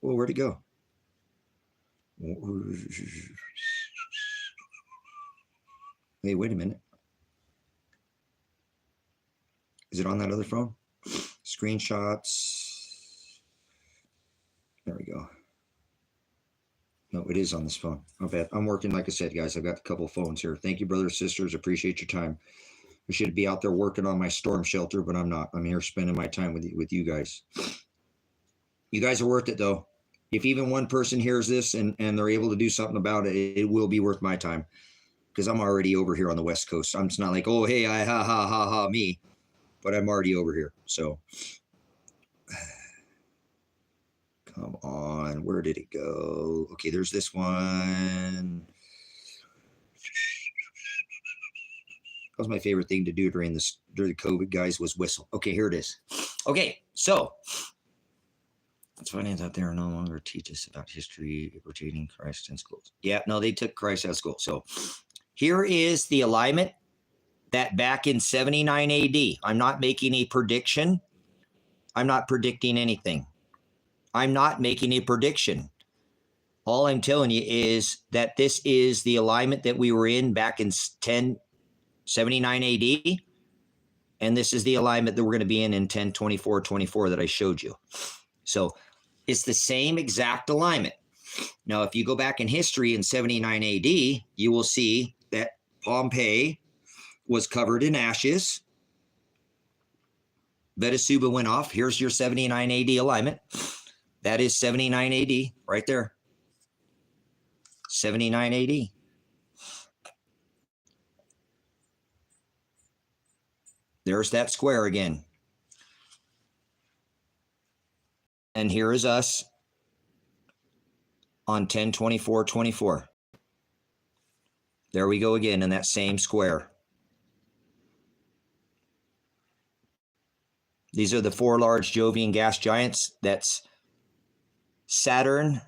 Well, where'd it go? Hey, wait a minute. Is it on that other phone? Screenshots. There we go. No, it is on this phone. My bad. I'm working, like I said, guys. I've got a couple of phones here. Thank you, brothers, sisters. Appreciate your time. I should be out there working on my storm shelter, but I'm not. I'm here spending my time with you guys. You guys are worth it, though. If even one person hears this and they're able to do something about it, it will be worth my time, because I'm already over here on the West Coast. I'm just not like, oh, hey, ha, me. But I'm already over here. So come on. Where did it go? Okay, there's this one. That was my favorite thing to do during COVID, guys, was whistle. Okay, here it is. Okay, so it's funny out there no longer teach us about history pertaining Christ in schools. Yeah, no, they took Christ out of school. So here is the alignment that back in 79 AD. I'm not making a prediction. I'm not predicting anything. I'm not making a prediction. All I'm telling you is that this is the alignment that we were in back in 79 AD, and this is the alignment that we're going to be in 10/24/24 that I showed you. So it's the same exact alignment. Now, if you go back in history in 79 AD, you will see that Pompeii was covered in ashes. Venezuela went off. Here's your 79 AD alignment. That is 79 AD right there. 79 AD. There's that square again. And here is us on 10/24/24. There we go again in that same square. These are the 4 large Jovian gas giants. That's Saturn,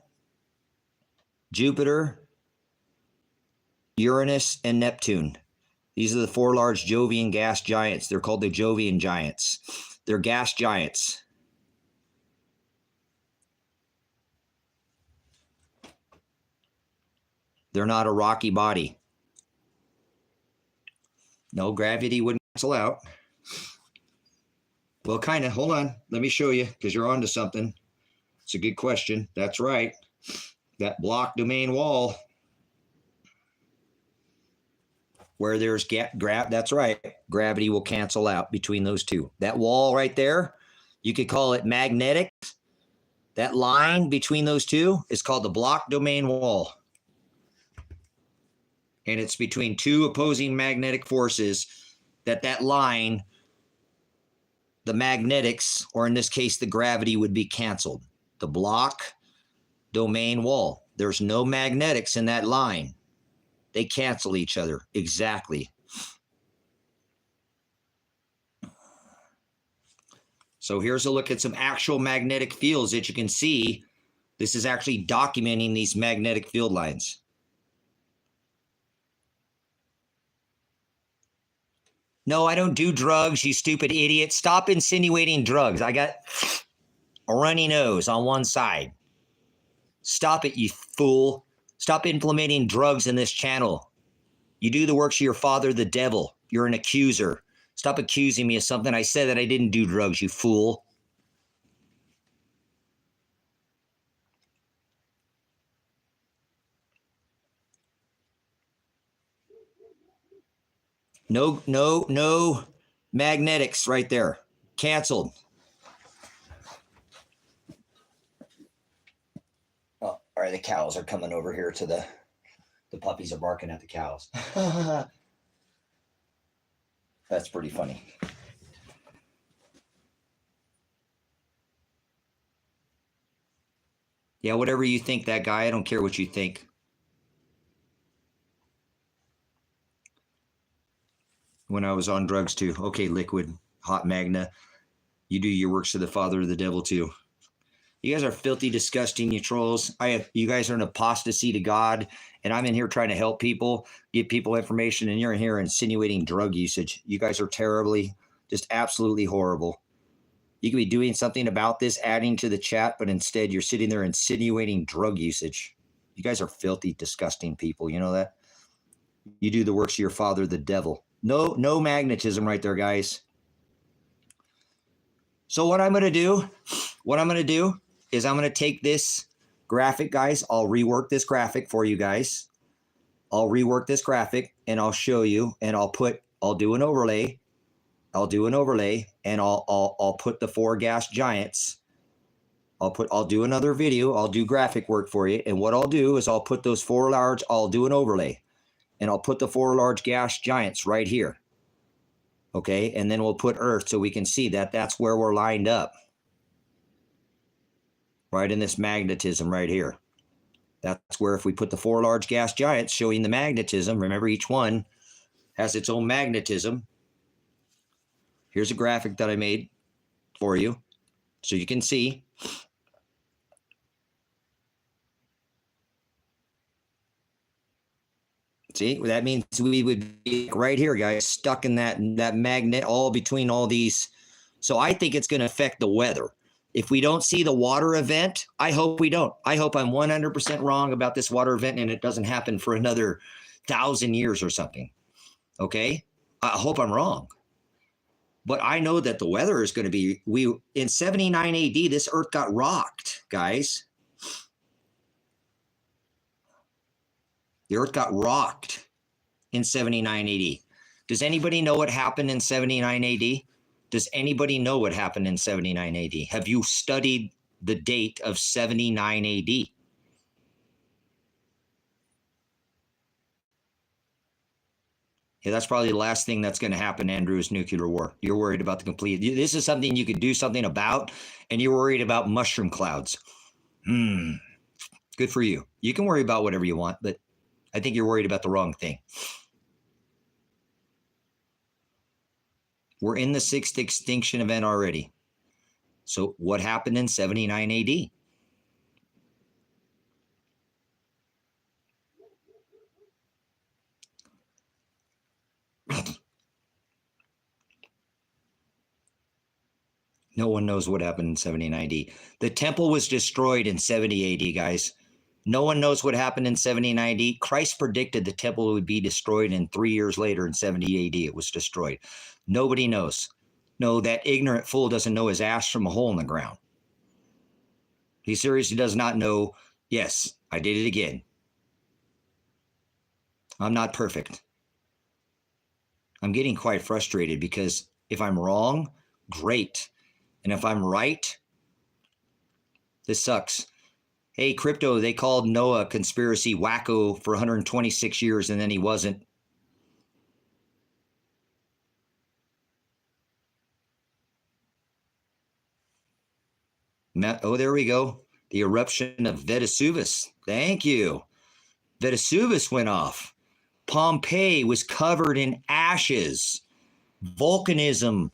Jupiter, Uranus, and Neptune. These are the 4 large Jovian gas giants. They're called the Jovian giants. They're gas giants. They're not a rocky body. No, gravity wouldn't cancel out. Well, kind of. Hold on. Let me show you, because you're onto something. It's a good question. That's right. That block domain wall, where there's that's right. Gravity will cancel out between those two. That wall right there, you could call it magnetic. That line between those two is called the block domain wall. And it's between 2 opposing magnetic forces that line, the magnetics, or in this case, the gravity, would be canceled. The block domain wall. There's no magnetics in that line. They cancel each other. Exactly. So here's a look at some actual magnetic fields that you can see. This is actually documenting these magnetic field lines. No, I don't do drugs, you stupid idiot. Stop insinuating drugs. I got a runny nose on one side. Stop it, you fool. Stop implementing drugs in this channel. You do the works of your father, the devil. You're an accuser. Stop accusing me of something. I said that I didn't do drugs, you fool. No magnetics right there. Canceled. Oh, all right, the cows are coming over here to the puppies are barking at the cows. That's pretty funny. Yeah, whatever you think, that guy, I don't care what you think. When I was on drugs too. Okay, liquid, hot magna. You do your works to the father of the devil too. You guys are filthy, disgusting, you trolls. You guys are an apostasy to God, and I'm in here trying to help people, give people information, and you're in here insinuating drug usage. You guys are terribly, just absolutely horrible. You could be doing something about this, adding to the chat, but instead you're sitting there insinuating drug usage. You guys are filthy, disgusting people. You know that? You do the works of your father, the devil. No magnetism right there, guys. So what I'm going to do is I'm going to take this graphic, guys. I'll rework this graphic for you guys. I'll rework this graphic and I'll show you, and I'll do an overlay. And I'll put the 4 gas giants. I'll do another video. I'll do graphic work for you. And what I'll do is I'll put those 4 large, I'll do an overlay. And I'll put the 4 large gas giants right here. Okay, and then we'll put Earth so we can see that that's where we're lined up. Right in this magnetism right here. That's where if we put the 4 large gas giants showing the magnetism, remember each one has its own magnetism. Here's a graphic that I made for you so you can see. See, that means we would be right here, guys, stuck in that magnet all between all these. So I think it's going to affect the weather. If we don't see the water event, I hope we don't. I hope I'm 100% wrong about this water event and it doesn't happen for another 1,000 years or something. Okay? I hope I'm wrong. But I know that the weather is going to be, in 79 AD, this earth got rocked, guys. The earth got rocked in 79 AD. Does anybody know what happened in 79 AD? Does anybody know what happened in 79 AD? Have you studied the date of 79 AD? Yeah, that's probably the last thing that's going to happen, Andrew, is nuclear war. You're worried about the complete. This is something you could do something about, and you're worried about mushroom clouds. Good for you. You can worry about whatever you want, but I think you're worried about the wrong thing. We're in the 6th extinction event already. So what happened in 79 AD? No one knows what happened in 79 AD. The temple was destroyed in 70 AD, guys. No one knows what happened in 79 AD. Christ predicted the temple would be destroyed, and 3 years later in 70 AD, it was destroyed. Nobody knows. No, that ignorant fool doesn't know his ass from a hole in the ground. He seriously does not know, yes, I did it again. I'm not perfect. I'm getting quite frustrated because if I'm wrong, great. And if I'm right, this sucks. Hey, crypto, they called Noah conspiracy wacko for 126 years, and then he wasn't. Oh, there we go. The eruption of Vesuvius. Thank you. Vesuvius went off. Pompeii was covered in ashes. Volcanism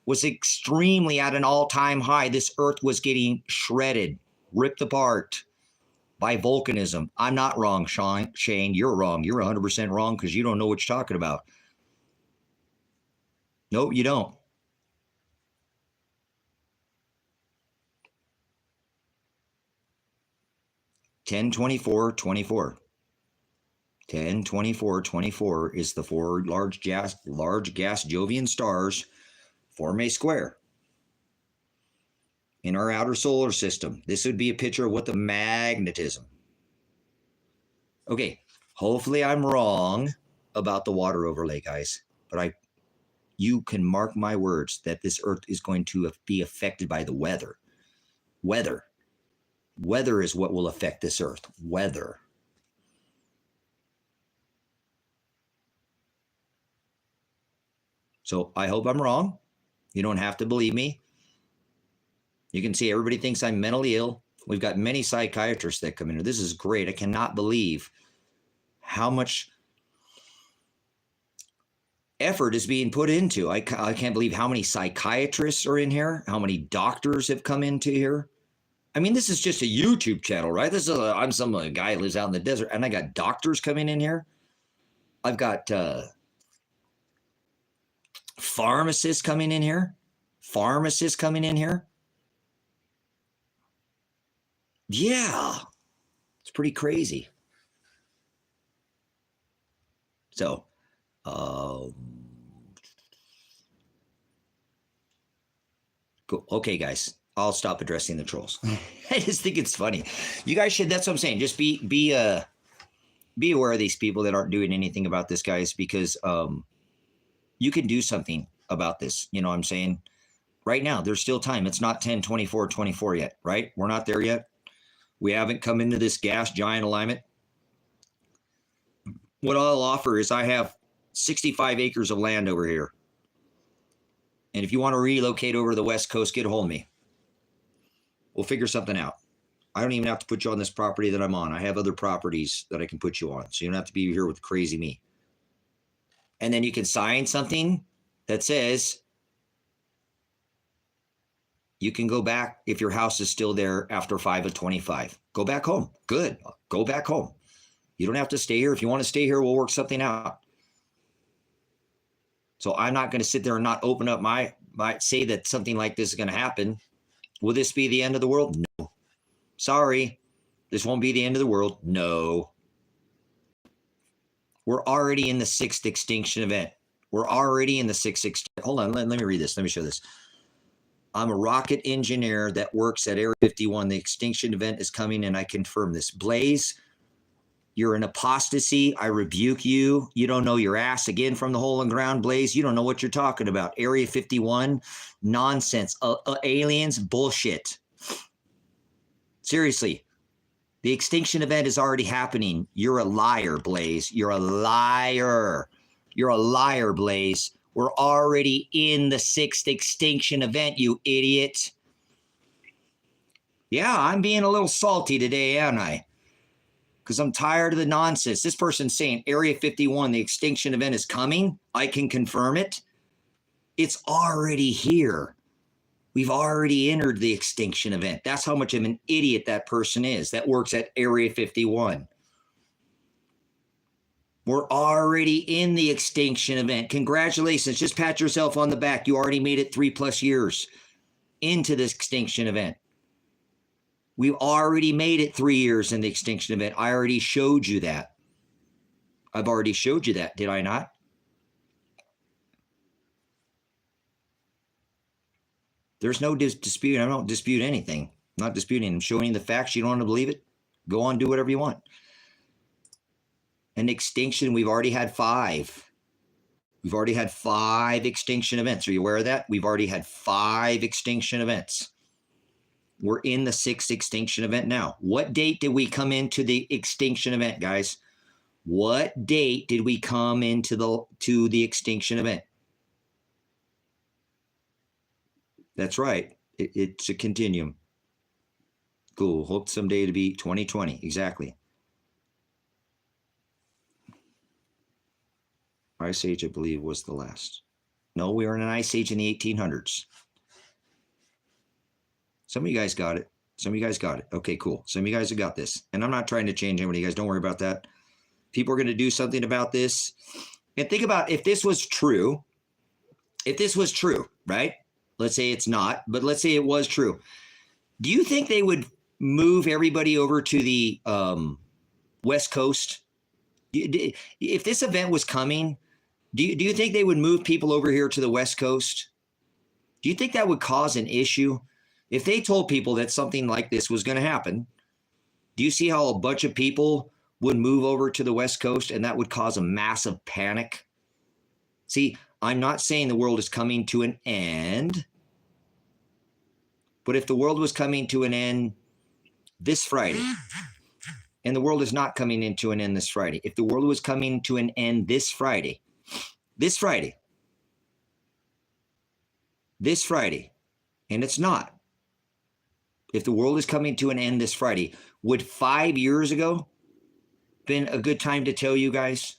was extremely at an all-time high. This earth was getting shredded, ripped apart by volcanism. I'm not wrong, Shane. You're wrong. You're 100% wrong because you don't know what you're talking about. Nope, you don't. $10.24.24. 10.24.24 is the four large gas Jovian stars form a square in our outer solar system. This would be a picture of what the magnetism. Okay, hopefully I'm wrong about the water overlay, guys, but you can mark my words that this earth is going to be affected by the weather. Weather is what will affect this earth. Weather. So I hope I'm wrong. You don't have to believe me. You can see everybody thinks I'm mentally ill. We've got many psychiatrists that come in. This is great. I cannot believe how much effort is being put into. I can't believe how many psychiatrists are in here, how many doctors have come into here. I mean, this is just a YouTube channel, right? This is I'm some guy who lives out in the desert, and I got doctors coming in here. I've got pharmacists coming in here. Yeah, it's pretty crazy. So, cool. Okay, guys, I'll stop addressing the trolls. I just think it's funny. You guys should. That's what I'm saying. Just be aware of these people that aren't doing anything about this, guys, because you can do something about this. You know what I'm saying? Right now, there's still time. It's not 10.24.24 yet, right? We're not there yet. We haven't come into this gas giant alignment. What I'll offer is I have 65 acres of land over here. And if you want to relocate over to the West Coast, get a hold of me. We'll figure something out. I don't even have to put you on this property that I'm on. I have other properties that I can put you on. So you don't have to be here with crazy me. And then you can sign something that says you can go back if your house is still there after 5 of 25. Go back home. Good. Go back home. You don't have to stay here. If you want to stay here, we'll work something out. So I'm not going to sit there and not open up my say that something like this is going to happen. Will this be the end of the world? No. Sorry. This won't be the end of the world. No. We're already in the 6th extinction event. We're already in the 6th extinction. Hold on. Let me read this. Let me show this. I'm a rocket engineer that works at Area 51. The extinction event is coming, and I confirm this. Blaze, you're an apostasy. I rebuke you. You don't know your ass again from the hole in the ground, Blaze. You don't know what you're talking about. Area 51, nonsense. Aliens, bullshit. Seriously, the extinction event is already happening. You're a liar, Blaze. You're a liar. You're a liar, Blaze. We're already in the 6th extinction event, you idiot. Yeah, I'm being a little salty today, aren't I? Because I'm tired of the nonsense. This person's saying Area 51, the extinction event is coming. I can confirm it. It's already here. We've already entered the extinction event. That's how much of an idiot that person is that works at Area 51. We're already in the extinction event. Congratulations. Just pat yourself on the back. You already made it 3+ years into this extinction event. We've already made it 3 years in the extinction event. I already showed you that. I've already showed you that, did I not? There's no dispute. I don't dispute anything. I'm not disputing. I'm showing you the facts. You don't want to believe it? Go on, do whatever you want. An extinction, we've already had 5. We've already had 5 extinction events. Are you aware of that? We've already had 5 extinction events. We're in the 6th extinction event now. What date did we come into the extinction event, guys? What date did we come into the extinction event? That's right. It's a continuum. Cool. Hope someday to be 2020. Exactly. Ice Age, I believe, was the last. No, we were in an Ice Age in the 1800s. Some of you guys got it. Some of you guys got it. Okay, cool. Some of you guys have got this. And I'm not trying to change anybody, guys. Don't worry about that. People are going to do something about this. And think about if this was true. If this was true, right? Let's say it's not, but let's say it was true. Do you think they would move everybody over to the West Coast? If this event was coming, do you think they would move people over here to the West Coast? Do you think that would cause an issue? If they told people that something like this was going to happen, do you see how a bunch of people would move over to the West Coast and that would cause a massive panic? See, I'm not saying the world is coming to an end, but if the world was coming to an end this Friday, and the world is not coming into an end this Friday, if the world was coming to an end this Friday, and it's not, if the world is coming to an end this Friday, would 5 years ago been a good time to tell you guys?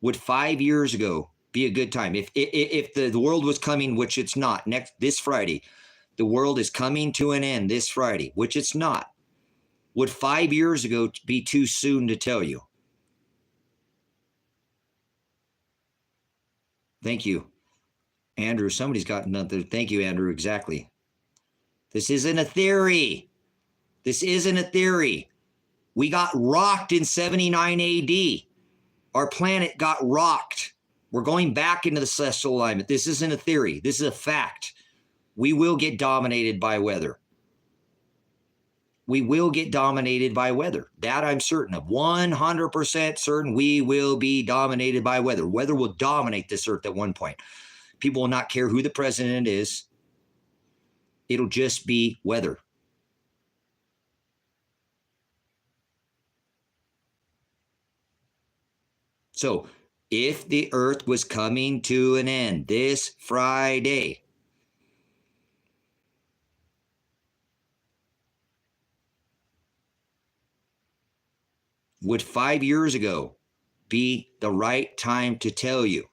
Would 5 years ago be a good time? If the world was coming, which it's not, this Friday, the world is coming to an end this Friday, which it's not. Would 5 years ago be too soon to tell you? Thank you, Andrew. Somebody's got another. Thank you, Andrew. Exactly. This isn't a theory. This isn't a theory. We got rocked in 79 AD. Our planet got rocked. We're going back into the celestial alignment. This isn't a theory. This is a fact. We will get dominated by weather. We will get dominated by weather. That I'm certain of. 100% certain we will be dominated by weather. Weather will dominate this earth at one point. People will not care who the president is. It'll just be weather. So if the earth was coming to an end this Friday, would 5 years ago be the right time to tell you?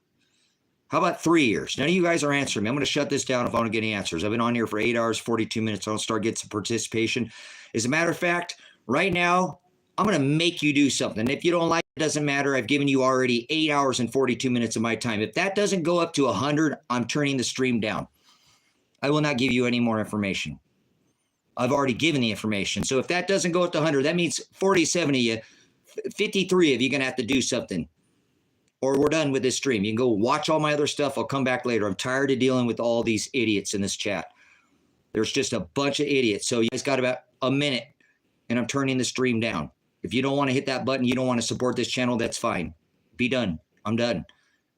How about 3 years? None of you guys are answering me. I'm going to shut this down if I want to get any answers. I've been on here for 8 hours, 42 minutes. I'll start getting some participation. As a matter of fact, right now, I'm going to make you do something. If you don't like it, it doesn't matter. I've given you already 8 hours and 42 minutes of my time. If that doesn't go up to 100, I'm turning the stream down. I will not give you any more information. I've already given the information. So if that doesn't go up to 100, that means 47 of you, 53 of you are going to have to do something. Or we're done with this stream. You can go watch all my other stuff. I'll come back later. I'm tired of dealing with all these idiots in this chat. There's just a bunch of idiots. So you guys got about a minute, and I'm turning the stream down. If you don't want to hit that button, you don't want to support this channel, that's fine. Be done. I'm done.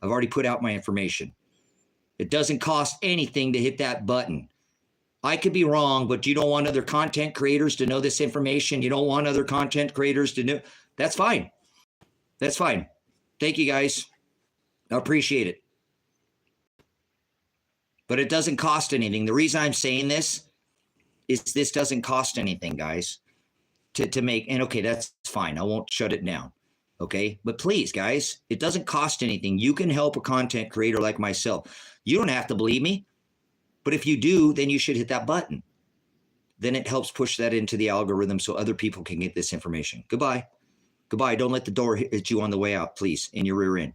I've already put out my information. It doesn't cost anything to hit that button. I could be wrong, but you don't want other content creators to know this information. You don't want other content creators to know. That's fine. That's fine. Thank you, guys. I appreciate it. But it doesn't cost anything. The reason I'm saying this is this doesn't cost anything, guys, to make. And okay, that's fine. I won't shut it down. Okay. But please, guys, it doesn't cost anything. You can help a content creator like myself. You don't have to believe me. But if you do, then you should hit that button. Then it helps push that into the algorithm so other people can get this information. Goodbye. Goodbye. Don't let the door hit you on the way out, please, in your rear end.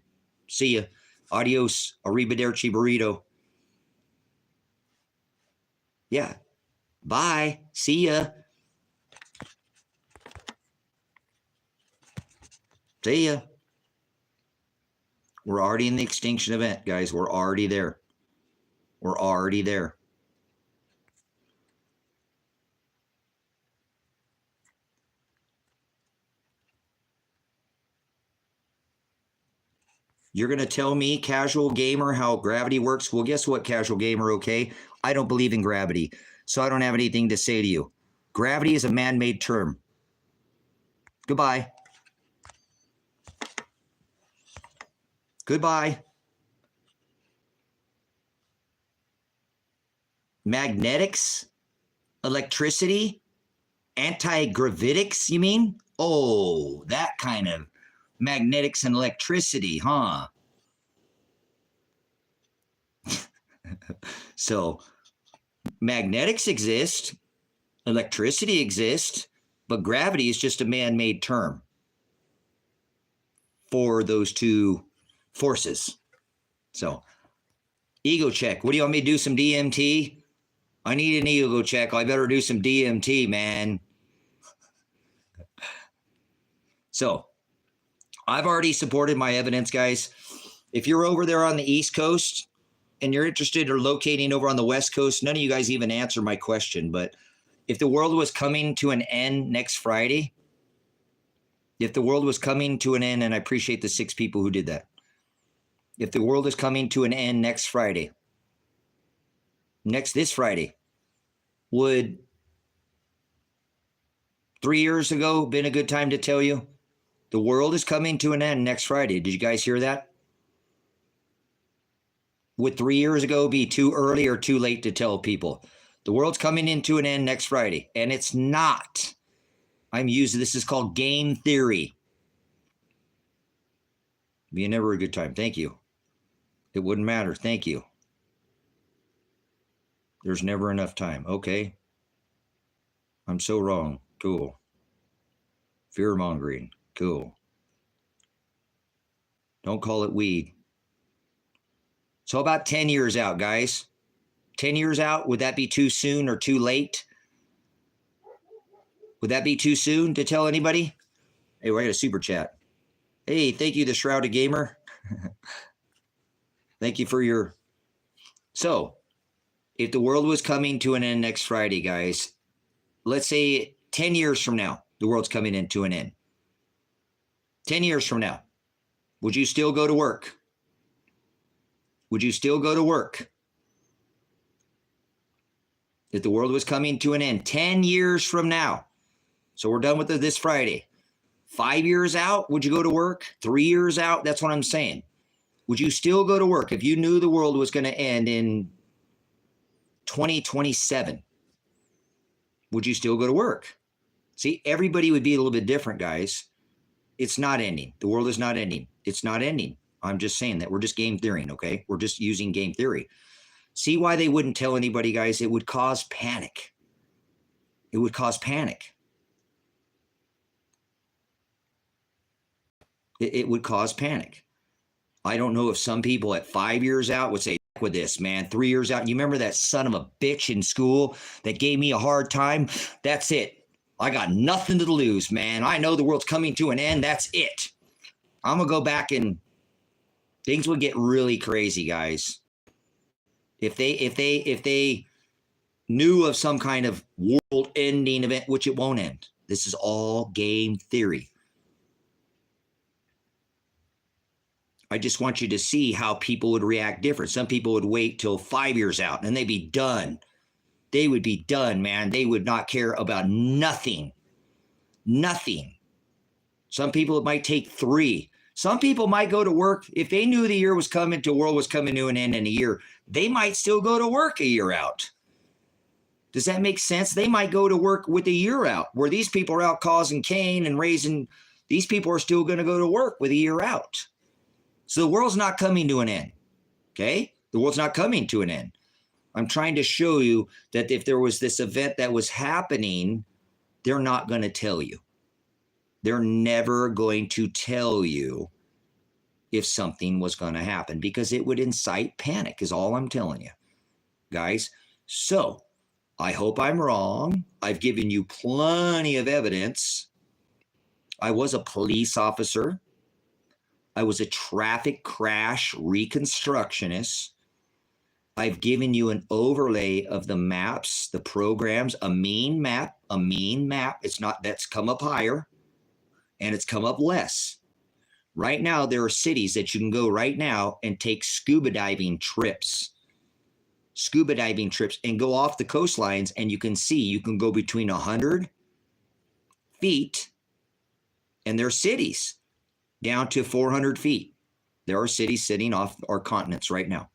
See ya. Adios. Arrivederci burrito. Yeah. Bye. See ya. See ya. We're already in the extinction event, guys. We're already there. We're already there. You're going to tell me, casual gamer, how gravity works? Well, guess what, casual gamer, okay? I don't believe in gravity, so I don't have anything to say to you. Gravity is a man-made term. Goodbye. Goodbye. Magnetics? Electricity? Anti-gravitics, you mean? Oh, that kind of magnetics and electricity, huh? So magnetics exist, electricity exists, but gravity is just a man-made term for those two forces. So ego check. What do you want me to do? Some DMT? I need an ego check. I better do some DMT, man. So I've already supported my evidence, guys. If you're over there on the East Coast and you're interested or locating over on the West Coast, none of you guys even answer my question. But if the world was coming to an end next Friday, if the world was coming to an end, and I appreciate the 6 people who did that. If the world is coming to an end next Friday, this Friday, would 3 years ago been a good time to tell you? The world is coming to an end next Friday. Did you guys hear that? Would 3 years ago be too early or too late to tell people? The world's coming into an end next Friday, and it's not. This is called game theory. Be never a good time. Thank you. It wouldn't matter. Thank you. There's never enough time. Okay. I'm so wrong. Cool. Fear-mongering. Cool. Don't call it weed. So about 10 years out, guys. 10 years out, would that be too soon or too late? Would that be too soon to tell anybody? Hey, I got a super chat. Hey, thank you, the Shrouded Gamer. Thank you for your... So, if the world was coming to an end next Friday, guys, let's say 10 years from now, the world's coming into an end. 10 years from now, would you still go to work? Would you still go to work? If the world was coming to an end 10 years from now, so we're done with it this Friday. 5 years out, would you go to work? 3 years out, that's what I'm saying. Would you still go to work if you knew the world was going to end in 2027? Would you still go to work? See, everybody would be a little bit different, guys. It's not ending. The world is not ending. It's not ending. I'm just saying that. We're just game theorying, okay? We're just using game theory. See why they wouldn't tell anybody, guys? It would cause panic. It would cause panic. It would cause panic. I don't know if some people at 5 years out would say, with this, man, 3 years out. You remember that son of a bitch in school that gave me a hard time? That's it. I got nothing to lose, man. I know the world's coming to an end. That's it. I'm going to go back and things would get really crazy, guys. If they knew of some kind of world-ending event, which it won't end. This is all game theory. I just want you to see how people would react different. Some people would wait till 5 years out and they'd be done. They would be done, man. They would not care about nothing. Nothing. Some people, it might take 3. Some people might go to work if they knew the year was coming, the world was coming to an end in a year. They might still go to work a year out. Does that make sense? They might go to work with a year out, where these people are out causing Cain and raising. These people are still going to go to work with a year out. So the world's not coming to an end. Okay? The world's not coming to an end. I'm trying to show you that if there was this event that was happening, they're not going to tell you. They're never going to tell you if something was going to happen, because it would incite panic, is all I'm telling you, guys. So I hope I'm wrong. I've given you plenty of evidence. I was a police officer. I was a traffic crash reconstructionist. I've given you an overlay of the maps, the programs, a mean map. It's not, that's come up higher and it's come up less. Right now, there are cities that you can go right now and take scuba diving trips and go off the coastlines, and you can see, you can go between 100 feet, and there are cities down to 400 feet. There are cities sitting off our continents right now.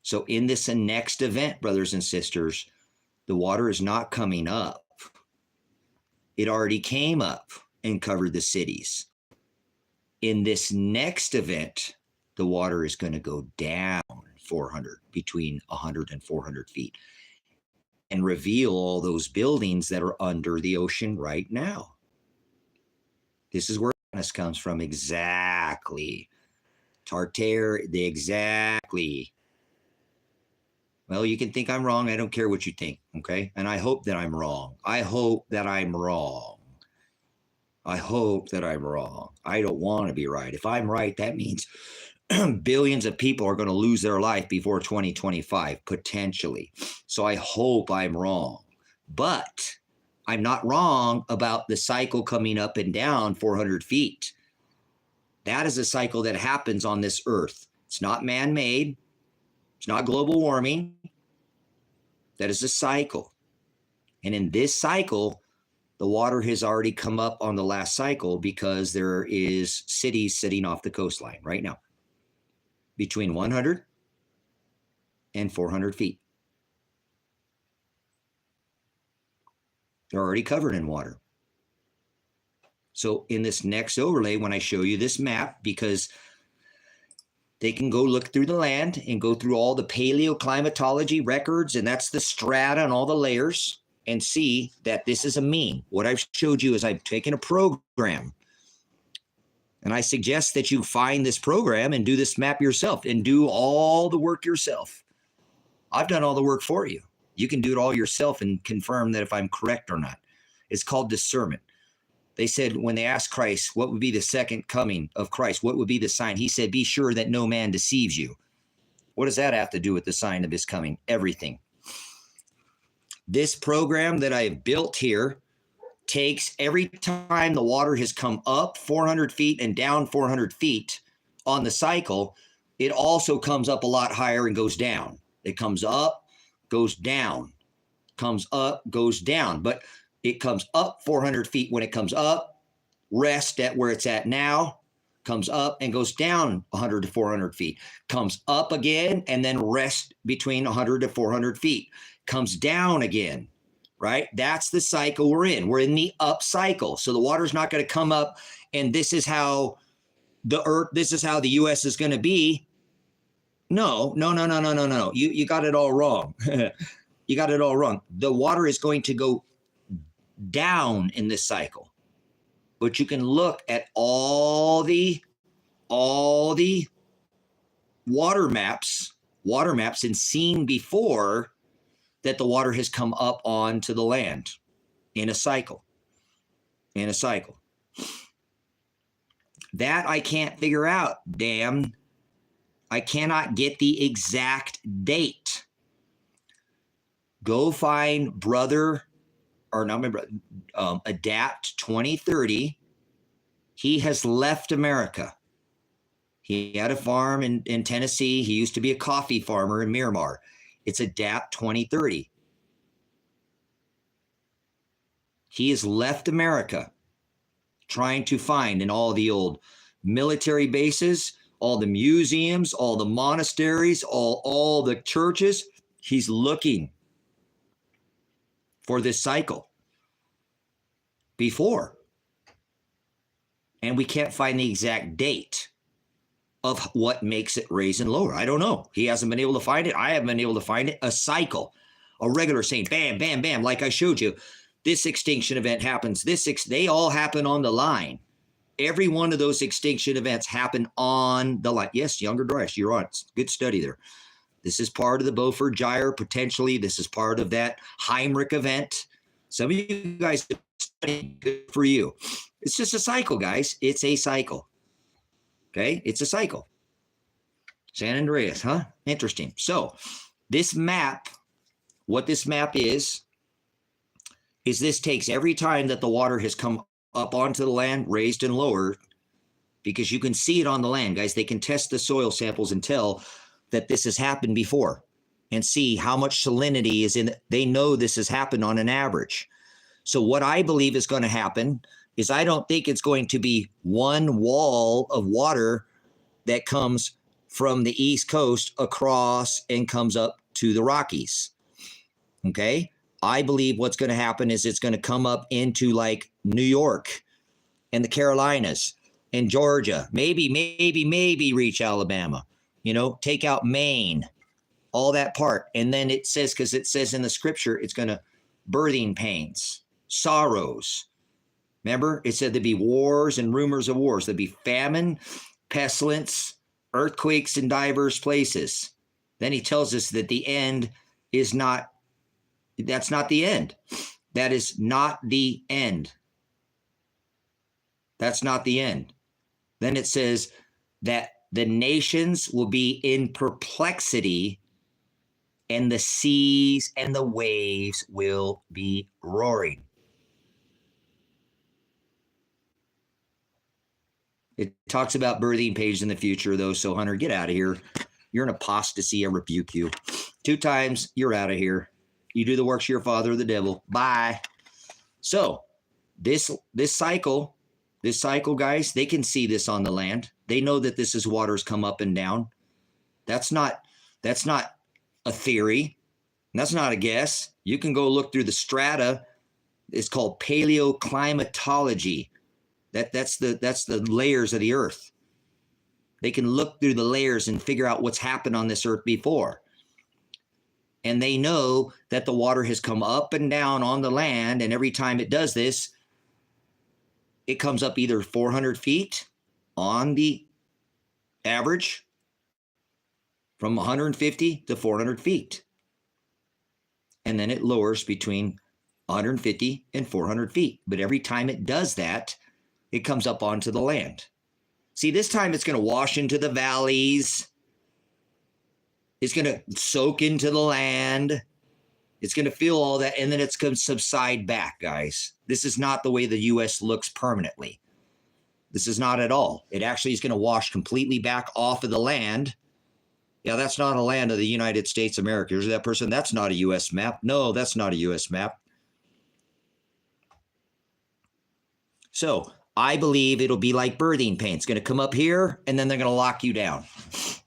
So in this next event, brothers and sisters, the water is not coming up. It already came up and covered the cities. In this next event, the water is going to go down 400, between 100 and 400 feet, and reveal all those buildings that are under the ocean right now. This is where this comes from, exactly. Tartare, exactly. Well, you can think I'm wrong. I don't care what you think, okay? And I hope that I'm wrong. I hope that I'm wrong. I hope that I'm wrong. I don't want to be right. If I'm right, that means billions of people are going to lose their life before 2025, potentially. So I hope I'm wrong. But I'm not wrong about the cycle coming up and down 400 feet. That is a cycle that happens on this earth. It's not man-made. It's not global warming. That is a cycle. And in this cycle, the water has already come up on the last cycle, because there is cities sitting off the coastline right now between 100 and 400 feet. They're already covered in water. So in this next overlay, when I show you this map, because they can go look through the land and go through all the paleoclimatology records, and that's the strata and all the layers, and see that this is a mean. What I've showed you is I've taken a program, and I suggest that you find this program and do this map yourself and do all the work yourself. I've done all the work for you. You can do it all yourself and confirm that if I'm correct or not. It's called discernment. They said when they asked Christ, what would be the second coming of Christ? What would be the sign? He said, be sure that no man deceives you. What does that have to do with the sign of his coming? Everything. This program that I've built here takes every time the water has come up 400 feet and down 400 feet on the cycle, it also comes up a lot higher and goes down. It comes up, goes down, comes up, goes down. But it comes up 400 feet when it comes up, rest at where it's at now, comes up and goes down 100 to 400 feet, comes up again, and then rest between 100 to 400 feet, comes down again, right? That's the cycle we're in. We're in the up cycle. So the water's not going to come up, and this is how the earth, this is how the U.S. is going to be. No. You got it all wrong. You got it all wrong. The water is going to go down in this cycle, but you can look at all the water maps and seen before that the water has come up onto the land in a cycle. That I can't figure out. Damn, I cannot get the exact date. Go find Adapt 2030. He has left America. He had a farm in Tennessee. He used to be a coffee farmer in Miramar. It's Adapt 2030. He has left America, trying to find in all the old military bases, all the museums, all the monasteries, all the churches. He's looking for this cycle before. And we can't find the exact date of what makes it raise and lower. I don't know. He hasn't been able to find it. I haven't been able to find it. A cycle, a regular saying, bam, bam, bam, like I showed you. This extinction event happens. They all happen on the line. Every one of those extinction events happen on the line. Yes, Younger Dryas, you're on. Good study there. This is part of the Beaufort Gyre, potentially. This is part of that Heinrich event. Some of you guys have studied. Good for you. It's just a cycle, guys. It's a cycle. Okay? It's a cycle. San Andreas, huh? Interesting. So this map, what this map is this takes every time that the water has come up onto the land, raised and lowered, because you can see it on the land, guys. They can test the soil samples and tell that this has happened before and see how much salinity is in it. They know this has happened on an average. So what I believe is going to happen is I don't think it's going to be one wall of water that comes from the East Coast across and comes up to the Rockies. Okay? I believe what's going to happen is it's going to come up into like New York and the Carolinas and Georgia, maybe reach Alabama, take out Maine, all that part. And then it says, because it says in the scripture, it's going to birthing pains, sorrows. Remember, it said there'd be wars and rumors of wars. There'd be famine, pestilence, earthquakes in diverse places. Then he tells us that the end is not. That's not the end. That is not the end. That's not the end. Then it says that the nations will be in perplexity and the seas and the waves will be roaring. It talks about birthing pages in the future, though. So, Hunter, get out of here. You're an apostasy. I rebuke you. 2 times, you're out of here. You do the works of your father, the devil. Bye. So this cycle, guys, they can see this on the land. They know that this is waters come up and down. That's not a theory. That's not a guess. You can go look through the strata. It's called paleoclimatology. That's the layers of the earth. They can look through the layers and figure out what's happened on this earth before. And they know that the water has come up and down on the land. And every time it does this, it comes up either 400 feet on the average, from 150 to 400 feet. And then it lowers between 150 and 400 feet. But every time it does that, it comes up onto the land. See, this time it's going to wash into the valleys. It's going to soak into the land. It's going to feel all that, and then it's going to subside back, guys. This is not the way the U.S. looks permanently. This is not at all. It actually is going to wash completely back off of the land. Yeah, that's not a land of the United States of America. Is that person? That's not a U.S. map. No, that's not a U.S. map. So I believe it'll be like birthing pain. It's going to come up here, and then they're going to lock you down.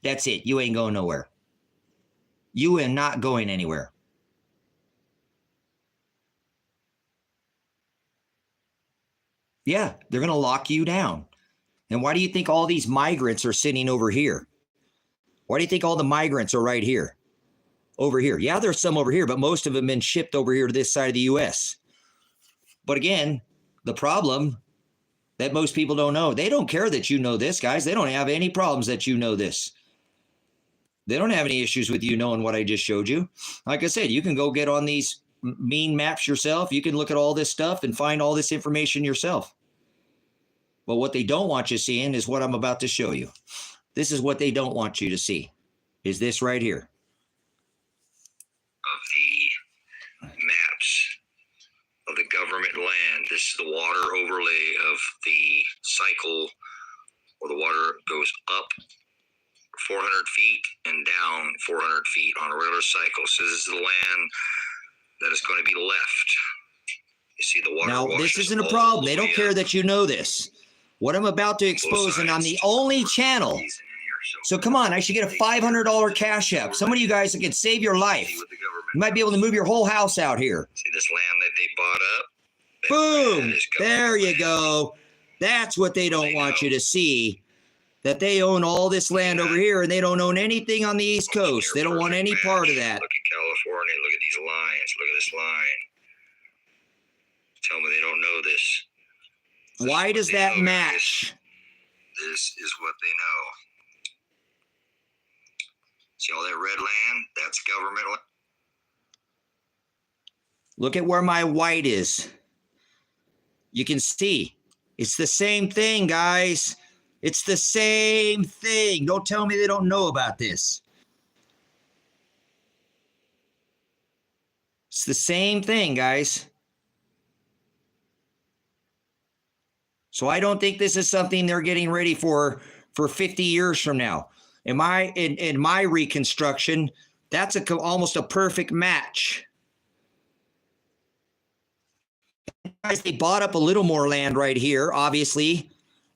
That's it. You ain't going nowhere. You are not going anywhere. Yeah, they're going to lock you down. And why do you think all these migrants are sitting over here? Why do you think all the migrants are right here? Over here. Yeah, there's some over here, but most of them have been shipped over here to this side of the U.S. But again, the problem that most people don't know, they don't care that you know this, guys. They don't have any problems that you know this. They don't have any issues with you knowing what I just showed you. Like I said, you can go get on these mean maps yourself. You can look at all this stuff and find all this information yourself. But what they don't want you seeing is what I'm about to show you. This is what they don't want you to see, is this right here. Of the maps of the government land. This is the water overlay of the cycle where the water goes up 400 feet and down 400 feet on a regular cycle. So this is the land that is going to be left. You see the water. Now, this isn't a problem. They don't care that you know this. What I'm about to expose, and I'm the only channel. So come on, I should get a $500 Cash App. Some of you guys that can save your life. You might be able to move your whole house out here. See this land that they bought up? Boom! There you go. That's what they don't want you to see. That they own all this land over here and they don't own anything on the East Coast. They don't want any part of that. Look at California. Look at these lines. Look at this line. Tell me they don't know this. Why does that match? This is what they know. See all that red land? That's government land. Look at where my white is. You can see. It's the same thing, guys. It's the same thing. Don't tell me they don't know about this. It's the same thing, guys. So I don't think this is something they're getting ready for 50 years from now. In my reconstruction, that's almost a perfect match. Guys, they bought up a little more land right here, obviously.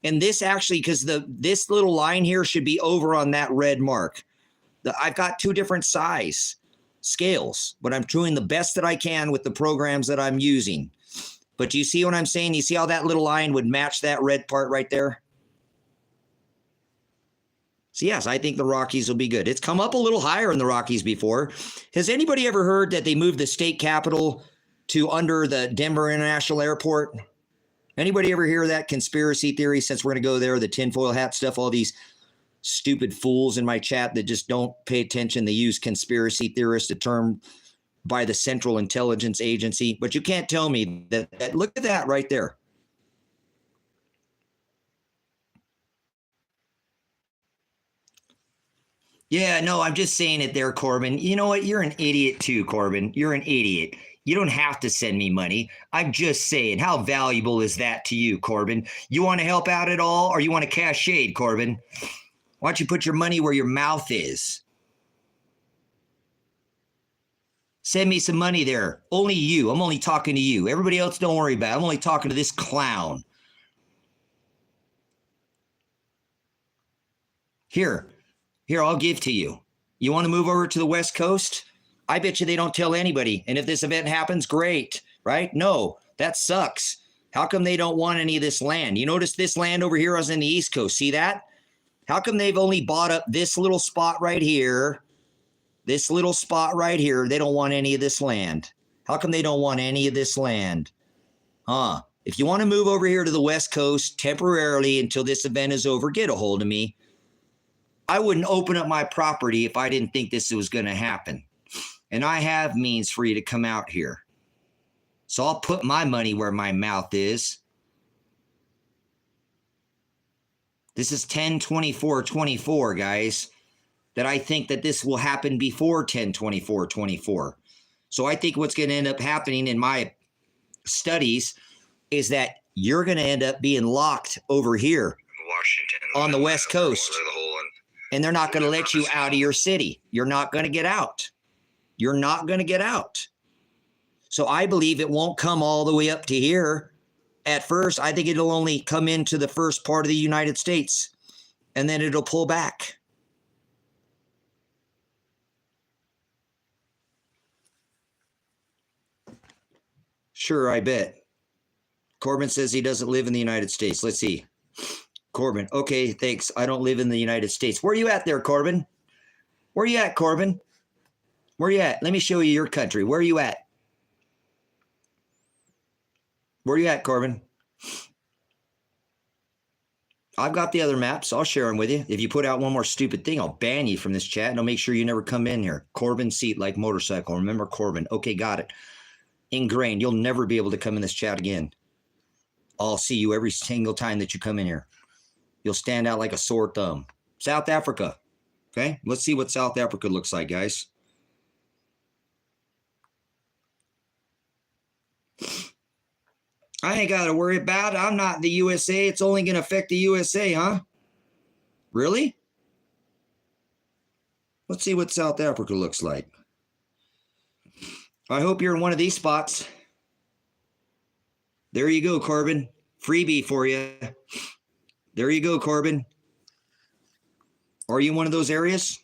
And this actually, because this little line here should be over on that red mark. I've got two different size scales, but I'm doing the best that I can with the programs that I'm using. But do you see what I'm saying? You see how that little line would match that red part right there? So yes, I think the Rockies will be good. It's come up a little higher in the Rockies before. Has anybody ever heard that they moved the state capital to under the Denver International Airport? Anybody ever hear that conspiracy theory? Since we're going to go there, the tinfoil hat stuff, all these stupid fools in my chat that just don't pay attention. They use conspiracy theorist, a term by the Central Intelligence Agency. But you can't tell me that look at that right there. Yeah, no, I'm just saying it there, Corbin. You know what? You're an idiot too, Corbin. You're an idiot. You don't have to send me money. I'm just saying, how valuable is that to you, Corbin? You want to help out at all, or you want to cash shade, Corbin? Why don't you put your money where your mouth is? Send me some money there. Only you. I'm only talking to you. Everybody else, don't worry about it. I'm only talking to this clown. Here, I'll give to you. You want to move over to the West Coast? I bet you they don't tell anybody. And if this event happens, great, right? No, that sucks. How come they don't want any of this land? You notice this land over here is in the East Coast. See that? How come they've only bought up this little spot right here? This little spot right here. They don't want any of this land. How come they don't want any of this land? If you want to move over here to the West Coast temporarily until this event is over, get a hold of me. I wouldn't open up my property if I didn't think this was going to happen. And I have means for you to come out here. So I'll put my money where my mouth is. This is 10/24/24, guys. That I think that this will happen before 10/24/24. So I think what's going to end up happening in my studies is that you're going to end up being locked over here Washington on the West Coast. And they're not going to let you out of your city. You're not going to get out. You're not going to get out. So I believe it won't come all the way up to here. At first, I think it'll only come into the first part of the United States, and then it'll pull back. Sure, I bet. Corbin says he doesn't live in the United States. Let's see. Corbin, okay, thanks. I don't live in the United States. Where are you at there, Corbin? Where are you at, Corbin? Where are you at? Let me show you your country. Where are you at? Where are you at, Corbin? I've got the other maps. I'll share them with you. If you put out one more stupid thing, I'll ban you from this chat, and I'll make sure you never come in here. Corbin seat like motorcycle. Remember Corbin. Okay, got it. Ingrained. You'll never be able to come in this chat again. I'll see you every single time that you come in here. You'll stand out like a sore thumb. South Africa. Okay, let's see what South Africa looks like, guys. I ain't got to worry about it. I'm not in the USA. It's only going to affect the USA, huh? Really? Let's see what South Africa looks like. I hope you're in one of these spots. There you go, Corbin. Freebie for you. There you go, Corbin. Are you in one of those areas?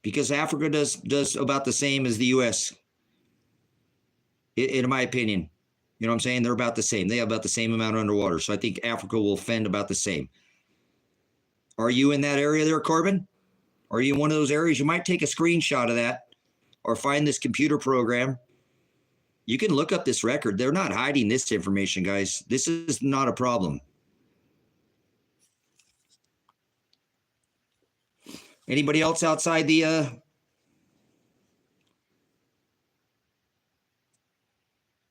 Because Africa does about the same as the U.S. In my opinion. You know what I'm saying? They're about the same. They have about the same amount underwater. So I think Africa will fend about the same. Are you in that area there, Corbin? Are you in one of those areas? You might take a screenshot of that or find this computer program. You can look up this record. They're not hiding this information, guys. This is not a problem. Anybody else outside the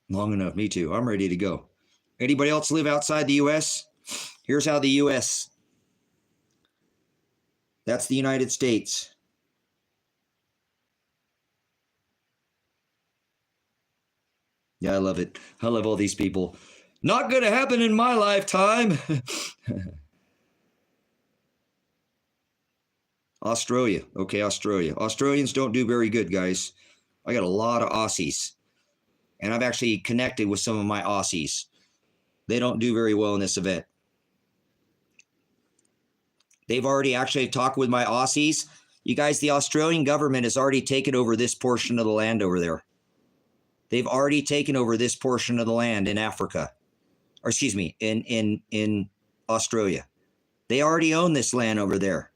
long enough? Me too. I'm ready to go. Anybody else live outside the U.S.? Here's how the U.S. That's the United States. Yeah, I love it. I love all these people. Not going to happen in my lifetime. Australia. Okay, Australia. Australians don't do very good, guys. I got a lot of Aussies. And I've actually connected with some of my Aussies. They don't do very well in this event. They've already actually talked with my Aussies. You guys, the Australian government has already taken over this portion of the land over there. They've already taken over this portion of the land in Africa. Or excuse me, in Australia. They already own this land over there.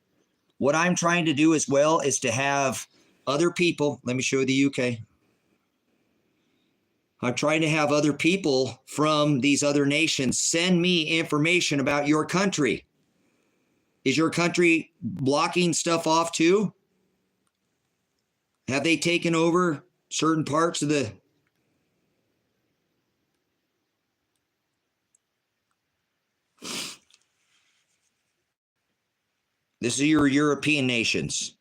What I'm trying to do as well is to have other people. Let me show you the UK. I'm trying to have other people from these other nations send me information about your country. Is your country blocking stuff off too? Have they taken over certain parts of the... This is your European nations.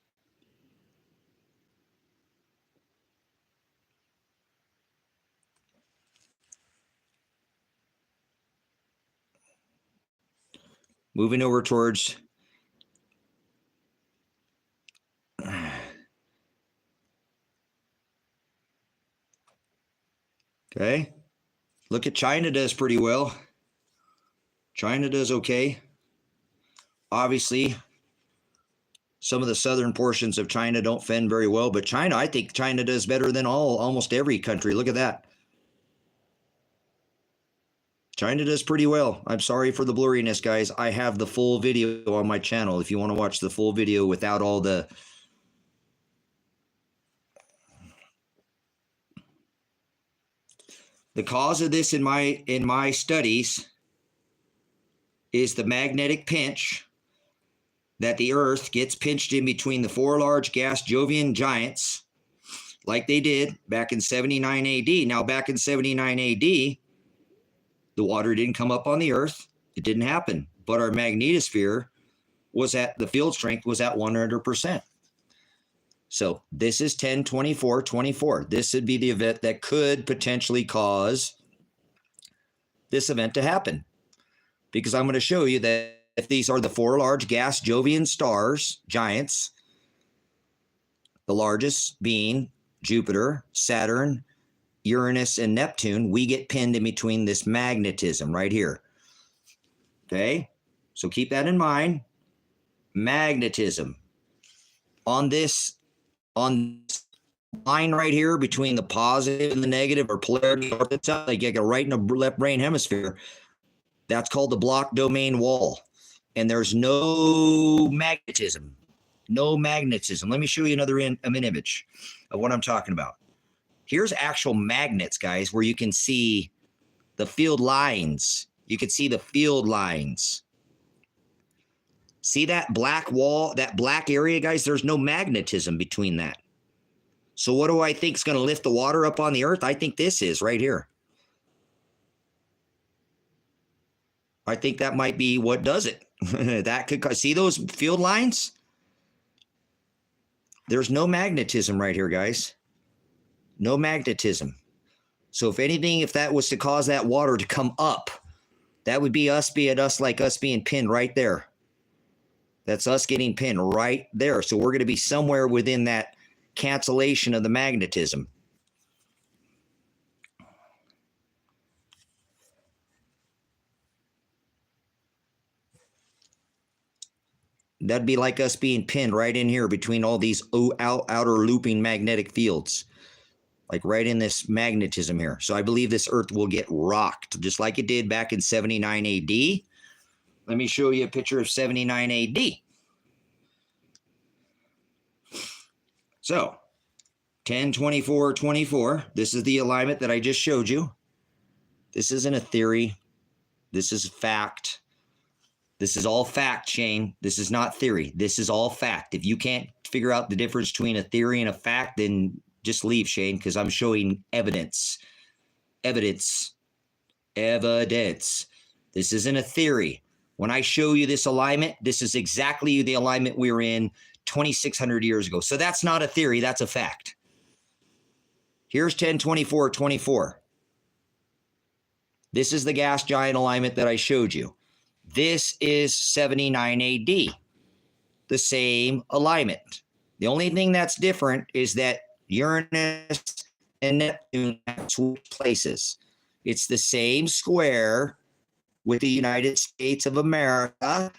Moving over towards... Okay. Look at China does pretty well. China does okay. Obviously, some of the southern portions of China don't fend very well, but China, I think China does better than almost every country. Look at that. China does pretty well. I'm sorry for the blurriness, guys. I have the full video on my channel if you want to watch the full video without all the... The cause of this in my studies is the magnetic pinch that the Earth gets pinched in between the four large gas Jovian giants, like they did back in 79 AD. Now, back in 79 AD, the water didn't come up on the Earth. It didn't happen. But our magnetosphere was at, the field strength was at 100%. So this is 10-24-24. This would be the event that could potentially cause this event to happen. Because I'm going to show you that if these are the four large gas Jovian stars, giants, the largest being Jupiter, Saturn, Uranus, and Neptune, we get pinned in between this magnetism right here. Okay? So keep that in mind. Magnetism. On this line right here between the positive and the negative, or polarity, or it's like you got right in the left brain hemisphere, that's called the block domain wall. And there's no magnetism. No magnetism. Let me show you another an image of what I'm talking about. Here's actual magnets, guys, where you can see the field lines. You can see the field lines. See that black wall, that black area, guys? There's no magnetism between that. So what do I think is going to lift the water up on the Earth? I think this is right here. I think that might be what does it. That could, see those field lines? There's no magnetism right here, guys. No magnetism. So if anything, if that was to cause that water to come up, that would be us being pinned right there. That's us getting pinned right there. So we're going to be somewhere within that cancellation of the magnetism. That'd be like us being pinned right in here between all these outer looping magnetic fields, like right in this magnetism here. So I believe this Earth will get rocked, just like it did back in 79 AD. Let me show you a picture of 79 AD. So 10-24-24, this is the alignment that I just showed you. This isn't a theory. This is fact. This is all fact, Shane. This is not theory. This is all fact. If you can't figure out the difference between a theory and a fact, then just leave, Shane, because I'm showing evidence. Evidence. Evidence. This isn't a theory. When I show you this alignment, this is exactly the alignment we were in 2,600 years ago. So that's not a theory. That's a fact. Here's 10-24-24. This is the gas giant alignment that I showed you. This is 79 AD, the same alignment. The only thing that's different is that Uranus and Neptune have switched places. It's the same square with the United States of America,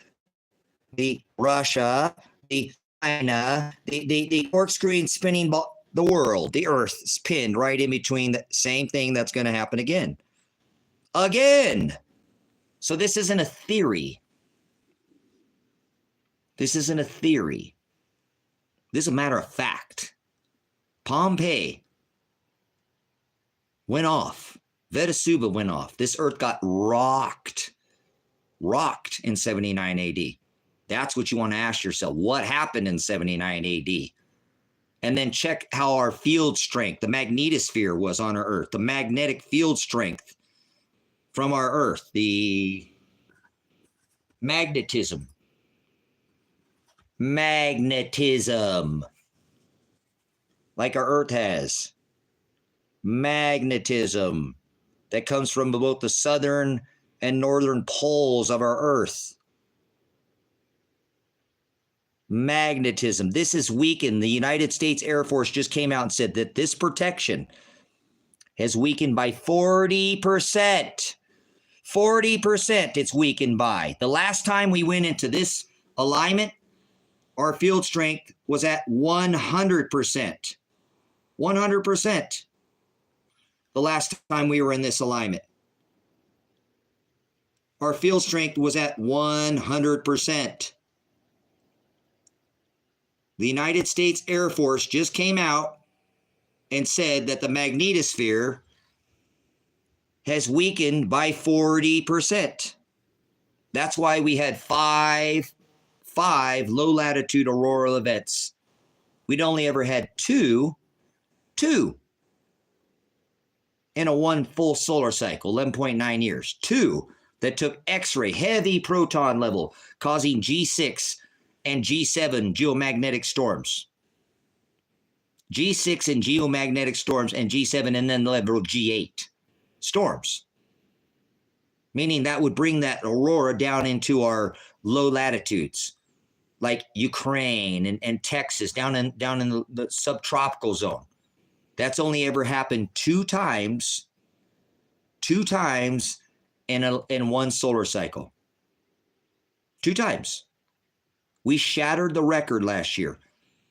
the Russia, the China, the corkscrewing spinning ball, the world, the Earth is pinned right in between the same thing that's going to happen again. Again. So this isn't a theory. This isn't a theory. This is a matter of fact. Pompeii went off. Vesuvius went off. This Earth got rocked in 79 AD. That's what you want to ask yourself. What happened in 79 AD? And then check how our field strength, the magnetosphere was on our Earth, the magnetic field strength from our Earth, the magnetism, like our Earth has, magnetism that comes from both the southern and northern poles of our Earth. Magnetism. This is weakened. The United States Air Force just came out and said that this protection has weakened by 40%. 40% it's weakened by. The last time we went into this alignment, our field strength was at 100%. 100%. The last time we were in this alignment. Our field strength was at 100%. The United States Air Force just came out and said that the magnetosphere has weakened by 40%. That's why we had five low-latitude auroral events. We'd only ever had two in a one full solar cycle, 11.9 years. Two that took X-ray, heavy proton level, causing G6 and G7 geomagnetic storms. G6 and geomagnetic storms, and G7 and then level G8 storms. Meaning that would bring that aurora down into our low latitudes, like Ukraine and Texas, down in the subtropical zone. That's only ever happened two times in one solar cycle. 2 times. We shattered the record last year.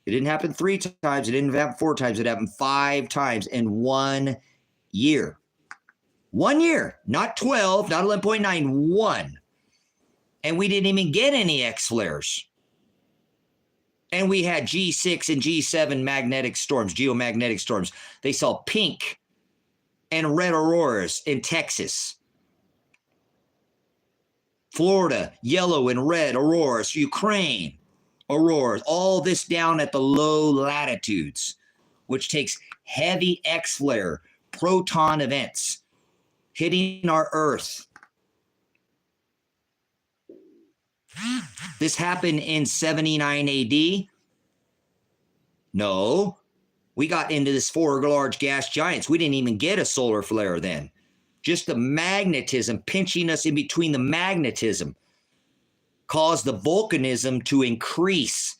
It didn't happen 3 times. It didn't happen 4 times. It happened 5 times in 1 year. 1 year, not 12, not 11.9, 1. And we didn't even get any X flares. And we had G6 and G7 magnetic storms, geomagnetic storms. They saw pink and red auroras in Texas. Florida, yellow and red auroras. Ukraine, auroras. All this down at the low latitudes, which takes heavy X flare, proton events hitting our Earth. This happened in 79 AD. No, we got into this 4 large gas giants. We didn't even get a solar flare then. Just the magnetism pinching us in between the magnetism caused the volcanism to increase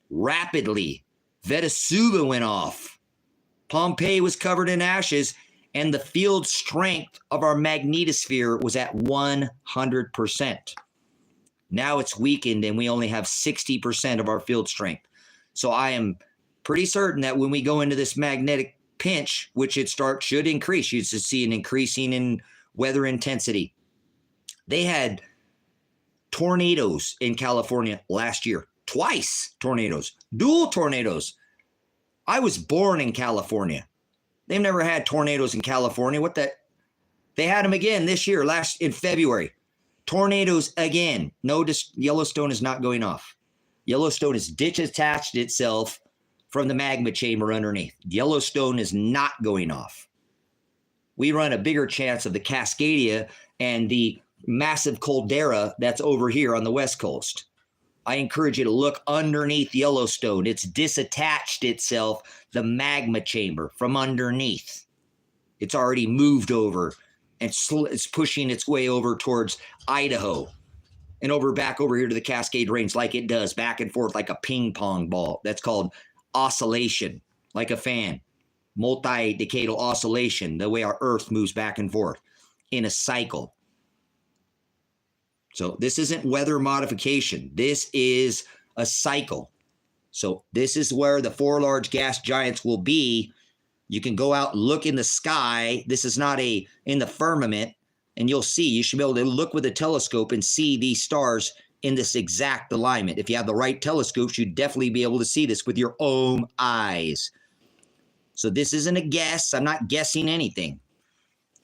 rapidly. Vesuvius went off. Pompeii was covered in ashes, and the field strength of our magnetosphere was at 100%. Now it's weakened and we only have 60% of our field strength. So I am pretty certain that when we go into this magnetic pinch, which should increase, you should see an increasing in weather intensity. They had tornadoes in California last year, twice tornadoes, dual tornadoes. I was born in California. They've never had tornadoes in California. They had them again this year, in February. Tornadoes again. No, Yellowstone is not going off. Yellowstone has detached itself from the magma chamber underneath. Yellowstone is not going off. We run a bigger chance of the Cascadia and the massive caldera that's over here on the West Coast. I encourage you to look underneath Yellowstone. It's disattached itself, the magma chamber, from underneath. It's already moved over and it's pushing its way over towards Idaho and back over here to the Cascade Range like it does, back and forth like a ping pong ball. That's called oscillation, like a fan. Multi-decadal oscillation, the way our Earth moves back and forth in a cycle. So this isn't weather modification. This is a cycle. So this is where the 4 large gas giants will be. You can go out and look in the sky. This is not in the firmament, and you'll see. You should be able to look with a telescope and see these stars in this exact alignment. If you have the right telescopes, you'd definitely be able to see this with your own eyes. So this isn't a guess. I'm not guessing anything.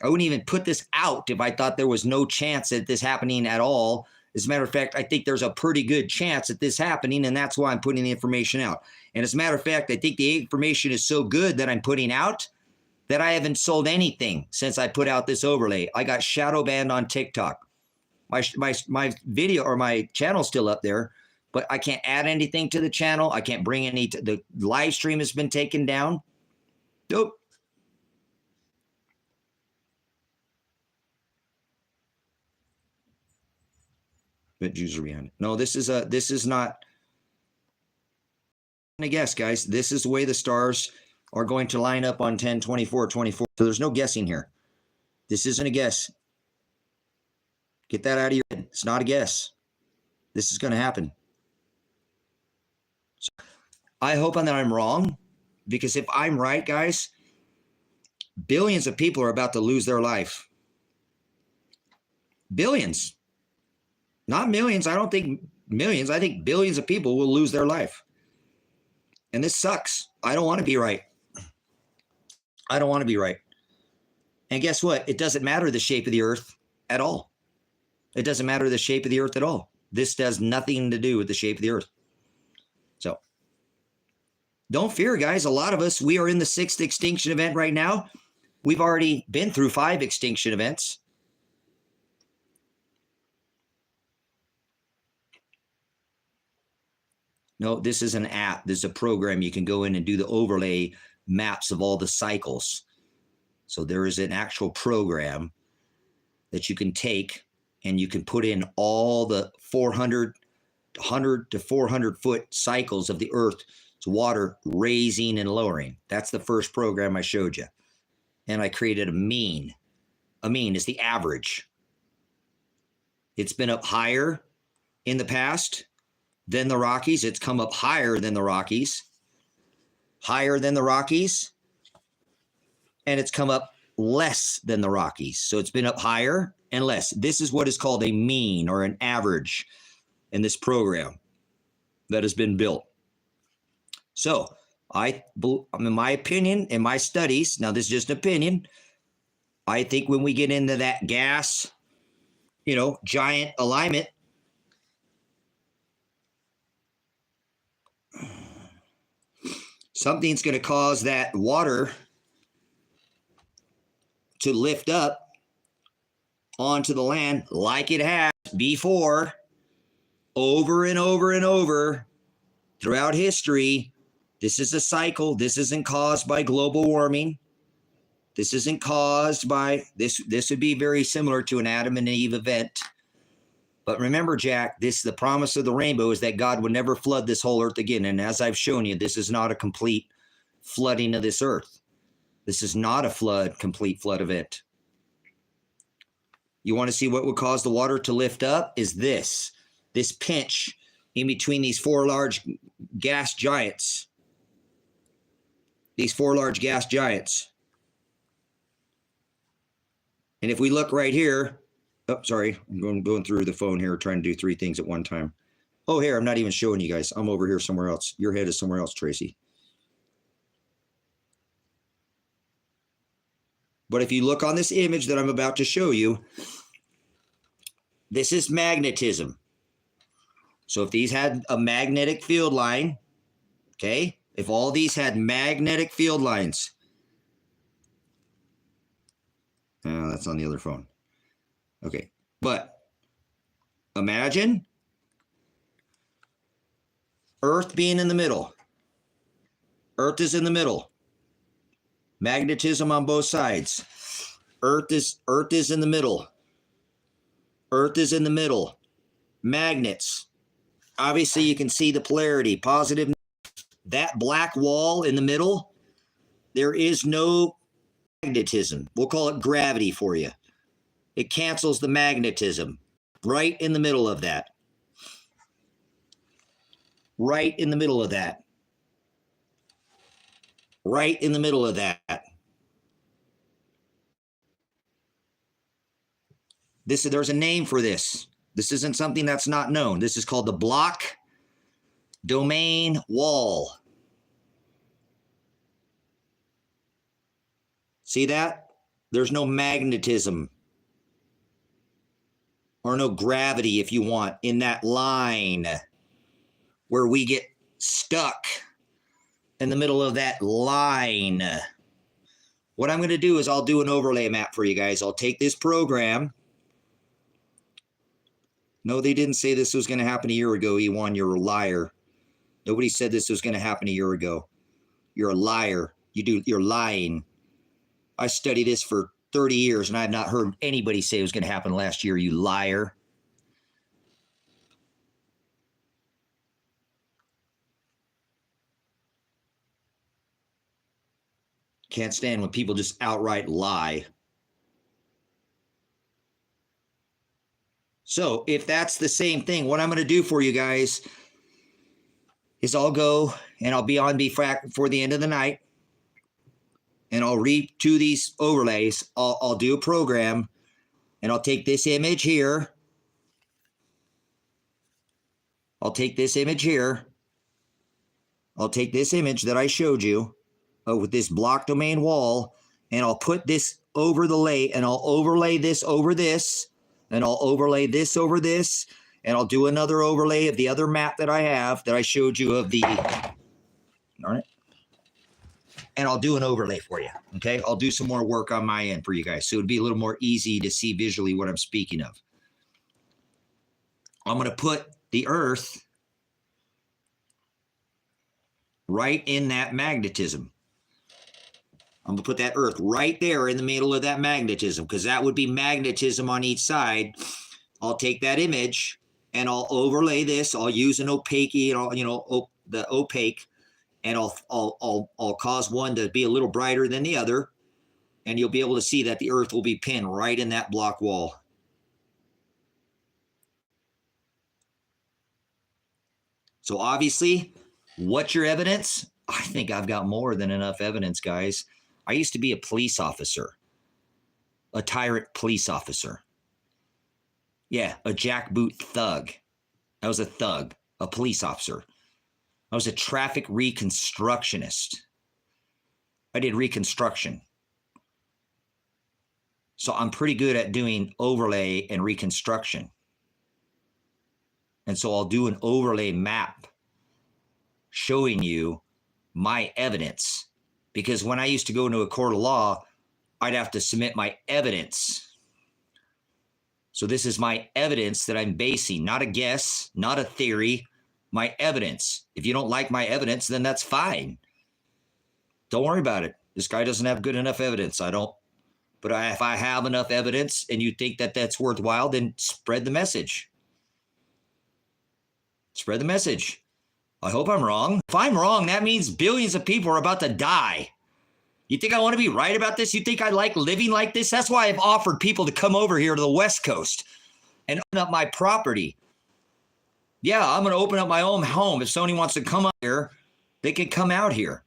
I wouldn't even put this out if I thought there was no chance at this happening at all. As a matter of fact, I think there's a pretty good chance at this happening, and that's why I'm putting the information out. And as a matter of fact, I think the information is so good that I'm putting out that I haven't sold anything since I put out this overlay. I got shadow banned on TikTok. My video or my channel's still up there, but I can't add anything to the channel. I can't bring the live stream has been taken down. Nope. But user behind it. No, this is not a guess, guys. This is the way the stars are going to line up on 10/24/24. So there's no guessing here. This isn't a guess. Get that out of your head. It's not a guess. This is going to happen. So I hope that I'm wrong, because if I'm right, guys, billions of people are about to lose their life. Billions. Not millions. I don't think millions. I think billions of people will lose their life. And this sucks. I don't want to be right. I don't want to be right. And guess what? It doesn't matter the shape of the earth at all. It doesn't matter the shape of the earth at all. This has nothing to do with the shape of the earth. So don't fear, guys. A lot of us, we are in the 6th extinction event right now. We've already been through 5 extinction events. No, this is an app. This is a program. You can go in and do the overlay maps of all the cycles. So there is an actual program that you can take and you can put in all the 100 to 400 foot cycles of the Earth's water raising and lowering. That's the first program I showed you. And I created a mean. A mean is the average. It's been up higher in the past than the Rockies. It's come up higher than the Rockies, and it's come up less than the Rockies. So it's been up higher and less. This is what is called a mean or an average in this program that has been built. So in my opinion, in my studies, now this is just an opinion, I think when we get into that gas, giant alignment, something's going to cause that water to lift up onto the land like it has before, over and over and over throughout history. This is a cycle. This isn't caused by global warming. This isn't caused by this. This would be very similar to an Adam and Eve event. But remember, Jack, the promise of the rainbow is that God would never flood this whole earth again. And as I've shown you, this is not a complete flooding of this earth. This is not a complete flood event. You want to see what would cause the water to lift up? Is this. this pinch in between these four large gas giants. These four large gas giants. And if we look right here, oh, sorry, I'm going through the phone here, trying to do three things at one time. Oh, here, I'm not even showing you guys. I'm over here somewhere else. Your head is somewhere else, Tracy. But if you look on this image that I'm about to show you, this is magnetism. So if these had a magnetic field line, okay, if all these had magnetic field lines, oh, that's on the other phone. Okay, but imagine Earth being in the middle. Earth is in the middle. Magnetism on both sides. Earth is in the middle. Earth is in the middle. Magnets. Obviously, you can see the polarity. Positive. That black wall in the middle, there is no magnetism. We'll call it gravity for you. It cancels the magnetism. Right in the middle of that. Right in the middle of that. Right in the middle of that. There's a name for this. This isn't something that's not known. This is called the block domain wall. See that? There's no magnetism or no gravity, if you want, in that line where we get stuck in the middle of that line. What I'm going to do is I'll do an overlay map for you guys. I'll take this program. No, they didn't say this was going to happen a year ago, Ewan. You're a liar. Nobody said this was going to happen a year ago. You're a liar. You're lying. I studied this for 30 years, and I have not heard anybody say it was going to happen last year, you liar. Can't stand when people just outright lie. So if that's the same thing, what I'm going to do for you guys is I'll go and I'll be on before the end of the night, and I'll read to these overlays. I'll do a program, and I'll take this image here. I'll take this image here. I'll take this image that I showed you with this block domain wall, and I'll put this over the lay, and I'll overlay this over this, and I'll overlay this over this, and I'll do another overlay of the other map that I have that I showed you of the, darn it, and I'll do an overlay for you, okay? I'll do some more work on my end for you guys, so it'd be a little more easy to see visually what I'm speaking of. I'm going to put the Earth right in that magnetism. I'm going to put that Earth right there in the middle of that magnetism, because that would be magnetism on each side. I'll take that image and I'll overlay this. I'll use an opaque, the opaque, and I'll cause one to be a little brighter than the other, and you'll be able to see that the Earth will be pinned right in that block wall. So obviously, what's your evidence? I think I've got more than enough evidence, guys. I used to be a police officer, a tyrant police officer. Yeah, a jackboot thug. I was a thug, a police officer. I was a traffic reconstructionist. I did reconstruction. So I'm pretty good at doing overlay and reconstruction. And so I'll do an overlay map showing you my evidence. Because when I used to go into a court of law, I'd have to submit my evidence. So this is my evidence that I'm basing, not a guess, not a theory, my evidence. If you don't like my evidence, then that's fine. Don't worry about it. This guy doesn't have good enough evidence. I don't. But if I have enough evidence and you think that that's worthwhile, then spread the message. Spread the message. I hope I'm wrong. If I'm wrong, that means billions of people are about to die. You think I want to be right about this? You think I like living like this? That's why I've offered people to come over here to the West Coast and open up my property. Yeah, I'm going to open up my own home. If Sony wants to come up here, they can come out here.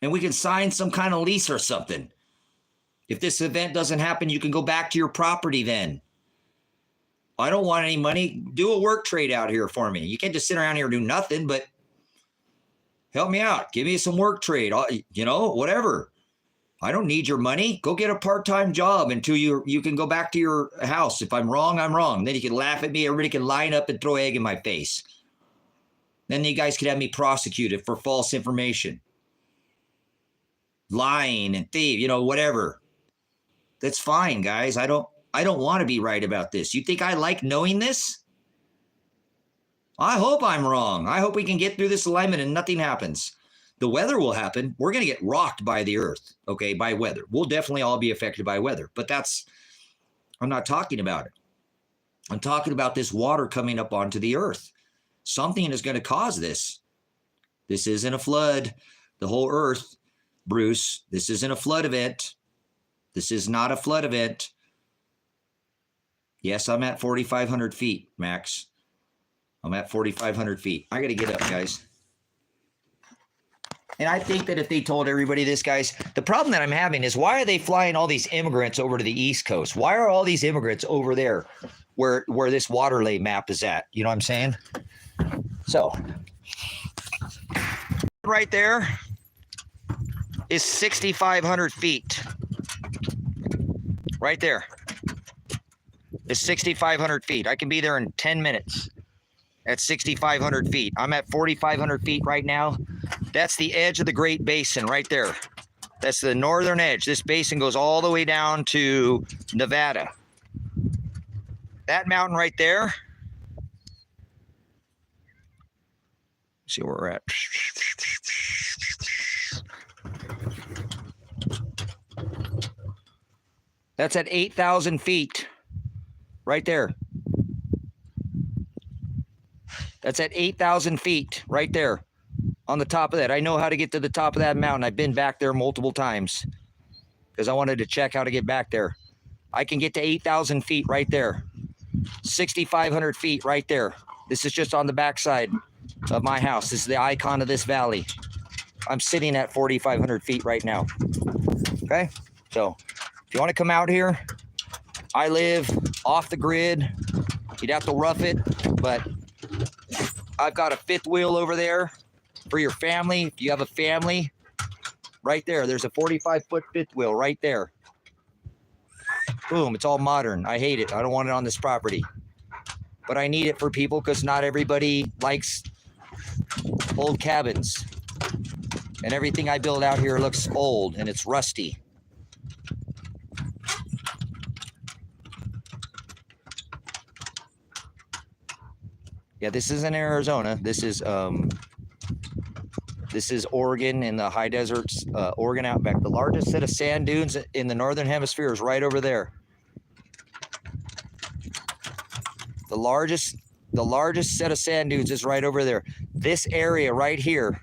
And we can sign some kind of lease or something. If this event doesn't happen, you can go back to your property then. I don't want any money. Do a work trade out here for me. You can't just sit around here and do nothing, but help me out. Give me some work trade, whatever. I don't need your money. Go get a part-time job until you can go back to your house. If I'm wrong, I'm wrong. Then you can laugh at me. Everybody can line up and throw egg in my face. Then you guys could have me prosecuted for false information. Lying and thief, whatever. That's fine, guys. I don't want to be right about this. You think I like knowing this? I hope I'm wrong. I hope we can get through this alignment and nothing happens. The weather will happen. We're going to get rocked by the earth, okay, by weather. We'll definitely all be affected by weather, but I'm not talking about it. I'm talking about this water coming up onto the earth. Something is going to cause this. This isn't a flood. The whole earth, Bruce, this isn't a flood event. This is not a flood event. Yes, I'm at 4,500 feet, Max. I'm at 4,500 feet. I got to get up, guys. And I think that if they told everybody this, guys, the problem that I'm having is why are they flying all these immigrants over to the East Coast? Why are all these immigrants over there where this water lay map is at? You know what I'm saying? So right there is 6,500 feet. Right there is 6,500 feet. I can be there in 10 minutes at 6,500 feet. I'm at 4,500 feet right now. That's the edge of the Great Basin right there. That's the northern edge. This basin goes all the way down to Nevada. That mountain right there. Let's see where we're at. That's at 8,000 feet. Right there. That's at 8,000 feet right there on the top of that. I know how to get to the top of that mountain. I've been back there multiple times because I wanted to check how to get back there. I can get to 8,000 feet right there. 6,500 feet right there. This is just on the backside of my house. This is the icon of this valley. I'm sitting at 4,500 feet right now. Okay? So if you want to come out here, I live off the grid. You'd have to rough it, but I've got a fifth wheel over there for your family. If you have a family, right there, there's a 45-foot fifth wheel right there. Boom, it's all modern. I hate it. I don't want it on this property. But I need it for people because not everybody likes old cabins. And everything I build out here looks old and it's rusty. Yeah, this isn't Arizona. This is Oregon in the high deserts, Oregon outback. The largest set of sand dunes in the northern hemisphere is right over there. The largest set of sand dunes is right over there. This area right here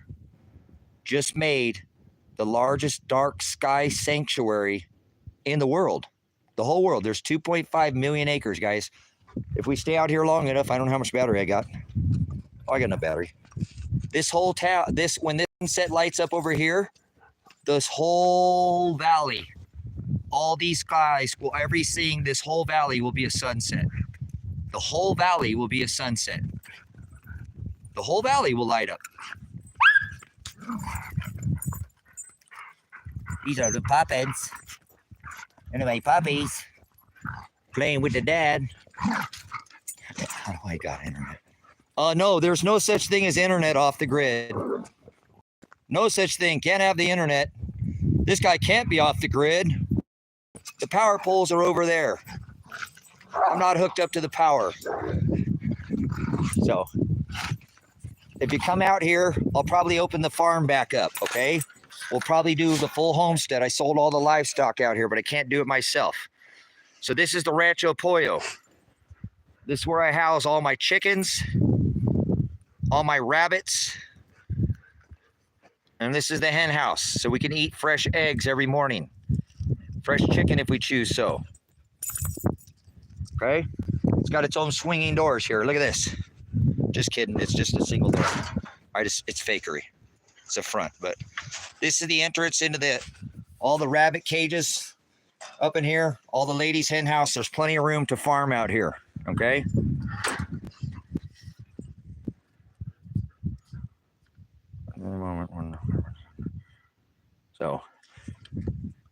just made the largest dark sky sanctuary in the world. The whole world. There's 2.5 million acres, guys. If we stay out here long enough, I don't know how much battery I got. Oh, I got enough battery. This whole town, when this sunset lights up over here, this whole valley, all these skies, everything, this whole valley will be a sunset. The whole valley will be a sunset. The whole valley will light up. These are the puppets. Anyway, puppies playing with the dad. Oh my God, internet. No, there's no such thing as internet off the grid. No such thing. Can't have the internet. This guy can't be off the grid. The power poles are over there. I'm not hooked up to the power. So if you come out here, I'll probably open the farm back up, okay? We'll probably do the full homestead. I sold all the livestock out here, but I can't do it myself. So this is the Rancho Pollo. This is where I house all my chickens, all my rabbits, and this is the hen house. So we can eat fresh eggs every morning. Fresh chicken if we choose so. Okay. It's got its own swinging doors here. Look at this. Just kidding. It's just a single door. It's fakery. It's a front, but this is the entrance into all the rabbit cages up in here. All the ladies' hen house. There's plenty of room to farm out here. Okay. So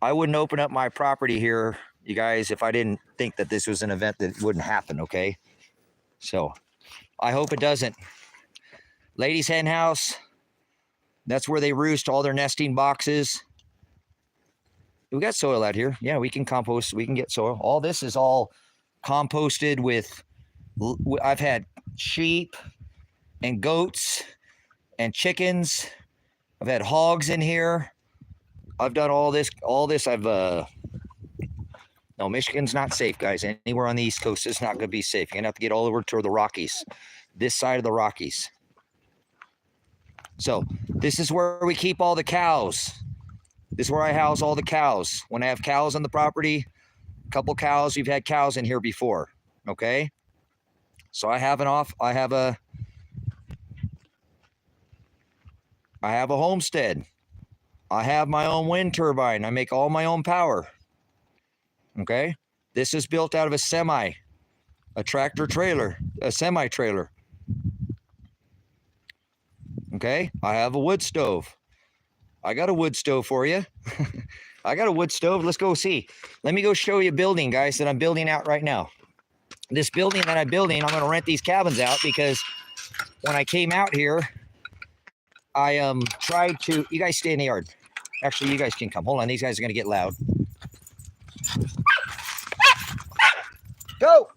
I wouldn't open up my property here, you guys, if I didn't think that this was an event that wouldn't happen. Okay. So I hope it doesn't. Ladies' hen house. That's where they roost all their nesting boxes. We got soil out here. Yeah, we can compost. We can get soil. All this is all composted with, I've had sheep and goats and chickens. I've had hogs in here. I've done all this. No, Michigan's not safe, guys. Anywhere on the East Coast is not going to be safe. You're going to have to get all over to the Rockies, this side of the Rockies. So this is where we keep all the cows. This is where I house all the cows. When I have cows on the property, a couple cows, we've had cows in here before. Okay. So I have a homestead. I have my own wind turbine. I make all my own power. Okay. This is built out of a tractor trailer, a semi trailer. Okay. I have a wood stove. I got a wood stove for you. I got a wood stove. Let's go see. Let me go show you a building, guys, that I'm building out right now. This building that I'm building, I'm going to rent these cabins out because when I came out here, I tried to, you guys stay in the yard. Actually, you guys can come. Hold on. These guys are going to get loud. Go.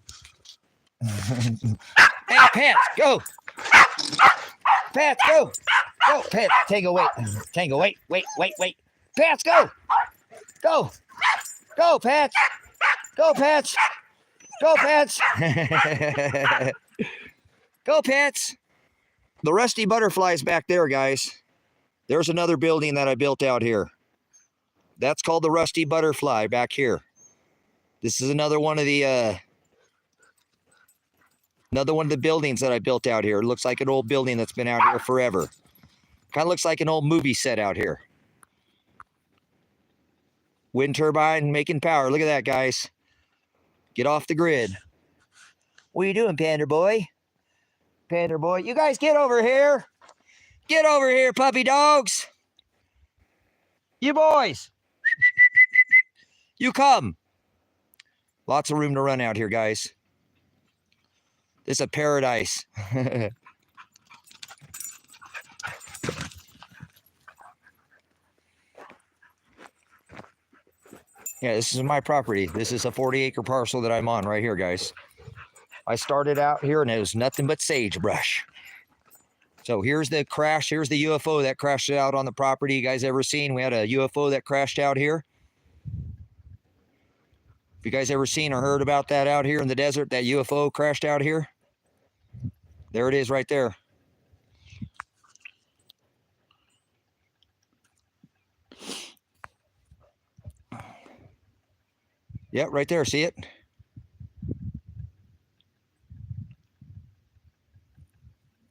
Hey, Pants, go. Pants, go. Go, Pants. Tango, wait. Tango, wait. Pants, go. Go. Go, Pants. Go, Pants. Go, Pants. Go, Pants. The rusty butterfly's back there, guys. There's another building that I built out here. That's called the Rusty Butterfly back here. This is another one of the buildings that I built out here. It looks like an old building that's been out here forever. Kind of looks like an old movie set out here. Wind turbine making power. Look at that, guys. Get off the grid. What are you doing, Panda Boy? Panda Boy. You guys get over here. Get over here, puppy dogs. You boys. You come. Lots of room to run out here, guys. This is a paradise. Yeah, this is my property. This is a 40-acre parcel that I'm on right here, guys. I started out here and it was nothing but sagebrush. So here's the crash. Here's the UFO that crashed out on the property. You guys ever seen? We had a UFO that crashed out here. Have you guys ever seen or heard about that out here in the desert? That UFO crashed out here? There it is right there. Yep, right there. See it?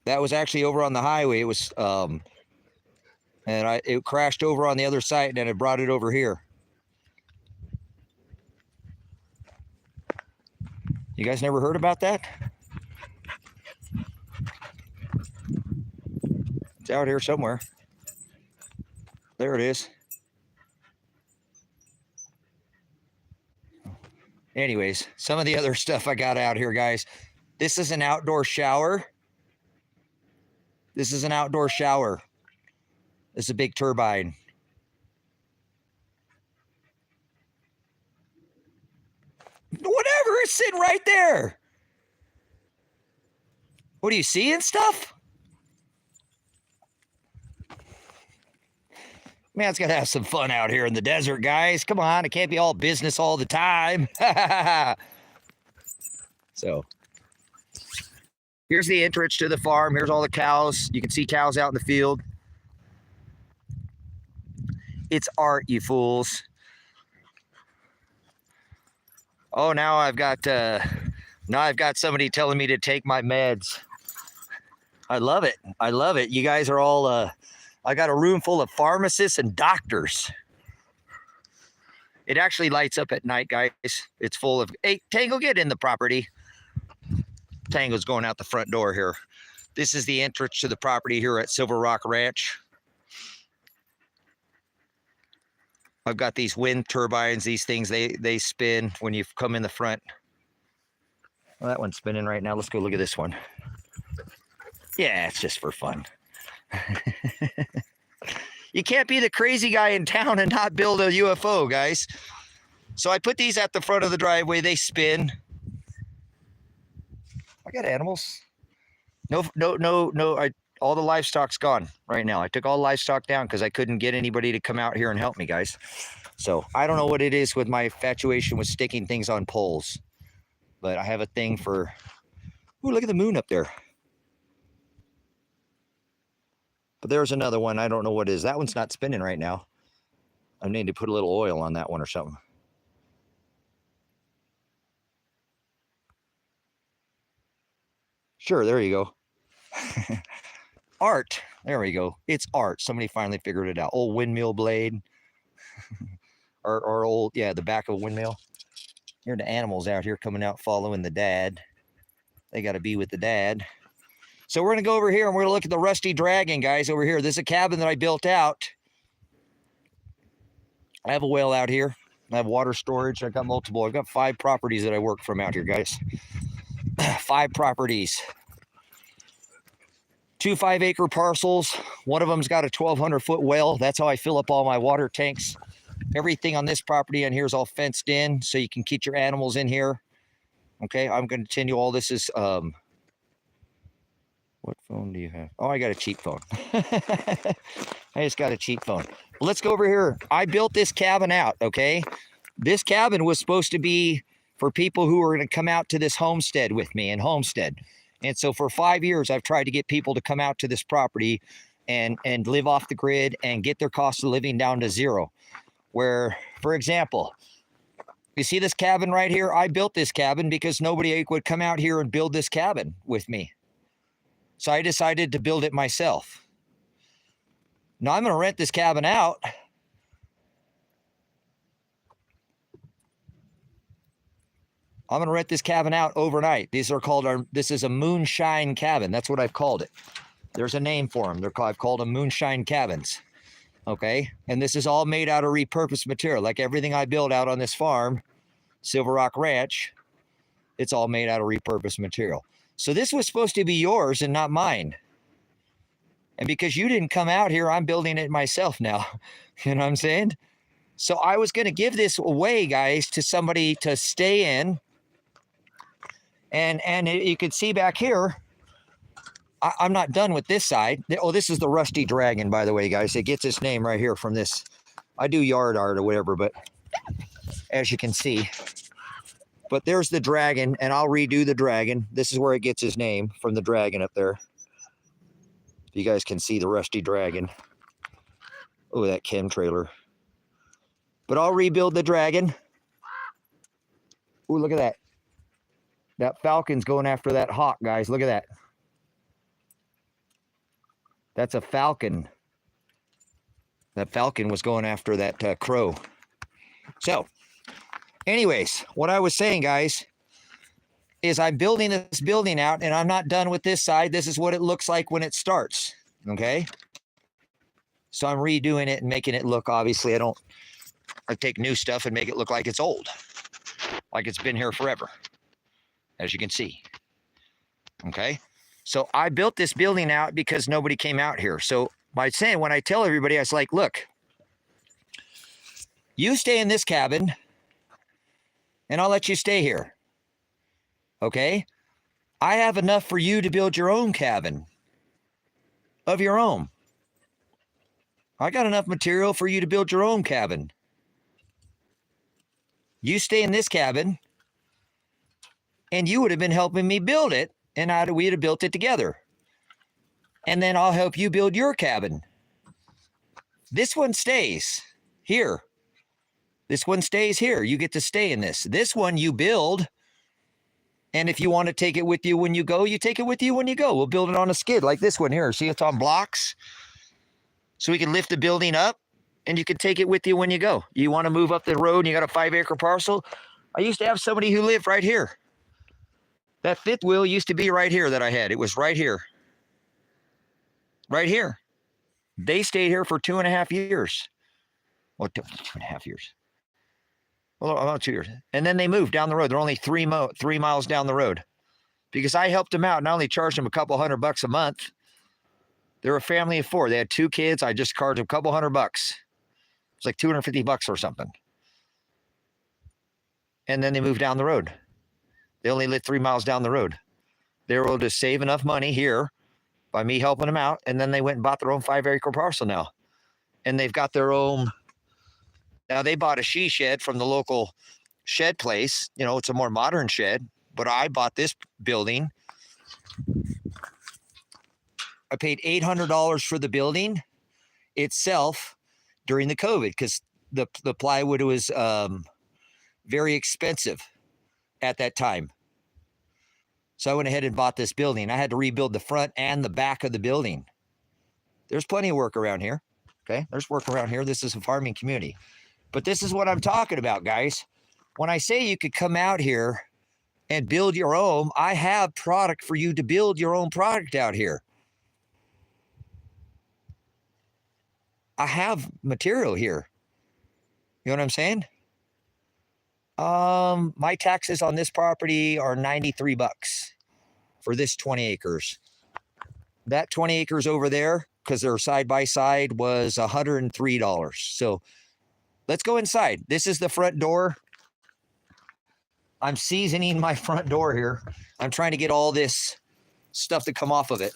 That was actually over on the highway. It was, it crashed over on the other side, and then it brought it over here. You guys never heard about that? It's out here somewhere. There it is. Anyways, some of the other stuff I got out here, guys. This is an outdoor shower. This is an outdoor shower. This is a big turbine. Whatever, it's sitting right there. What are you seeing stuff? Man's got to have some fun out here in the desert, guys. Come on, it can't be all business all the time. So, here's the entrance to the farm. Here's all the cows. You can see cows out in the field. It's art, you fools. Oh, now I've got Now I've got somebody telling me to take my meds. I love it. I love it. You guys are all, I got a room full of pharmacists and doctors. It actually lights up at night, guys. It's full of, hey, Tango, get in the property. Tango's going out the front door here. This is the entrance to the property here at Silver Rock Ranch. I've got these wind turbines, these things, they spin when you come in the front. Well, that one's spinning right now. Let's go look at this one. Yeah, it's just for fun. You can't be the crazy guy in town and not build a UFO, guys. So I put these at the front of the driveway. They spin. I got animals. No. All the livestock's gone right now. I took all livestock down because I couldn't get anybody to come out here and help me, guys. So I don't know what it is with my infatuation with sticking things on poles. But I have a thing for... Ooh, look at the moon up there. But there's another one. I don't know what it is. That one's not spinning right now. I need to put a little oil on that one or something. Sure, there you go. Art. There we go. It's art. Somebody finally figured it out. Old windmill blade. or old, yeah, the back of a windmill. Here are the animals out here coming out following the dad. They got to be with the dad. So we're going to go over here and we're going to look at the Rusty Dragon, guys, over here. This is a cabin that I built out. I have a well out here. I have water storage. I've got multiple. I've got 5 properties that I work from out here, guys. 5 properties. 2 5-acre parcels. One of them's got a 1,200-foot well. That's how I fill up all my water tanks. Everything on this property on here is all fenced in, so you can keep your animals in here. Okay, I'm going to continue. All this is... What phone do you have? Oh, I got a cheap phone. I just got a cheap phone. Well, let's go over here. I built this cabin out, okay? This cabin was supposed to be for people who were going to come out to this homestead with me in Homestead. And so for 5 years, I've tried to get people to come out to this property and live off the grid and get their cost of living down to zero. Where, for example, you see this cabin right here? I built this cabin because nobody would come out here and build this cabin with me. So I decided to build it myself. Now I'm going to rent this cabin out. I'm going to rent this cabin out overnight. These are called this is a moonshine cabin. That's what I've called it. There's a name for them. I've called them moonshine cabins. Okay. And this is all made out of repurposed material. Like everything I build out on this farm, Silver Rock Ranch, it's all made out of repurposed material. So this was supposed to be yours and not mine. And because you didn't come out here, I'm building it myself now. You know what I'm saying? So I was going to give this away, guys, to somebody to stay in. And you can see back here, I'm not done with this side. Oh, this is the Rusty Dragon, by the way, guys. It gets its name right here from this. I do yard art or whatever, but as you can see. But there's the dragon, and I'll redo the dragon. This is where it gets his name, from the dragon up there. You guys can see the Rusty Dragon. Oh, that chem trailer. But I'll rebuild the dragon. Oh, look at that. That falcon's going after that hawk, guys. Look at that. That's a falcon. That falcon was going after that crow. So, anyways, what I was saying, guys, is I'm building this building out, and I'm not done with this side. This is what it looks like when it starts, okay? So I'm redoing it and making it look, obviously, I take new stuff and make it look like it's old, like it's been here forever, as you can see, okay? So I built this building out because nobody came out here. So by saying, when I tell everybody, I was like, look, you stay in this cabin, and I'll let you stay here. Okay? I have enough for you to build your own cabin of your own. I got enough material for you to build your own cabin. You stay in this cabin, and you would have been helping me build it, and we'd have built it together. And then I'll help you build your cabin. This one stays here. This one stays here. You get to stay in this. This one you build, And if you want to take it with you when you go, you take it with you when you go. We'll build it on a skid like this one here. See, it's on blocks. So we can lift the building up and you can take it with you when you go. You want to move up the road and you got a 5-acre parcel. I used to have somebody who lived right here. That fifth wheel used to be right here that I had. It was right here. Right here. They stayed here for 2.5 years. Well, 2.5 years. Well, about 2 years. And then they moved down the road. They're only 3 miles down the road. Because I helped them out and I only charged them a couple $100 a month. They're a family of 4. They had 2 kids. I just charged them a couple $100. It's like $250 or something. And then they moved down the road. They only lived 3 miles down the road. They were able to save enough money here by me helping them out. And then they went and bought their own 5-acre parcel now. And they've got their own. Now they bought a she shed from the local shed place. You know, it's a more modern shed. But I bought this building. I paid $800 for the building itself during the COVID because the plywood was very expensive at that time. So I went ahead and bought this building. I had to rebuild the front and the back of the building. There's plenty of work around here. Okay, there's work around here. This is a farming community. But this is what I'm talking about, guys. When I say you could come out here and build your own, I have product for you to build your own product out here. I have material here. You know what I'm saying? My taxes on this property are $93 for this 20 acres. That 20 acres over there, because they're side by side, was $103. So let's go inside. This is the front door. I'm seasoning my front door here. I'm trying to get all this stuff to come off of it.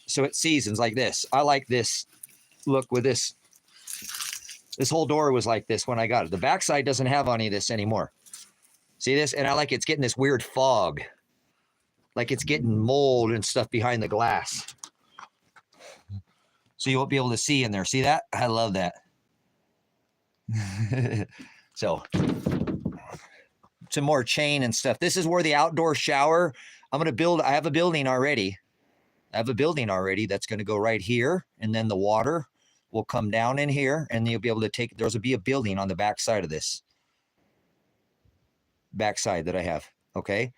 So it seasons like this. I like this look with this. This whole door was like this when I got it. The backside doesn't have any of this anymore. See this? And I like it's getting this weird fog. Like it's getting mold and stuff behind the glass. So you won't be able to see in there. See that? I love that. So some more chain and stuff. This is where the outdoor shower. I'm going to build. I have a building already. That's going to go right here. And then the water will come down in here and you'll be able to take, there's be a building on the back side of this. Backside that I have. Okay.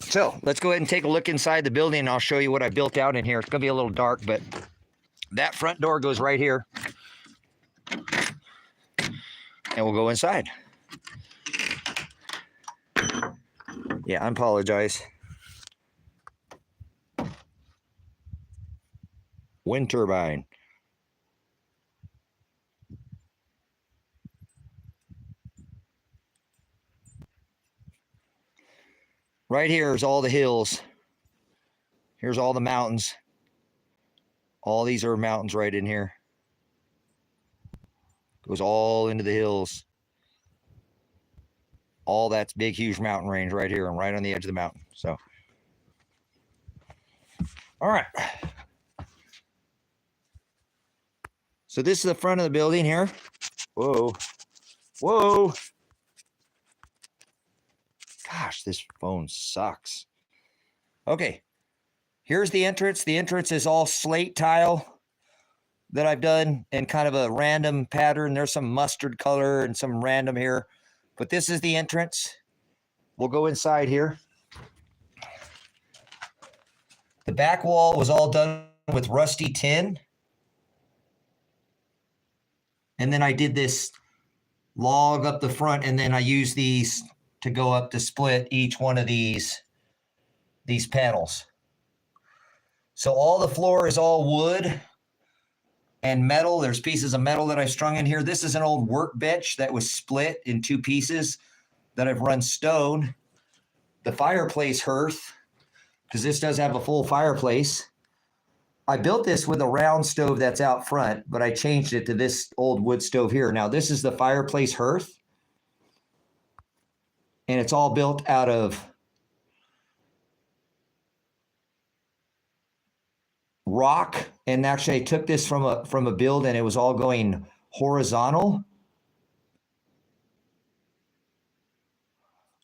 So let's go ahead and take a look inside the building and I'll show you what I built out in here. It's going to be a little dark, but that front door goes right here. And we'll go inside. Yeah, I apologize. Wind turbine. Right here is all the hills. Here's all the mountains. All these are mountains right in here. Goes all into the hills. All that's big, huge mountain range right here and right on the edge of the mountain. So, all right. So this is the front of the building here. Whoa. Whoa. Gosh, this phone sucks. Okay. Here's the entrance. The entrance is all slate tile that I've done in kind of a random pattern. There's some mustard color and some random here. But this is the entrance. We'll go inside here. The back wall was all done with rusty tin. And then I did this log up the front, and then I used these to go up to split each one of these panels. So all the floor is all wood and metal. There's pieces of metal that I strung in here. This is an old workbench that was split in 2 pieces that I've run stone. The fireplace hearth, because this does have a full fireplace. I built this with a round stove that's out front, but I changed it to this old wood stove here. Now, this is the fireplace hearth. And it's all built out of rock. And actually, I took this from a build, and it was all going horizontal.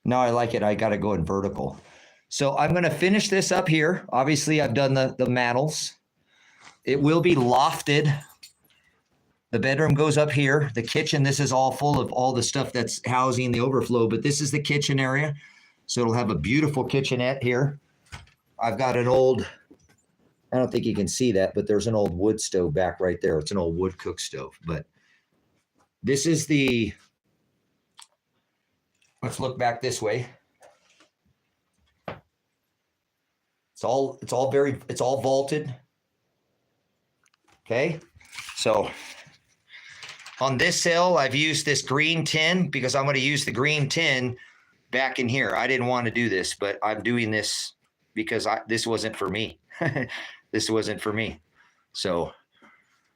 No, I like it. I got to go in vertical. So I'm going to finish this up here. Obviously, I've done the mantles. It will be lofted. The bedroom goes up here. The kitchen, this is all full of all the stuff that's housing the overflow, but this is the kitchen area. So it'll have a beautiful kitchenette here. I've got an old, I don't think you can see that, but there's an old wood stove back right there. It's an old wood cook stove. But this is the, let's look back this way. It's all vaulted. Okay. So on this cell, I've used this green tin because I'm going to use the green tin back in here. I didn't want to do this, but I'm doing this because this wasn't for me. This wasn't for me. So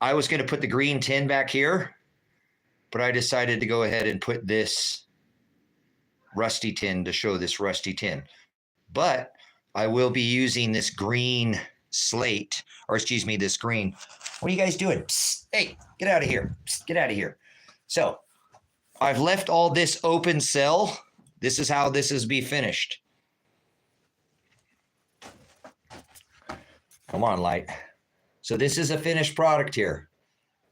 I was going to put the green tin back here, but I decided to go ahead and put this rusty tin to show this rusty tin. But I will be using this green slate, or excuse me, this green. What are you guys doing? Psst, hey, get out of here. Psst, get out of here. So I've left all this open cell. This is how this is be finished. Come on, light. So this is a finished product here.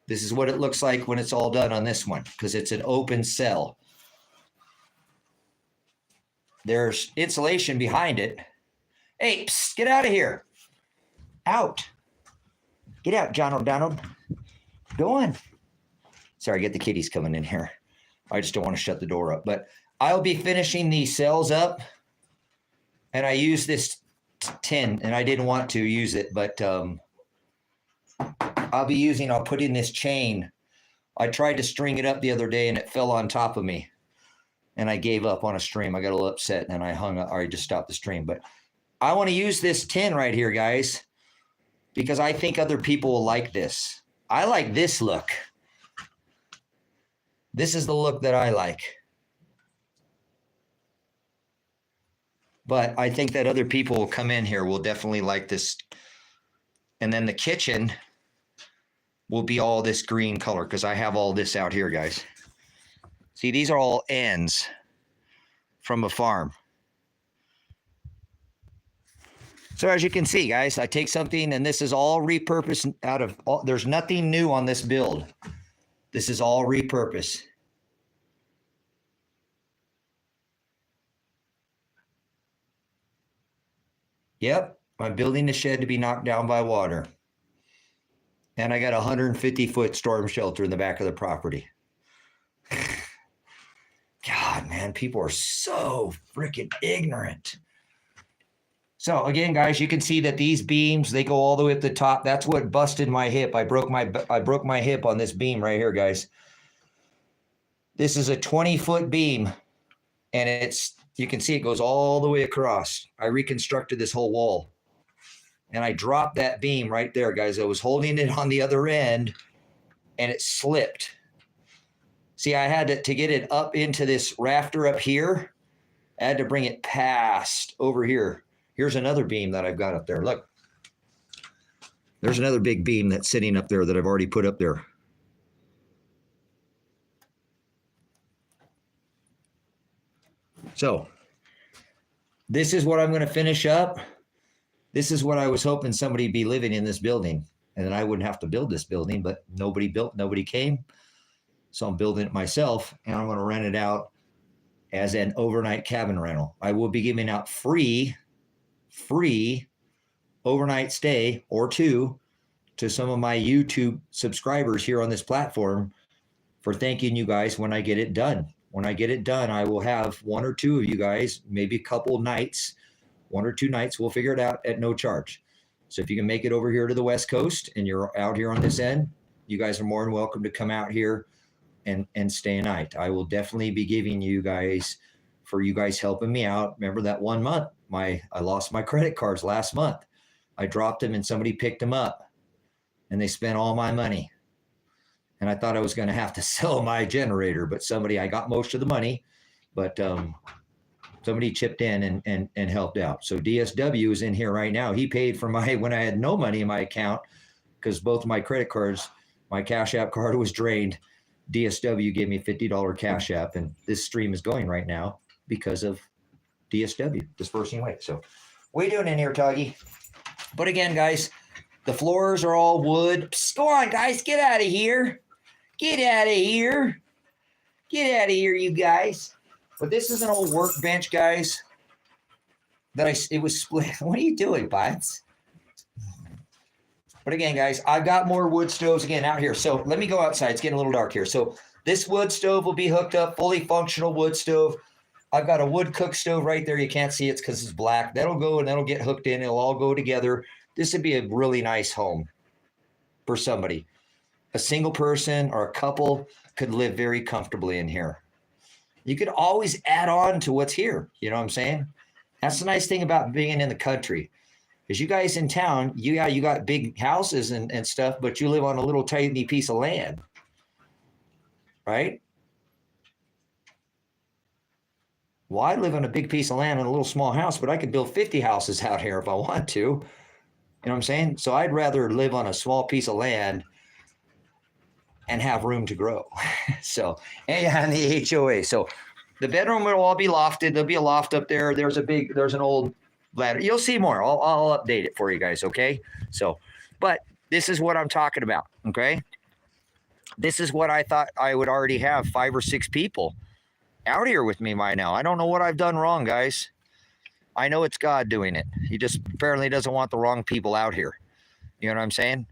This is what it looks like when it's all done on this one, because it's an open cell. There's insulation behind it. Hey, psst, get out of here. Out. Get out, Donald. Go on. Sorry, get the kitties coming in here. I just don't want to shut the door up. But I'll be finishing these cells up. And I use this tin, and I didn't want to use it, but I'll put in this chain. I tried to string it up the other day, and it fell on top of me. And I gave up on a stream. I got a little upset, and I just stopped the stream. But I want to use this tin right here, guys, because I think other people will like this. I like this look. This is the look that I like. But I think that other people will come in here will definitely like this. And then the kitchen will be all this green color because I have all this out here, guys. See, these are all ends from a farm. So as you can see, guys, I take something and this is all repurposed out of, there's nothing new on this build. This is all repurposed. Yep, I'm building the shed to be knocked down by water. And I got a 150-foot storm shelter in the back of the property. God, man, people are so freaking ignorant. So again, guys, you can see that these beams, they go all the way up the top. That's what busted my hip. I broke my hip on this beam right here, guys. This is a 20-foot beam, and you can see it goes all the way across. I reconstructed this whole wall, and I dropped that beam right there, guys. I was holding it on the other end, and it slipped. See, I had to get it up into this rafter up here. I had to bring it past over here. Here's another beam that I've got up there. Look, there's another big beam that's sitting up there that I've already put up there. So this is what I'm going to finish up. This is what I was hoping somebody be living in this building, and then I wouldn't have to build this building, but nobody came. So I'm building it myself, and I'm going to rent it out as an overnight cabin rental. I will be giving out free overnight stay or two to some of my YouTube subscribers here on this platform for thanking you guys when I get it done. When I get it done, I will have one or two of you guys, maybe a couple nights, 1 or 2 nights. We'll figure it out at no charge. So if you can make it over here to the West Coast and you're out here on this end, you guys are more than welcome to come out here and stay a night. I will definitely be giving you guys, for you guys helping me out. Remember that 1 month, I lost my credit cards last month. I dropped them and somebody picked them up and they spent all my money. And I thought I was going to have to sell my generator, but I got most of the money, but somebody chipped in and helped out. So DSW is in here right now. He paid for when I had no money in my account, because both of my credit cards, my Cash App card was drained. DSW gave me $50 Cash App, and this stream is going right now. because of DSW, dispersing weight. So what are you doing in here, Tuggy? But again, guys, the floors are all wood. Psst, go on, guys. Get out of here. Get out of here. Get out of here, you guys. But this is an old workbench, guys. It was split. What are you doing, Bites? But again, guys, I've got more wood stoves again out here. So let me go outside. It's getting a little dark here. So this wood stove will be hooked up, fully functional wood stove. I've got a wood cook stove right there. You can't see it because it's black. That'll go and that'll get hooked in. It'll all go together. This would be a really nice home for somebody. A single person or a couple could live very comfortably in here. You could always add on to what's here. You know what I'm saying? That's the nice thing about being in the country. Is you guys in town, you got big houses and stuff, but you live on a little tiny piece of land, right? Well, I live on a big piece of land in a little small house, but I could build 50 houses out here if I want to. You know what I'm saying? So I'd rather live on a small piece of land and have room to grow. So, and the HOA. So the bedroom will all be lofted. There'll be a loft up there. There's an old ladder. You'll see more. I'll update it for you guys. Okay. So, but this is what I'm talking about. Okay. This is what I thought I would already have 5 or 6 people out here with me by now. I don't know what I've done wrong, guys. I know it's God doing it. He just apparently doesn't want the wrong people out here. You know what I'm saying?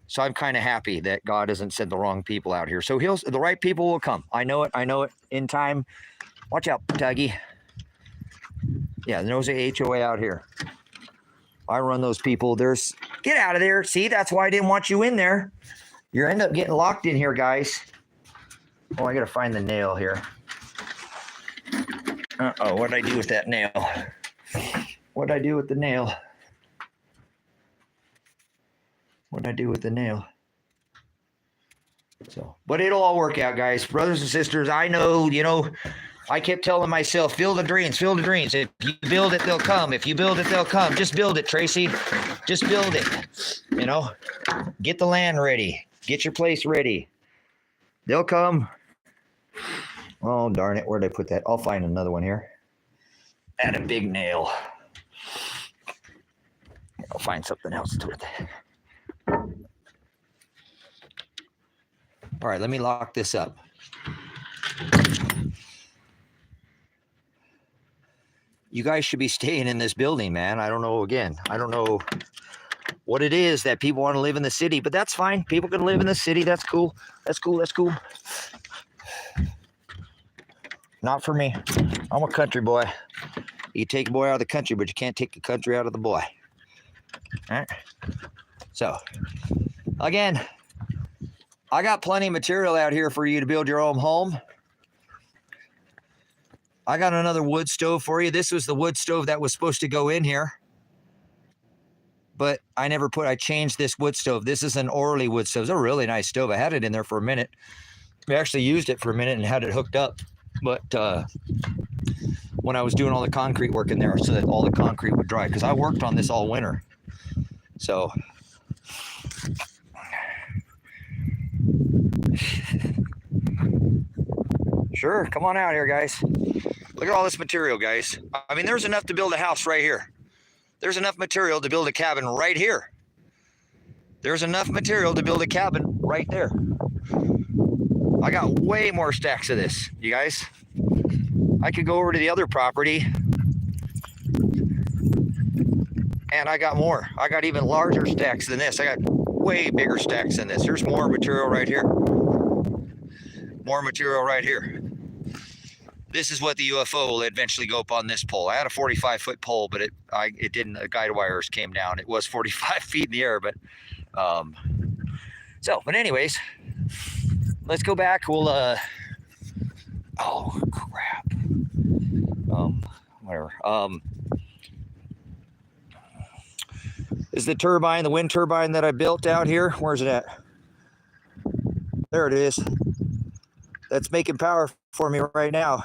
So I'm kind of happy that God hasn't sent the wrong people out here. So the right people will come. I know it. I know it in time. Watch out, Tuggy. Yeah, there's a HOA out here. I run those people. Get out of there. See, that's why I didn't want you in there. You end up getting locked in here, guys. Oh, I got to find the nail here. Uh-oh, what did I do with that nail? What did I do with the nail? What did I do with the nail? So, but it'll all work out, guys. Brothers and sisters, I know, I kept telling myself, feel the dreams, feel the dreams. If you build it, they'll come. If you build it, they'll come. Just build it, Tracy. Just build it. Get the land ready. Get your place ready. They'll come. Oh, darn it. Where'd I put that? I'll find another one here. Add a big nail. I'll find something else to it. All right, let me lock this up. You guys should be staying in this building, man. I don't know what it is that people want to live in the city, but that's fine. People can live in the city. That's cool. That's cool. Not for me. I'm a country boy. You take a boy out of the country, but you can't take the country out of the boy. All right. So, again, I got plenty of material out here for you to build your own home. I got another wood stove for you. This was the wood stove that was supposed to go in here. But I changed this wood stove. This is an Orly wood stove. It's a really nice stove. I had it in there for a minute. We actually used it for a minute and had it hooked up. But when I was doing all the concrete work in there so that all the concrete would dry, because I worked on this all winter. So sure, come on out here, guys. Look at all this material, guys. I mean, there's enough to build a house right here. There's enough material to build a cabin right here. There's enough material to build a cabin right there. I got way more stacks of this, you guys. I could go over to the other property and I got more. I got even larger stacks than this. I got way bigger stacks than this. There's more material right here. More material right here. This is what the UFO will eventually go up on this pole. I had a 45-foot pole, but it didn't. The guide wires came down. It was 45 feet in the air, but but anyways, let's go back. We'll oh crap. Whatever. Is the turbine, the wind turbine that I built out here? Where's it at? There it is. That's making power for me right now.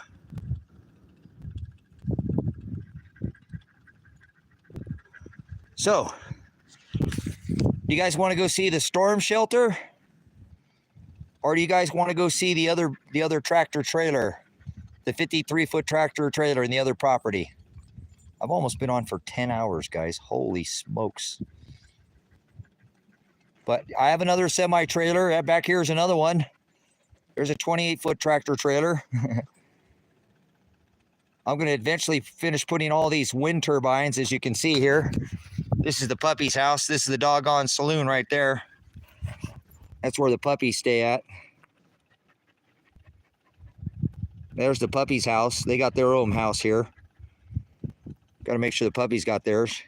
So, you guys want to go see the storm shelter? Or do you guys want to go see the other tractor trailer the 53-foot tractor trailer in the other property. I've almost been on for 10 hours, guys. Holy smokes. But I have another semi-trailer. Back here is another one. There's a 28-foot tractor trailer. I'm going to eventually finish putting all these wind turbines, as you can see here. This is the puppy's house. This is the doggone saloon right there. That's where the puppies stay at. There's the puppy's house. They got their own house here. Got to make sure the puppies got theirs.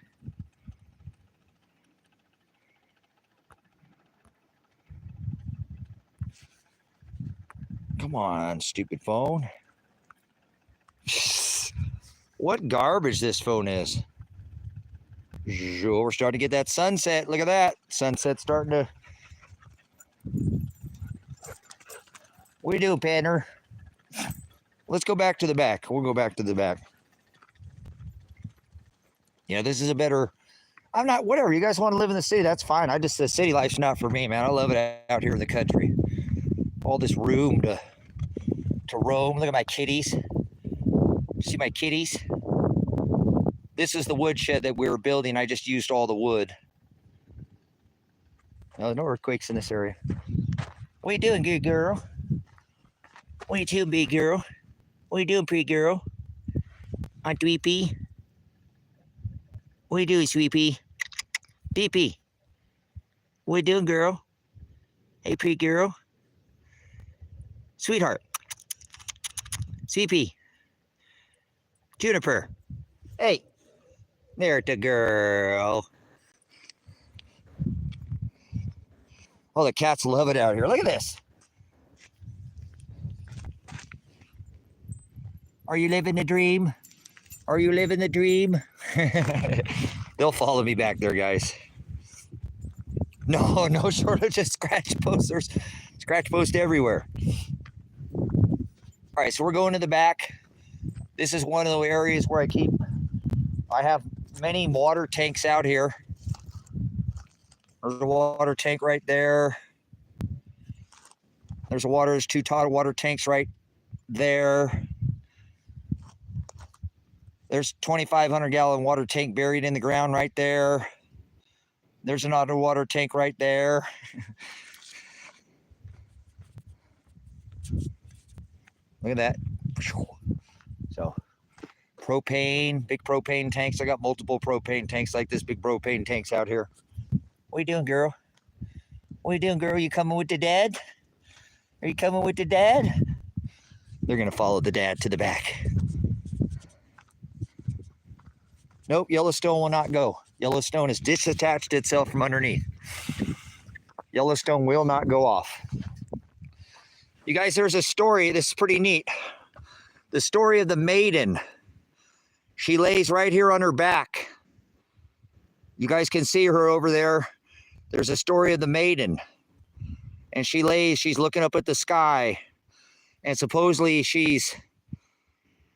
Come on, stupid phone. What garbage this phone is. Oh, we're starting to get that sunset. Look at that. Sunset's starting to... What are you doing, partner? Let's go back to the back. We'll go back to the back. Yeah, this is a better... I'm not... Whatever. You guys want to live in the city, that's fine. The city life's not for me, man. I love it out here in the country. All this room to roam. Look at my kitties. See my kitties? This is the woodshed that we were building. I just used all the wood. No earthquakes in this area. What are you doing, good girl? What are you doing, big girl? What are you doing, pretty girl? Aunt Dweepy? What are you doing, Sweepy? Deepy? What are you doing, girl? Hey, pretty girl. Sweetheart. Sweepy. Juniper. Hey. There's the girl. Oh, the cats love it out here. Look at this. Are you living the dream? Are you living the dream? They'll follow me back there, guys. No shortage of scratch posts. There's scratch posts everywhere. All right, so we're going to the back. This is one of the areas where I have many water tanks out here. There's a water tank right there. There's two water tanks right there. There's 2,500 gallon water tank buried in the ground right there. There's another water tank right there. Look at that. So propane, big propane tanks. I got multiple propane tanks like this, big propane tanks out here. What are you doing, girl? What are you doing, girl? You coming with the dad? Are you coming with the dad? They're going to follow the dad to the back. Nope, Yellowstone will not go. Yellowstone has disattached itself from underneath. Yellowstone will not go off. You guys, there's a story. This is pretty neat. The story of the maiden. She lays right here on her back. You guys can see her over there. There's a story of the maiden. And she's looking up at the sky. And supposedly she's,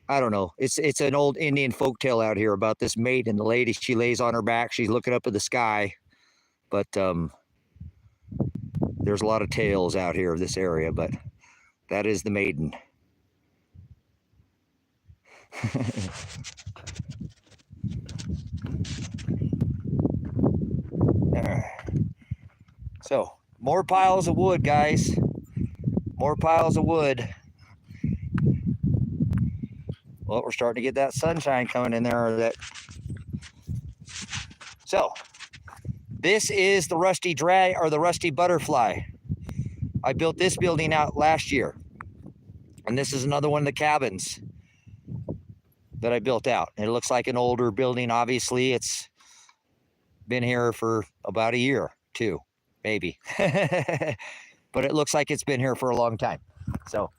I don't know. It's an old Indian folktale out here about this maiden. The lady, she lays on her back. She's looking up at the sky. But there's a lot of tales out here of this area. But that is the maiden. So, more piles of wood, guys. More piles of wood. Well, we're starting to get that sunshine coming in there. So, this is the rusty the rusty butterfly. I built this building out last year. And this is another one of the cabins that I built out. It looks like an older building, obviously. It's been here for about a year, 2, maybe. But it looks like it's been here for a long time. So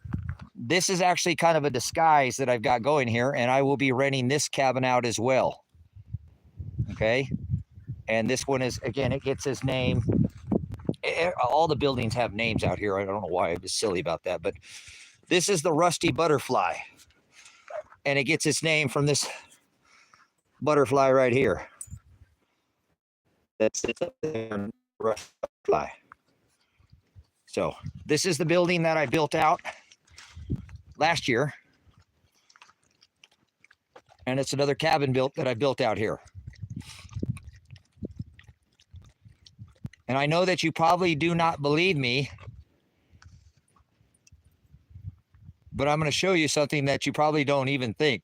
this is actually kind of a disguise that I've got going here, and I will be renting this cabin out as well. Okay. And this one is, again, it gets its name. All the buildings have names out here. I don't know why I'm just silly about that, but this is the rusty butterfly. And it gets its name from this butterfly right here. That's it, rusty butterfly. So this is the building that I built out last year. And it's another cabin built that I built out here. And I know that you probably do not believe me, but I'm going to show you something that you probably don't even think.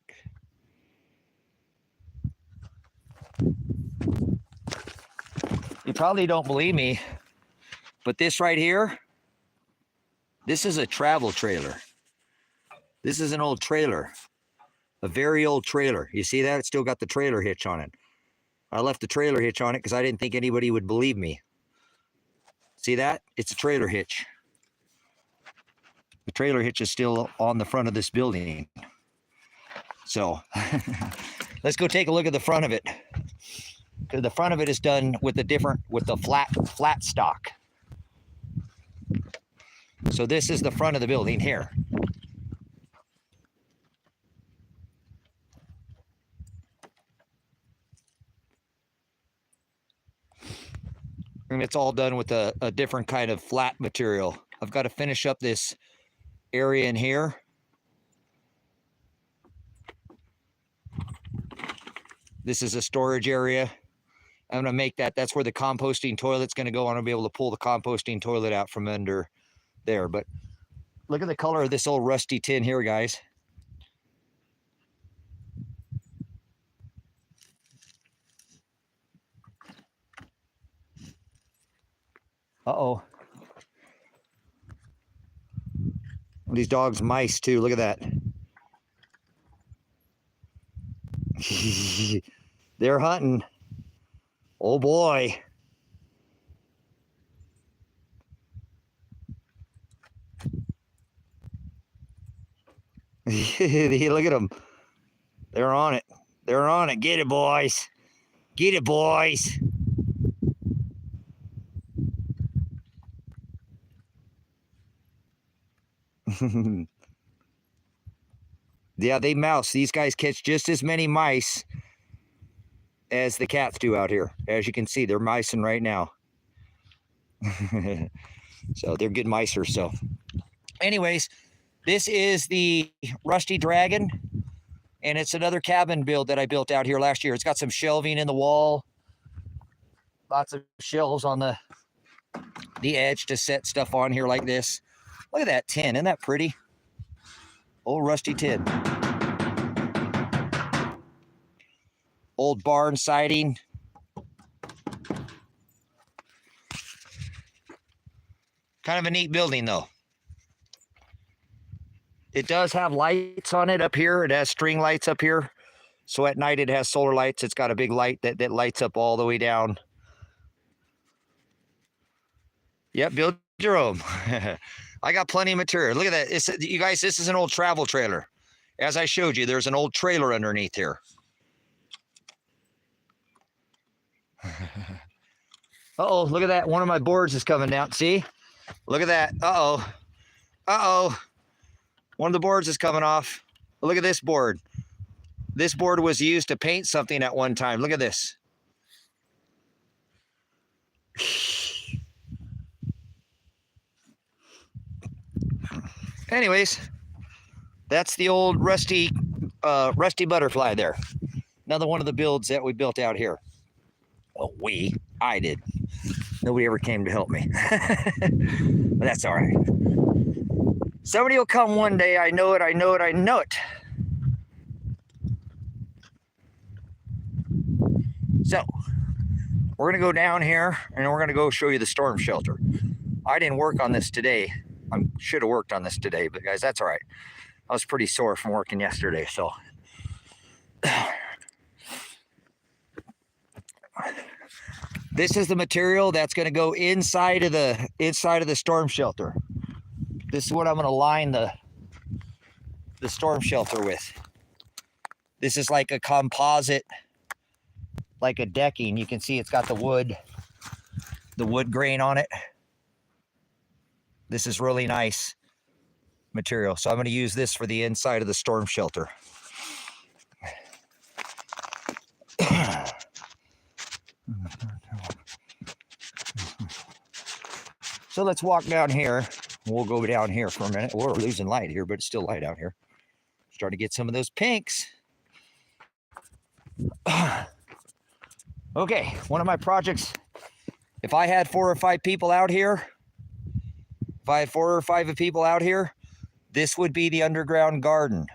You probably don't believe me, but this right here, this is a travel trailer. This is an old trailer, a very old trailer. You see that? It's still got the trailer hitch on it. I left the trailer hitch on it because I didn't think anybody would believe me. See that? It's a trailer hitch. The trailer hitch is still on the front of this building. So let's go take a look at the front of it. Because the front of it is done with the flat stock. So this is the front of the building here. And it's all done with a different kind of flat material. I've got to finish up this area in here. This is a storage area. I'm going to make that's where the composting toilet's going to go. I'm going to be able to pull the composting toilet out from under there. But look at the color of this old rusty tin here, guys. Uh-oh. These dogs mice too. Look at that. They're hunting. Oh boy. Look at them. They're on it. They're on it. Get it, boys. Get it, boys. Yeah, they mouse. These guys catch just as many mice as the cats do out here. As you can see, they're micing right now. So they're good micers. So anyways, this is the Rusty Dragon, and it's another cabin build that I built out here last year. It's got some shelving in the wall, lots of shelves on the edge to set stuff on here like this. Look at that tin. Isn't that pretty? Old rusty tin. Old barn siding. Kind of a neat building, though. It does have lights on it up here. It has string lights up here. So at night it has solar lights. It's got a big light that lights up all the way down. Yep, build your own. I got plenty of material. Look at that. You guys, this is an old travel trailer. As I showed you, there's an old trailer underneath here. Uh-oh, look at that. One of my boards is coming down. See? Look at that. Uh-oh. Uh-oh. One of the boards is coming off. Look at this board. This board was used to paint something at one time. Look at this. Anyways, that's the old rusty butterfly there. Another one of the builds that we built out here. Well, I did. Nobody ever came to help me. But that's all right. Somebody will come one day. I know it. I know it. I know it. So we're going to go down here and we're going to go show you the storm shelter. I didn't work on this today. I should have worked on this today, but guys, that's all right. I was pretty sore from working yesterday, so. This is the material that's going to go inside of the storm shelter. This is what I'm going to line the storm shelter with. This is like a composite, like a decking. You can see it's got the wood grain on it. This is really nice material. So I'm going to use this for the inside of the storm shelter. So let's walk down here. We'll go down here for a minute. We're losing light here, but it's still light out here. Starting to get some of those pinks. Okay, one of my projects, if I had 4 or 5 people out here, this would be the underground garden.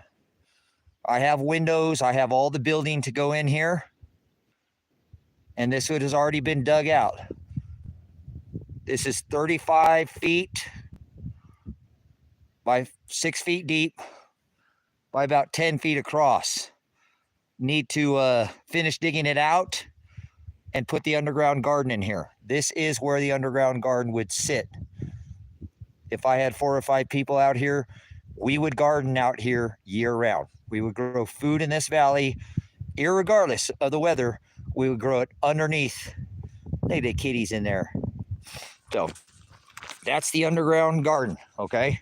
I have windows, I have all the building to go in here, and this wood has already been dug out. This is 35 feet by 6 feet deep by about 10 feet across. Need to finish digging it out and put the underground garden in here. This is where the underground garden would sit. If I had 4 or 5 people out here, we would garden out here year round. We would grow food in this valley, irregardless of the weather. We would grow it underneath. Look at the kitties in there. So that's the underground garden, okay?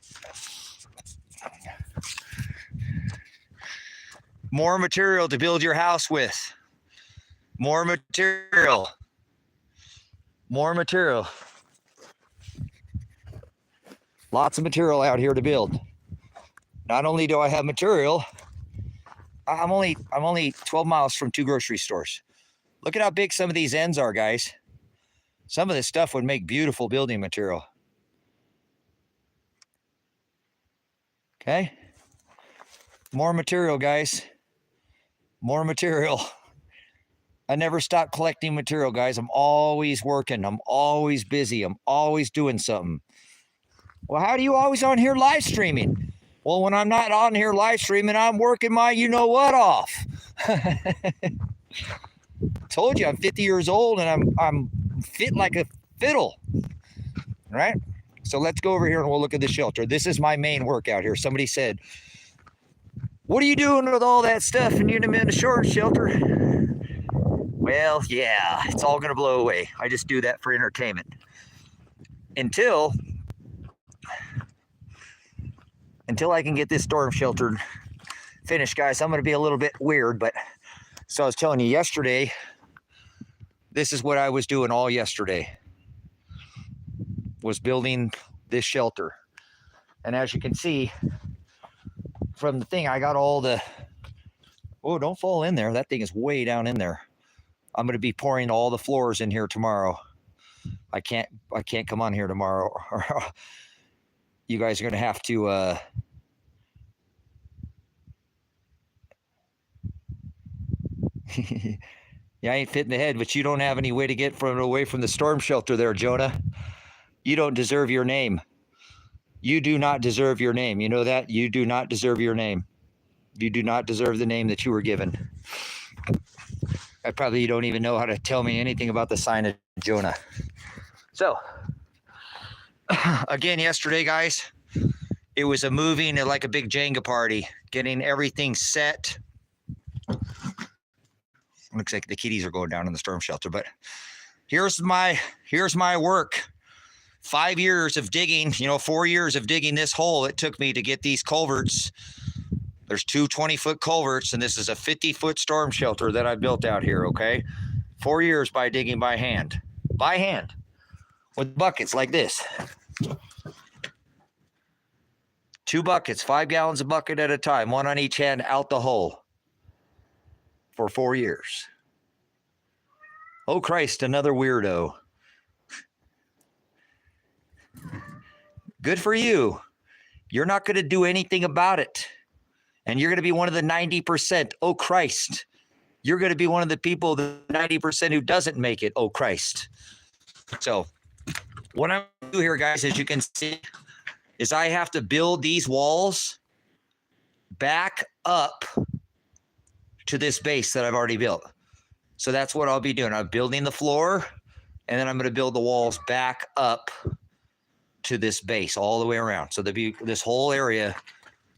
More material to build your house with. More material. More material. Lots of material out here to build. Not only do I have material, I'm only 12 miles from 2 grocery stores. Look at how big some of these ends are, guys. Some of this stuff would make beautiful building material. Okay? More material, guys. More material. I never stop collecting material, guys. I'm always working. I'm always busy. I'm always doing something. Well, how do you always on here live streaming? Well, when I'm not on here live streaming, I'm working my you-know-what off. Told you I'm 50 years old and I'm fit like a fiddle. Right? So let's go over here and we'll look at the shelter. This is my main workout here. Somebody said, what are you doing with all that stuff and you're in the short shelter? Well, yeah, it's all going to blow away. I just do that for entertainment. Until I can get this storm shelter finished, guys. I'm going to be a little bit weird, but so I was telling you yesterday, this is what I was doing all yesterday, was building this shelter. And as you can see from the thing, I got all the, oh, don't fall in there. That thing is way down in there. I'm going to be pouring all the floors in here tomorrow. I can't come on here tomorrow. You guys are going to have to yeah, I ain't fit in the head, but you don't have any way to get away from the storm shelter there, Jonah. You don't deserve your name. You do not deserve your name. You know that? You do not deserve your name. You do not deserve the name that you were given. I probably don't even know how to tell me anything about the sign of Jonah. So, again, yesterday, guys, it was a moving like a big Jenga party, getting everything set. Looks like the kitties are going down in the storm shelter, but here's my work. 5 years of digging, 4 years of digging this hole it took me to get these culverts. There's 2 20-foot culverts, and this is a 50-foot storm shelter that I built out here, okay? 4 years by digging by hand, with buckets like this. 2 buckets, 5 gallons a bucket at a time, one on each hand out the hole for 4 years. Oh, Christ, another weirdo. Good for you. You're not going to do anything about it. And you're going to be one of the 90%. Oh, Christ. You're going to be one of the people, the 90% who doesn't make it. Oh, Christ. So what I'm going to do here, guys, as you can see, is I have to build these walls back up to this base that I've already built. So that's what I'll be doing. I'm building the floor, and then I'm going to build the walls back up to this base all the way around. So there'll be this whole area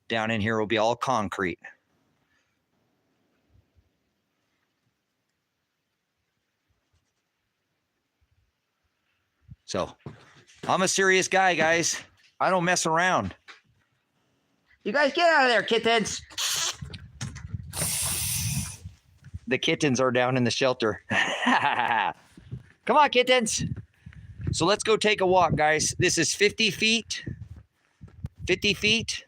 down in here will be all concrete. So I'm a serious guy, guys. I don't mess around. You guys get out of there, kittens. The kittens are down in the shelter. Come on, kittens. So let's go take a walk, guys. This is 50 feet. 50 feet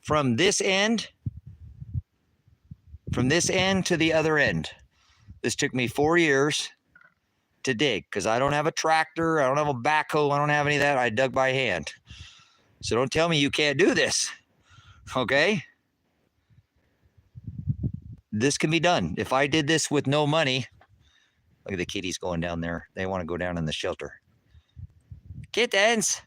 from this end from this end to the other end. This took me 4 years to dig because I don't have a tractor. I don't have a backhoe. I don't have any of that. I dug by hand. So don't tell me you can't do this. Okay? This can be done. If I did this with no money, look at the kitties going down there. They want to go down in the shelter. Kittens.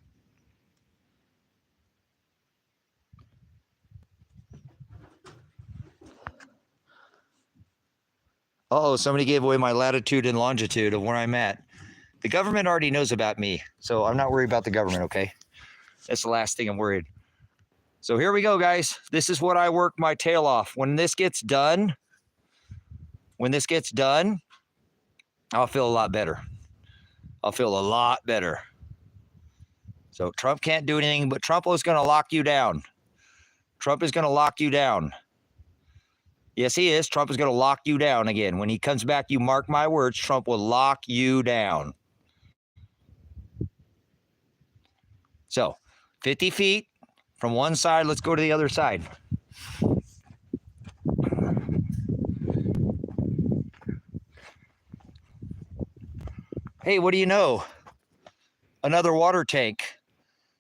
Uh-oh, somebody gave away my latitude and longitude of where I'm at. The government already knows about me, so I'm not worried about the government, okay? That's the last thing I'm worried. So here we go, guys. This is what I work my tail off. When this gets done, I'll feel a lot better. I'll feel a lot better. So Trump can't do anything, but Trump is going to lock you down. Trump is going to lock you down. Yes, he is. Trump is going to lock you down again. When he comes back, you mark my words, Trump will lock you down. So 50 feet from one side. Let's go to the other side. Hey, what do you know? Another water tank.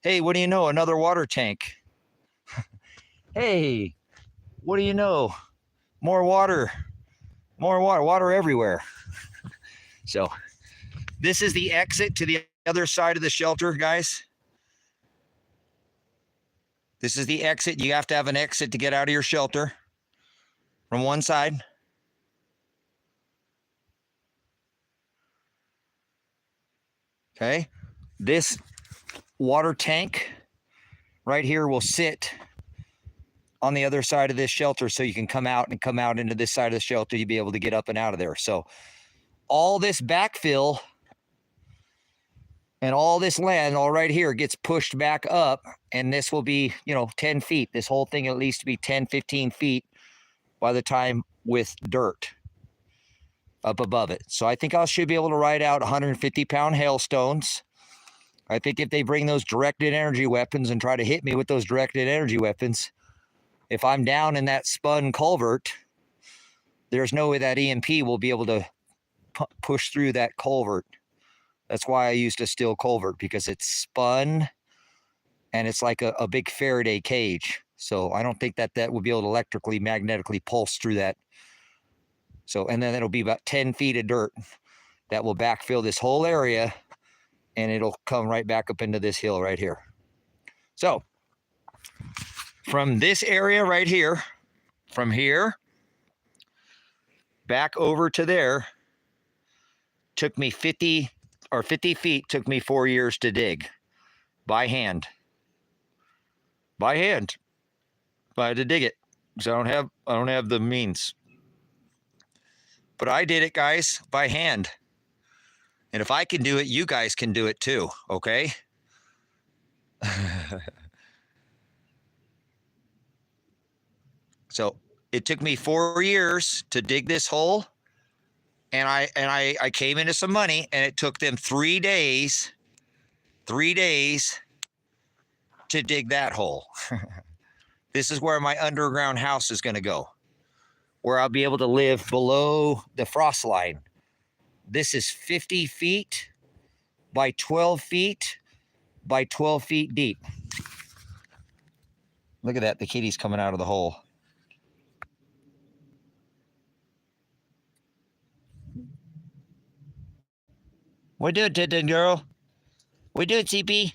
Hey, what do you know? Another water tank. Hey, what do you know? More water. More water. Water everywhere. So this is the exit to the other side of the shelter, guys. This is the exit. You have to have an exit to get out of your shelter from one side. Okay. This water tank right here will sit on the other side of this shelter so you can come out into this side of the shelter. You'll be able to get up and out of there. So all this backfill and all this land all right here gets pushed back up, and this will be, 10 feet. This whole thing at least be 10, 15 feet by the time with dirt up above it. So I think I should be able to ride out 150-pound hailstones. I think if they bring those directed energy weapons and try to hit me with those directed energy weapons, if I'm down in that spun culvert, there's no way that EMP will be able to push through that culvert. That's why I used a steel culvert, because it's spun and it's like a big Faraday cage. So I don't think that would be able to electrically, magnetically pulse through that. So, and then it'll be about 10 feet of dirt that will backfill this whole area, and it'll come right back up into this hill right here. So from this area right here, from here back over to there, took me 50 feet, took me 4 years to dig by hand. By hand. I had to dig it because I don't have the means. But I did it, guys, by hand. And if I can do it, you guys can do it too, okay? So it took me 4 years to dig this hole, and I came into some money, and it took them 3 days to dig that hole. This is where my underground house is going to go, where I'll be able to live below the frost line. This is 50 feet by 12 feet by 12 feet deep. Look at that. The kitty's coming out of the hole. What do it, Tintin girl? What do it, CP?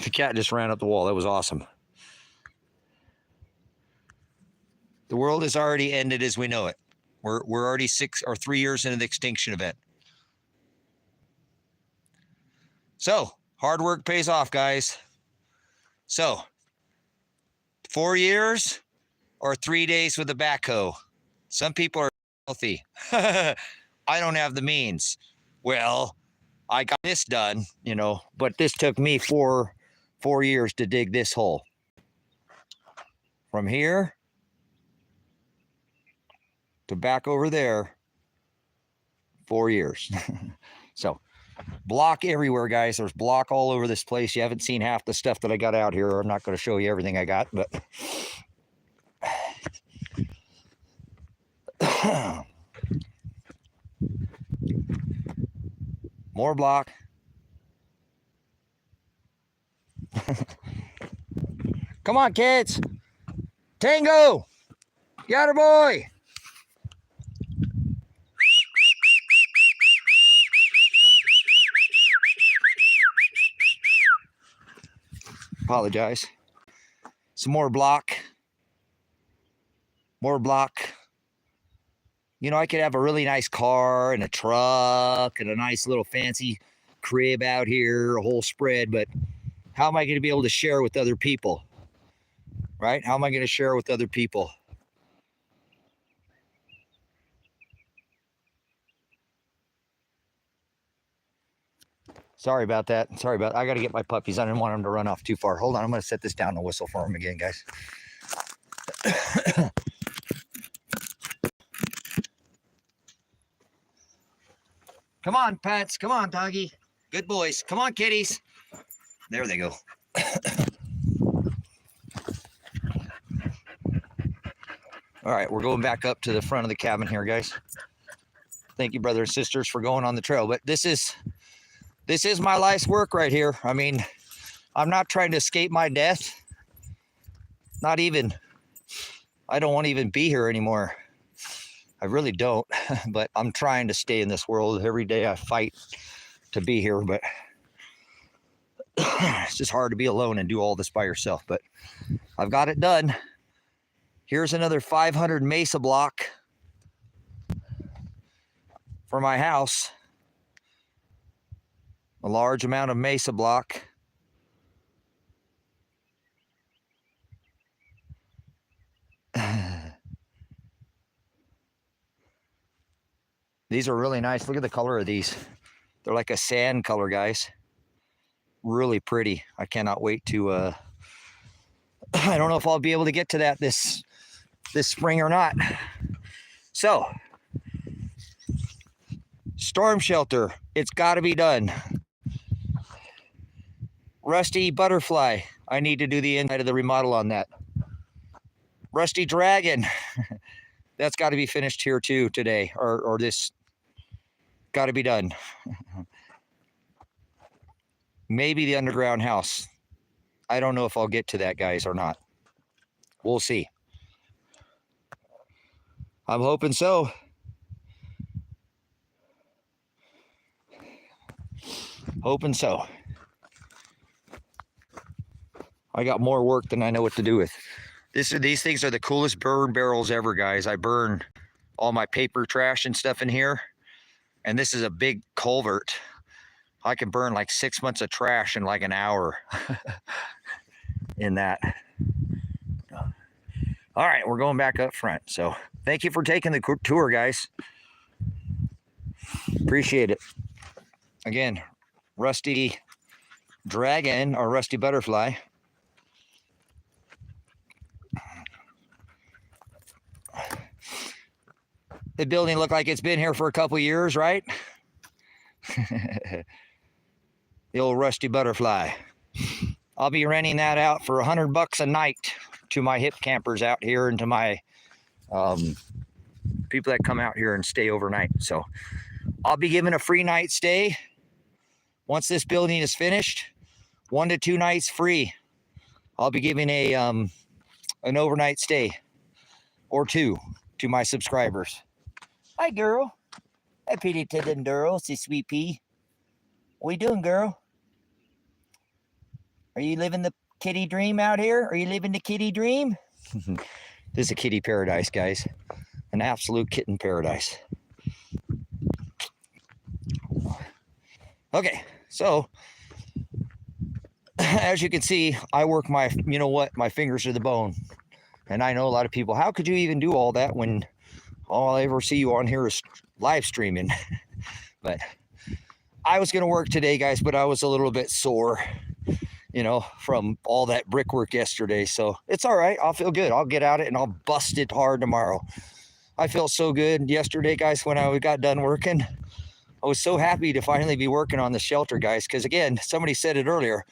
The cat just ran up the wall. That was awesome. The world has already ended as we know it. We're already 6 or 3 years into the extinction event. So hard work pays off, guys. So 4 years or 3 days with a backhoe. Some people are healthy. I don't have the means. Well, I got this done, but this took me 4 years to dig this hole. From here to back over there, 4 years. So block everywhere, guys. There's block all over this place. You haven't seen half the stuff that I got out here. I'm not going to show you everything I got, but More block. Come on, kids. Tango. Got her, boy. Apologize. Some more block. More block. You know, I could have a really nice car and a truck and a nice little fancy crib out here, a whole spread, but how am I going to be able to share with other people? Right? How am I going to share with other people? Sorry about that. I got to get my puppies. I didn't want them to run off too far. Hold on. I'm going to set this down and whistle for them again, guys. Come on, pets. Come on, doggy. Good boys. Come on, kitties. There they go. All right, we're going back up to the front of the cabin here, guys. Thank you, brothers and sisters, for going on the trail. But this is my life's work right here. I mean, I'm not trying to escape my death. Not even. I don't want to even be here anymore. I really don't. But I'm trying to stay in this world. Every day I fight to be here, but it's just hard to be alone and do all this by yourself. But I've got it done. Here's another 500 mesa block for my house. A large amount of mesa block. These are really nice. Look at the color of these. They're like a sand color, guys. Really pretty. I cannot wait to I don't know if I'll be able to get to that this spring or not. So, storm shelter. It's got to be done. Rusty butterfly. I need to do the inside of the remodel on that. Rusty dragon. That's got to be finished here too today, or this. Got to be done. Maybe the underground house. I don't know if I'll get to that, guys, or not. We'll see. I'm hoping so. Hoping so. I got more work than I know what to do with. These things are the coolest burn barrels ever, guys. I burn all my paper trash and stuff in here. And this is a big culvert. I can burn like 6 months of trash in like an hour in that. All right, we're going back up front. So thank you for taking the tour, guys. Appreciate it. Again, Rusty Dragon or Rusty Butterfly. The building looked like it's been here for a couple years, right? The old Rusty Butterfly. I'll be renting that out for $100 a night to my hip campers out here and to my people that come out here and stay overnight. So I'll be giving a free night stay once this building is finished. 1 to 2 nights free. I'll be giving a an overnight stay or 2 to my subscribers. Hi, girl. Hi, pretty little girl. See, sweet pea. What you doing, girl? Are you living the kitty dream out here? Are you living the kitty dream? This is a kitty paradise, guys. An absolute kitten paradise. Okay, so as you can see, I work my, you know what, my fingers to the bone. And I know a lot of people, how could you even do all that when all I ever see you on here is live streaming? But I was going to work today, guys, but I was a little bit sore, you know, from all that brickwork yesterday. So it's all right. I'll feel good. I'll get at it and I'll bust it hard tomorrow. I felt so good yesterday, guys, when I got done working. I was so happy to finally be working on the shelter, guys, because again, somebody said it earlier,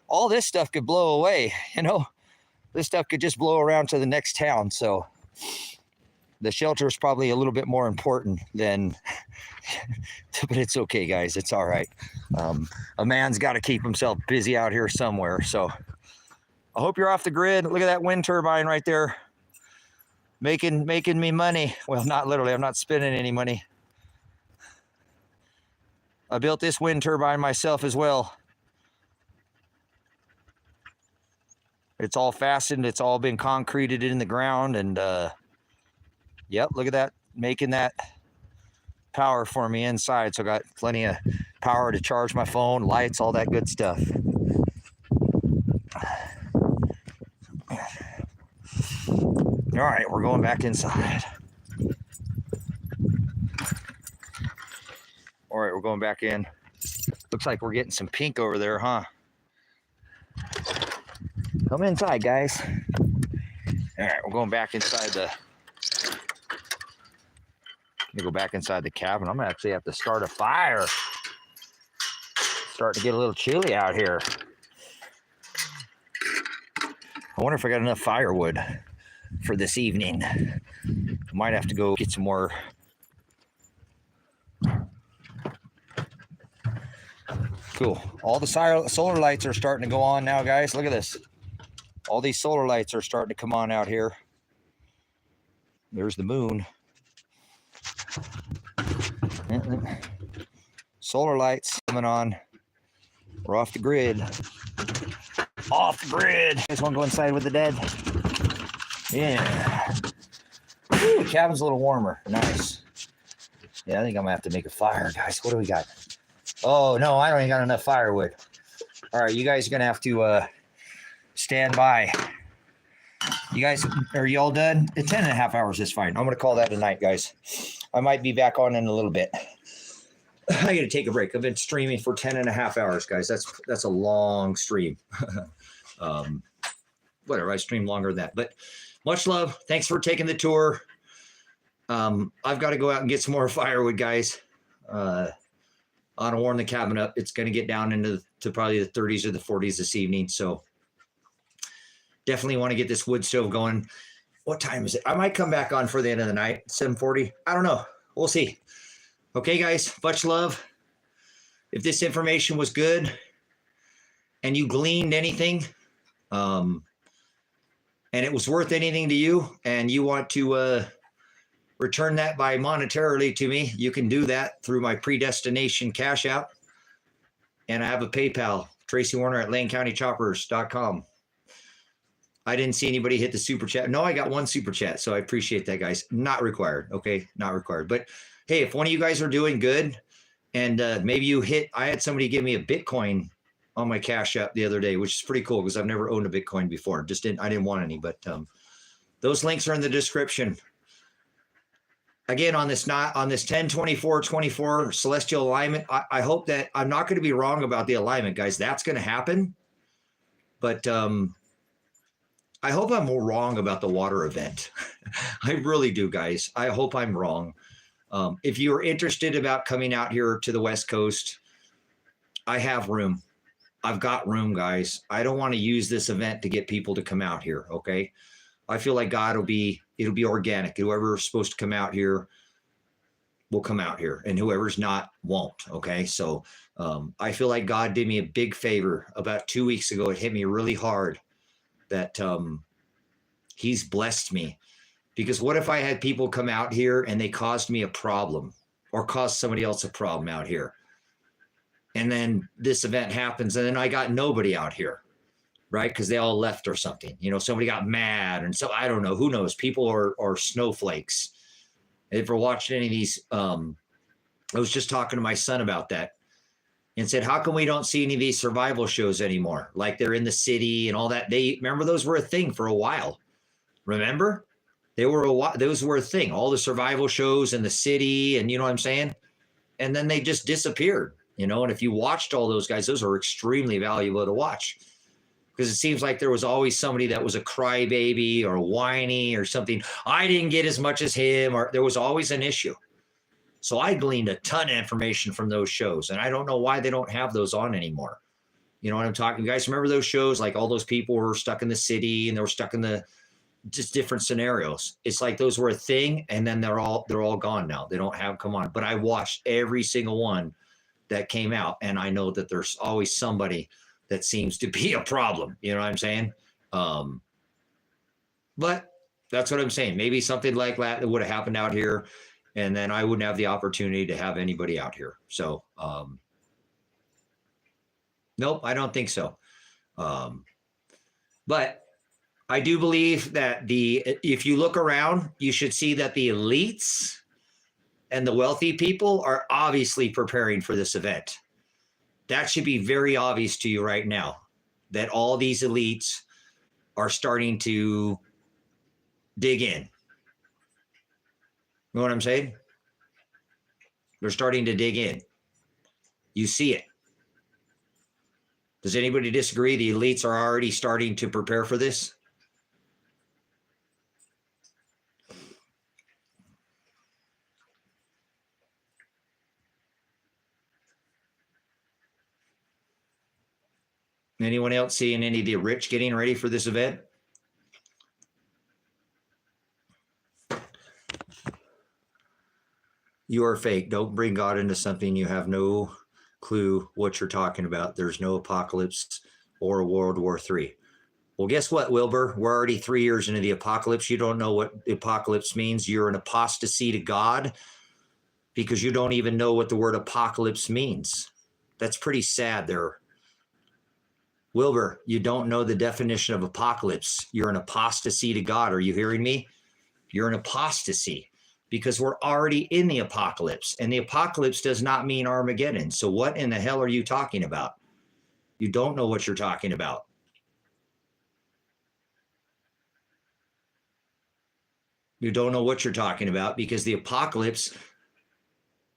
all this stuff could blow away, you know, this stuff could just blow around to the next town. So the shelter is probably a little bit more important than, but it's okay, guys. It's all right. A man's got to keep himself busy out here somewhere. So I hope you're off the grid. Look at that wind turbine right there. Making me money. Well, not literally. I'm not spending any money. I built this wind turbine myself as well. It's all fastened. It's all been concreted in the ground. And yep, look at that. Making that power for me inside. So I got plenty of power to charge my phone, lights, all that good stuff. All right, we're going back inside. All right, we're going back in. Looks like we're getting some pink over there, huh? Come inside, guys. All right, we're going back inside the... Let me go back inside the cabin. I'm gonna actually have to start a fire. Starting to get a little chilly out here. I wonder if I got enough firewood for this evening. I might have to go get some more. Cool. All the solar lights are starting to go on now, guys. Look at this. All these solar lights are starting to come on out here. There's the moon. Solar lights coming on. We're off the grid. Off the grid. You guys want to go inside with the dead? Yeah. Woo, cabin's a little warmer. Nice. Yeah, I think I'm gonna have to make a fire, guys. What do we got? Oh no, I don't even got enough firewood. All right, you guys are gonna have to stand by. You guys, are you all done? 10.5 hours is fine. I'm gonna call that a night, guys. I might be back on in a little bit. I gotta take a break. I've been streaming for 10.5 hours, guys. That's a long stream. Whatever, I stream longer than that. But much love. Thanks for taking the tour. I've got to go out and get some more firewood, guys. I want to warm the cabin up. It's going to get down into probably the 30s or the 40s this evening. So definitely want to get this wood stove going. What time is it? I might come back on for the end of the night, 7:40. I don't know. We'll see. Okay, guys, much love. If this information was good and you gleaned anything, and it was worth anything to you, and you want to return that by monetarily to me, you can do that through my Predestination Cash App. And I have a PayPal, Tracy Warner at Lanecountychoppers.com. I didn't see anybody hit the super chat. No, I got one super chat, so I appreciate that, guys. Not required, okay? Not required. But hey, if one of you guys are doing good, and maybe you hit, I had somebody give me a Bitcoin on my Cash App the other day, which is pretty cool because I've never owned a Bitcoin before. I didn't want any, but those links are in the description. Again, on this 10-24-24 celestial alignment, I hope that I'm not going to be wrong about the alignment, guys. That's going to happen. But I hope I'm more wrong about the water event. I really do, guys. I hope I'm wrong. If you're interested about coming out here to the West Coast, I have room. I've got room, guys. I don't want to use this event to get people to come out here, okay? I feel like it'll be organic. Whoever's supposed to come out here will come out here, and whoever's not won't, okay? So I feel like God did me a big favor. About 2 weeks ago, it hit me really hard that he's blessed me. Because what if I had people come out here and they caused me a problem or caused somebody else a problem out here? And then this event happens and then I got nobody out here, right? Because they all left or something. You know, somebody got mad. And so I don't know. Who knows? People are snowflakes. If you're watching any of these, I was just talking to my son about that and said, how come we don't see any of these survival shows anymore? Like they're in the city and all that. Remember those were a thing for a while. Remember? Those were a thing. All the survival shows in the city, and you know what I'm saying? And then they just disappeared, you know? And if you watched all those guys, those are extremely valuable to watch because it seems like there was always somebody that was a crybaby or whiny or something. I didn't get as much as him, or there was always an issue. So I gleaned a ton of information from those shows, and I don't know why they don't have those on anymore. You know what I'm talking? You guys remember those shows? Like all those people were stuck in the city and they were stuck in the just different scenarios. It's like those were a thing, and then they're all gone now. They don't have come on. But I watched every single one that came out, and I know that there's always somebody that seems to be a problem. You know what I'm saying? But that's what I'm saying. Maybe something like that would have happened out here, and then I wouldn't have the opportunity to have anybody out here. So, nope, I don't think so. But I do believe that if you look around, you should see that the elites and the wealthy people are obviously preparing for this event. That should be very obvious to you right now, that all these elites are starting to dig in. You know what I'm saying? They're starting to dig in. You see it. Does anybody disagree? The elites are already starting to prepare for this? Anyone else seeing any of the rich getting ready for this event? You are fake. Don't bring God into something you have no clue what you're talking about. There's no apocalypse or a World War III. Well, guess what, Wilbur? We're already 3 years into the apocalypse. You don't know what the apocalypse means. You're an apostasy to God because you don't even know what the word apocalypse means. That's pretty sad there. Wilbur, you don't know the definition of apocalypse. You're an apostasy to God. Are you hearing me? You're an apostasy because we're already in the apocalypse, and the apocalypse does not mean Armageddon. So what in the hell are you talking about? You don't know what you're talking about. You don't know what you're talking about because the apocalypse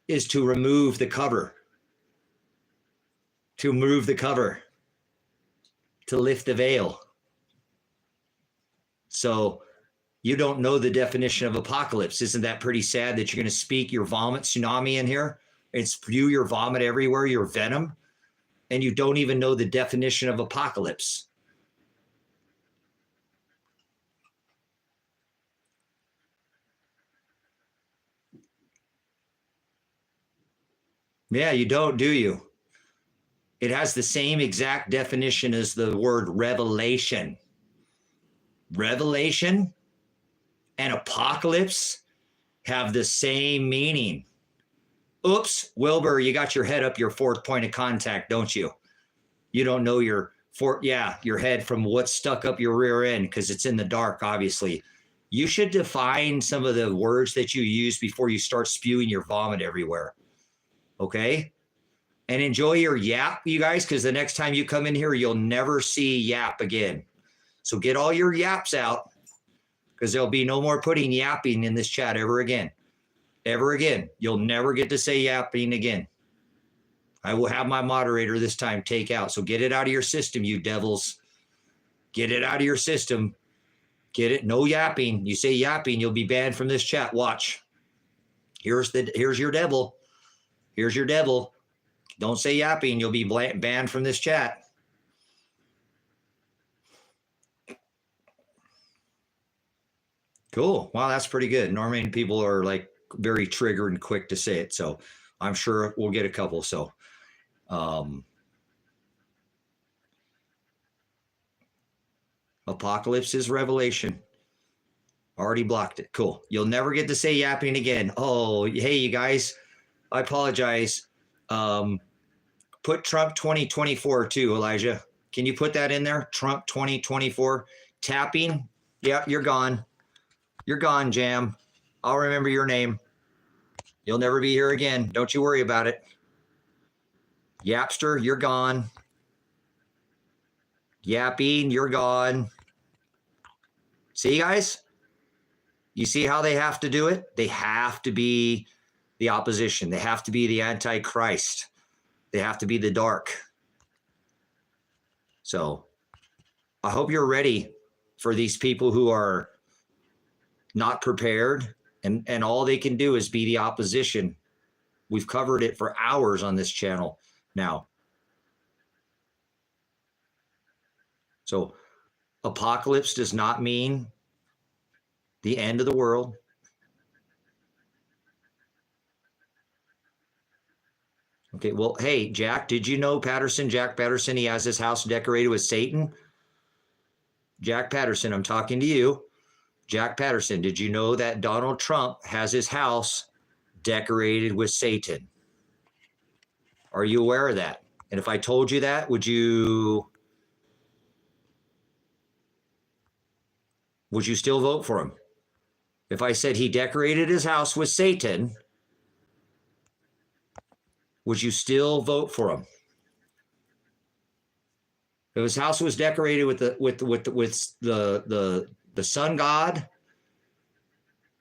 is to remove the cover. To remove the cover. To lift the veil. So you don't know the definition of apocalypse. Isn't that pretty sad that you're going to speak your vomit tsunami in here and spew your vomit everywhere, your venom, and you don't even know the definition of apocalypse? Yeah, you don't, do you? It has the same exact definition as the word revelation. Revelation and apocalypse have the same meaning. Oops, Wilbur, you got your head up your fourth point of contact, don't you? You don't know your head from what's stuck up your rear end because it's in the dark, obviously. You should define some of the words that you use before you start spewing your vomit everywhere. Okay? And enjoy your yap, you guys, because the next time you come in here, you'll never see yap again. So get all your yaps out because there'll be no more putting yapping in this chat ever again. Ever again. You'll never get to say yapping again. I will have my moderator this time take out. So get it out of your system, you devils. Get it out of your system. Get it. No yapping. You say yapping, you'll be banned from this chat. Watch. Here's your devil. Here's your devil. Don't say yapping. You'll be banned from this chat. Cool. Wow, that's pretty good. Normally people are like very triggered and quick to say it. So I'm sure we'll get a couple. So apocalypse is revelation. Already blocked it. Cool. You'll never get to say yapping again. Oh, hey, you guys. I apologize. Put Trump 2024 too, Elijah. Can you put that in there? Trump 2024. Tapping. Yeah, you're gone. You're gone, Jam. I'll remember your name. You'll never be here again. Don't you worry about it. Yapster, you're gone. Yapping, you're gone. See, guys? You see how they have to do it? They have to be the opposition. They have to be the Antichrist. They have to be the dark. So I hope you're ready for these people who are not prepared and all they can do is be the opposition. We've covered it for hours on this channel now. So apocalypse does not mean The end of the world. Okay, well, hey, Jack, did you know Jack Patterson, he has his house decorated with Satan? Jack Patterson, I'm talking to you. Jack Patterson, did you know that Donald Trump has his house decorated with Satan? Are you aware of that? And if I told you that, would you still vote for him? If I said he decorated his house with Satan, would you still vote for him? If his house was decorated with the sun god,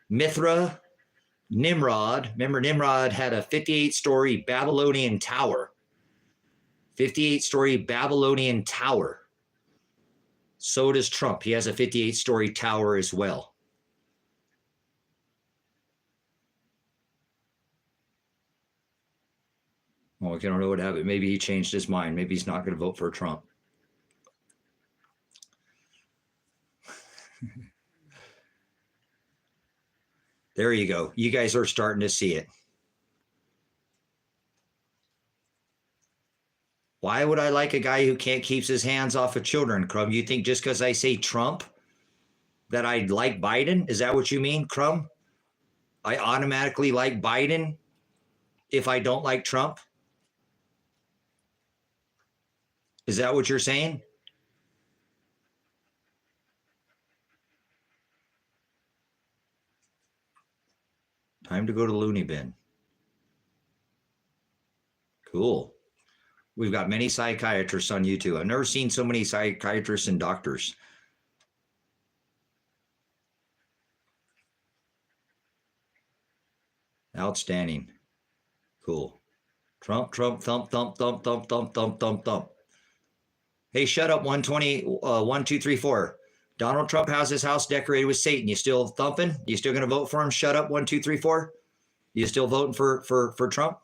Mithra, Nimrod. Remember, Nimrod had a 58-story Babylonian tower. 58-story Babylonian tower. So does Trump. He has a 58-story tower as well. Well, I don't know what happened. Maybe he changed his mind. Maybe he's not going to vote for Trump. There you go. You guys are starting to see it. Why would I like a guy who can't keep his hands off of children, Crumb? You think just because I say Trump that I like Biden? Is that what you mean, Crumb? I automatically like Biden if I don't like Trump? Is that what you're saying? Time to go to Looney Bin. Cool. We've got many psychiatrists on YouTube. I've never seen so many psychiatrists and doctors. Outstanding. Cool. Trump, thump, thump, thump, thump, thump, thump, thump, thump. Hey, shut up, 120, 1, 2, 3, 4. Donald Trump has his house decorated with Satan. You still thumping? You still going to vote for him? Shut up, 1, 2, 3, 4. You still voting for Trump?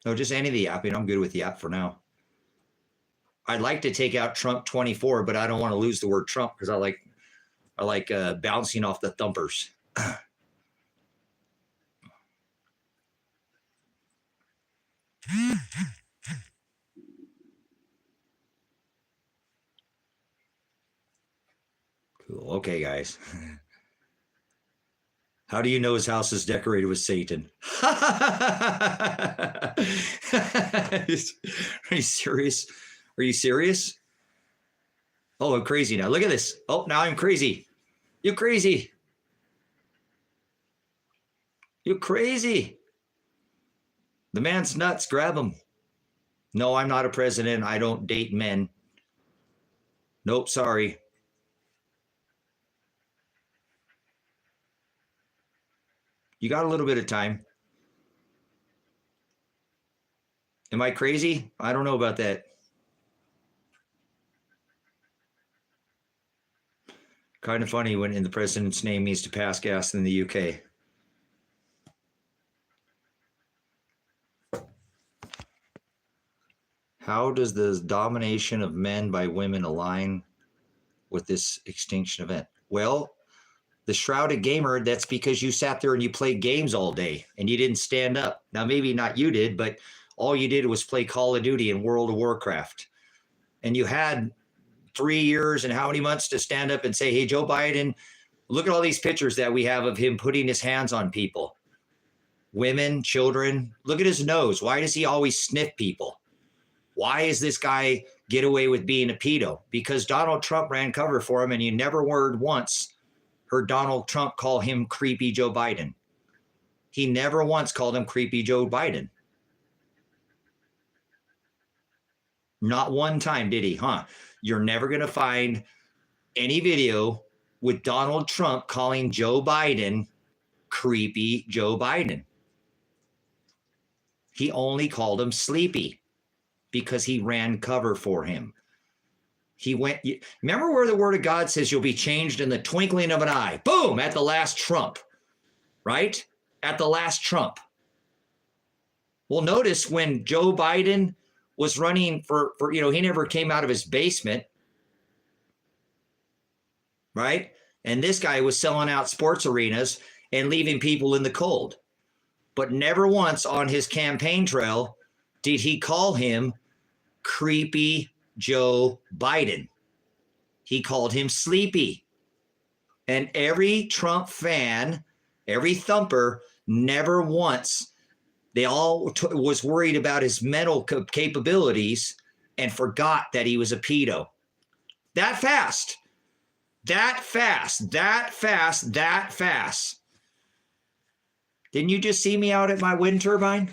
No, just any of the app. I'm good with the app for now. I'd like to take out Trump 24, but I don't want to lose the word Trump because I like bouncing off the thumpers. Cool. Okay, guys. How do you know his house is decorated with Satan? Are you serious? Are you serious? Oh, I'm crazy now. Look at this. Oh, now I'm crazy. You're crazy. You're crazy. The man's nuts. Grab him. No, I'm not a president. I don't date men. Nope, sorry. You got a little bit of time. Am I crazy? I don't know about that. Kind of funny when in the president's name means to pass gas in the UK. How does the domination of men by women align with this extinction event? Well, the shrouded gamer, that's because you sat there and you played games all day and you didn't stand up. Now, maybe not you did, but all you did was play Call of Duty and World of Warcraft. And you had 3 years and how many months to stand up and say, hey, Joe Biden, look at all these pictures that we have of him putting his hands on people. Women, children, look at his nose. Why does he always sniff people? Why is this guy get away with being a pedo? Because Donald Trump ran cover for him and you never once heard Donald Trump call him creepy Joe Biden. He never once called him creepy Joe Biden. Not one time did he, huh? You're never going to find any video with Donald Trump calling Joe Biden creepy Joe Biden. He only called him sleepy because he ran cover for him. He went, remember where the word of God says you'll be changed in the twinkling of an eye. Boom, at the last Trump, right? At the last Trump. Well, notice when Joe Biden was running for he never came out of his basement, right? And this guy was selling out sports arenas and leaving people in the cold. But never once on his campaign trail did he call him creepy Joe Biden. He called him sleepy. And every Trump fan, every thumper, never once, they all was worried about his mental capabilities and forgot that he was a pedo. That fast. Didn't you just see me out at my wind turbine?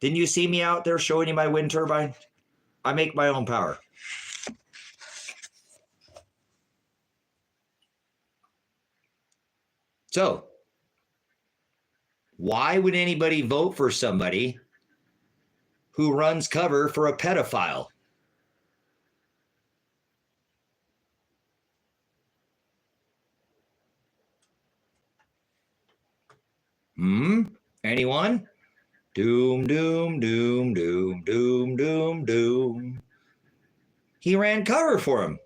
Didn't you see me out there showing you my wind turbine? I make my own power. So, why would anybody vote for somebody who runs cover for a pedophile? Anyone? Doom, doom, doom, doom, doom, doom, doom. He ran cover for him.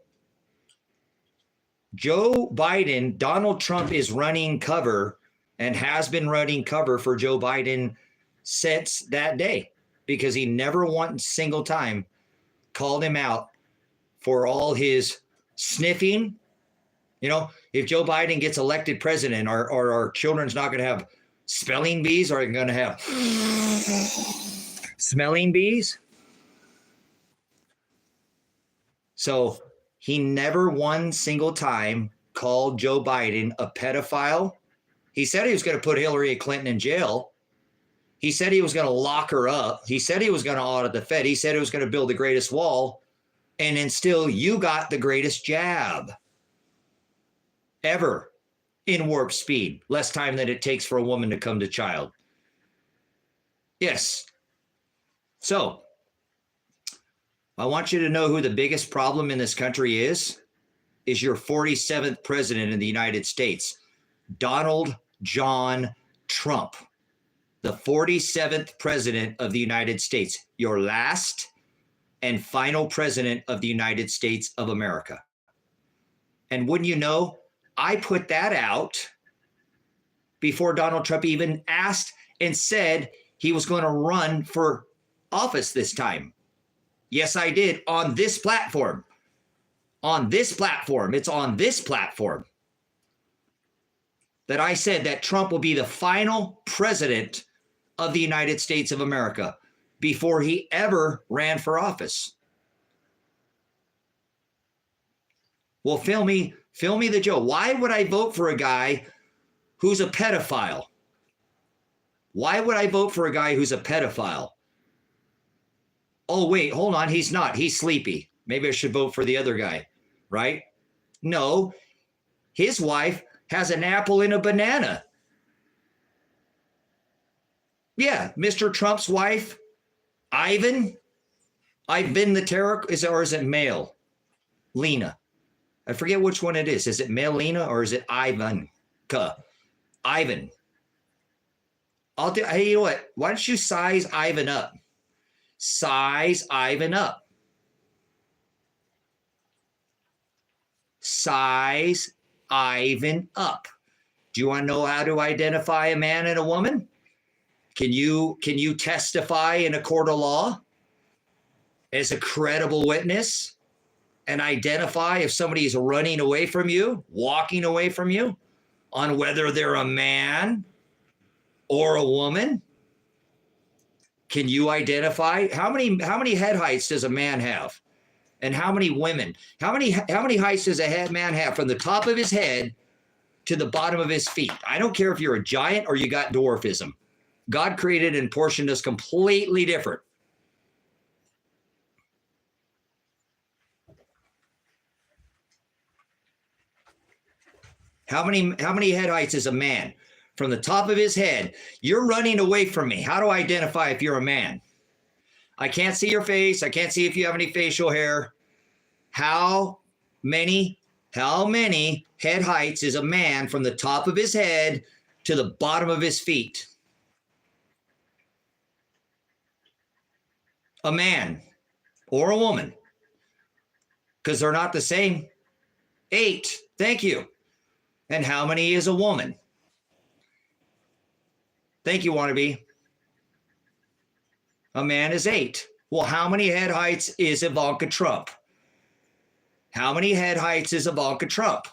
Joe Biden, Donald Trump is running cover and has been running cover for Joe Biden since that day, because he never one single time called him out for all his sniffing. If Joe Biden gets elected president, our children's not going to have spelling bees, are going to have smelling bees. So he never one single time called Joe Biden a pedophile. He said he was going to put Hillary Clinton in jail. He said he was going to lock her up. He said he was going to audit the Fed. He said he was going to build the greatest wall. And then still, you got the greatest jab ever in warp speed. Less time than it takes for a woman to come to child. Yes. So, I want you to know who the biggest problem in this country is your 47th president of the United States, Donald John Trump, the 47th president of the United States, your last and final president of the United States of America. And wouldn't you know, I put that out before Donald Trump even asked and said he was going to run for office this time. Yes, I did, on this platform. On this platform. It's on this platform that I said that Trump will be the final president of the United States of America before he ever ran for office. Well, fill me the Joe. Why would I vote for a guy who's a pedophile? Why would I vote for a guy who's a pedophile? Oh, wait, hold on. He's not. He's sleepy. Maybe I should vote for the other guy, right? No, his wife has an apple and a banana. Yeah, Mr. Trump's wife, Ivan the Terror, or is it male? Lena. I forget which one it is. Is it male Lena or is it Ivan? Ivan. Hey, you know what? Why don't you size Ivan up? Size Ivan up. Size Ivan up. Do you want to know how to identify a man and a woman? Can you testify in a court of law as a credible witness and identify if somebody is running away from you, walking away from you, on whether they're a man or a woman? Can you identify how many head heights does a man have, and how many women? How many heights does a man have from the top of his head to the bottom of his feet? I don't care if you're a giant or you got dwarfism. God created and portioned us completely different. How many head heights is a man? From the top of his head. You're running away from me. How do I identify if you're a man? I can't see your face. I can't see if you have any facial hair. How many head heights is a man from the top of his head to the bottom of his feet? A man or a woman, because they're not the same. 8. Thank you. And how many is a woman? Thank you, Wannabe. A man is 8. Well, how many head heights is Ivanka Trump? How many head heights is Ivanka Trump?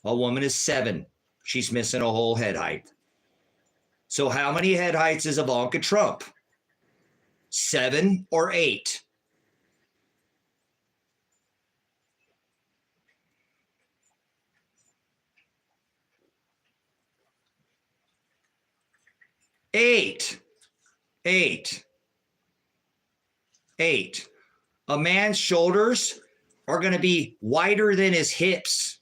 A woman is 7. She's missing a whole head height. So how many head heights is Ivanka Trump? 7 or 8? Eight. A man's shoulders are going to be wider than his hips.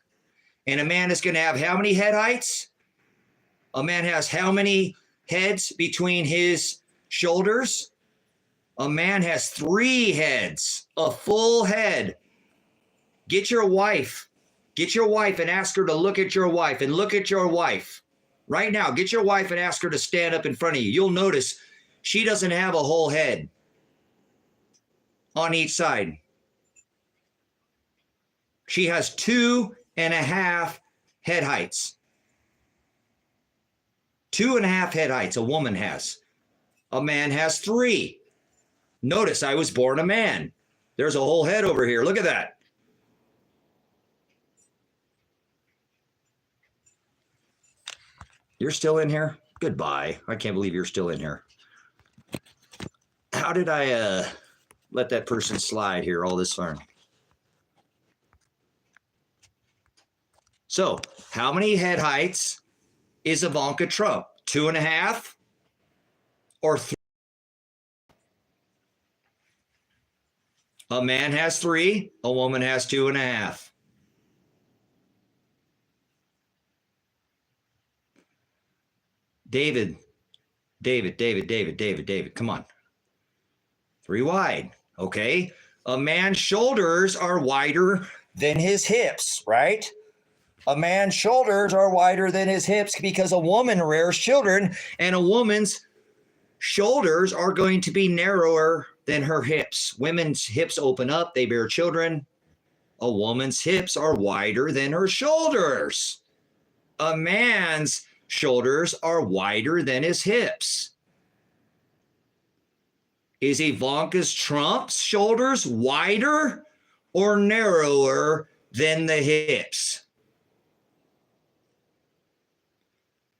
And a man is going to have how many head heights? A man has how many heads between his shoulders? A man has 3 heads, a full head. Get your wife and ask her to look at your wife and look at your wife. Right now, get your wife and ask her to stand up in front of you. You'll notice she doesn't have a whole head on each side. She has 2.5 head heights. 2.5 head heights a woman has. A man has 3. Notice I was born a man. There's a whole head over here. Look at that. You're still in here? Goodbye. I can't believe you're still in here. How did I let that person slide here all this far? So, how many head heights is Ivanka Trump? 2.5 or 3? A man has 3, a woman has 2.5. David, come on. 3 wide, okay? A man's shoulders are wider than his hips, right? A man's shoulders are wider than his hips because a woman rears children, and a woman's shoulders are going to be narrower than her hips. Women's hips open up, they bear children. A woman's hips are wider than her shoulders. A man's shoulders are wider than his hips. Is Ivanka Trump's shoulders wider or narrower than the hips?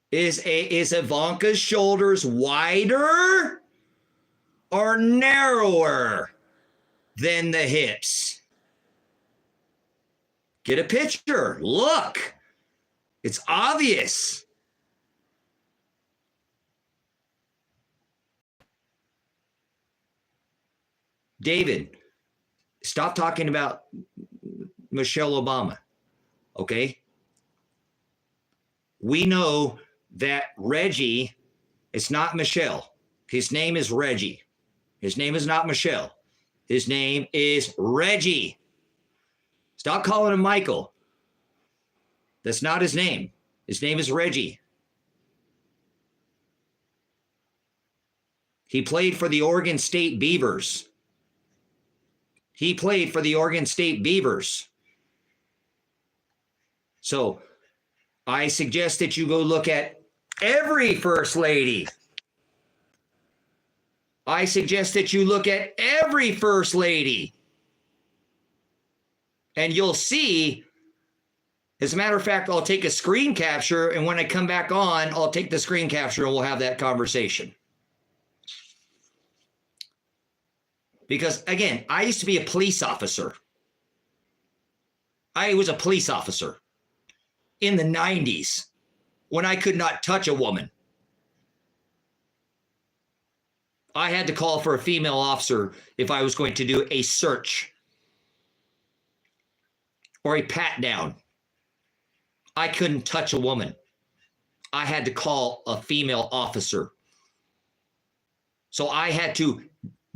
Is Ivanka's shoulders wider or narrower than the hips? Get a picture. Look. It's obvious. David, stop talking about Michelle Obama, okay? We know that Reggie, it's not Michelle. His name is Reggie. His name is not Michelle. His name is Reggie. Stop calling him Michael. That's not his name. His name is Reggie. He played for the Oregon State Beavers. He played for the Oregon State Beavers. So I suggest that you go look at every first lady. I suggest that you look at every first lady. And you'll see, as a matter of fact, I'll take a screen capture, and when I come back on, I'll take the screen capture and we'll have that conversation. Because, again, I used to be a police officer. I was a police officer in the 90s when I could not touch a woman. I had to call for a female officer if I was going to do a search or a pat down. I couldn't touch a woman. I had to call a female officer. So I had to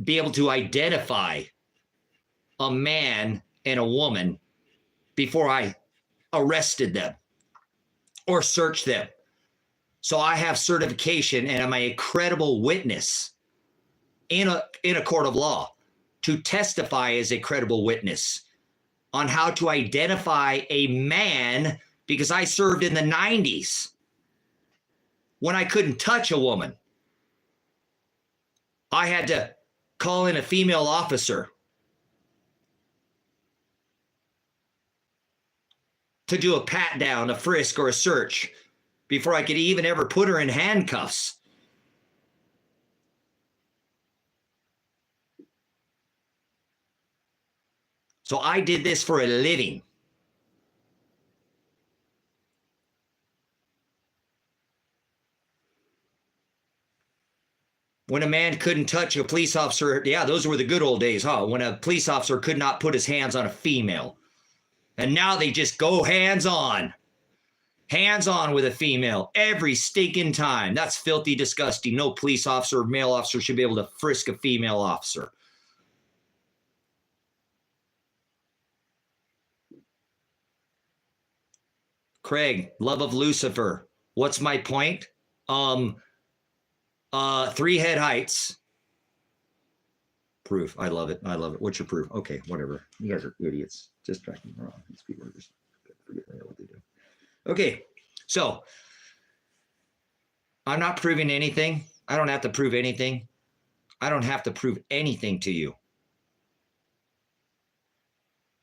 be able to identify a man and a woman before I arrested them or searched them. So I have certification and I'm a credible witness in a court of law to testify as a credible witness on how to identify a man, because I served in the 90s when I couldn't touch a woman. I had to call in a female officer to do a pat down, a frisk, or a search before I could even ever put her in handcuffs. So I did this for a living. When a man couldn't touch a police officer, yeah, those were the good old days, huh? When a police officer could not put his hands on a female. And now they just go hands-on. Hands-on with a female every stinking time. That's filthy disgusting. No police officer or male officer should be able to frisk a female officer. Craig, love of Lucifer. What's my point? 3 head heights. Proof. I love it. I love it. What's your proof? Okay, whatever. You guys are idiots. Just tracking me wrong. These people are just forget what they do. Okay, so I'm not proving anything. I don't have to prove anything. I don't have to prove anything to you.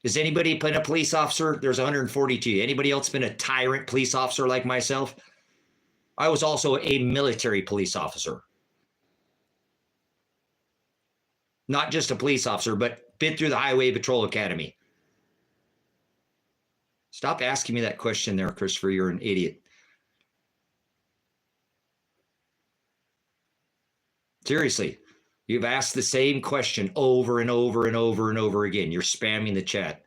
Has anybody been a police officer? There's 142. Anybody else been a tyrant police officer like myself? I was also a military police officer. Not just a police officer, but been through the Highway Patrol Academy. Stop asking me that question there, Christopher. You're an idiot. Seriously, you've asked the same question over and over and over and over again. You're spamming the chat.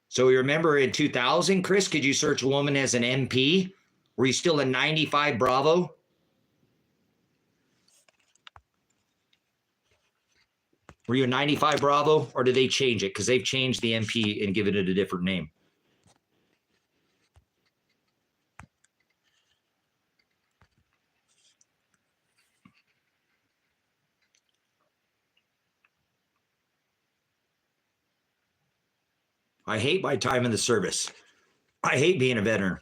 So you remember in 2000, Chris, could you search a woman as an MP? Were you still a 95 Bravo? Were you a 95 Bravo, or did they change it? Because they've changed the MP and given it a different name. I hate my time in the service. I hate being a veteran.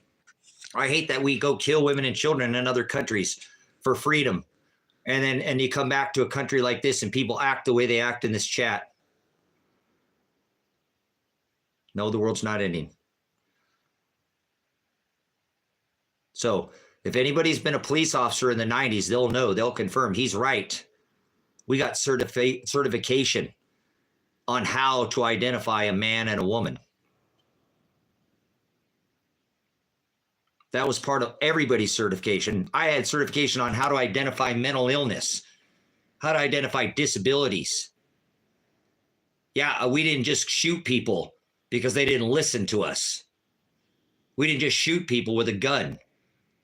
I hate that we go kill women and children in other countries for freedom. And you come back to a country like this and people act the way they act in this chat. No, the world's not ending. So if anybody's been a police officer in the 90s, they'll know, they'll confirm he's right. We got certification on how to identify a man and a woman. That was part of everybody's certification. I had certification on how to identify mental illness, how to identify disabilities. Yeah, we didn't just shoot people because they didn't listen to us. We didn't just shoot people with a gun.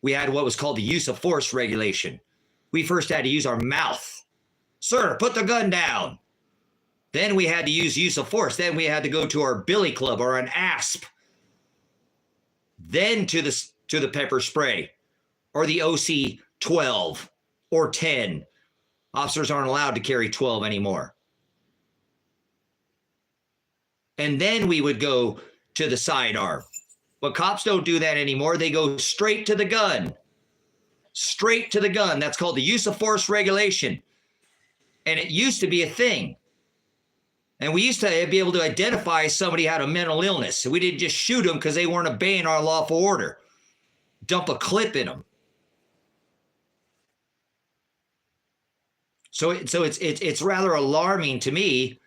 We had what was called the use of force regulation. We first had to use our mouth. Sir, put the gun down. Then we had to use of force. Then we had to go to our billy club or an asp. Then to the pepper spray or the OC 12 or 10. Officers aren't allowed to carry 12 anymore. And then we would go to the sidearm. But cops don't do that anymore. They go straight to the gun. Straight to the gun. That's called the use of force regulation. And it used to be a thing. And we used to be able to identify somebody had a mental illness. We didn't just shoot them because they weren't obeying our lawful order. Dump a clip in them. So it's rather alarming to me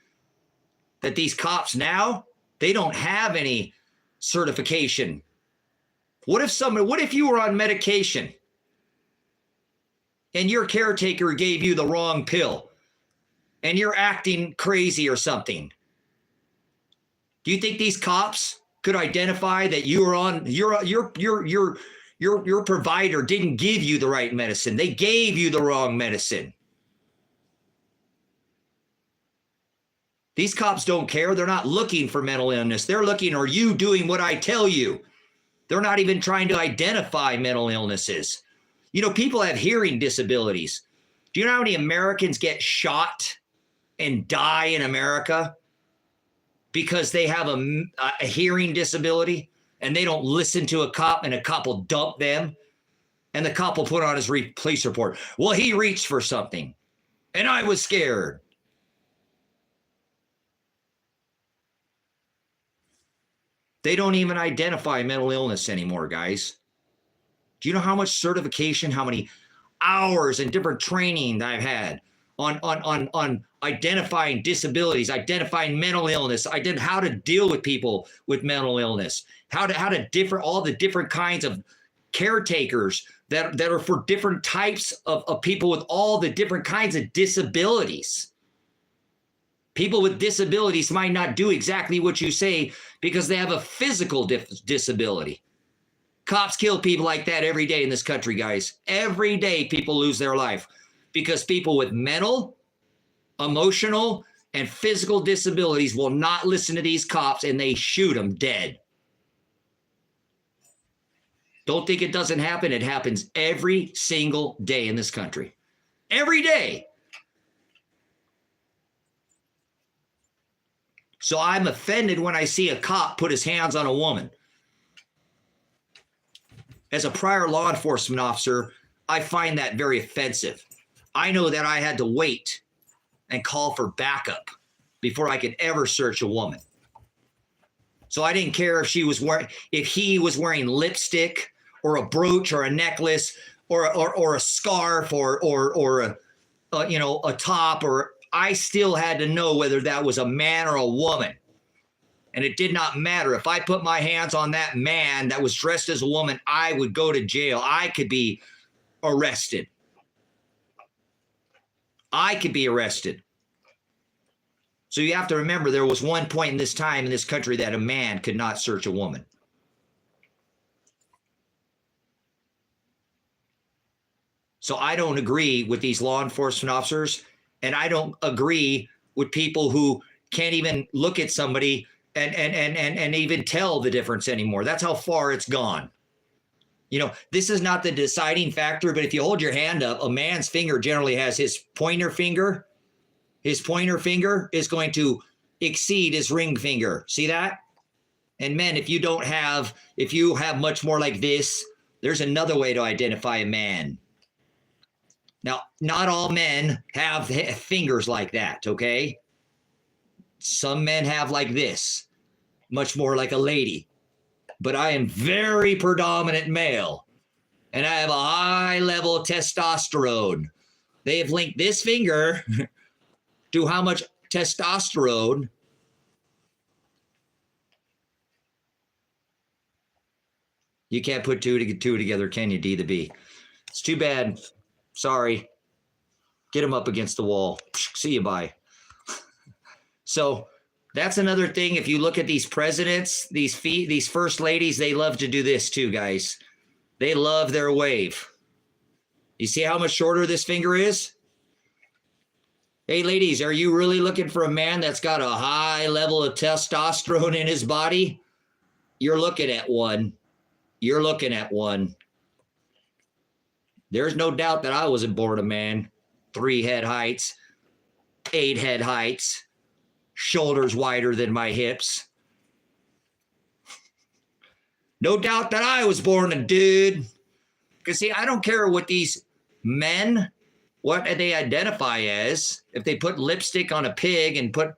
that these cops now, they don't have any certification. What if you were on medication and your caretaker gave you the wrong pill and you're acting crazy or something? Do you think these cops could identify that you were on your provider didn't give you the right medicine? They gave you the wrong medicine. These cops don't care. They're not looking for mental illness. They're looking, are you doing what I tell you? They're not even trying to identify mental illnesses. You know, people have hearing disabilities. Do you know how many Americans get shot and die in America because they have a hearing disability and they don't listen to a cop and a cop will dump them and the cop will put on his police report? Well, he reached for something and I was scared. They don't even identify mental illness anymore, guys. Do you know how much certification, how many hours and different training that I've had on identifying disabilities, identifying mental illness, how to deal with people with mental illness, how to all the different kinds of caretakers that are for different types of people with all the different kinds of disabilities. People with disabilities might not do exactly what you say because they have a physical disability. Cops kill people like that every day in this country, guys. Every day people lose their life because people with mental, emotional, and physical disabilities will not listen to these cops and they shoot them dead. Don't think it doesn't happen. It happens every single day in this country. Every day. So I'm offended when I see a cop put his hands on a woman. As a prior law enforcement officer, I find that very offensive. I know that I had to wait and call for backup before I could ever search a woman. So I didn't care if he was wearing lipstick or a brooch or a necklace or a scarf or a top, or I still had to know whether that was a man or a woman. And it did not matter. If I put my hands on that man that was dressed as a woman, I would go to jail. I could be arrested. I could be arrested. So you have to remember, there was one point in this time in this country that a man could not search a woman. So I don't agree with these law enforcement officers, and I don't agree with people who can't even look at somebody and even tell the difference anymore. That's how far it's gone. You know, this is not the deciding factor, but if you hold your hand up, a man's finger generally has his pointer finger. His pointer finger is going to exceed his ring finger. See that? And men, if you have much more like this, there's another way to identify a man. Now, not all men have fingers like that, okay? Some men have like this, much more like a lady. But I am very predominant male, and I have a high level of testosterone. They have linked this finger to how much testosterone you can't put two together, can you, D the B? It's too bad. Sorry. Get them up against the wall. See you, bye. So that's another thing. If you look at these presidents, these first ladies, they love to do this too, guys. They love their wave. You see how much shorter this finger is? Hey, ladies, are you really looking for a man that's got a high level of testosterone in his body? You're looking at one. You're looking at one. There's no doubt that I wasn't born a man. 3 head heights, 8 head heights, shoulders wider than my hips. No doubt that I was born a dude. Because, see, I don't care what these men, what they identify as. If they put lipstick on a pig and put,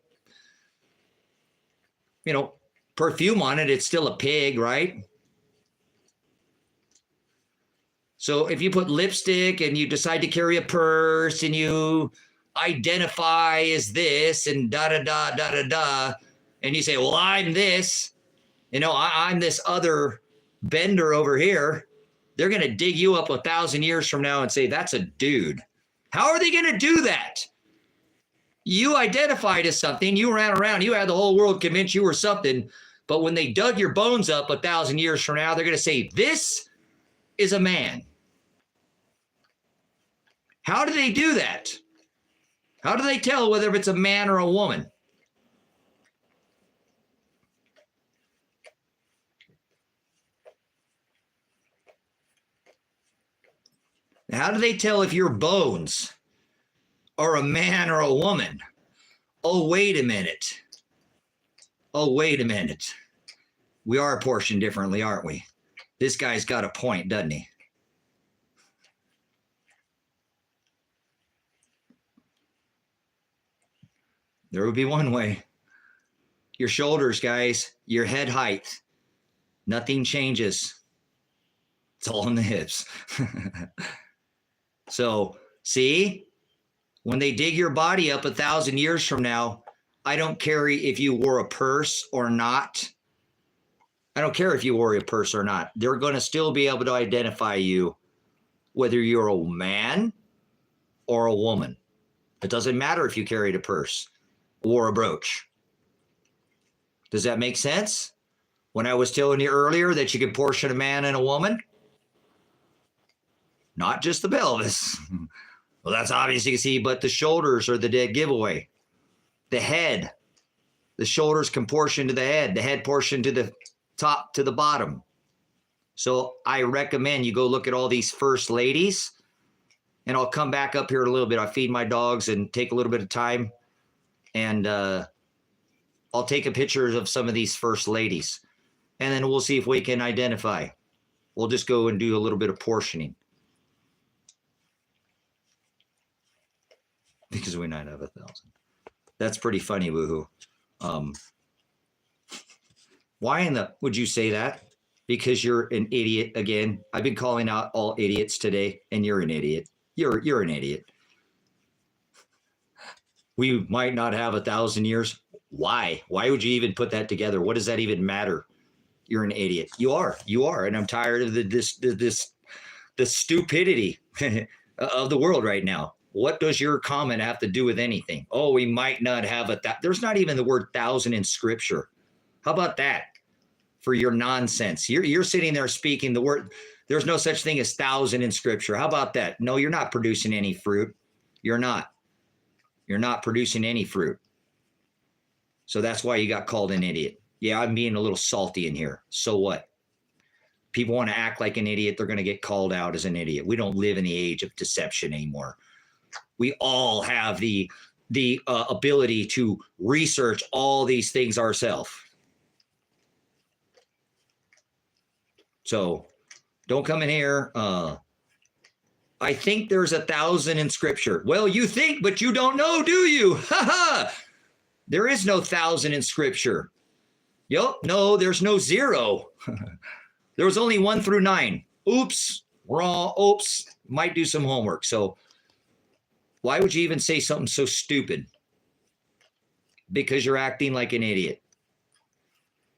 perfume on it, it's still a pig, right? So if you put lipstick and you decide to carry a purse and you identify as this and da-da-da, and you say, well, I'm this, I'm this other bender over here, they're going to dig you up 1,000 years from now and say, that's a dude. How are they going to do that? You identified as something, you ran around, you had the whole world convinced you were something, but when they dug your bones up 1,000 years from now, they're going to say, this is a man. How do they do that? How do they tell whether it's a man or a woman? How do they tell if your bones are a man or a woman? Oh, wait a minute. Oh, wait a minute. We are apportioned differently, aren't we? This guy's got a point, doesn't he? There would be one way. Your shoulders, guys, your head height, nothing changes. It's all in the hips. So, see, when they dig your body up 1,000 years from now, I don't care if you wore a purse or not. I don't care if you wore a purse or not. They're going to still be able to identify you, whether you're a man or a woman. It doesn't matter if you carried a purse or a brooch. Does that make sense? When I was telling you earlier that you could portion a man and a woman, not just the pelvis. Well, that's obvious, you can see, but the shoulders are the dead giveaway. The head, the shoulders can portion to the head portion to the top to the bottom. So I recommend you go look at all these first ladies, and I'll come back up here in a little bit. I feed my dogs and take a little bit of time, and I'll take a picture of some of these first ladies, and then we'll see if we can identify. We'll just go and do a little bit of portioning. Because we might have 1,000. That's pretty funny, woohoo. Why in the would you say that? Because you're an idiot again. I've been calling out all idiots today, and you're an idiot. You're an idiot. We might not have 1,000 years. Why? Why would you even put that together? What does that even matter? You're an idiot. You are, and I'm tired of the stupidity of the world right now. What does your comment have to do with anything? Oh, we might not have there's not even the word 1,000 in scripture. How about that for your nonsense? You're sitting there speaking the word. There's no such thing as 1,000 in scripture. How about that? No, you're not producing any fruit. You're not. You're not producing any fruit. So that's why you got called an idiot. Yeah, I'm being a little salty in here. So what? People want to act like an idiot. They're going to get called out as an idiot. We don't live in the age of deception anymore. We all have the ability to research all these things ourselves. So don't come in here. I think there's 1,000 in scripture. Well, you think, but you don't know, do you? Ha ha! There is no 1,000 in scripture. Yup, no, there's no 0. There was only 1 through 9. Oops, wrong. Oops, might do some homework. So why would you even say something so stupid? Because you're acting like an idiot.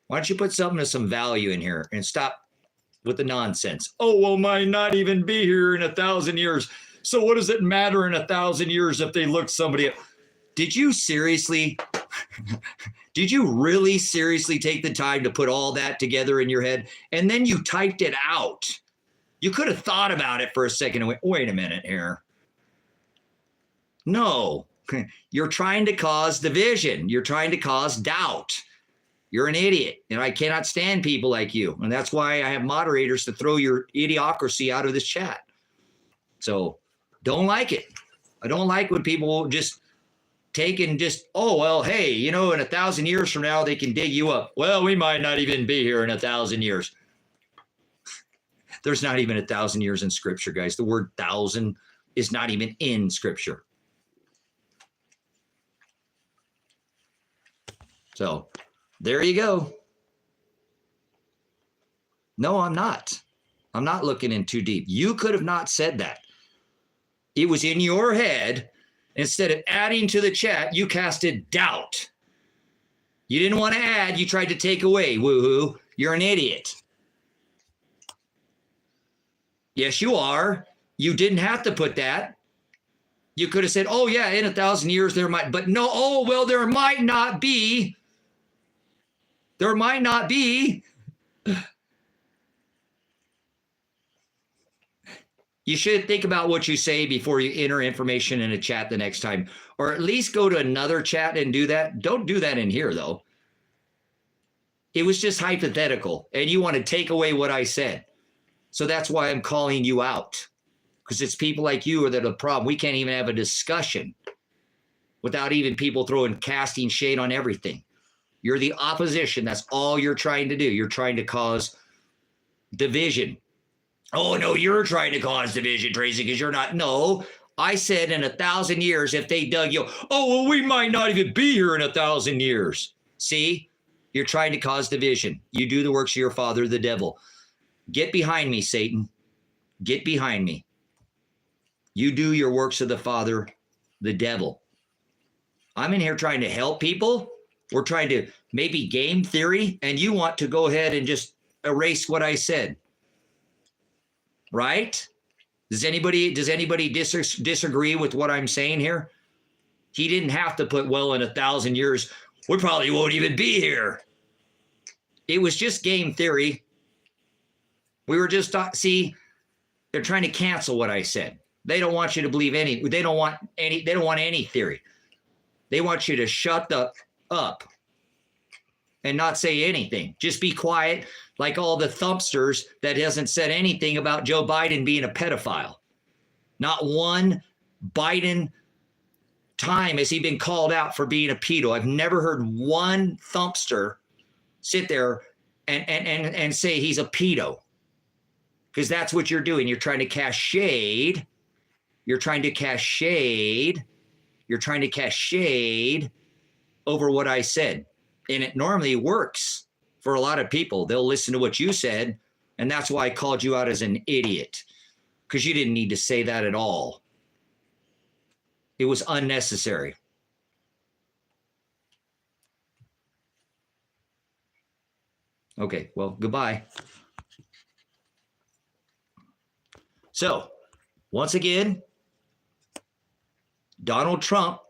Why don't you put something of some value in here and stop with the nonsense? Oh, well, might not even be here in 1,000 years. So what does it matter in 1,000 years if they look somebody up? Did you seriously, did you really seriously take the time to put all that together in your head? And then you typed it out. You could have thought about it for a second and went, wait a minute here. No, you're trying to cause division. You're trying to cause doubt. You're an idiot, and I cannot stand people like you. And that's why I have moderators to throw your idiocracy out of this chat. So don't like it. I don't like when people just take and just, oh, well, hey, you know, in 1,000 years from now, they can dig you up. Well, we might not even be here in 1,000 years. There's not even 1,000 years in scripture, guys. The word 1,000 is not even in scripture. So there you go. No, I'm not. I'm not looking in too deep. You could have not said that. It was in your head. Instead of adding to the chat, you casted doubt. You didn't want to add. You tried to take away. Woohoo. You're an idiot. Yes, you are. You didn't have to put that. You could have said, oh, yeah, in 1,000 years there might, but no, oh, well, there might not be. There might not be. You should think about what you say before you enter information in a chat the next time, or at least go to another chat and do that. Don't do that in here, though. It was just hypothetical, and you want to take away what I said. So that's why I'm calling you out. because it's people like you that are the problem. We can't even have a discussion without even people casting shade on everything. You're the opposition. That's all you're trying to do. You're trying to cause division. Oh, no, you're trying to cause division, Tracy, because you're not. No, I said in 1,000 years, if they dug you, oh, well, we might not even be here in 1,000 years. See, you're trying to cause division. You do the works of your father, the devil. Get behind me, Satan. Get behind me. You do your works of the father, the devil. I'm in here trying to help people. We're trying to maybe game theory, and you want to go ahead and just erase what I said. Right? Does anybody disagree with what I'm saying here? He didn't have to put, well, in 1,000 years, we probably won't even be here. It was just game theory. We were just, see, they're trying to cancel what I said. They don't want you to believe they don't want any theory. They want you to shut up and not say anything. Just be quiet, like all the thumpsters that hasn't said anything about Joe Biden being a pedophile. Not one Biden time has he been called out for being a pedo. I've never heard one thumpster sit there and say he's a pedo. Because that's what you're doing. You're trying to cast shade. You're trying to cast shade. You're trying to cast shade over what I said. And it normally works for a lot of people. They'll listen to what you said. And that's why I called you out as an idiot. Because you didn't need to say that at all. It was unnecessary. Okay, well, goodbye. So, once again, Donald Trump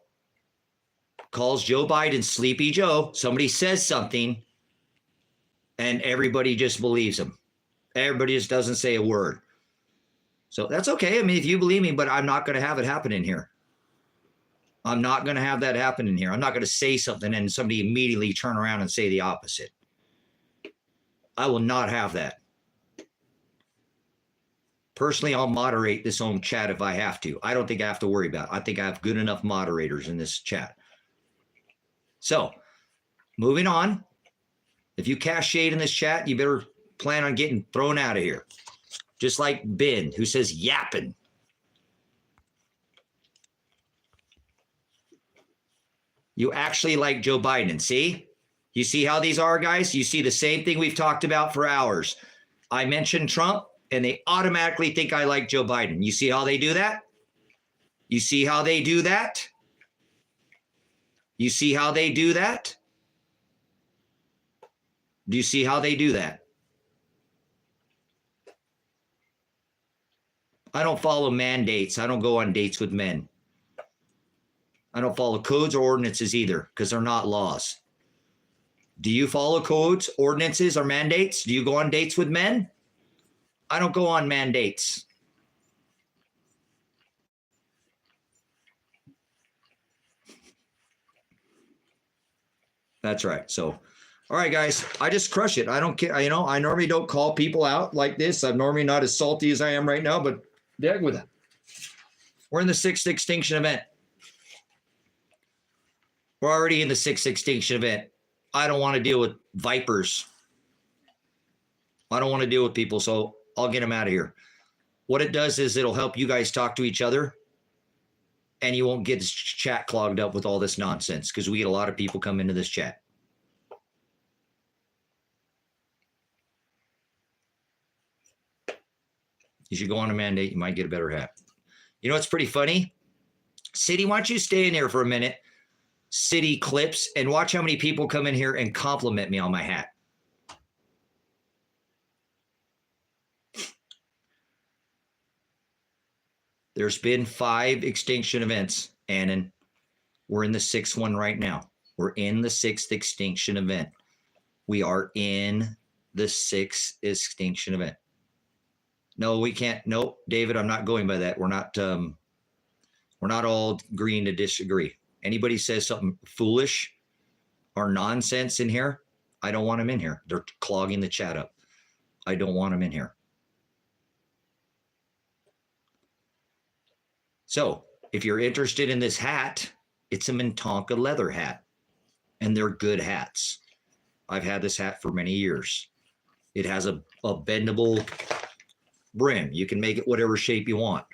calls Joe Biden Sleepy Joe. Somebody says something, and everybody just believes him. Everybody just doesn't say a word. So that's okay. I mean, if you believe me, but I'm not going to have it happen in here. I'm not going to have that happen in here. I'm not going to say something and somebody immediately turn around and say the opposite. I will not have that. Personally, I'll moderate this own chat if I have to. I don't think I have to worry about it. I think I have good enough moderators in this chat. So, moving on. If you cast shade in this chat, you better plan on getting thrown out of here. Just like Ben, who says yapping. You actually like Joe Biden, see? You see how these are, guys? You see the same thing we've talked about for hours. I mentioned Trump, and they automatically think I like Joe Biden. You see how they do that? You see how they do that? You see how they do that? Do you see how they do that? I don't follow mandates. I don't go on dates with men. I don't follow codes or ordinances either, because they're not laws. Do you follow codes, ordinances, or mandates? Do you go on dates with men? I don't go on mandates. That's right. So, all right, guys, I just crush it. I don't care. You know, I normally don't call people out like this. I'm normally not as salty as I am right now, but heck with it. We're in the 6th Extinction event. We're already in the 6th Extinction event. I don't want to deal with vipers. I don't want to deal with people, so I'll get them out of here. What it does is it'll help you guys talk to each other, and you won't get this chat clogged up with all this nonsense, because we get a lot of people come into this chat. You should go on a mandate. You might get a better hat. You know what's pretty funny? City, why don't you stay in here for a minute? City clips, and watch how many people come in here and compliment me on my hat. There's been 5 extinction events, Annan. We're in the 6th one right now. We're in the 6th extinction event. We are in the 6th extinction event. No, we can't. No, David, I'm not going by that. We're not all agreeing to disagree. Anybody says something foolish or nonsense in here, I don't want them in here. They're clogging the chat up. I don't want them in here. So if you're interested in this hat, it's a Mintonka leather hat, and they're good hats. I've had this hat for many years. It has a bendable brim. You can make it whatever shape you want.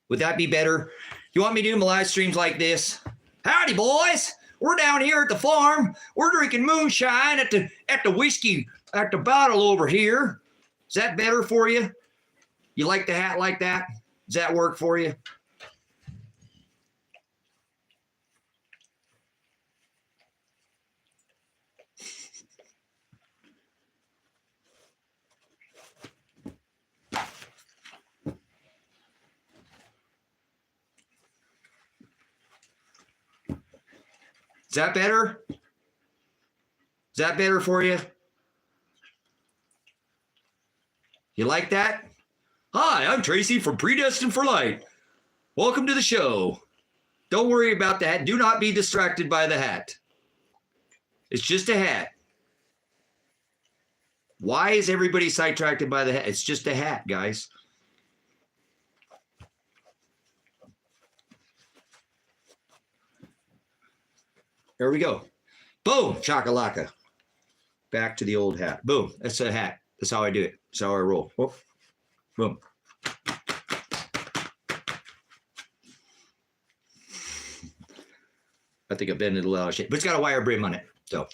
Would that be better? You want me to do my live streams like this? Howdy, boys. We're down here at the farm. We're drinking moonshine at the whiskey, at the bottle over here. Is that better for you? You like the hat like that? Does that work for you? Is that better? Is that better for you? You like that? Hi, I'm Tracy from Predestined for Light. Welcome to the show. Don't worry about that. Do not be distracted by the hat. It's just a hat. Why is everybody sidetracked by the hat? It's just a hat, guys. There we go. Boom, chakalaka. Back to the old hat. Boom, that's a hat. That's how I do it. That's how I roll. Whoop. Boom. I think I bended a little out of shape, but it's got a wire brim on it. So.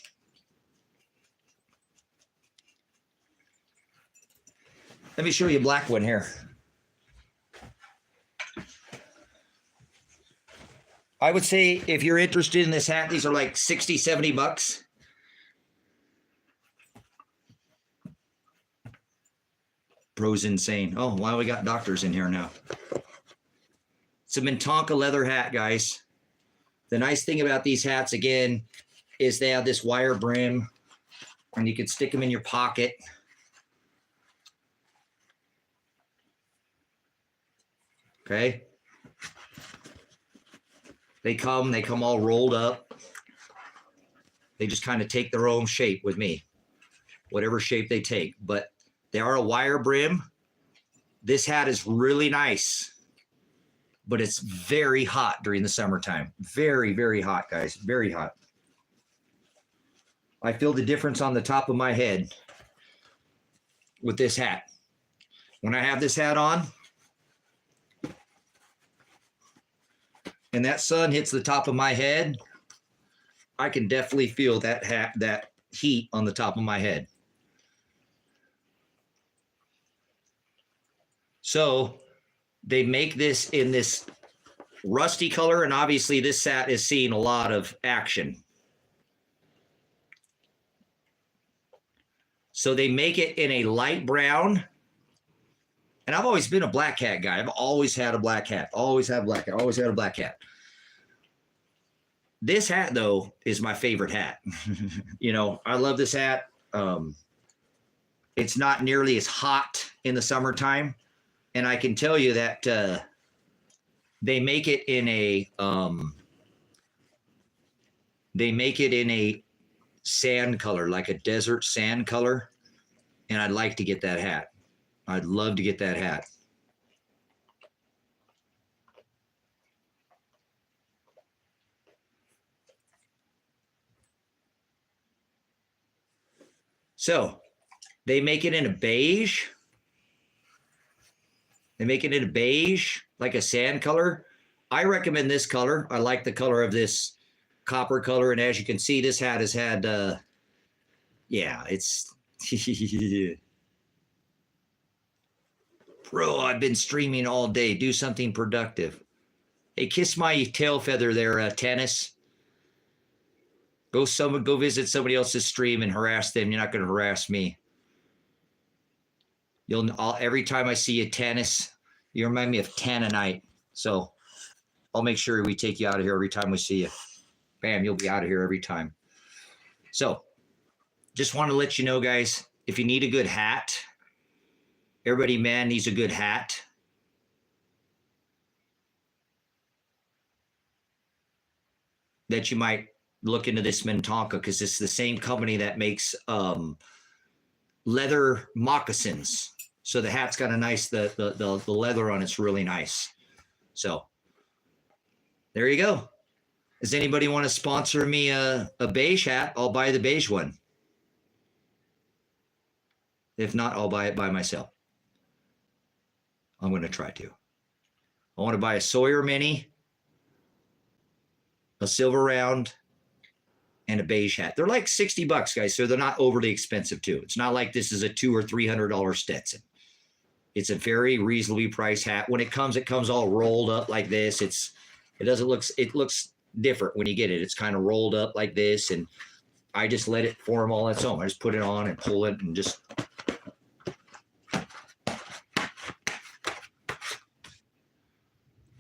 Let me show you a black one here. I would say if you're interested in this hat, these are like 60, 70 bucks. Bro's insane. Oh, why we got doctors in here now? It's a Mintonka leather hat, guys. The nice thing about these hats, again, is they have this wire brim, and you can stick them in your pocket. Okay. They come all rolled up. They just kind of take their own shape with me, whatever shape they take. But they are a wire brim. This hat is really nice, but it's very hot during the summertime. Very, very hot, guys. Very hot. I feel the difference on the top of my head with this hat. When I have this hat on, and that sun hits the top of my head, I can definitely feel that heat on the top of my head. So they make this in this rusty color, and obviously this hat is seeing a lot of action. So they make it in a light brown. And I've always been a black hat guy. I've always had a black hat. Always had a black hat. Always had a black hat. This hat, though, is my favorite hat. You know, I love this hat. It's not nearly as hot in the summertime. And I can tell you that they make it in a sand color, like a desert sand color. And I'd like to get that hat. I'd love to get that hat. So they make it in a beige. They make it in a beige, like a sand color. I recommend this color. I like the color of this copper color. And as you can see, this hat has had, yeah, it's... Bro, I've been streaming all day. Do something productive. Hey, kiss my tail feather there, Tennis. Go visit somebody else's stream and harass them. You're not going to harass me. Every time I see you, Tennis, you remind me of Tananite. So I'll make sure we take you out of here every time we see you. Bam, you'll be out of here every time. So just want to let you know, guys, if you need a good hat, everybody, man, needs a good hat. That you might look into this Mintonka, because it's the same company that makes leather moccasins. So the hat's got a nice, the leather on it's really nice. So There you go. Does anybody want to sponsor me a beige hat? I'll buy the beige one. If not, I'll buy it by myself. I'm going to try to. I want to buy a Sawyer Mini, a silver round, and a beige hat. They're like $60, guys, so they're not overly expensive too. It's not like this is a $200 or $300 Stetson. It's a very reasonably priced hat. When it comes all rolled up like this. It looks different when you get it. It's kind of rolled up like this, and I just let it form all its own. I just put it on and pull it and just.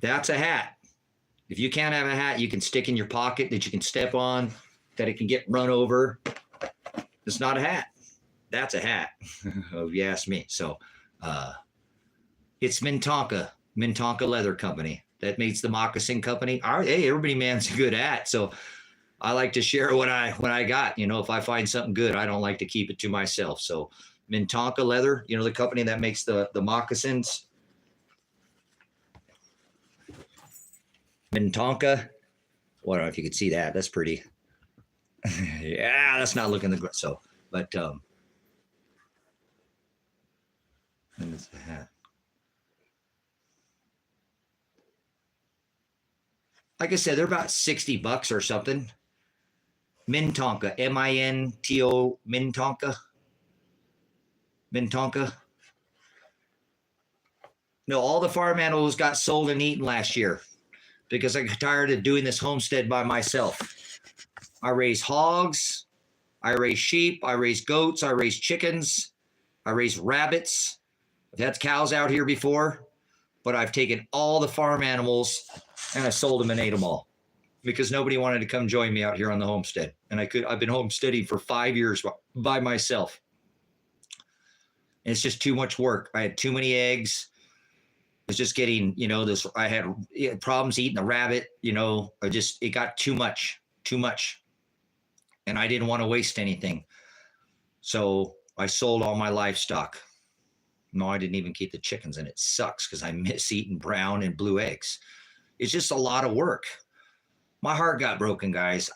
That's a hat. If you can't have a hat you can stick in your pocket that you can step on, that it can get run over, it's not a hat. That's a hat, if you ask me. So it's Mintonka Leather Company. That makes the moccasin company. Hey, everybody man's a good hat. So I like to share what I got. You know, if I find something good, I don't like to keep it to myself. So Mintonka Leather, you know, the company that makes the moccasins. Mintonka. I don't know if you could see that. That's pretty. Yeah, that's not looking the good. So, but and it's the hat. Like I said, they're about $60 or something. Mintonka, M-I-N-T-O, Mintonka. Mintonka. No, all the farm animals got sold and eaten last year because I got tired of doing this homestead by myself. I raise hogs, I raise sheep, I raise goats, I raise chickens, I raise rabbits. I've had cows out here before, but I've taken all the farm animals and I sold them and ate them all because nobody wanted to come join me out here on the homestead. And I've been homesteading for 5 years by myself. And it's just too much work. I had too many eggs. It's just getting, you know, I had problems eating the rabbit, you know, it got too much. And I didn't want to waste anything. So I sold all my livestock. No, I didn't even keep the chickens, and it sucks because I miss eating brown and blue eggs. It's just a lot of work. My heart got broken, guys.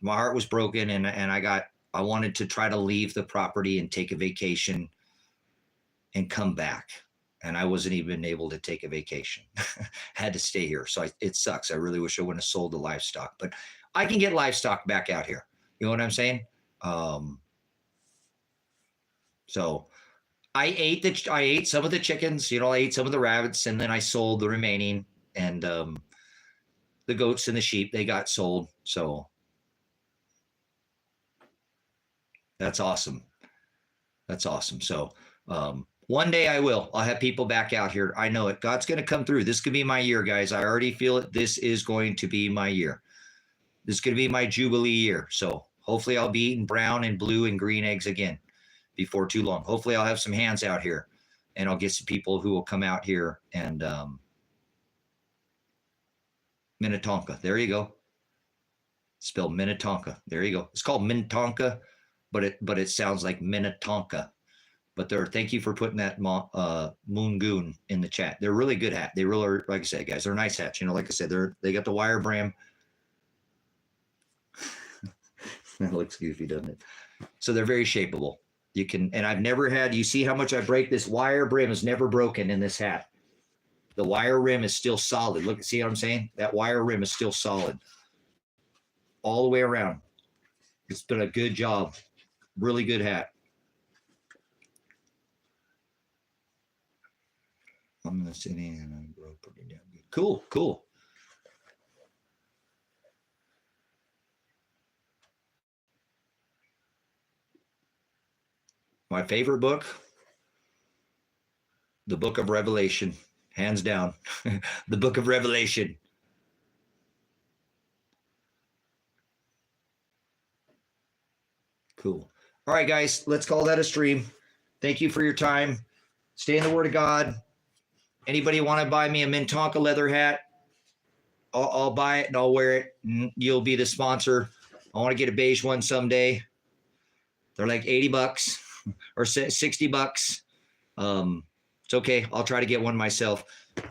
My heart was broken, and I wanted to try to leave the property and take a vacation and come back. And I wasn't even able to take a vacation. Had to stay here. So it sucks. I really wish I wouldn't have sold the livestock, but I can get livestock back out here. You know what I'm saying? So I ate some of the chickens, you know, I ate some of the rabbits, and then I sold the remaining, and the goats and the sheep, they got sold. So that's awesome. So one day I'll have people back out here. I know it. God's going to come through. This could be my year, guys. I already feel it. This is going to be my year. This is going to be my Jubilee year. So hopefully I'll be eating brown and blue and green eggs again before too long. Hopefully I'll have some hands out here, and I'll get some people who will come out here and Minnetonka. There you go. Spelled Minnetonka. There you go. It's called Minnetonka, but it sounds like Minnetonka. But thank you for putting that Moon Goon in the chat. They're really good hat. They really are, like I said, guys, they're nice hats. You know, like I said, they got the wire brim. That looks goofy, doesn't it? So they're very shapeable. You can, and I've never had, you see how much I break? This wire brim is never broken in this hat. The wire rim is still solid. Look, see what I'm saying? That wire rim is still solid all the way around. It's been a good job. Really good hat. I'm going to sit in and I broke pretty damn good. Cool. My favorite book, the Book of Revelation, hands down. The Book of Revelation. Cool. All right, guys, let's call that a stream. Thank you for your time. Stay in the Word of God. Anybody want to buy me a Mintonka leather hat? I'll buy it and I'll wear it. And you'll be the sponsor. I want to get a beige one someday. They're like $80 or $60. It's okay. I'll try to get one myself.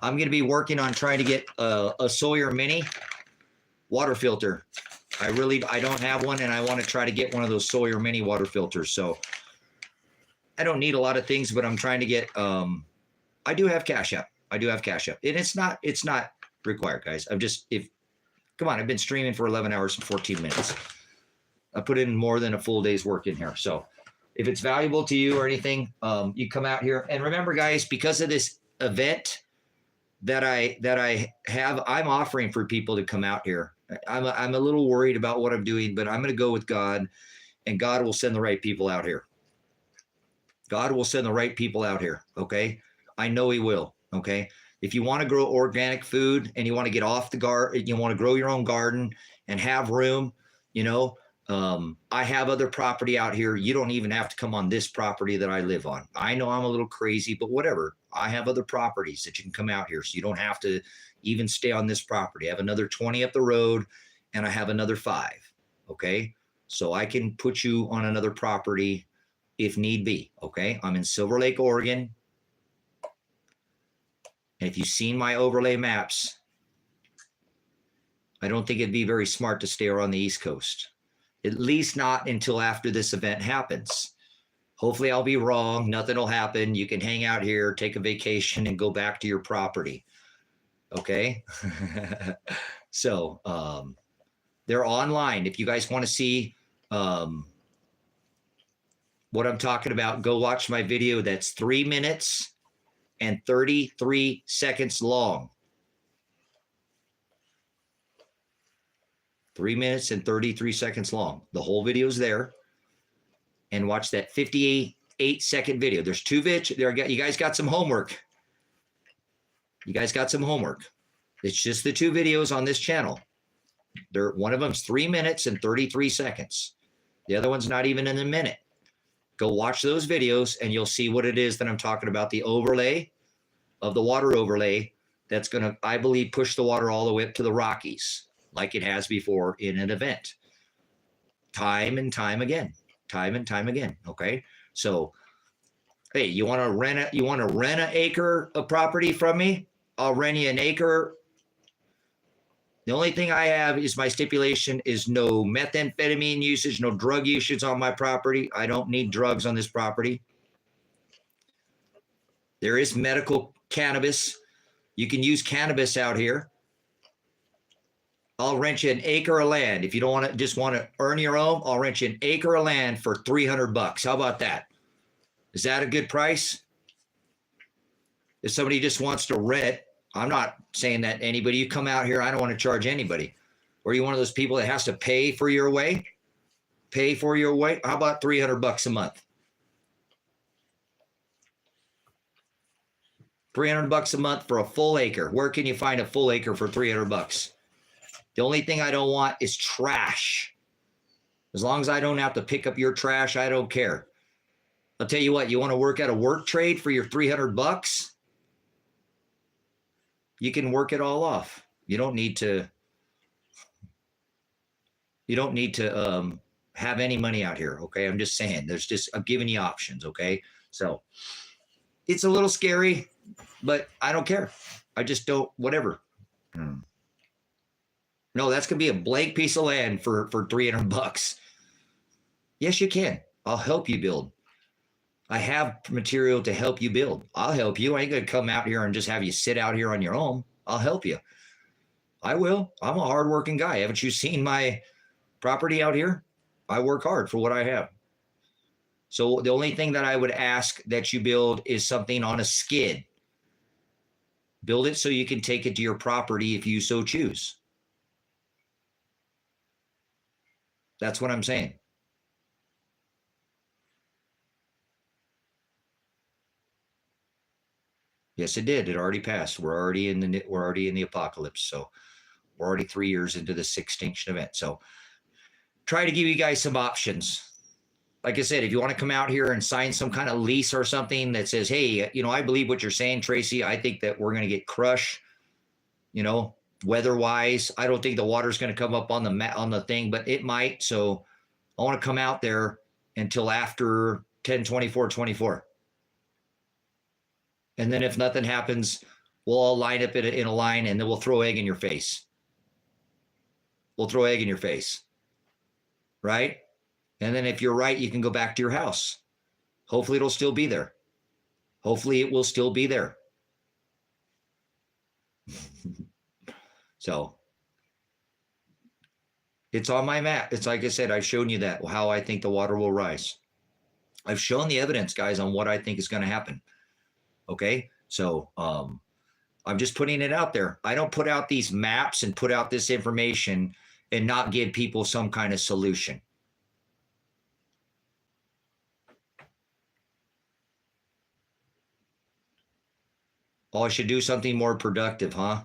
I'm going to be working on trying to get a Sawyer Mini. water filter. I don't have one, and I want to try to get one of those Sawyer mini water filters. So I don't need a lot of things, but I'm trying to get, I do have CashApp. And it's not required, guys. Come on, I've been streaming for 11 hours and 14 minutes. I put in more than a full day's work in here. So if it's valuable to you or anything, you come out here. And remember, guys, because of this event that I have, I'm offering for people to come out here. I'm a little worried about what I'm doing, but I'm going to go with God, and God will send the right people out here. God will send the right people out here. Okay. I know he will. Okay. If you want to grow organic food and you want to get off the garden, you want to grow your own garden and have room, I have other property out here. You don't even have to come on this property that I live on. I know I'm a little crazy, but whatever. I have other properties that you can come out here. So you don't have to even stay on this property. I have another 20 up the road, and I have another 5. Okay. So I can put you on another property if need be. Okay. I'm in Silver Lake, Oregon. And if you've seen my overlay maps, I don't think it'd be very smart to stay around the East Coast. At least not until after this event happens. Hopefully I'll be wrong. Nothing will happen. You can hang out here, take a vacation, and go back to your property. Okay? So they're online. If you guys want to see what I'm talking about, go watch my video. That's 3 minutes and 33 seconds long. 3 minutes and 33 seconds long. The whole video's there. And watch that 58-second video. There's 2 videos. You guys got some homework. It's just the 2 videos on this channel. One of them's 3 minutes and 33 seconds. The other one's not even in a minute. Go watch those videos and you'll see what it is that I'm talking about. The overlay of the water overlay that's going to, I believe, push the water all the way up to the Rockies, like it has before in an event. Time and time again. Okay. So, hey, you want to rent an acre of property from me? I'll rent you an acre. The only thing I have is my stipulation is no methamphetamine usage, no drug usage on my property. I don't need drugs on this property. There is medical cannabis. You can use cannabis out here. I'll rent you an acre of land. If you don't want to earn your own, I'll rent you an acre of land for $300. How about that? Is that a good price? If somebody just wants to rent, I'm not saying that anybody, you come out here, I don't want to charge anybody. Or you one of those people that has to pay for your way? How about $300 a month? $300 a month for a full acre. Where can you find a full acre for $300? The only thing I don't want is trash. As long as I don't have to pick up your trash, I don't care. I'll tell you what, you want to work at a work trade for your $300? You can work it all off. You don't need to have any money out here. Okay. I'm just saying I'm giving you options. Okay. So it's a little scary, but I don't care. I just don't, whatever. No, that's going to be a blank piece of land for $300. Yes, you can. I'll help you build. I have material to help you build. I'll help you. I ain't going to come out here and just have you sit out here on your own. I'll help you. I will. I'm a hardworking guy. Haven't you seen my property out here? I work hard for what I have. So the only thing that I would ask that you build is something on a skid. Build it so you can take it to your property if you so choose. That's what I'm saying. Yes, it did. It already passed. We're already in the apocalypse. So we're already 3 years into the 6th Extinction event. So try to give you guys some options. Like I said, if you want to come out here and sign some kind of lease or something that says, hey, I believe what you're saying, Tracy. I think that we're going to get crushed, weather-wise. I don't think the water's going to come up on the thing, but it might. So I want to come out there until after 10/24/24. And then if nothing happens, we'll all line up in a line and then we'll throw egg in your face. we'll throw egg in your face. Right? And then if you're right, you can go back to your house. Hopefully it'll still be there. Hopefully it will still be there. So it's on my map. It's like I said, I've shown you that, how I think the water will rise. I've shown the evidence, guys, on what I think is going to happen. Okay. So I'm just putting it out there. I don't put out these maps and put out this information and not give people some kind of solution. Oh, I should do something more productive, huh?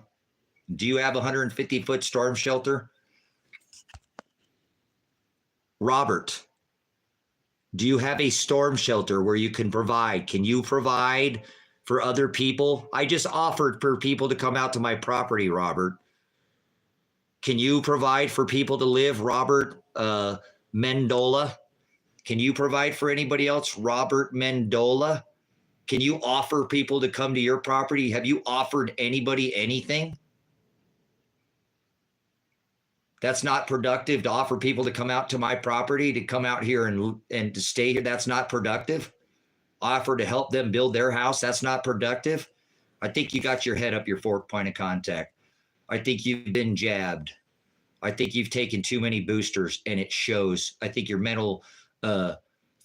Do you have a 150-foot storm shelter? Robert, do you have a storm shelter where you can provide? Can you provide for other people? I just offered for people to come out to my property, Robert. Can you provide for people to live, Robert Mendola? Can you provide for anybody else, Robert Mendola? Can you offer people to come to your property? Have you offered anybody anything? That's not productive to offer people to come out to my property, to come out here and to stay here. That's not productive. Offer to help them build their house. That's not productive. I think you got your head up your fork point of contact. I think you've been jabbed. I think you've taken too many boosters and it shows. I think your mental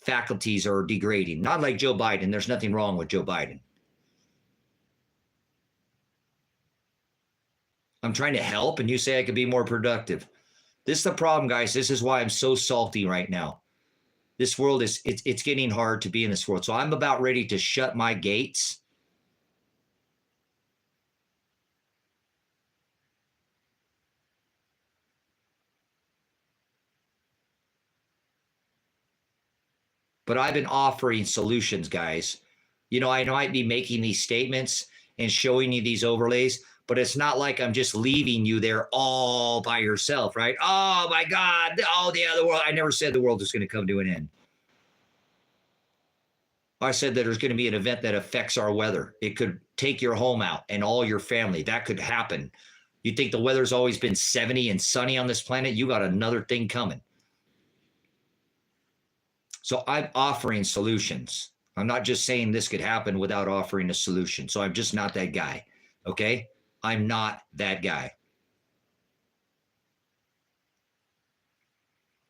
faculties are degrading. Not like Joe Biden. There's nothing wrong with Joe Biden. I'm trying to help and you say I could be more productive. This is the problem, guys. This is why I'm so salty right now. This world is, it's getting hard to be in this world. So I'm about ready to shut my gates. But I've been offering solutions, guys. You know, I might be making these statements and showing you these overlays, but it's not like I'm just leaving you there all by yourself, right? Oh my God, oh, the other world. I never said the world is going to come to an end. I said that there's going to be an event that affects our weather. It could take your home out and all your family. That could happen. You think the weather's always been 70 and sunny on this planet? You got another thing coming. So I'm offering solutions. I'm not just saying this could happen without offering a solution. So I'm just not that guy. Okay? I'm not that guy.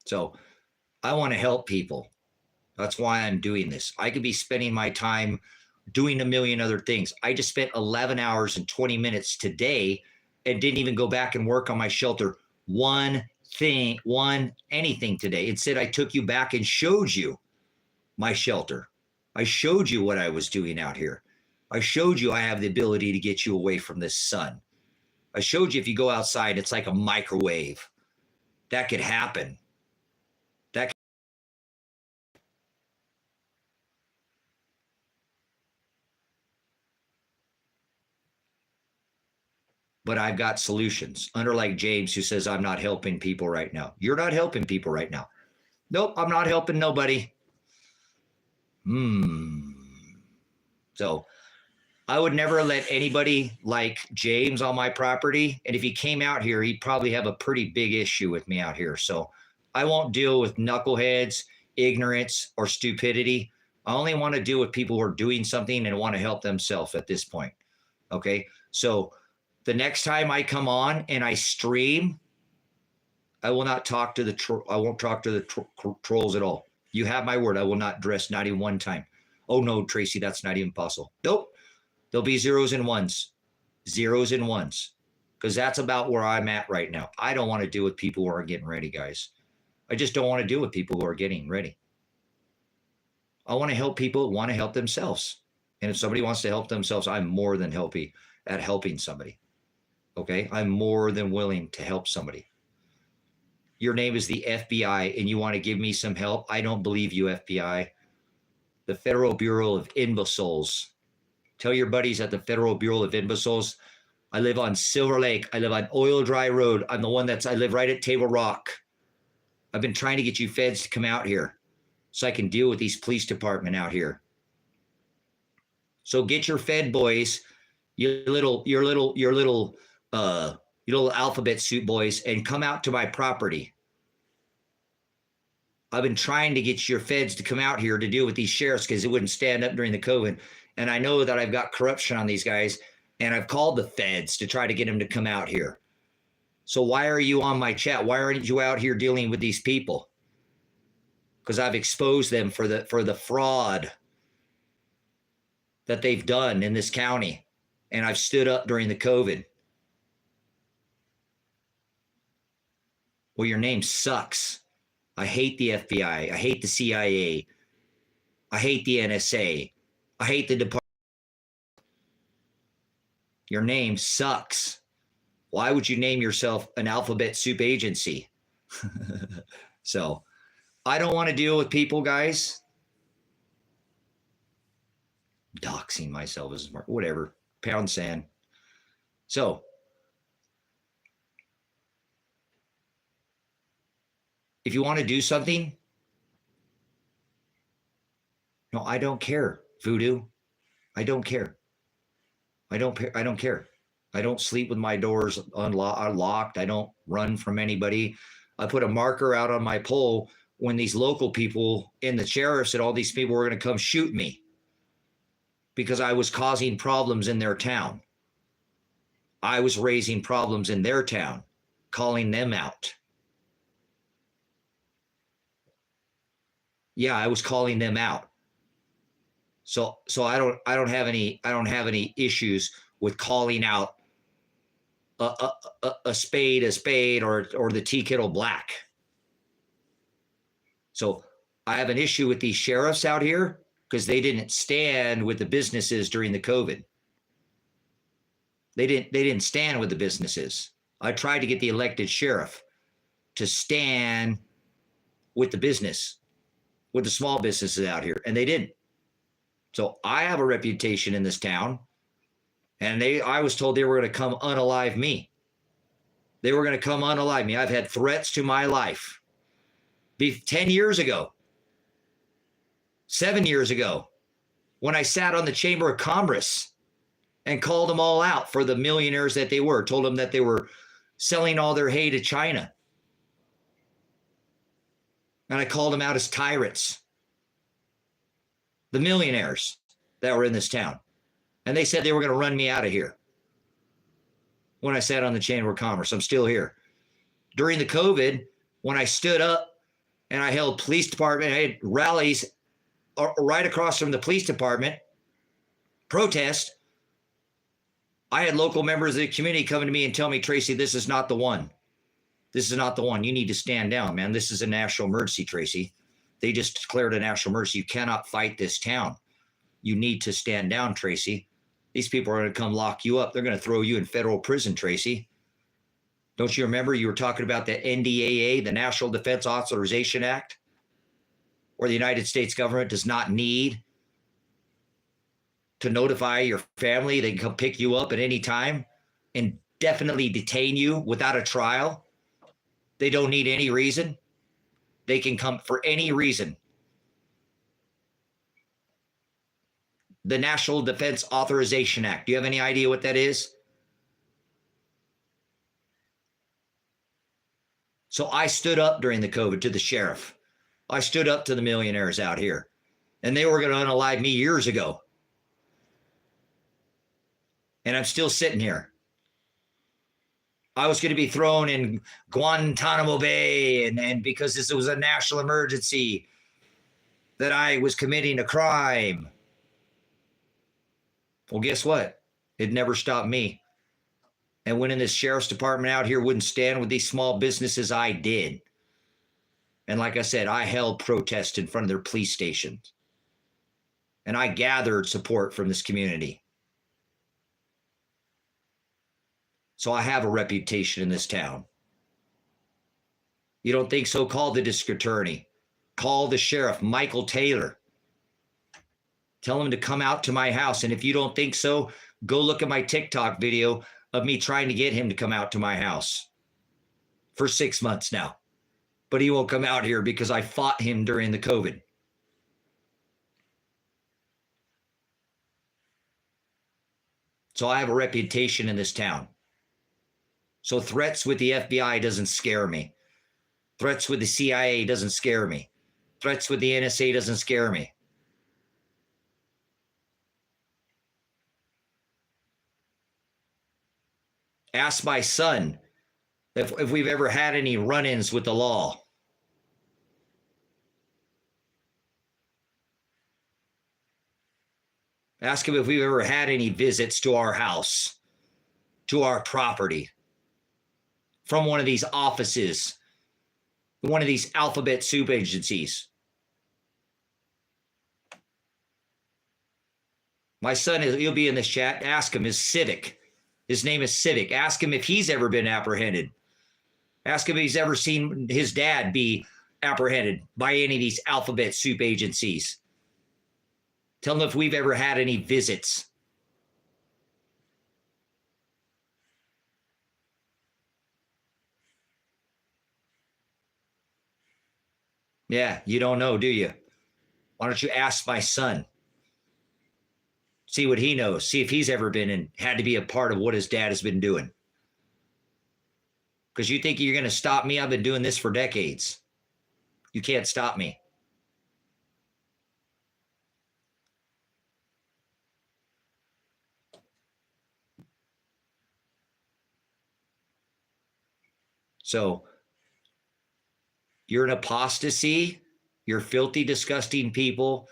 So I want to help people. That's why I'm doing this. I could be spending my time doing a million other things. I just spent 11 hours and 20 minutes today and didn't even go back and work on my shelter. Anything today. Instead, I took you back and showed you my shelter. I showed you what I was doing out here. I showed you I have the ability to get you away from this sun. I showed you if you go outside, it's like a microwave. That could happen. But I've got solutions. Unlike James, who says, I'm not helping people right now. You're not helping people right now. Nope, I'm not helping nobody. So I would never let anybody like James on my property. And if he came out here, he'd probably have a pretty big issue with me out here. So I won't deal with knuckleheads, ignorance, or stupidity. I only want to deal with people who are doing something and want to help themselves at this point. Okay, so the next time I come on and I stream, I will not talk to the I won't talk to the trolls at all. You have my word. I will not dress, not even one time. Oh no, Tracy, that's not even possible. Nope. There'll be zeros and ones, because that's about where I'm at right now. I don't want to deal with people who are getting ready, guys. I just don't want to deal with people who are getting ready. I want to help people who want to help themselves. And if somebody wants to help themselves, I'm more than happy at helping somebody. Okay, I'm more than willing to help somebody. Your name is the FBI and you want to give me some help? I don't believe you, FBI. The Federal Bureau of Imbeciles. Tell your buddies at the Federal Bureau of Imbeciles. I live on Silver Lake. I live on Oil Dry Road. I'm the one I live right at Table Rock. I've been trying to get you feds to come out here so I can deal with these police department out here. So get your Fed boys, your little you little alphabet soup boys, and come out to my property. I've been trying to get your feds to come out here to deal with these sheriffs because it wouldn't stand up during the COVID. And I know that I've got corruption on these guys, and I've called the feds to try to get them to come out here. So why are you on my chat? Why aren't you out here dealing with these people? Because I've exposed them for the fraud that they've done in this county. And I've stood up during the COVID. Well, your name sucks. I hate the FBI. I hate the CIA. I hate the NSA. I hate the department. Your name sucks. Why would you name yourself an alphabet soup agency? So I don't want to deal with people, guys. Doxing myself as whatever. Pound sand. So if you want to do something, no, I don't care, Voodoo. I don't care. I don't care. I don't sleep with my doors unlocked. I don't run from anybody. I put a marker out on my pole when these local people and the sheriffs and all these people were going to come shoot me because I was causing problems in their town. I was raising problems in their town, calling them out. Yeah, I was calling them out. So I don't have any issues with calling out a spade or the tea kettle black. So I have an issue with these sheriffs out here because they didn't stand with the businesses during the COVID. They didn't stand with the businesses. I tried to get the elected sheriff to stand with the business, with the small businesses out here, and they didn't. So I have a reputation in this town, and I was told they were going to come unalive me. They were going to come unalive me. I've had threats to my life. 10 years ago, 7 years ago, when I sat on the Chamber of Commerce and called them all out for the millionaires that they were, told them that they were selling all their hay to China. And I called them out as tyrants. The millionaires that were in this town. And they said they were going to run me out of here. When I sat on the Chamber of Commerce, I'm still here. During the COVID, when I stood up and I held police department, I had rallies right across from the police department, protest, I had local members of the community coming to me and tell me, Tracy, this is not the one. This is not the one. You need to stand down, man. This is a national emergency, Tracy. They just declared a national emergency. You cannot fight this town. You need to stand down, Tracy. These people are going to come lock you up. They're going to throw you in federal prison, Tracy. Don't you remember you were talking about the NDAA, the National Defense Authorization Act, where the United States government does not need to notify your family? They can come pick you up at any time and definitely detain you without a trial. They don't need any reason. They can come for any reason. The National Defense Authorization Act. Do you have any idea what that is? So I stood up during the COVID to the sheriff. I stood up to the millionaires out here. And they were going to unalive me years ago. And I'm still sitting here. I was going to be thrown in Guantanamo Bay, and because this was a national emergency, that I was committing a crime. Well, guess what? It never stopped me. And when in this sheriff's department out here wouldn't stand with these small businesses, I did. And like I said, I held protests in front of their police stations. And I gathered support from this community. So I have a reputation in this town. You don't think so? Call the district attorney. Call the sheriff, Michael Taylor. Tell him to come out to my house. And if you don't think so, go look at my TikTok video of me trying to get him to come out to my house for 6 months now. But he won't come out here because I fought him during the COVID. So I have a reputation in this town. So threats with the FBI doesn't scare me. Threats with the CIA doesn't scare me. Threats with the NSA doesn't scare me. Ask my son if we've ever had any run-ins with the law. Ask him if we've ever had any visits to our house, to our property, from one of these offices, one of these alphabet soup agencies. My son, he'll be in this chat. Ask him, is Civic. His name is Civic. Ask him if he's ever been apprehended. Ask him if he's ever seen his dad be apprehended by any of these alphabet soup agencies. Tell him if we've ever had any visits. Yeah, you don't know, do you? Why don't you ask my son? See what he knows. See if he's ever been and had to be a part of what his dad has been doing. Because you think you're going to stop me? I've been doing this for decades. You can't stop me. So you're an apostasy. You're filthy, disgusting people.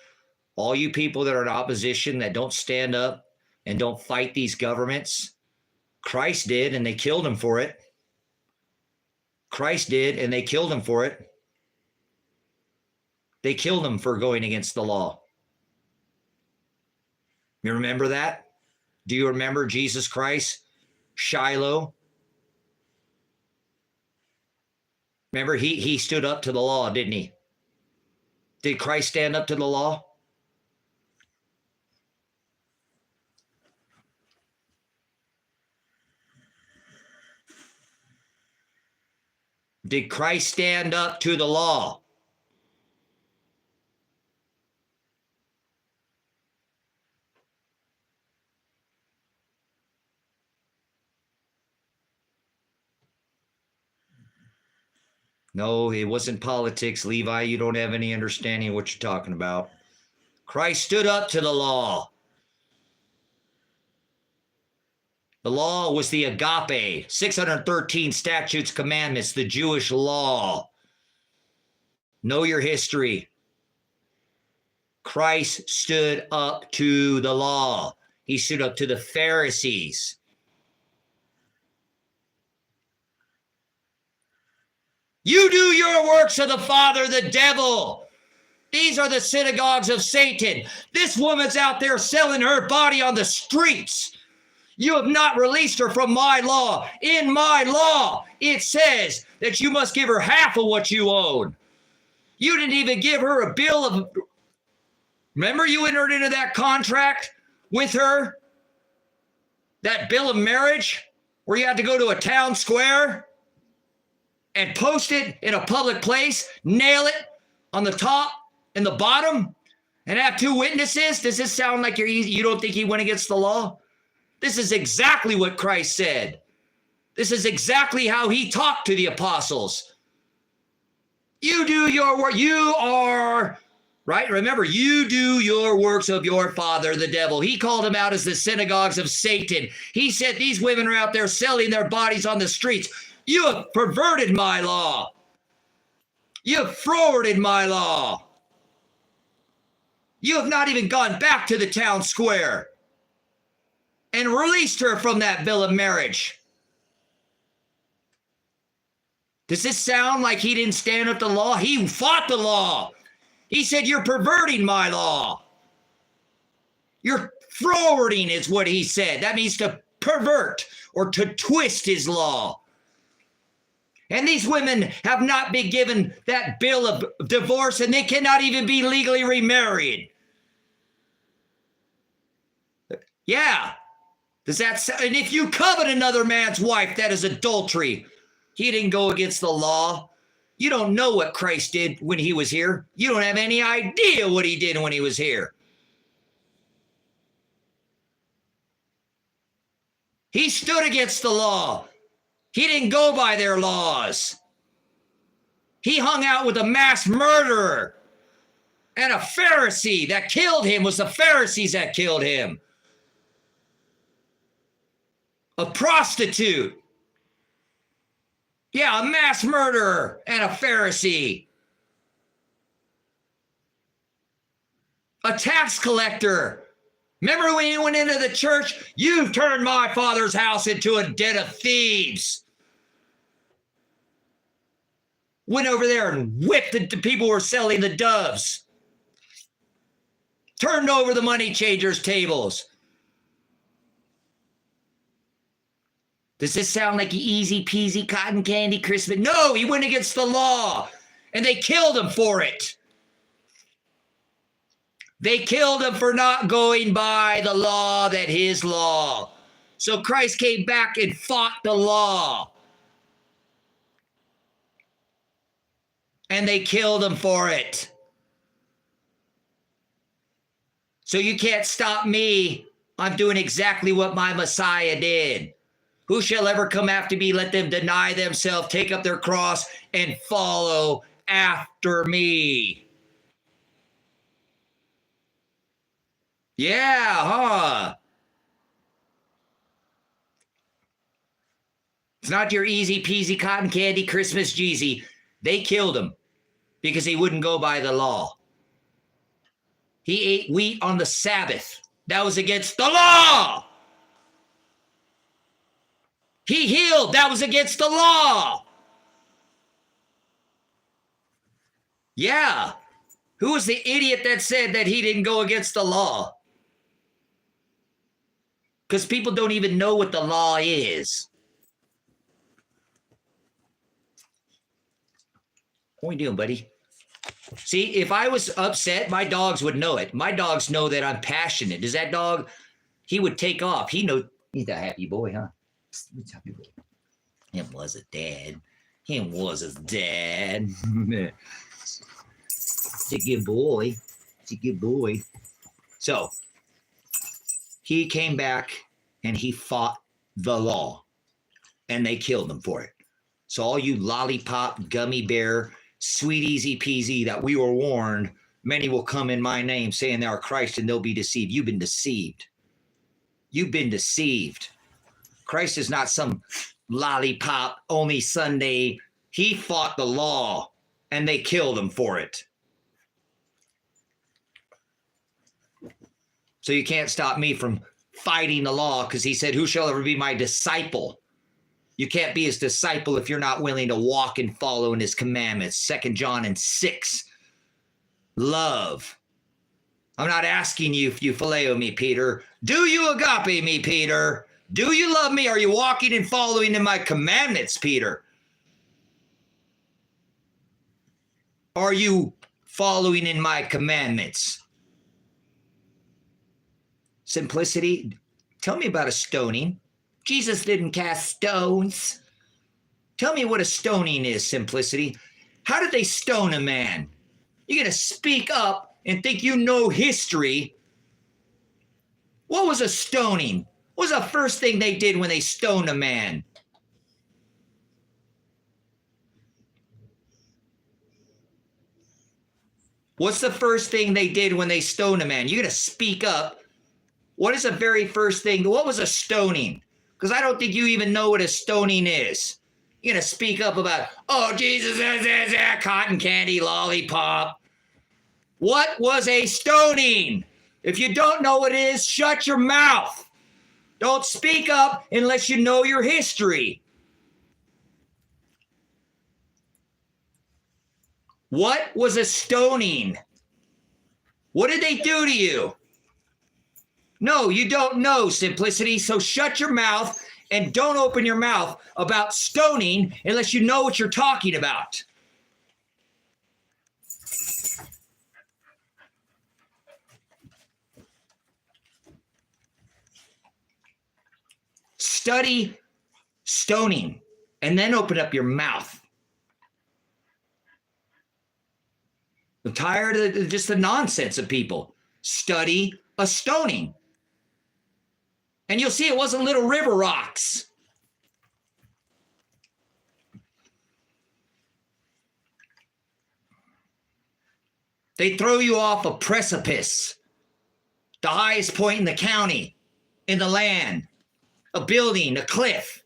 All you people that are in opposition, that don't stand up and don't fight these governments, Christ did, and they killed him for it. Christ did, and they killed him for it. They killed him for going against the law. You remember that? Do you remember Jesus Christ? Shiloh? Remember, he stood up to the law, didn't he? Did Christ stand up to the law? Did Christ stand up to the law? No, it wasn't politics, Levi. You don't have any understanding of what you're talking about. Christ stood up to the law. The law was the Agape, 613 statutes, commandments, the Jewish law. Know your history. Christ stood up to the law. He stood up to the Pharisees. You do your works of the father, the devil. These are the synagogues of Satan. This woman's out there selling her body on the streets. You have not released her from my law. In my law, it says that you must give her half of what you own. You didn't even give her a bill of... Remember you entered into that contract with her? That bill of marriage where you had to go to a town square and post it in a public place, nail it on the top and the bottom, and have two witnesses? Does this sound like you don't think he went against the law? This is exactly what Christ said. This is exactly how he talked to the apostles. You do your work. You are, right? Remember, you do your works of your father, the devil. He called them out as the synagogues of Satan. He said these women are out there selling their bodies on the streets. You have perverted my law. You have forwarded my law. You have not even gone back to the town square and released her from that bill of marriage. Does this sound like he didn't stand up to the law? He fought the law. He said, you're perverting my law. You're forwarding is what he said. That means to pervert or to twist his law. And these women have not been given that bill of divorce, and they cannot even be legally remarried. Yeah. Does that sound? And if you covet another man's wife, that is adultery. He didn't go against the law. You don't know what Christ did when he was here. You don't have any idea what he did when he was here. He stood against the law. He didn't go by their laws. He hung out with a mass murderer and a Pharisee that killed him. Was the Pharisees that killed him. A prostitute. Yeah, a mass murderer and a Pharisee. A tax collector. Remember when he went into the church? You've turned my father's house into a den of thieves. Went over there and whipped the people who were selling the doves. Turned over the money changers' tables. Does this sound like easy peasy cotton candy Christmas? No, he went against the law and they killed him for it. They killed him for not going by the law that his law. So Christ came back and fought the law. And they killed him for it. So you can't stop me. I'm doing exactly what my Messiah did. Who shall ever come after me? Let them deny themselves, take up their cross, and follow after me. Yeah, huh? It's not your easy peasy cotton candy Christmas Jeezy. They killed him because he wouldn't go by the law. He ate wheat on the Sabbath. That was against the law. He healed. That was against the law. Yeah. Who was the idiot that said that he didn't go against the law? Because people don't even know what the law is. What are you doing, buddy? See, if I was upset, my dogs would know it. My dogs know that I'm passionate. Does that dog, he would take off. He knows, he's a happy boy, huh? Him was a dad. Him was his dad. It's a good boy. It's a good boy. So, he came back and he fought the law. And they killed him for it. So all you lollipop, gummy bear, sweet easy peasy that we were warned, many will come in my name saying they are Christ and they'll be deceived. You've been deceived. You've been deceived. Christ is not some lollipop only Sunday. He fought the law and they killed him for it. So you can't stop me from fighting the law because he said, who shall ever be my disciple? You can't be his disciple if you're not willing to walk and follow in his commandments. 2 John and 6. Love. I'm not asking you if you phileo me, Peter. Do you agape me, Peter? Do you love me? Are you walking and following in my commandments, Peter? Are you following in my commandments? Simplicity. Tell me about a stoning. Jesus didn't cast stones. Tell me what a stoning is, Simplicity. How did they stone a man? You're going to speak up and think you know history. What was a stoning? What was the first thing they did when they stoned a man? What's the first thing they did when they stoned a man? You're going to speak up. What is the very first thing? What was a stoning? Because I don't think you even know what a stoning is. You're going to speak up about, oh, Jesus, cotton candy, lollipop. What was a stoning? If you don't know what it is, shut your mouth. Don't speak up unless you know your history. What was a stoning? What did they do to you? No, you don't know, Simplicity, so shut your mouth and don't open your mouth about stoning unless you know what you're talking about. Study stoning and then open up your mouth. I'm tired of just the nonsense of people. Study a stoning. And you'll see it wasn't little river rocks. They throw you off a precipice, the highest point in the county, in the land, a building, a cliff.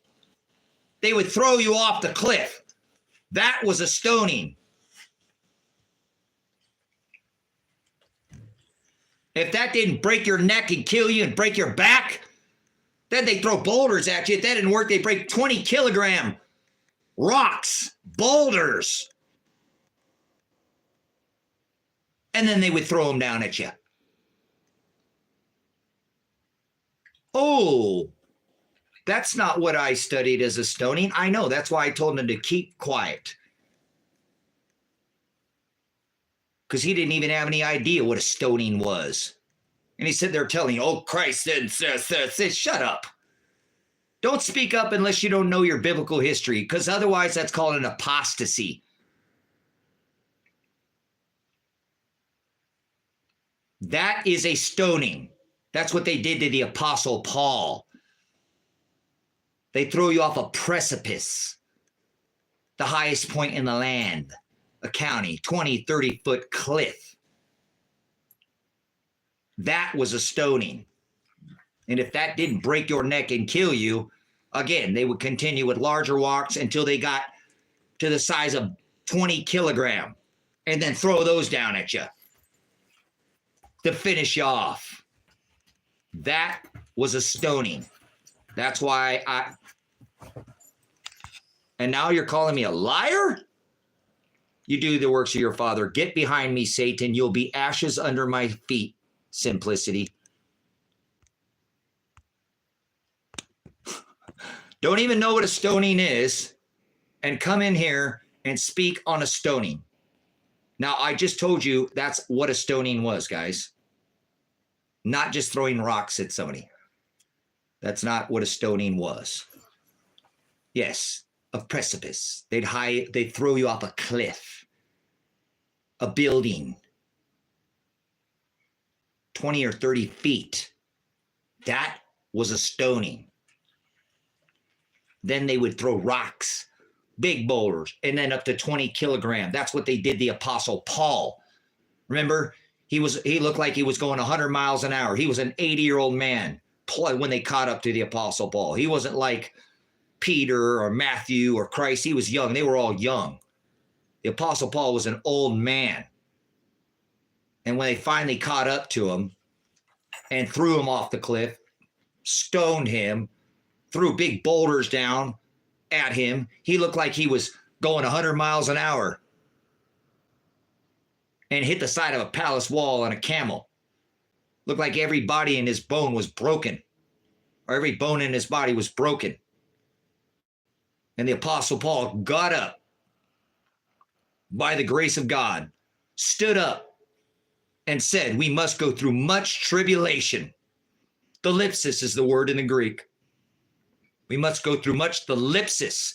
They would throw you off the cliff. That was a stoning. If that didn't break your neck and kill you and break your back, then they throw boulders at you. If that didn't work, they break 20-kilogram rocks, boulders. And then they would throw them down at you. Oh, that's not what I studied as a stoning. I know. That's why I told him to keep quiet. Because he didn't even have any idea what a stoning was. And he said they're telling you, oh, Christ said, shut up. Don't speak up unless you don't know your biblical history, because otherwise that's called an apostasy. That is a stoning. That's what they did to the Apostle Paul. They throw you off a precipice, the highest point in the land, a county, 20, 30-foot cliff. That was a stoning. And if that didn't break your neck and kill you, again, they would continue with larger rocks until they got to the size of 20 kilogram and then throw those down at you to finish you off. That was a stoning. That's why and now you're calling me a liar? You do the works of your father. Get behind me, Satan. You'll be ashes under my feet. Simplicity. Don't even know what a stoning is and come in here and speak on a stoning. Now, I just told you that's what a stoning was, guys. Not just throwing rocks at somebody. That's not what a stoning was. Yes, a precipice. They'd throw you off a cliff, a building, 20 or 30 feet. That was a stoning. Then they would throw rocks, big boulders, and then up to 20 kilogram. That's what they did the Apostle Paul. Remember, he looked like he was going 100 miles an hour. He was an 80-year-old man when they caught up to the Apostle Paul. He wasn't like Peter or Matthew or Christ. He was young. They were all young. The Apostle Paul was an old man. And when they finally caught up to him and threw him off the cliff, stoned him, threw big boulders down at him, he looked like he was going 100 miles an hour and hit the side of a palace wall on a camel. Looked like every body in his bone was broken, or every bone in his body was broken. And the Apostle Paul got up by the grace of God, stood up and said, we must go through much tribulation. Thalipsis is the word in the Greek. We must go through much thalipsis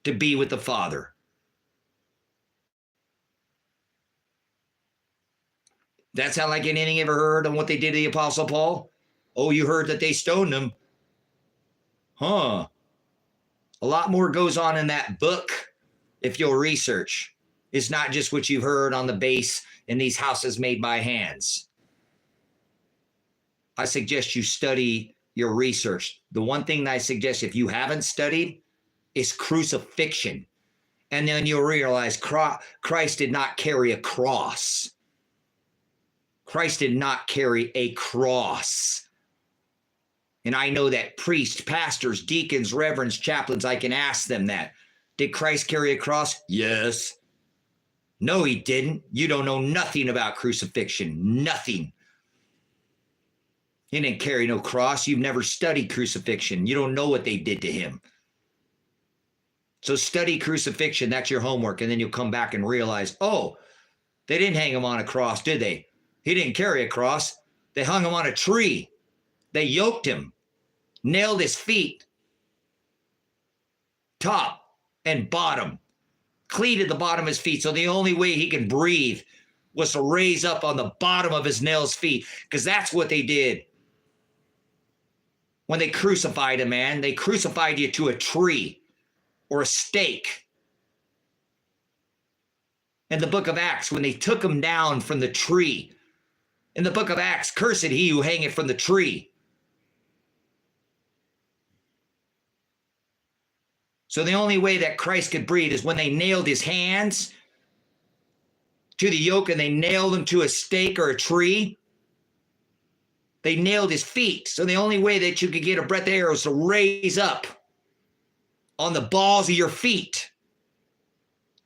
to be with the Father. That sound like anything you ever heard on what they did to the Apostle Paul? Oh, you heard that they stoned him. Huh. A lot more goes on in that book if you'll research. It's not just what you've heard on the base in these houses made by hands. I suggest you study your research. The one thing that I suggest if you haven't studied is crucifixion. And then you'll realize Christ did not carry a cross. Christ did not carry a cross. And I know that priests, pastors, deacons, reverends, chaplains, I can ask them that. Did Christ carry a cross? Yes. No, he didn't. You don't know nothing about crucifixion. Nothing. He didn't carry no cross. You've never studied crucifixion. You don't know what they did to him. So study crucifixion. That's your homework. And then you'll come back and realize, oh, they didn't hang him on a cross, did they? He didn't carry a cross. They hung him on a tree. They yoked him, nailed his feet, top and bottom, cleated the bottom of his feet. So the only way he could breathe was to raise up on the bottom of his nails feet, because that's what they did. When they crucified a man, they crucified you to a tree or a stake. In the book of Acts, when they took him down from the tree. In the book of Acts, cursed he who hangeth from the tree. So the only way that Christ could breathe is when they nailed his hands to the yoke and they nailed him to a stake or a tree. They nailed his feet. So the only way that you could get a breath of air was to raise up on the balls of your feet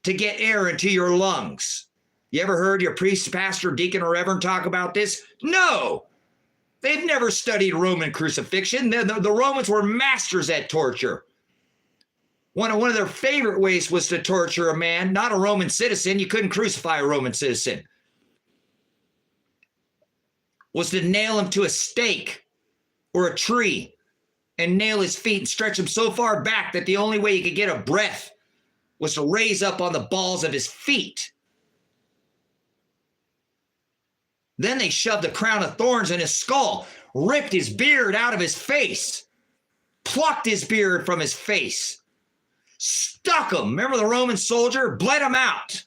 to get air into your lungs. You ever heard your priest, pastor, deacon, or reverend talk about this? No. They've never studied Roman crucifixion. The Romans were masters at torture. One of their favorite ways was to torture a man, not a Roman citizen. You couldn't crucify a Roman citizen. Was to nail him to a stake or a tree and nail his feet and stretch him so far back that the only way he could get a breath was to raise up on the balls of his feet. Then they shoved a crown of thorns in his skull, ripped his beard out of his face, plucked his beard from his face, stuck him. Remember the Roman soldier? Bled him out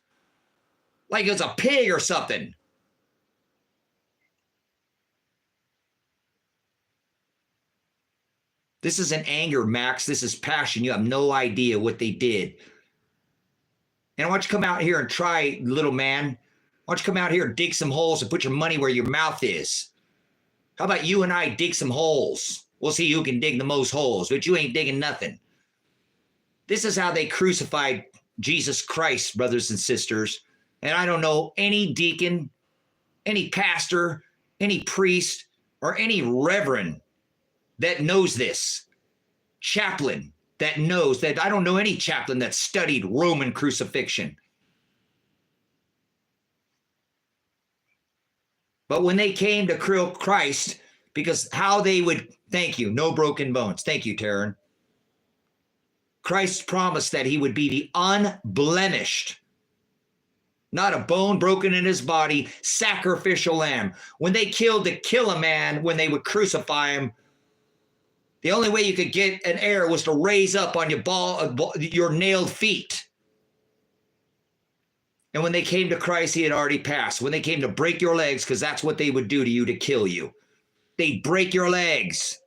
like it was a pig or something. This isn't anger, Max. This is passion. You have no idea what they did. And I want you to come out here and try, little man. Why don't you come out here and dig some holes and put your money where your mouth is? How about you and I dig some holes? We'll see who can dig the most holes, but you ain't digging nothing. This is how they crucified Jesus Christ, brothers and sisters. And I don't know any deacon, any pastor, any priest, or any reverend that knows this. Chaplain that knows that. I don't know any chaplain that studied Roman crucifixion. But when they came to kill Christ, because how they would, thank you, no broken bones. Thank you, Taryn. Christ promised that he would be the unblemished, not a bone broken in his body, sacrificial lamb. When they killed to kill a man, when they would crucify him, the only way you could get an air was to raise up on your nailed feet. And when they came to Christ, he had already passed. When they came to break your legs, because that's what they would do to you to kill you. They'd break your legs.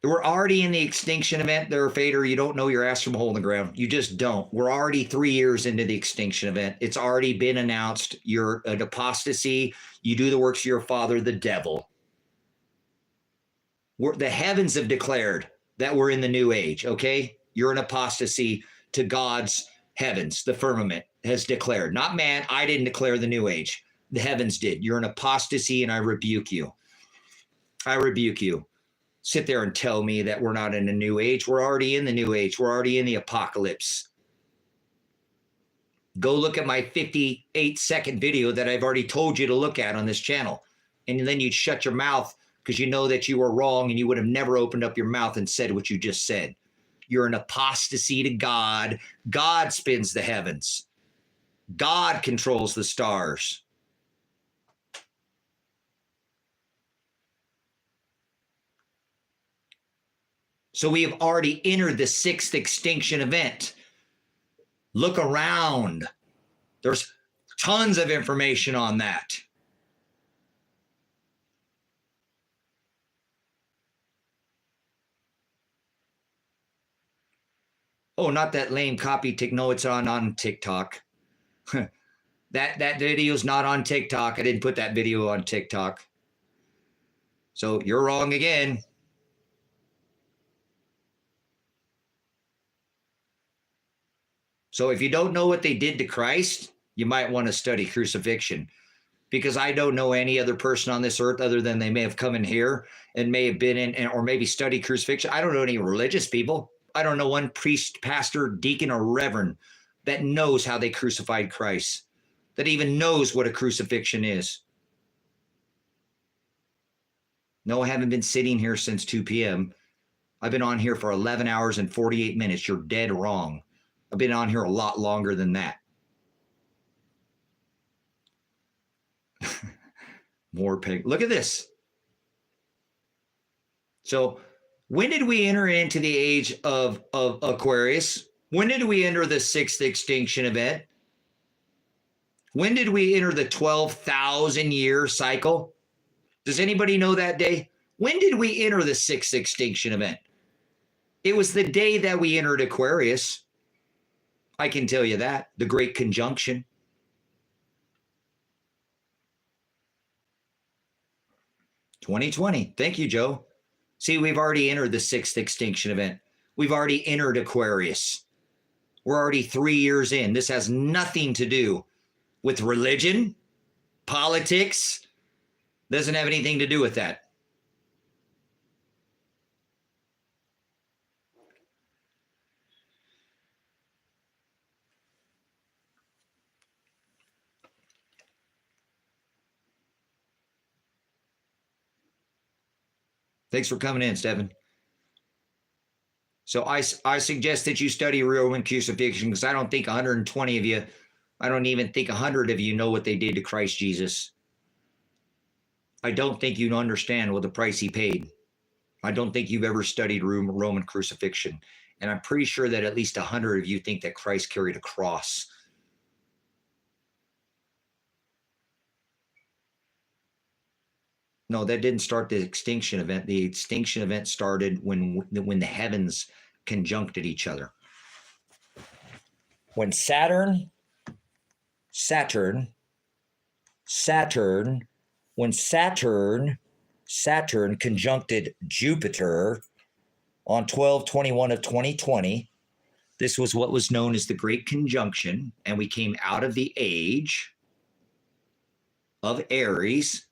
We're already in the extinction event there, Fader. You don't know your ass from a hole in the ground. You just don't. We're already 3 years into the extinction event. It's already been announced. You're an apostasy. You do the works of your father, the devil. The heavens have declared that we're in the new age, okay? You're an apostasy to God's heavens. The firmament has declared. Not man. I didn't declare the new age. The heavens did. You're an apostasy, and I rebuke you. I rebuke you. Sit there and tell me that we're not in the new age. We're already in the new age. We're already in the apocalypse. Go look at my 58-second video that I've already told you to look at on this channel. And then you'd shut your mouth because you know that you were wrong and you would have never opened up your mouth and said what you just said. You're an apostasy to God. God spins the heavens. God controls the stars. So we have already entered the 6th extinction event. Look around. There's tons of information on that. Oh, not that lame copy tick. No, it's on TikTok. That video's not on TikTok. I didn't put that video on TikTok. So you're wrong again. So if you don't know what they did to Christ, you might want to study crucifixion, because I don't know any other person on this earth other than they may have come in here and may have been in or maybe studied crucifixion. I don't know any religious people. I don't know one priest, pastor, deacon, or reverend that knows how they crucified Christ, that even knows what a crucifixion is. No, I haven't been sitting here since 2 p.m. I've been on here for 11 hours and 48 minutes. You're dead wrong. I've been on here a lot longer than that. More pig. Look at this. So When did we enter into the age of Aquarius? When did we enter the 6th extinction event? When did we enter the 12,000 year cycle? Does anybody know that day? When did we enter the 6th extinction event? It was the day that we entered Aquarius. I can tell you that. The Great Conjunction. (2020). Thank you, Joe. See, we've already entered the 6th extinction event. We've already entered Aquarius. We're already 3 years in. This has nothing to do with religion, politics. Doesn't have anything to do with that. Thanks for coming in, Stephen. So I suggest that you study Roman crucifixion, because I don't think 120 of you, I don't even think 100 of you know what they did to Christ Jesus. I don't think you understand what the price he paid. I don't think you've ever studied Roman crucifixion. And I'm pretty sure that at least 100 of you think that Christ carried a cross. No, that didn't start the extinction event. The extinction event started when the heavens conjuncted each other. When Saturn conjuncted Jupiter on 12/21 of 2020, this was what was known as the Great Conjunction, and we came out of the age of Aries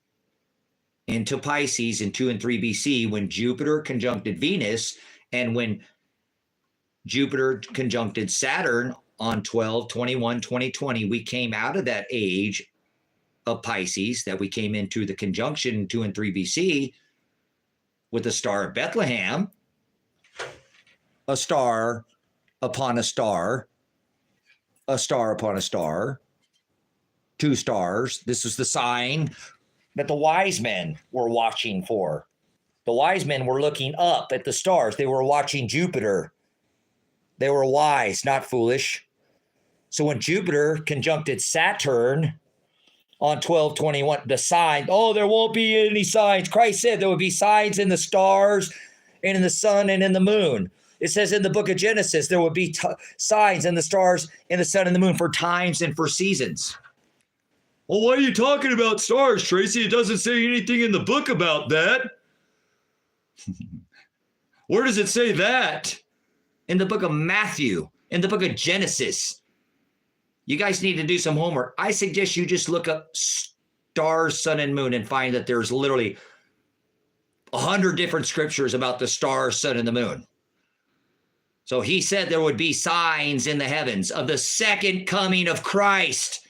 into Pisces in 2 and 3 BC, when Jupiter conjuncted Venus, and when Jupiter conjuncted Saturn on 12/21/2020, we came out of that age of Pisces that we came into the conjunction in 2 and 3 BC with the Star of Bethlehem, a star upon a star, a star upon a star, 2 stars. This was the sign that the wise men were watching for. The wise men were looking up at the stars. They were watching Jupiter. They were wise, not foolish. So when Jupiter conjuncted Saturn on 12/21, the sign, oh, there won't be any signs. Christ said there would be signs in the stars and in the sun and in the moon. It says in the book of Genesis, there would be signs in the stars, in the sun and the moon for times and for seasons. Well, why are you talking about stars, Tracy? It doesn't say anything in the book about that. Where does it say that? In the book of Matthew, in the book of Genesis. You guys need to do some homework. I suggest you just look up stars, sun, and moon and find that there's literally 100 different scriptures about the stars, sun, and the moon. So he said there would be signs in the heavens of the second coming of Christ.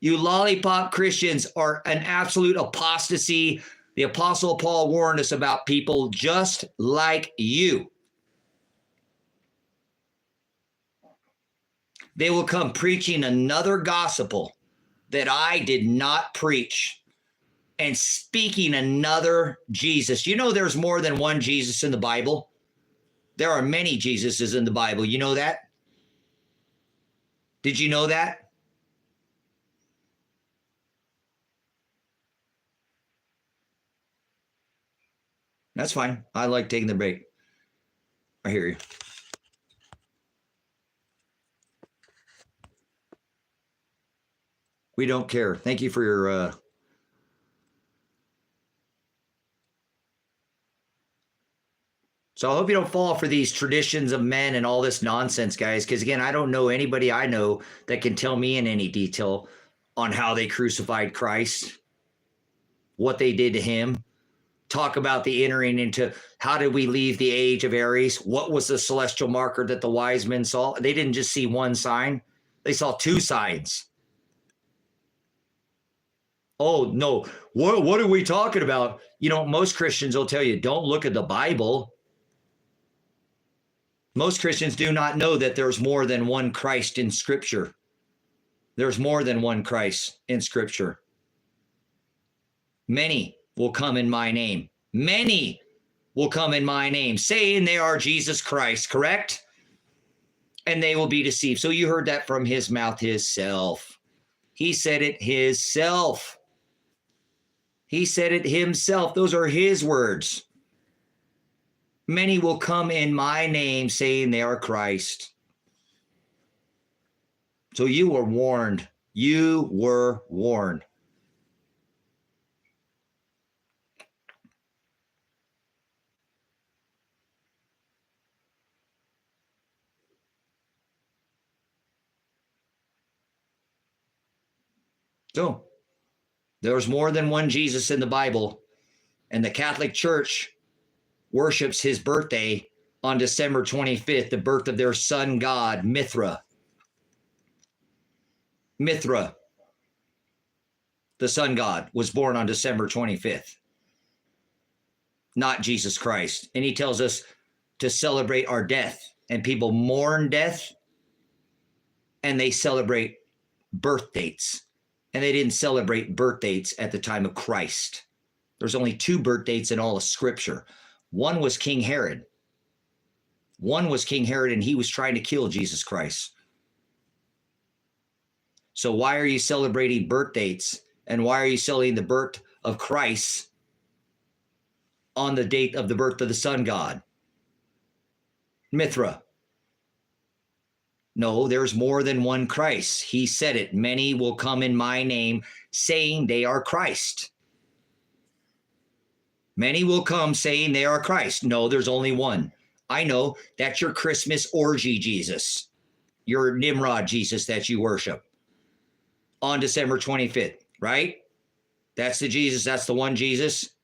You lollipop Christians are an absolute apostasy. The Apostle Paul warned us about people just like you. They will come preaching another gospel that I did not preach and speaking another Jesus. You know there's more than one Jesus in the Bible. There are many Jesuses in the Bible. You know that? Did you know that? That's fine. I like taking the break. I hear you. We don't care. Thank you for your So I hope you don't fall for these traditions of men and all this nonsense, guys, because again, I don't know anybody I know that can tell me in any detail on how they crucified Christ, what they did to him. Talk about the entering into how did we leave the age of Aries? What was the celestial marker that the wise men saw? They didn't just see one sign. They saw 2 signs. Oh, no. What are we talking about? You know, most Christians will tell you, don't look at the Bible. Most Christians do not know that there's more than one Christ in Scripture. There's more than one Christ in Scripture. Many will come in my name. Many will come in my name, saying they are Jesus Christ, correct? And they will be deceived. So you heard that from his mouth himself. He said it himself. He said it himself. Those are his words. Many will come in my name, saying they are Christ. So you were warned. You were warned. So there's more than one Jesus in the Bible, and the Catholic Church worships his birthday on December 25th, the birth of their sun god, Mithra. Mithra, the sun god, was born on December 25th, not Jesus Christ. And he tells us to celebrate our death, and people mourn death, and they celebrate birth dates. And they didn't celebrate birth dates at the time of Christ. There's only 2 birth dates in all of Scripture. One was King Herod. One was King Herod, and he was trying to kill Jesus Christ. So why are you celebrating birth dates? And why are you celebrating the birth of Christ on the date of the birth of the sun god? Mithra. No, there's more than one Christ. He said it. Many will come in my name, saying they are Christ. Many will come saying they are Christ. No, there's only one. I know that's your Christmas orgy Jesus, your Nimrod Jesus that you worship on December 25th, right? That's the Jesus. That's the one Jesus.